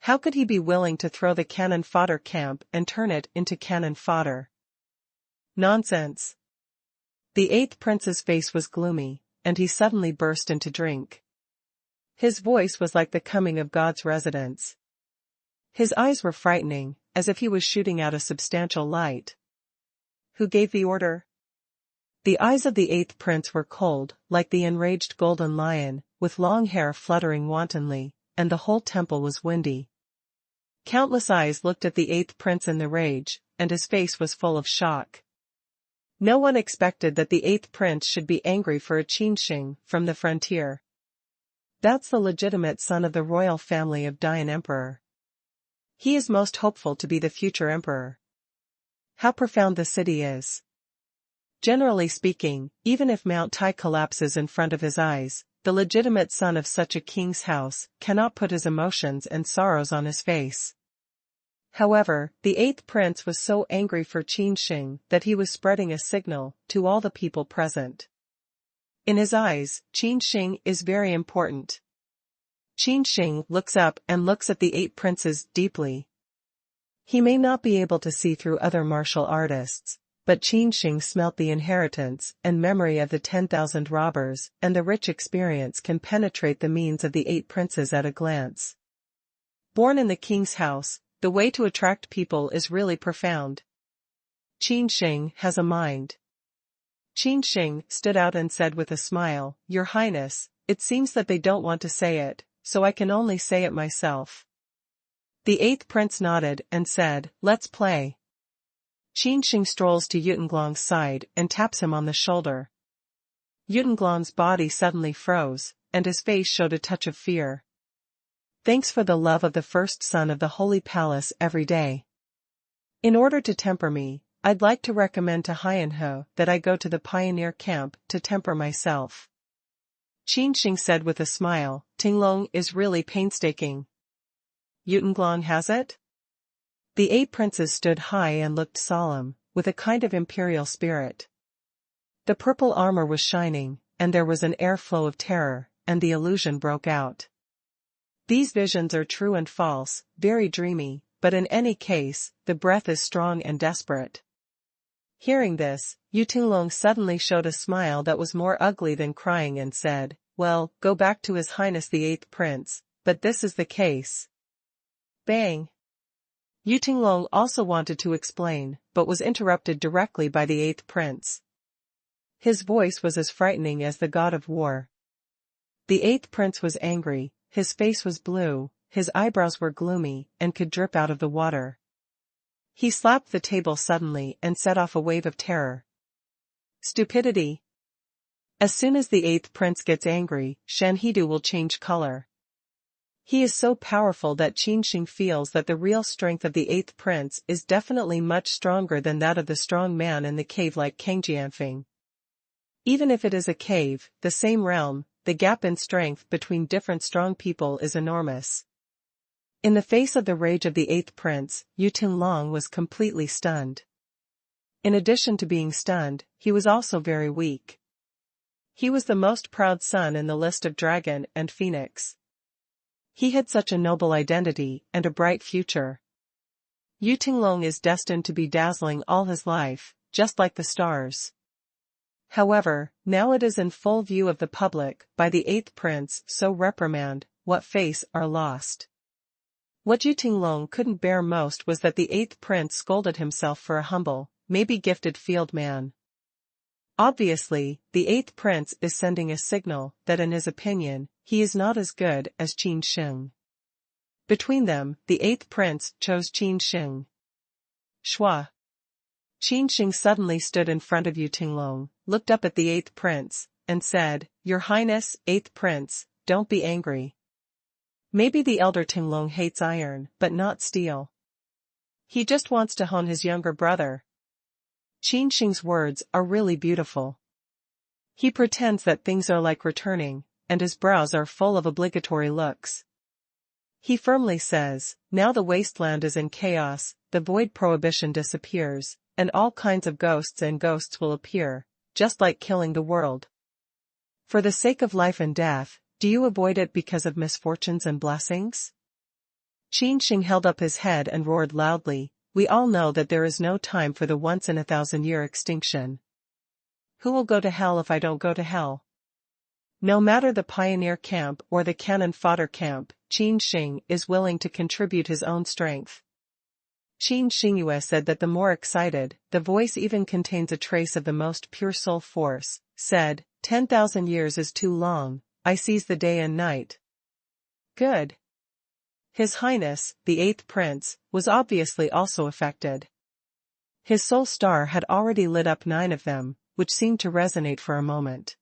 How could he be willing to throw the cannon fodder camp and turn it into cannon fodder? Nonsense. The eighth prince's face was gloomy, and he suddenly burst into drink. His voice was like the coming of God's residence. His eyes were frightening, as if he was shooting out a substantial light. Who gave the order? The eyes of the eighth prince were cold, like the enraged golden lion, with long hair fluttering wantonly, and the whole temple was windy. Countless eyes looked at the eighth prince in the rage, and his face was full of shock. No one expected that the eighth prince should be angry for a Qin Sheng from the frontier. That's the legitimate son of the royal family of Dian Emperor. He is most hopeful to be the future emperor. How profound the city is. Generally speaking, even if Mount Tai collapses in front of his eyes, the legitimate son of such a king's house cannot put his emotions and sorrows on his face. However, the eighth prince was so angry for Qin Sheng that he was spreading a signal to all the people present. In his eyes, Qin Sheng is very important. Qin Sheng looks up and looks at the eight princes deeply. He may not be able to see through other martial artists, but Qin Sheng smelt the inheritance and memory of the 10,000 robbers, and the rich experience can penetrate the means of the eight princes at a glance. Born in the king's house, the way to attract people is really profound. Qin Sheng has a mind. Qin Sheng stood out and said with a smile, Your Highness, it seems that they don't want to say it, so I can only say it myself. The eighth prince nodded and said, Let's play. Qin Sheng strolls to Yutenglong's side and taps him on the shoulder. Yutenglong's body suddenly froze, and his face showed a touch of fear. Thanks for the love of the first son of the Holy Palace every day. In order to temper me, I'd like to recommend to Haiyanhe that I go to the Pioneer Camp to temper myself. Qin Sheng said with a smile, Tinglong is really painstaking. Yutenglong has it? The eight princes stood high and looked solemn, with a kind of imperial spirit. The purple armor was shining, and there was an airflow of terror, and the illusion broke out. These visions are true and false, very dreamy, but in any case, the breath is strong and desperate. Hearing this, Yutinglong suddenly showed a smile that was more ugly than crying and said, Well, go back to His Highness the eighth prince, but this is the case. Bang! Yutinglong also wanted to explain, but was interrupted directly by the eighth prince. His voice was as frightening as the god of war. The eighth prince was angry, his face was blue, his eyebrows were gloomy, and could drip out of the water. He slapped the table suddenly and set off a wave of terror. Stupidity! As soon as the eighth prince gets angry, Shanhidu will change color. He is so powerful that Qin Sheng feels that the real strength of the 8th prince is definitely much stronger than that of the strong man in the cave like Kangjianfeng. Even if it is a cave, the same realm, the gap in strength between different strong people is enormous. In the face of the rage of the 8th prince, Yu Tinglong was completely stunned. In addition to being stunned, he was also very weak. He was the most proud son in the list of dragon and phoenix. He had such a noble identity and a bright future. Yu Tinglong is destined to be dazzling all his life, just like the stars. However, now it is in full view of the public by the 8th prince, so reprimand, what face are lost. What Yu Tinglong couldn't bear most was that the 8th prince scolded himself for a humble, maybe gifted field man. Obviously, the 8th prince is sending a signal that in his opinion, he is not as good as Qin Sheng. Between them, the 8th prince chose Qin Sheng. Shua. Qin Sheng suddenly stood in front of Yu Tinglong, looked up at the 8th prince, and said, "Your Highness, 8th prince, don't be angry. Maybe the elder Tinglong hates iron, but not steel. He just wants to hone his younger brother." Qin Sheng's words are really beautiful. He pretends that things are like returning, and his brows are full of obligatory looks. He firmly says, now the wasteland is in chaos, the void prohibition disappears, and all kinds of ghosts and ghosts will appear, just like killing the world. For the sake of life and death, do you avoid it because of misfortunes and blessings? Qin Sheng held up his head and roared loudly, "We all know that there is no time for the once-in-a-thousand-year extinction. Who will go to hell if I don't go to hell?" No matter the pioneer camp or the cannon fodder camp, Qin Sheng is willing to contribute his own strength. Qin Shengyue said that the more excited, the voice even contains a trace of the most pure soul force, said, 10,000 years is too long, I seize the day and night. Good. His Highness, the 8th prince, was obviously also affected. His soul star had already lit up 9 of them, which seemed to resonate for a moment.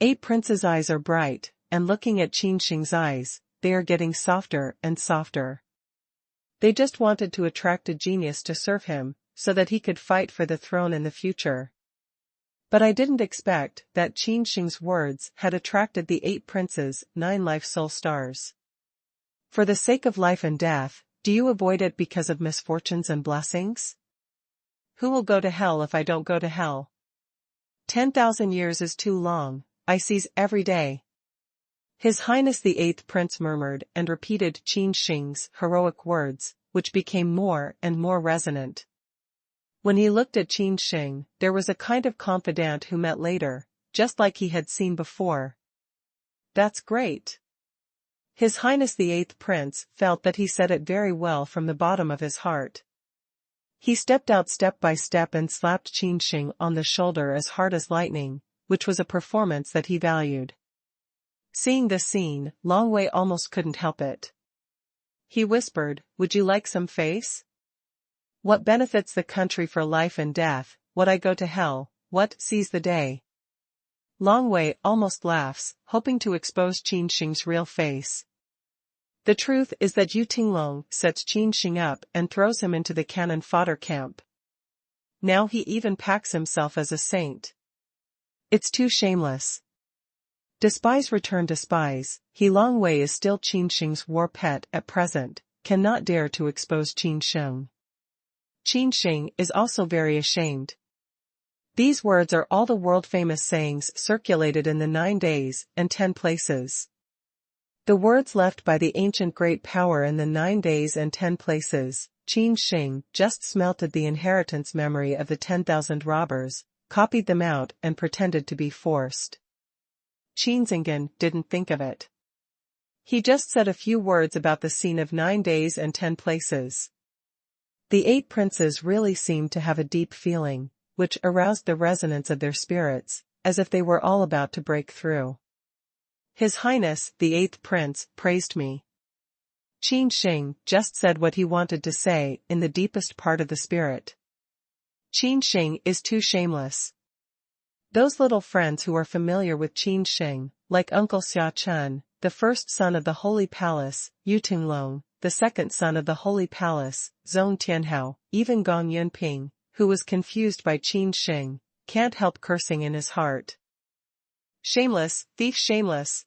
8 prince's eyes are bright, and looking at Qin Sheng's eyes, they are getting softer and softer. They just wanted to attract a genius to serve him, so that he could fight for the throne in the future. But I didn't expect that Qin Sheng's words had attracted the 8 princes' 9 life soul stars. For the sake of life and death, do you avoid it because of misfortunes and blessings? Who will go to hell if I don't go to hell? 10,000 years is too long, I seize every day. His Highness the 8th prince murmured and repeated Qin Sheng's heroic words, which became more and more resonant. When he looked at Qin Sheng, there was a kind of confidant who met later, just like he had seen before. That's great. His Highness the 8th prince felt that he said it very well from the bottom of his heart. He stepped out step by step and slapped Qin Sheng on the shoulder as hard as lightning, which was a performance that he valued. Seeing this scene, Longwei almost couldn't help it. He whispered, "Would you like some face? What benefits the country for life and death, what I go to hell, what seize the day?" Longwei almost laughs, hoping to expose Qin Sheng's real face. The truth is that Yu Tinglong sets Qin Sheng up and throws him into the cannon fodder camp. Now he even packs himself as a saint. It's too shameless. Despise return despise, he Longwei is still Qin Sheng's war pet at present, cannot dare to expose Qin Sheng. Qin Sheng is also very ashamed. These words are all the world-famous sayings circulated in the 9 days and 10 places. The words left by the ancient great power in the 9 days and 10 places, Qin Sheng just smelted the inheritance memory of the 10,000 robbers, copied them out and pretended to be forced. Qin Sheng didn't think of it. He just said a few words about the scene of 9 days and 10 places. The 8 princes really seemed to have a deep feeling, which aroused the resonance of their spirits, as if they were all about to break through. His Highness, the 8th prince, praised me. Qin Sheng just said what he wanted to say in the deepest part of the spirit. Qin Sheng is too shameless. Those little friends who are familiar with Qin Sheng, like Uncle Xia Chun, the first son of the Holy Palace, Yutinglong, the second son of the Holy Palace, Zhong Tianhao, even Gong Yunping, who was confused by Qin Sheng, can't help cursing in his heart. Shameless, thief shameless!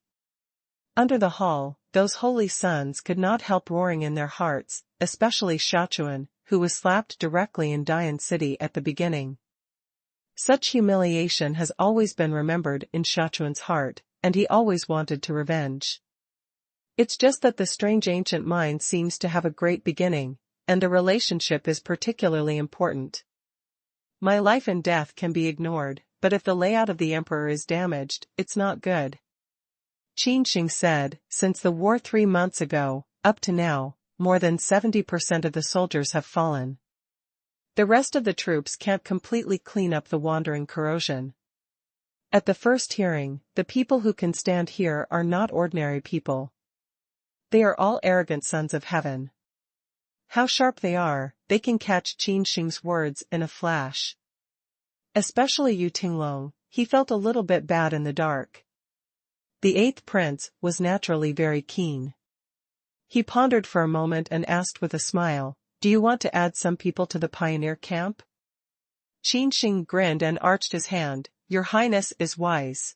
Under the hall, those holy sons could not help roaring in their hearts, especially Shachuan, who was slapped directly in Dian City at the beginning. Such humiliation has always been remembered in Shachuan's heart, and he always wanted to revenge. It's just that the strange ancient mind seems to have a great beginning, and the relationship is particularly important. My life and death can be ignored, but if the layout of the emperor is damaged, it's not good. Qin Sheng said, since the war 3 months ago, up to now, more than 70% of the soldiers have fallen. The rest of the troops can't completely clean up the wandering corrosion. At the first hearing, the people who can stand here are not ordinary people. They are all arrogant sons of heaven. How sharp they are, they can catch Qin Sheng's words in a flash. Especially Yutinglong, he felt a little bit bad in the dark. The 8th prince was naturally very keen. He pondered for a moment and asked with a smile, "Do you want to add some people to the pioneer camp?" Qin Sheng grinned and arched his hand, "Your Highness is wise.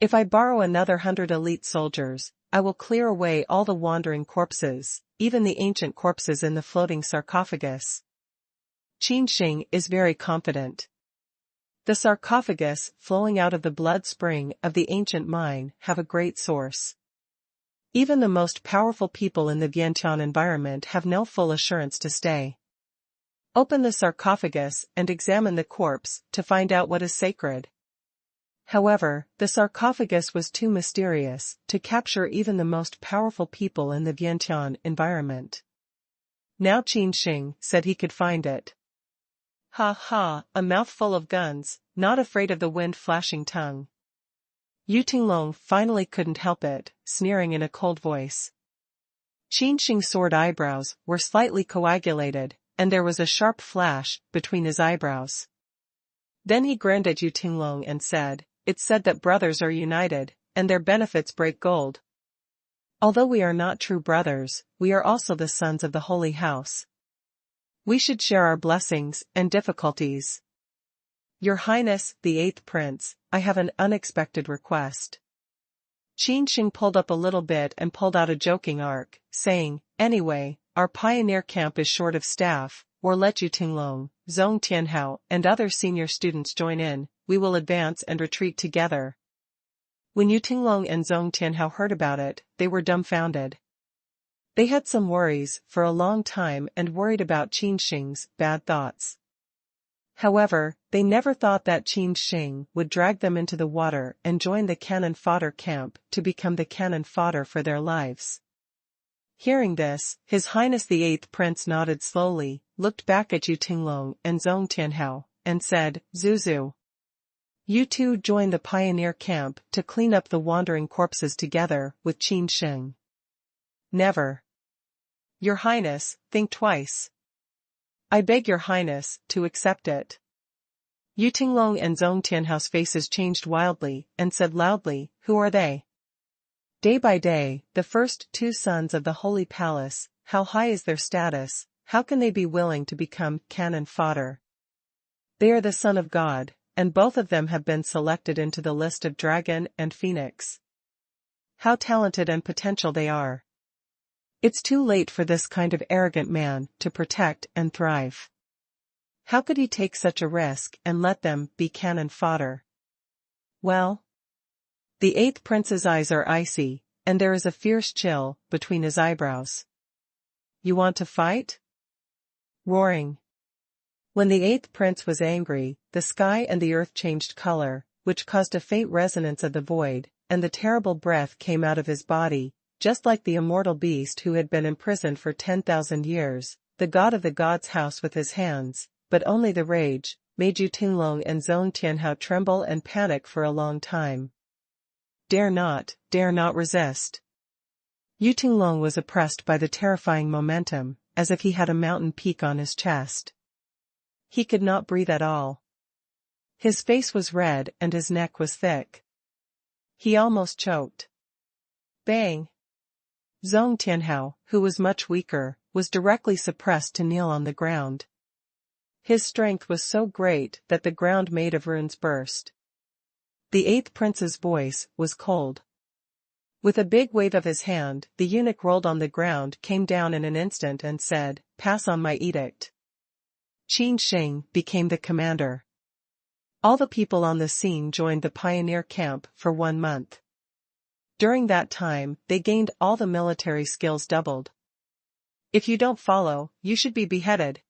If I borrow another 100 elite soldiers, I will clear away all the wandering corpses, even the ancient corpses in the floating sarcophagus." Qin Sheng is very confident. The sarcophagus flowing out of the blood spring of the ancient mine have a great source. Even the most powerful people in the Vientiane environment have no full assurance to stay. Open the sarcophagus and examine the corpse to find out what is sacred. However, the sarcophagus was too mysterious to capture even the most powerful people in the Vientiane environment. Now Qin Sheng said he could find it. Ha ha, a mouthful of guns, not afraid of the wind flashing tongue. Yutinglong finally couldn't help it, sneering in a cold voice. Qin Sheng's sword eyebrows were slightly coagulated, and there was a sharp flash between his eyebrows. Then he grinned at Yutinglong and said, "It's said that brothers are united, and their benefits break gold. Although we are not true brothers, we are also the sons of the Holy House. We should share our blessings and difficulties. Your Highness, the 8th prince, I have an unexpected request." Qin Sheng pulled up a little bit and pulled out a joking arc, saying, "Anyway, our pioneer camp is short of staff, or let Yutinglong, Zhong Tianhao, and other senior students join in, we will advance and retreat together." When Yutinglong and Zhong Tianhao heard about it, they were dumbfounded. They had some worries for a long time and worried about Qin Sheng's bad thoughts. However, they never thought that Qin Sheng would drag them into the water and join the cannon fodder camp to become the cannon fodder for their lives. Hearing this, His Highness the 8th Prince nodded slowly, looked back at Yutinglong and Zhong Tianhao, and said, "Zuzu. You two join the pioneer camp to clean up the wandering corpses together with Qin Sheng." "Never. Your Highness, think twice. I beg your Highness to accept it." Yutinglong and Zhong Tianhao's faces changed wildly and said loudly, "Who are they?" Day by day, the first 2 sons of the Holy Palace, how high is their status, how can they be willing to become cannon fodder? They are the Son of God, and both of them have been selected into the list of Dragon and Phoenix. How talented and potential they are. It's too late for this kind of arrogant man to protect and thrive. How could he take such a risk and let them be cannon fodder? Well, the 8th prince's eyes are icy, and there is a fierce chill between his eyebrows. "You want to fight?" Roaring. When the 8th prince was angry, the sky and the earth changed color, which caused a faint resonance of the void, and the terrible breath came out of his body, just like the immortal beast who had been imprisoned for 10,000 years, the god of the god's house with his hands, but only the rage, made Yutinglong and Zhong Tianhao tremble and panic for a long time. Dare not resist. Yutinglong was oppressed by the terrifying momentum, as if he had a mountain peak on his chest. He could not breathe at all. His face was red and his neck was thick. He almost choked. Bang! Zhong Tianhao, who was much weaker, was directly suppressed to kneel on the ground. His strength was so great that the ground made of runes burst. The eighth prince's voice was cold. With a big wave of his hand, the eunuch rolled on the ground, came down in an instant and said, "Pass on my edict." Qin Sheng became the commander. All the people on the scene joined the pioneer camp for 1 month. During that time, they gained all the military skills doubled. If you don't follow, you should be beheaded.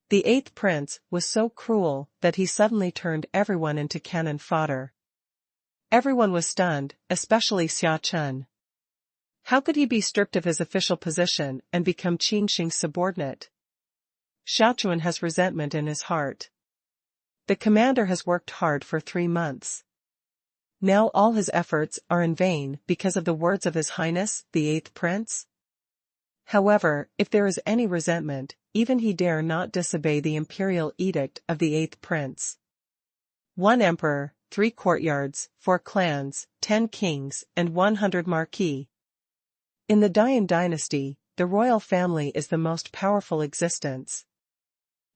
The eighth prince was so cruel that he suddenly turned everyone into cannon fodder. Everyone was stunned, especially Xia Chun. How could he be stripped of his official position and become Qin Sheng's subordinate? Xiaochuan has resentment in his heart. The commander has worked hard for 3 months. Now all his efforts are in vain because of the words of His Highness, the eighth prince? However, if there is any resentment, even he dare not disobey the imperial edict of the eighth prince. 1 emperor, 3 courtyards, 4 clans, 10 kings, and 100 marquis. In the Dayan dynasty, the royal family is the most powerful existence.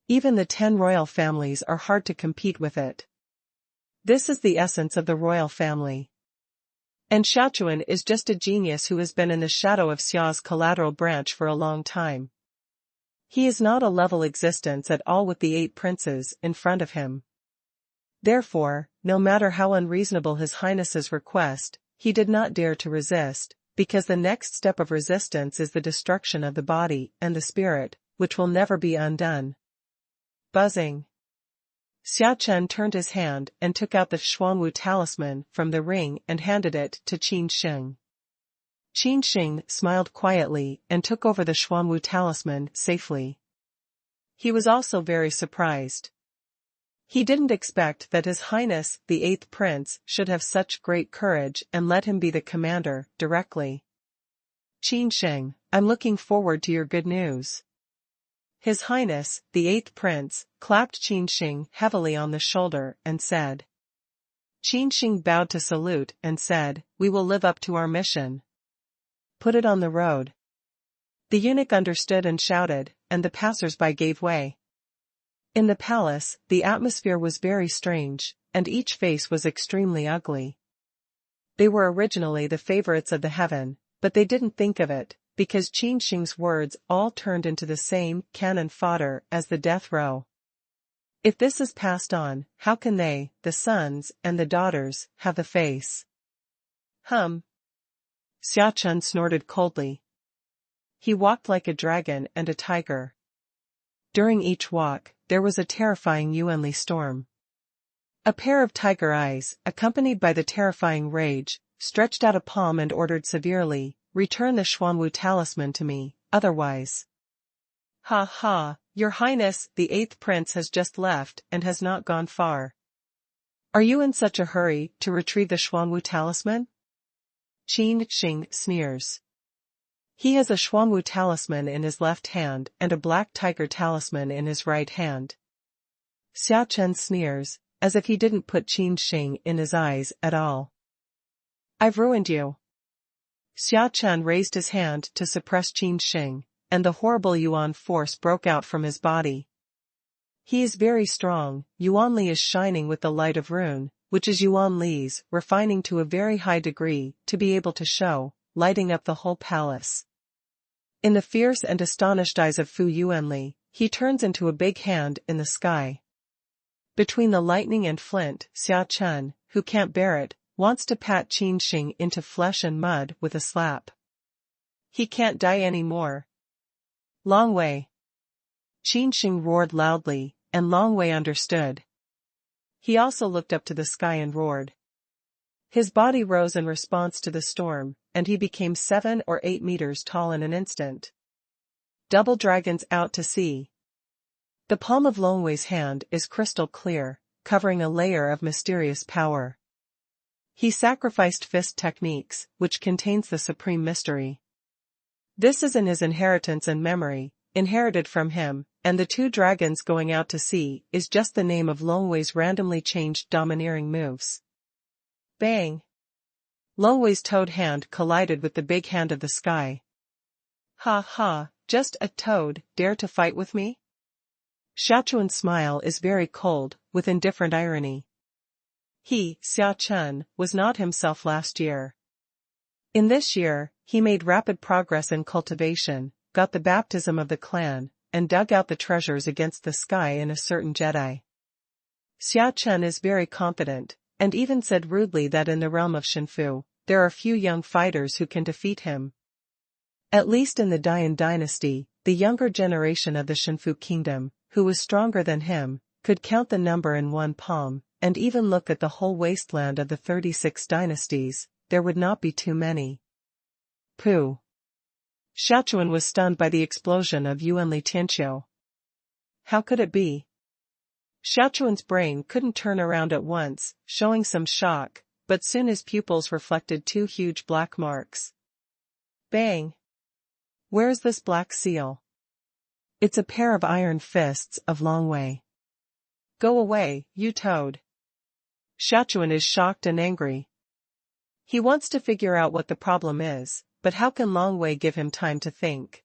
Even the 10 royal families are hard to compete with it. This is the essence of the royal family. And Xiaochuan is just a genius who has been in the shadow of Xia's collateral branch for a long time. He is not a level existence at all with the 8 princes in front of him. Therefore, no matter how unreasonable His Highness's request, he did not dare to resist, because the next step of resistance is the destruction of the body and the spirit, which will never be undone. Buzzing. Xia Chun turned his hand and took out the Xuanwu talisman from the ring and handed it to Qin Sheng. Qin Sheng smiled quietly and took over the Xuanwu talisman safely. He was also very surprised. He didn't expect that His Highness, the eighth prince, should have such great courage and let him be the commander directly. Qin Sheng, I'm looking forward to your good news. His Highness, the eighth prince, clapped Qin Sheng heavily on the shoulder and said. Qin Sheng bowed to salute and said, "We will live up to our mission. Put it on the road." The eunuch understood and shouted, and the passers-by gave way. In the palace, the atmosphere was very strange, and each face was extremely ugly. They were originally the favorites of the heaven, but they didn't think of it, because Qin Sheng's words all turned into the same cannon fodder as the death row. If this is passed on, how can they, the sons and the daughters, have the face? Xia Chun snorted coldly. He walked like a dragon and a tiger. During each walk, there was a terrifying Yuanli storm. A pair of tiger eyes, accompanied by the terrifying rage, stretched out a palm and ordered severely, "Return the Xuanwu talisman to me, otherwise." "Ha ha, Your Highness, the eighth prince has just left and has not gone far. Are you in such a hurry to retrieve the Xuanwu talisman?" Qin Sheng sneers. He has a Xuanwu talisman in his left hand and a black tiger talisman in his right hand. Xia Chun sneers, as if he didn't put Qin Sheng in his eyes at all. "I've ruined you." Xia Chun raised his hand to suppress Qin Sheng, and the horrible Yuan force broke out from his body. He is very strong. Yuan Li is shining with the light of rune, which is Yuan Li's refining to a very high degree to be able to show, lighting up the whole palace. In the fierce and astonished eyes of Fu Yuanli, he turns into a big hand in the sky. Between the lightning and flint, Xia Chun, who can't bear it, wants to pat Qin Sheng into flesh and mud with a slap. He can't die anymore. Long Wei. Qin Sheng roared loudly, and Long Wei understood. He also looked up to the sky and roared. His body rose in response to the storm, and he became 7 or 8 meters tall in an instant. Double dragons out to sea. The palm of Long Wei's hand is crystal clear, covering a layer of mysterious power. He sacrificed fist techniques, which contains the supreme mystery. This is in his inheritance and memory, inherited from him, and the 2 dragons going out to sea is just the name of Long Wei's randomly changed domineering moves. Bang! Longwei's toad hand collided with the big hand of the sky. Ha ha, just a toad, dare to fight with me? Xiaochuan's smile is very cold, with indifferent irony. He, Xia Chen, was not himself last year. In this year, he made rapid progress in cultivation, got the baptism of the clan, and dug out the treasures against the sky in a certain Jedi. Xia Chen is very confident, and even said rudely that in the realm of Shenfu, there are few young fighters who can defeat him. At least in the Dian dynasty, the younger generation of the Shenfu kingdom, who was stronger than him, could count the number in one palm, and even look at the whole wasteland of the 36 dynasties, there would not be too many. Pooh! Xiaochuan was stunned by the explosion of Yuanli Tianqiu. How could it be? Xiaochuan's brain couldn't turn around at once, showing some shock, but soon his pupils reflected two huge black marks. Bang! Where's this black seal? It's a pair of iron fists of Longwei. Go away, you toad. Xiaochuan is shocked and angry. He wants to figure out what the problem is, but how can Longwei give him time to think?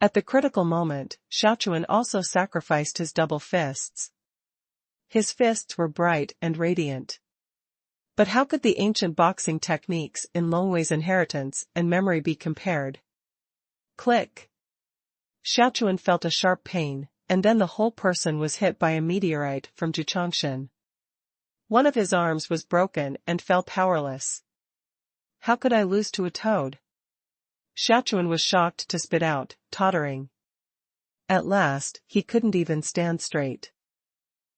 At the critical moment, Xiaochuan also sacrificed his double fists. His fists were bright and radiant. But how could the ancient boxing techniques in Longwei's inheritance and memory be compared? Click! Xiaochuan felt a sharp pain, and then the whole person was hit by a meteorite from Zhuchangshan. One of his arms was broken and fell powerless. How could I lose to a toad? Xiaochuan was shocked to spit out, tottering. At last, he couldn't even stand straight.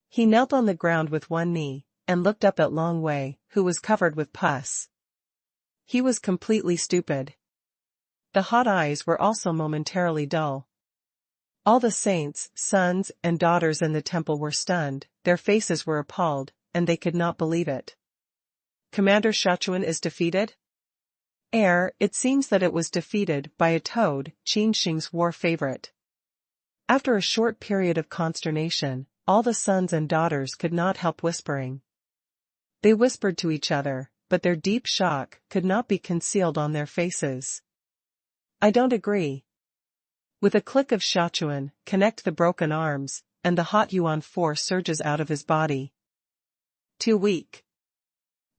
He knelt on the ground with one knee, and looked up at Longwei, who was covered with pus. He was completely stupid. The hot eyes were also momentarily dull. All the saints, sons, and daughters in the temple were stunned, their faces were appalled, and they could not believe it. Commander Xiaochuan is defeated? It seems that it was defeated by a toad, Qin Sheng's war favorite. After a short period of consternation, all the sons and daughters could not help whispering. They whispered to each other, but their deep shock could not be concealed on their faces. I don't agree. With a click of Xiaochuan, connect the broken arms, and the hot yuan force surges out of his body. Too weak.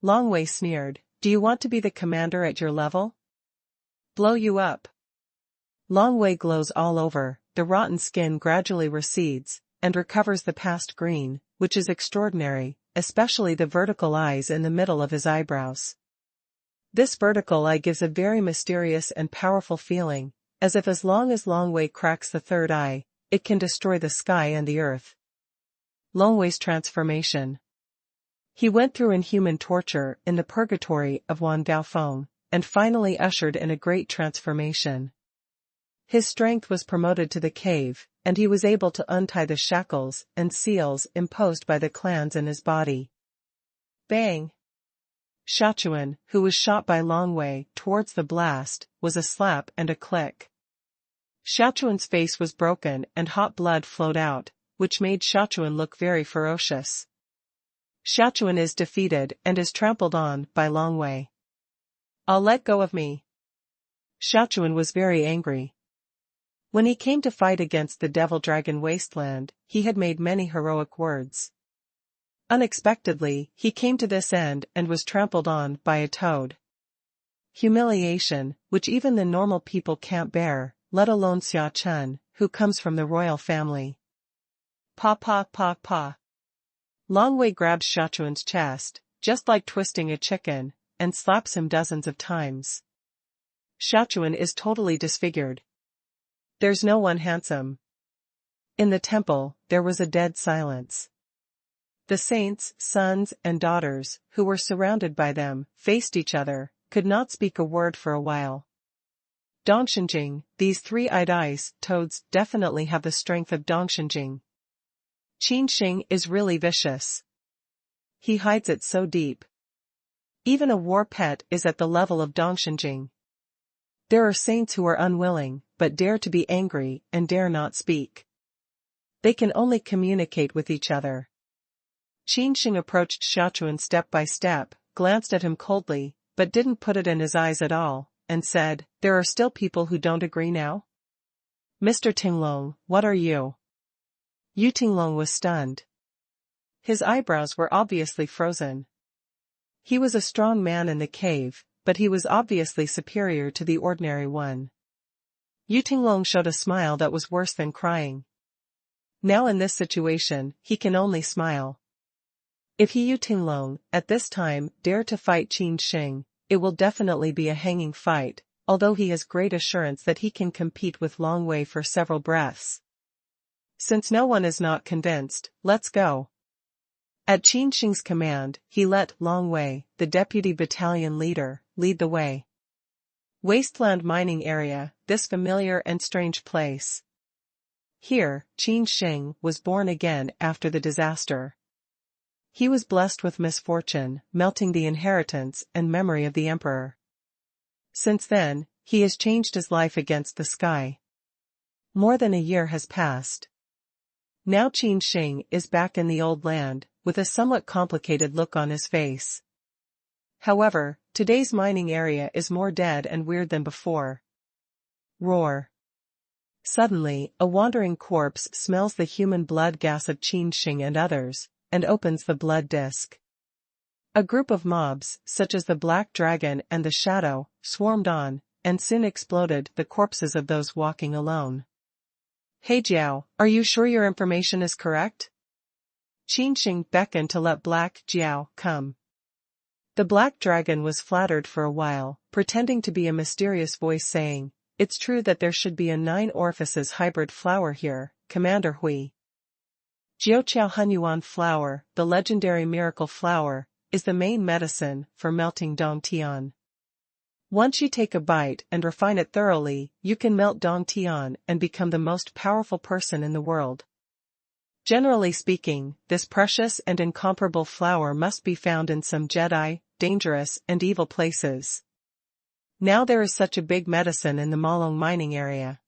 Longwei sneered, do you want to be the commander at your level? Blow you up. Longwei glows all over, the rotten skin gradually recedes, and recovers the past green, which is extraordinary, especially the vertical eyes in the middle of his eyebrows. This vertical eye gives a very mysterious and powerful feeling, as if as long as Longwei cracks the third eye, it can destroy the sky and the earth. Longwei's transformation. He went through inhuman torture in the purgatory of Wan Gaofeng, and finally ushered in a great transformation. His strength was promoted to the cave, and he was able to untie the shackles and seals imposed by the clans in his body. Bang! Xiaochuan, who was shot by Longwei towards the blast, was a slap and a click. Xiaochuan's face was broken and hot blood flowed out, which made Xiaochuan look very ferocious. Xiaochuan is defeated and is trampled on by Longwei. I'll let go of me. Xiaochuan was very angry. When he came to fight against the Devil Dragon Wasteland, he had made many heroic words. Unexpectedly, he came to this end and was trampled on by a toad. Humiliation, which even the normal people can't bear, let alone Xia Chen, who comes from the royal family. Pa pa pa pa. Longwei grabs Xiaochuan's chest, just like twisting a chicken, and slaps him dozens of times. Xiaochuan is totally disfigured. There's no one handsome. In the temple, there was a dead silence. The saints, sons, and daughters, who were surrounded by them, faced each other, could not speak a word for a while. Dongshenjing, these three-eyed ice toads definitely have the strength of Dongshenjing. Qin Sheng is really vicious. He hides it so deep. Even a war pet is at the level of Dongshenjing. There are saints who are unwilling, but dare to be angry and dare not speak. They can only communicate with each other. Qin Sheng approached Xiaochuan step by step, glanced at him coldly, but didn't put it in his eyes at all, and said, "There are still people who don't agree now? Mr. Tinglong, what are you?" Yu Tinglong was stunned. His eyebrows were obviously frozen. He was a strong man in the cave, but he was obviously superior to the ordinary one. Yu Tinglong showed a smile that was worse than crying. Now in this situation, he can only smile. If he Yu Tinglong, at this time, dare to fight Qin Sheng, it will definitely be a hanging fight, although he has great assurance that he can compete with Long Wei for several breaths. Since no one is not convinced, let's go. At Qin Sheng's command, he let Long Wei, the deputy battalion leader, lead the way. Wasteland mining area, this familiar and strange place. Here, Qin Sheng was born again after the disaster. He was blessed with misfortune, melting the inheritance and memory of the emperor. Since then, he has changed his life against the sky. More than a year has passed. Now Qin Sheng is back in the old land, with a somewhat complicated look on his face. However, today's mining area is more dead and weird than before. Roar. Suddenly, a wandering corpse smells the human blood gas of Qin Sheng and others, and opens the blood disc. A group of mobs, such as the Black Dragon and the Shadow, swarmed on, and soon exploded the corpses of those walking alone. "Hey Jiao, are you sure your information is correct?" Qin Sheng beckoned to let Black Jiao come. The Black Dragon was flattered for a while, pretending to be a mysterious voice saying, "It's true that there should be a 9 orifices hybrid flower here, Commander Hui. Jiuqiao Hunyuan flower, the legendary miracle flower, is the main medicine for melting Dongtian. Once you take a bite and refine it thoroughly, you can melt Dongtian and become the most powerful person in the world. Generally speaking, this precious and incomparable flower must be found in some Jedi, dangerous and evil places. Now there is such a big medicine in the Malong mining area.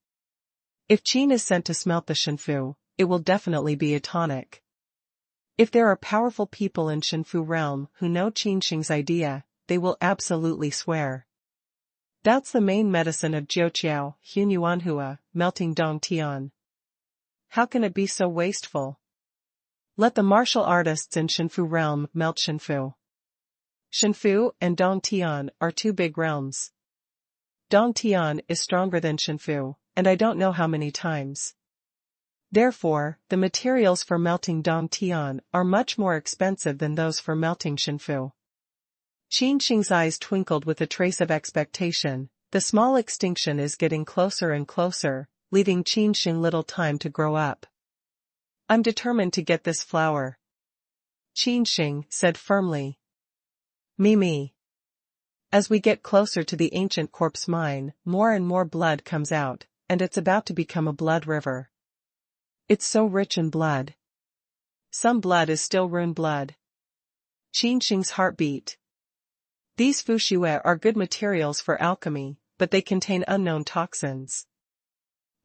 If Qin is sent to smelt the Shenfu, it will definitely be a tonic. If there are powerful people in Shenfu realm who know Qin Sheng's idea, they will absolutely swear. That's the main medicine of Jiuqiao, Hunyuanhua, melting Dongtian. How can it be so wasteful? Let the martial artists in Shenfu realm melt Shenfu. Shenfu and Dongtian are 2 big realms. Dongtian is stronger than Shenfu, and I don't know how many times. Therefore, the materials for melting Dongtian are much more expensive than those for melting Shenfu. Qin Sheng's eyes twinkled with a trace of expectation. The small extinction is getting closer and closer, leaving Qin Sheng little time to grow up. I'm determined to get this flower, Qin Sheng said firmly. Me. As we get closer to the ancient corpse mine, more and more blood comes out, and it's about to become a blood river. It's so rich in blood. Some blood is still rune blood. Qin Sheng's heart beat. These fushue are good materials for alchemy, but they contain unknown toxins.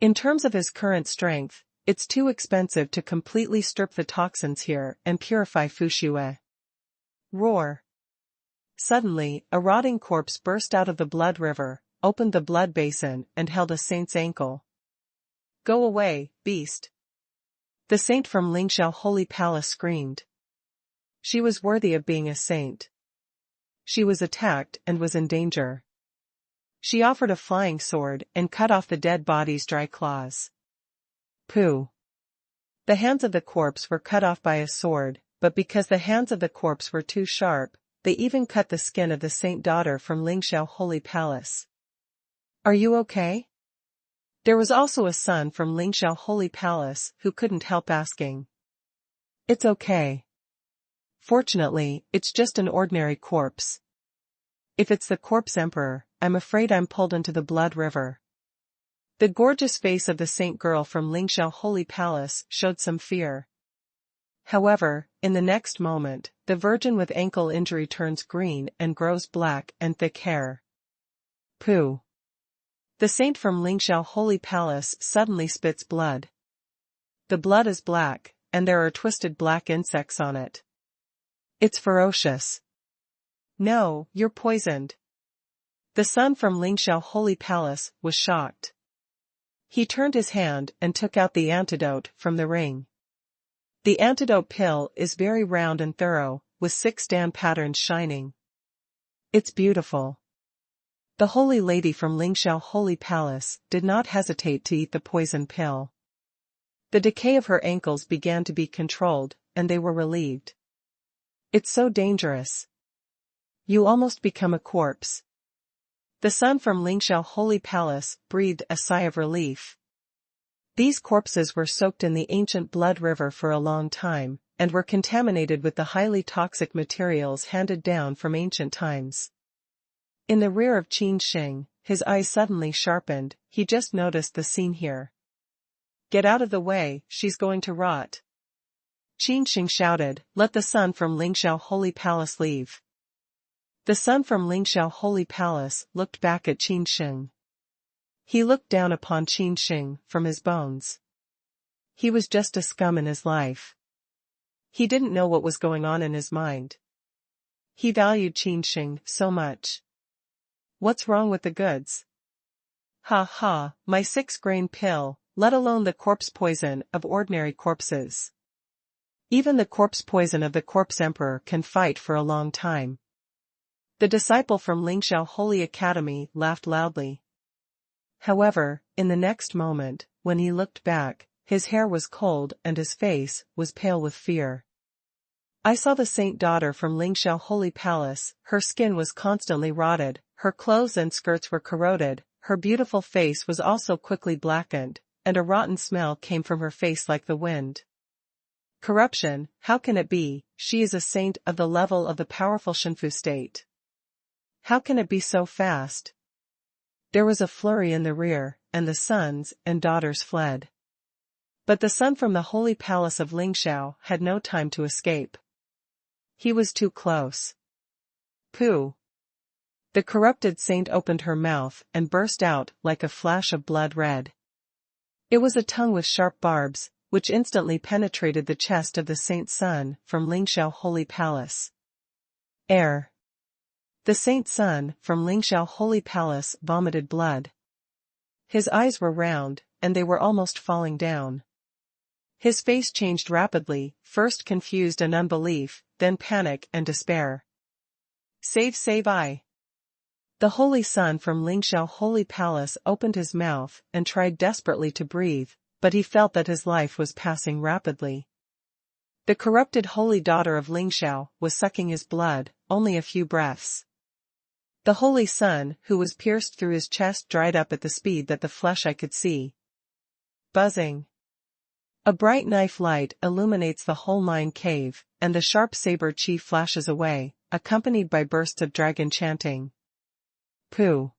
In terms of his current strength, it's too expensive to completely strip the toxins here and purify fushue. Roar. Suddenly, a rotting corpse burst out of the blood river, opened the blood basin and held a saint's ankle. "Go away, beast!" The saint from Lingxiao Holy Palace screamed. She was worthy of being a saint. She was attacked and was in danger. She offered a flying sword and cut off the dead body's dry claws. Pooh! The hands of the corpse were cut off by a sword, but because the hands of the corpse were too sharp, they even cut the skin of the saint daughter from Lingxiao Holy Palace. "Are you okay?" There was also a son from Lingxiao Holy Palace who couldn't help asking. "It's okay. Fortunately, it's just an ordinary corpse. If it's the corpse emperor, I'm afraid I'm pulled into the blood river." The gorgeous face of the saint girl from Lingxiao Holy Palace showed some fear. However, in the next moment, the virgin with ankle injury turns green and grows black and thick hair. Pooh! The saint from Lingxiao Holy Palace suddenly spits blood. The blood is black, and there are twisted black insects on it. It's ferocious. No, you're poisoned. The son from Lingxiao Holy Palace was shocked. He turned his hand and took out the antidote from the ring. The antidote pill is very round and thorough, with 6 Dan patterns shining. It's beautiful. The holy lady from Lingxiao Holy Palace did not hesitate to eat the poison pill. The decay of her ankles began to be controlled, and they were relieved. It's so dangerous. You almost become a corpse. The son from Lingxiao Holy Palace breathed a sigh of relief. These corpses were soaked in the ancient blood river for a long time, and were contaminated with the highly toxic materials handed down from ancient times. In the rear of Qin Sheng, his eyes suddenly sharpened. He just noticed the scene here. Get out of the way, she's going to rot. Qin Sheng shouted, let the son from Lingxiao Holy Palace leave. The son from Lingxiao Holy Palace looked back at Qin Sheng. He looked down upon Qin Sheng from his bones. He was just a scum in his life. He didn't know what was going on in his mind. He valued Qin Sheng so much. What's wrong with the goods? Ha ha, my 6-grain pill, let alone the corpse poison of ordinary corpses. Even the corpse poison of the corpse emperor can fight for a long time. The disciple from Lingxiao Holy Academy laughed loudly. However, in the next moment, when he looked back, his hair was cold and his face was pale with fear. I saw the saint daughter from Lingxiao Holy Palace. Her skin was constantly rotted, her clothes and skirts were corroded, her beautiful face was also quickly blackened, and a rotten smell came from her face like the wind. Corruption, how can it be? She is a saint of the level of the powerful Shenfu state. How can it be so fast? There was a flurry in the rear, and the sons and daughters fled. But the son from the holy palace of Lingxiao had no time to escape. He was too close. Pooh! The corrupted saint opened her mouth and burst out like a flash of blood red. It was a tongue with sharp barbs, which instantly penetrated the chest of the saint's son from Lingxiao Holy Palace. Air. The saint's son from Lingxiao Holy Palace vomited blood. His eyes were round, and they were almost falling down. His face changed rapidly, first confused and unbelief, then panic and despair. Save I. The holy son from Lingxiao Holy Palace opened his mouth and tried desperately to breathe, but he felt that his life was passing rapidly. The corrupted holy daughter of Lingxiao was sucking his blood, only a few breaths. The holy son, who was pierced through his chest, dried up at the speed that the flesh eye could see. Buzzing. A bright knife light illuminates the whole mine cave, and the sharp saber chi flashes away, accompanied by bursts of dragon chanting. Pooh.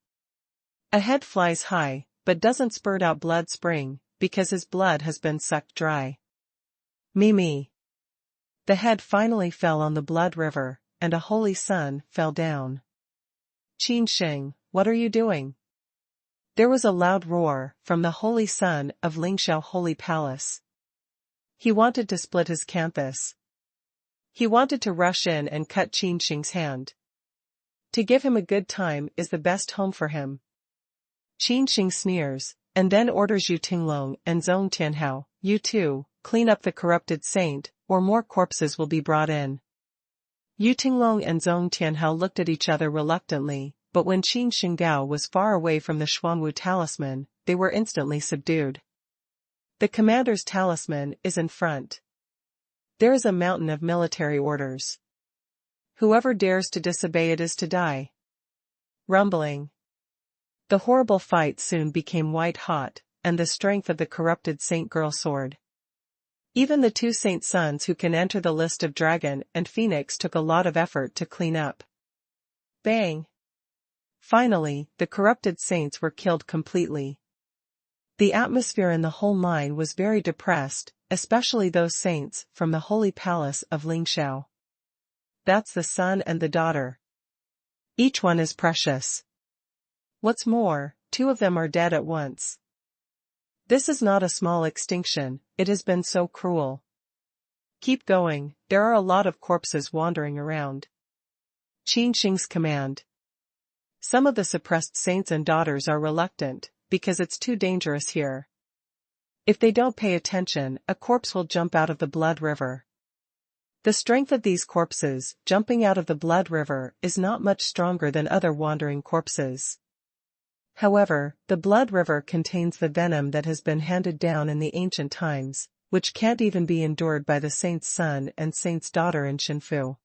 A head flies high, but doesn't spurt out blood spring, because his blood has been sucked dry. Me. The head finally fell on the blood river, and a holy son fell down. Qin Sheng, what are you doing? There was a loud roar from the holy son of Lingxiao Holy Palace. He wanted to split his canthus. He wanted to rush in and cut Qin Sheng's hand. To give him a good time is the best home for him. Qin Sheng sneers, and then orders Yu Tinglong and Zhong Tianhao, you two, clean up the corrupted saint, or more corpses will be brought in. Yu Tinglong and Zhong Tianhao looked at each other reluctantly, but when Qin Shenggao was far away from the Xuanwu talisman, they were instantly subdued. The commander's talisman is in front. There is a mountain of military orders. Whoever dares to disobey it is to die. Rumbling. The horrible fight soon became white-hot, and the strength of the corrupted saint girl soared. Even the 2 saint sons who can enter the list of Dragon and Phoenix took a lot of effort to clean up. Bang! Finally, the corrupted saints were killed completely. The atmosphere in the whole mine was very depressed, especially those saints from the holy palace of Lingxiao. That's the son and the daughter. Each one is precious. What's more, 2 of them are dead at once. This is not a small extinction, it has been so cruel. Keep going, there are a lot of corpses wandering around. Qin Sheng's command. Some of the suppressed saints and daughters are reluctant, because it's too dangerous here. If they don't pay attention, a corpse will jump out of the blood river. The strength of these corpses, jumping out of the blood river, is not much stronger than other wandering corpses. However, the blood river contains the venom that has been handed down in the ancient times, which can't even be endured by the saint's son and saint's daughter in Shinfu.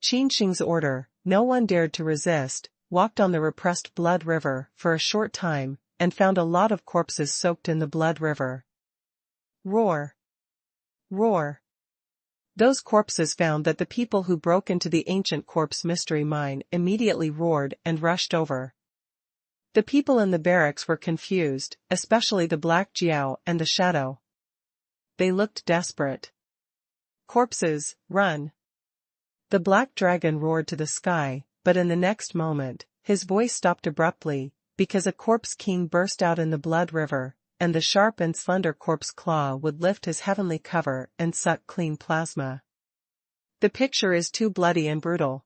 Qin Sheng's order, no one dared to resist, walked on the repressed blood river for a short time, and found a lot of corpses soaked in the blood river. Roar! Roar! Those corpses found that the people who broke into the ancient corpse mystery mine immediately roared and rushed over. The people in the barracks were confused, especially the Black Jiao and the Shadow. They looked desperate. Corpses, run! The Black Dragon roared to the sky, but in the next moment, his voice stopped abruptly, because a corpse king burst out in the blood river, and the sharp and slender corpse claw would lift his heavenly cover and suck clean plasma. The picture is too bloody and brutal.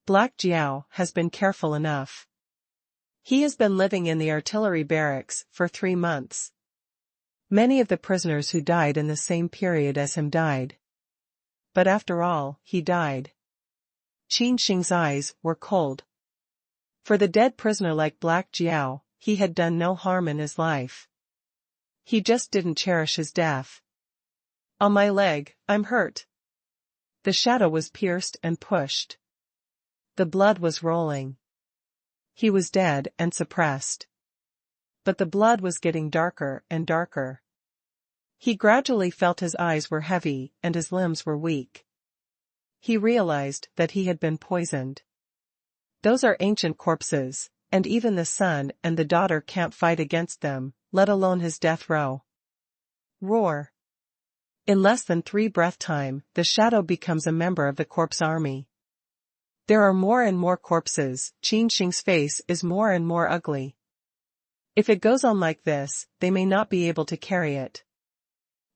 Black Jiao has been careful enough. He has been living in the artillery barracks for 3 months. Many of the prisoners who died in the same period as him died. But after all, he died. Qin Sheng's eyes were cold. For the dead prisoner like Black Jiao, he had done no harm in his life. He just didn't cherish his death. On my leg, I'm hurt. The shadow was pierced and pushed. The blood was rolling. He was dead and suppressed. But the blood was getting darker and darker. He gradually felt his eyes were heavy and his limbs were weak. He realized that he had been poisoned. Those are ancient corpses, and even the son and the daughter can't fight against them, let alone his death row. Roar! In less than 3 breath time, the shadow becomes a member of the corpse army. There are more and more corpses. Qin Sheng's face is more and more ugly. If it goes on like this, they may not be able to carry it.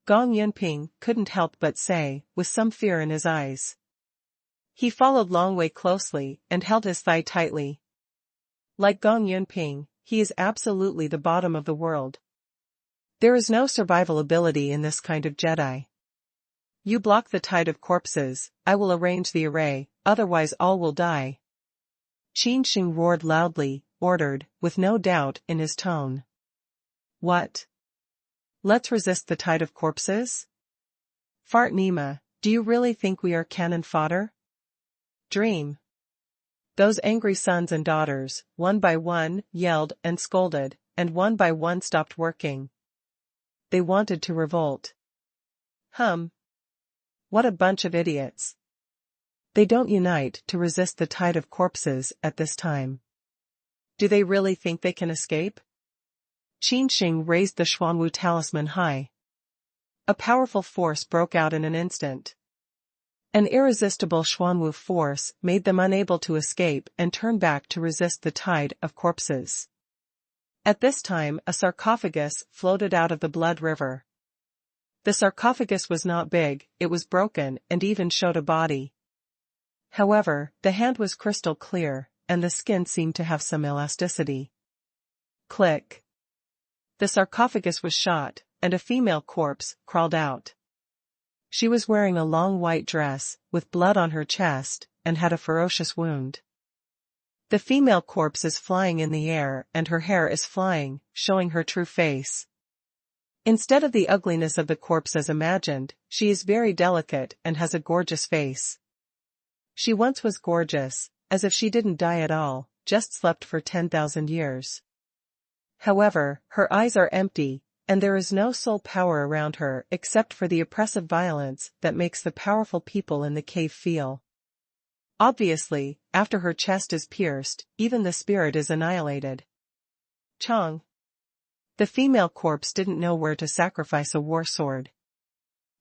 Gong Yunping couldn't help but say, with some fear in his eyes. He followed Long Wei closely and held his thigh tightly. Like Gong Yunping, he is absolutely the bottom of the world. There is no survival ability in this kind of Jedi. You block the tide of corpses, I will arrange the array, otherwise all will die. Qin Sheng roared loudly, ordered, with no doubt in his tone. What? Let's resist the tide of corpses? Fart Nima, do you really think we are cannon fodder? Dream. Those angry sons and daughters, one by one, yelled and scolded, and one by one stopped working. They wanted to revolt. What a bunch of idiots. They don't unite to resist the tide of corpses at this time. Do they really think they can escape? Qin Sheng raised the Xuanwu talisman high. A powerful force broke out in an instant. An irresistible Xuanwu force made them unable to escape and turn back to resist the tide of corpses. At this time, a sarcophagus floated out of the blood river. The sarcophagus was not big, it was broken and even showed a body. However, the hand was crystal clear, and the skin seemed to have some elasticity. Click. The sarcophagus was shot, and a female corpse crawled out. She was wearing a long white dress, with blood on her chest, and had a ferocious wound. The female corpse is flying in the air and her hair is flying, showing her true face. Instead of the ugliness of the corpse as imagined, she is very delicate and has a gorgeous face. She once was gorgeous, as if she didn't die at all, just slept for 10,000 years. However, her eyes are empty, and there is no soul power around her except for the oppressive violence that makes the powerful people in the cave feel. Obviously, after her chest is pierced, even the spirit is annihilated. Chong. The female corpse didn't know where to sacrifice a war sword.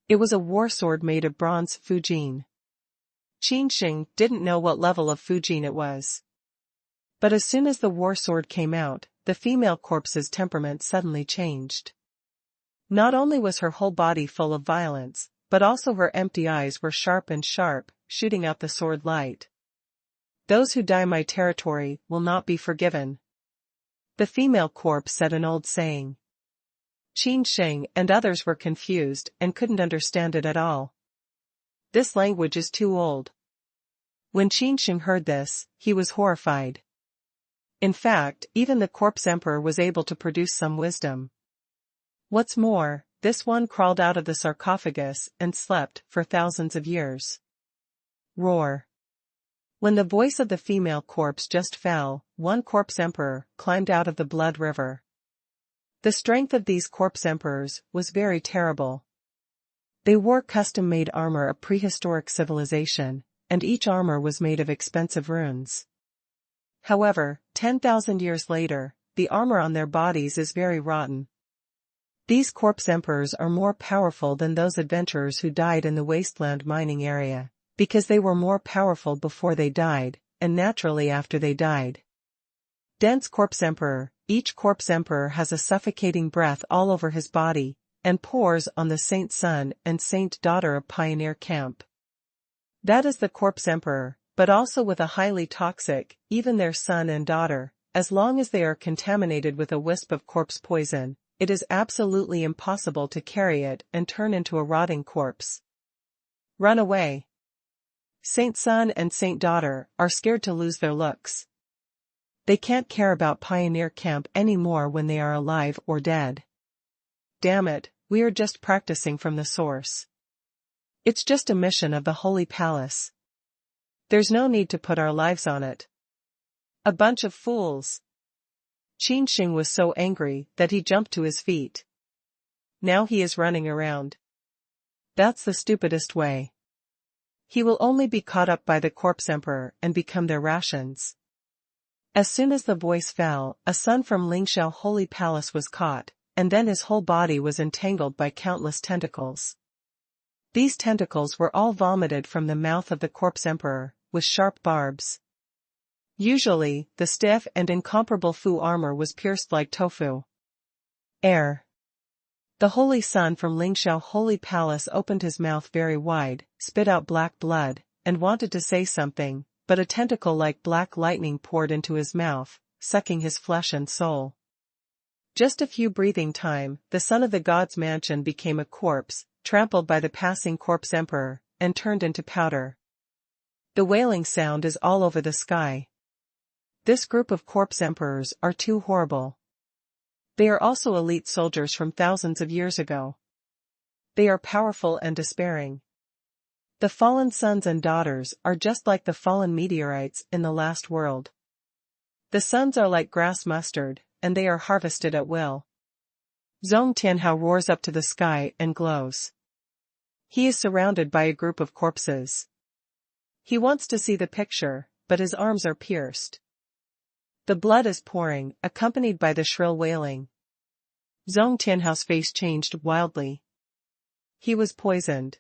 It was a war sword made of bronze fujin. Qin Sheng didn't know what level of fujin it was. But as soon as the war sword came out, the female corpse's temperament suddenly changed. Not only was her whole body full of violence, but also her empty eyes were sharp, shooting out the sword light. Those who die my territory will not be forgiven. The female corpse said an old saying. Qin Sheng and others were confused and couldn't understand it at all. This language is too old. When Qin Sheng heard this, he was horrified. In fact, even the corpse emperor was able to produce some wisdom. What's more, this one crawled out of the sarcophagus and slept for thousands of years. Roar. When the voice of the female corpse just fell, one corpse emperor climbed out of the blood river. The strength of these corpse emperors was very terrible. They wore custom-made armor of prehistoric civilization, and each armor was made of expensive runes. However, 10,000 years later, the armor on their bodies is very rotten. These corpse emperors are more powerful than those adventurers who died in the wasteland mining area, because they were more powerful before they died, and naturally after they died. Dense corpse emperor. Each corpse emperor has a suffocating breath all over his body, and pours on the saint son and saint daughter of pioneer camp. That is the corpse emperor, but also with a highly toxic, even their son and daughter, as long as they are contaminated with a wisp of corpse poison, it is absolutely impossible to carry it and turn into a rotting corpse. Run away. Saint son and saint daughter are scared to lose their looks. They can't care about pioneer camp anymore when they are alive or dead. Damn it, we are just practicing from the source. It's just a mission of the Holy Palace. There's no need to put our lives on it. A bunch of fools. Qin Sheng was so angry that he jumped to his feet. Now he is running around. That's the stupidest way. He will only be caught up by the corpse emperor and become their rations. As soon as the voice fell, a son from Lingxiao Holy Palace was caught, and then his whole body was entangled by countless tentacles. These tentacles were all vomited from the mouth of the corpse emperor, with sharp barbs. Usually, the stiff and incomparable Fu armor was pierced like tofu. Air. The holy son from Lingxiao Holy Palace opened his mouth very wide, spit out black blood, and wanted to say something, but a tentacle like black lightning poured into his mouth, sucking his flesh and soul. Just a few breathing time, the son of the god's mansion became a corpse, trampled by the passing corpse emperor, and turned into powder. The wailing sound is all over the sky. This group of corpse emperors are too horrible. They are also elite soldiers from thousands of years ago. They are powerful and despairing. The fallen sons and daughters are just like the fallen meteorites in the last world. The sons are like grass mustard, and they are harvested at will. Zhong Tianhao roars up to the sky and glows. He is surrounded by a group of corpses. He wants to see the picture, but his arms are pierced. The blood is pouring, accompanied by the shrill wailing. Zhong Tianhao's face changed wildly. He was poisoned.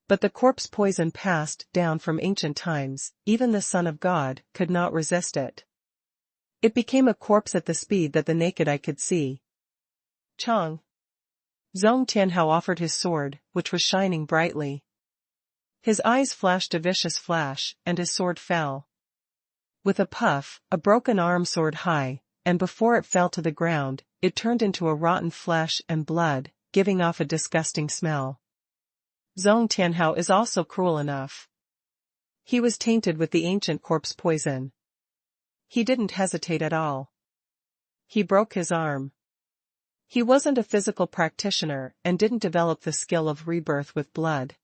But the corpse poison passed down from ancient times, even the Son of God could not resist it. It became a corpse at the speed that the naked eye could see. Chong. Zhong Tianhao offered his sword, which was shining brightly. His eyes flashed a vicious flash, and his sword fell. With a puff, a broken arm soared high, and before it fell to the ground, it turned into a rotten flesh and blood, giving off a disgusting smell. Zhong Tianhao is also cruel enough. He was tainted with the ancient corpse poison. He didn't hesitate at all. He broke his arm. He wasn't a physical practitioner and didn't develop the skill of rebirth with blood.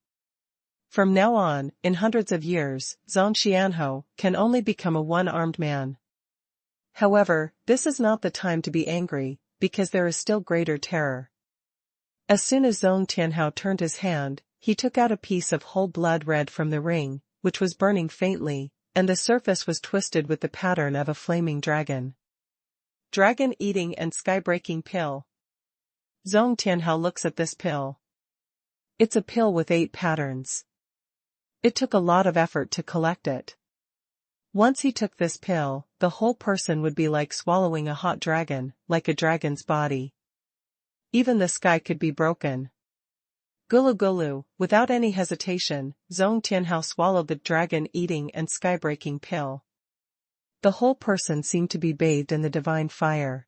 From now on, in hundreds of years, Zhong Tianhao can only become a one-armed man. However, this is not the time to be angry, because there is still greater terror. As soon as Zhong Tianhao turned his hand, he took out a piece of whole blood red from the ring, which was burning faintly, and the surface was twisted with the pattern of a flaming dragon. Dragon-eating and sky-breaking pill. Zhong Tianhao looks at this pill. It's a pill with 8 patterns. It took a lot of effort to collect it. Once he took this pill, the whole person would be like swallowing a hot dragon, like a dragon's body. Even the sky could be broken. Gulu gulu, without any hesitation, Zhong Tianhao swallowed the dragon-eating and sky-breaking pill. The whole person seemed to be bathed in the divine fire.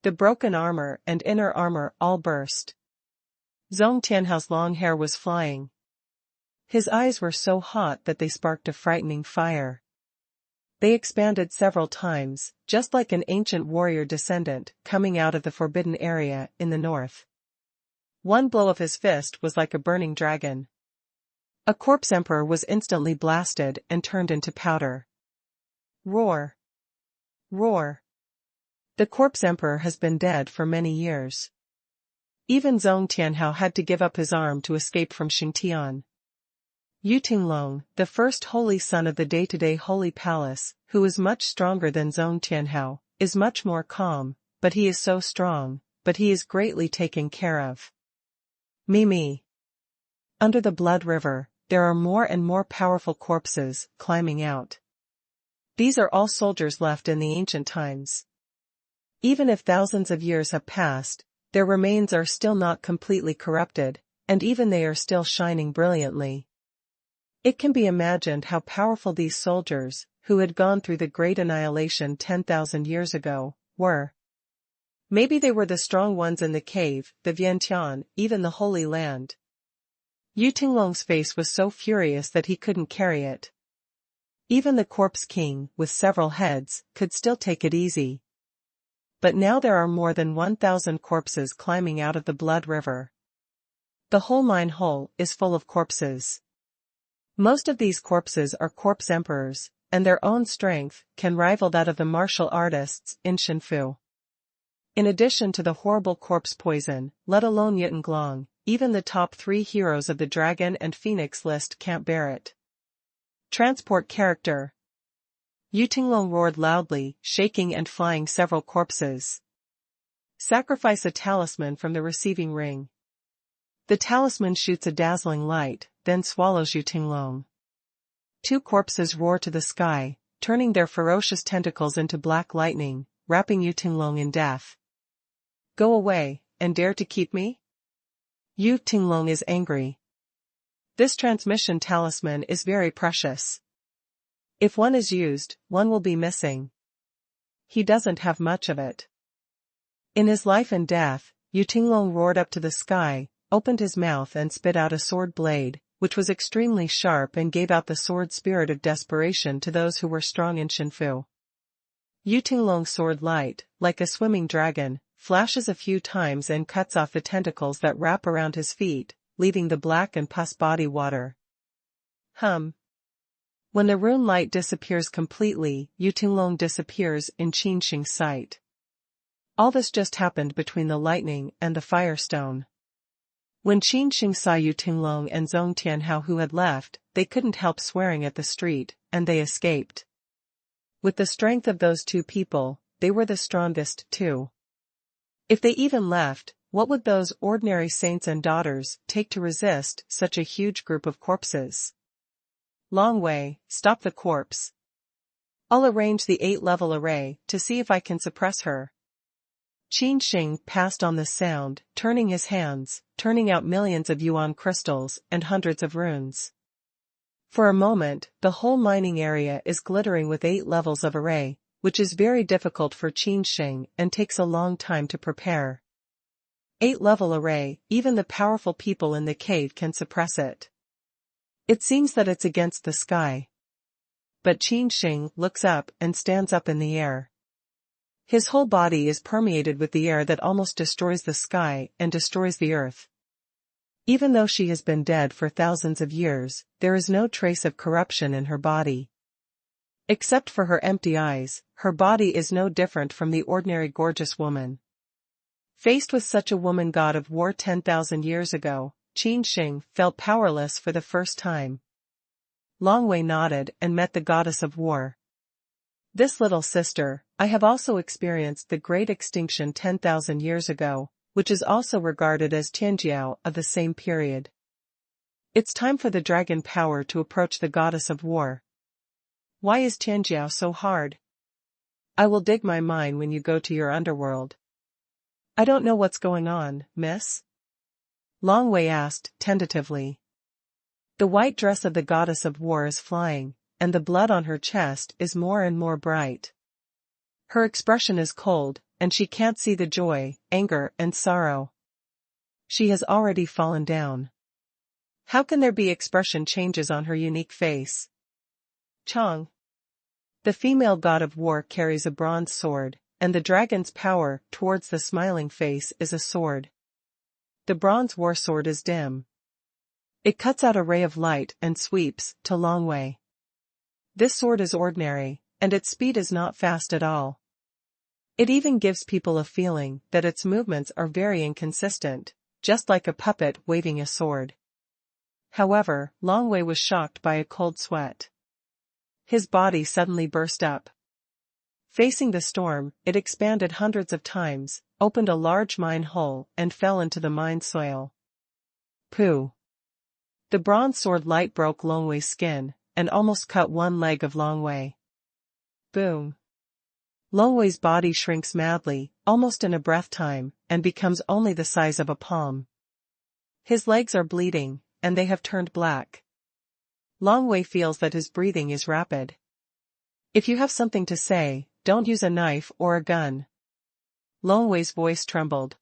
The broken armor and inner armor all burst. Zhong Tianhao's long hair was flying. His eyes were so hot that they sparked a frightening fire. They expanded several times, just like an ancient warrior descendant coming out of the forbidden area in the north. One blow of his fist was like a burning dragon. A corpse emperor was instantly blasted and turned into powder. Roar! Roar! The corpse emperor has been dead for many years. Even Zhong Tianhao had to give up his arm to escape from Xingtian. Yu Tinglong, the first holy son of the day-to-day holy palace, who is much stronger than Zhong Tianhao, is much more calm, but he is so strong, but he is greatly taken care of. Me. Under the blood river, there are more and more powerful corpses climbing out. These are all soldiers left in the ancient times. Even if thousands of years have passed, their remains are still not completely corrupted, and even they are still shining brilliantly. It can be imagined how powerful these soldiers, who had gone through the great annihilation 10,000 years ago, were. Maybe they were the strong ones in the cave, the Vientiane, even the Holy Land. Yu Tinglong's face was so furious that he couldn't carry it. Even the corpse king, with several heads, could still take it easy. But now there are more than 1,000 corpses climbing out of the blood river. The whole mine hole is full of corpses. Most of these corpses are corpse emperors, and their own strength can rival that of the martial artists in Shenfu. In addition to the horrible corpse poison, let alone Yitinglong, even the top 3 heroes of the Dragon and Phoenix list can't bear it. Transport character. Yu Tinglong roared loudly, shaking and flying several corpses. Sacrifice a talisman from the receiving ring. The talisman shoots a dazzling light, then swallows Yu Tinglong. 2 corpses roar to the sky, turning their ferocious tentacles into black lightning, wrapping Yu Tinglong in death. Go away, and dare to keep me? Yu Tinglong is angry. This transmission talisman is very precious. If one is used, one will be missing. He doesn't have much of it. In his life and death, Yu Tinglong roared up to the sky, opened his mouth and spit out a sword blade, which was extremely sharp and gave out the sword spirit of desperation to those who were strong in Shenfu. Yu Tinglong's sword light, like a swimming dragon, flashes a few times and cuts off the tentacles that wrap around his feet, leaving the black and pus body water. When the rune light disappears completely, Yu Tinglong disappears in Qin Sheng's sight. All this just happened between the lightning and the firestone. When Qin Sheng saw Yu Tinglong and Zhong Tianhao who had left, they couldn't help swearing at the street, and they escaped. With the strength of those 2 people, they were the strongest too. If they even left, what would those ordinary saints and daughters take to resist such a huge group of corpses? Long Wei, stop the corpse. I'll arrange the 8-level array to see if I can suppress her. Qin Sheng passed on the sound, turning his hands, turning out millions of yuan crystals and hundreds of runes. For a moment, the whole mining area is glittering with 8 levels of array, which is very difficult for Qin Sheng and takes a long time to prepare. 8-level array, even the powerful people in the cave can suppress it. It seems that it's against the sky. But Qin Sheng looks up and stands up in the air. His whole body is permeated with the air that almost destroys the sky and destroys the earth. Even though she has been dead for thousands of years, there is no trace of corruption in her body. Except for her empty eyes, her body is no different from the ordinary gorgeous woman. Faced with such a woman god of war 10,000 years ago, Qin Sheng felt powerless for the first time. Long Wei nodded and met the goddess of war. This little sister, I have also experienced the great extinction 10,000 years ago, which is also regarded as Tianjiao of the same period. It's time for the dragon power to approach the goddess of war. Why is Tianjiao so hard? I will dig my mine when you go to your underworld. I don't know what's going on, miss. Long Wei asked, tentatively. The white dress of the goddess of war is flying, and the blood on her chest is more and more bright. Her expression is cold, and she can't see the joy, anger, and sorrow. She has already fallen down. How can there be expression changes on her unique face? Chang. The female god of war carries a bronze sword, and the dragon's power towards the smiling face is a sword. The bronze war sword is dim. It cuts out a ray of light and sweeps to Long Wei. This sword is ordinary, and its speed is not fast at all. It even gives people a feeling that its movements are very inconsistent, just like a puppet waving a sword. However, Long Wei was shocked by a cold sweat. His body suddenly burst up. Facing the storm, it expanded hundreds of times, opened a large mine hole, and fell into the mine soil. Pooh! The bronze sword light broke Long Wei's skin, and almost cut one leg of Long Wei. Boom! Long Wei's body shrinks madly, almost in a breath time, and becomes only the size of a palm. His legs are bleeding, and they have turned black. Long Wei feels that his breathing is rapid. If you have something to say, don't use a knife or a gun. Long Wei's voice trembled.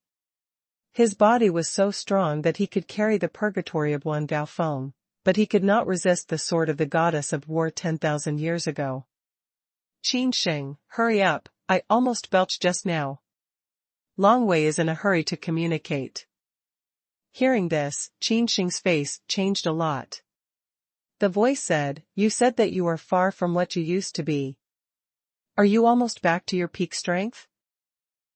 His body was so strong that he could carry the purgatory of one Gao Feng, but he could not resist the sword of the goddess of war 10,000 years ago. Qin Sheng, hurry up, I almost belched just now. Long Wei is in a hurry to communicate. Hearing this, Qin Sheng's face changed a lot. The voice said, "You said that you are far from what you used to be. Are you almost back to your peak strength?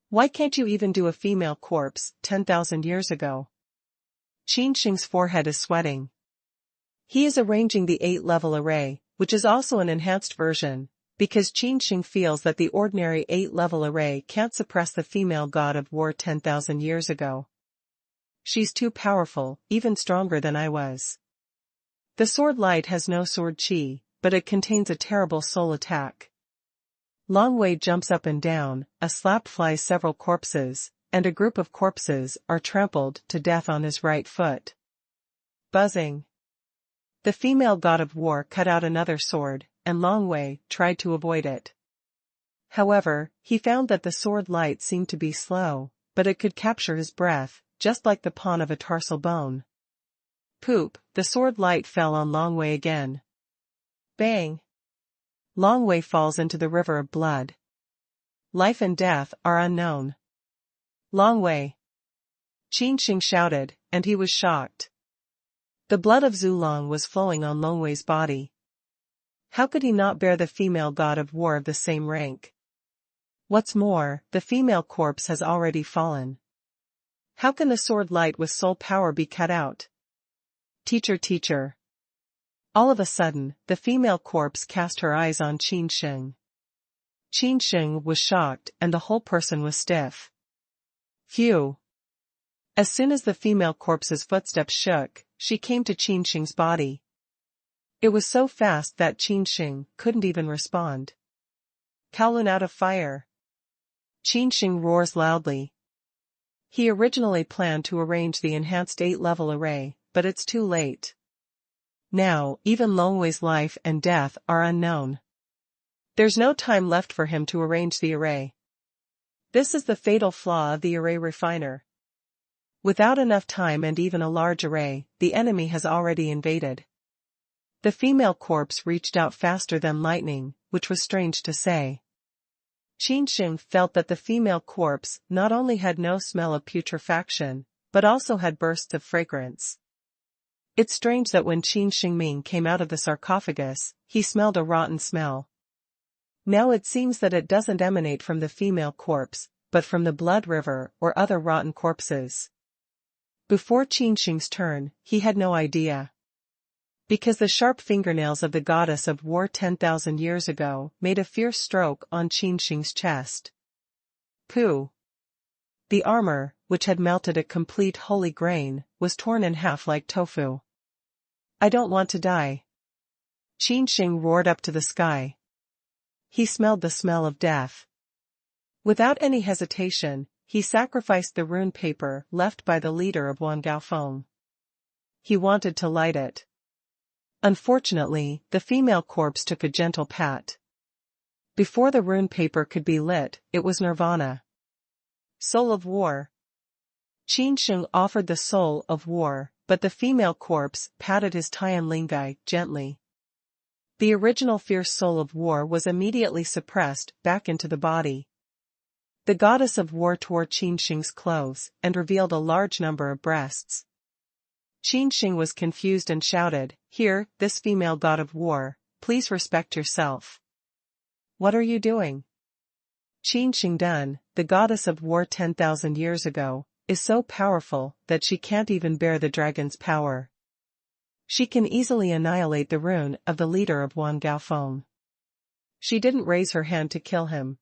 Why can't you even do a female corpse 10,000 years ago?" Qin Sheng's forehead is sweating. He is arranging the 8-level array, which is also an enhanced version, because Qin Sheng feels that the ordinary 8-level array can't suppress the female god of war 10,000 years ago. She's too powerful, even stronger than I was. The sword light has no sword chi, but it contains a terrible soul attack. Long Wei jumps up and down, a slap flies several corpses, and a group of corpses are trampled to death on his right foot. Buzzing. The female god of war cut out another sword, and Long Wei tried to avoid it. However, he found that the sword light seemed to be slow, but it could capture his breath, just like the pawn of a tarsal bone. Poop, the sword light fell on Long Wei again. Bang! Long Wei falls into the river of blood. Life and death are unknown. Long Wei! Qin Sheng shouted, and he was shocked. The blood of Zulong was flowing on Long Wei's body. How could he not bear the female god of war of the same rank? What's more, the female corpse has already fallen. How can the sword light with soul power be cut out? Teacher, teacher. All of a sudden, the female corpse cast her eyes on Qin Sheng. Qin Sheng was shocked and the whole person was stiff. Phew! As soon as the female corpse's footsteps shook, she came to Qin Sheng's body. It was so fast that Qin Sheng couldn't even respond. Kowloon out of fire! Qin Sheng roars loudly. He originally planned to arrange the enhanced 8-level array, but it's too late. Now, even Long Wei's life and death are unknown. There's no time left for him to arrange the array. This is the fatal flaw of the array refiner. Without enough time and even a large array, the enemy has already invaded. The female corpse reached out faster than lightning, which was strange to say. Qin Sheng felt that the female corpse not only had no smell of putrefaction, but also had bursts of fragrance. It's strange that when Qin Shengming came out of the sarcophagus, he smelled a rotten smell. Now it seems that it doesn't emanate from the female corpse, but from the blood river or other rotten corpses. Before Qin Sheng's turn, he had no idea. Because the sharp fingernails of the goddess of war 10,000 years ago made a fierce stroke on Qin Sheng's chest. Pooh! The armor, which had melted a complete holy grain, was torn in half like tofu. I don't want to die. Qin Sheng roared up to the sky. He smelled the smell of death. Without any hesitation, he sacrificed the rune paper left by the leader of Wanggaofeng. He wanted to light it. Unfortunately, the female corpse took a gentle pat. Before the rune paper could be lit, it was nirvana. Soul of war. Qin Sheng offered the soul of war, but the female corpse patted his Tian Lingai gently. The original fierce soul of war was immediately suppressed back into the body. The goddess of war tore Qin Sheng's clothes and revealed a large number of breasts. Qin Sheng was confused and shouted, "Here, this female god of war, please respect yourself." "What are you doing?" Qin Sheng, the goddess of war 10,000 years ago, is so powerful that she can't even bear the dragon's power. She can easily annihilate the rune of the leader of Wanggaofeng. She didn't raise her hand to kill him.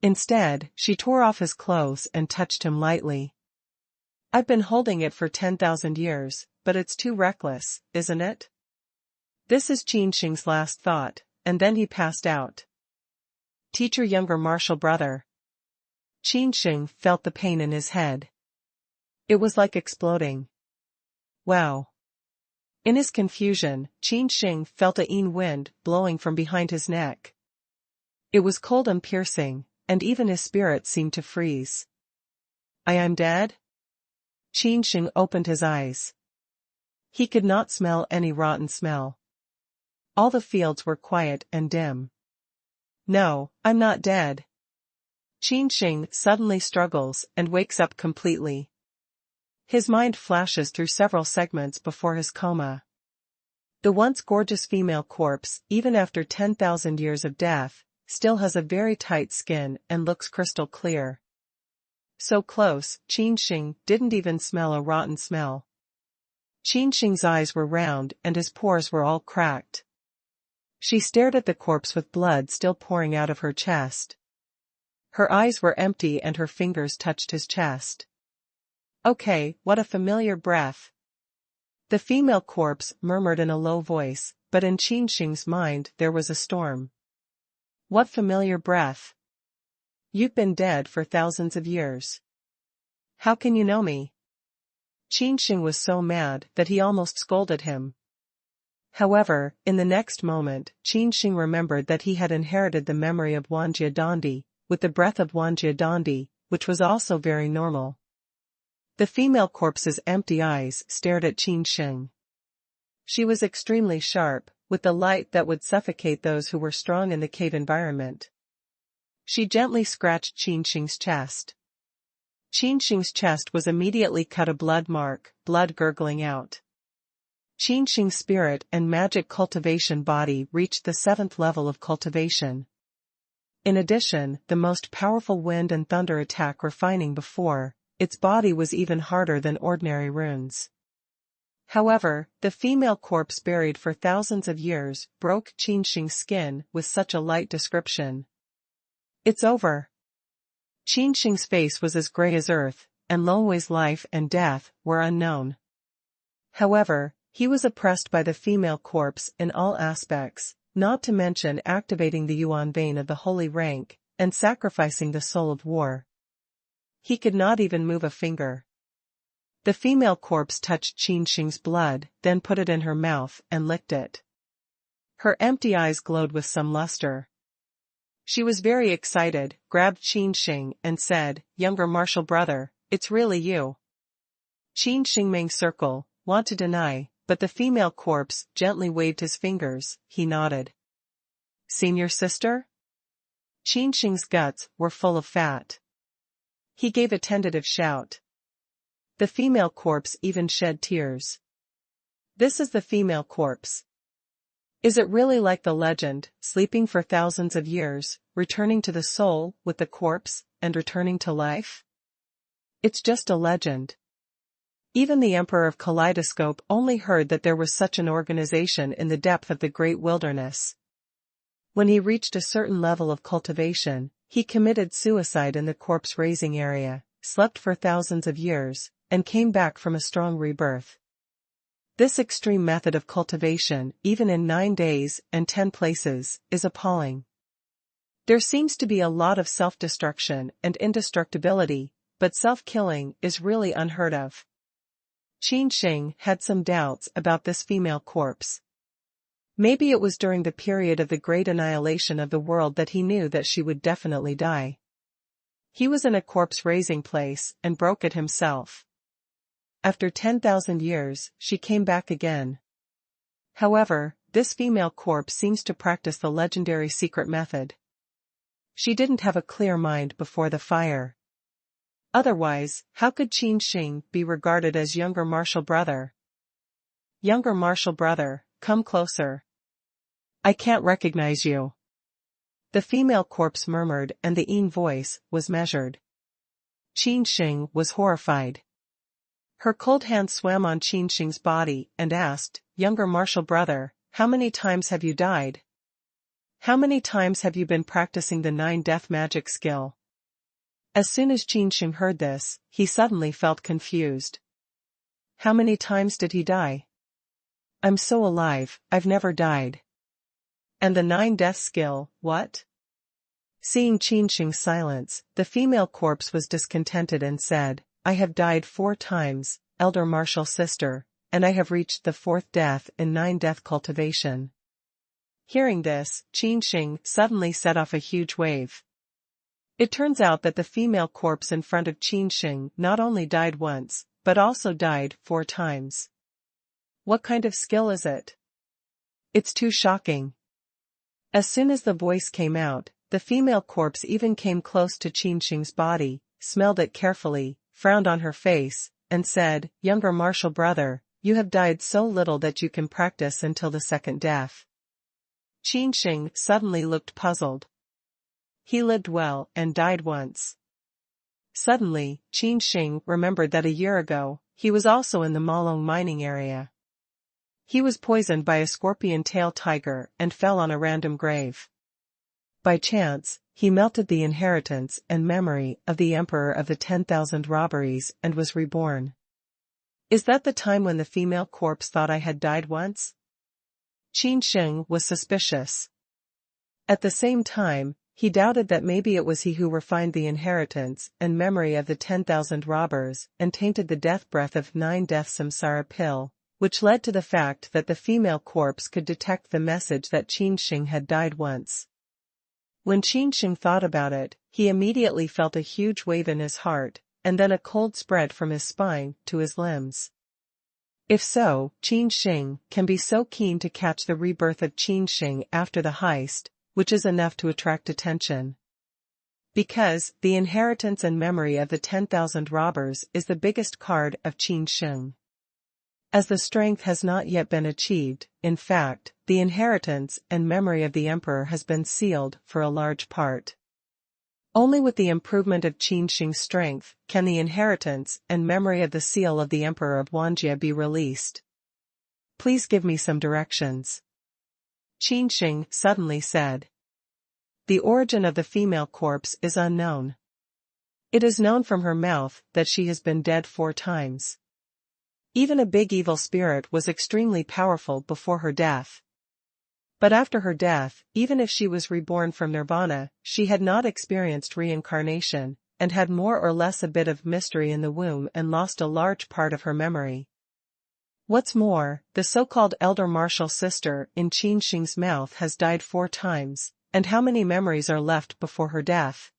Instead, she tore off his clothes and touched him lightly. "I've been holding it for 10,000 years, but it's too reckless, isn't it?" This is Qin Sheng's last thought, and then he passed out. Teacher younger martial brother. Qin Sheng felt the pain in his head. It was like exploding. Wow. In his confusion, Qin Sheng felt a keen wind blowing from behind his neck. It was cold and piercing, and even his spirit seemed to freeze. "I am dead?" Qin Sheng opened his eyes. He could not smell any rotten smell. All the fields were quiet and dim. "No, I'm not dead." Qin Sheng suddenly struggles and wakes up completely. His mind flashes through several segments before his coma. The once gorgeous female corpse, even after 10,000 years of death, still has a very tight skin and looks crystal clear. So close, Qin Sheng didn't even smell a rotten smell. Qin Sheng's eyes were round and his pores were all cracked. She stared at the corpse with blood still pouring out of her chest. Her eyes were empty and her fingers touched his chest. "Okay, what a familiar breath." The female corpse murmured in a low voice, but in Qin Sheng's mind there was a storm. "What familiar breath? You've been dead for thousands of years. How can you know me?" Qin Sheng was so mad that he almost scolded him. However, in the next moment, Qin Sheng remembered that he had inherited the memory of Wanjie Dandi, with the breath of Wanjie Dandi, which was also very normal. The female corpse's empty eyes stared at Qin Sheng. She was extremely sharp, with the light that would suffocate those who were strong in the cave environment. She gently scratched Qin Sheng's chest. Qin Sheng's chest was immediately cut a blood mark, blood gurgling out. Qin Sheng's spirit and magic cultivation body reached the 7th level of cultivation. In addition, the most powerful wind and thunder attack refining before, its body was even harder than ordinary runes. However, the female corpse buried for thousands of years broke Qin Sheng's skin with such a light description. "It's over." Qin Sheng's face was as gray as earth, and Longwei's life and death were unknown. However, he was oppressed by the female corpse in all aspects, not to mention activating the Yuan vein of the holy rank, and sacrificing the soul of war. He could not even move a finger. The female corpse touched Qin Sheng's blood, then put it in her mouth and licked it. Her empty eyes glowed with some luster. She was very excited, grabbed Qin Sheng and said, "Younger martial brother, it's really you." Qin Sheng made circle, want to deny, but the female corpse gently waved his fingers. He nodded. "Seen your sister?" Qin Sheng's guts were full of fat. He gave a tentative shout. The female corpse even shed tears. "This is the female corpse. Is it really like the legend, sleeping for thousands of years, returning to the soul with the corpse, and returning to life? It's just a legend." Even the Emperor of Kaleidoscope only heard that there was such an organization in the depth of the great wilderness. When he reached a certain level of cultivation, he committed suicide in the corpse-raising area, slept for thousands of years, and came back from a strong rebirth. This extreme method of cultivation, even in 9 days and 10 places, is appalling. There seems to be a lot of self-destruction and indestructibility, but self-killing is really unheard of. Qin Sheng had some doubts about this female corpse. Maybe it was during the period of the great annihilation of the world that he knew that she would definitely die. He was in a corpse-raising place and broke it himself. After 10,000 years, she came back again. However, this female corpse seems to practice the legendary secret method. She didn't have a clear mind before the fire. Otherwise, how could Qin Sheng be regarded as younger martial brother? Younger martial brother, come closer. I can't recognize you. The female corpse murmured and the Yin voice was measured. Qin Sheng was horrified. Her cold hand swam on Qin Sheng's body and asked, younger martial brother, how many times have you died? How many times have you been practicing the 9-death magic skill? As soon as Qin Sheng heard this, he suddenly felt confused. How many times did he die? I'm so alive, I've never died. And the 9-death skill, what? Seeing Qin Sheng's silence, the female corpse was discontented and said, I have died 4 times, elder martial sister, and I have reached the 4th death in 9-death cultivation. Hearing this, Qin Sheng suddenly set off a huge wave. It turns out that the female corpse in front of Qin Sheng not only died once, but also died 4 times. What kind of skill is it? It's too shocking. As soon as the voice came out, the female corpse even came close to Qin Sheng's body, smelled it carefully, frowned on her face, and said, younger martial brother, you have died so little that you can practice until the 2nd death. Qin Sheng suddenly looked puzzled. He lived well and died once. Suddenly, Qin Sheng remembered that a year ago, he was also in the Malong mining area. He was poisoned by a scorpion-tail tiger and fell on a random grave. By chance, he melted the inheritance and memory of the Emperor of the 10,000 robberies and was reborn. Is that the time when the female corpse thought I had died once? Qin Sheng was suspicious. At the same time, he doubted that maybe it was he who refined the inheritance and memory of the 10,000 robbers and tainted the death breath of 9-death samsara pill, which led to the fact that the female corpse could detect the message that Qin Sheng had died once. When Qin Sheng thought about it, he immediately felt a huge wave in his heart, and then a cold spread from his spine to his limbs. If so, Qin Sheng can be so keen to catch the rebirth of Qin Sheng after the heist, which is enough to attract attention. Because the inheritance and memory of the 10,000 robbers is the biggest card of Qin Sheng. As the strength has not yet been achieved, in fact, the inheritance and memory of the emperor has been sealed for a large part. Only with the improvement of Qin Sheng's strength can the inheritance and memory of the seal of the Emperor of Wanjia be released. Please give me some directions. Qin Sheng suddenly said. The origin of the female corpse is unknown. It is known from her mouth that she has been dead 4 times. Even a big evil spirit was extremely powerful before her death. But after her death, even if she was reborn from nirvana, she had not experienced reincarnation, and had more or less a bit of mystery in the womb and lost a large part of her memory. What's more, the so-called elder martial sister in Qin Sheng's mouth has died 4 times, and how many memories are left before her death?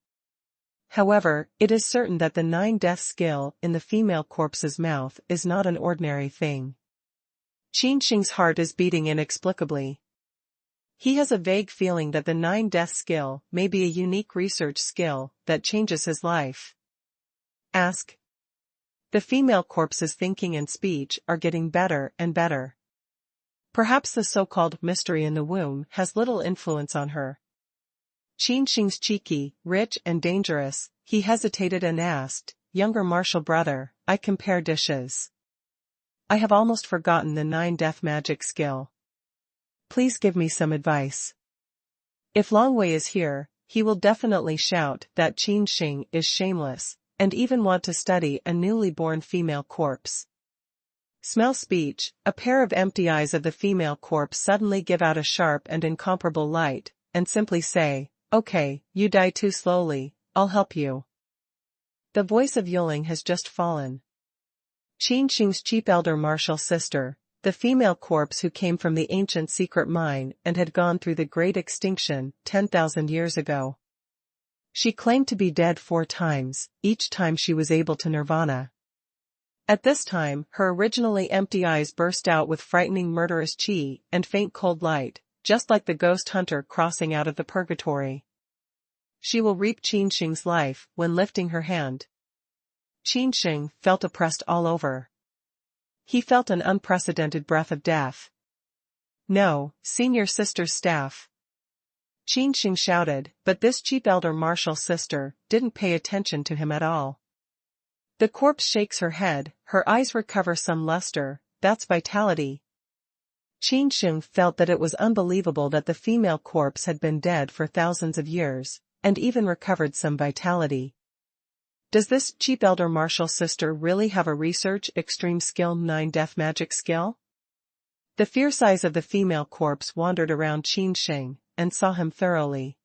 However, it is certain that the 9-death skill in the female corpse's mouth is not an ordinary thing. Qin Sheng's heart is beating inexplicably. He has a vague feeling that the 9-death skill may be a unique research skill that changes his life. Ask. The female corpse's thinking and speech are getting better and better. Perhaps the so-called mystery in the womb has little influence on her. Qin Sheng's cheeky, rich and dangerous, he hesitated and asked, younger martial brother, I compare dishes. I have almost forgotten the 9-death magic skill. Please give me some advice. If Longwei is here, he will definitely shout that Qin Sheng is shameless, and even want to study a newly born female corpse. Smell speech, a pair of empty eyes of the female corpse suddenly give out a sharp and incomparable light, and simply say, Okay, you die too slowly, I'll help you. The voice of Yuling has just fallen. Qin Sheng's chief elder martial sister, the female corpse who came from the ancient secret mine and had gone through the great extinction 10,000 years ago. She claimed to be dead 4 times, each time she was able to nirvana. At this time, her originally empty eyes burst out with frightening murderous chi and faint cold light, just like the ghost hunter crossing out of the purgatory. She will reap Qin Sheng's life when lifting her hand. Qin Sheng felt oppressed all over. He felt an unprecedented breath of death. No, senior sister's staff. Qin Sheng shouted, but this chief elder martial sister didn't pay attention to him at all. The corpse shakes her head, her eyes recover some luster, that's vitality. Qin Sheng felt that it was unbelievable that the female corpse had been dead for thousands of years, and even recovered some vitality. Does this chief elder martial sister really have a research extreme skill 9 death magic skill? The fierce eyes of the female corpse wandered around Qin Sheng, and saw him thoroughly.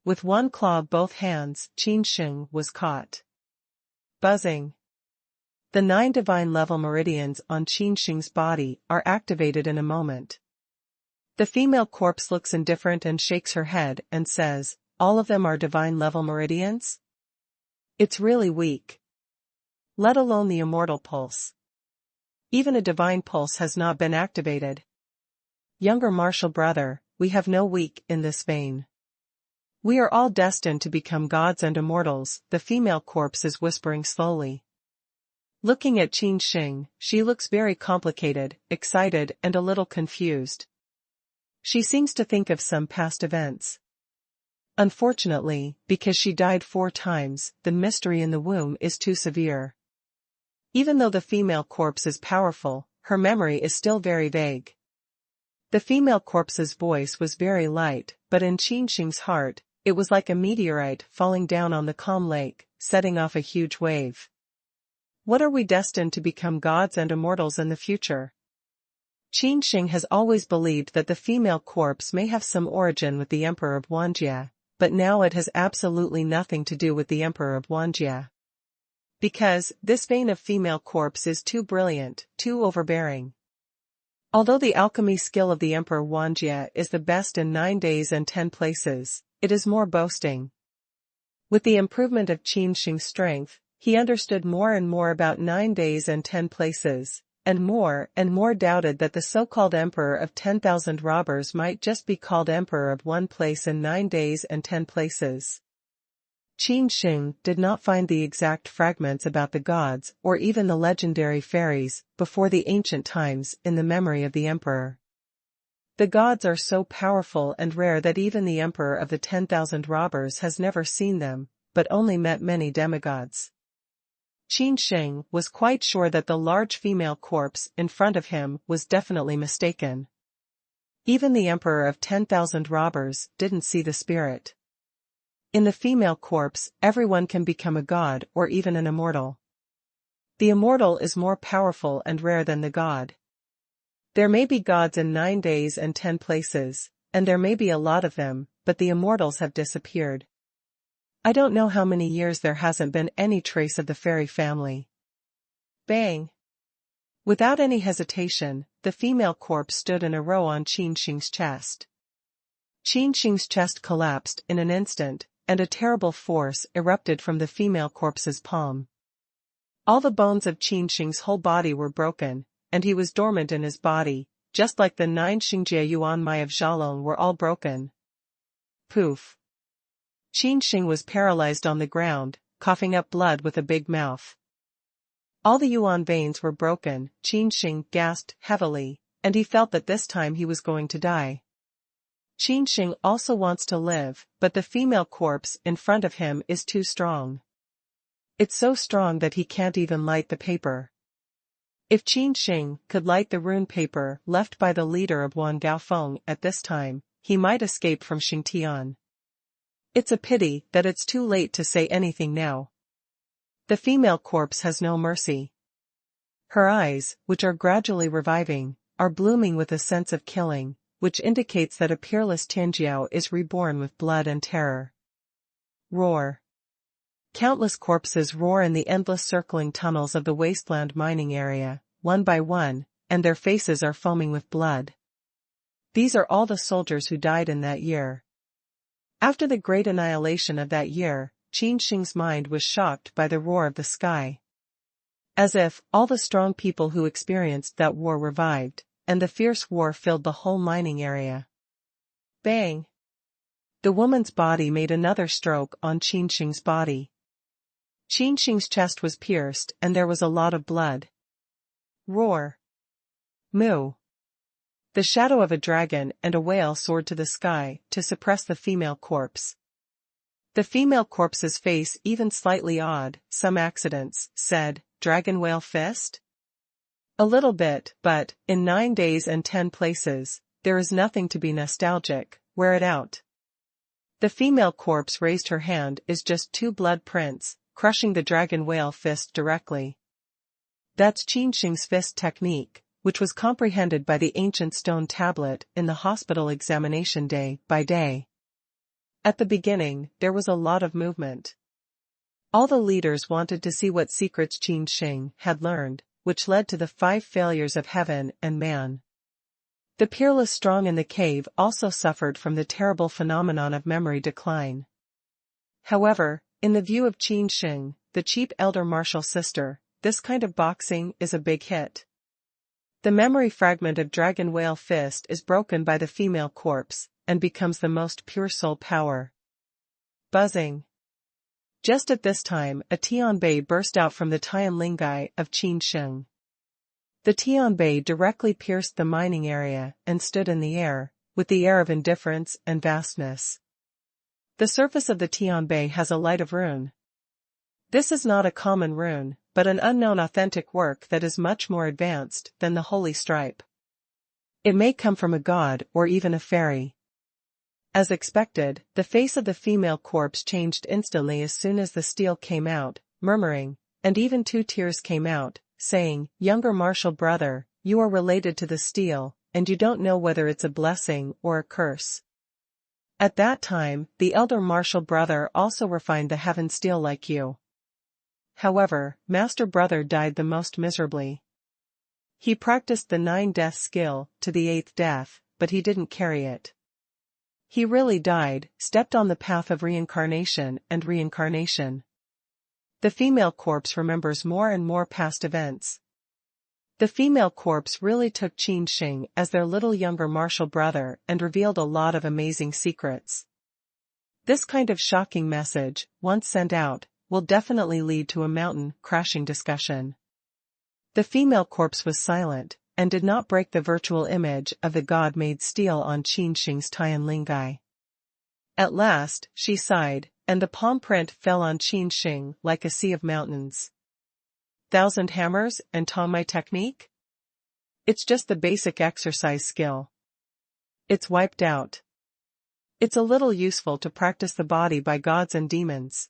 With one claw of both hands, Qin Sheng was caught. Buzzing. The 9 divine level meridians on Qin Sheng's body are activated in a moment. The female corpse looks indifferent and shakes her head and says, all of them are divine level meridians? It's really weak. Let alone the immortal pulse. Even a divine pulse has not been activated. Younger martial brother, we have no weak in this vein. We are all destined to become gods and immortals, the female corpse is whispering slowly. Looking at Qin Sheng, she looks very complicated, excited and a little confused. She seems to think of some past events. Unfortunately, because she died 4 times, the mystery in the womb is too severe. Even though the female corpse is powerful, her memory is still very vague. The female corpse's voice was very light, but in Qin Sheng's heart, it was like a meteorite falling down on the calm lake, setting off a huge wave. What are we destined to become gods and immortals in the future? Qin Sheng has always believed that the female corpse may have some origin with the Emperor of Wanjie, but now it has absolutely nothing to do with the Emperor of Wanjie. Because, this vein of female corpse is too brilliant, too overbearing. Although the alchemy skill of the Emperor Wanjie is the best in 9 days and 10 places, it is more boasting. With the improvement of Qin Sheng's strength, he understood more and more about 9 days and 10 places, and more doubted that the so-called Emperor of 10,000 robbers might just be called Emperor of 1 place in 9 days and 10 places. Qin Sheng did not find the exact fragments about the gods or even the legendary fairies before the ancient times in the memory of the Emperor. The gods are so powerful and rare that even the Emperor of the 10,000 robbers has never seen them, but only met many demigods. Qin Sheng was quite sure that the large female corpse in front of him was definitely mistaken. Even the Emperor of 10,000 robbers didn't see the spirit. In the female corpse, everyone can become a god or even an immortal. The immortal is more powerful and rare than the god. There may be gods in 9 days and 10 places, and there may be a lot of them, but the immortals have disappeared. I don't know how many years there hasn't been any trace of the fairy family. Bang! Without any hesitation, the female corpse stood in a row on Qin Sheng's chest. Qin Sheng's chest collapsed in an instant, and a terrible force erupted from the female corpse's palm. All the bones of Qin Sheng's whole body were broken, and he was dormant in his body, just like the 9 Xingjie Yuan Mai of Xiaolong were all broken. Poof! Qin Sheng was paralyzed on the ground, coughing up blood with a big mouth. All the Yuan veins were broken, Qin Sheng gasped heavily, and he felt that this time he was going to die. Qin Sheng also wants to live, but the female corpse in front of him is too strong. It's so strong that he can't even light the paper. If Qin Sheng could light the rune paper left by the leader of Wan Gaofeng at this time, he might escape from Xingtian. It's a pity that it's too late to say anything now. The female corpse has no mercy. Her eyes, which are gradually reviving, are blooming with a sense of killing, which indicates that a peerless Tianjiao is reborn with blood and terror. Roar. Countless corpses roar in the endless circling tunnels of the wasteland mining area, one by one, and their faces are foaming with blood. These are all the soldiers who died in that year. After the great annihilation of that year, Qin Sheng's mind was shocked by the roar of the sky. As if all the strong people who experienced that war revived, and the fierce war filled the whole mining area. Bang! The woman's body made another stroke on Qin Sheng's body. Qin Sheng's chest was pierced and there was a lot of blood. Roar! Moo! The shadow of a dragon and a whale soared to the sky to suppress the female corpse. The female corpse's face, even slightly odd, some accidents, said, "Dragon whale fist?" A little bit, but, in 9 days and 10 places, there is nothing to be nostalgic, wear it out. The female corpse raised her hand is just 2 blood prints, crushing the dragon whale fist directly. That's Qin Sheng's fist technique, which was comprehended by the ancient stone tablet in the hospital examination day by day. At the beginning, there was a lot of movement. All the leaders wanted to see what secrets Qin Sheng had learned, which led to the 5 failures of heaven and man. The peerless strong in the cave also suffered from the terrible phenomenon of memory decline. However, in the view of Qin Sheng, the cheap elder martial sister, this kind of boxing is a big hit. The memory fragment of Dragon Whale Fist is broken by the female corpse, and becomes the most pure soul power. Buzzing. Just at this time, a Tianbei burst out from the Tianlingai of Qin Sheng. The Tianbei directly pierced the mining area and stood in the air, with the air of indifference and vastness. The surface of the Tianbei has a light of rune. This is not a common rune, but an unknown authentic work that is much more advanced than the holy stripe. It may come from a god or even a fairy. As expected, the face of the female corpse changed instantly as soon as the steel came out, murmuring, and even 2 tears came out, saying, "Younger martial brother, you are related to the steel, and you don't know whether it's a blessing or a curse." At that time, the elder martial brother also refined the heaven steel like you. However, master brother died the most miserably. He practiced the 9 death skill to the 8th death, but he didn't carry it. He really died, stepped on the path of reincarnation and reincarnation. The female corpse remembers more and more past events. The female corpse really took Qin Sheng as their little younger martial brother and revealed a lot of amazing secrets. This kind of shocking message, once sent out, will definitely lead to a mountain-crashing discussion. The female corpse was silent, and did not break the virtual image of the god-made steel on Qin Sheng's Tianlingai. At last, she sighed, and the palm print fell on Qin Sheng like a sea of mountains. 1,000 hammers and Tongmai technique? It's just the basic exercise skill. It's wiped out. It's a little useful to practice the body by gods and demons.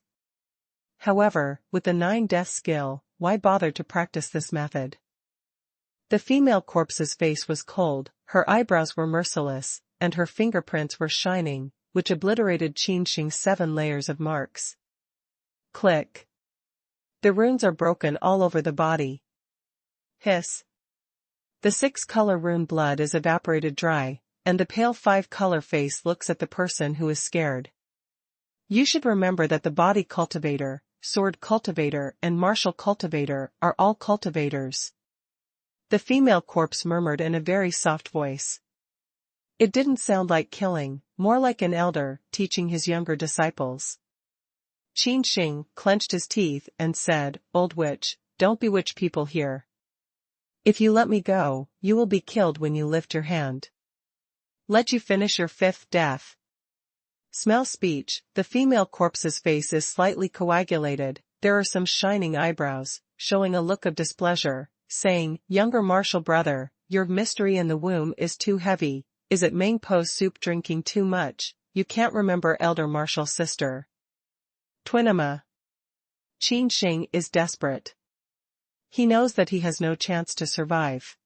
However, with the 9 death skill, why bother to practice this method? The female corpse's face was cold, her eyebrows were merciless, and her fingerprints were shining, which obliterated Qin Sheng's 7 layers of marks. Click. The runes are broken all over the body. Hiss. The 6-color rune blood is evaporated dry, and the pale 5-color face looks at the person who is scared. You should remember that the body cultivator, sword cultivator and martial cultivator are all cultivators. The female corpse murmured in a very soft voice. It didn't sound like killing, more like an elder teaching his younger disciples. Qin Sheng clenched his teeth and said, "Old witch, don't bewitch people here. If you let me go, you will be killed when you lift your hand. Let you finish your 5th death." Smell speech, the female corpse's face is slightly coagulated, there are some shining eyebrows, showing a look of displeasure, saying, "Younger martial brother, your mystery in the womb is too heavy, is it Mangpo soup drinking too much, you can't remember elder martial sister." Twinama. Qin Sheng is desperate. He knows that he has no chance to survive.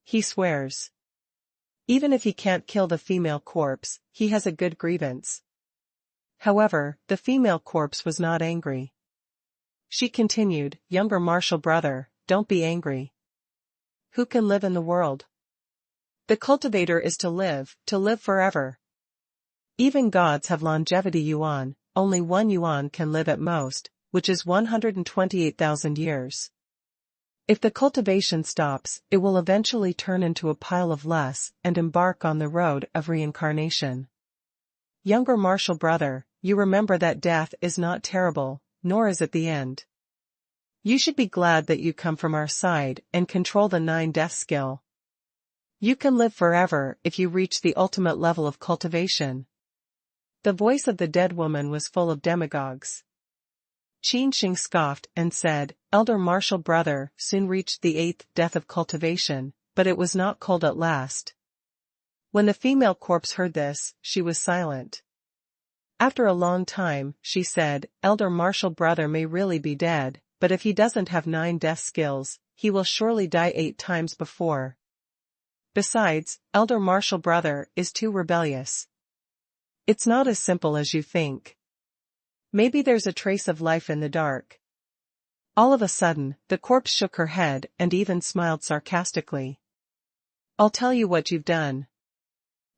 He swears. Even if he can't kill the female corpse, he has a good grievance. However, the female corpse was not angry. She continued, "Younger martial brother, don't be angry. Who can live in the world? The cultivator is to live forever. Even gods have longevity yuan, only 1 yuan can live at most, which is 128,000 years. If the cultivation stops, it will eventually turn into a pile of less and embark on the road of reincarnation. Younger martial brother, you remember that death is not terrible, nor is it the end. You should be glad that you come from our side and control the 9 death skill. You can live forever if you reach the ultimate level of cultivation." The voice of the dead woman was full of demagogues. Qin Sheng scoffed and said, "Elder martial brother soon reached the 8th death of cultivation, but it was not cold at last." When the female corpse heard this, she was silent. After a long time, she said, "Elder martial brother may really be dead, but if he doesn't have 9 death skills, he will surely die 8 times before. Besides, elder martial brother is too rebellious. It's not as simple as you think. Maybe there's a trace of life in the dark." All of a sudden, the corpse shook her head and even smiled sarcastically. "I'll tell you what you've done.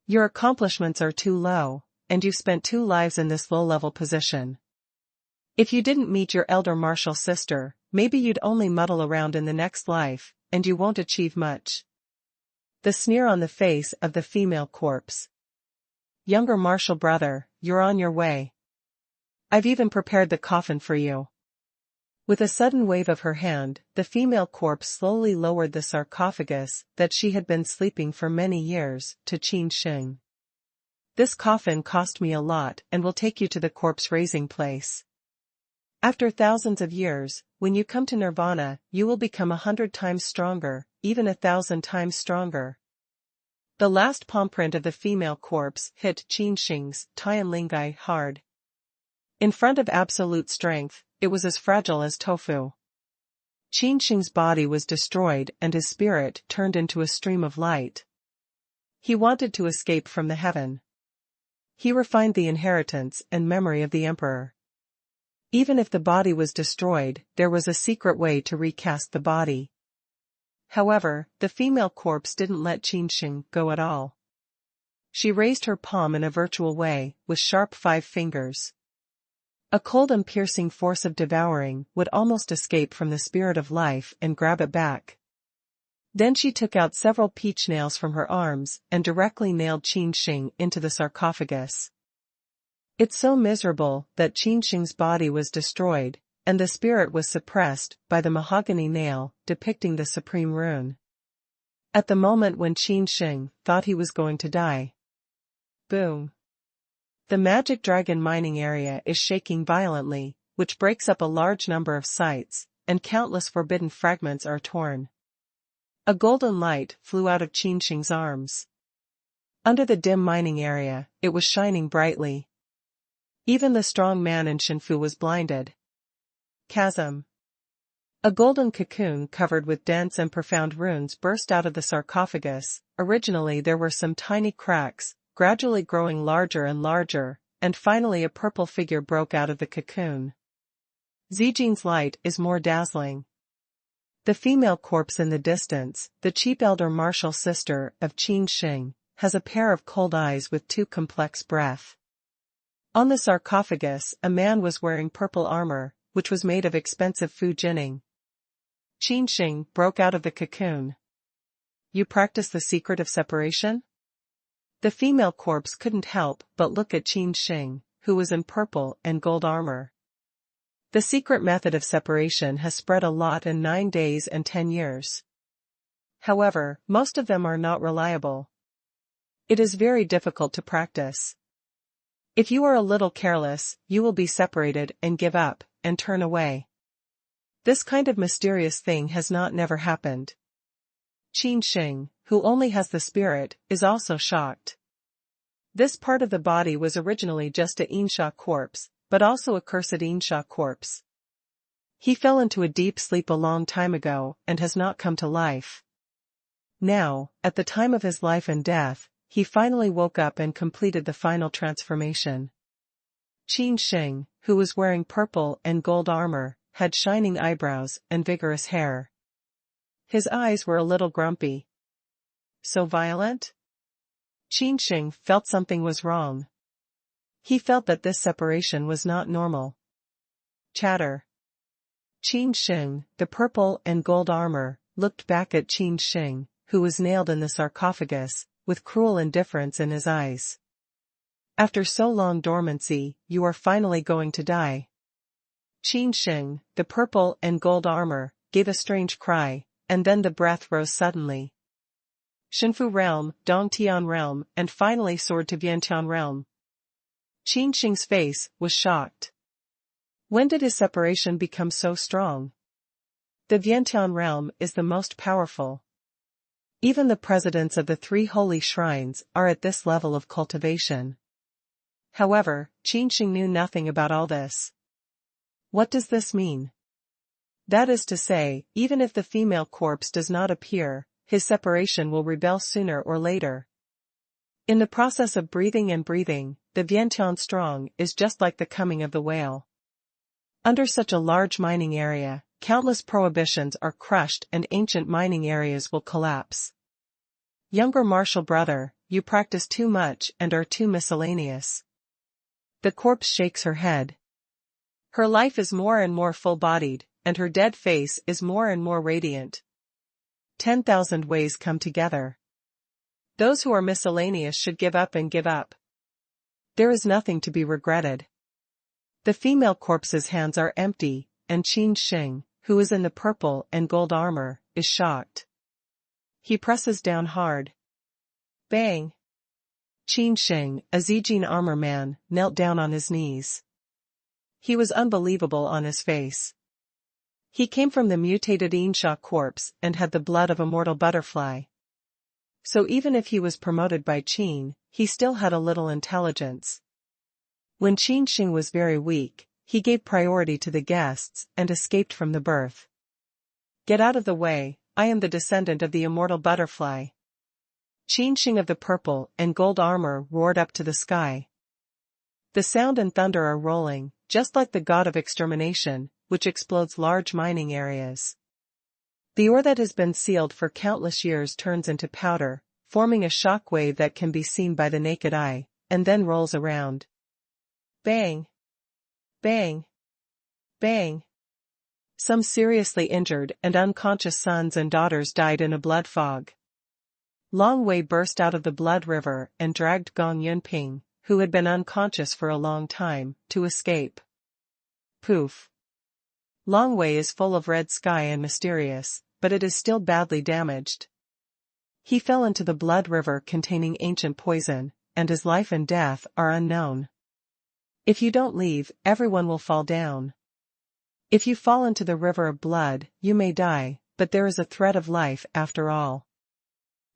Your accomplishments are too low, and you've spent 2 lives in this low-level position. If you didn't meet your elder martial sister, maybe you'd only muddle around in the next life, and you won't achieve much." The sneer on the face of the female corpse. "Younger martial brother, you're on your way. I've even prepared the coffin for you." With a sudden wave of her hand, the female corpse slowly lowered the sarcophagus that she had been sleeping for many years to Qin Sheng. "This coffin cost me a lot and will take you to the corpse raising place. After thousands of years, when you come to nirvana, you will become 100 times stronger, even 1,000 times stronger." The last palm print of the female corpse hit Qin Sheng's Tianlingai hard. In front of absolute strength, it was as fragile as tofu. Qin Sheng's body was destroyed and his spirit turned into a stream of light. He wanted to escape from the heaven. He refined the inheritance and memory of the emperor. Even if the body was destroyed, there was a secret way to recast the body. However, the female corpse didn't let Qin Sheng go at all. She raised her palm in a virtual way, with sharp 5 fingers. A cold and piercing force of devouring would almost escape from the spirit of life and grab it back. Then she took out several peach nails from her arms and directly nailed Qin Sheng into the sarcophagus. It's so miserable that Qin Sheng's body was destroyed, and the spirit was suppressed by the mahogany nail depicting the supreme rune. At the moment when Qin Sheng thought he was going to die. Boom! The magic dragon mining area is shaking violently, which breaks up a large number of sites, and countless forbidden fragments are torn. A golden light flew out of Qin Sheng's arms. Under the dim mining area, it was shining brightly. Even the strong man in Shenfu was blinded. Chasm. A golden cocoon covered with dense and profound runes burst out of the sarcophagus. Originally there were some tiny cracks, gradually growing larger and larger, and finally a purple figure broke out of the cocoon. Zijin's light is more dazzling. The female corpse in the distance, the cheap elder martial sister of Qin Sheng, has a pair of cold eyes with 2 complex breath. On the sarcophagus, a man was wearing purple armor, which was made of expensive Fu Jining. Qin Sheng broke out of the cocoon. "You practice the secret of separation?" The female corpse couldn't help but look at Qin Sheng, who was in purple and gold armor. The secret method of separation has spread a lot in 9 days and 10 years. However, most of them are not reliable. It is very difficult to practice. If you are a little careless, you will be separated and give up, and turn away. This kind of mysterious thing has not never happened. Qin Sheng, who only has the spirit, is also shocked. This part of the body was originally just a Insha corpse, but also a cursed Insha corpse. He fell into a deep sleep a long time ago and has not come to life. Now, at the time of his life and death, he finally woke up and completed the final transformation. Qin Sheng, who was wearing purple and gold armor, had shining eyebrows and vigorous hair. His eyes were a little grumpy. So violent? Qin Sheng felt something was wrong. He felt that this separation was not normal. Chatter. Qin Sheng, the purple and gold armor, looked back at Qin Sheng, who was nailed in the sarcophagus, with cruel indifference in his eyes. After so long dormancy, you are finally going to die. Qin Sheng, the purple and gold armor, gave a strange cry, and then the breath rose suddenly. Shenfu realm, Dongtian realm, and finally soared to Vientiane realm. Qin Sheng's face was shocked. When did his separation become so strong? The Vientiane realm is the most powerful. Even the presidents of the 3 holy shrines are at this level of cultivation. However, Qin Sheng knew nothing about all this. What does this mean? That is to say, even if the female corpse does not appear, his separation will rebel sooner or later. In the process of breathing and breathing, the Vientiane strong is just like the coming of the whale. Under such a large mining area, countless prohibitions are crushed and ancient mining areas will collapse. Younger martial brother, you practice too much and are too miscellaneous. The corpse shakes her head. Her life is more and more full-bodied, and her dead face is more and more radiant. 10,000 ways come together. Those who are miscellaneous should give up and give up. There is nothing to be regretted. The female corpse's hands are empty, and Qin Sheng, who is in the purple and gold armor, is shocked. He presses down hard. Bang! Qin Sheng, a Zijin armor man, knelt down on his knees. He was unbelievable on his face. He came from the mutated Yinsha corpse and had the blood of a mortal butterfly. So even if he was promoted by Qin, he still had a little intelligence. When Qin Sheng was very weak, he gave priority to the guests and escaped from the birth. Get out of the way, I am the descendant of the immortal butterfly. Qin Sheng of the purple and gold armor roared up to the sky. The sound and thunder are rolling, just like the god of extermination, which explodes large mining areas. The ore that has been sealed for countless years turns into powder, forming a shock wave that can be seen by the naked eye, and then rolls around. Bang! Bang! Bang! Some seriously injured and unconscious sons and daughters died in a blood fog. Long Wei burst out of the blood river and dragged Gong Yunping, who had been unconscious for a long time, to escape. Poof! Long Wei is full of red sky and mysterious, but it is still badly damaged. He fell into the blood river containing ancient poison, and his life and death are unknown. If you don't leave, everyone will fall down. If you fall into the river of blood, you may die, but there is a thread of life after all.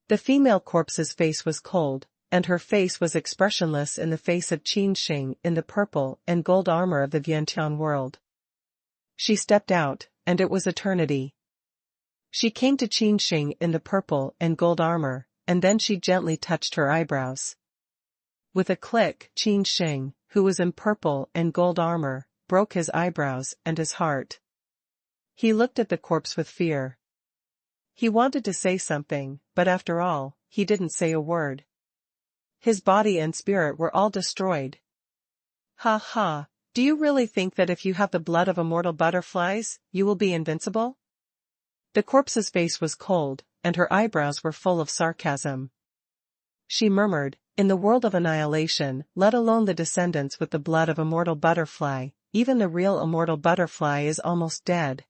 The female corpse's face was cold, and her face was expressionless in the face of Qin Sheng in the purple and gold armor of the Vientiane world. She stepped out, and it was eternity. She came to Qin Sheng in the purple and gold armor, and then she gently touched her eyebrows. With a click, Qin Sheng, who was in purple and gold armor, broke his eyebrows and his heart. He looked at the corpse with fear. He wanted to say something, but after all, he didn't say a word. His body and spirit were all destroyed. Ha ha, do you really think that if you have the blood of immortal butterflies, you will be invincible? The corpse's face was cold, and her eyebrows were full of sarcasm. She murmured, in the world of annihilation, let alone the descendants with the blood of immortal butterfly, even the real immortal butterfly is almost dead.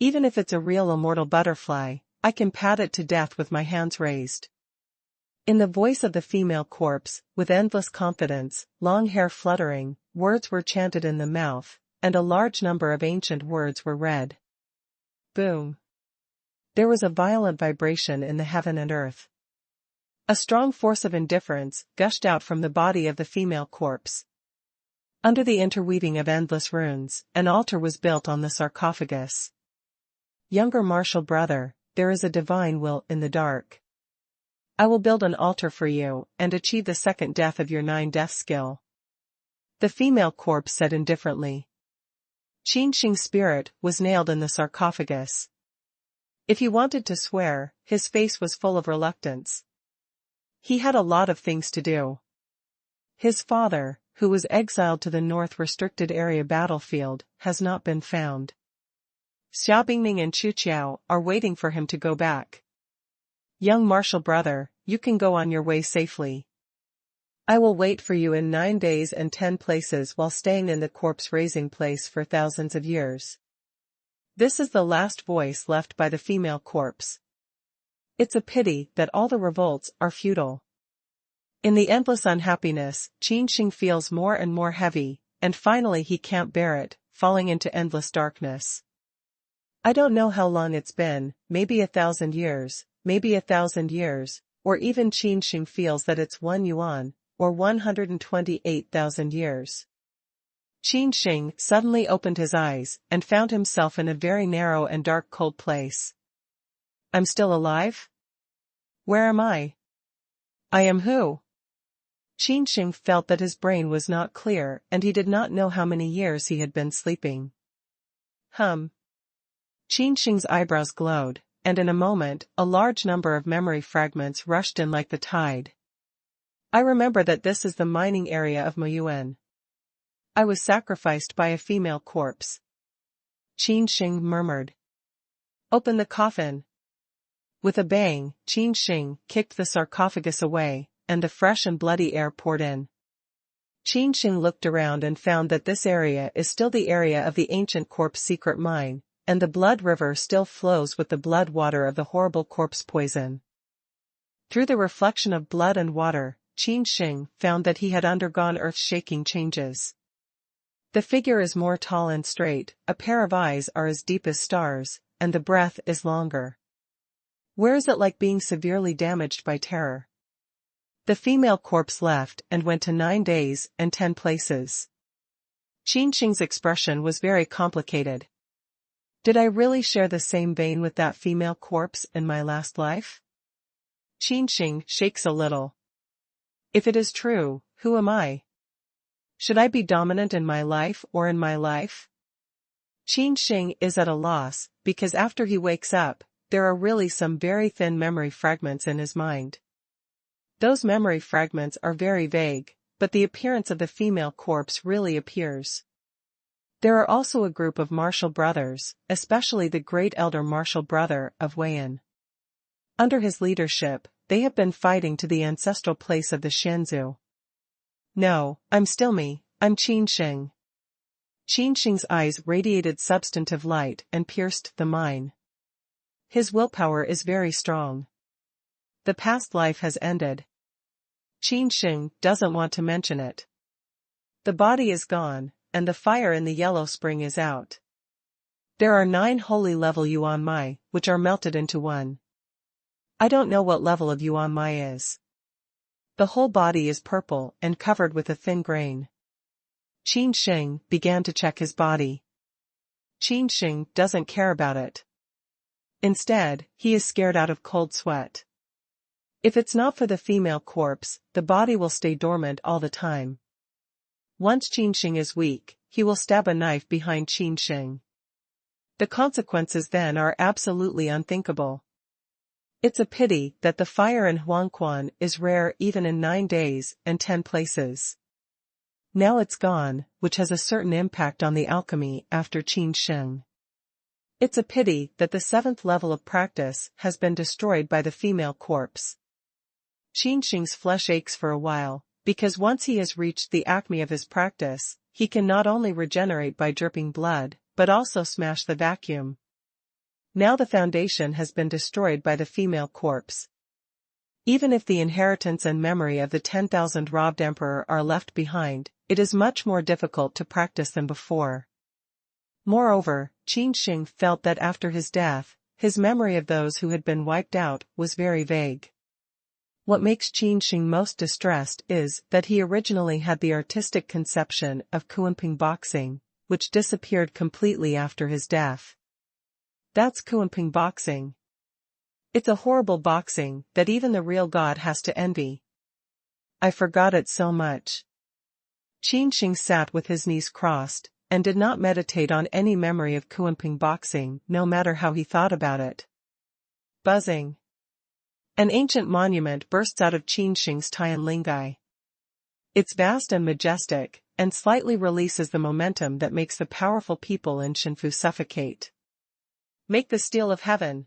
Even if it's a real immortal butterfly, I can pat it to death with my hands raised. In the voice of the female corpse, with endless confidence, long hair fluttering, words were chanted in the mouth, and a large number of ancient words were read. Boom! There was a violent vibration in the heaven and earth. A strong force of indifference gushed out from the body of the female corpse. Under the interweaving of endless runes, an altar was built on the sarcophagus. Younger martial brother, there is a divine will in the dark. I will build an altar for you and achieve the second death of your 9-death skill. The female corpse said indifferently. Qin Sheng's spirit was nailed in the sarcophagus. If he wanted to swear, his face was full of reluctance. He had a lot of things to do. His father, who was exiled to the North Restricted Area battlefield, has not been found. Xiaobingning and Chuqiao are waiting for him to go back. Young martial brother, you can go on your way safely. I will wait for you in 9 days and 10 places while staying in the corpse-raising place for thousands of years. This is the last voice left by the female corpse. It's a pity that all the revolts are futile. In the endless unhappiness, Qin Sheng feels more and more heavy, and finally he can't bear it, falling into endless darkness. I don't know how long it's been, maybe 1,000 years, maybe 1,000 years, or even Qin Sheng feels that it's 1 yuan, or 128,000 years. Qin Sheng suddenly opened his eyes and found himself in a very narrow and dark cold place. I'm still alive? Where am I? I am who? Qin Sheng felt that his brain was not clear and he did not know how many years he had been sleeping. Qin Sheng's eyebrows glowed, and in a moment, a large number of memory fragments rushed in like the tide. I remember that this is the mining area of Muyuan. I was sacrificed by a female corpse. Qin Sheng murmured. Open the coffin. With a bang, Qin Sheng kicked the sarcophagus away, and the fresh and bloody air poured in. Qin Sheng looked around and found that this area is still the area of the ancient corpse secret mine, and the blood river still flows with the blood water of the horrible corpse poison. Through the reflection of blood and water, Qin Sheng found that he had undergone earth-shaking changes. The figure is more tall and straight, a pair of eyes are as deep as stars, and the breath is longer. Where is it like being severely damaged by terror? The female corpse left and went to 9 days and 10 places. Qin Sheng's expression was very complicated. Did I really share the same vein with that female corpse in my last life? Qin Sheng shakes a little. If it is true, who am I? Should I be dominant in my life or in my life? Qin Sheng is at a loss, because after he wakes up, there are really some very thin memory fragments in his mind. Those memory fragments are very vague, but the appearance of the female corpse really appears. There are also a group of martial brothers, especially the great elder martial brother of Weian. Under his leadership, they have been fighting to the ancestral place of the Shenzhou. No, I'm still me, I'm Qin Sheng. Qin Sheng's eyes radiated substantive light and pierced the mine. His willpower is very strong. The past life has ended. Qin Sheng doesn't want to mention it. The body is gone, and the fire in the yellow spring is out. There are 9 holy level Yuan Mai, which are melted into 1. I don't know what level of Yuan Mai is. The whole body is purple and covered with a thin grain. Qin Sheng began to check his body. Qin Sheng doesn't care about it. Instead, he is scared out of cold sweat. If it's not for the female corpse, the body will stay dormant all the time. Once Qin Sheng is weak, he will stab a knife behind Qin Sheng. The consequences then are absolutely unthinkable. It's a pity that the fire in Huangquan is rare even in 9 days and 10 places. Now it's gone, which has a certain impact on the alchemy after Qin Sheng. It's a pity that the 7th level of practice has been destroyed by the female corpse. Qin Sheng's flesh aches for a while, because once he has reached the acme of his practice, he can not only regenerate by dripping blood, but also smash the vacuum. Now the foundation has been destroyed by the female corpse. Even if the inheritance and memory of the 10,000 robbed emperor are left behind, it is much more difficult to practice than before. Moreover, Qin Sheng felt that after his death, his memory of those who had been wiped out was very vague. What makes Qin Sheng most distressed is that he originally had the artistic conception of Kunping boxing, which disappeared completely after his death. That's Kunping boxing. It's a horrible boxing that even the real God has to envy. I forgot it so much. Qin Sheng sat with his knees crossed, and did not meditate on any memory of Kunping boxing, no matter how he thought about it. Buzzing. An ancient monument bursts out of Qin Sheng's Tianlingai. It's vast and majestic, and slightly releases the momentum that makes the powerful people in Shenfu suffocate. Make the steel of heaven.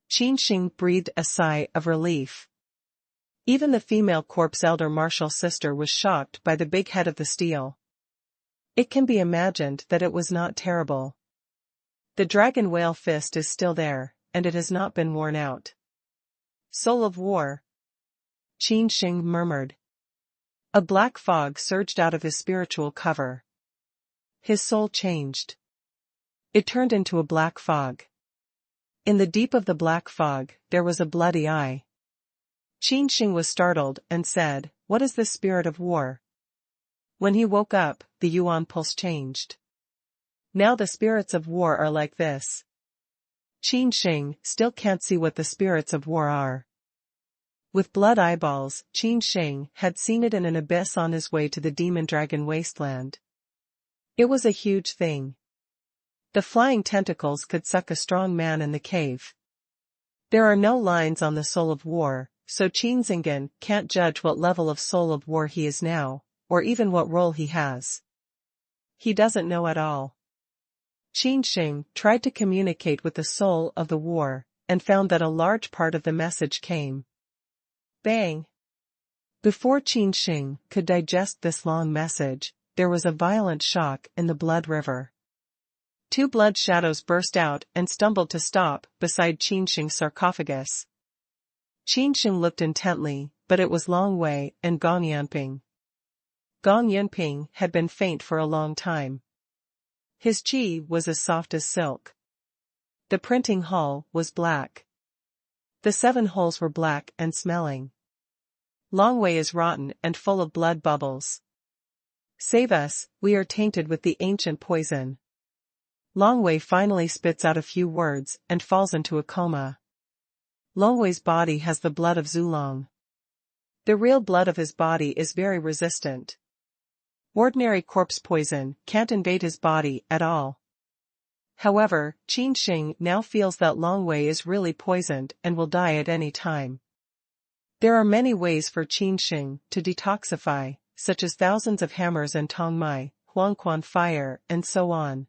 Qin Sheng breathed a sigh of relief. Even the female corpse elder martial sister was shocked by the big head of the steel. It can be imagined that it was not terrible. The dragon whale fist is still there, and it has not been worn out. Soul of war. Qin Sheng murmured. A black fog surged out of his spiritual cover. His soul changed. It turned into a black fog. In the deep of the black fog, there was a bloody eye. Qin Sheng was startled and said, "What is this spirit of war?" When he woke up, the Yuan pulse changed. Now the spirits of war are like this. Qin Sheng still can't see what the spirits of war are. With blood eyeballs, Qin Sheng had seen it in an abyss on his way to the demon-dragon wasteland. It was a huge thing. The flying tentacles could suck a strong man in the cave. There are no lines on the soul of war, so Qin Sheng can't judge what level of soul of war he is now, or even what role he has. He doesn't know at all. Qin Sheng tried to communicate with the soul of the war, and found that a large part of the message came. Bang! Before Qin Sheng could digest this long message, there was a violent shock in the blood river. Two blood shadows burst out and stumbled to stop beside Qin Sheng's sarcophagus. Qin Sheng looked intently, but it was Long Wei and Gong Yanping. Gong Yanping had been faint for a long time. His qi was as soft as silk. The printing hull was black. The 7 holes were black and smelling. Long Wei is rotten and full of blood bubbles. Save us, we are tainted with the ancient poison. Long Wei finally spits out a few words and falls into a coma. Long Wei's body has the blood of Zulong. The real blood of his body is very resistant. Ordinary corpse poison can't invade his body at all. However, Qin Sheng now feels that Long Wei is really poisoned and will die at any time. There are many ways for Qin Sheng to detoxify, such as thousands of hammers and Tongmai, Huangquan fire, and so on.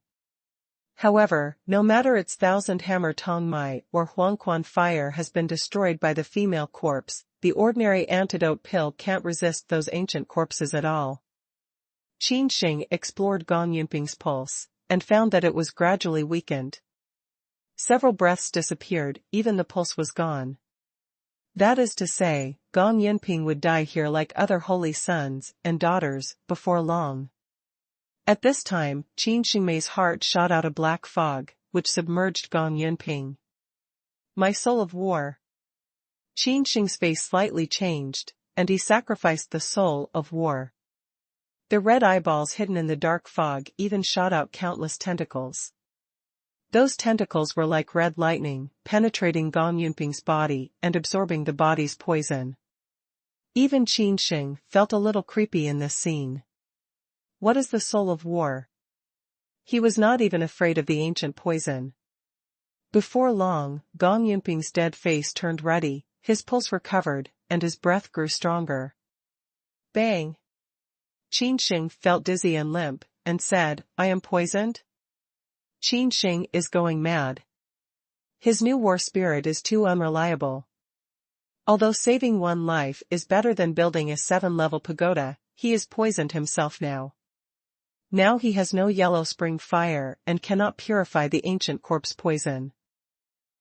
However, no matter its 1,000 hammer Tongmai or Huangquan fire has been destroyed by the female corpse, the ordinary antidote pill can't resist those ancient corpses at all. Qin Sheng explored Gong Yinping's pulse, and found that it was gradually weakened. Several breaths disappeared, even the pulse was gone. That is to say, Gong Yinping would die here like other holy sons and daughters, before long. At this time, Qin Sheng's heart shot out a black fog, which submerged Gong Yinping. My soul of war. Qin Sheng's face slightly changed, and he sacrificed the soul of war. The red eyeballs hidden in the dark fog even shot out countless tentacles. Those tentacles were like red lightning, penetrating Gong Yinping's body and absorbing the body's poison. Even Qin Sheng felt a little creepy in this scene. What is the soul of war? He was not even afraid of the ancient poison. Before long, Gong Yinping's dead face turned ruddy, his pulse recovered, and his breath grew stronger. Bang! Qin Sheng felt dizzy and limp, and said, I am poisoned? Qin Sheng is going mad. His new war spirit is too unreliable. Although saving one life is better than building a 7-level pagoda, he is poisoned himself now. Now he has no yellow spring fire and cannot purify the ancient corpse poison.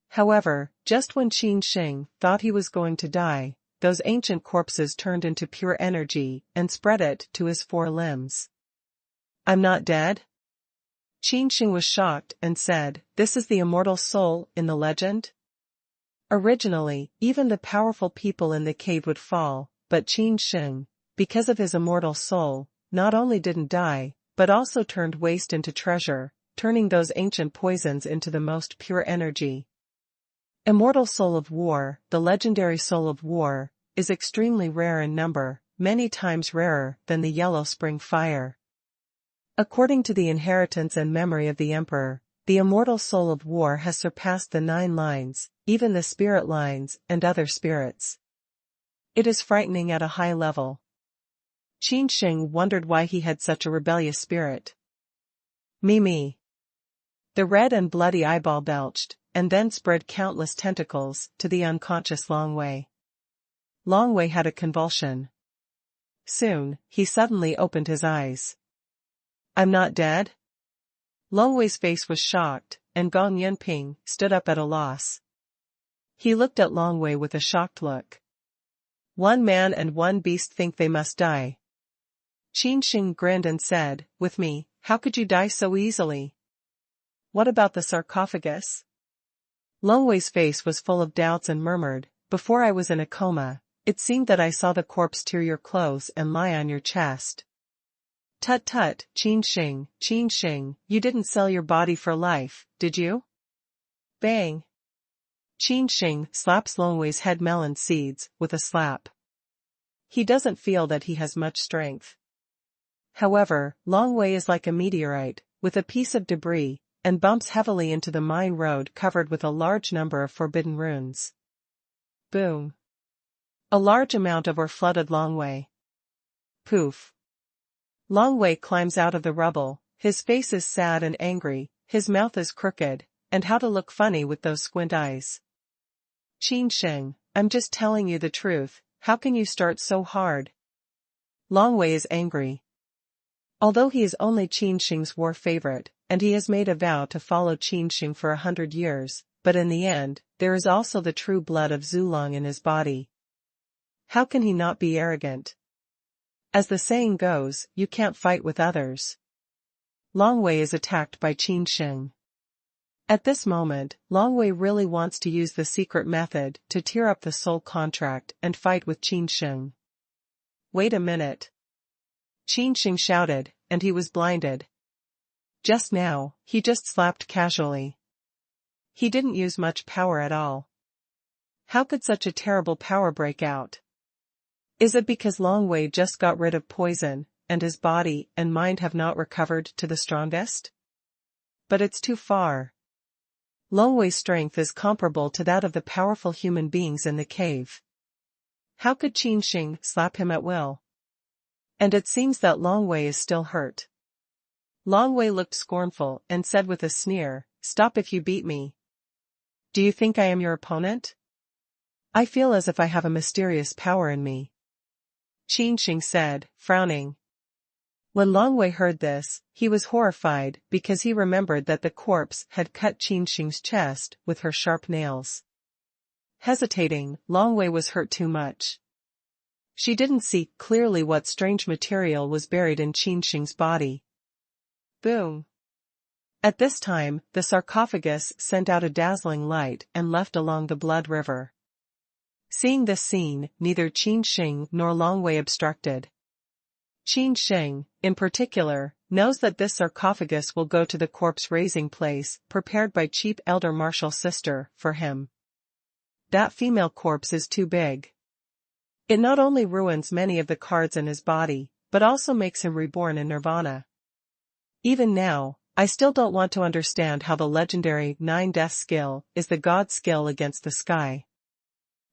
However, just when Qin Sheng thought he was going to die, those ancient corpses turned into pure energy and spread it to his 4 limbs. I'm not dead? Qin Sheng was shocked and said, this is the immortal soul in the legend? Originally, even the powerful people in the cave would fall, but Qin Sheng, because of his immortal soul, not only didn't die, but also turned waste into treasure, turning those ancient poisons into the most pure energy. Immortal soul of war, the legendary soul of war, is extremely rare in number, many times rarer than the yellow spring fire. According to the inheritance and memory of the Emperor, the immortal soul of war has surpassed the 9 lines, even the spirit lines and other spirits. It is frightening at a high level. Qin Sheng wondered why he had such a rebellious spirit. Me. The red and bloody eyeball belched, and then spread countless tentacles to the unconscious Long Wei. Long Wei had a convulsion. Soon, he suddenly opened his eyes. I'm not dead? Long Wei's face was shocked, and Gong Yunping stood up at a loss. He looked at Long Wei with a shocked look. One man and one beast think they must die. Qin Sheng grinned and said, with me, how could you die so easily? What about the sarcophagus? Long Wei's face was full of doubts and murmured, before I was in a coma, it seemed that I saw the corpse tear your clothes and lie on your chest. Tut, Qin Sheng, you didn't sell your body for life, did you? Bang! Qin Sheng slaps Long Wei's head melon seeds with a slap. He doesn't feel that he has much strength. However, Long Wei is like a meteorite, with a piece of debris, and bumps heavily into the mine road covered with a large number of forbidden runes. Boom! A large amount of ore flooded Long Wei. Poof! Long Wei climbs out of the rubble, his face is sad and angry, his mouth is crooked, and how to look funny with those squint eyes. Qin Sheng, I'm just telling you the truth, how can you start so hard? Long Wei is angry. Although he is only Qin Sheng's war favorite, and he has made a vow to follow Qin Sheng for 100 years, but in the end, there is also the true blood of Zulong in his body. How can he not be arrogant? As the saying goes, you can't fight with others. Long Wei is attacked by Qin Sheng. At this moment, Long Wei really wants to use the secret method to tear up the soul contract and fight with Qin Sheng. Wait a minute. Qin Sheng shouted, and he was blinded. Just now, he just slapped casually. He didn't use much power at all. How could such a terrible power break out? Is it because Long Wei just got rid of poison, and his body and mind have not recovered to the strongest? But it's too far. Long Wei's strength is comparable to that of the powerful human beings in the cave. How could Qin Sheng slap him at will? And it seems that Long Wei is still hurt. Long Wei looked scornful and said with a sneer, "Stop if you beat me. Do you think I am your opponent? I feel as if I have a mysterious power in me." Qin Sheng said, frowning. When Long Wei heard this, he was horrified because he remembered that the corpse had cut Qin Sheng's chest with her sharp nails. Hesitating, Long Wei was hurt too much. She didn't see clearly what strange material was buried in Qin Sheng's body. Boom! At this time, the sarcophagus sent out a dazzling light and left along the blood river. Seeing this scene, neither Qin Sheng nor Long Wei obstructed. Qin Sheng, in particular, knows that this sarcophagus will go to the corpse raising place prepared by Chief Elder Martial's sister for him. That female corpse is too big. It not only ruins many of the cards in his body, but also makes him reborn in nirvana. Even now, I still don't want to understand how the legendary 9 Death skill is the god skill against the sky.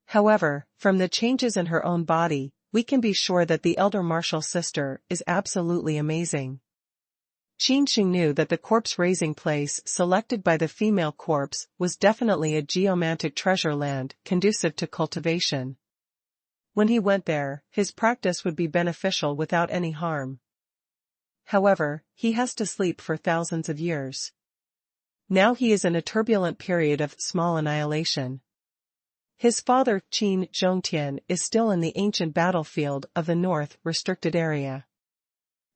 However, from the changes in her own body, we can be sure that the Elder Martial's sister is absolutely amazing. Qin Sheng knew that the corpse raising place selected by the female corpse was definitely a geomantic treasure land conducive to cultivation. When he went there, his practice would be beneficial without any harm. However, he has to sleep for thousands of years. Now he is in a turbulent period of small annihilation. His father, Qin Zhongtian, is still in the ancient battlefield of the North restricted area.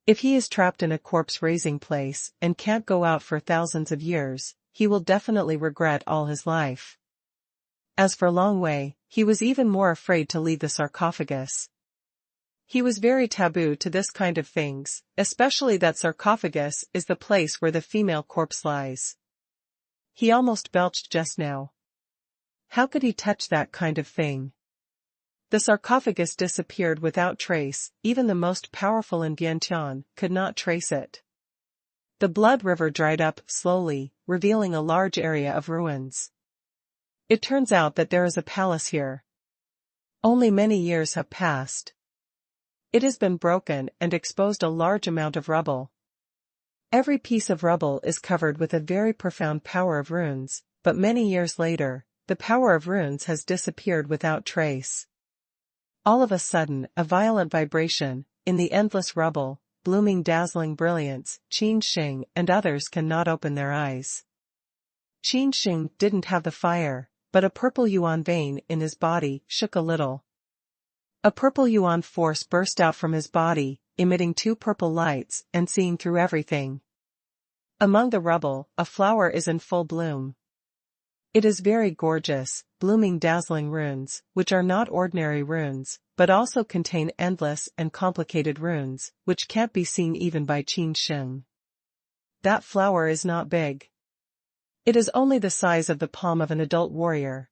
If he is trapped in a corpse-raising place and can't go out for thousands of years, he will definitely regret all his life. As for Long Wei, he was even more afraid to leave the sarcophagus. He was very taboo to this kind of things, especially that sarcophagus is the place where the female corpse lies. He almost belched just now. How could he touch that kind of thing? The sarcophagus disappeared without trace, even the most powerful in Vientiane could not trace it. The blood river dried up slowly, revealing a large area of ruins. It turns out that there is a palace here. Only many years have passed. It has been broken and exposed a large amount of rubble. Every piece of rubble is covered with a very profound power of runes, but many years later, the power of runes has disappeared without trace. All of a sudden, a violent vibration, in the endless rubble, blooming dazzling brilliance, Qin Sheng and others cannot open their eyes. Qin Sheng didn't have the fire, but a purple yuan vein in his body shook a little. A purple yuan force burst out from his body, emitting two purple lights and seeing through everything. Among the rubble, a flower is in full bloom. It is very gorgeous, blooming dazzling runes, which are not ordinary runes, but also contain endless and complicated runes, which can't be seen even by Qin Sheng. That flower is not big. It is only the size of the palm of an adult warrior.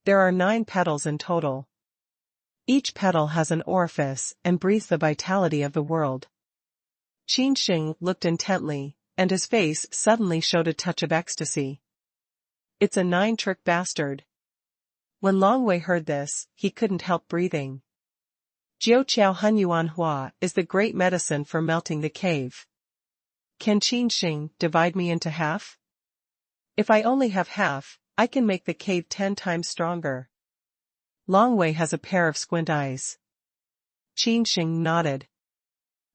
There are 9 petals in total. Each petal has an orifice and breathes the vitality of the world. Qin Sheng looked intently, and his face suddenly showed a touch of ecstasy. It's a 9-trick bastard. When Longwei heard this, he couldn't help breathing. Jiao Qiao Hun Yuan Hua is the great medicine for melting the cave. Can Qin Sheng divide me into half? If I only have half, I can make the cave 10 times stronger. Longwei has a pair of squint eyes. Qin Sheng nodded.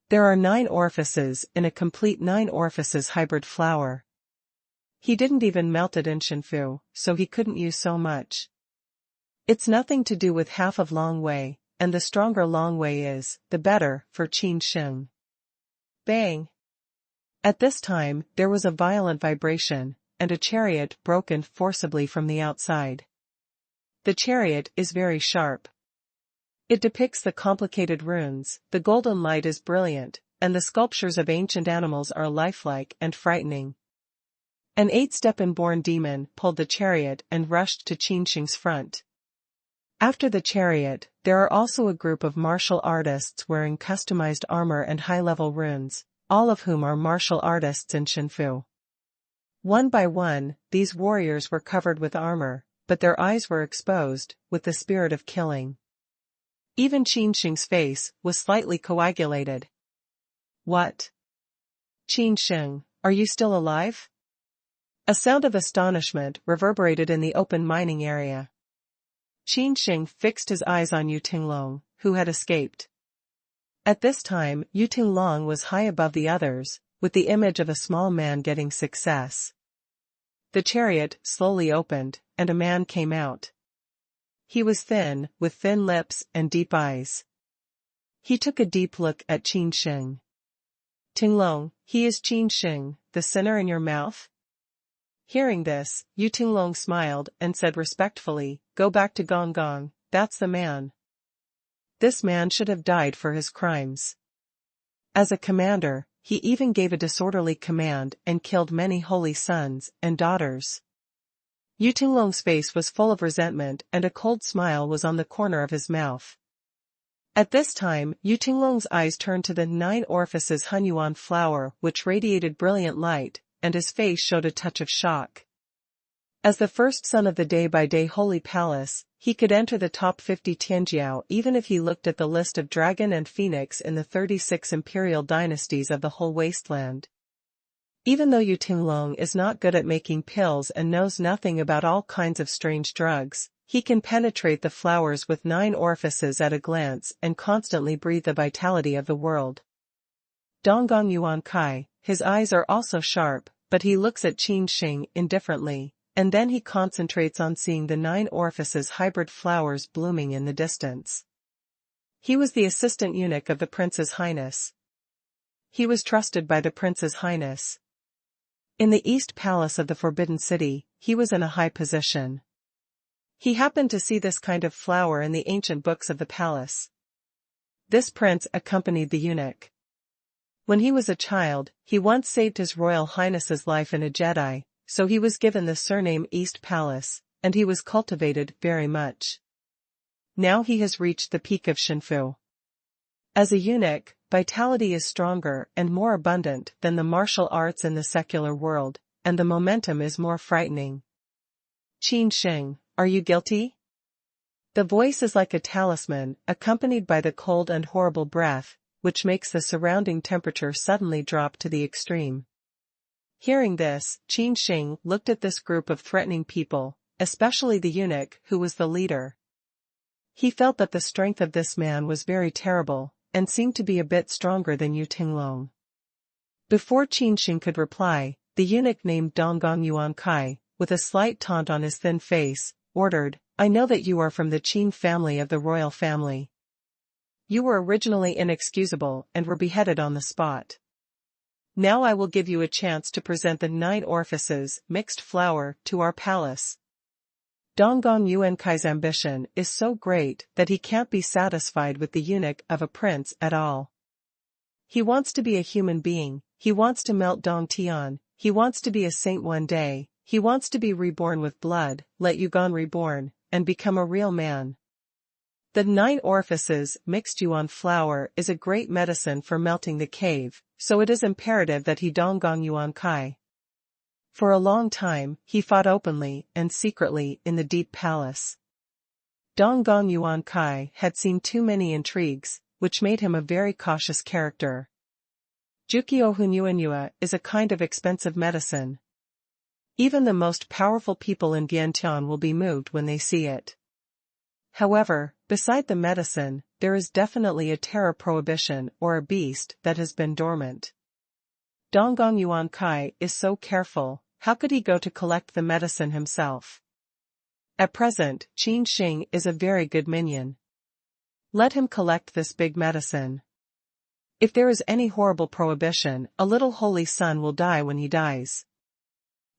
There are 9 orifices in a complete 9 orifices hybrid flower. He didn't even melt it in Shenfu, so he couldn't use so much. It's nothing to do with half of Longwei, and the stronger Longwei is, the better, for Qin Sheng. Bang! At this time, there was a violent vibration, and a chariot broke in forcibly from the outside. The chariot is very sharp. It depicts the complicated runes, the golden light is brilliant, and the sculptures of ancient animals are lifelike and frightening. An 8-step inborn demon pulled the chariot and rushed to Qin Sheng's front. After the chariot, there are also a group of martial artists wearing customized armor and high-level runes, all of whom are martial artists in Shenfu. One by one, these warriors were covered with armor, but their eyes were exposed, with the spirit of killing. Even Qin Sheng's face was slightly coagulated. What? Qin Sheng, are you still alive? A sound of astonishment reverberated in the open mining area. Qin Sheng fixed his eyes on Yu Tinglong, who had escaped. At this time, Yu Tinglong was high above the others, with the image of a small man getting success. The chariot slowly opened, and a man came out. He was thin, with thin lips and deep eyes. He took a deep look at Qin Sheng. Tinglong, he is Qin Sheng, the sinner in your mouth? Hearing this, Yu Tinglong smiled and said respectfully, "Go back to Gong Gong, that's the man. This man should have died for his crimes. As a commander, he even gave a disorderly command and killed many holy sons and daughters." Yu Tinglong's face was full of resentment and a cold smile was on the corner of his mouth. At this time, Yu Tinglong's eyes turned to the 9 orifices Hunyuan flower which radiated brilliant light, and his face showed a touch of shock. As the first son of the day-by-day Holy Palace, he could enter the top 50 Tianjiao even if he looked at the list of dragon and phoenix in the 36 imperial dynasties of the whole wasteland. Even though Yu Tinglong is not good at making pills and knows nothing about all kinds of strange drugs, he can penetrate the flowers with 9 orifices at a glance and constantly breathe the vitality of the world. Donggong Yuan Kai, his eyes are also sharp, but he looks at Qin Sheng indifferently, and then he concentrates on seeing the 9 orifices hybrid flowers blooming in the distance. He was the assistant eunuch of the Prince's Highness. He was trusted by the Prince's Highness. In the East Palace of the Forbidden City, he was in a high position. He happened to see this kind of flower in the ancient books of the palace. This prince accompanied the eunuch. When he was a child, he once saved His Royal Highness's life in a Jedi, so he was given the surname East Palace, and he was cultivated very much. Now he has reached the peak of Shinfu. As a eunuch, vitality is stronger and more abundant than the martial arts in the secular world, and the momentum is more frightening. Qin Sheng, are you guilty? The voice is like a talisman, accompanied by the cold and horrible breath, which makes the surrounding temperature suddenly drop to the extreme. Hearing this, Qin Sheng looked at this group of threatening people, especially the eunuch who was the leader. He felt that the strength of this man was very terrible, and seemed to be a bit stronger than Yu Tinglong. Before Qin Sheng could reply, the eunuch named Donggong Yuan Kai, with a slight taunt on his thin face, ordered, "I know that you are from the Qin family of the royal family. You were originally inexcusable and were beheaded on the spot. Now I will give you a chance to present the 9 orifices mixed flour to our palace." Donggong Yuan Kai's ambition is so great that he can't be satisfied with the eunuch of a prince at all. He wants to be a human being, he wants to melt Dong Tian, he wants to be a saint one day, he wants to be reborn with blood, let Yuan reborn, and become a real man. The 9 orifices mixed Yuan flour is a great medicine for melting the cave, so it is imperative that he Donggong Yuan Kai. For a long time, he fought openly and secretly in the deep palace. Donggong Yuan Kai had seen too many intrigues, which made him a very cautious character. Jukyo Hunyuanyua is a kind of expensive medicine. Even the most powerful people in Vientiane will be moved when they see it. However, beside the medicine, there is definitely a terror prohibition or a beast that has been dormant. Donggong Yuan Kai is so careful, how could he go to collect the medicine himself? At present, Qin Sheng is a very good minion. Let him collect this big medicine. If there is any horrible prohibition, a little holy son will die when he dies.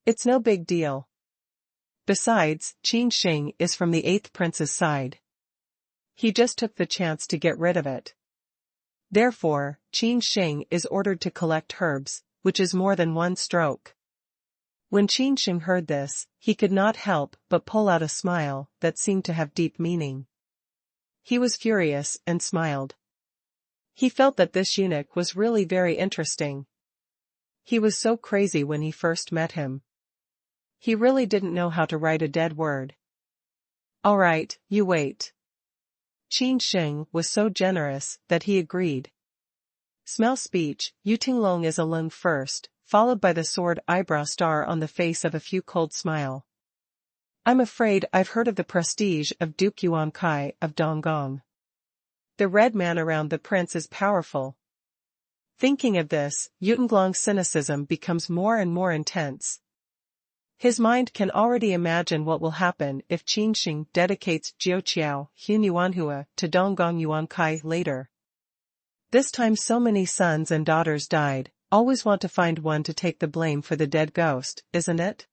It's no big deal. Besides, Qin Sheng is from the 8th prince's side. He just took the chance to get rid of it. Therefore, Qin Sheng is ordered to collect herbs, which is more than one stroke. When Qin Sheng heard this, he could not help but pull out a smile that seemed to have deep meaning. He was furious and smiled. He felt that this eunuch was really very interesting. He was so crazy when he first met him. He really didn't know how to write a dead word. "All right, you wait." Qin Sheng was so generous that he agreed. Smell speech, Yu Tinglong is a lung first, followed by the sword eyebrow star on the face of a few cold smile. "I'm afraid I've heard of the prestige of Duke Yuan Kai of Donggong. The red man around the prince is powerful." Thinking of this, Yu Tinglong's cynicism becomes more and more intense. His mind can already imagine what will happen if Qin Sheng dedicates Jiuqiao Hunyuanhua to Donggong Yuan Kai later. This time so many sons and daughters died, always want to find one to take the blame for the dead ghost, isn't it?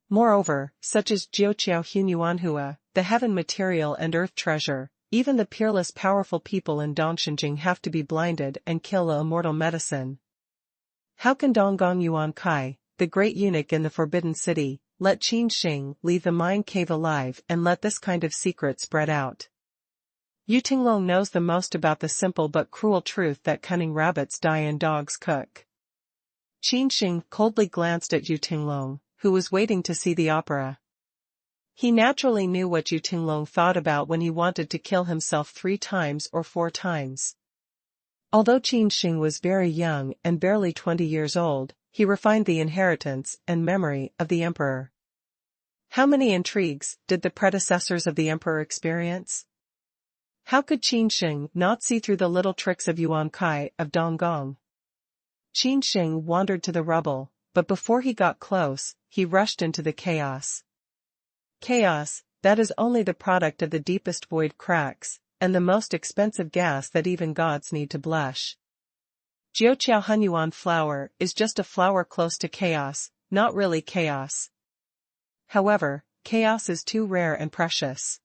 Moreover, such as Jiuqiao Hunyuanhua, the heaven material and earth treasure, even the peerless powerful people in Dongshinjing have to be blinded and kill a immortal medicine. How can Donggong Yuan Kai, the great eunuch in the Forbidden City, let Qin Sheng leave the mine cave alive and let this kind of secret spread out? Yu Tinglong knows the most about the simple but cruel truth that cunning rabbits die and dogs cook. Qin Sheng coldly glanced at Yu Tinglong, who was waiting to see the opera. He naturally knew what Yu Tinglong thought about when he wanted to kill himself 3 times or 4 times. Although Qin Sheng was very young and barely 20 years old, he refined the inheritance and memory of the emperor. How many intrigues did the predecessors of the emperor experience? How could Qin Sheng not see through the little tricks of Yuan Kai of Donggong? Qin Sheng wandered to the rubble, but before he got close, he rushed into the chaos. Chaos, that is only the product of the deepest void cracks, and the most expensive gas that even gods need to blush. Jiuqiao Hunyuan flour is just a flour close to chaos, not really chaos. However, chaos is too rare and precious.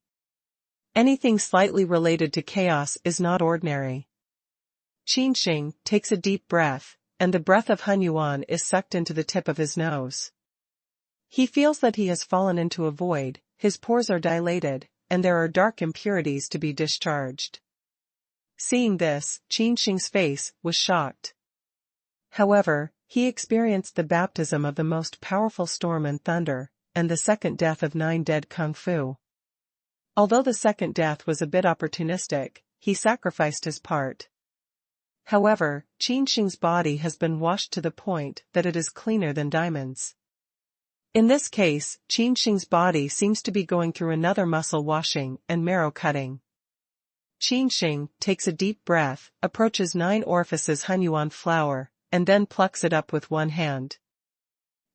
Anything slightly related to chaos is not ordinary. Qin Sheng takes a deep breath, and the breath of Hunyuan is sucked into the tip of his nose. He feels that he has fallen into a void, his pores are dilated, and there are dark impurities to be discharged. Seeing this, Qin Sheng's face was shocked. However, he experienced the baptism of the most powerful storm and thunder, and the second death of 9 dead kung fu. Although the second death was a bit opportunistic, he sacrificed his part. However, Qin Sheng's body has been washed to the point that it is cleaner than diamonds. In this case, Qin Sheng's body seems to be going through another muscle washing and marrow cutting. Qin Sheng takes a deep breath, approaches 9 orifices Hunyuan flower, and then plucks it up with one hand.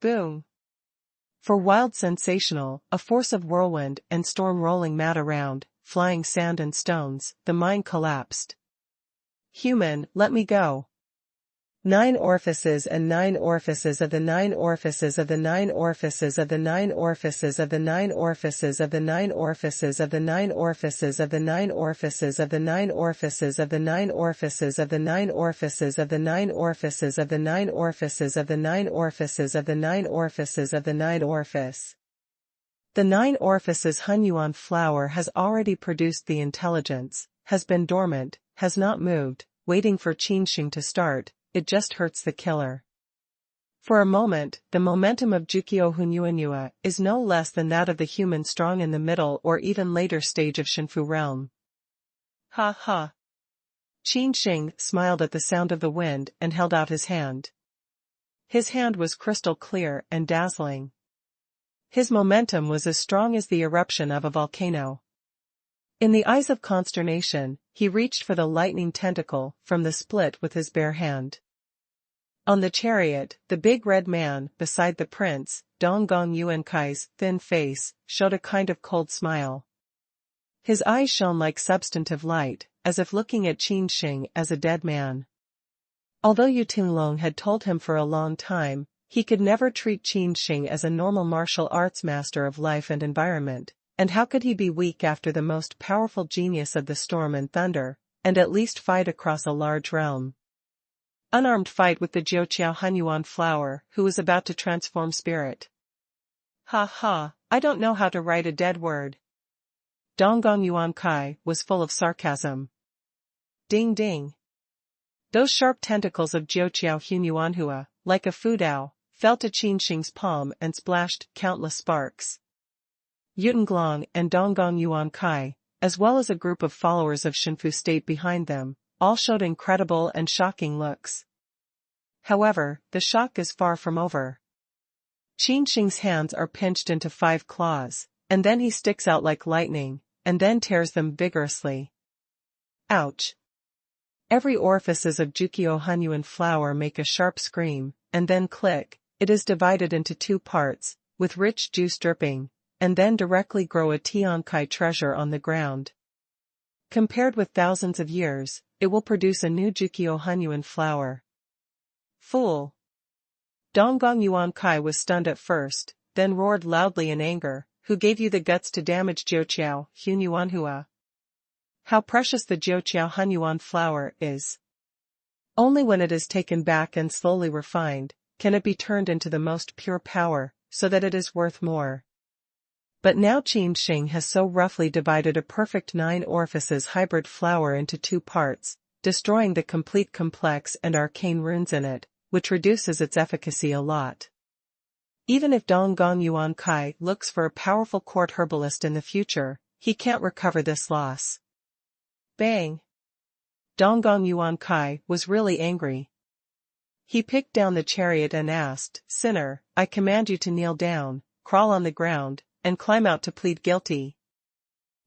Boom! For wild sensational, a force of whirlwind and storm rolling mad around, flying sand and stones, the mine collapsed. Human, let me go. 9 orifices and 9 orifices of the 9 orifices of the 9 orifices of the 9 orifices of the 9 orifices of the 9 orifices of the 9 orifices of the 9 orifices of the 9 orifices of the 9 orifices of the 9 orifices of the 9 orifices of the 9 orifices of the 9 orifices of the 9 orifices of the 9 orifice. The 9 orifices Hunyuan flower has already produced the intelligence, has been dormant, has not moved, waiting for Qin Sheng to start. It just hurts the killer. For a moment, the momentum of Jukyo Hunyuanyua is no less than that of the human strong in the middle or even later stage of Shinfu realm. Ha ha. Qin Sheng smiled at the sound of the wind and held out his hand. His hand was crystal clear and dazzling. His momentum was as strong as the eruption of a volcano. In the eyes of consternation, he reached for the lightning tentacle from the split with his bare hand. On the chariot, the big red man, beside the prince, Donggong Yuankai's thin face, showed a kind of cold smile. His eyes shone like substantive light, as if looking at Qin Sheng as a dead man. Although Yu Tinglong had told him for a long time, he could never treat Qin Sheng as a normal martial arts master of life and environment. And how could he be weak after the most powerful genius of the storm and thunder, and at least fight across a large realm? Unarmed fight with the Jiuqiao Hunyuan flower, who was about to transform spirit. Ha ha, I don't know how to write a dead word. Donggong Yuan Kai was full of sarcasm. Ding ding. Those sharp tentacles of Jiuqiao Hunyuanhua, like a fudao, fell to Qin Sheng's palm and splashed countless sparks. Yutinglong and Donggong Yuan Kai, as well as a group of followers of Shinfu State behind them, all showed incredible and shocking looks. However, the shock is far from over. Qin Sheng's hands are pinched into 5 claws, and then he sticks out like lightning, and then tears them vigorously. Ouch! Every orifices of Jukyo Hunyuan flower make a sharp scream, and then click. It is divided into 2 parts, with rich juice dripping, and then directly grow a Tiankai treasure on the ground. Compared with thousands of years, it will produce a new Jukyo Hunyuan flower. Fool! Donggong Yuan Kai was stunned at first, then roared loudly in anger, who gave you the guts to damage Jiuqiao Hunyuanhua? How precious the Jiuqiao Hunyuan flower is. Only when it is taken back and slowly refined, can it be turned into the most pure power, so that it is worth more. But now Qin Sheng has so roughly divided a perfect 9 orifices hybrid flower into 2 parts, destroying the complete complex and arcane runes in it, which reduces its efficacy a lot. Even if Donggong Yuan Kai looks for a powerful court herbalist in the future, he can't recover this loss. Bang! Donggong Yuan Kai was really angry. He picked down the chariot and asked, "Sinner, I command you to kneel down, crawl on the ground, and climb out to plead guilty."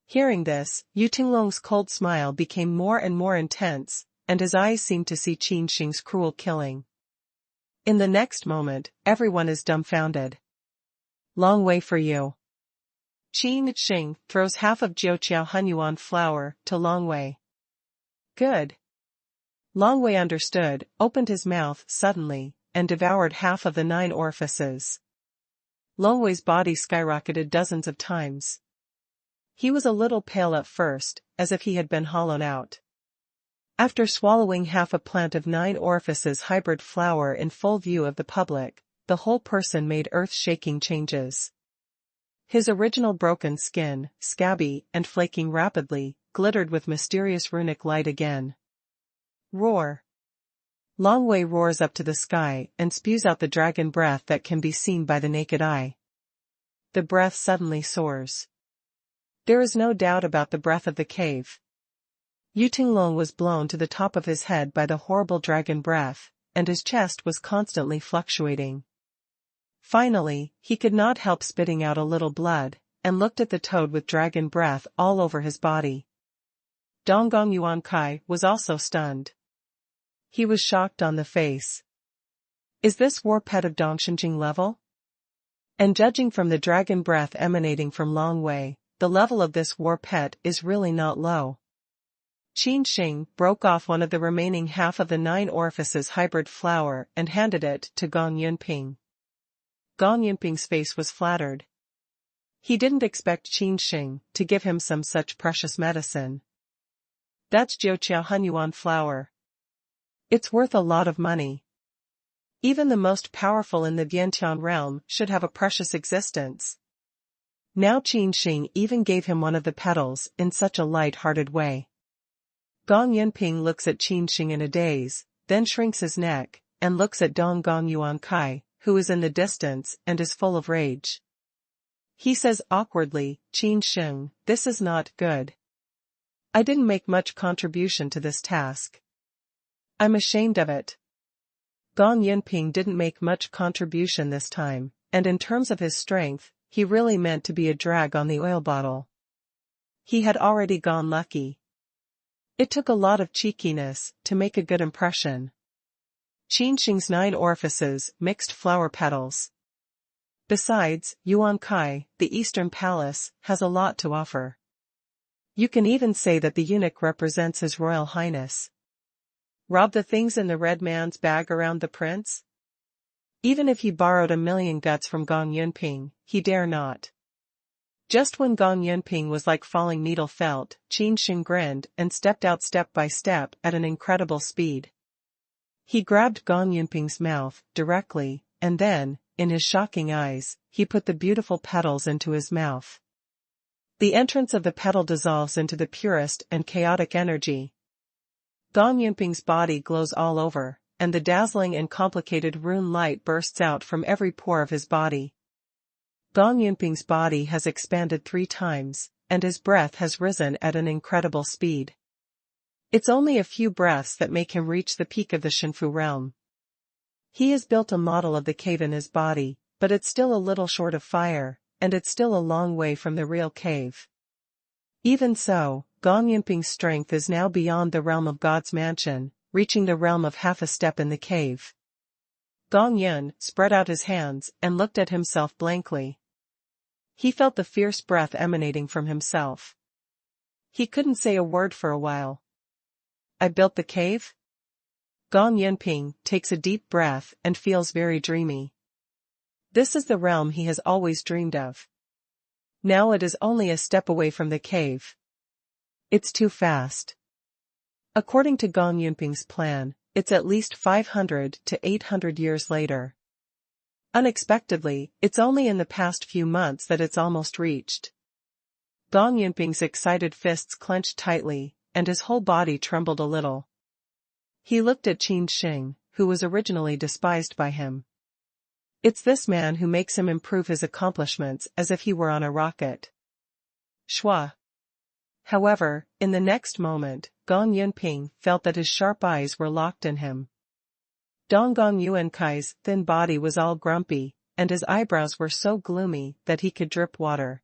Hearing this, Yu Tinglong's cold smile became more and more intense, and his eyes seemed to see Qin Sheng's cruel killing. In the next moment, everyone is dumbfounded. Long way for you. Qin Sheng throws half of Jiuqiao Hunyuan flower to Long Wei. Good. Long Wei understood, opened his mouth suddenly, and devoured half of the 9 orifices. Long Wei's body skyrocketed dozens of times. He was a little pale at first, as if he had been hollowed out. After swallowing half a plant of 9 orifices hybrid flower in full view of the public, the whole person made earth-shaking changes. His original broken skin, scabby and flaking rapidly, glittered with mysterious runic light again. Roar. Long Wei roars up to the sky and spews out the dragon breath that can be seen by the naked eye. The breath suddenly soars. There is no doubt about the breath of the cave. Yu Tinglong was blown to the top of his head by the horrible dragon breath, and his chest was constantly fluctuating. Finally, he could not help spitting out a little blood, and looked at the toad with dragon breath all over his body. Donggong Yuan Kai was also stunned. He was shocked on the face. Is this war pet of Dongshinjing level? And judging from the dragon breath emanating from Long Wei, the level of this war pet is really not low. Qin Sheng broke off one of the remaining half of the 9 orifices hybrid flower and handed it to Gong Yunping. Gong Yunping's face was flattered. He didn't expect Qin Sheng to give him some such precious medicine. That's Jiuqiao Hunyuan flower. It's worth a lot of money. Even the most powerful in the Vientiane realm should have a precious existence. Now Qin Sheng even gave him one of the petals in such a light-hearted way. Gong Yunping looks at Qin Sheng in a daze, then shrinks his neck, and looks at Donggong Yuan Kai, who is in the distance and is full of rage. He says awkwardly, Qin Sheng, this is not good. I didn't make much contribution to this task. I'm ashamed of it. Gong Yunping didn't make much contribution this time, and in terms of his strength, he really meant to be a drag on the oil bottle. He had already gone lucky. It took a lot of cheekiness to make a good impression. Qin Sheng's 9 orifices, mixed flower petals. Besides, Yuan Kai, the Eastern Palace, has a lot to offer. You can even say that the eunuch represents His Royal Highness. Rob the things in the red man's bag around the prince? Even if he borrowed 1,000,000 guts from Gong Yunping, he dare not. Just when Gong Yunping was like falling needle felt, Qin Sheng grinned and stepped out step by step at an incredible speed. He grabbed Gong Yunping's mouth directly, and then, in his shocking eyes, he put the beautiful petals into his mouth. The entrance of the petal dissolves into the purest and chaotic energy. Gong Yunping's body glows all over, and the dazzling and complicated rune light bursts out from every pore of his body. Gong Yunping's body has expanded 3 times, and his breath has risen at an incredible speed. It's only a few breaths that make him reach the peak of the Shinfu realm. He has built a model of the cave in his body, but it's still a little short of fire, and it's still a long way from the real cave. Even so, Gong Yunping's strength is now beyond the realm of God's mansion, reaching the realm of half a step in the cave. Gong Yun spread out his hands and looked at himself blankly. He felt the fierce breath emanating from himself. He couldn't say a word for a while. I built the cave? Gong Yunping takes a deep breath and feels very dreamy. This is the realm he has always dreamed of. Now it is only a step away from the cave. It's too fast. According to Gong Yunping's plan, it's at least 500 to 800 years later. Unexpectedly, it's only in the past few months that it's almost reached. Gong Yunping's excited fists clenched tightly, and his whole body trembled a little. He looked at Qin Sheng, who was originally despised by him. It's this man who makes him improve his accomplishments as if he were on a rocket. Shua. However, in the next moment, Gong Yunping felt that his sharp eyes were locked in him. Donggong Yuan Kai's thin body was all grumpy, and his eyebrows were so gloomy that he could drip water.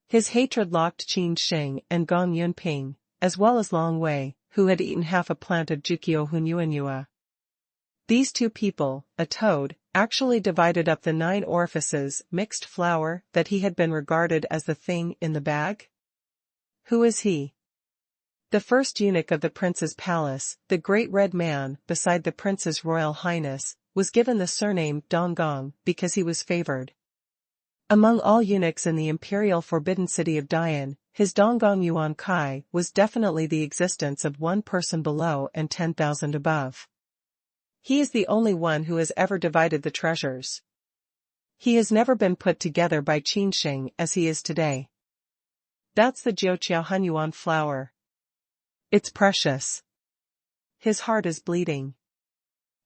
His hatred locked Qin Sheng and Gong Yunping, as well as Long Wei, who had eaten half a plant of Jukio Hunyuanyua. These 2 people, a toad, actually divided up the 9 orifices mixed flour that he had been regarded as the thing in the bag. Who is he? The first eunuch of the prince's palace, the great red man beside the prince's royal highness, was given the surname Donggong because he was favored. Among all eunuchs in the imperial forbidden city of Dian, his Donggong Yuan Kai was definitely the existence of 1 person below and 10,000 above. He is the only one who has ever divided the treasures. He has never been put together by Qin Sheng as he is today. That's the Jiuqiao Yuan flower. It's precious. His heart is bleeding.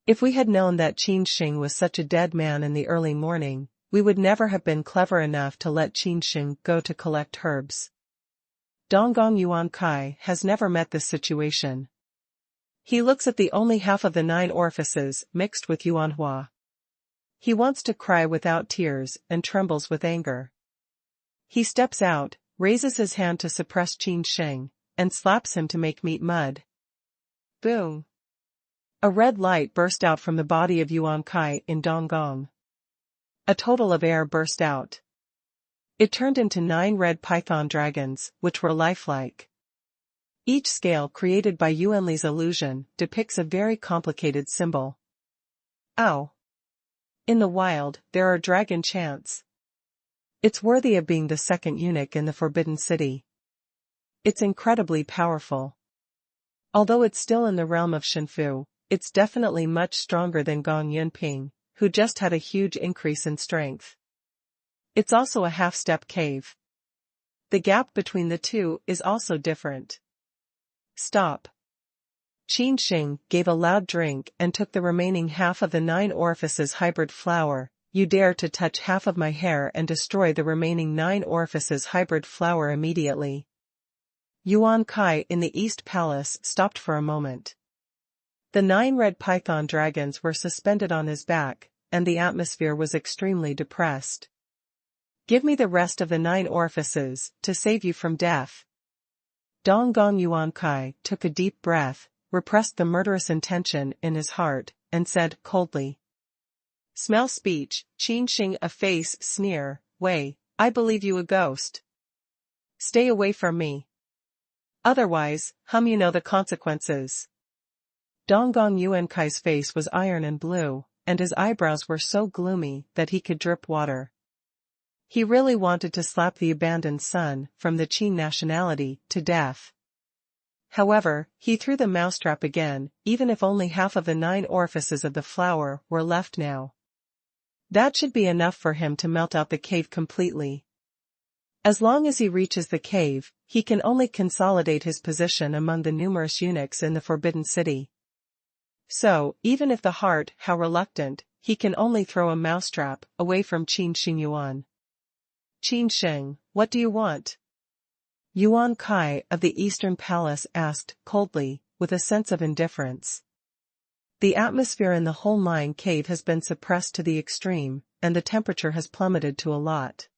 If we had known that Qin Sheng was such a dead man in the early morning, we would never have been clever enough to let Qin Sheng go to collect herbs. Donggong Yuan Kai has never met this situation. He looks at the only half of the 9 orifices mixed with Yuanhua. He wants to cry without tears and trembles with anger. He steps out, raises his hand to suppress Qin Sheng, and slaps him to make meat mud. Boom! A red light burst out from the body of Yuan Kai in Donggong. A total of air burst out. It turned into 9 red python dragons, which were lifelike. Each scale created by Yuanli's illusion depicts a very complicated symbol. Ow! In the wild, there are dragon chants. It's worthy of being the second eunuch in the Forbidden City. It's incredibly powerful. Although it's still in the realm of Shenfu, it's definitely much stronger than Gong Yunping, who just had a huge increase in strength. It's also a half-step cave. The gap between the two is also different. Stop. Qin Sheng gave a loud drink and took the remaining half of the 9 orifices hybrid flower. You dare to touch half of my hair and destroy the remaining 9 orifices hybrid flower immediately. Yuan Kai in the East Palace stopped for a moment. The 9 red python dragons were suspended on his back, and the atmosphere was extremely depressed. Give me the rest of the 9 orifices, to save you from death. Donggong Yuan Kai took a deep breath, repressed the murderous intention in his heart, and said coldly. Smell speech, Qin Sheng a face sneer, Wei, I believe you a ghost. Stay away from me. Otherwise, you know the consequences. Donggong Yuan Kai's face was iron and blue, and his eyebrows were so gloomy that he could drip water. He really wanted to slap the abandoned son from the Qin nationality to death. However, he threw the mousetrap again, even if only half of the 9 orifices of the flower were left now. That should be enough for him to melt out the cave completely. As long as he reaches the cave, he can only consolidate his position among the numerous eunuchs in the Forbidden City. So, even if the heart, how reluctant, he can only throw a mousetrap away from Qin Sheng Yuan. Qin Sheng, what do you want? Yuan Kai of the Eastern Palace asked coldly, with a sense of indifference. The atmosphere in the whole 9 cave has been suppressed to the extreme, and the temperature has plummeted to a lot.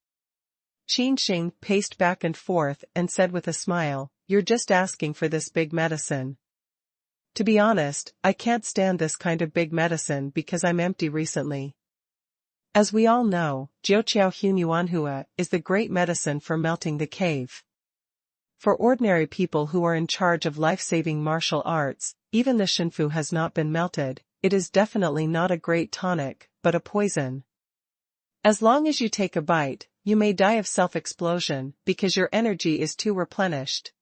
Qin Sheng paced back and forth and said with a smile, You're just asking for this big medicine. To be honest, I can't stand this kind of big medicine because I'm empty recently. As we all know, Jiuqiao Yuanhua is the great medicine for melting the cave. For ordinary people who are in charge of life-saving martial arts, even the Shenfu has not been melted. It is definitely not a great tonic, but a poison. As long as you take a bite, you may die of self-explosion because your energy is too replenished.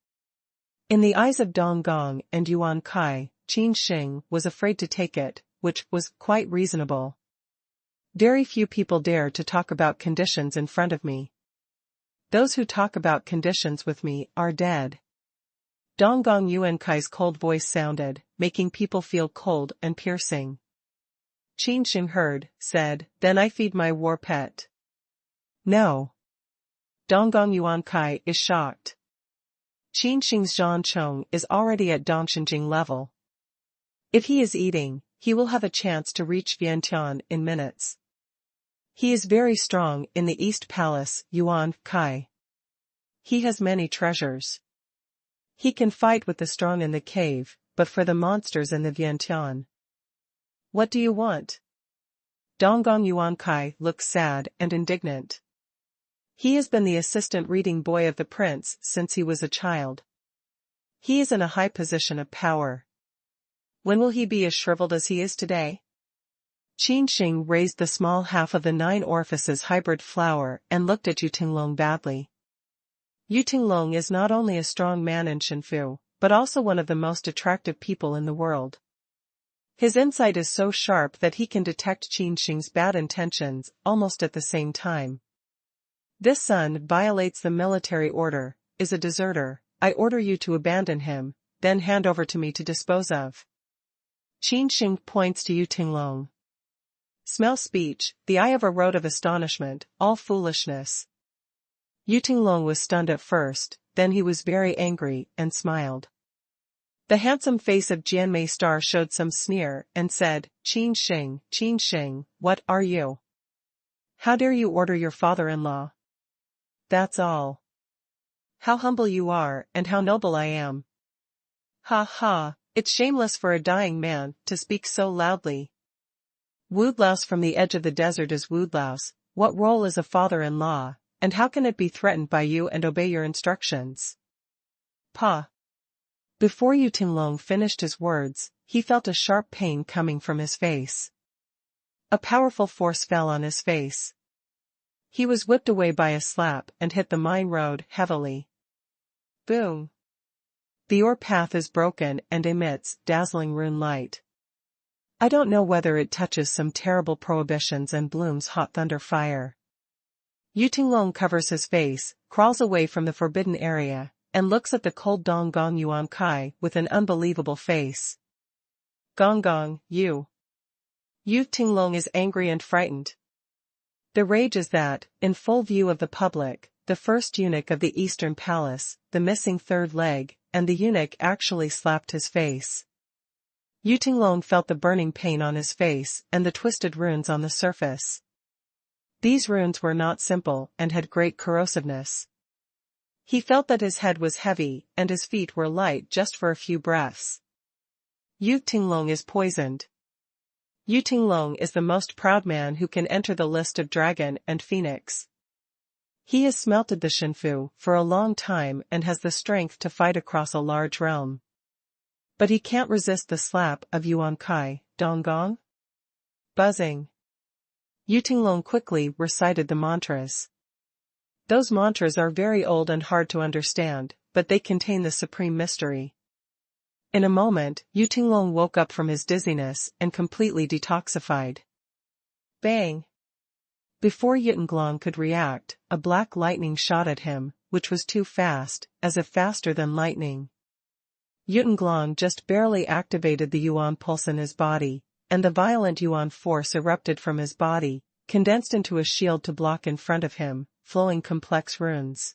In the eyes of Donggong and Yuan Kai, Qin Sheng was afraid to take it, which was quite reasonable. Very few people dare to talk about conditions in front of me. Those who talk about conditions with me are dead. Donggong Yuan Kai's cold voice sounded, making people feel cold and piercing. Qin Sheng heard, said, Then I feed my war pet. No. Donggong Yuan Kai is shocked. Qin Sheng's Zhan Chong is already at Dongshenjing level. If he is eating, he will have a chance to reach Vientiane in minutes. He is very strong in the East Palace, Yuan Kai. He has many treasures. He can fight with the strong in the cave, but for the monsters in the Vientiane. What do you want? Donggong Yuan Kai looks sad and indignant. He has been the assistant reading boy of the prince since he was a child. He is in a high position of power. When will he be as shriveled as he is today? Qin Sheng raised the small half of the 9 orifices hybrid flower and looked at Yu Tinglong badly. Yu Tinglong is not only a strong man in Shenfu, but also one of the most attractive people in the world. His insight is so sharp that he can detect Qin Sheng's bad intentions almost at the same time. This son violates the military order, is a deserter. I order you to abandon him, then hand over to me to dispose of. Qin Sheng points to Yu Tinglong. Smell speech, the eye of a road of astonishment, all foolishness. Yu Tinglong was stunned at first, then he was very angry and smiled. The handsome face of Jianmei Star showed some sneer and said, Qin Sheng, what are you? How dare you order your father-in-law? That's all. How humble you are and how noble I am. Ha ha, it's shameless for a dying man to speak so loudly. Woodlouse from the edge of the desert is Woodlouse. What role is a father-in-law, and how can it be threatened by you and obey your instructions? Pa. Before Yu Tinglong finished his words, he felt a sharp pain coming from his face. A powerful force fell on his face. He was whipped away by a slap and hit the mine road heavily. Boom. The ore path is broken and emits dazzling rune light. I don't know whether it touches some terrible prohibitions and blooms hot thunder fire. Yu Tinglong covers his face, crawls away from the forbidden area, and looks at the cold Dong Gong Yuan Kai with an unbelievable face. Gong Gong, you. Yu Tinglong is angry and frightened. The rage is that, in full view of the public, the first eunuch of the Eastern Palace, the missing third leg, and the eunuch actually slapped his face. Yu Tinglong felt the burning pain on his face and the twisted runes on the surface. These runes were not simple and had great corrosiveness. He felt that his head was heavy and his feet were light just for a few breaths. Yu Tinglong is poisoned. Yu Tinglong is the most proud man who can enter the list of dragon and phoenix. He has smelted the Shinfu for a long time and has the strength to fight across a large realm. But he can't resist the slap of Yuan Kai, Dong Gong. Buzzing. Yu Tinglong quickly recited the mantras. Those mantras are very old and hard to understand, but they contain the supreme mystery. In a moment, Yu Tinglong woke up from his dizziness and completely detoxified. Bang! Before Yu Tinglong could react, a black lightning shot at him, which was too fast, as if faster than lightning. Yu Tinglong just barely activated the Yuan pulse in his body, and the violent Yuan force erupted from his body, condensed into a shield to block in front of him, flowing complex runes.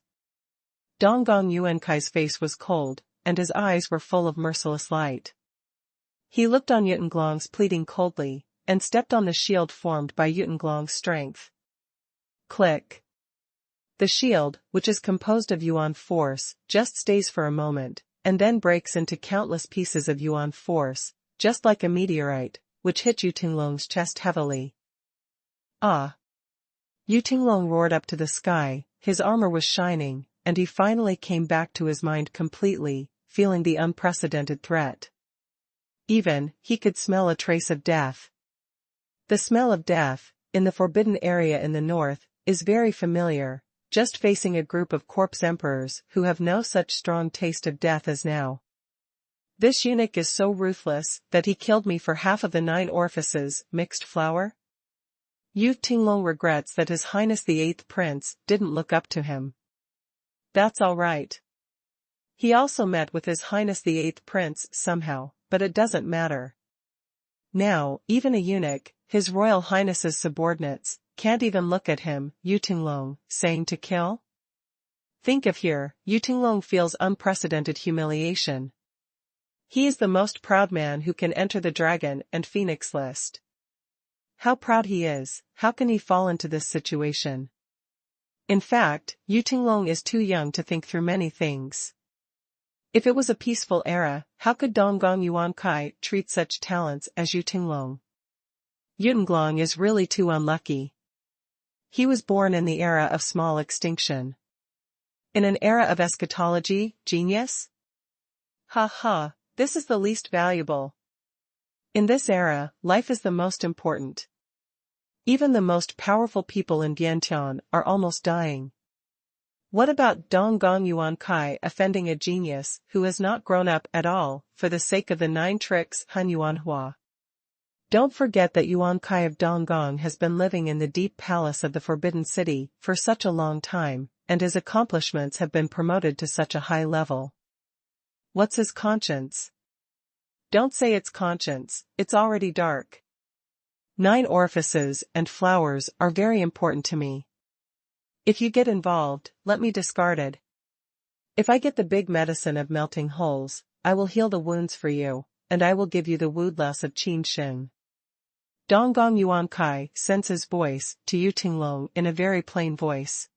Dong Gong Yuan Kai's face was cold, and his eyes were full of merciless light. He looked on Yu Tinglong's pleading coldly, and stepped on the shield formed by Yu Tinglong's strength. Click. The shield, which is composed of Yuan force, just stays for a moment, and then breaks into countless pieces of Yuan force, just like a meteorite, which hit Yu Tinglong's chest heavily. Ah! Yu Tinglong roared up to the sky, his armor was shining, and he finally came back to his mind completely, feeling the unprecedented threat. Even, he could smell a trace of death. The smell of death, in the forbidden area in the north, is very familiar, just facing a group of corpse emperors who have no such strong taste of death as now. This eunuch is so ruthless that he killed me for half of the 9 orifices, mixed flour? Yu Tinglong regrets that His Highness the 8th Prince didn't look up to him. That's all right. He also met with His Highness the 8th Prince somehow, but it doesn't matter. Now, even a eunuch, His Royal Highness's subordinates, can't even look at him, Yu Tinglong, saying to kill? Think of here, Yu Tinglong feels unprecedented humiliation. He is the most proud man who can enter the dragon and phoenix list. How proud he is, how can he fall into this situation? In fact, Yu Tinglong is too young to think through many things. If it was a peaceful era, how could Dong Gong Yuan Kai treat such talents as Yu Tinglong? Yu Tinglong is really too unlucky. He was born in the era of small extinction. In an era of eschatology, genius? Ha ha, this is the least valuable. In this era, life is the most important. Even the most powerful people in Biantian are almost dying. What about Dong Gong Yuan Kai offending a genius who has not grown up at all, for the sake of the 9 tricks Hun Yuan Hua? Don't forget that Yuan Kai of Donggong has been living in the deep palace of the Forbidden City for such a long time, and his accomplishments have been promoted to such a high level. What's his conscience? Don't say it's conscience, it's already dark. 9 orifices and flowers are very important to me. If you get involved, let me discard it. If I get the big medicine of melting holes, I will heal the wounds for you, and I will give you the woodlass of Qin Sheng. Donggong Yuan Kai sends his voice to Yu Tinglong in a very plain voice.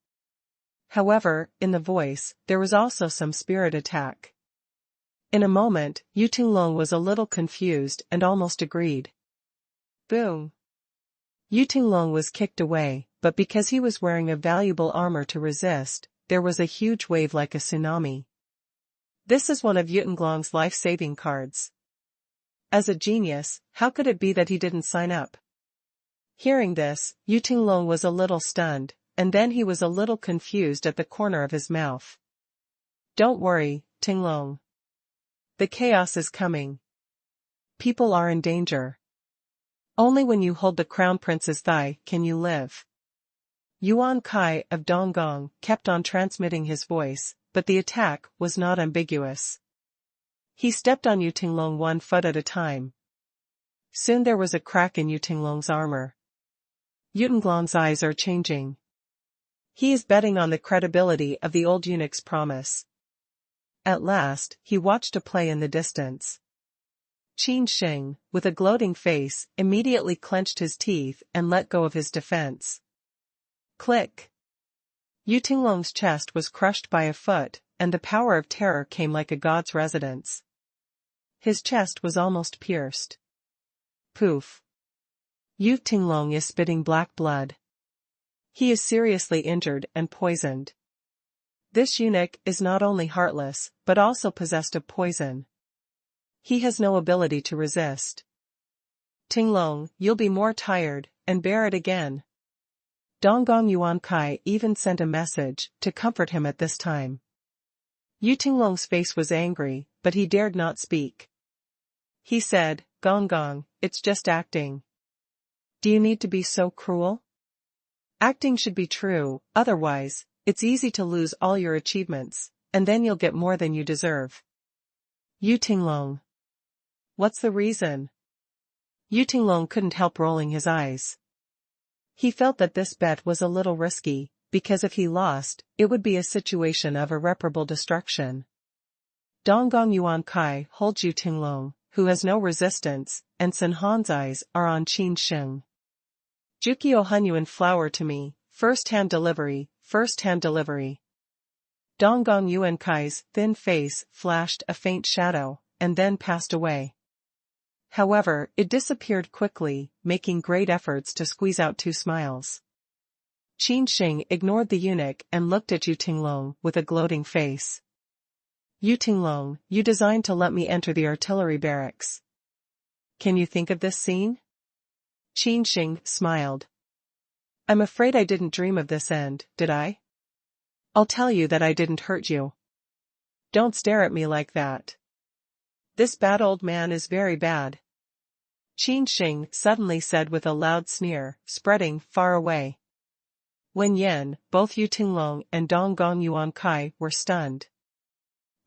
However, in the voice, there was also some spirit attack. In a moment, Yu Tinglong was a little confused and almost agreed. Boom! Yu Tinglong was kicked away, but because he was wearing a valuable armor to resist, there was a huge wave like a tsunami. This is one of Yu Tinglong's life-saving cards. As a genius, how could it be that he didn't sign up? Hearing this, Yu Tinglong was a little stunned, and then he was a little confused at the corner of his mouth. Don't worry, Tinglong. The chaos is coming. People are in danger. Only when you hold the crown prince's thigh can you live. Yuan Kai of Donggong kept on transmitting his voice, but the attack was not ambiguous. He stepped on Yu Tinglong 1 foot at a time. Soon there was a crack in Yu Tinglong's armor. Yu Tinglong's eyes are changing. He is betting on the credibility of the old eunuch's promise. At last, he watched a play in the distance. Qin Sheng, with a gloating face, immediately clenched his teeth and let go of his defense. Click! Yu Tinglong's chest was crushed by a foot, and the power of terror came like a god's residence. His chest was almost pierced. Poof! Yu Tinglong is spitting black blood. He is seriously injured and poisoned. This eunuch is not only heartless, but also possessed of poison. He has no ability to resist. Tinglong, you'll be more tired, and bear it again. Donggong Yuan Kai even sent a message to comfort him at this time. Yu Tinglong's face was angry, but he dared not speak. He said, Donggong, it's just acting. Do you need to be so cruel? Acting should be true, otherwise, it's easy to lose all your achievements, and then you'll get more than you deserve. Yu Tinglong. What's the reason? Yu Tinglong couldn't help rolling his eyes. He felt that this bet was a little risky, because if he lost, it would be a situation of irreparable destruction. Donggong Yuan Kai holds Yu Tinglong, who has no resistance, and Sun Han's eyes are on Qin Sheng. Jukio Hunyuan flower to me, first-hand delivery, first-hand delivery. Donggong Yuan Kai's thin face flashed a faint shadow, and then passed away. However, it disappeared quickly, making great efforts to squeeze out 2 smiles. Qin Sheng ignored the eunuch and looked at Yu Tinglong with a gloating face. Yu Tinglong, you designed to let me enter the artillery barracks. Can you think of this scene? Qin Sheng smiled. I'm afraid I didn't dream of this end, did I? I'll tell you that I didn't hurt you. Don't stare at me like that. This bad old man is very bad. Qin Sheng suddenly said with a loud sneer, spreading far away. Wen Yen, both Yu Tinglong and Donggong Yuan Kai were stunned.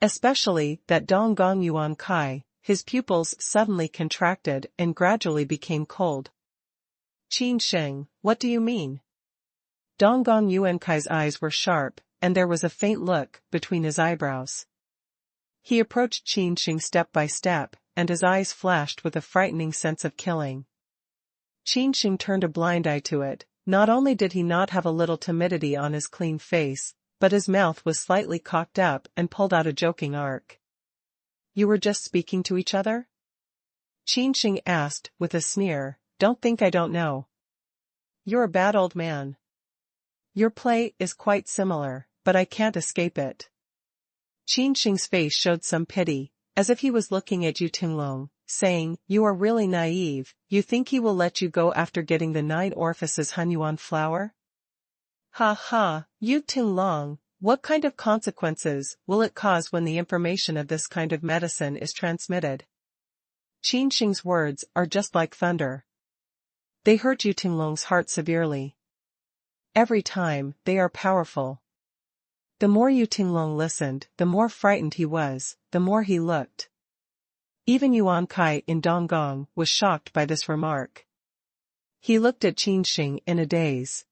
Especially that Donggong Yuan Kai, his pupils suddenly contracted and gradually became cold. Qin Sheng, what do you mean? Donggong Yuan Kai's eyes were sharp, and there was a faint look between his eyebrows. He approached Qin Sheng step by step, and his eyes flashed with a frightening sense of killing. Qin Sheng turned a blind eye to it. Not only did he not have a little timidity on his clean face, but his mouth was slightly cocked up and pulled out a joking arc. You were just speaking to each other? Qin Sheng asked, with a sneer, don't think I don't know. You're a bad old man. Your play is quite similar, but I can't escape it. Qin Sheng's face showed some pity, as if he was looking at Yu Tinglong, saying, you are really naive, you think he will let you go after getting the 9 orifices Hunyuan flower? Ha ha, Yu Tinglong, what kind of consequences will it cause when the information of this kind of medicine is transmitted? Qin Sheng's words are just like thunder. They hurt Yu Tinglong's heart severely. Every time, they are powerful. The more Yu Tinglong listened, the more frightened he was, the more he looked. Even Yuan Kai in Donggong was shocked by this remark. He looked at Qin Sheng in a daze.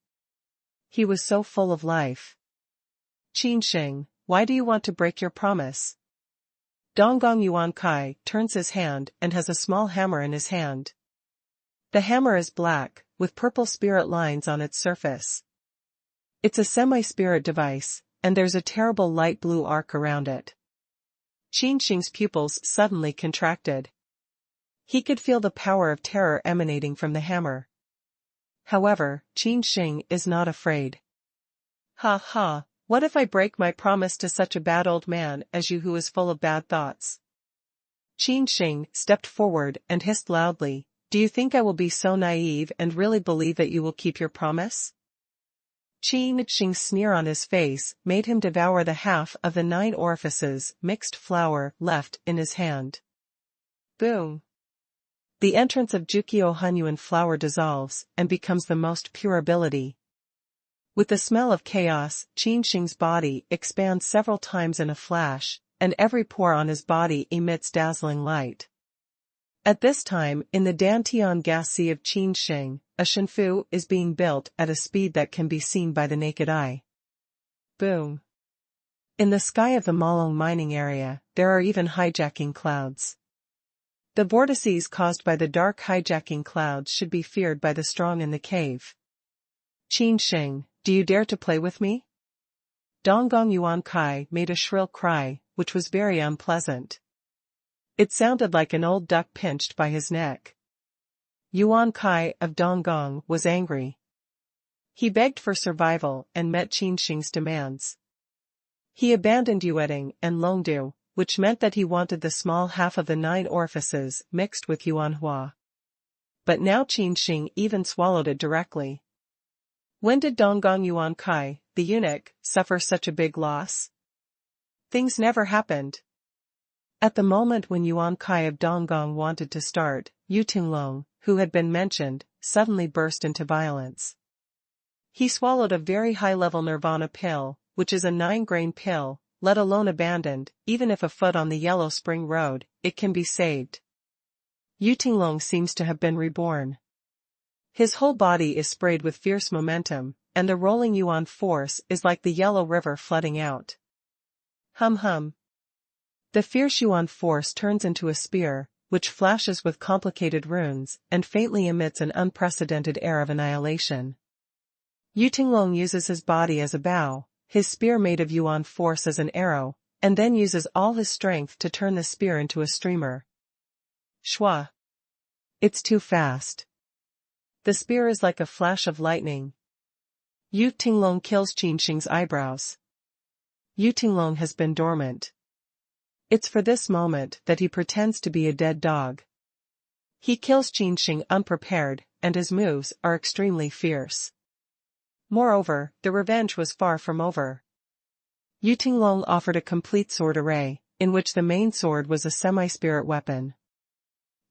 He was so full of life. Qin Sheng, why do you want to break your promise? Donggong Yuan Kai turns his hand and has a small hammer in his hand. The hammer is black, with purple spirit lines on its surface. It's a semi-spirit device, and there's a terrible light blue arc around it. Qin Sheng's pupils suddenly contracted. He could feel the power of terror emanating from the hammer. However, Qin Sheng is not afraid. Ha ha, what if I break my promise to such a bad old man as you who is full of bad thoughts? Qin Sheng stepped forward and hissed loudly, do you think I will be so naive and really believe that you will keep your promise? Qin Sheng's sneer on his face made him devour the half of the 9 orifices mixed flour left in his hand. Boom! The entrance of Jukyo Hunyuan flour dissolves and becomes the most pure ability. With the smell of chaos, Qin Sheng's body expands several times in a flash, and every pore on his body emits dazzling light. At this time, in the Dantian gas sea of Qin Sheng, a Shenfu is being built at a speed that can be seen by the naked eye. Boom! In the sky of the Malong mining area, there are even hijacking clouds. The vortices caused by the dark hijacking clouds should be feared by the strong in the cave. Qin Sheng, do you dare to play with me? Donggong Yuan Kai made a shrill cry, which was very unpleasant. It sounded like an old duck pinched by his neck. Yuan Kai of Donggong was angry. He begged for survival and met Qin Sheng's demands. He abandoned Yueding and Longdu, which meant that he wanted the small half of the 9 orifices mixed with Yuanhua. But now Qin Sheng even swallowed it directly. When did Donggong Yuan Kai, the eunuch, suffer such a big loss? Things never happened. At the moment when Yuan Kai of Donggong wanted to start, Yu Tinglong, who had been mentioned, suddenly burst into violence. He swallowed a very high-level nirvana pill, which is a 9-grain pill, let alone abandoned, even if a foot on the Yellow Spring Road, it can be saved. Yu Tinglong seems to have been reborn. His whole body is sprayed with fierce momentum, and the rolling Yuan force is like the Yellow River flooding out. Hum hum. The fierce Yuan force turns into a spear, which flashes with complicated runes and faintly emits an unprecedented air of annihilation. Yu Tinglong uses his body as a bow, his spear made of Yuan force as an arrow, and then uses all his strength to turn the spear into a streamer. Shwa! It's too fast. The spear is like a flash of lightning. Yu Tinglong kills Qin Sheng's eyebrows. Yu Tinglong has been dormant. It's for this moment that he pretends to be a dead dog. He kills Qin Sheng unprepared, and his moves are extremely fierce. Moreover, the revenge was far from over. Yu Tinglong offered a complete sword array, in which the main sword was a semi-spirit weapon.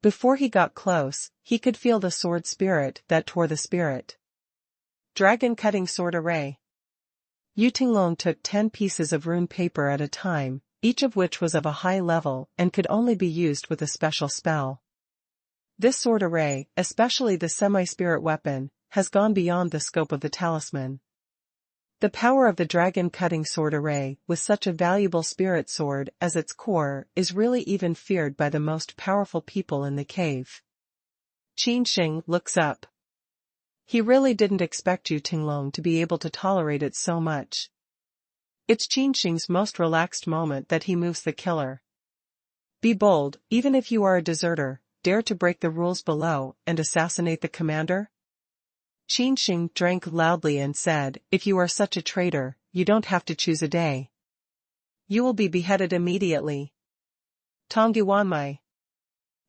Before he got close, he could feel the sword spirit that tore the spirit. Dragon-cutting sword array. Yu Tinglong took 10 pieces of rune paper at a time, each of which was of a high level and could only be used with a special spell. This sword array, especially the semi-spirit weapon, has gone beyond the scope of the talisman. The power of the dragon-cutting sword array, with such a valuable spirit sword as its core, is really even feared by the most powerful people in the cave. Qin Sheng looks up. He really didn't expect Yu Tinglong to be able to tolerate it so much. It's Qin Sheng's most relaxed moment that he moves the killer. Be bold, even if you are a deserter, dare to break the rules below and assassinate the commander? Qin Sheng drank loudly and said, if you are such a traitor, you don't have to choose a day. You will be beheaded immediately. Tongguanmai.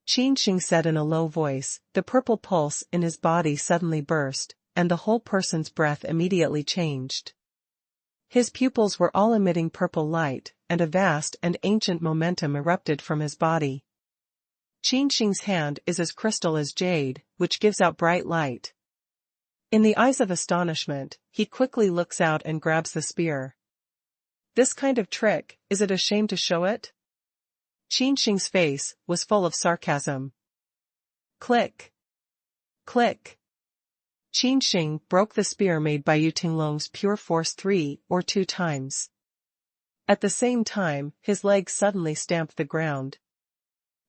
Qin Sheng said in a low voice, the purple pulse in his body suddenly burst, and the whole person's breath immediately changed. His pupils were all emitting purple light, and a vast and ancient momentum erupted from his body. Qin Sheng's hand is as crystal as jade, which gives out bright light. In the eyes of astonishment, he quickly looks out and grabs the spear. This kind of trick, is it a shame to show it? Qin Sheng's face was full of sarcasm. Click. Click. Qin Sheng broke the spear made by Yu Tinglong's pure force 3 or 2 times. At the same time, his legs suddenly stamped the ground.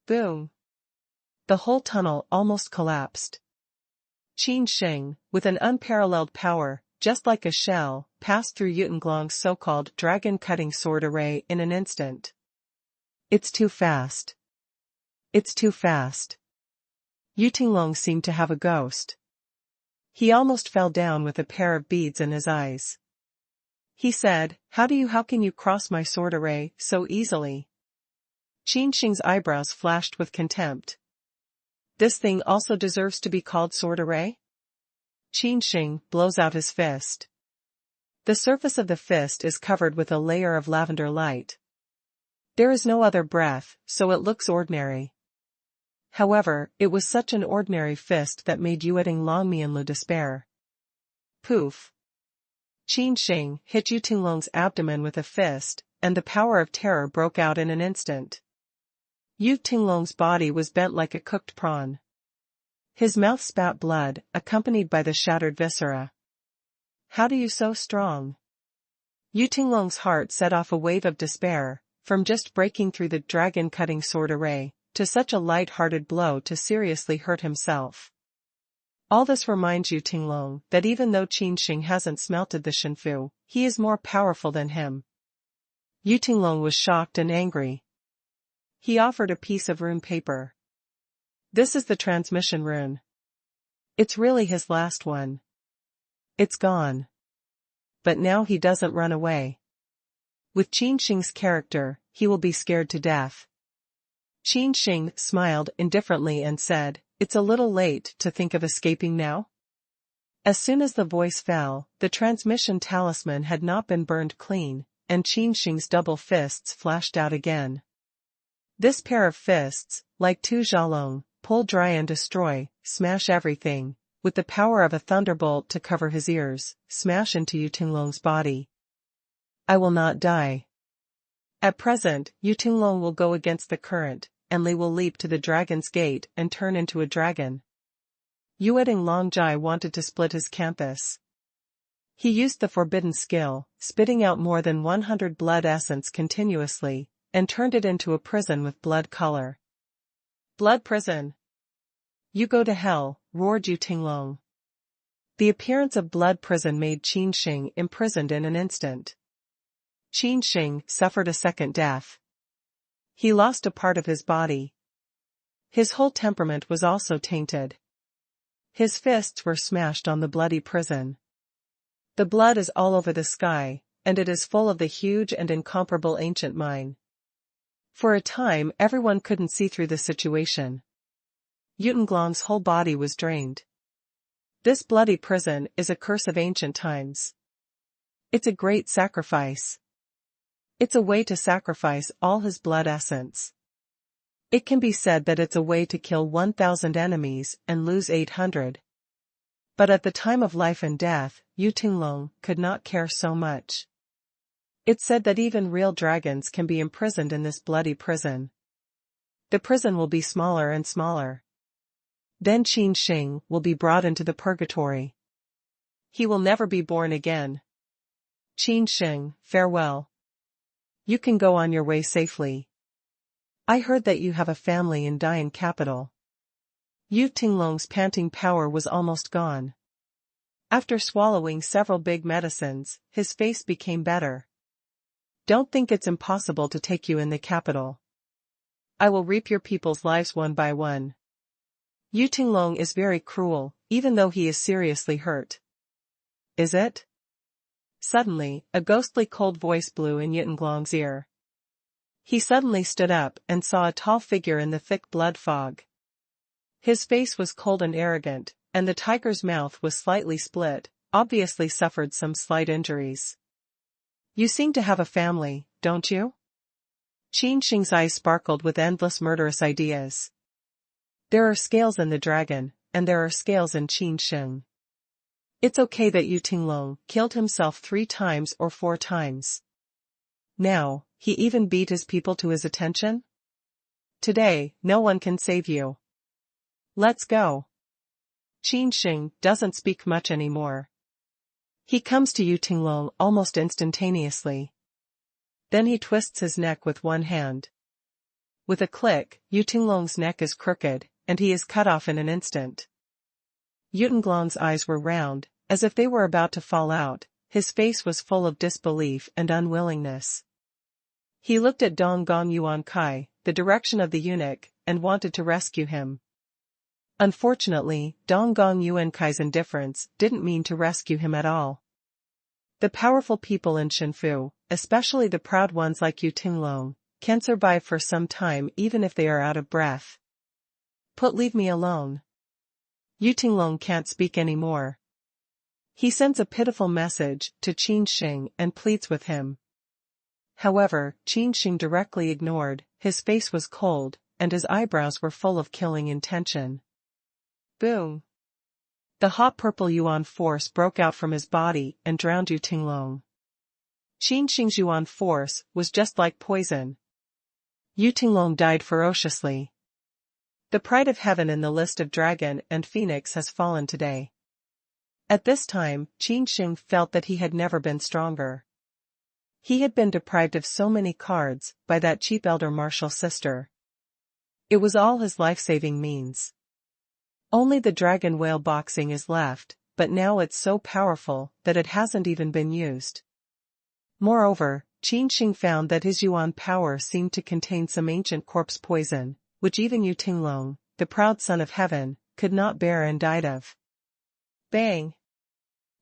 Boom. The whole tunnel almost collapsed. Qin Sheng, with an unparalleled power, just like a shell, passed through Yu Tinglong's so-called dragon-cutting sword array in an instant. It's too fast. It's too fast. Yu Tinglong seemed to have a ghost. He almost fell down with a pair of beads in his eyes. He said, how can you cross my sword array so easily? Qin Sheng's eyebrows flashed with contempt. This thing also deserves to be called sword array? Qin Sheng blows out his fist. The surface of the fist is covered with a layer of lavender light. There is no other breath, so it looks ordinary. However, it was such an ordinary fist that made Yu Tinglong despair. Poof. Qin Sheng hit Yu Tinglong's abdomen with a fist, and the power of terror broke out in an instant. Yu Tinglong's body was bent like a cooked prawn. His mouth spat blood, accompanied by the shattered viscera. How do you so strong? Yu Tinglong's heart set off a wave of despair, from just breaking through the dragon-cutting sword array, to such a light-hearted blow to seriously hurt himself. All this reminds Yu Tinglong that even though Qin Sheng hasn't smelted the Shenfu, he is more powerful than him. Yu Tinglong was shocked and angry. He offered a piece of rune paper. This is the transmission rune. It's really his last one. It's gone. But now he doesn't run away. With Qin Sheng's character, he will be scared to death. Qin Sheng smiled indifferently and said, it's a little late to think of escaping now. As soon as the voice fell, the transmission talisman had not been burned clean, and Qin Sheng's double fists flashed out again. This pair of fists, like two Xiaolong, pull dry and destroy, smash everything, with the power of a thunderbolt to cover his ears, smash into Yu Tinglong's body. I will not die. At present, Yu Tinglong will go against the current, and Li will leap to the dragon's gate and turn into a dragon. Yu Tinglong wanted to split his canthus. He used the forbidden skill, spitting out more than 100 blood essence continuously, and turned it into a prison with blood color. Blood prison. You go to hell, roared Yu Tinglong. The appearance of blood prison made Qin Sheng imprisoned in an instant. Qin Sheng suffered a second death. He lost a part of his body. His whole temperament was also tainted. His fists were smashed on the bloody prison. The blood is all over the sky, and it is full of the huge and incomparable ancient mine. For a time everyone couldn't see through the situation. Yu Tinglong's whole body was drained. This bloody prison is a curse of ancient times. It's a great sacrifice. It's a way to sacrifice all his blood essence. It can be said that it's a way to kill 1,000 enemies and lose 800. But at the time of life and death, Yu Tinglong could not care so much. It's said that even real dragons can be imprisoned in this bloody prison. The prison will be smaller and smaller. Then Qin Sheng will be brought into the purgatory. He will never be born again. Qin Sheng, farewell. You can go on your way safely. I heard that you have a family in Dayan capital. Yu Tinglong's panting power was almost gone. After swallowing several big medicines, his face became better. Don't think it's impossible to take you in the capital. I will reap your people's lives one by one. Yu Tinglong is very cruel, even though he is seriously hurt. Is it? Suddenly, a ghostly cold voice blew in Yu Tinglong's ear. He suddenly stood up and saw a tall figure in the thick blood fog. His face was cold and arrogant, and the tiger's mouth was slightly split, obviously suffered some slight injuries. You seem to have a family, don't you? Qin Sheng's eyes sparkled with endless murderous ideas. There are scales in the dragon, and there are scales in Qin Sheng. It's okay that Yu Tinglong killed himself 3 times or 4 times. Now, he even beat his people to his attention? Today, no one can save you. Let's go. Qin Sheng doesn't speak much anymore. He comes to Yu Tinglong almost instantaneously. Then he twists his neck with one hand. With a click, Yu Tinglong's neck is crooked, and he is cut off in an instant. Yu Tinglong's eyes were round, as if they were about to fall out. His face was full of disbelief and unwillingness. He looked at Dong Gong Yuan Kai, the direction of the eunuch, and wanted to rescue him. Unfortunately, Dong Gong Yuan Kai's indifference didn't mean to rescue him at all. The powerful people in Shenfu, especially the proud ones like Yu Tinglong, can survive for some time even if they are out of breath. Leave me alone. Yu Tinglong can't speak anymore. He sends a pitiful message to Qin Sheng and pleads with him. However, Qin Sheng directly ignored. His face was cold, and his eyebrows were full of killing intention. Boom! The hot purple Yuan force broke out from his body and drowned Yu Tinglong. Qin Sheng's Yuan force was just like poison. Yu Tinglong died ferociously. The pride of heaven in the list of dragon and phoenix has fallen today. At this time, Qin Sheng felt that he had never been stronger. He had been deprived of so many cards by that cheap elder martial sister. It was all his life-saving means. Only the dragon whale boxing is left, but now it's so powerful that it hasn't even been used. Moreover, Qin Sheng found that his Yuan power seemed to contain some ancient corpse poison, which even Yu Tinglong, the proud son of heaven, could not bear and died of. Bang!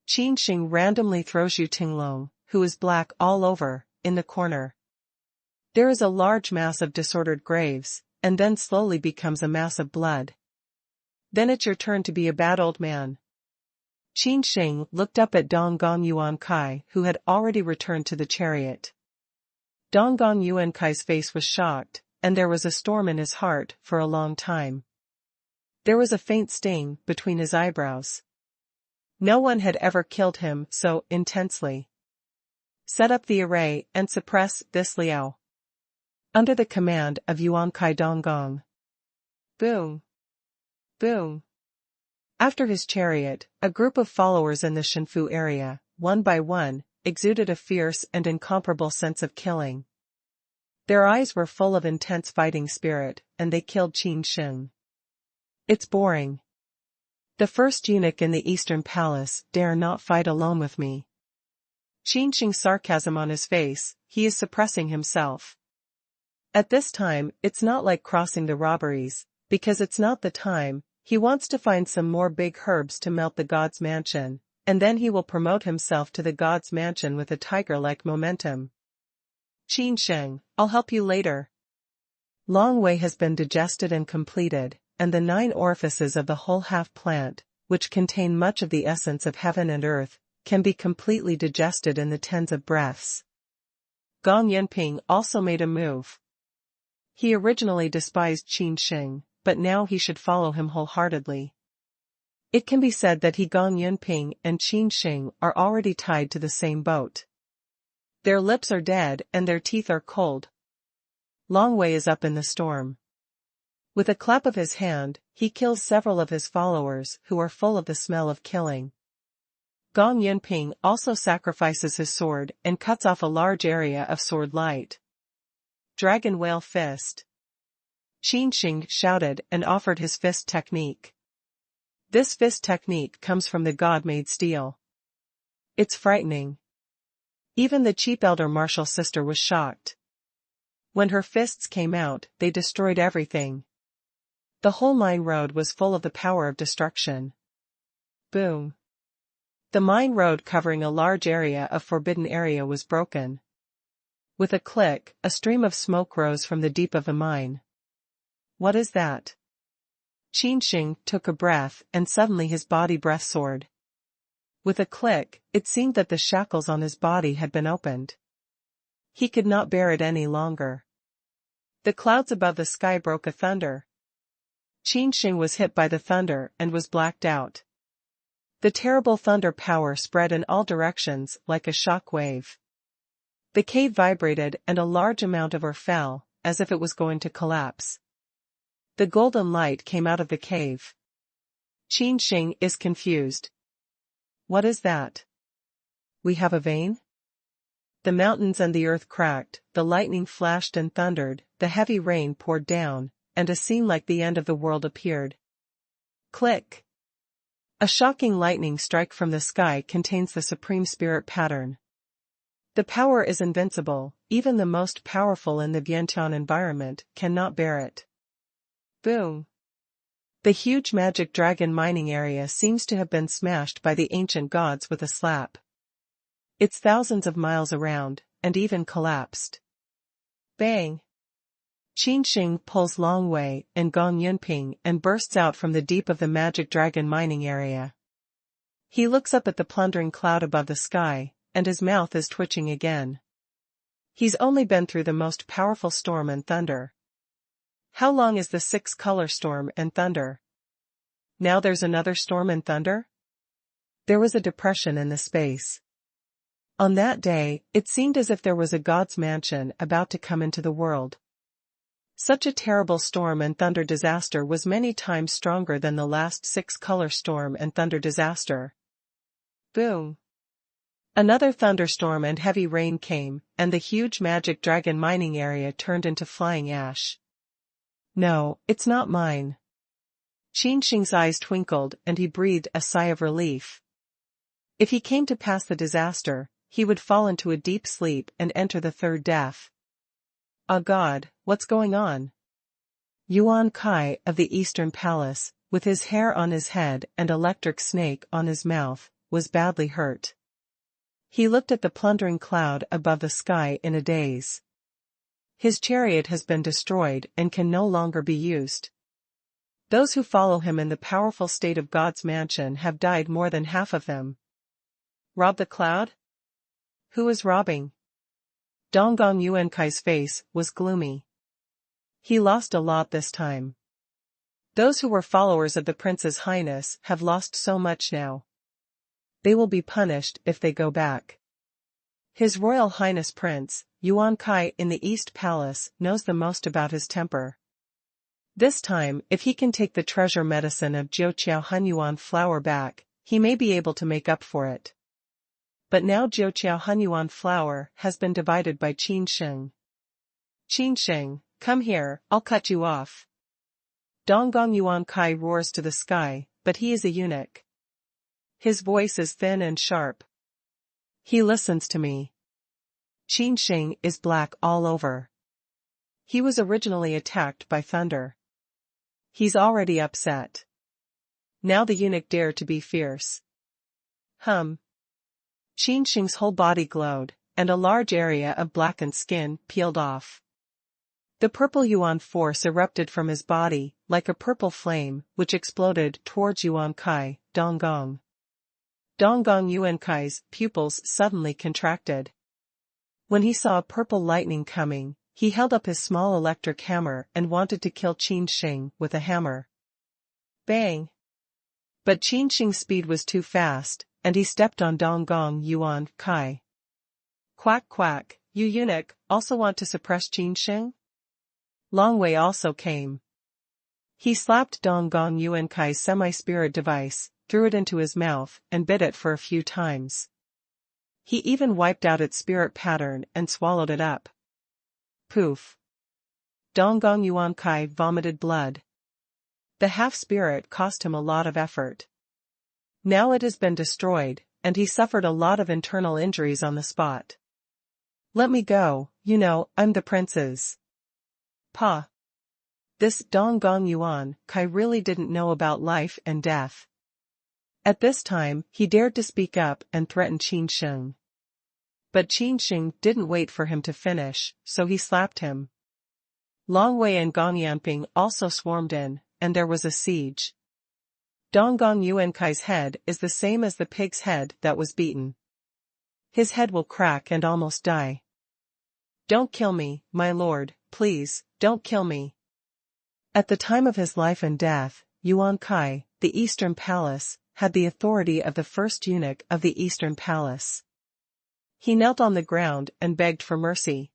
Qin Sheng randomly throws Yu Tinglong, who is black all over, in the corner. There is a large mass of disordered graves, and then slowly becomes a mass of blood. Then it's your turn to be a bad old man. Qin Sheng looked up at Dong Gong Yuan Kai, who had already returned to the chariot. Dong Gong Yuan Kai's face was shocked, and there was a storm in his heart for a long time. There was a faint sting between his eyebrows. No one had ever killed him so intensely. Set up the array and suppress this Liao. Under the command of Yuan Kai Dong Gong. Boom! Boom! After his chariot, a group of followers in the Shenfu area, one by one, exuded a fierce and incomparable sense of killing. Their eyes were full of intense fighting spirit, and they killed Qin Sheng. It's boring. The first eunuch in the Eastern Palace dare not fight alone with me. Qin Sheng's sarcasm on his face, he is suppressing himself. At this time, it's not like crossing the robberies, because it's not the time. He wants to find some more big herbs to melt the god's mansion, and then he will promote himself to the god's mansion with a tiger-like momentum. Qin Sheng, I'll help you later. Long Wei has been digested and completed, and the 9 orifices of the whole half-plant, which contain much of the essence of heaven and earth, can be completely digested in the tens of breaths. Gong Yunping also made a move. He originally despised Qin Sheng, but now he should follow him wholeheartedly. It can be said that Gong Yunping and Qin Sheng are already tied to the same boat. Their lips are dead and their teeth are cold. Long Wei is up in the storm. With a clap of his hand, he kills several of his followers who are full of the smell of killing. Gong Yunping also sacrifices his sword and cuts off a large area of sword light. Dragon Whale Fist. Qin Sheng shouted and offered his fist technique. This fist technique comes from the god-made steel. It's frightening. Even the cheap elder martial sister was shocked. When her fists came out, they destroyed everything. The whole mine road was full of the power of destruction. Boom! The mine road covering a large area of forbidden area was broken. With a click, a stream of smoke rose from the deep of the mine. What is that? Qin Sheng took a breath and suddenly his body breath soared. With a click, it seemed that the shackles on his body had been opened. He could not bear it any longer. The clouds above the sky broke a thunder. Qin Sheng was hit by the thunder and was blacked out. The terrible thunder power spread in all directions like a shock wave. The cave vibrated and a large amount of ore fell, as if it was going to collapse. The golden light came out of the cave. Qin Sheng is confused. What is that? We have a vein? The mountains and the earth cracked, the lightning flashed and thundered, the heavy rain poured down, and a scene like the end of the world appeared. Click! A shocking lightning strike from the sky contains the supreme spirit pattern. The power is invincible, even the most powerful in the Vientiane environment cannot bear it. Boom! The huge magic dragon mining area seems to have been smashed by the ancient gods with a slap. It's thousands of miles around, and even collapsed. Bang! Qin Sheng pulls Long Wei and Gong Yunping and bursts out from the deep of the magic dragon mining area. He looks up at the plundering cloud above the sky, and his mouth is twitching again. He's only been through the most powerful storm and thunder. How long is the 6-color storm and thunder? Now there's another storm and thunder? There was a depression in the space. On that day, it seemed as if there was a god's mansion about to come into the world. Such a terrible storm and thunder disaster was many times stronger than the last 6-color storm and thunder disaster. Boom! Another thunderstorm and heavy rain came, and the huge magic dragon mining area turned into flying ash. No, it's not mine. Qin Sheng's eyes twinkled and he breathed a sigh of relief. If he came to pass the disaster, he would fall into a deep sleep and enter the third death. Ah God, what's going on? Yuan Kai of the Eastern Palace, with his hair on his head and electric snake on his mouth, was badly hurt. He looked at the plundering cloud above the sky in a daze. His chariot has been destroyed and can no longer be used. Those who follow him in the powerful state of God's mansion have died, more than half of them. Rob the cloud? Who is robbing? Donggong Yuankai's face was gloomy. He lost a lot this time. Those who were followers of the Prince's Highness have lost so much now. They will be punished if they go back. His Royal Highness Prince, Yuan Kai in the East Palace, knows the most about his temper. This time, if he can take the treasure medicine of Jiuqiao Hunyuan flower back, he may be able to make up for it. But now Jiuqiao Hunyuan flower has been divided by Qin Sheng. Qin Sheng, come here, I'll cut you off. Donggong Yuan Kai roars to the sky, but he is a eunuch. His voice is thin and sharp. He listens to me. Qin Sheng is black all over. He was originally attacked by thunder. He's already upset. Now the eunuch dared to be fierce. Qin Sheng's whole body glowed, and a large area of blackened skin peeled off. The purple Yuan force erupted from his body, like a purple flame, which exploded towards Yuan Kai, Donggong. Donggong Yuan Kai's pupils suddenly contracted. When he saw purple lightning coming, he held up his small electric hammer and wanted to kill Qin Sheng with a hammer. Bang! But Qin Sheng's speed was too fast, and he stepped on Donggong Yuan Kai. Quack quack, you eunuch, also want to suppress Qin Sheng? Long Wei also came. He slapped Donggong Yuan Kai's semi-spirit device, threw it into his mouth, and bit it for a few times. He even wiped out its spirit pattern and swallowed it up. Poof! Donggong Yuan Kai vomited blood. The half-spirit cost him a lot of effort. Now it has been destroyed, and he suffered a lot of internal injuries on the spot. Let me go, I'm the prince's. Pa. This Donggong Yuan Kai really didn't know about life and death. At this time, he dared to speak up and threaten Qin Sheng. But Qin Sheng didn't wait for him to finish, so he slapped him. Long Wei and Gong Yanping also swarmed in, and there was a siege. Donggong Yuan Kai's head is the same as the pig's head that was beaten. His head will crack and almost die. Don't kill me, my lord, please, don't kill me. At the time of his life and death, Yuan Kai, the Eastern Palace, had the authority of the first eunuch of the Eastern Palace. He knelt on the ground and begged for mercy.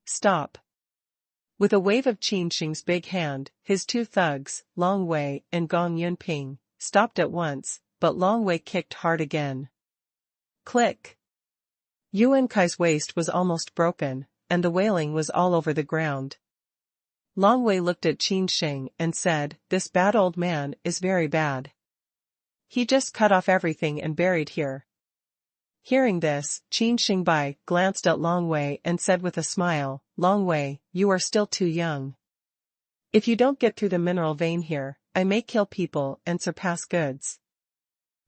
Stop. With a wave of Qin Sheng's big hand, his two thugs, Long Wei and Gong Yunping, stopped at once, but Long Wei kicked hard again. Click. Yuan Kai's waist was almost broken, and the wailing was all over the ground. Long Wei looked at Qin Sheng and said, "This bad old man is very bad. He just cut off everything and buried here." Hearing this, Qin Sheng glanced at Long Wei and said with a smile, "Long Wei, you are still too young. If you don't get through the mineral vein here, I may kill people and surpass goods.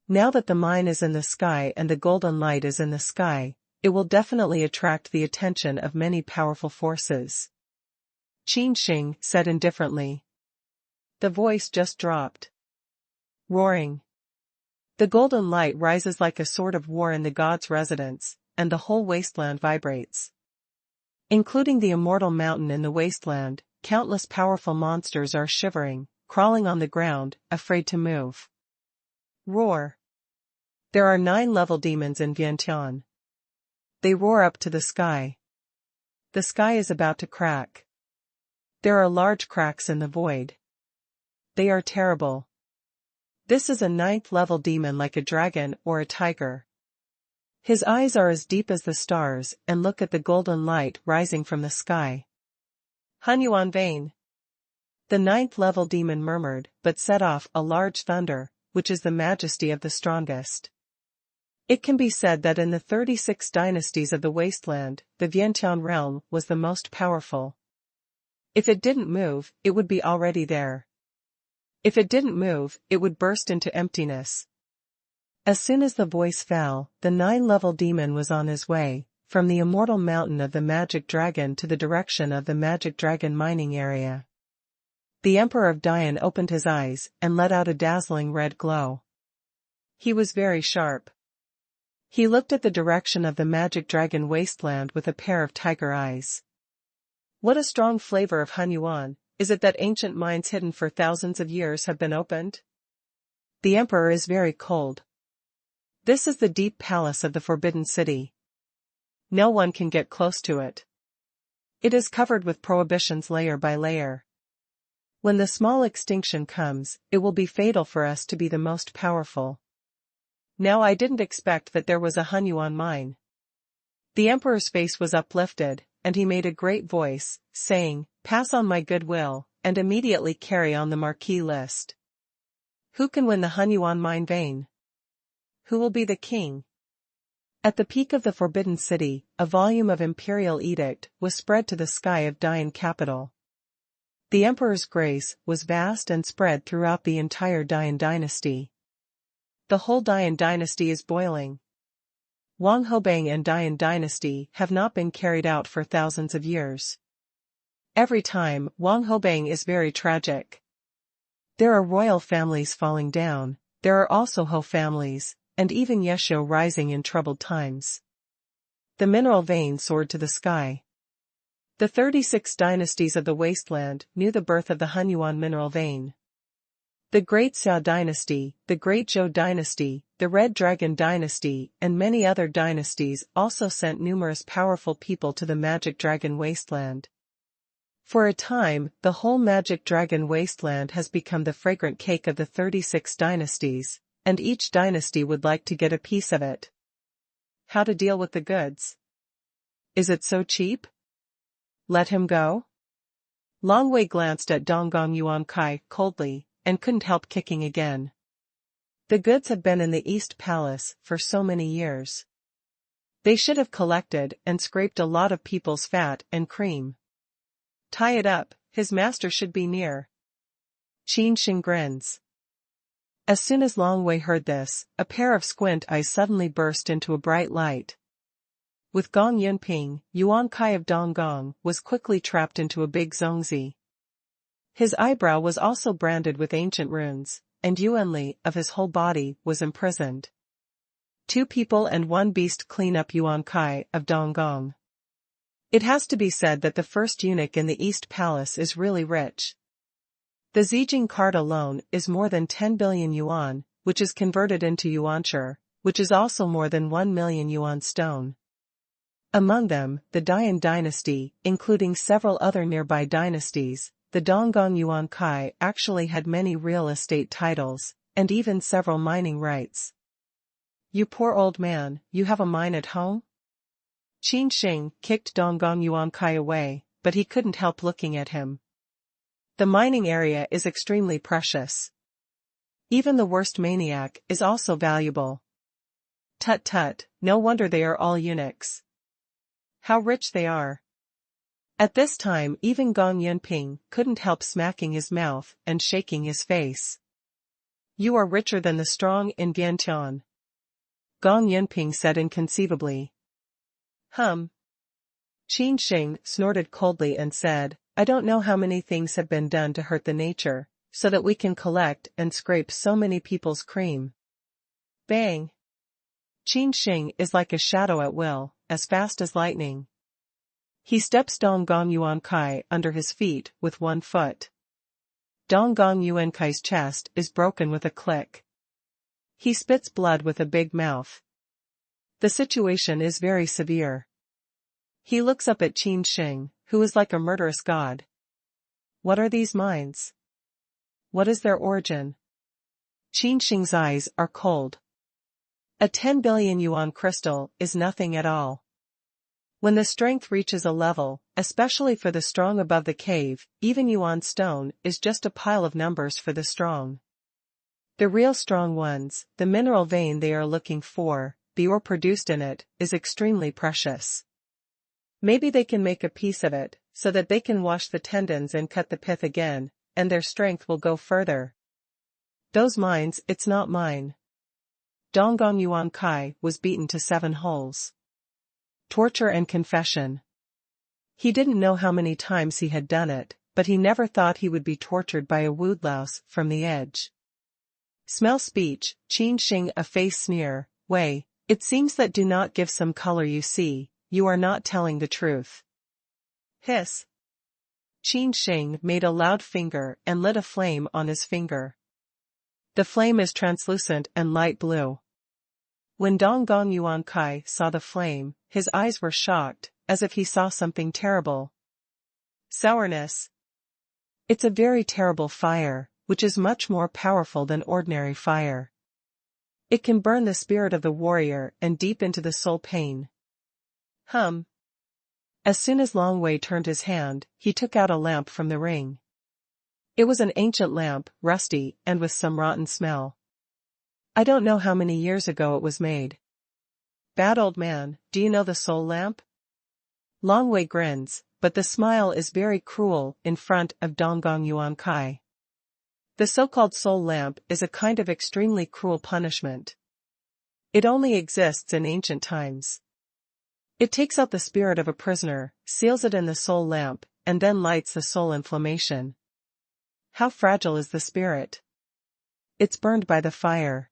Now that the mine is in the sky and the golden light is in the sky, it will definitely attract the attention of many powerful forces." Qin Sheng said indifferently. The voice just dropped. Roaring. The golden light rises like a sword of war in the god's residence, and the whole wasteland vibrates. Including the immortal mountain in the wasteland, countless powerful monsters are shivering, crawling on the ground, afraid to move. Roar. There are 9 level demons in Vientiane. They roar up to the sky. The sky is about to crack. There are large cracks in the void. They are terrible. This is a 9th level demon like a dragon or a tiger. His eyes are as deep as the stars and look at the golden light rising from the sky. Hunyuan Vein. The 9th level demon murmured but set off a large thunder, which is the majesty of the strongest. It can be said that in the 36 dynasties of the wasteland, the Vientiane realm was the most powerful. If it didn't move, it would be already there. If it didn't move, it would burst into emptiness. As soon as the voice fell, the 9-level demon was on his way, from the immortal mountain of the magic dragon to the direction of the magic dragon mining area. The Emperor of Dian opened his eyes and let out a dazzling red glow. He was very sharp. He looked at the direction of the magic dragon wasteland with a pair of tiger eyes. What a strong flavor of Hunyuan. Is it that ancient mines hidden for thousands of years have been opened? The emperor is very cold. This is the deep palace of the Forbidden City. No one can get close to it. It is covered with prohibitions layer by layer. When the small extinction comes, it will be fatal for us to be the most powerful. Now I didn't expect that there was a Hunyuan mine. The emperor's face was uplifted, and he made a great voice, saying, "Pass on my goodwill, and immediately carry on the marquee list. Who can win the Hunyuan mine vein? Who will be the king?" At the peak of the Forbidden City, a volume of imperial edict was spread to the sky of Dian capital. The emperor's grace was vast and spread throughout the entire Dian dynasty. The whole Dian dynasty is boiling. Wang Hobang and Dian dynasty have not been carried out for thousands of years. Every time, Wang Hobang is very tragic. There are royal families falling down, there are also Ho families, and even Yeshio rising in troubled times. The mineral vein soared to the sky. The 36 dynasties of the wasteland knew the birth of the Hunyuan mineral vein. The Great Xia dynasty, the Great Zhou dynasty, the Red Dragon dynasty, and many other dynasties also sent numerous powerful people to the Magic Dragon wasteland. For a time, the whole Magic Dragon wasteland has become the fragrant cake of the 36 dynasties, and each dynasty would like to get a piece of it. How to deal with the goods? Is it so cheap? Let him go? Long Wei glanced at Donggong Yuan Kai coldly, and couldn't help kicking again. The goods have been in the East Palace for so many years. They should have collected and scraped a lot of people's fat and cream. Tie it up, his master should be near. Qin Sheng grins. As soon as Long Wei heard this, a pair of squint eyes suddenly burst into a bright light. With Gong Yunping, Yuan Kai of Donggong was quickly trapped into a big zongzi. His eyebrow was also branded with ancient runes, and Yuan Li of his whole body was imprisoned. 2 people and 1 beast clean up Yuan Kai of Donggong. It has to be said that the first eunuch in the East Palace is really rich. The Zijing card alone is more than 10 billion yuan, which is converted into yuanshi, which is also more than 1 million yuan stone. Among them, the Dian dynasty, including several other nearby dynasties, the Donggong Yuan Kai actually had many real estate titles, and even several mining rights. "You poor old man, you have a mine at home?" Qin Sheng kicked Donggong Yuan Kai away, but he couldn't help looking at him. The mining area is extremely precious. Even the worst maniac is also valuable. Tut tut, no wonder they are all eunuchs. How rich they are. At this time even Gong Yunping couldn't help smacking his mouth and shaking his face. "You are richer than the strong in Vientiane," Gong Yunping said inconceivably. "Qin Sheng snorted coldly and said, "I don't know how many things have been done to hurt the nature, so that we can collect and scrape so many people's cream." Bang! Qin Sheng is like a shadow at will, as fast as lightning. He steps Donggong Yuan Kai under his feet with one foot. Donggong Yuan Kai's chest is broken with a click. He spits blood with a big mouth. The situation is very severe. He looks up at Qin Sheng, who is like a murderous god. What are these mines? What is their origin? Qin Sheng's eyes are cold. A 10 billion yuan crystal is nothing at all. When the strength reaches a level, especially for the strong above the cave, even yuan stone is just a pile of numbers for the strong. The real strong ones, the mineral vein they are looking for, the ore produced in it, is extremely precious. Maybe they can make a piece of it, so that they can wash the tendons and cut the pith again, and their strength will go further. Those mines, it's not mine. Donggong Yuan Kai was beaten to 7 holes. Torture and confession. He didn't know how many times he had done it, but he never thought he would be tortured by a woodlouse from the edge. Smell speech, Qin Sheng a face sneer, "Wei, it seems that do not give some color you see, you are not telling the truth." Hiss. Qin Sheng made a loud finger and lit a flame on his finger. The flame is translucent and light blue. When Donggong Yuan Kai saw the flame, his eyes were shocked, as if he saw something terrible. Sourness. It's a very terrible fire, which is much more powerful than ordinary fire. It can burn the spirit of the warrior and deep into the soul pain. As soon as Long Wei turned his hand, he took out a lamp from the ring. It was an ancient lamp, rusty, and with some rotten smell. I don't know how many years ago it was made. Bad old man, do you know the soul lamp? Long Wei grins, but the smile is very cruel in front of Donggong Yuan Kai. The so-called soul lamp is a kind of extremely cruel punishment. It only exists in ancient times. It takes out the spirit of a prisoner, seals it in the soul lamp, and then lights the soul inflammation. How fragile is the spirit? It's burned by the fire.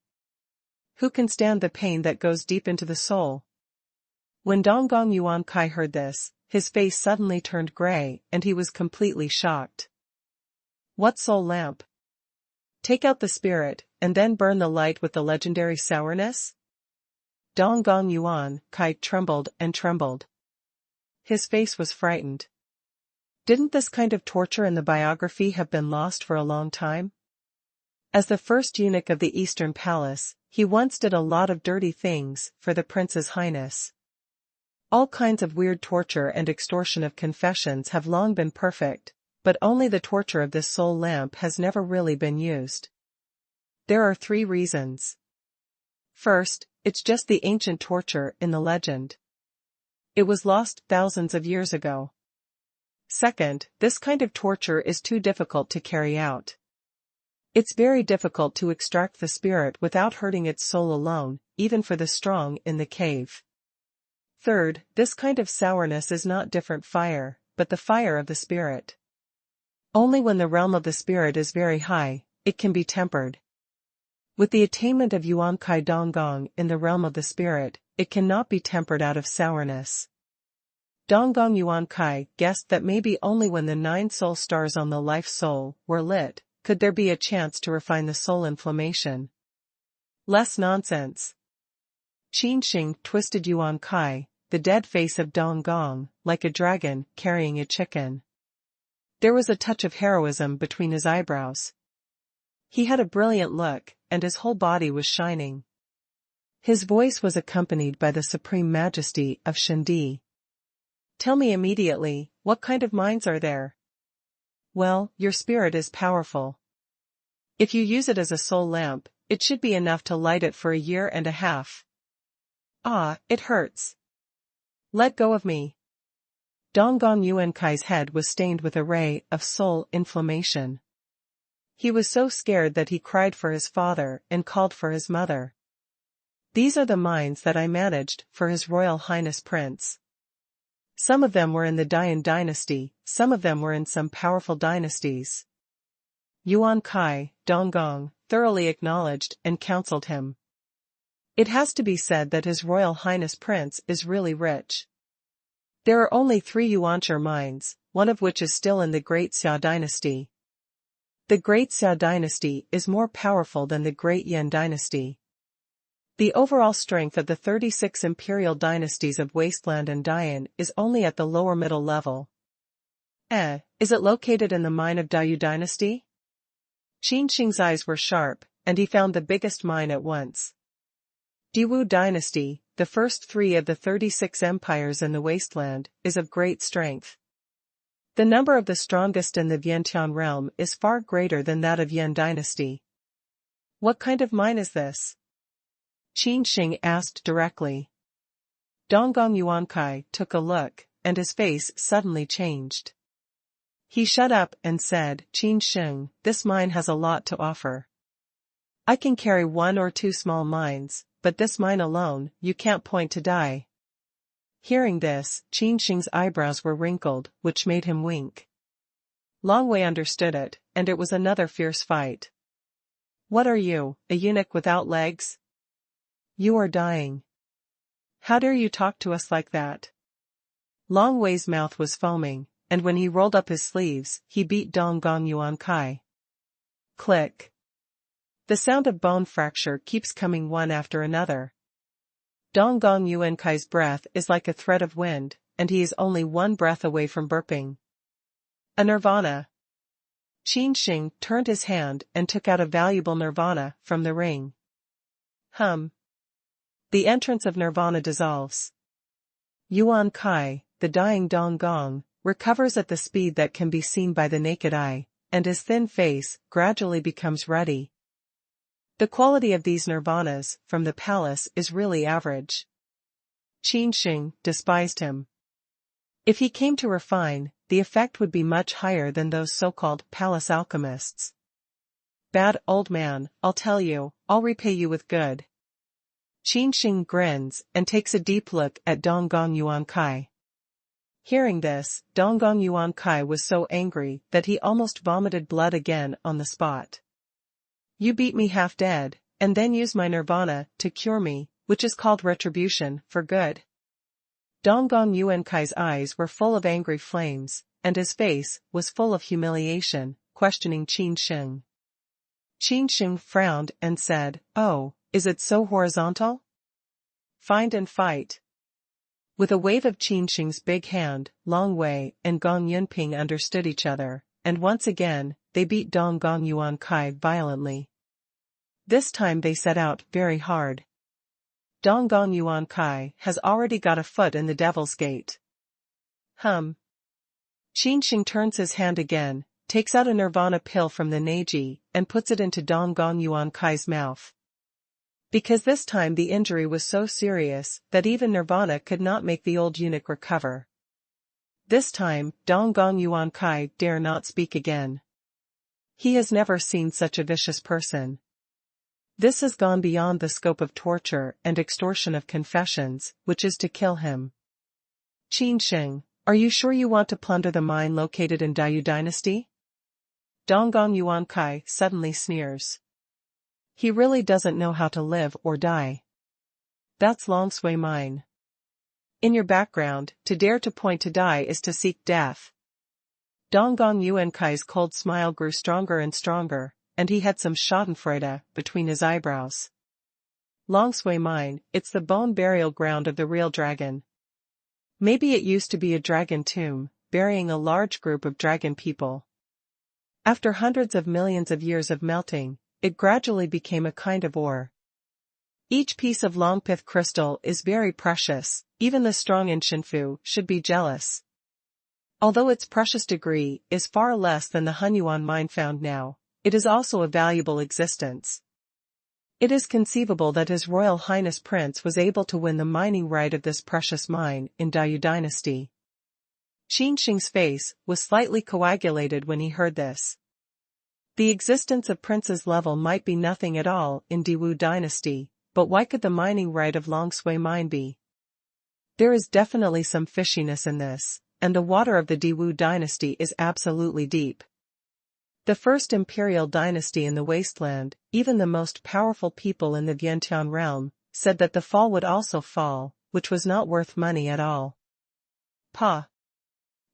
Who can stand the pain that goes deep into the soul? When Donggong Yuan Kai heard this, his face suddenly turned gray and he was completely shocked. What soul lamp? Take out the spirit, and then burn the light with the legendary sourness? Donggong Yuan Kai trembled and trembled. His face was frightened. Didn't this kind of torture in the biography have been lost for a long time? As the first eunuch of the Eastern Palace, he once did a lot of dirty things for the Prince's Highness. All kinds of weird torture and extortion of confessions have long been perfect, but only the torture of this soul lamp has never really been used. There are 3 reasons. First, it's just the ancient torture in the legend. It was lost thousands of years ago. Second, this kind of torture is too difficult to carry out. It's very difficult to extract the spirit without hurting its soul alone, even for the strong in the cave. Third, this kind of sourness is not different fire, but the fire of the spirit. Only when the realm of the spirit is very high, it can be tempered. With the attainment of Yuan Kai Donggong in the realm of the spirit, it cannot be tempered out of sourness. Donggong Yuan Kai guessed that maybe only when the 9 soul stars on the life soul were lit, could there be a chance to refine the soul inflammation? Less nonsense. Qin Sheng twisted Yuan Kai, the dead face of Dong Gong, like a dragon carrying a chicken. There was a touch of heroism between his eyebrows. He had a brilliant look, and his whole body was shining. His voice was accompanied by the supreme majesty of Shendi. Tell me immediately, what kind of minds are there? Well, your spirit is powerful. If you use it as a soul lamp, it should be enough to light it for a year and a half. Ah, it hurts. Let go of me. Donggong Yuankai's head was stained with a ray of soul inflammation. He was so scared that he cried for his father and called for his mother. These are the minds that I managed for His Royal Highness Prince. Some of them were in the Dian dynasty, some of them were in some powerful dynasties. Yuan Kai, Donggong, thoroughly acknowledged and counseled him. It has to be said that His Royal Highness Prince is really rich. There are only 3 Yuancher mines, one of which is still in the Great Xia dynasty. The Great Xia dynasty is more powerful than the Great Yan dynasty. The overall strength of the 36 imperial dynasties of Wasteland and Dian is only at the lower middle level. Is it located in the mine of Dayu dynasty? Qin Sheng's eyes were sharp, and he found the biggest mine at once. Diwu dynasty, the first 3 of the 36 empires in the Wasteland, is of great strength. The number of the strongest in the Vientiane realm is far greater than that of Yan dynasty. What kind of mine is this? Qin Sheng asked directly. Donggong Yuankai took a look, and his face suddenly changed. He shut up and said, Qin Sheng, this mine has a lot to offer. I can carry 1 or 2 small mines, but this mine alone, you can't point to die. Hearing this, Qin Sheng's eyebrows were wrinkled, which made him wink. Longwei understood it, and it was another fierce fight. What are you, a eunuch without legs? You are dying. How dare you talk to us like that? Longwei's mouth was foaming, and when he rolled up his sleeves, he beat Donggong Yuankai. Click. The sound of bone fracture keeps coming one after another. Donggong Yuankai's breath is like a thread of wind, and he is only 1 breath away from burping. A nirvana. Qin Sheng turned his hand and took out a valuable nirvana from the ring. The entrance of nirvana dissolves. Yuan Kai, the dying Donggong, recovers at the speed that can be seen by the naked eye, and his thin face gradually becomes ruddy. The quality of these nirvanas from the palace is really average. Qin Sheng despised him. If he came to refine, the effect would be much higher than those so-called palace alchemists. Bad old man, I'll tell you, I'll repay you with good. Qin Sheng grins and takes a deep look at Donggong Yuankai. Hearing this, Donggong Yuankai was so angry that he almost vomited blood again on the spot. You beat me half dead, and then use my nirvana to cure me, which is called retribution, for good. Donggong Yuankai's eyes were full of angry flames, and his face was full of humiliation, questioning Qin Sheng. Qin Sheng frowned and said, Oh, is it so horizontal? Find and fight. With a wave of Qin Sheng's big hand, Long Wei and Gong Yunping understood each other, and once again, they beat Donggong Yuankai violently. This time they set out very hard. Donggong Yuankai has already got a foot in the Devil's Gate. Qin Sheng turns his hand again, takes out a nirvana pill from the Neji, and puts it into Donggong Yuankai's mouth. Because this time the injury was so serious that even nirvana could not make the old eunuch recover. This time, Donggong Yuankai dare not speak again. He has never seen such a vicious person. This has gone beyond the scope of torture and extortion of confessions, which is to kill him. Qin Sheng, are you sure you want to plunder the mine located in Dayu dynasty? Donggong Yuankai suddenly sneers. He really doesn't know how to live or die. That's Longsui mine. In your background, to dare to point to die is to seek death. Donggong Yuankai's cold smile grew stronger and stronger, and he had some schadenfreude between his eyebrows. Long Sui mine, it's the bone burial ground of the real dragon. Maybe it used to be a dragon tomb, burying a large group of dragon people. After hundreds of millions of years of melting, it gradually became a kind of ore. Each piece of Longpith crystal is very precious, even the strong in Shinfu should be jealous. Although its precious degree is far less than the Hunyuan mine found now, it is also a valuable existence. It is conceivable that His Royal Highness Prince was able to win the mining right of this precious mine in Dayu dynasty. Qin Sheng's face was slightly coagulated when he heard this. The existence of prince's level might be nothing at all in Diwu dynasty, but why could the mining right of Long Sui mine be? There is definitely some fishiness in this, and the water of the Diwu dynasty is absolutely deep. The first imperial dynasty in the wasteland, even the most powerful people in the Vientiane realm, said that the fall would also fall, which was not worth money at all. Pa!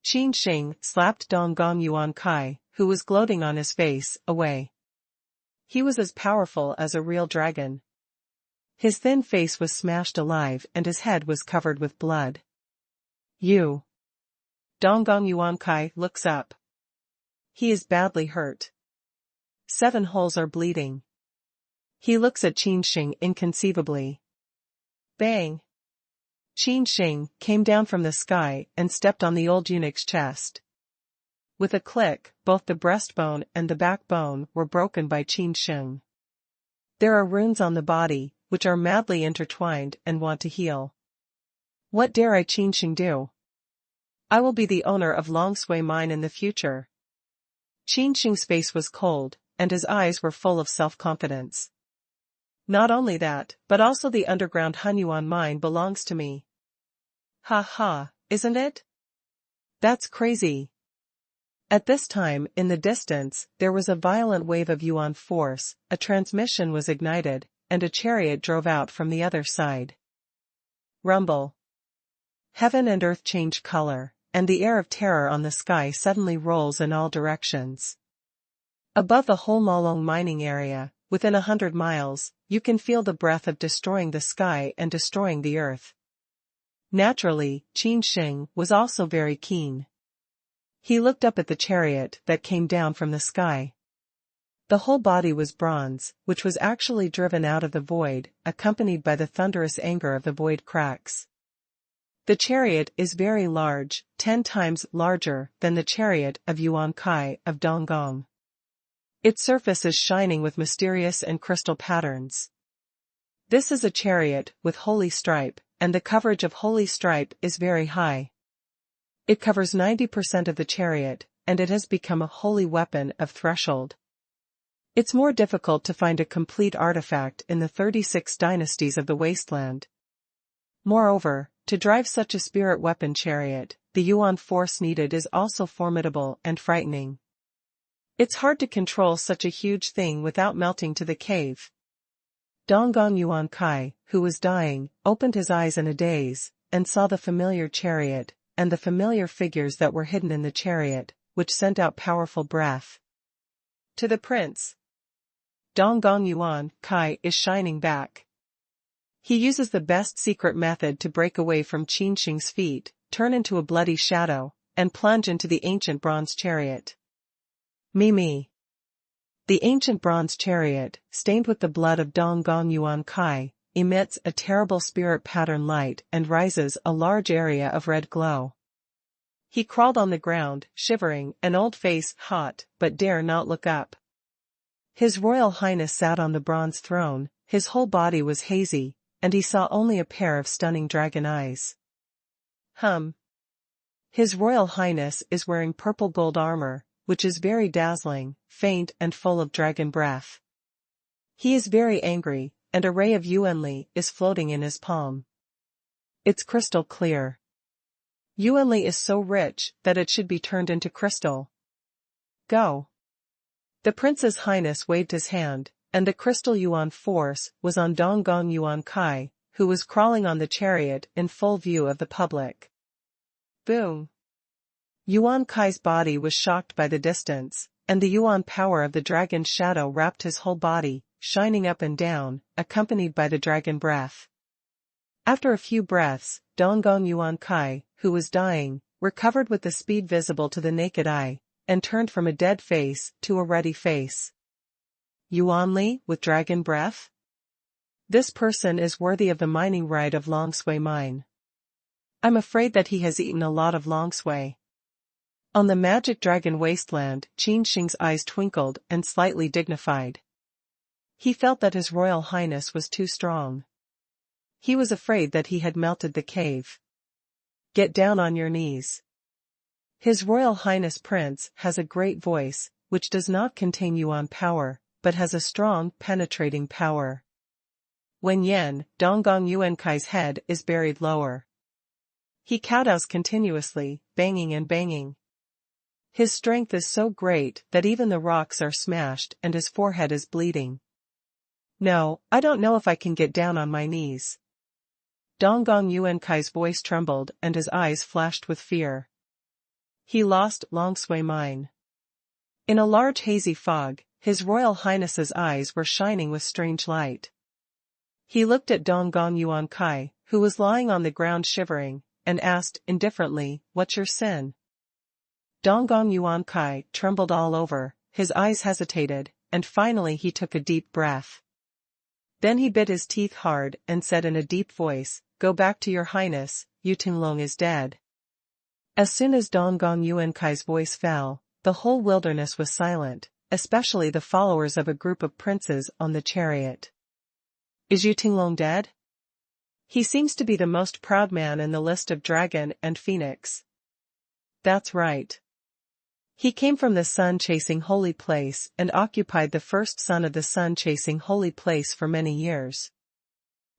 Qin Sheng slapped Donggong Yuankai, who was gloating on his face, away. He was as powerful as a real dragon. His thin face was smashed alive and his head was covered with blood. You! Donggong Yuankai looks up. He is badly hurt. 7 holes are bleeding. He looks at Qin Sheng inconceivably. Bang! Qin Sheng came down from the sky and stepped on the old eunuch's chest. With a click, both the breastbone and the backbone were broken by Qin Sheng. There are runes on the body, which are madly intertwined and want to heal. What dare I Qin Sheng do? I will be the owner of Long Sui mine in the future. Qin Sheng's face was cold, and his eyes were full of self-confidence. Not only that, but also the underground Hunyuan mine belongs to me. Ha ha, isn't it? That's crazy. At this time, in the distance, there was a violent wave of Yuan force, a transmission was ignited, and a chariot drove out from the other side. Rumble. Heaven and earth change color, and the air of terror on the sky suddenly rolls in all directions. Above the whole Molong mining area, within 100 miles, you can feel the breath of destroying the sky and destroying the earth. Naturally, Qin Sheng was also very keen. He looked up at the chariot that came down from the sky. The whole body was bronze, which was actually driven out of the void, accompanied by the thunderous anger of the void cracks. The chariot is very large, 10 times larger than the chariot of Yuan Kai of Donggong. Its surface is shining with mysterious and crystal patterns. This is a chariot with holy stripe, and the coverage of holy stripe is very high. It covers 90% of the chariot, and it has become a holy weapon of threshold. It's more difficult to find a complete artifact in the 36 dynasties of the wasteland. Moreover, to drive such a spirit weapon chariot, the Yuan force needed is also formidable and frightening. It's hard to control such a huge thing without melting to the cave. Donggong Yuan Kai, who was dying, opened his eyes in a daze, and saw the familiar chariot, and the familiar figures that were hidden in the chariot, which sent out powerful breath. To the prince. Donggong Yuan Kai is shining back. He uses the best secret method to break away from Qin Sheng's feet, turn into a bloody shadow, and plunge into the ancient bronze chariot. Me. The ancient bronze chariot, stained with the blood of Donggong Yuan Kai, emits a terrible spirit pattern light and rises a large area of red glow. He crawled on the ground, shivering, an old face hot, but dare not look up. His Royal Highness sat on the bronze throne, his whole body was hazy, and he saw only a pair of stunning dragon eyes. His Royal Highness is wearing purple gold armor, which is very dazzling, faint and full of dragon breath. He is very angry, and a ray of Yuanli is floating in his palm. It's crystal clear. Yuanli is so rich that it should be turned into crystal. Go. The Prince's Highness waved his hand, and the crystal Yuan force was on Donggong Yuan Kai, who was crawling on the chariot in full view of the public. Boom. Yuan Kai's body was shocked by the distance, and the Yuan power of the dragon's shadow wrapped his whole body, shining up and down, accompanied by the dragon breath. After a few breaths, Donggong Yuan Kai, who was dying, recovered with the speed visible to the naked eye, and turned from a dead face to a ruddy face. Yuan Li, with dragon breath? This person is worthy of the mining right of Longsui mine. I'm afraid that he has eaten a lot of Longsui. On the magic dragon wasteland, Qin Sheng's eyes twinkled and slightly dignified. He felt that His Royal Highness was too strong. He was afraid that he had melted the cave. Get down on your knees. His Royal Highness Prince has a great voice, which does not contain Yuan power, but has a strong, penetrating power. When Yen, Donggong Yuan Kai's head is buried lower. He kowtows continuously, banging and banging. His strength is so great that even the rocks are smashed and his forehead is bleeding. No, I don't know if I can get down on my knees. Donggong Yuan Kai's voice trembled and his eyes flashed with fear. He lost Longsui mine. In a large hazy fog, His Royal Highness's eyes were shining with strange light. He looked at Donggong Yuan Kai, who was lying on the ground shivering, and asked indifferently, "What's your sin?" Donggong Yuan Kai trembled all over, his eyes hesitated, and finally he took a deep breath. Then he bit his teeth hard and said in a deep voice, "Go back to your highness, Yu Tinglong is dead." As soon as Donggong Yuan Kai's voice fell, the whole wilderness was silent, especially the followers of a group of princes on the chariot. Is Yu Tinglong dead? He seems to be the most proud man in the list of dragon and phoenix. That's right. He came from the sun-chasing holy place and occupied the first sun of the sun-chasing holy place for many years.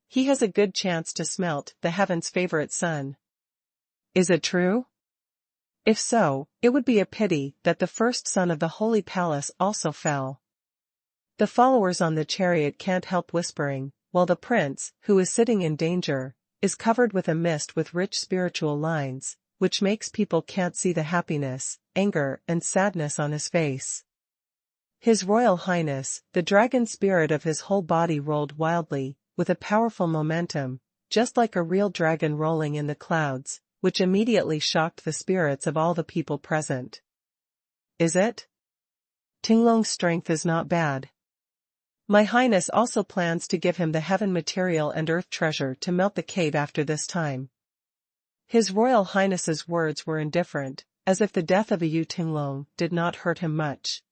He has a good chance to smelt the heaven's favorite sun. Is it true? If so, it would be a pity that the first sun of the holy palace also fell. The followers on the chariot can't help whispering, while the prince, who is sitting in danger, is covered with a mist with rich spiritual lines, which makes people can't see the happiness, anger, and sadness on his face. His Royal Highness, the dragon spirit of his whole body rolled wildly, with a powerful momentum, just like a real dragon rolling in the clouds, which immediately shocked the spirits of all the people present. Is it? Tinglong's strength is not bad. My Highness also plans to give him the heaven material and earth treasure to melt the cave after this time. His Royal Highness's words were indifferent, as if the death of a Yu Tinglong did not hurt him much.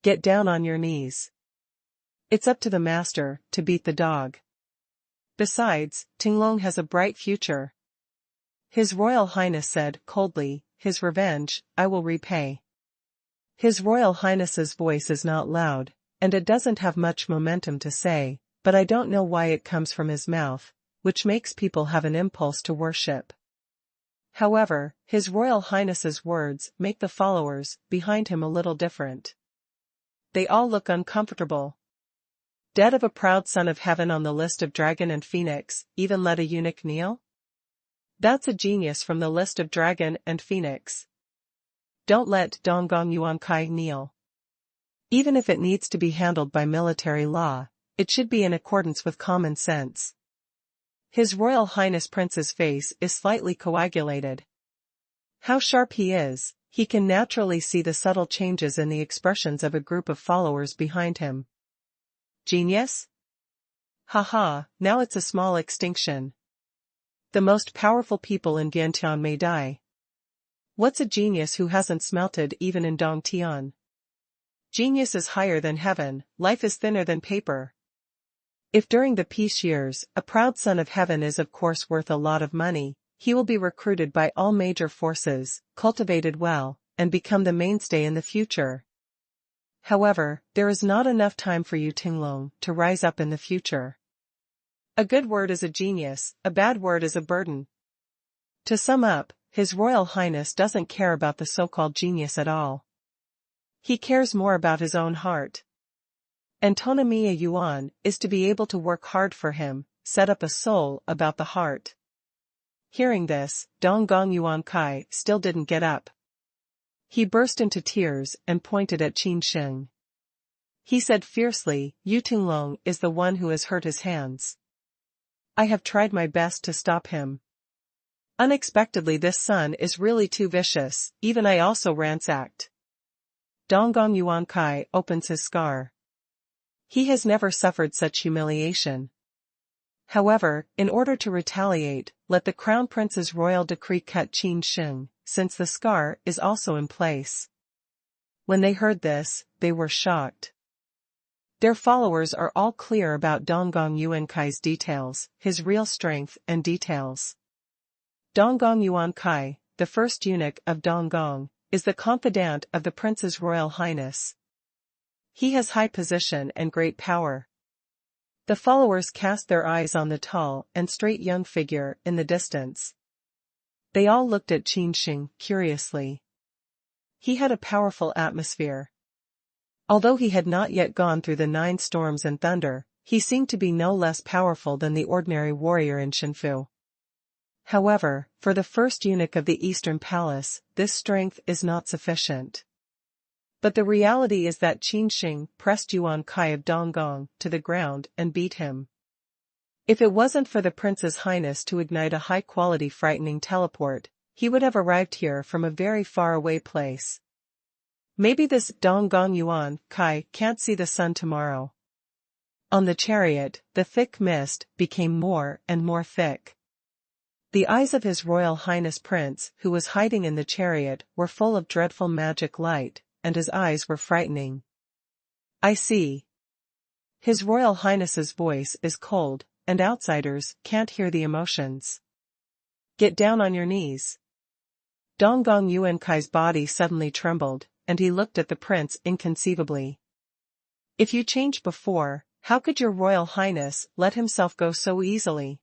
Get down on your knees. It's up to the master to beat the dog. Besides, Tinglong has a bright future. His Royal Highness said coldly, his revenge, I will repay. His Royal Highness's voice is not loud, and it doesn't have much momentum to say, but I don't know why it comes from his mouth, which makes people have an impulse to worship. However, His Royal Highness's words make the followers behind him a little different. They all look uncomfortable. Dead of a proud son of heaven on the list of dragon and phoenix, even let a eunuch kneel? That's a genius from the list of dragon and phoenix. Don't let Donggong Yuan Kai kneel. Even if it needs to be handled by military law, it should be in accordance with common sense. His Royal Highness Prince's face is slightly coagulated. How sharp he is, he can naturally see the subtle changes in the expressions of a group of followers behind him. Genius? Haha, now it's a small extinction. The most powerful people in Vientiane may die. What's a genius who hasn't smelted even in Dongtian? Genius is higher than heaven, life is thinner than paper. If during the peace years, a proud son of heaven is of course worth a lot of money, he will be recruited by all major forces, cultivated well, and become the mainstay in the future. However, there is not enough time for Yu Tinglong to rise up in the future. A good word is a genius, a bad word is a burden. To sum up, His Royal Highness doesn't care about the so-called genius at all. He cares more about his own heart. Antonomia Yuan is to be able to work hard for him, set up a soul about the heart. Hearing this, Donggong Yuan Kai still didn't get up, He burst into tears and pointed at Qin Sheng. He said fiercely, "Yu Tinglong is the one who has hurt his hands. I have tried my best to stop him. Unexpectedly this son is really too vicious, even I also ransacked." Donggong Yuan Kai opens his scar. He has never suffered such humiliation. However, in order to retaliate, let the Crown Prince's royal decree cut Qin Sheng, since the scar is also in place. When they heard this, they were shocked. Their followers are all clear about Donggong Yuan Kai's details, his real strength and details. Donggong Yuan Kai, the first eunuch of Donggong, is the confidant of the Prince's Royal Highness. He has high position and great power. The followers cast their eyes on the tall and straight young figure in the distance. They all looked at Qin Sheng curiously. He had a powerful atmosphere. Although he had not yet gone through the 9 storms and thunder, he seemed to be no less powerful than the ordinary warrior in Shenfu. However, for the first eunuch of the Eastern Palace, this strength is not sufficient. But the reality is that Qin Sheng pressed Yuan Kai of Donggong to the ground and beat him. If it wasn't for the Prince's Highness to ignite a high-quality frightening teleport, he would have arrived here from a very far-away place. Maybe this Donggong Yuan Kai can't see the sun tomorrow. On the chariot, the thick mist became more and more thick. The eyes of His Royal Highness Prince, who was hiding in the chariot, were full of dreadful magic light, and his eyes were frightening. "I see. His Royal Highness's voice is cold, and outsiders can't hear the emotions. Get down on your knees." Donggong Yuan Kai's body suddenly trembled, and he looked at the prince inconceivably. "If you changed before, how could your Royal Highness let himself go so easily?"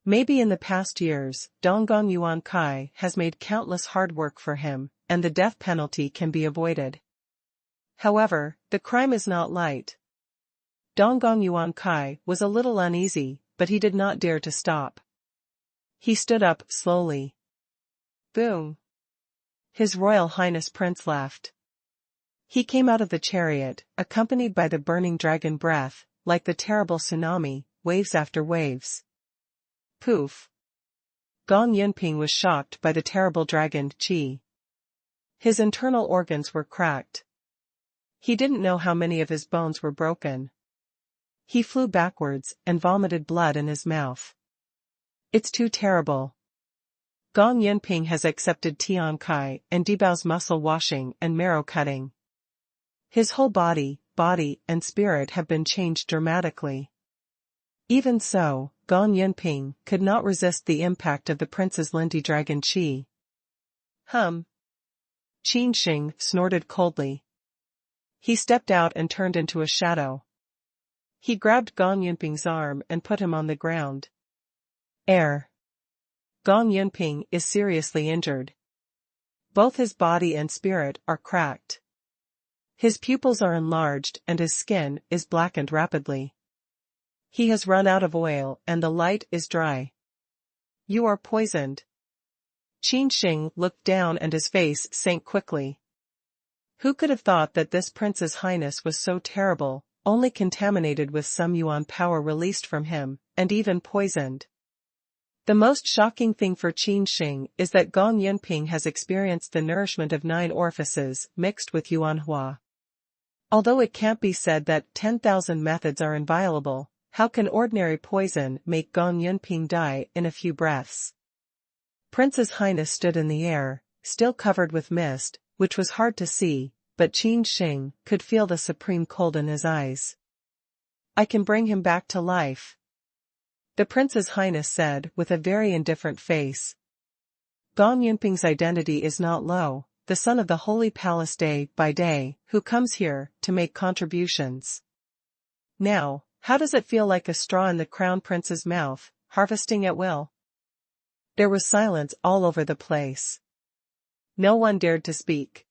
Maybe in the past years, Donggong Yuan Kai has made countless hard work for him, and the death penalty can be avoided. However, the crime is not light. Donggong Yuan Kai was a little uneasy, but he did not dare to stop. He stood up slowly. Boom! His Royal Highness Prince laughed. He came out of the chariot, accompanied by the burning dragon breath, like the terrible tsunami, waves after waves. Poof! Gong Yunping was shocked by the terrible dragon Qi. His internal organs were cracked. He didn't know how many of his bones were broken. He flew backwards and vomited blood in his mouth. It's too terrible. Gong Yunping has accepted Tian Kai and Dibao's muscle washing and marrow cutting. His whole body and spirit have been changed dramatically. Even so, Gong Yunping could not resist the impact of the prince's lindy dragon Qi. Qin Sheng snorted coldly. He stepped out and turned into a shadow. He grabbed Gong Yunping's arm and put him on the ground. Gong Yunping is seriously injured. Both his body and spirit are cracked. His pupils are enlarged and his skin is blackened rapidly. He has run out of oil and the light is dry. You are poisoned. Qin Sheng looked down and his face sank quickly. Who could have thought that this Prince's Highness was so terrible, only contaminated with some yuan power released from him, and even poisoned? The most shocking thing for Qin Sheng is that Gong Yunping has experienced the nourishment of 9 orifices mixed with yuan hua. Although it can't be said that 10,000 methods are inviolable, how can ordinary poison make Gong Yunping die in a few breaths? Prince's Highness stood in the air, still covered with mist, which was hard to see, but Qin Sheng could feel the supreme cold in his eyes. "I can bring him back to life," the Prince's Highness said with a very indifferent face. Gong Yunping's identity is not low, the son of the Holy Palace day by day, who comes here to make contributions. Now, how does it feel like a straw in the Crown Prince's mouth, harvesting at will? There was silence all over the place. No one dared to speak.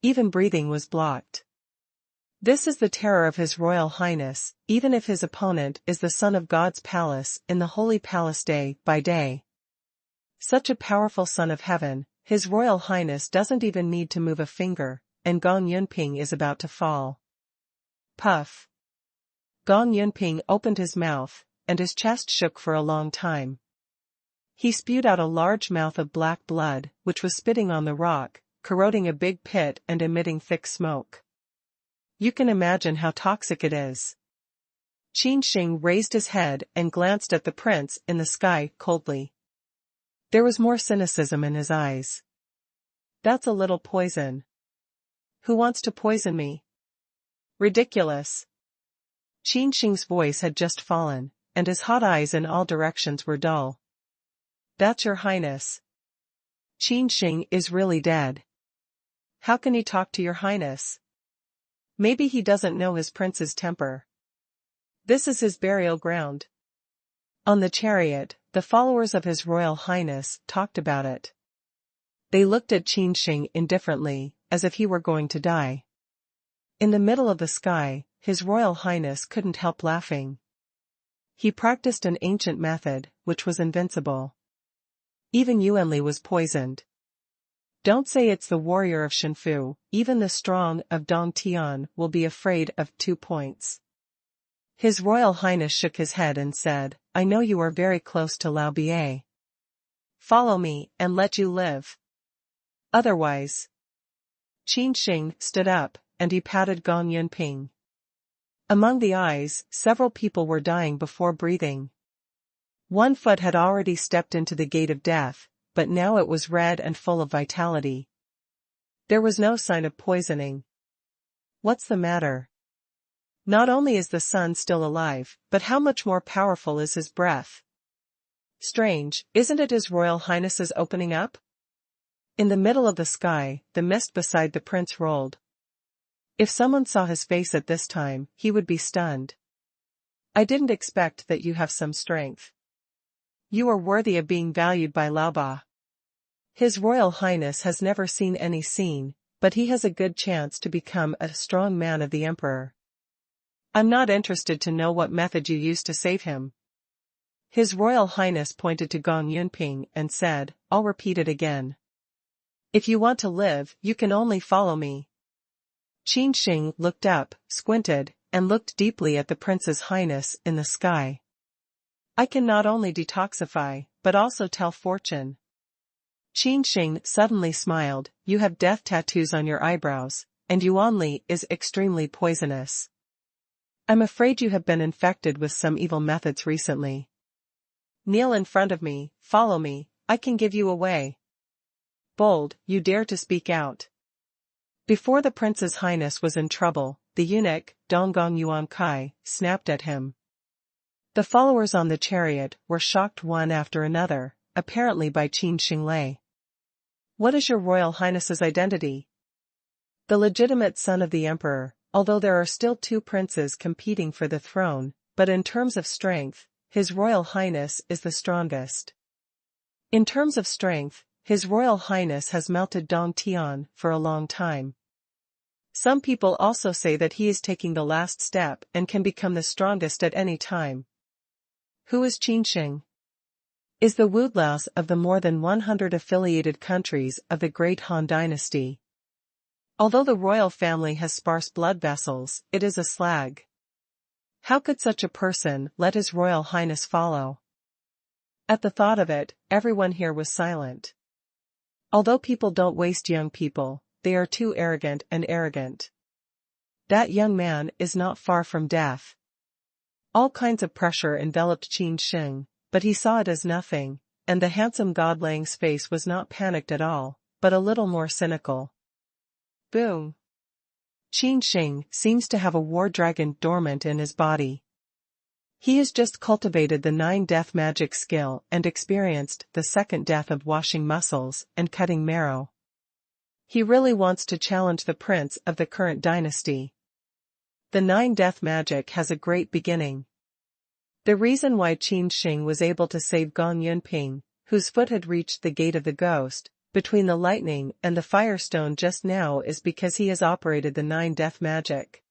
Even breathing was blocked. This is the terror of His Royal Highness, even if his opponent is the son of God's palace in the Holy Palace day by day. Such a powerful son of heaven, His Royal Highness doesn't even need to move a finger, and Gong Yunping is about to fall. Puff. Gong Yunping opened his mouth, and his chest shook for a long time. He spewed out a large mouth of black blood, which was spitting on the rock, corroding a big pit and emitting thick smoke. You can imagine how toxic it is. Qin Sheng raised his head and glanced at the prince in the sky coldly. There was more cynicism in his eyes. That's a little poison. Who wants to poison me? Ridiculous. Qin Sheng's voice had just fallen, and his hot eyes in all directions were dull. That's your highness. Qin Sheng is really dead. How can he talk to your highness? Maybe he doesn't know his prince's temper. This is his burial ground. On the chariot, the followers of his royal highness talked about it. They looked at Qin Sheng indifferently, as if he were going to die. In the middle of the sky, his royal highness couldn't help laughing. He practiced an ancient method, which was invincible. Even Yuanli was poisoned. Don't say it's the warrior of Shenfu, even the strong of Dongtian will be afraid of 2 points. His Royal Highness shook his head and said, I know you are very close to Lao Bie. Follow me, and let you live. Otherwise. Qin Sheng stood up, and he patted Gong Yunping. Among the eyes, several people were dying before breathing. One foot had already stepped into the gate of death, but now it was red and full of vitality. There was no sign of poisoning. What's the matter? Not only is the sun still alive, but how much more powerful is his breath? Strange, isn't it his Royal Highness's opening up? In the middle of the sky, the mist beside the prince rolled. If someone saw his face at this time, he would be stunned. I didn't expect that you have some strength. You are worthy of being valued by Laoba. His Royal Highness has never seen any scene, but he has a good chance to become a strong man of the Emperor. I'm not interested to know what method you used to save him. His Royal Highness pointed to Gong Yunping and said, I'll repeat it again. If you want to live, you can only follow me. Qin Sheng looked up, squinted, and looked deeply at the Prince's Highness in the sky. I can not only detoxify, but also tell fortune. Qin Sheng suddenly smiled, you have death tattoos on your eyebrows, and Yuanli is extremely poisonous. I'm afraid you have been infected with some evil methods recently. Kneel in front of me, follow me, I can give you away. Bold, you dare to speak out. Before the Prince's Highness was in trouble, the eunuch, Donggong Yuan Kai, snapped at him. The followers on the chariot were shocked one after another, apparently by Qin Shenglei. What is your Royal Highness's identity? The legitimate son of the Emperor, although there are still 2 princes competing for the throne, but in terms of strength, His Royal Highness is the strongest. In terms of strength, His Royal Highness has melted Dongtian for a long time. Some people also say that he is taking the last step and can become the strongest at any time. Who is Qin Sheng? Is the Wudlaos of the more than 100 affiliated countries of the Great Han Dynasty. Although the royal family has sparse blood vessels, it is a slag. How could such a person let His Royal Highness follow? At the thought of it, everyone here was silent. Although people don't waste young people, they are too arrogant and arrogant. That young man is not far from death. All kinds of pressure enveloped Qin Sheng, but he saw it as nothing, and the handsome godling's face was not panicked at all, but a little more cynical. Boom. Qin Sheng seems to have a war dragon dormant in his body. He has just cultivated the 9 death magic skill and experienced the second death of washing muscles and cutting marrow. He really wants to challenge the prince of the current dynasty. The 9 death magic has a great beginning. The reason why Qin Sheng was able to save Gong Yunping, whose foot had reached the gate of the ghost, between the lightning and the firestone just now is because he has operated the 9 death magic.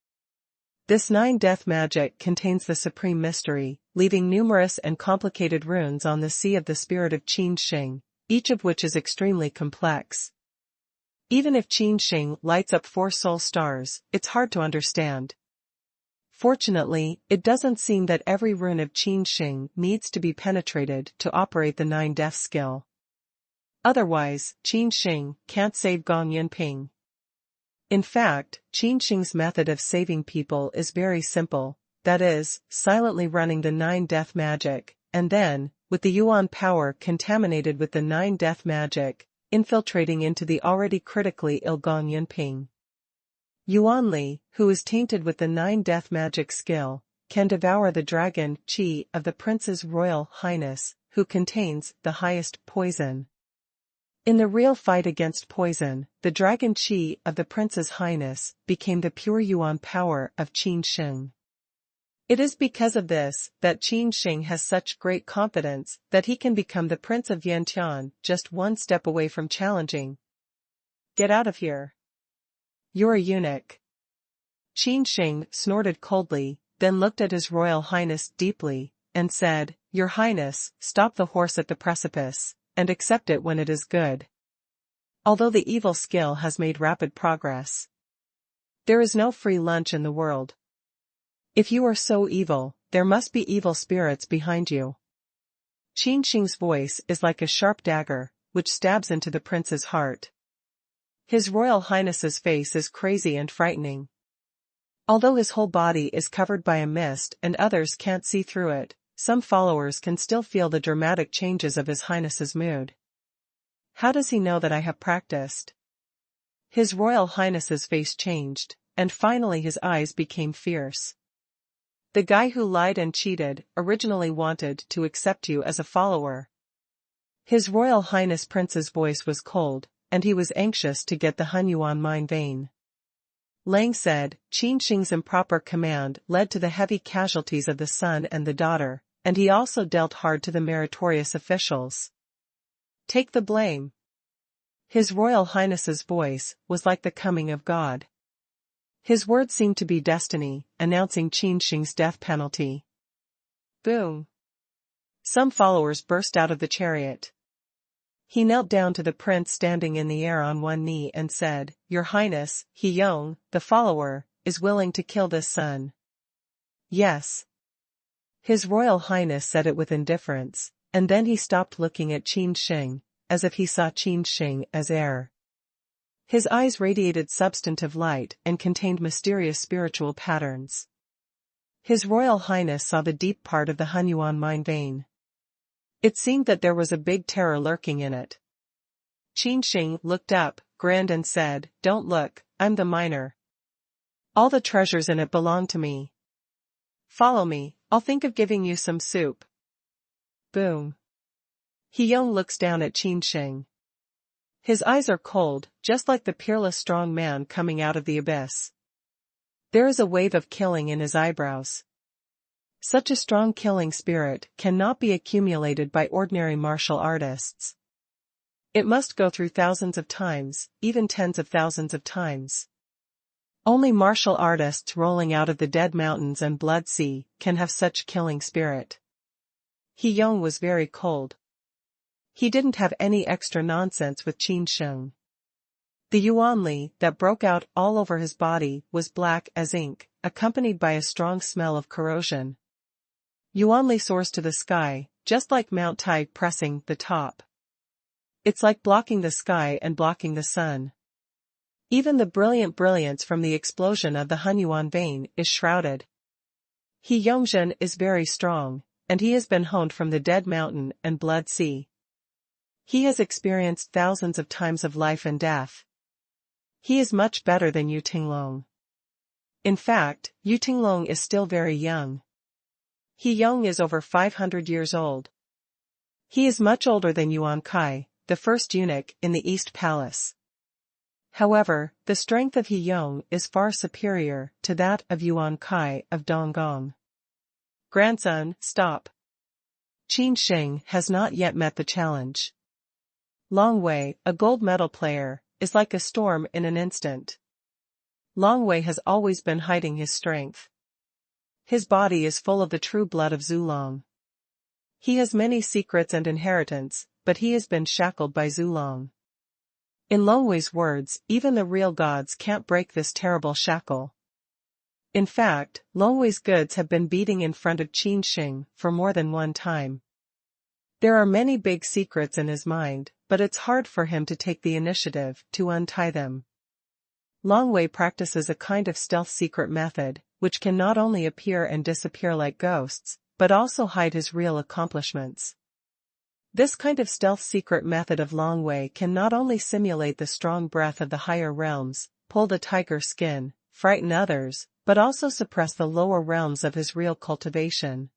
This 9 death magic contains the supreme mystery, leaving numerous and complicated runes on the sea of the spirit of Qin Sheng, each of which is extremely complex. Even if Qin Sheng lights up 4 soul stars, it's hard to understand. Fortunately, it doesn't seem that every rune of Qin Sheng needs to be penetrated to operate the 9 death skill. Otherwise, Qin Sheng can't save Gong Yunping. In fact, Qin Sheng's method of saving people is very simple, that is, silently running the 9 death magic, and then, with the Yuan power contaminated with the 9 death magic, infiltrating into the already critically ill Gong Yunping. Yuan Li, who is tainted with the 9 death magic skill, can devour the dragon Qi of the Prince's Royal Highness, who contains the highest poison. In the real fight against poison, the dragon Qi of the Prince's Highness became the pure Yuan power of Qin Sheng. It is because of this that Qin Sheng has such great confidence that he can become the Prince of Yantian just 1 step away from challenging. Get out of here. You're a eunuch. Qin Sheng snorted coldly, then looked at His Royal Highness deeply, and said, Your Highness, stop the horse at the precipice, and accept it when it is good. Although the evil skill has made rapid progress, there is no free lunch in the world. If you are so evil, there must be evil spirits behind you. Qin Sheng's voice is like a sharp dagger, which stabs into the prince's heart. His Royal Highness's face is crazy and frightening. Although his whole body is covered by a mist and others can't see through it, some followers can still feel the dramatic changes of His Highness's mood. How does he know that I have practiced? His Royal Highness's face changed, and finally his eyes became fierce. The guy who lied and cheated originally wanted to accept you as a follower. His Royal Highness Prince's voice was cold, and he was anxious to get the Hunyuan mine vein. Lang said, Qin Sheng's improper command led to the heavy casualties of the son and the daughter, and he also dealt hard to the meritorious officials. Take the blame. His Royal Highness's voice was like the coming of God. His words seemed to be destiny, announcing Qin Sheng's death penalty. Boom! Some followers burst out of the chariot. He knelt down to the prince standing in the air on one knee and said, Your Highness, He Yong, the follower, is willing to kill this son. Yes. His Royal Highness said it with indifference, and then he stopped looking at Qin Sheng, as if he saw Qin Sheng as air. His eyes radiated substantive light and contained mysterious spiritual patterns. His Royal Highness saw the deep part of the Hunyuan mine vein. It seemed that there was a big terror lurking in it. Qin Sheng looked up, grinned and said, Don't look, I'm the miner. All the treasures in it belong to me. Follow me, I'll think of giving you some soup. Boom. He Yong looks down at Qin Sheng. His eyes are cold, just like the peerless strong man coming out of the abyss. There is a wave of killing in his eyebrows. Such a strong killing spirit cannot be accumulated by ordinary martial artists. It must go through thousands of times, even tens of thousands of times. Only martial artists rolling out of the dead mountains and blood sea can have such killing spirit. He Yong was very cold. He didn't have any extra nonsense with Qin Sheng. The Yuan Li that broke out all over his body was black as ink, accompanied by a strong smell of corrosion. Yuan Li soars to the sky, just like Mount Tai pressing the top. It's like blocking the sky and blocking the sun. Even the brilliant brilliance from the explosion of the Hunyuan vein is shrouded. He Yongzhen is very strong, and he has been honed from the dead mountain and blood sea. He has experienced thousands of times of life and death. He is much better than Yu Tinglong. In fact, Yu Tinglong is still very young. He Yong is over 500 years old. He is much older than Yuan Kai, the first eunuch in the East Palace. However, the strength of He Yong is far superior to that of Yuan Kai of Donggong. Grandson, stop. Qin Sheng has not yet met the challenge. Long Wei, a gold medal player, is like a storm in an instant. Long Wei has always been hiding his strength. His body is full of the true blood of Zulong. He has many secrets and inheritance, but he has been shackled by Zulong. In Longwei's words, even the real gods can't break this terrible shackle. In fact, Longwei's goods have been beating in front of Qin Sheng for more than one time. There are many big secrets in his mind, but it's hard for him to take the initiative to untie them. Longwei practices a kind of stealth secret method, which can not only appear and disappear like ghosts, but also hide his real accomplishments. This kind of stealth secret method of Longwei can not only simulate the strong breath of the higher realms, pull the tiger skin, frighten others, but also suppress the lower realms of his real cultivation.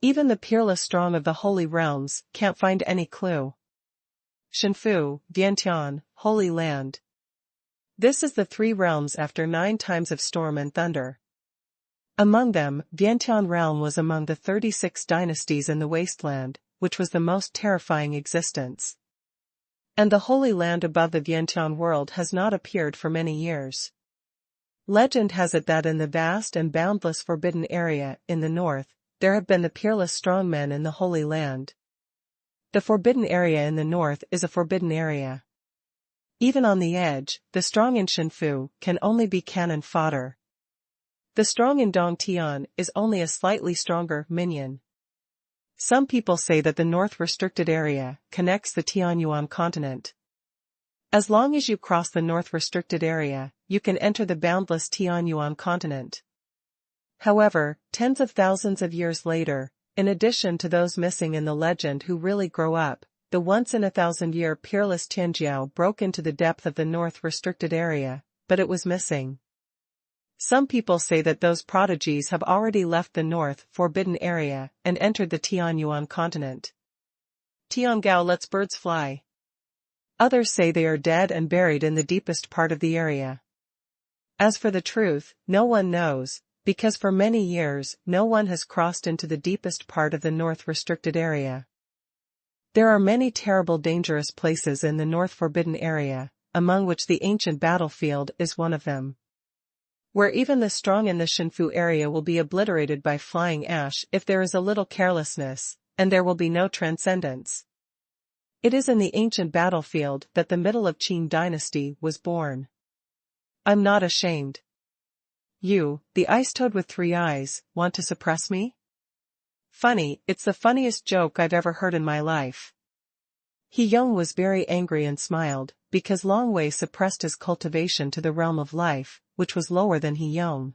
Even the peerless strong of the holy realms can't find any clue. Shenfu, Vientiane, Holy Land. This is the 3 realms after 9 times of storm and thunder. Among them, Vientiane realm was among the 36 dynasties in the wasteland, which was the most terrifying existence. And the Holy Land above the Vientiane world has not appeared for many years. Legend has it that in the vast and boundless forbidden area in the north, there have been the peerless strong men in the Holy Land. The forbidden area in the north is a forbidden area. Even on the edge, the strong in Shenfu can only be cannon fodder. The strong in Dongtian is only a slightly stronger minion. Some people say that the north restricted area connects the Tianyuan continent. As long as you cross the north restricted area, you can enter the boundless Tianyuan continent. However, tens of thousands of years later, in addition to those missing in the legend who really grow up, the once-in-a-thousand-year peerless Tianjiao broke into the depth of the north restricted area, but it was missing. Some people say that those prodigies have already left the north forbidden area and entered the Tianyuan continent. Tiangao lets birds fly. Others say they are dead and buried in the deepest part of the area. As for the truth, no one knows, because for many years no one has crossed into the deepest part of the north restricted area. There are many terrible dangerous places in the North Forbidden area, among which the ancient battlefield is one of them. Where even the strong in the Shenfu area will be obliterated by flying ash if there is a little carelessness, and there will be no transcendence. It is in the ancient battlefield that the middle of Qin dynasty was born. I'm not ashamed. You, the ice toad with 3 eyes, want to suppress me? Funny, it's the funniest joke I've ever heard in my life. He Yong was very angry and smiled, because Longwei suppressed his cultivation to the realm of life, which was lower than He Yong.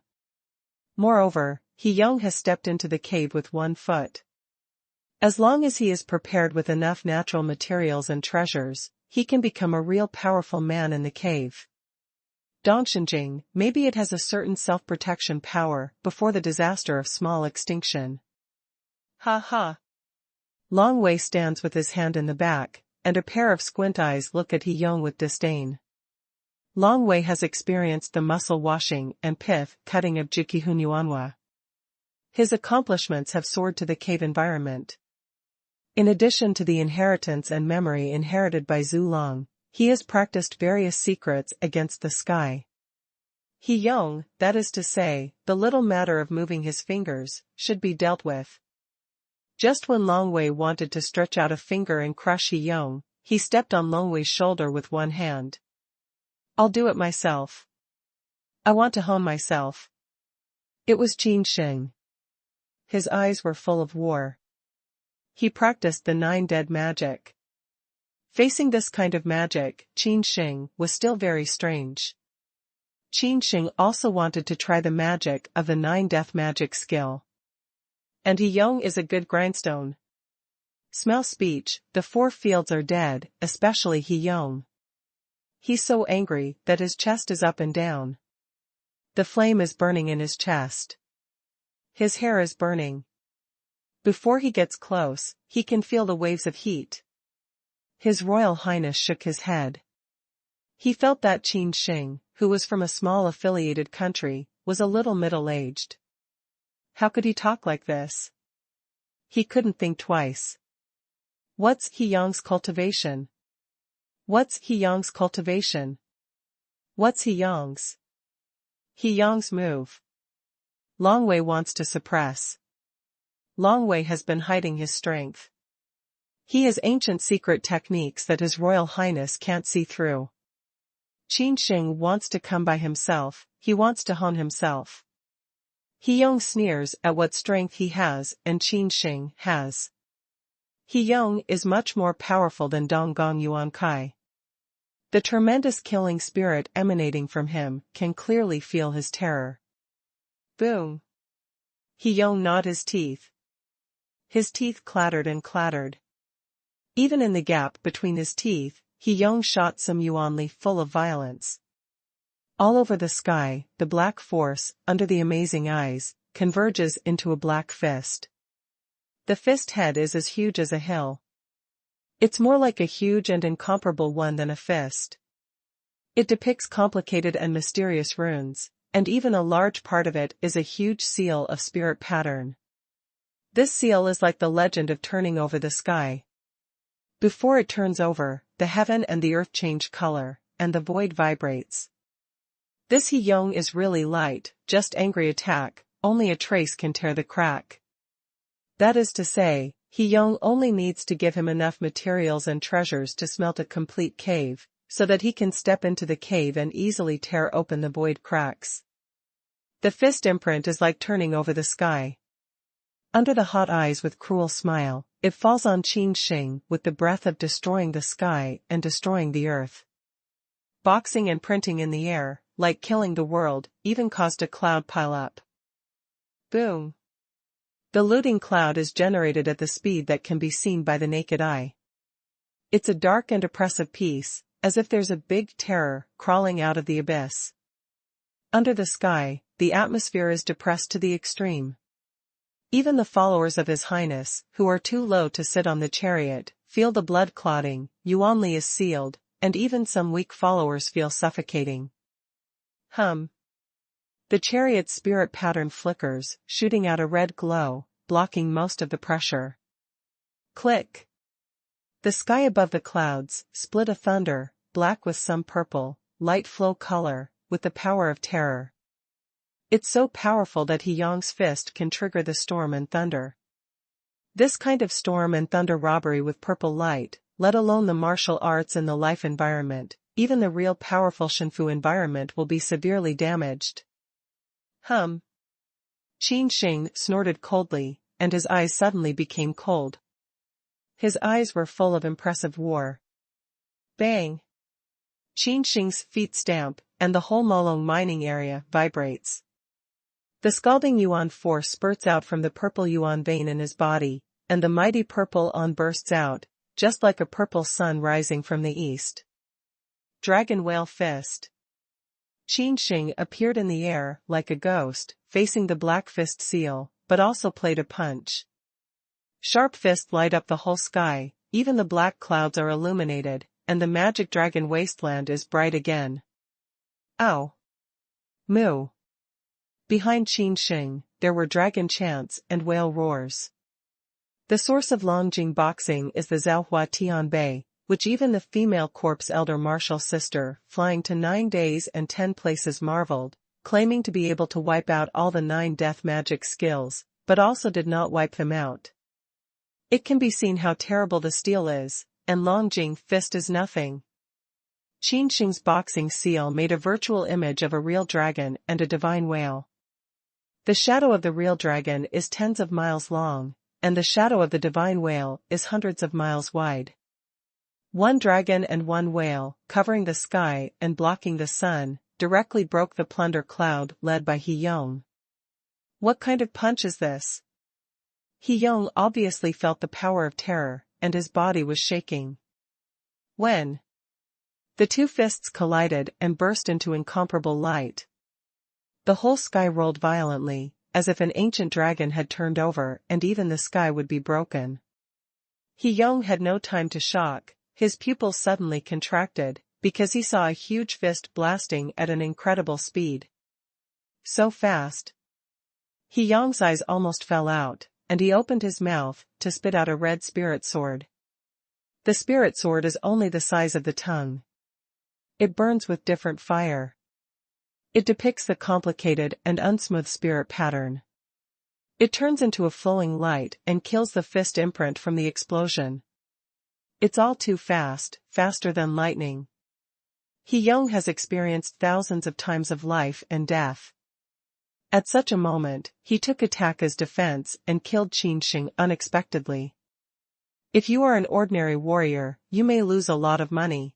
Moreover, He Yong has stepped into the cave with 1 foot. As long as he is prepared with enough natural materials and treasures, he can become a real powerful man in the cave. Dongshenjing, maybe it has a certain self-protection power before the disaster of small extinction. Ha ha. Longwei stands with his hand in the back, and a pair of squint eyes look at He Yong with disdain. Longwei has experienced the muscle washing and pith cutting of Jiqihunyuanhua. His accomplishments have soared to the cave environment. In addition to the inheritance and memory inherited by Zhu Long, he has practiced various secrets against the sky. He Yong, that is to say, the little matter of moving his fingers, should be dealt with. Just when Longwei wanted to stretch out a finger and crush He Yong, he stepped on Longwei's shoulder with 1 hand. I'll do it myself. I want to hone myself. It was Qin Sheng. His eyes were full of war. He practiced the 9 dead magic. Facing this kind of magic, Qin Sheng was still very strange. Qin Sheng also wanted to try the magic of the 9 death magic skill. And He Yong is a good grindstone. Smell speech, the 4 fields are dead, especially He Yong. He's so angry that his chest is up and down. The flame is burning in his chest. His hair is burning. Before he gets close, he can feel the waves of heat. His Royal Highness shook his head. He felt that Qin Sheng, who was from a small affiliated country, was a little middle-aged. How could he talk like this? He couldn't think twice. What's He Yong's cultivation? What's He Yong's cultivation? What's He Yong's? He Yong's move. Longwei wants to suppress. Longwei has been hiding his strength. He has ancient secret techniques that His Royal Highness can't see through. Qin Sheng wants to come by himself, he wants to hone himself. He Yong sneers at what strength he has and Qin Sheng has. He Yong is much more powerful than Dong Gong Yuan Kai. The tremendous killing spirit emanating from him can clearly feel his terror. Boom! He Yong gnawed his teeth. His teeth clattered and clattered. Even in the gap between his teeth, He Yong shot some yuanli full of violence. All over the sky, the black force, under the amazing eyes, converges into a black fist. The fist head is as huge as a hill. It's more like a huge and incomparable one than a fist. It depicts complicated and mysterious runes, and even a large part of it is a huge seal of spirit pattern. This seal is like the legend of turning over the sky. Before it turns over, the heaven and the earth change color, and the void vibrates. This He Yong is really light, just angry attack, only a trace can tear the crack. That is to say, He Yong only needs to give him enough materials and treasures to smelt a complete cave, so that he can step into the cave and easily tear open the void cracks. The fist imprint is like turning over the sky. Under the hot eyes with cruel smile, it falls on Qin Sheng with the breath of destroying the sky and destroying the earth. Boxing and printing in the air, like killing the world, even caused a cloud pile up. Boom! The looting cloud is generated at the speed that can be seen by the naked eye. It's a dark and oppressive piece, as if there's a big terror crawling out of the abyss. Under the sky, the atmosphere is depressed to the extreme. Even the followers of His Highness, who are too low to sit on the chariot, feel the blood clotting, Yuanli is sealed, and even some weak followers feel suffocating. The chariot's spirit pattern flickers, shooting out a red glow, blocking most of the pressure. Click! The sky above the clouds split a thunder, black with some purple, light flow color, with the power of terror. It's so powerful that He Yong's fist can trigger the storm and thunder. This kind of storm and thunder robbery with purple light, let alone the martial arts and the life environment, even the real powerful Shenfu environment will be severely damaged. Qin Sheng snorted coldly, and his eyes suddenly became cold. His eyes were full of impressive war. Bang! Qin Sheng's feet stamp, and the whole Molong mining area vibrates. The scalding yuan force spurts out from the purple yuan vein in his body, and the mighty purple on bursts out, just like a purple sun rising from the east. Dragon Whale Fist. Qin Sheng appeared in the air like a ghost, facing the black fist seal, but also played a punch. Sharp fists light up the whole sky, even the black clouds are illuminated, and the magic dragon wasteland is bright again. Ow! Moo! Behind Qin Sheng, there were dragon chants and whale roars. The source of Longjing boxing is the Zhaohua Tianbei, which even the female corpse elder martial sister, flying to 9 days and 10 places marveled, claiming to be able to wipe out all the 9 death magic skills, but also did not wipe them out. It can be seen how terrible the steel is, and Longjing fist is nothing. Qin Sheng's boxing seal made a virtual image of a real dragon and a divine whale. The shadow of the real dragon is tens of miles long, and the shadow of the divine whale is hundreds of miles wide. One dragon and one whale, covering the sky and blocking the sun, directly broke the plunder cloud led by He Yong. What kind of punch is this? He Yong obviously felt the power of terror, and his body was shaking. When the two fists collided and burst into incomparable light, the whole sky rolled violently, as if an ancient dragon had turned over and even the sky would be broken. He Yong had no time to shock, his pupils suddenly contracted, because he saw a huge fist blasting at an incredible speed. So fast. He Yong's eyes almost fell out, and he opened his mouth to spit out a red spirit sword. The spirit sword is only the size of the tongue. It burns with different fire. It depicts the complicated and unsmooth spirit pattern. It turns into a flowing light and kills the fist imprint from the explosion. It's all too fast, faster than lightning. He Young has experienced thousands of times of life and death. At such a moment, he took attack as defense and killed Qin Sheng unexpectedly. If you are an ordinary warrior, you may lose a lot of money.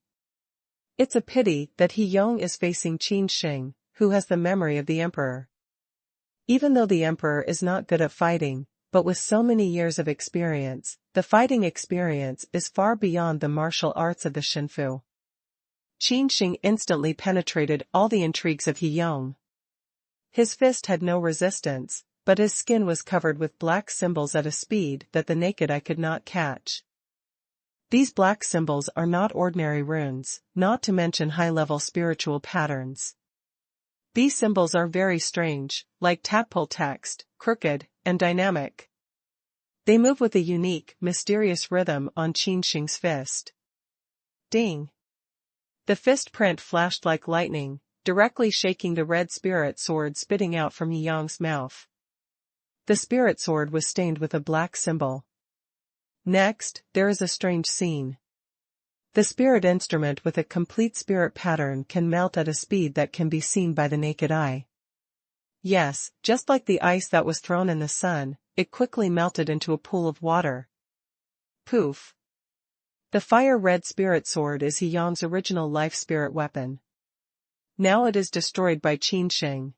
It's a pity that He Young is facing Qin Sheng, who has the memory of the emperor. Even though the emperor is not good at fighting, but with so many years of experience, the fighting experience is far beyond the martial arts of the Shinfu. Qin Sheng instantly penetrated all the intrigues of He Young. His fist had no resistance, but his skin was covered with black symbols at a speed that the naked eye could not catch. These black symbols are not ordinary runes, not to mention high-level spiritual patterns. These symbols are very strange, like tadpole text, crooked, and dynamic. They move with a unique, mysterious rhythm on Qin Sheng's fist. Ding! The fist print flashed like lightning, directly shaking the red spirit sword spitting out from He Young's mouth. The spirit sword was stained with a black symbol. Next, there is a strange scene. The spirit instrument with a complete spirit pattern can melt at a speed that can be seen by the naked eye. Yes, just like the ice that was thrown in the sun, it quickly melted into a pool of water. Poof! The fire-red spirit sword is He Young's original life spirit weapon. Now it is destroyed by Qin Sheng.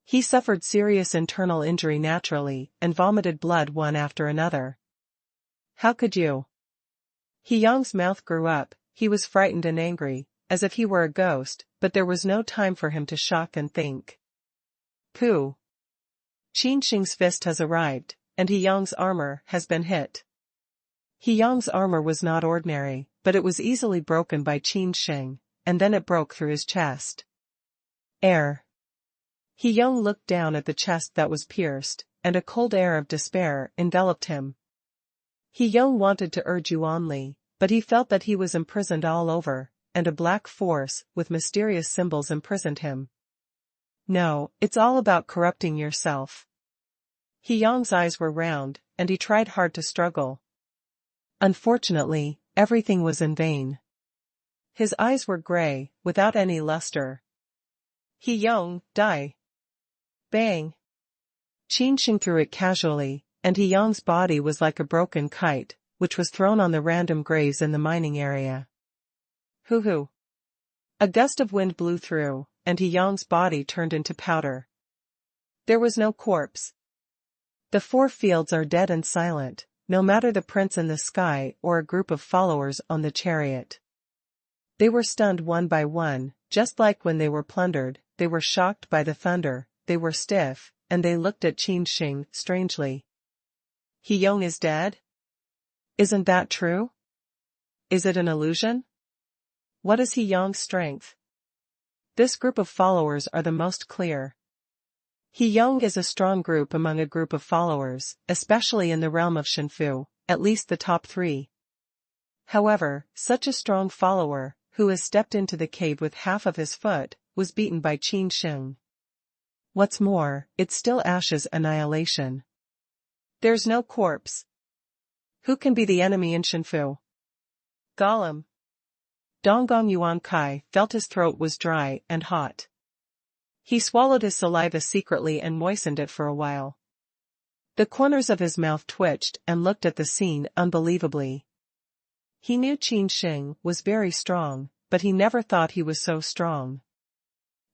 He suffered serious internal injury naturally and vomited blood one after another. How could you? He Young's mouth grew up, he was frightened and angry, as if he were a ghost, but there was no time for him to shock and think. Pooh! Qin Sheng's fist has arrived, and He Young's armor has been hit. He Young's armor was not ordinary, but it was easily broken by Qin Sheng, and then it broke through his chest. Air! He Young looked down at the chest that was pierced, and a cold air of despair enveloped him. He Young wanted to urge you only, but he felt that he was imprisoned all over, and a black force with mysterious symbols imprisoned him. No, it's all about corrupting yourself. He Young's eyes were round, and he tried hard to struggle. Unfortunately, everything was in vain. His eyes were gray, without any luster. He Young, die! Bang! Qin Sheng threw it casually, and He Young's body was like a broken kite, which was thrown on the random graves in the mining area. Hoo-hoo! A gust of wind blew through, and He Young's body turned into powder. There was no corpse. The 4 fields are dead and silent, no matter the prince in the sky or a group of followers on the chariot. They were stunned one by one, just like when they were plundered, they were shocked by the thunder, they were stiff, and they looked at Qin Sheng strangely. He Young is dead? Isn't that true? Is it an illusion? What is He Young's strength? This group of followers are the most clear. He Young is a strong group among a group of followers, especially in the realm of Shinfu, at least the top 3. However, such a strong follower, who has stepped into the cave with half of his foot, was beaten by Qin Sheng. What's more, it's still Ash's annihilation. There's no corpse. Who can be the enemy in Shinfu? Golem. Donggong Yuan Kai felt his throat was dry and hot. He swallowed his saliva secretly and moistened it for a while. The corners of his mouth twitched and looked at the scene unbelievably. He knew Qin Sheng was very strong, but he never thought he was so strong.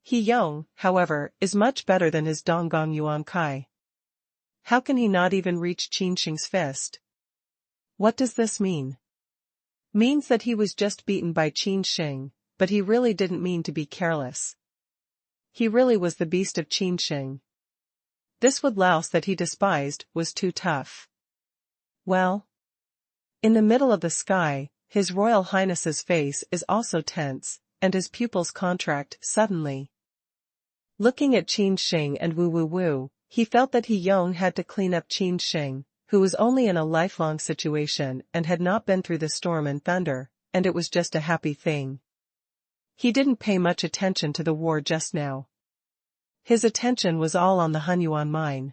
He Young, however, is much better than his Donggong Yuan Kai. How can he not even reach Qin Sheng's fist? What does this mean? Means that he was just beaten by Qin Sheng, but he really didn't mean to be careless. He really was the beast of Qin Sheng. This woodlouse that he despised was too tough. Well? In the middle of the sky, His Royal Highness's face is also tense, and his pupils contract suddenly. Looking at Qin Sheng and Wu, he felt that He Young had to clean up Qin Sheng, who was only in a lifelong situation and had not been through the storm and thunder, and it was just a happy thing. He didn't pay much attention to the war just now. His attention was all on the Hunyuan mine.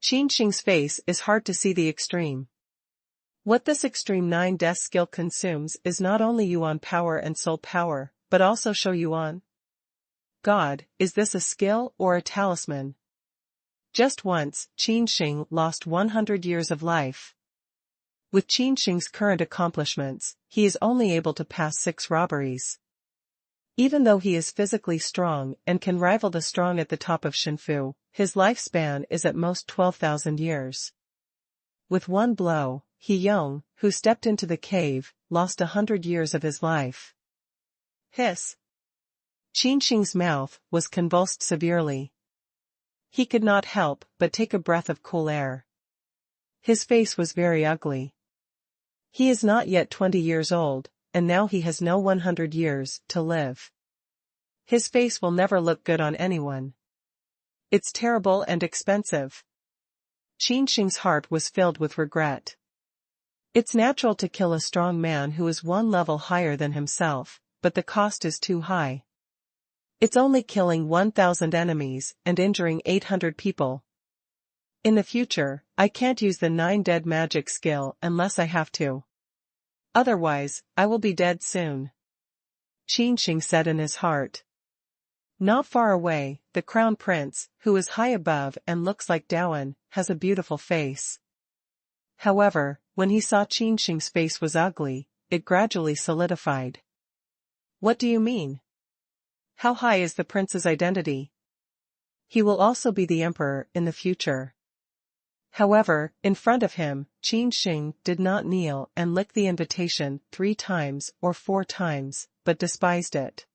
Qin Sheng's face is hard to see the extreme. What this extreme 9 skill consumes is not only Yuan power and soul power, but also Show Yuan. God, is this a skill or a talisman? Just once, Qin Sheng lost 100 years of life. With Qin Sheng's current accomplishments, he is only able to pass 6 robberies. Even though he is physically strong and can rival the strong at the top of Shenfu, his lifespan is at most 12,000 years. With one blow, He Yong, who stepped into the cave, lost 100 years of his life. Hiss. Qin Sheng's mouth was convulsed severely. He could not help but take a breath of cool air. His face was very ugly. He is not yet 20 years old, and now he has no 100 years to live. His face will never look good on anyone. It's terrible and expensive. Qin Sheng's heart was filled with regret. It's natural to kill a strong man who is one level higher than himself, but the cost is too high. It's only killing 1,000 enemies and injuring 800 people. In the future, I can't use the 9 dead magic skill unless I have to. Otherwise, I will be dead soon. Qin Sheng said in his heart. Not far away, the crown prince, who is high above and looks like Daoan, has a beautiful face. However, when he saw Qin Sheng's face was ugly, it gradually solidified. What do you mean? How high is the prince's identity? He will also be the emperor in the future. However, in front of him, Qin Sheng did not kneel and lick the invitation 3 times or 4 times, but despised it.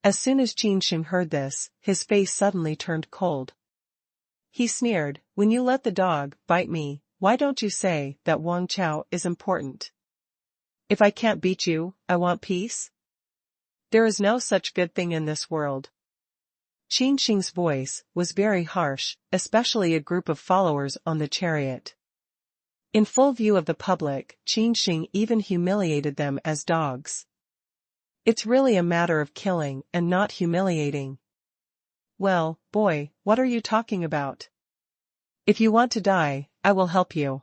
As soon as Qin Sheng heard this, his face suddenly turned cold. He sneered, "When you let the dog bite me, why don't you say that Wang Chao is important? If I can't beat you, I want peace? There is no such good thing in this world." Qin Sheng's voice was very harsh, especially a group of followers on the chariot. In full view of the public, Qin Sheng even humiliated them as dogs. It's really a matter of killing and not humiliating. Well, boy, what are you talking about? If you want to die, I will help you.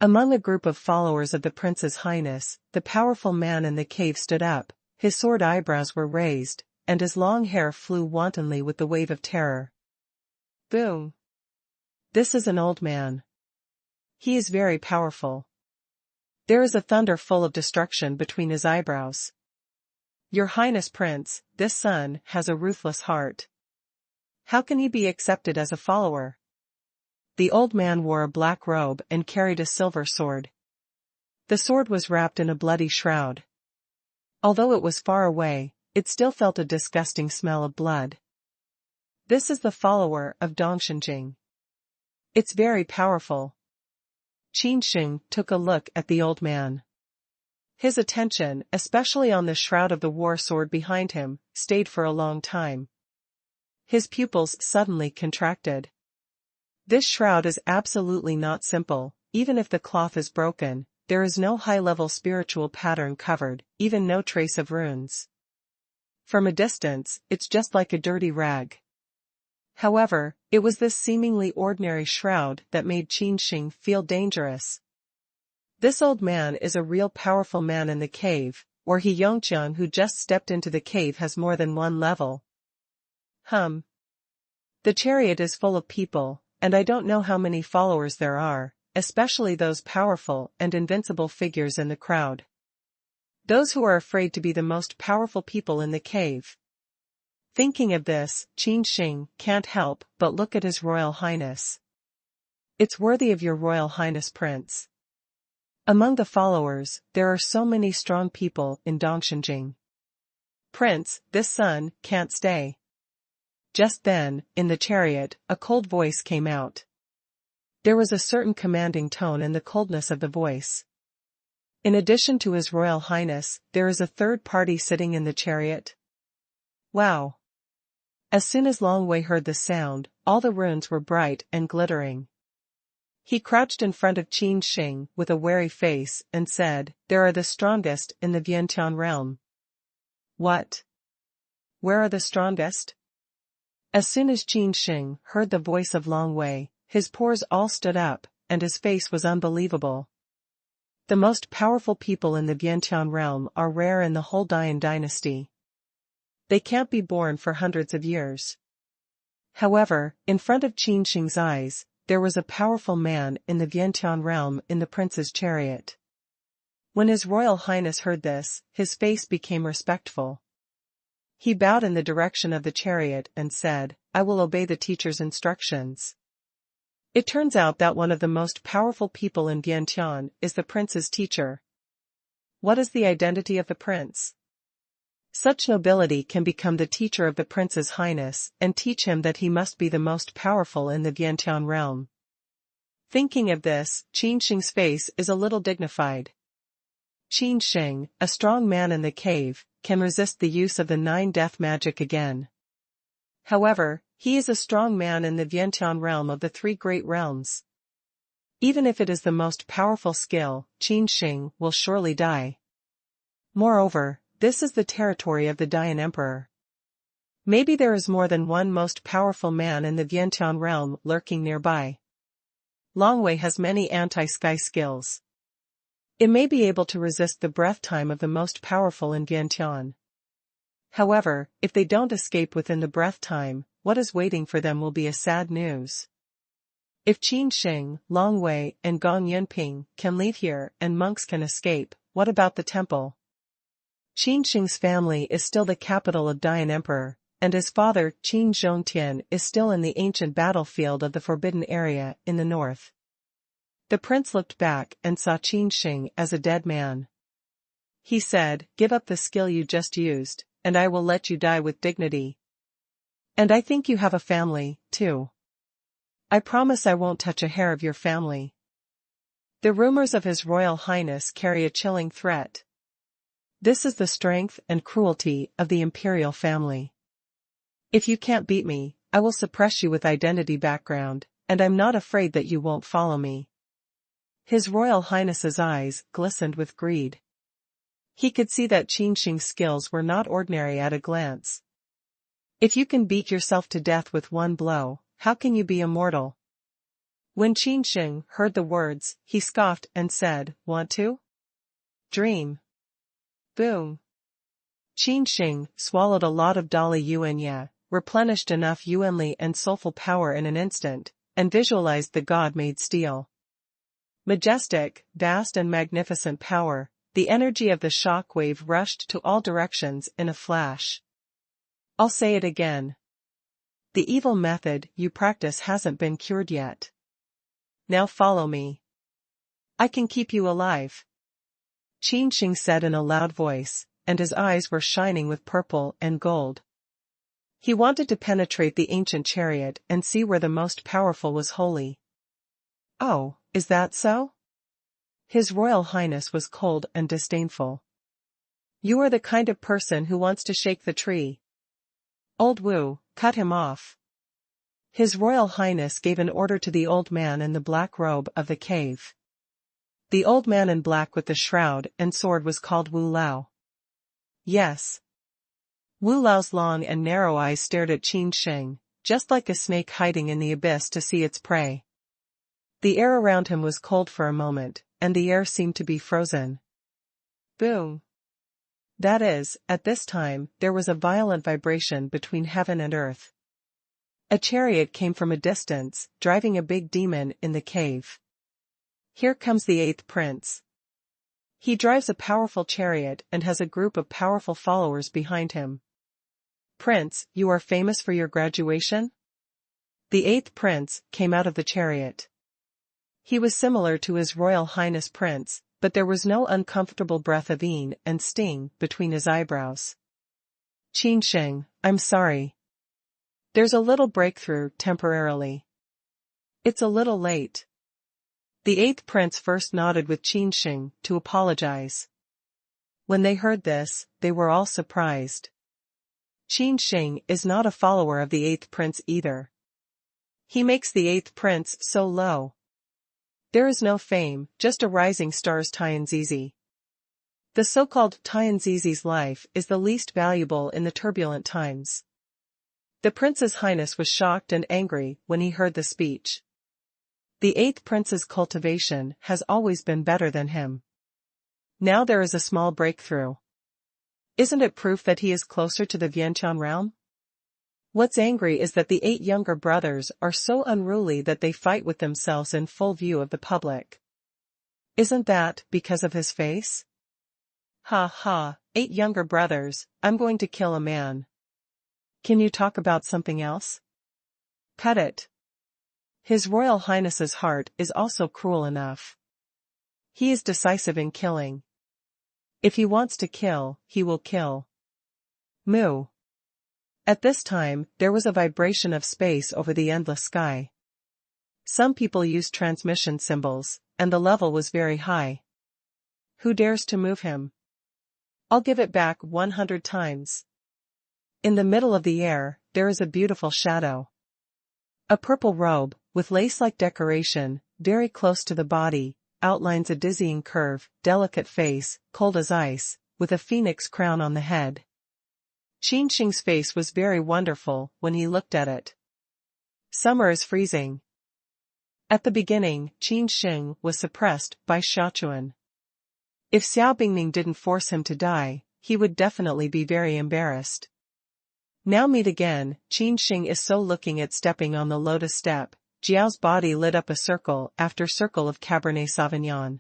Among a group of followers of the Prince's Highness, the powerful man in the cave stood up, his sword eyebrows were raised, and his long hair flew wantonly with the wave of terror. Boom! This is an old man. He is very powerful. There is a thunder full of destruction between his eyebrows. Your Highness Prince, this son has a ruthless heart. How can he be accepted as a follower? The old man wore a black robe and carried a silver sword. The sword was wrapped in a bloody shroud. Although it was far away, it still felt a disgusting smell of blood. This is the follower of Dongsheng. It's very powerful. Qin Sheng took a look at the old man. His attention, especially on the shroud of the war sword behind him, stayed for a long time. His pupils suddenly contracted. This shroud is absolutely not simple. Even if the cloth is broken, there is no high-level spiritual pattern covered, even no trace of runes. From a distance, it's just like a dirty rag. However, it was this seemingly ordinary shroud that made Qin Sheng feel dangerous. This old man is a real powerful man in the cave, or He Yongqian who just stepped into the cave has more than one level. The chariot is full of people, and I don't know how many followers there are, especially those powerful and invincible figures in the crowd. Those who are afraid to be the most powerful people in the cave. Thinking of this, Qin Sheng can't help but look at His Royal Highness. It's worthy of your Royal Highness Prince. Among the followers, there are so many strong people in Dongsheng. Prince, this son can't stay. Just then, in the chariot, a cold voice came out. There was a certain commanding tone in the coldness of the voice. In addition to His Royal Highness, there is a third party sitting in the chariot. Wow! As soon as Long Wei heard the sound, all the runes were bright and glittering. He crouched in front of Qin Sheng with a wary face and said, "There are the strongest in the Vientiane realm." What? Where are the strongest? As soon as Qin Sheng heard the voice of Long Wei, his pores all stood up, and his face was unbelievable. The most powerful people in the Vientiane realm are rare in the whole Dian dynasty. They can't be born for hundreds of years. However, in front of Qin Sheng's eyes, there was a powerful man in the Vientiane realm in the prince's chariot. When His Royal Highness heard this, his face became respectful. He bowed in the direction of the chariot and said, "I will obey the teacher's instructions." It turns out that one of the most powerful people in Vientiane is the prince's teacher. What is the identity of the prince? Such nobility can become the teacher of the prince's highness and teach him that he must be the most powerful in the Vientiane realm. Thinking of this, Qin Sheng's face is a little dignified. Qin Sheng, a strong man in the cave, can resist the use of the 9 death magic again. However, he is a strong man in the Vientiane realm of the 3 great realms. Even if it is the most powerful skill, Qin Sheng will surely die. Moreover, this is the territory of the Dian Emperor. Maybe there is more than one most powerful man in the Vientiane realm lurking nearby. Longwei has many anti-sky skills. It may be able to resist the breath time of the most powerful in Vientiane. However, if they don't escape within the breath time, what is waiting for them will be a sad news. If Qin Sheng, Longwei, and Gong Yunping can leave here and monks can escape, what about the temple? Qin Sheng's family is still the capital of Dian Emperor, and his father Qin Zhongtian is still in the ancient battlefield of the Forbidden Area in the north. The prince looked back and saw Qin Sheng as a dead man. He said, "Give up the skill you just used, and I will let you die with dignity. And I think you have a family, too. I promise I won't touch a hair of your family." The rumors of His Royal Highness carry a chilling threat. This is the strength and cruelty of the imperial family. If you can't beat me, I will suppress you with identity background, and I'm not afraid that you won't follow me. His Royal Highness's eyes glistened with greed. He could see that Qin Sheng's skills were not ordinary at a glance. If you can beat yourself to death with one blow, how can you be immortal? When Qin Sheng heard the words, he scoffed and said, "Want to? Dream." Boom. Qin Sheng swallowed a lot of Dali Yuanya, replenished enough Yuanli and soulful power in an instant, and visualized the god-made steel. Majestic, vast and magnificent power, the energy of the shock wave rushed to all directions in a flash. I'll say it again. The evil method you practice hasn't been cured yet. Now follow me. I can keep you alive. Qin Sheng said in a loud voice, and his eyes were shining with purple and gold. He wanted to penetrate the ancient chariot and see where the most powerful was holy. "Oh, is that so?" His Royal Highness was cold and disdainful. "You are the kind of person who wants to shake the tree. Old Wu, cut him off." His Royal Highness gave an order to the old man in the black robe of the cave. The old man in black with the shroud and sword was called Wu Lao. Yes. Wu Lao's long and narrow eyes stared at Qin Sheng, just like a snake hiding in the abyss to see its prey. The air around him was cold for a moment, and the air seemed to be frozen. Boom. That is, at this time, there was a violent vibration between heaven and earth. A chariot came from a distance, driving a big demon in the cave. Here comes the 8th prince. He drives a powerful chariot and has a group of powerful followers behind him. "Prince, you are famous for your graduation?" The 8th prince came out of the chariot. He was similar to His Royal Highness Prince, but there was no uncomfortable breath of een and sting between his eyebrows. "Qin Sheng, I'm sorry. There's a little breakthrough temporarily. It's a little late." The 8th prince first nodded with Qin Sheng to apologize. When they heard this, they were all surprised. Qin Sheng is not a follower of the 8th prince either. He makes the 8th prince so low. There is no fame, just a rising star's Tianzizi. The so-called Tianzizi's life is the least valuable in the turbulent times. The prince's highness was shocked and angry when he heard the speech. The eighth prince's cultivation has always been better than him. Now there is a small breakthrough. Isn't it proof that he is closer to the Vientiane realm? What's angry is that the 8 younger brothers are so unruly that they fight with themselves in full view of the public. Isn't that because of his face? Ha ha, 8 younger brothers, I'm going to kill a man. Can you talk about something else? Cut it. His Royal Highness's heart is also cruel enough. He is decisive in killing. If he wants to kill, he will kill. Moo. At this time, there was a vibration of space over the endless sky. Some people used transmission symbols, and the level was very high. Who dares to move him? I'll give it back 100 times. In the middle of the air, there is a beautiful shadow. A purple robe, with lace-like decoration, very close to the body, outlines a dizzying curve, delicate face, cold as ice, with a phoenix crown on the head. Qin Sheng's face was very wonderful when he looked at it. Summer is freezing. At the beginning, Qin Sheng was suppressed by Xiaochuan. If Xiao Bingning didn't force him to die, he would definitely be very embarrassed. Now meet again, Qin Sheng is so looking at stepping on the lotus step, Jiao's body lit up a circle after circle of Cabernet Sauvignon.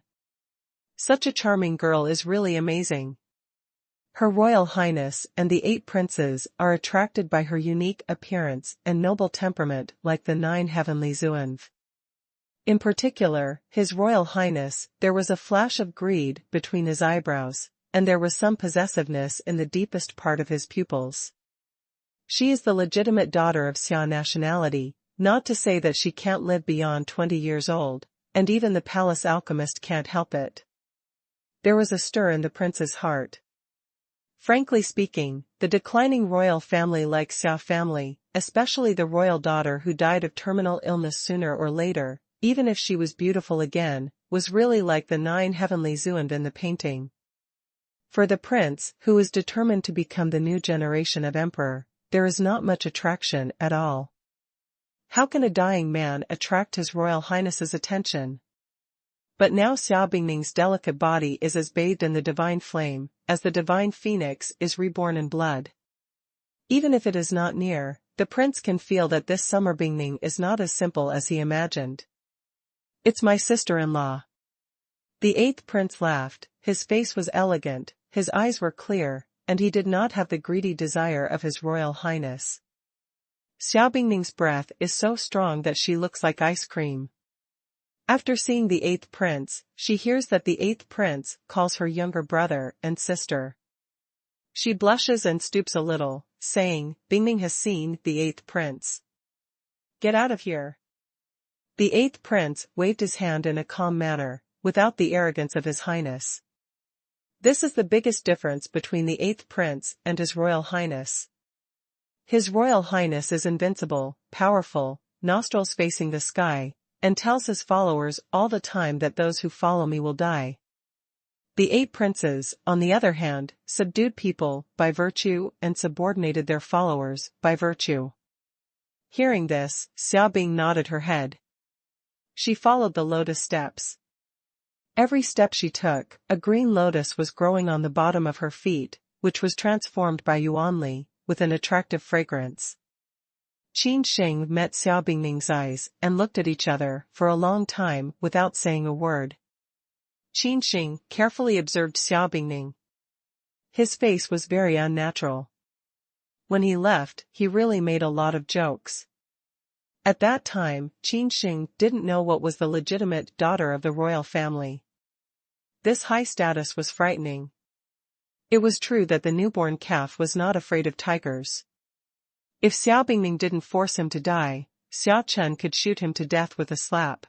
Such a charming girl is really amazing. Her Royal Highness and the 8 princes are attracted by her unique appearance and noble temperament like the 9 heavenly Zhuanv. In particular, His Royal Highness, there was a flash of greed between his eyebrows, and there was some possessiveness in the deepest part of his pupils. She is the legitimate daughter of Xia nationality, not to say that she can't live beyond 20 years old, and even the palace alchemist can't help it. There was a stir in the prince's heart. Frankly speaking, the declining royal family like Xia family, especially the royal daughter who died of terminal illness sooner or later, even if she was beautiful again, was really like the 9 heavenly Zhuanv in the painting. For the prince, who is determined to become the new generation of emperor, there is not much attraction at all. How can a dying man attract His Royal Highness's attention? But now Xiao Bingning's delicate body is as bathed in the divine flame, as the divine phoenix is reborn in blood. Even if it is not near, the prince can feel that this summer Bingning is not as simple as he imagined. It's my sister-in-law. The 8th prince laughed, his face was elegant, his eyes were clear, and he did not have the greedy desire of His Royal Highness. Xiao Bingning's breath is so strong that she looks like ice cream. After seeing the 8th prince, she hears that the 8th prince calls her younger brother and sister. She blushes and stoops a little, saying, Bingning has seen the 8th prince. Get out of here. The 8th prince waved his hand in a calm manner, without the arrogance of His Highness. This is the biggest difference between the 8th prince and His Royal Highness. His Royal Highness is invincible, powerful, nostrils facing the sky, and tells his followers all the time that those who follow me will die. The 8 princes, on the other hand, subdued people by virtue and subordinated their followers by virtue. Hearing this, Xiao Bing nodded her head. She followed the lotus steps. Every step she took, a green lotus was growing on the bottom of her feet, which was transformed by Yuanli, with an attractive fragrance. Qin Sheng met Xiao Bingning's eyes and looked at each other for a long time without saying a word. Qin Sheng carefully observed Xiao Bingning. His face was very unnatural. When he left, he really made a lot of jokes. At that time, Qin Sheng didn't know what was the legitimate daughter of the royal family. This high status was frightening. It was true that the newborn calf was not afraid of tigers. If Xiao Bingning didn't force him to die, Xiao Chen could shoot him to death with a slap.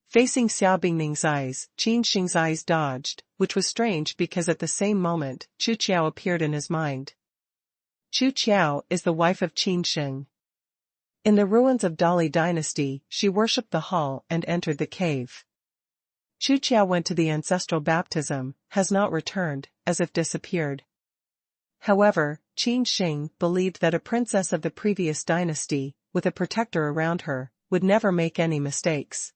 Facing Xiao Bingning's eyes, Qin Sheng's eyes dodged, which was strange because at the same moment, Chu Qiao appeared in his mind. Chu Qiao is the wife of Qin Sheng. In the ruins of Dali dynasty, she worshipped the hall and entered the cave. Chu Qiao went to the ancestral baptism, has not returned, as if disappeared. However, Qin Sheng believed that a princess of the previous dynasty, with a protector around her, would never make any mistakes.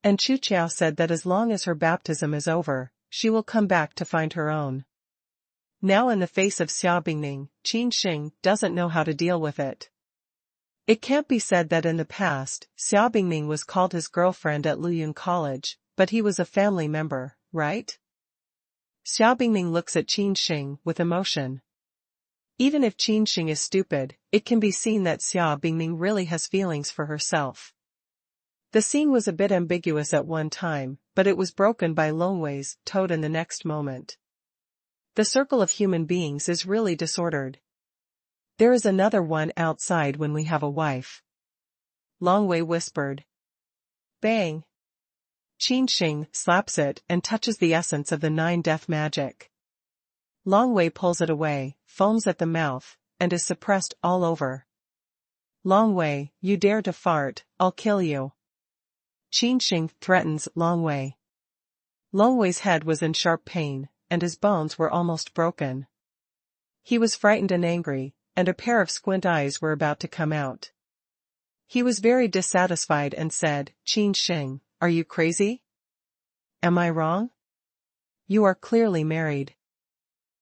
And Chu Qiao said that as long as her baptism is over, she will come back to find her own. Now in the face of Xia Bingning, Qin Sheng doesn't know how to deal with it. It can't be said that in the past, Xia Bingning was called his girlfriend at Luyun College, but he was a family member, right? Xia Bingning looks at Qin Sheng with emotion. Even if Qin Sheng is stupid, it can be seen that Xia Bingning really has feelings for herself. The scene was a bit ambiguous at one time, but it was broken by Longwei's toad in the next moment. The circle of human beings is really disordered. There is another one outside when we have a wife. Longwei whispered. Bang! Qin Sheng slaps it and touches the essence of the 9 death magic. Longwei pulls it away, foams at the mouth, and is suppressed all over. Longwei, you dare to fart, I'll kill you. Qin Sheng threatens Longwei. Longwei's head was in sharp pain, and his bones were almost broken. He was frightened and angry, and a pair of squint eyes were about to come out. He was very dissatisfied and said, Qin Sheng, are you crazy? Am I wrong? You are clearly married.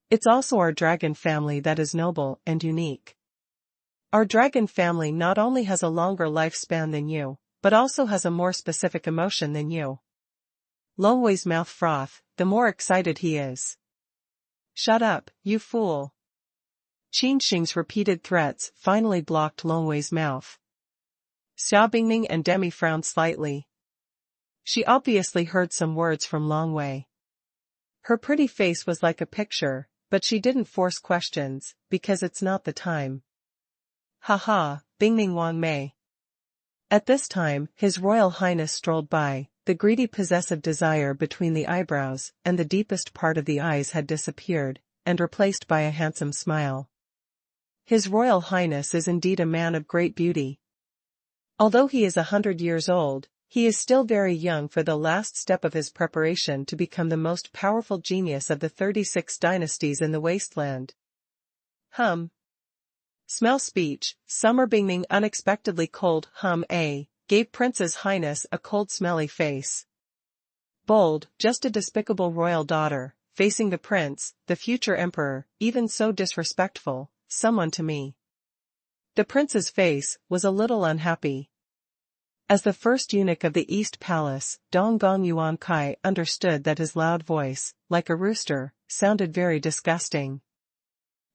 It's also our dragon family that is noble and unique. Our dragon family not only has a longer lifespan than you, but also has a more specific emotion than you. Longwei's mouth froth, the more excited he is. Shut up, you fool. Qin Sheng's repeated threats finally blocked Longwei's mouth. Xia Bingning and Demi frowned slightly. She obviously heard some words from Longwei. Her pretty face was like a picture, but she didn't force questions, because it's not the time. Haha, Bingning Wang Mei. At this time, His Royal Highness strolled by. The greedy possessive desire between the eyebrows and the deepest part of the eyes had disappeared, and replaced by a handsome smile. His Royal Highness is indeed a man of great beauty. Although he is 100 years old, he is still very young for the last step of his preparation to become the most powerful genius of the 36 dynasties in the wasteland. Smell speech, Summer Bingning unexpectedly cold gave Prince's Highness a cold smelly face. Bold, just a despicable royal daughter, facing the prince, the future emperor, even so disrespectful, someone to me. The prince's face was a little unhappy. As the first eunuch of the East Palace, Donggong Yuan Kai understood that his loud voice, like a rooster, sounded very disgusting.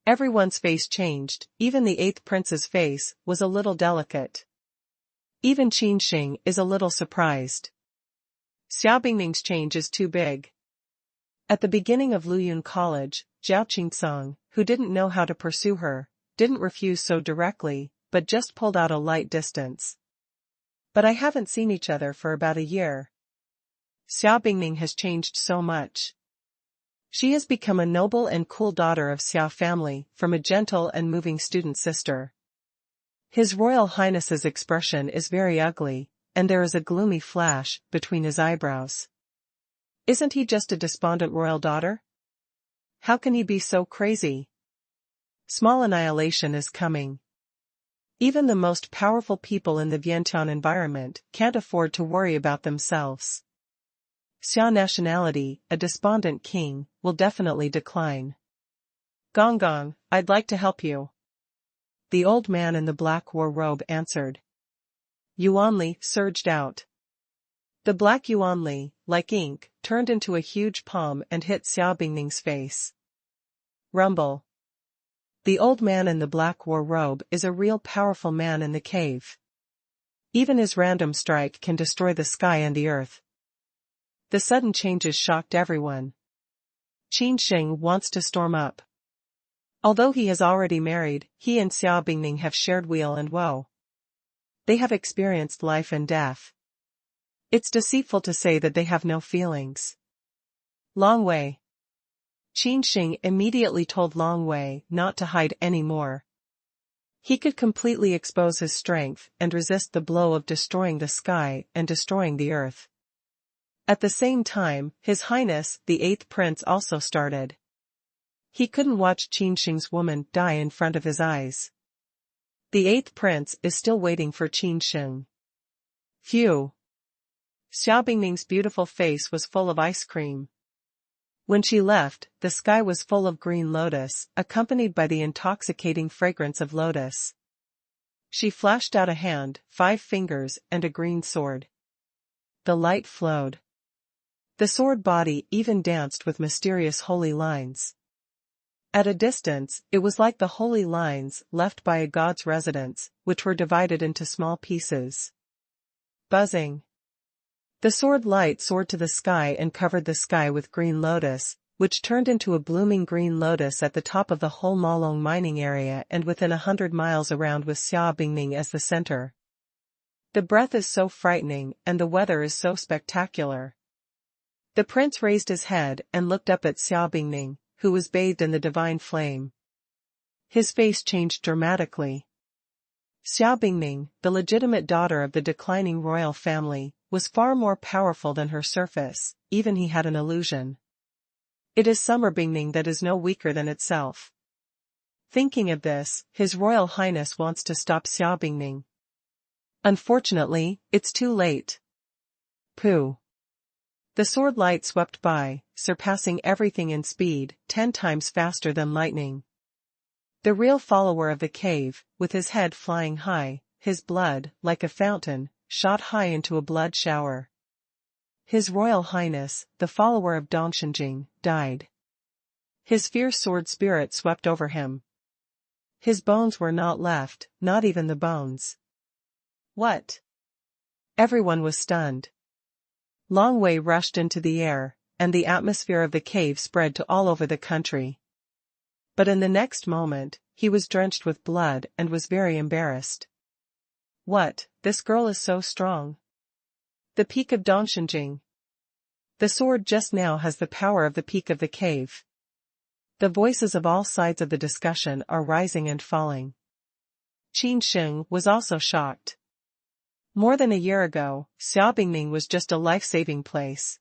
Everyone's face changed, even the 8th prince's face was a little delicate. Even Qin Sheng is a little surprised. Xia Bingning's change is too big. At the beginning of Luyun College, Zhao Qingsong, who didn't know how to pursue her, didn't refuse so directly, but just pulled out a light distance. But I haven't seen each other for about a year. Xia Bingning has changed so much. She has become a noble and cool daughter of Xia family, from a gentle and moving student sister. His Royal Highness's expression is very ugly, and there is a gloomy flash between his eyebrows. Isn't he just a despondent royal daughter? How can he be so crazy? Small annihilation is coming. Even the most powerful people in the Vientiane environment can't afford to worry about themselves. Xia nationality, a despondent king, will definitely decline. Gong, I'd like to help you. The old man in the black war robe answered. Yuanli surged out. The black Yuanli, like ink, turned into a huge palm and hit Xia Bingning's face. Rumble. The old man in the black war robe is a real powerful man in the cave. Even his random strike can destroy the sky and the earth. The sudden changes shocked everyone. Qin Sheng wants to storm up. Although he has already married, he and Xia Bingning have shared weal and woe. They have experienced life and death. It's deceitful to say that they have no feelings. Longwei. Qin Sheng immediately told Longwei not to hide any more. He could completely expose his strength and resist the blow of destroying the sky and destroying the earth. At the same time, His Highness, the 8th Prince also started. He couldn't watch Qin Sheng's woman die in front of his eyes. The 8th Prince is still waiting for Qin Sheng. Phew. Xia Bingning's beautiful face was full of ice cream. When she left, the sky was full of green lotus, accompanied by the intoxicating fragrance of lotus. She flashed out a hand, 5 fingers, and a green sword. The light flowed. The sword body even danced with mysterious holy lines. At a distance, it was like the holy lines left by a god's residence, which were divided into small pieces. Buzzing. The sword light soared to the sky and covered the sky with green lotus, which turned into a blooming green lotus at the top of the whole Malong mining area and within 100 miles around with Xia Bingning as the center. The breath is so frightening and the weather is so spectacular. The prince raised his head and looked up at Xia Bingning, who was bathed in the divine flame. His face changed dramatically. Xia Bingning, the legitimate daughter of the declining royal family, was far more powerful than her surface, even he had an illusion. It is Summer Bingning that is no weaker than itself. Thinking of this, His Royal Highness wants to stop Xia Bingning. Unfortunately, it's too late. Pooh. The sword light swept by, surpassing everything in speed, 10 times faster than lightning. The real follower of the cave, with his head flying high, his blood, like a fountain, shot high into a blood shower. His Royal Highness, the follower of Dongxinjing, died. His fierce sword spirit swept over him. His bones were not left, not even the bones. What? Everyone was stunned. Long Wei rushed into the air, and the atmosphere of the cave spread to all over the country. But in the next moment, he was drenched with blood and was very embarrassed. What, this girl is so strong. The peak of Dongxinjing. The sword just now has the power of the peak of the cave. The voices of all sides of the discussion are rising and falling. Qin Sheng was also shocked. More than a year ago, Xia Bingning was just a life-saving place.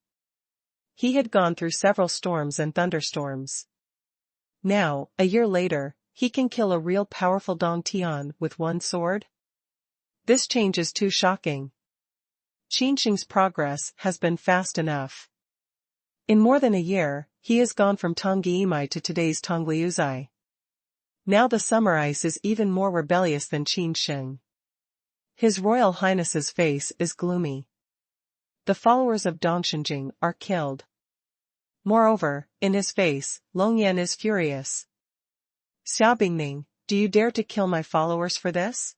He had gone through several storms and thunderstorms. Now, a year later, he can kill a real powerful Dong Tian with one sword? This change is too shocking. Qin Sheng's progress has been fast enough. In more than a year, he has gone from Tongyiimai to today's Tongliuzai. Now the summer ice is even more rebellious than Qin Sheng. His Royal Highness's face is gloomy. The followers of Dongxinjing are killed. Moreover, in his face, Longyan is furious. Xia Bingning, do you dare to kill my followers for this?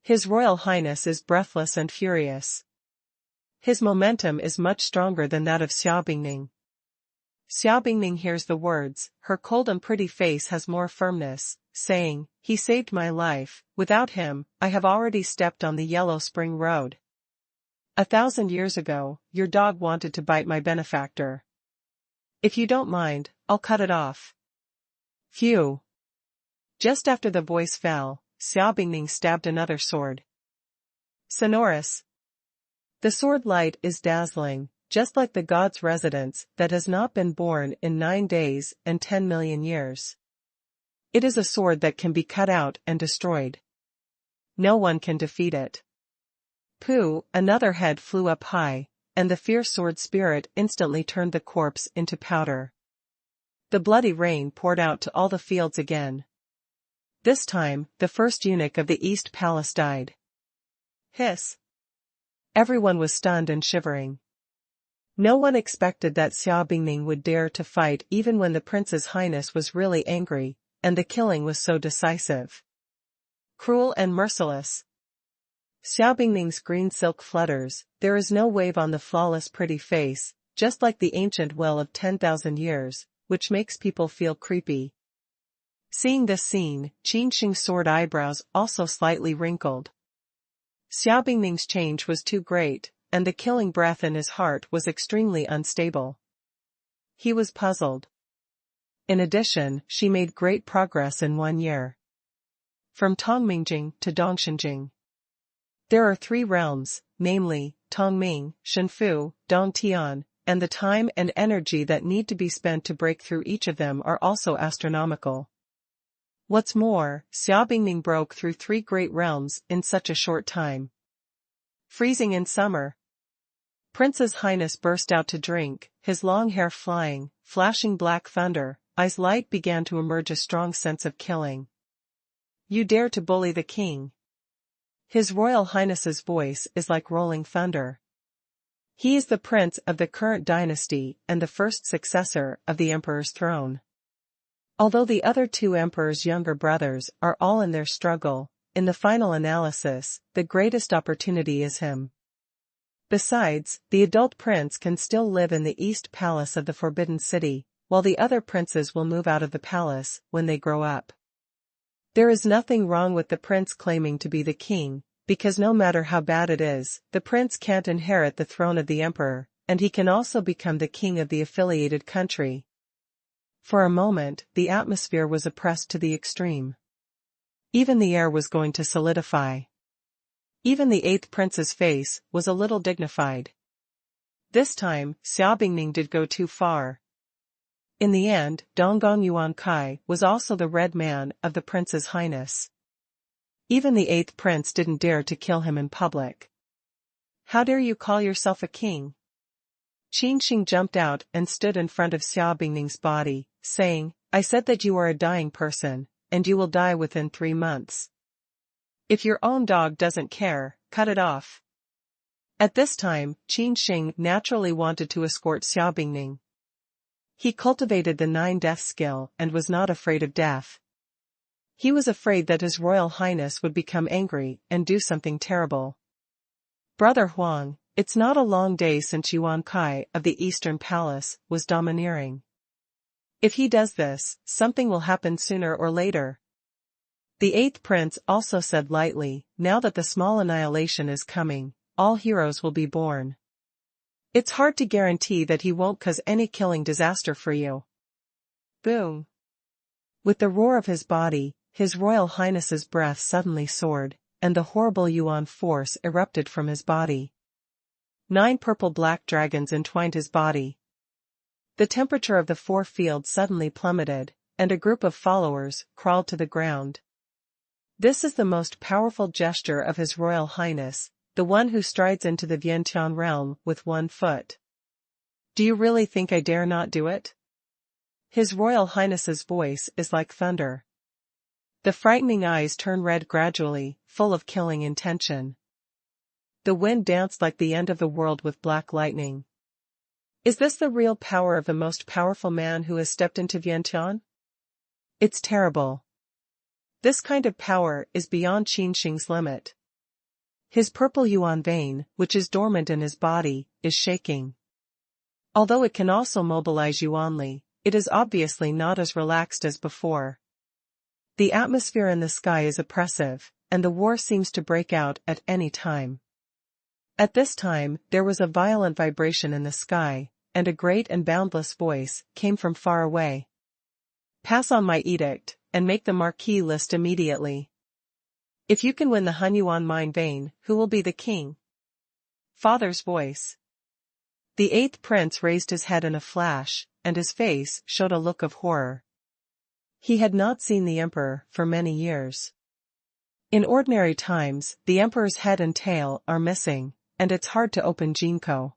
His Royal Highness is breathless and furious. His momentum is much stronger than that of Xia Bingning. Xia Bingning hears the words, her cold and pretty face has more firmness, saying, he saved my life, without him, I have already stepped on the Yellow Spring Road. 1,000 years ago, your dog wanted to bite my benefactor. If you don't mind, I'll cut it off. Phew. Just after the voice fell, Xia Bingning stabbed another sword. Sonorous. The sword light is dazzling, just like the god's residence that has not been born in 9 days and 10 million years. It is a sword that can be cut out and destroyed. No one can defeat it. Pooh, another head flew up high, and the fierce sword spirit instantly turned the corpse into powder. The bloody rain poured out to all the fields again. This time, the first eunuch of the East Palace died. Hiss. Everyone was stunned and shivering. No one expected that Xia Bingning would dare to fight even when the Prince's Highness was really angry, and the killing was so decisive. Cruel and merciless. Xia Bingning's green silk flutters, there is no wave on the flawless pretty face, just like the ancient will of 10,000 years, which makes people feel creepy. Seeing this scene, Qin Sheng's sword eyebrows also slightly wrinkled. Xia Bingning's change was too great, and the killing breath in his heart was extremely unstable. He was puzzled. In addition, she made great progress in 1 year. From Tongmingjing to Dongxinjing. There are 3 realms, namely, Tongming, Shenfu, Dongtian, and the time and energy that need to be spent to break through each of them are also astronomical. What's more, Xia Bingning broke through 3 great realms in such a short time. Freezing in summer. Prince's Highness burst out to drink, his long hair flying, flashing black thunder, eyes light began to emerge a strong sense of killing. You dare to bully the king? His Royal Highness's voice is like rolling thunder. He is the prince of the current dynasty and the first successor of the emperor's throne. Although the other two emperors' younger brothers are all in their struggle, in the final analysis, the greatest opportunity is him. Besides, the adult prince can still live in the East Palace of the Forbidden City, while the other princes will move out of the palace when they grow up. There is nothing wrong with the prince claiming to be the king, because no matter how bad it is, the prince can't inherit the throne of the emperor, and he can also become the king of the affiliated country. For a moment, the atmosphere was oppressed to the extreme. Even the air was going to solidify. Even the eighth prince's face was a little dignified. This time, Xiaobingning did go too far. In the end, Donggong Yuan Kai was also the red man of the prince's highness. Even the eighth prince didn't dare to kill him in public. How dare you call yourself a king? Qin Sheng jumped out and stood in front of Xiaobingning's body, saying, I said that you are a dying person, and you will die within 3 months. If your own dog doesn't care, cut it off. At this time, Qin Sheng naturally wanted to escort Xiaobingning. He cultivated the 9 death skill and was not afraid of death. He was afraid that His Royal Highness would become angry and do something terrible. Brother Huang, it's not a long day since Yuan Kai of the Eastern Palace was domineering. If he does this, something will happen sooner or later. The eighth prince also said lightly, now that the small annihilation is coming, all heroes will be born. It's hard to guarantee that he won't cause any killing disaster for you. Boom. With the roar of his body, His Royal Highness's breath suddenly soared, and the horrible Yuan force erupted from his body. 9 purple-black dragons entwined his body. The temperature of the 4 fields suddenly plummeted, and a group of followers crawled to the ground. This is the most powerful gesture of His Royal Highness, the one who strides into the Vientiane realm with 1 foot. Do you really think I dare not do it? His Royal Highness's voice is like thunder. The frightening eyes turn red gradually, full of killing intention. The wind danced like the end of the world with black lightning. Is this the real power of the most powerful man who has stepped into Vientiane? It's terrible. This kind of power is beyond Qin Sheng's limit. His purple yuan vein, which is dormant in his body, is shaking. Although it can also mobilize yuan li, it is obviously not as relaxed as before. The atmosphere in the sky is oppressive, and the war seems to break out at any time. At this time, there was a violent vibration in the sky, and a great and boundless voice came from far away. Pass on my edict, and make the marquee list immediately. If you can win the Hunyuan mine vein, who will be the king? Father's voice. The eighth prince raised his head in a flash, and his face showed a look of horror. He had not seen the emperor for many years. In ordinary times, the emperor's head and tail are missing, and it's hard to open Jinko.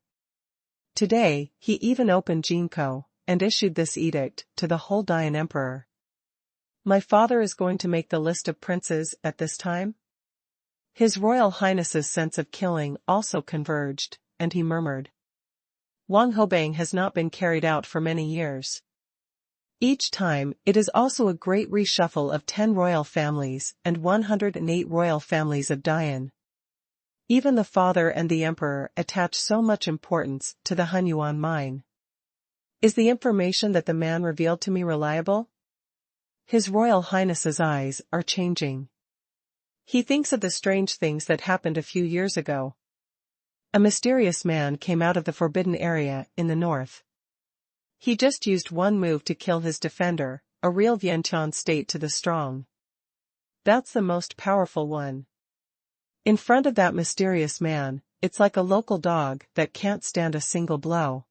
Today, he even opened Jinko, and issued this edict to the whole Dian emperor. My father is going to make the list of princes at this time? His Royal Highness's sense of killing also converged, and he murmured. Wang Hobang has not been carried out for many years. Each time, it is also a great reshuffle of 10 royal families and 108 royal families of Dian. Even the father and the emperor attach so much importance to the Hunyuan mine. Is the information that the man revealed to me reliable? His Royal Highness's eyes are changing. He thinks of the strange things that happened a few years ago. A mysterious man came out of the forbidden area in the north. He just used one move to kill his defender, a real Vientiane state to the strong. That's the most powerful one. In front of that mysterious man, it's like a local dog that can't stand a single blow.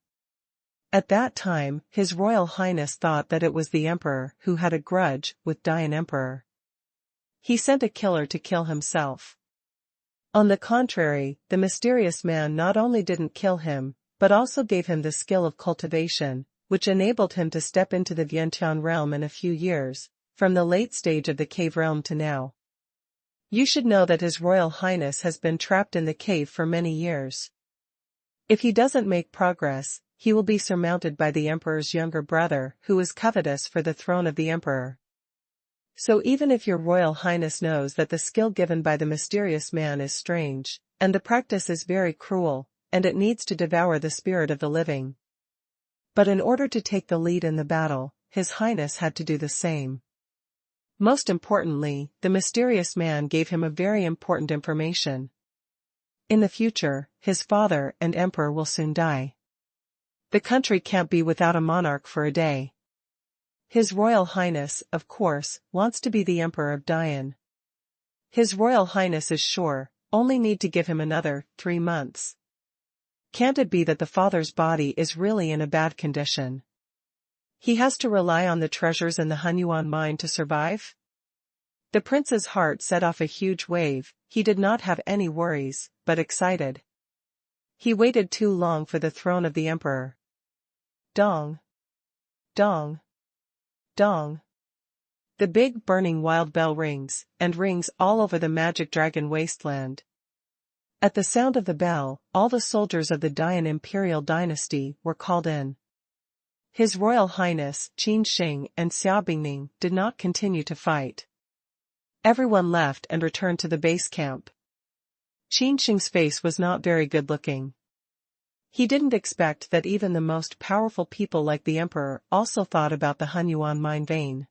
At that time, His Royal Highness thought that it was the emperor who had a grudge with Dian emperor. He sent a killer to kill himself. On the contrary, the mysterious man not only didn't kill him, but also gave him the skill of cultivation, which enabled him to step into the Vientiane realm in a few years, from the late stage of the cave realm to now. You should know that His Royal Highness has been trapped in the cave for many years. If he doesn't make progress, he will be surmounted by the Emperor's younger brother, who is covetous for the throne of the Emperor. So even if your Royal Highness knows that the skill given by the mysterious man is strange, and the practice is very cruel, and it needs to devour the spirit of the living. But in order to take the lead in the battle, His Highness had to do the same. Most importantly, the mysterious man gave him a very important information. In the future, his father and emperor will soon die. The country can't be without a monarch for a day. His Royal Highness, of course, wants to be the Emperor of Dian. His Royal Highness is sure, only need to give him another 3 months. Can't it be that the father's body is really in a bad condition? He has to rely on the treasures in the Hunyuan mine to survive? The prince's heart set off a huge wave. He did not have any worries, but excited. He waited too long for the throne of the emperor. Dong. Dong. Dong. The big burning wild bell rings, and rings all over the magic dragon wasteland. At the sound of the bell, all the soldiers of the Dian imperial dynasty were called in. His Royal Highness, Qin Sheng and Xiaobingning did not continue to fight. Everyone left and returned to the base camp. Qin Sheng's face was not very good looking. He didn't expect that even the most powerful people like the emperor also thought about the Hunyuan mine vein.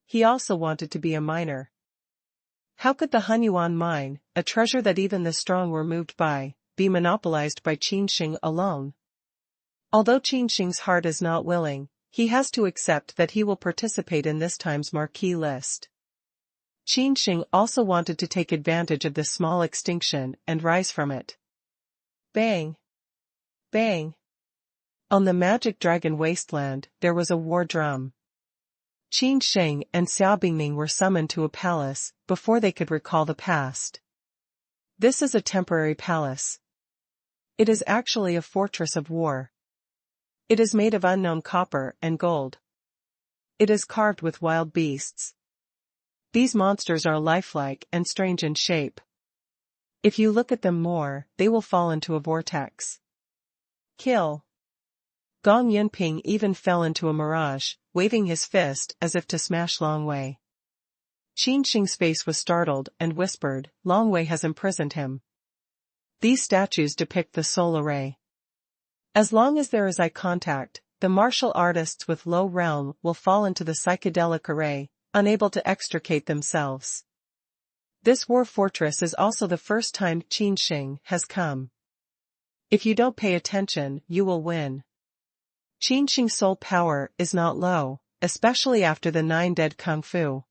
He also wanted to be a miner. How could the Hunyuan mine, a treasure that even the strong were moved by, be monopolized by Qin Sheng alone? Although Qin Sheng's heart is not willing, he has to accept that he will participate in this time's marquee list. Qin Sheng also wanted to take advantage of this small extinction and rise from it. Bang! Bang! On the magic dragon wasteland, there was a war drum. Qin Sheng and Xiaobingning were summoned to a palace before they could recall the past. This is a temporary palace. It is actually a fortress of war. It is made of unknown copper and gold. It is carved with wild beasts. These monsters are lifelike and strange in shape. If you look at them more, they will fall into a vortex. Kill. Gong Yunping even fell into a mirage, waving his fist as if to smash Long Wei. Qin Sheng's face was startled and whispered, "Long Wei has imprisoned him." These statues depict the soul array. As long as there is eye contact, the martial artists with low realm will fall into the psychedelic array, unable to extricate themselves. This war fortress is also the first time Qin Sheng has come. If you don't pay attention, you will win. Qin Sheng's soul power is not low, especially after the 9 dead kung fu.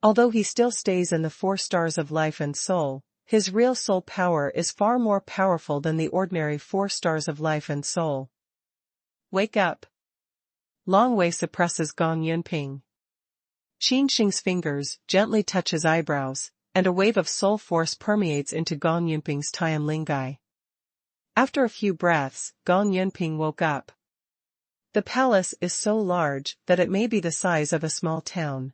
Although he still stays in the 4 stars of life and soul, his real soul power is far more powerful than the ordinary 4 stars of life and soul. Wake up. Long Wei suppresses Gong Yunping. Qin Sheng's fingers gently touch his eyebrows, and a wave of soul force permeates into Gong Yunping's Tian Lingai. After a few breaths, Gong Yunping woke up. The palace is so large that it may be the size of a small town.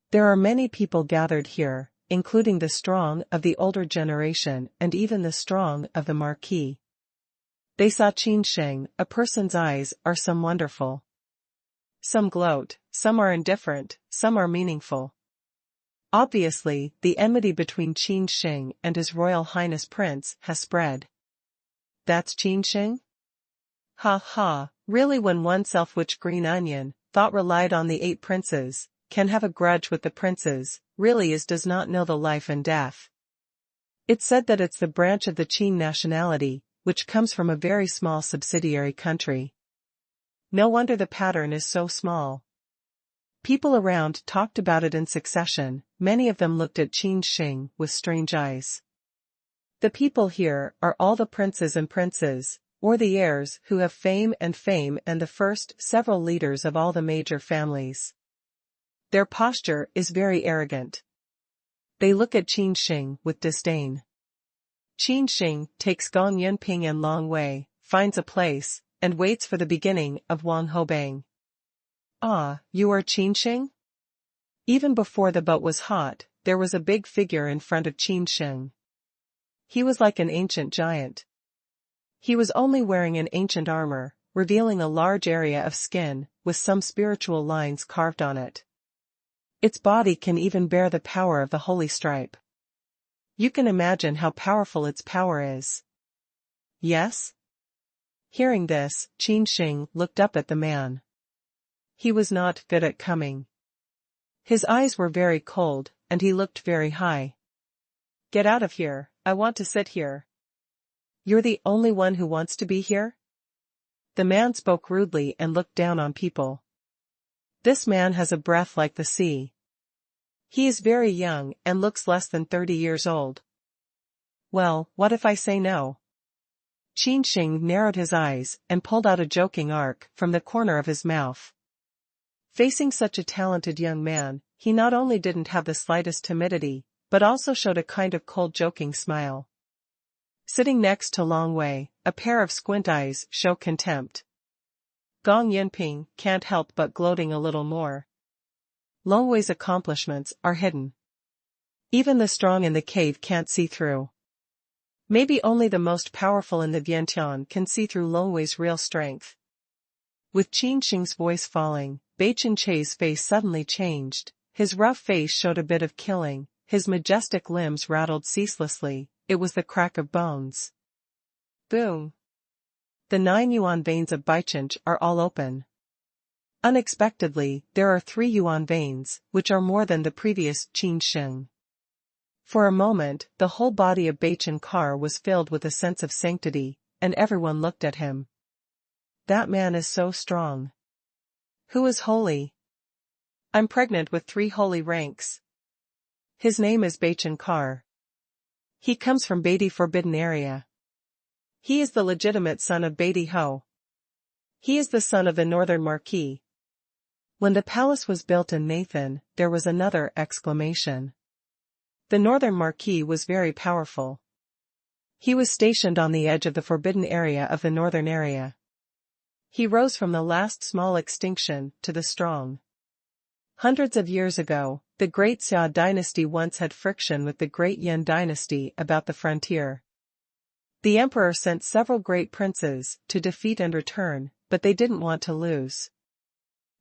There are many people gathered here, including the strong of the older generation and even the strong of the marquis. They saw Qin Sheng. A person's eyes are some wonderful. Some gloat, some are indifferent, some are meaningful. Obviously, the enmity between Qin Sheng and His Royal Highness Prince has spread. That's Qin Sheng? Ha ha, really when oneself which green onion, thought relied on the 8 princes, can have a grudge with the princes, really is does not know the life and death. It's said that it's the branch of the Qin nationality, which comes from a very small subsidiary country. No wonder the pattern is so small. People around talked about it in succession, many of them looked at Qin Sheng with strange eyes. The people here are all the princes and princes, or the heirs who have fame and the first several leaders of all the major families. Their posture is very arrogant. They look at Qin Sheng with disdain. Qin Sheng takes Gong Yunping and Long Wei, finds a place, and waits for the beginning of Wang Hobang. Ah, you are Qin Sheng? Even before the boat was hot, there was a big figure in front of Qin Sheng. He was like an ancient giant. He was only wearing an ancient armor, revealing a large area of skin, with some spiritual lines carved on it. Its body can even bear the power of the holy stripe. You can imagine how powerful its power is. Yes? Hearing this, Qin Sheng looked up at the man. He was not good at coming. His eyes were very cold, and he looked very high. Get out of here, I want to sit here. You're the only one who wants to be here? The man spoke rudely and looked down on people. This man has a breath like the sea. He is very young and looks less than 30 years old. Well, what if I say no? Qin Sheng narrowed his eyes and pulled out a joking arc from the corner of his mouth. Facing such a talented young man, he not only didn't have the slightest timidity, but also showed a kind of cold joking smile. Sitting next to Long Wei, a pair of squint eyes show contempt. Gong Yunping can't help but gloating a little more. Long Wei's accomplishments are hidden. Even the strong in the cave can't see through. Maybe only the most powerful in the Vientiane can see through Long Wei's real strength. With Qin Sheng's voice falling, Bai Qian's face suddenly changed. His rough face showed a bit of killing, his majestic limbs rattled ceaselessly, it was the crack of bones. Boom! The 9 yuan veins of Baiqian are all open. Unexpectedly, there are 3 yuan veins, which are more than the previous Qin Sheng. For a moment, the whole body of Baiqian was filled with a sense of sanctity, and everyone looked at him. That man is so strong. Who is holy? I'm pregnant with 3 holy ranks. His name is Baiqian. He comes from Beatty Forbidden Area. He is the legitimate son of Beatty Ho. He is the son of the Northern Marquis. When the palace was built in Nathan, there was another exclamation. The Northern Marquis was very powerful. He was stationed on the edge of the forbidden area of the Northern area. He rose from the last small extinction to the strong. Hundreds of years ago, the Great Xia dynasty once had friction with the Great Yin dynasty about the frontier. The emperor sent several great princes to defeat and return, but they didn't want to lose.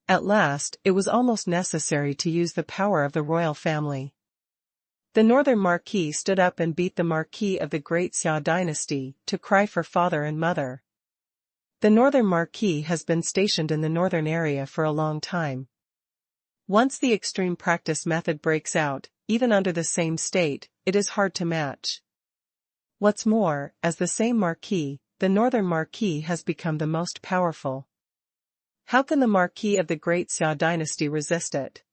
At last, it was almost necessary to use the power of the royal family. The Northern Marquis stood up and beat the Marquis of the Great Xia dynasty to cry for father and mother. The Northern Marquis has been stationed in the northern area for a long time. Once the extreme practice method breaks out, even under the same state, it is hard to match. What's more, as the same Marquis, the Northern Marquis has become the most powerful. How can the Marquis of the Great Xia dynasty resist it?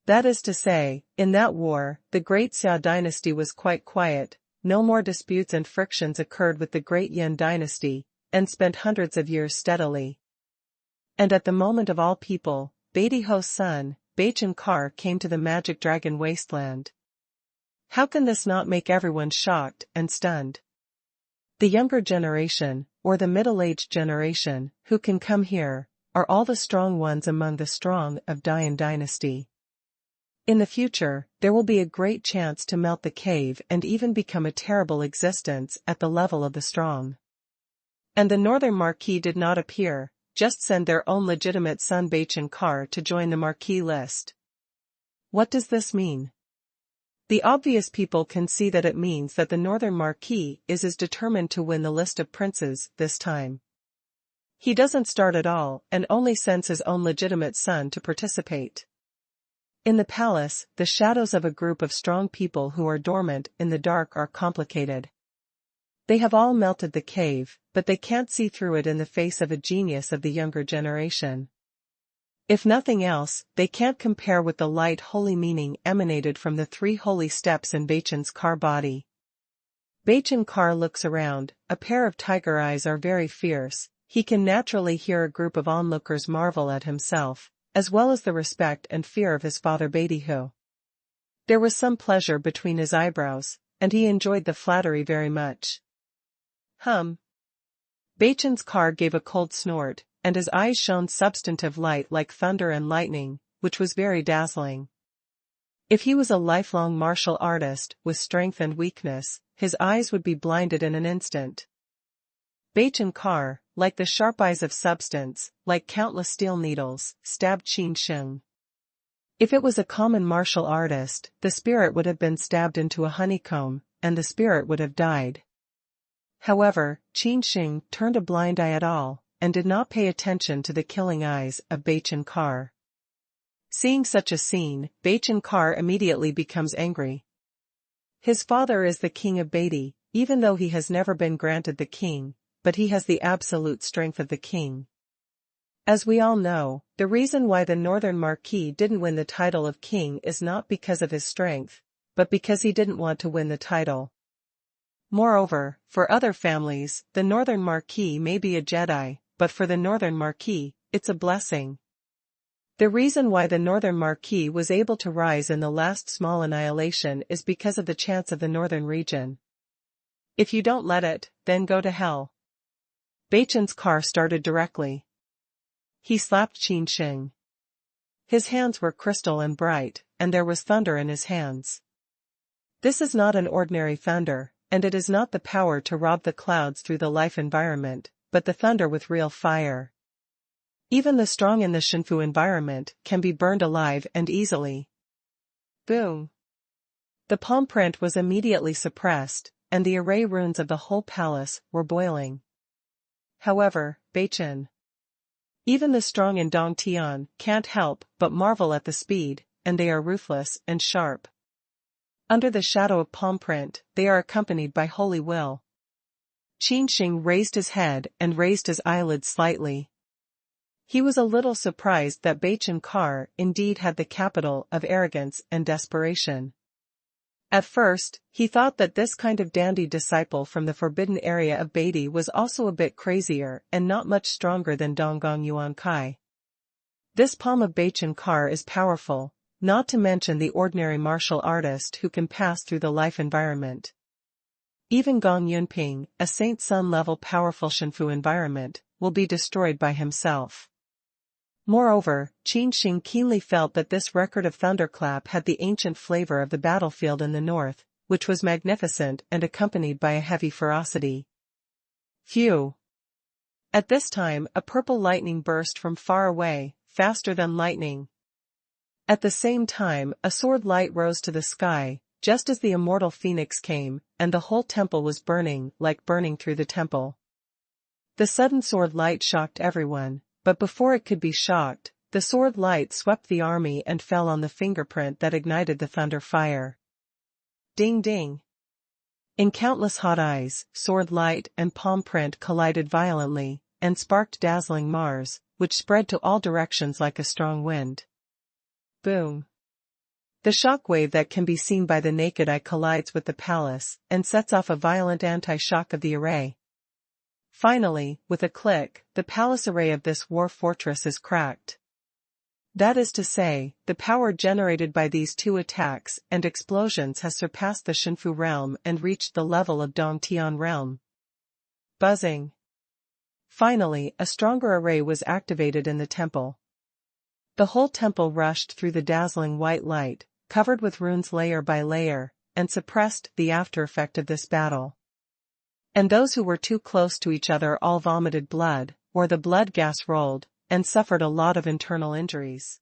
That is to say, in that war, the Great Xia dynasty was quite quiet, no more disputes and frictions occurred with the Great Yin dynasty, and spent hundreds of years steadily. And at the moment of all people, Beatty Ho's son, Baiqian came to the magic dragon wasteland. How can this not make everyone shocked and stunned? The younger generation, or the middle-aged generation, who can come here, are all the strong ones among the strong of Dian dynasty. In the future, there will be a great chance to melt the cave and even become a terrible existence at the level of the strong. And the Northern Marquis did not appear, just send their own legitimate son Baiqian to join the Marquis list. What does this mean? The obvious people can see that it means that the Northern Marquis is as determined to win the list of princes this time. He doesn't start at all and only sends his own legitimate son to participate. In the palace, the shadows of a group of strong people who are dormant in the dark are complicated. They have all melted the cave, but they can't see through it in the face of a genius of the younger generation. If nothing else, they can't compare with the light holy meaning emanated from the 3 holy steps in Baiqian's body. Baiqian looks around, a pair of tiger eyes are very fierce, he can naturally hear a group of onlookers marvel at himself, as well as the respect and fear of his father Beatty Ho. There was some pleasure between his eyebrows, and he enjoyed the flattery very much. Bachin's car gave a cold snort, and his eyes shone substantive light like thunder and lightning, which was very dazzling. If he was a lifelong martial artist with strength and weakness, his eyes would be blinded in an instant. Bachin Car, like the sharp eyes of substance, like countless steel needles, stabbed Qin Sheng. If it was a common martial artist, the spirit would have been stabbed into a honeycomb, and the spirit would have died. However, Qin Sheng turned a blind eye at all, and did not pay attention to the killing eyes of Bachin Car. Seeing such a scene, Bachin Car immediately becomes angry. His father is the king of Beatty, even though he has never been granted the king, but he has the absolute strength of the king. As we all know, the reason why the Northern Marquis didn't win the title of king is not because of his strength, but because he didn't want to win the title. Moreover, for other families, the Northern Marquis may be a Jedi, but for the Northern Marquis, it's a blessing. The reason why the Northern Marquis was able to rise in the last small annihilation is because of the chance of the Northern region. If you don't let it, then go to hell. Bachin's car started directly. He slapped Qin Sheng. His hands were crystal and bright, and there was thunder in his hands. This is not an ordinary thunder, and it is not the power to rob the clouds through the life environment, but the thunder with real fire. Even the strong in the Shinfu environment can be burned alive and easily. Boom! The palm print was immediately suppressed, and the array runes of the whole palace were boiling. However, Bachin, even the strong in Dongtian, can't help but marvel at the speed, and they are ruthless and sharp. Under the shadow of palm print, they are accompanied by holy will. Qin Sheng raised his head and raised his eyelids slightly. He was a little surprised that Bachin Car indeed had the capital of arrogance and desperation. At first, he thought that this kind of dandy disciple from the forbidden area of Beatty was also a bit crazier and not much stronger than Donggong Yuan Kai. This palm of Bachin Car is powerful, not to mention the ordinary martial artist who can pass through the life environment. Even Gong Yunping, a Saint Sun level powerful Shinfu environment, will be destroyed by himself. Moreover, Qin Sheng keenly felt that this record of thunderclap had the ancient flavor of the battlefield in the north, which was magnificent and accompanied by a heavy ferocity. Phew! At this time, a purple lightning burst from far away, faster than lightning. At the same time, a sword light rose to the sky, just as the immortal phoenix came, and the whole temple was burning, like burning through the temple. The sudden sword light shocked everyone. But before it could be shocked, the sword light swept the army and fell on the fingerprint that ignited the thunder fire. Ding ding! In countless hot eyes, sword light and palm print collided violently, and sparked dazzling Mars, which spread to all directions like a strong wind. Boom! The shock wave that can be seen by the naked eye collides with the palace, and sets off a violent anti-shock of the array. Finally, with a click, the palace array of this war fortress is cracked. That is to say, the power generated by these two attacks and explosions has surpassed the Shinfu realm and reached the level of Dongtian realm. Buzzing. Finally, a stronger array was activated in the temple. The whole temple rushed through the dazzling white light, covered with runes layer by layer, and suppressed the after effect of this battle. And those who were too close to each other all vomited blood, or the blood gas rolled, and suffered a lot of internal injuries.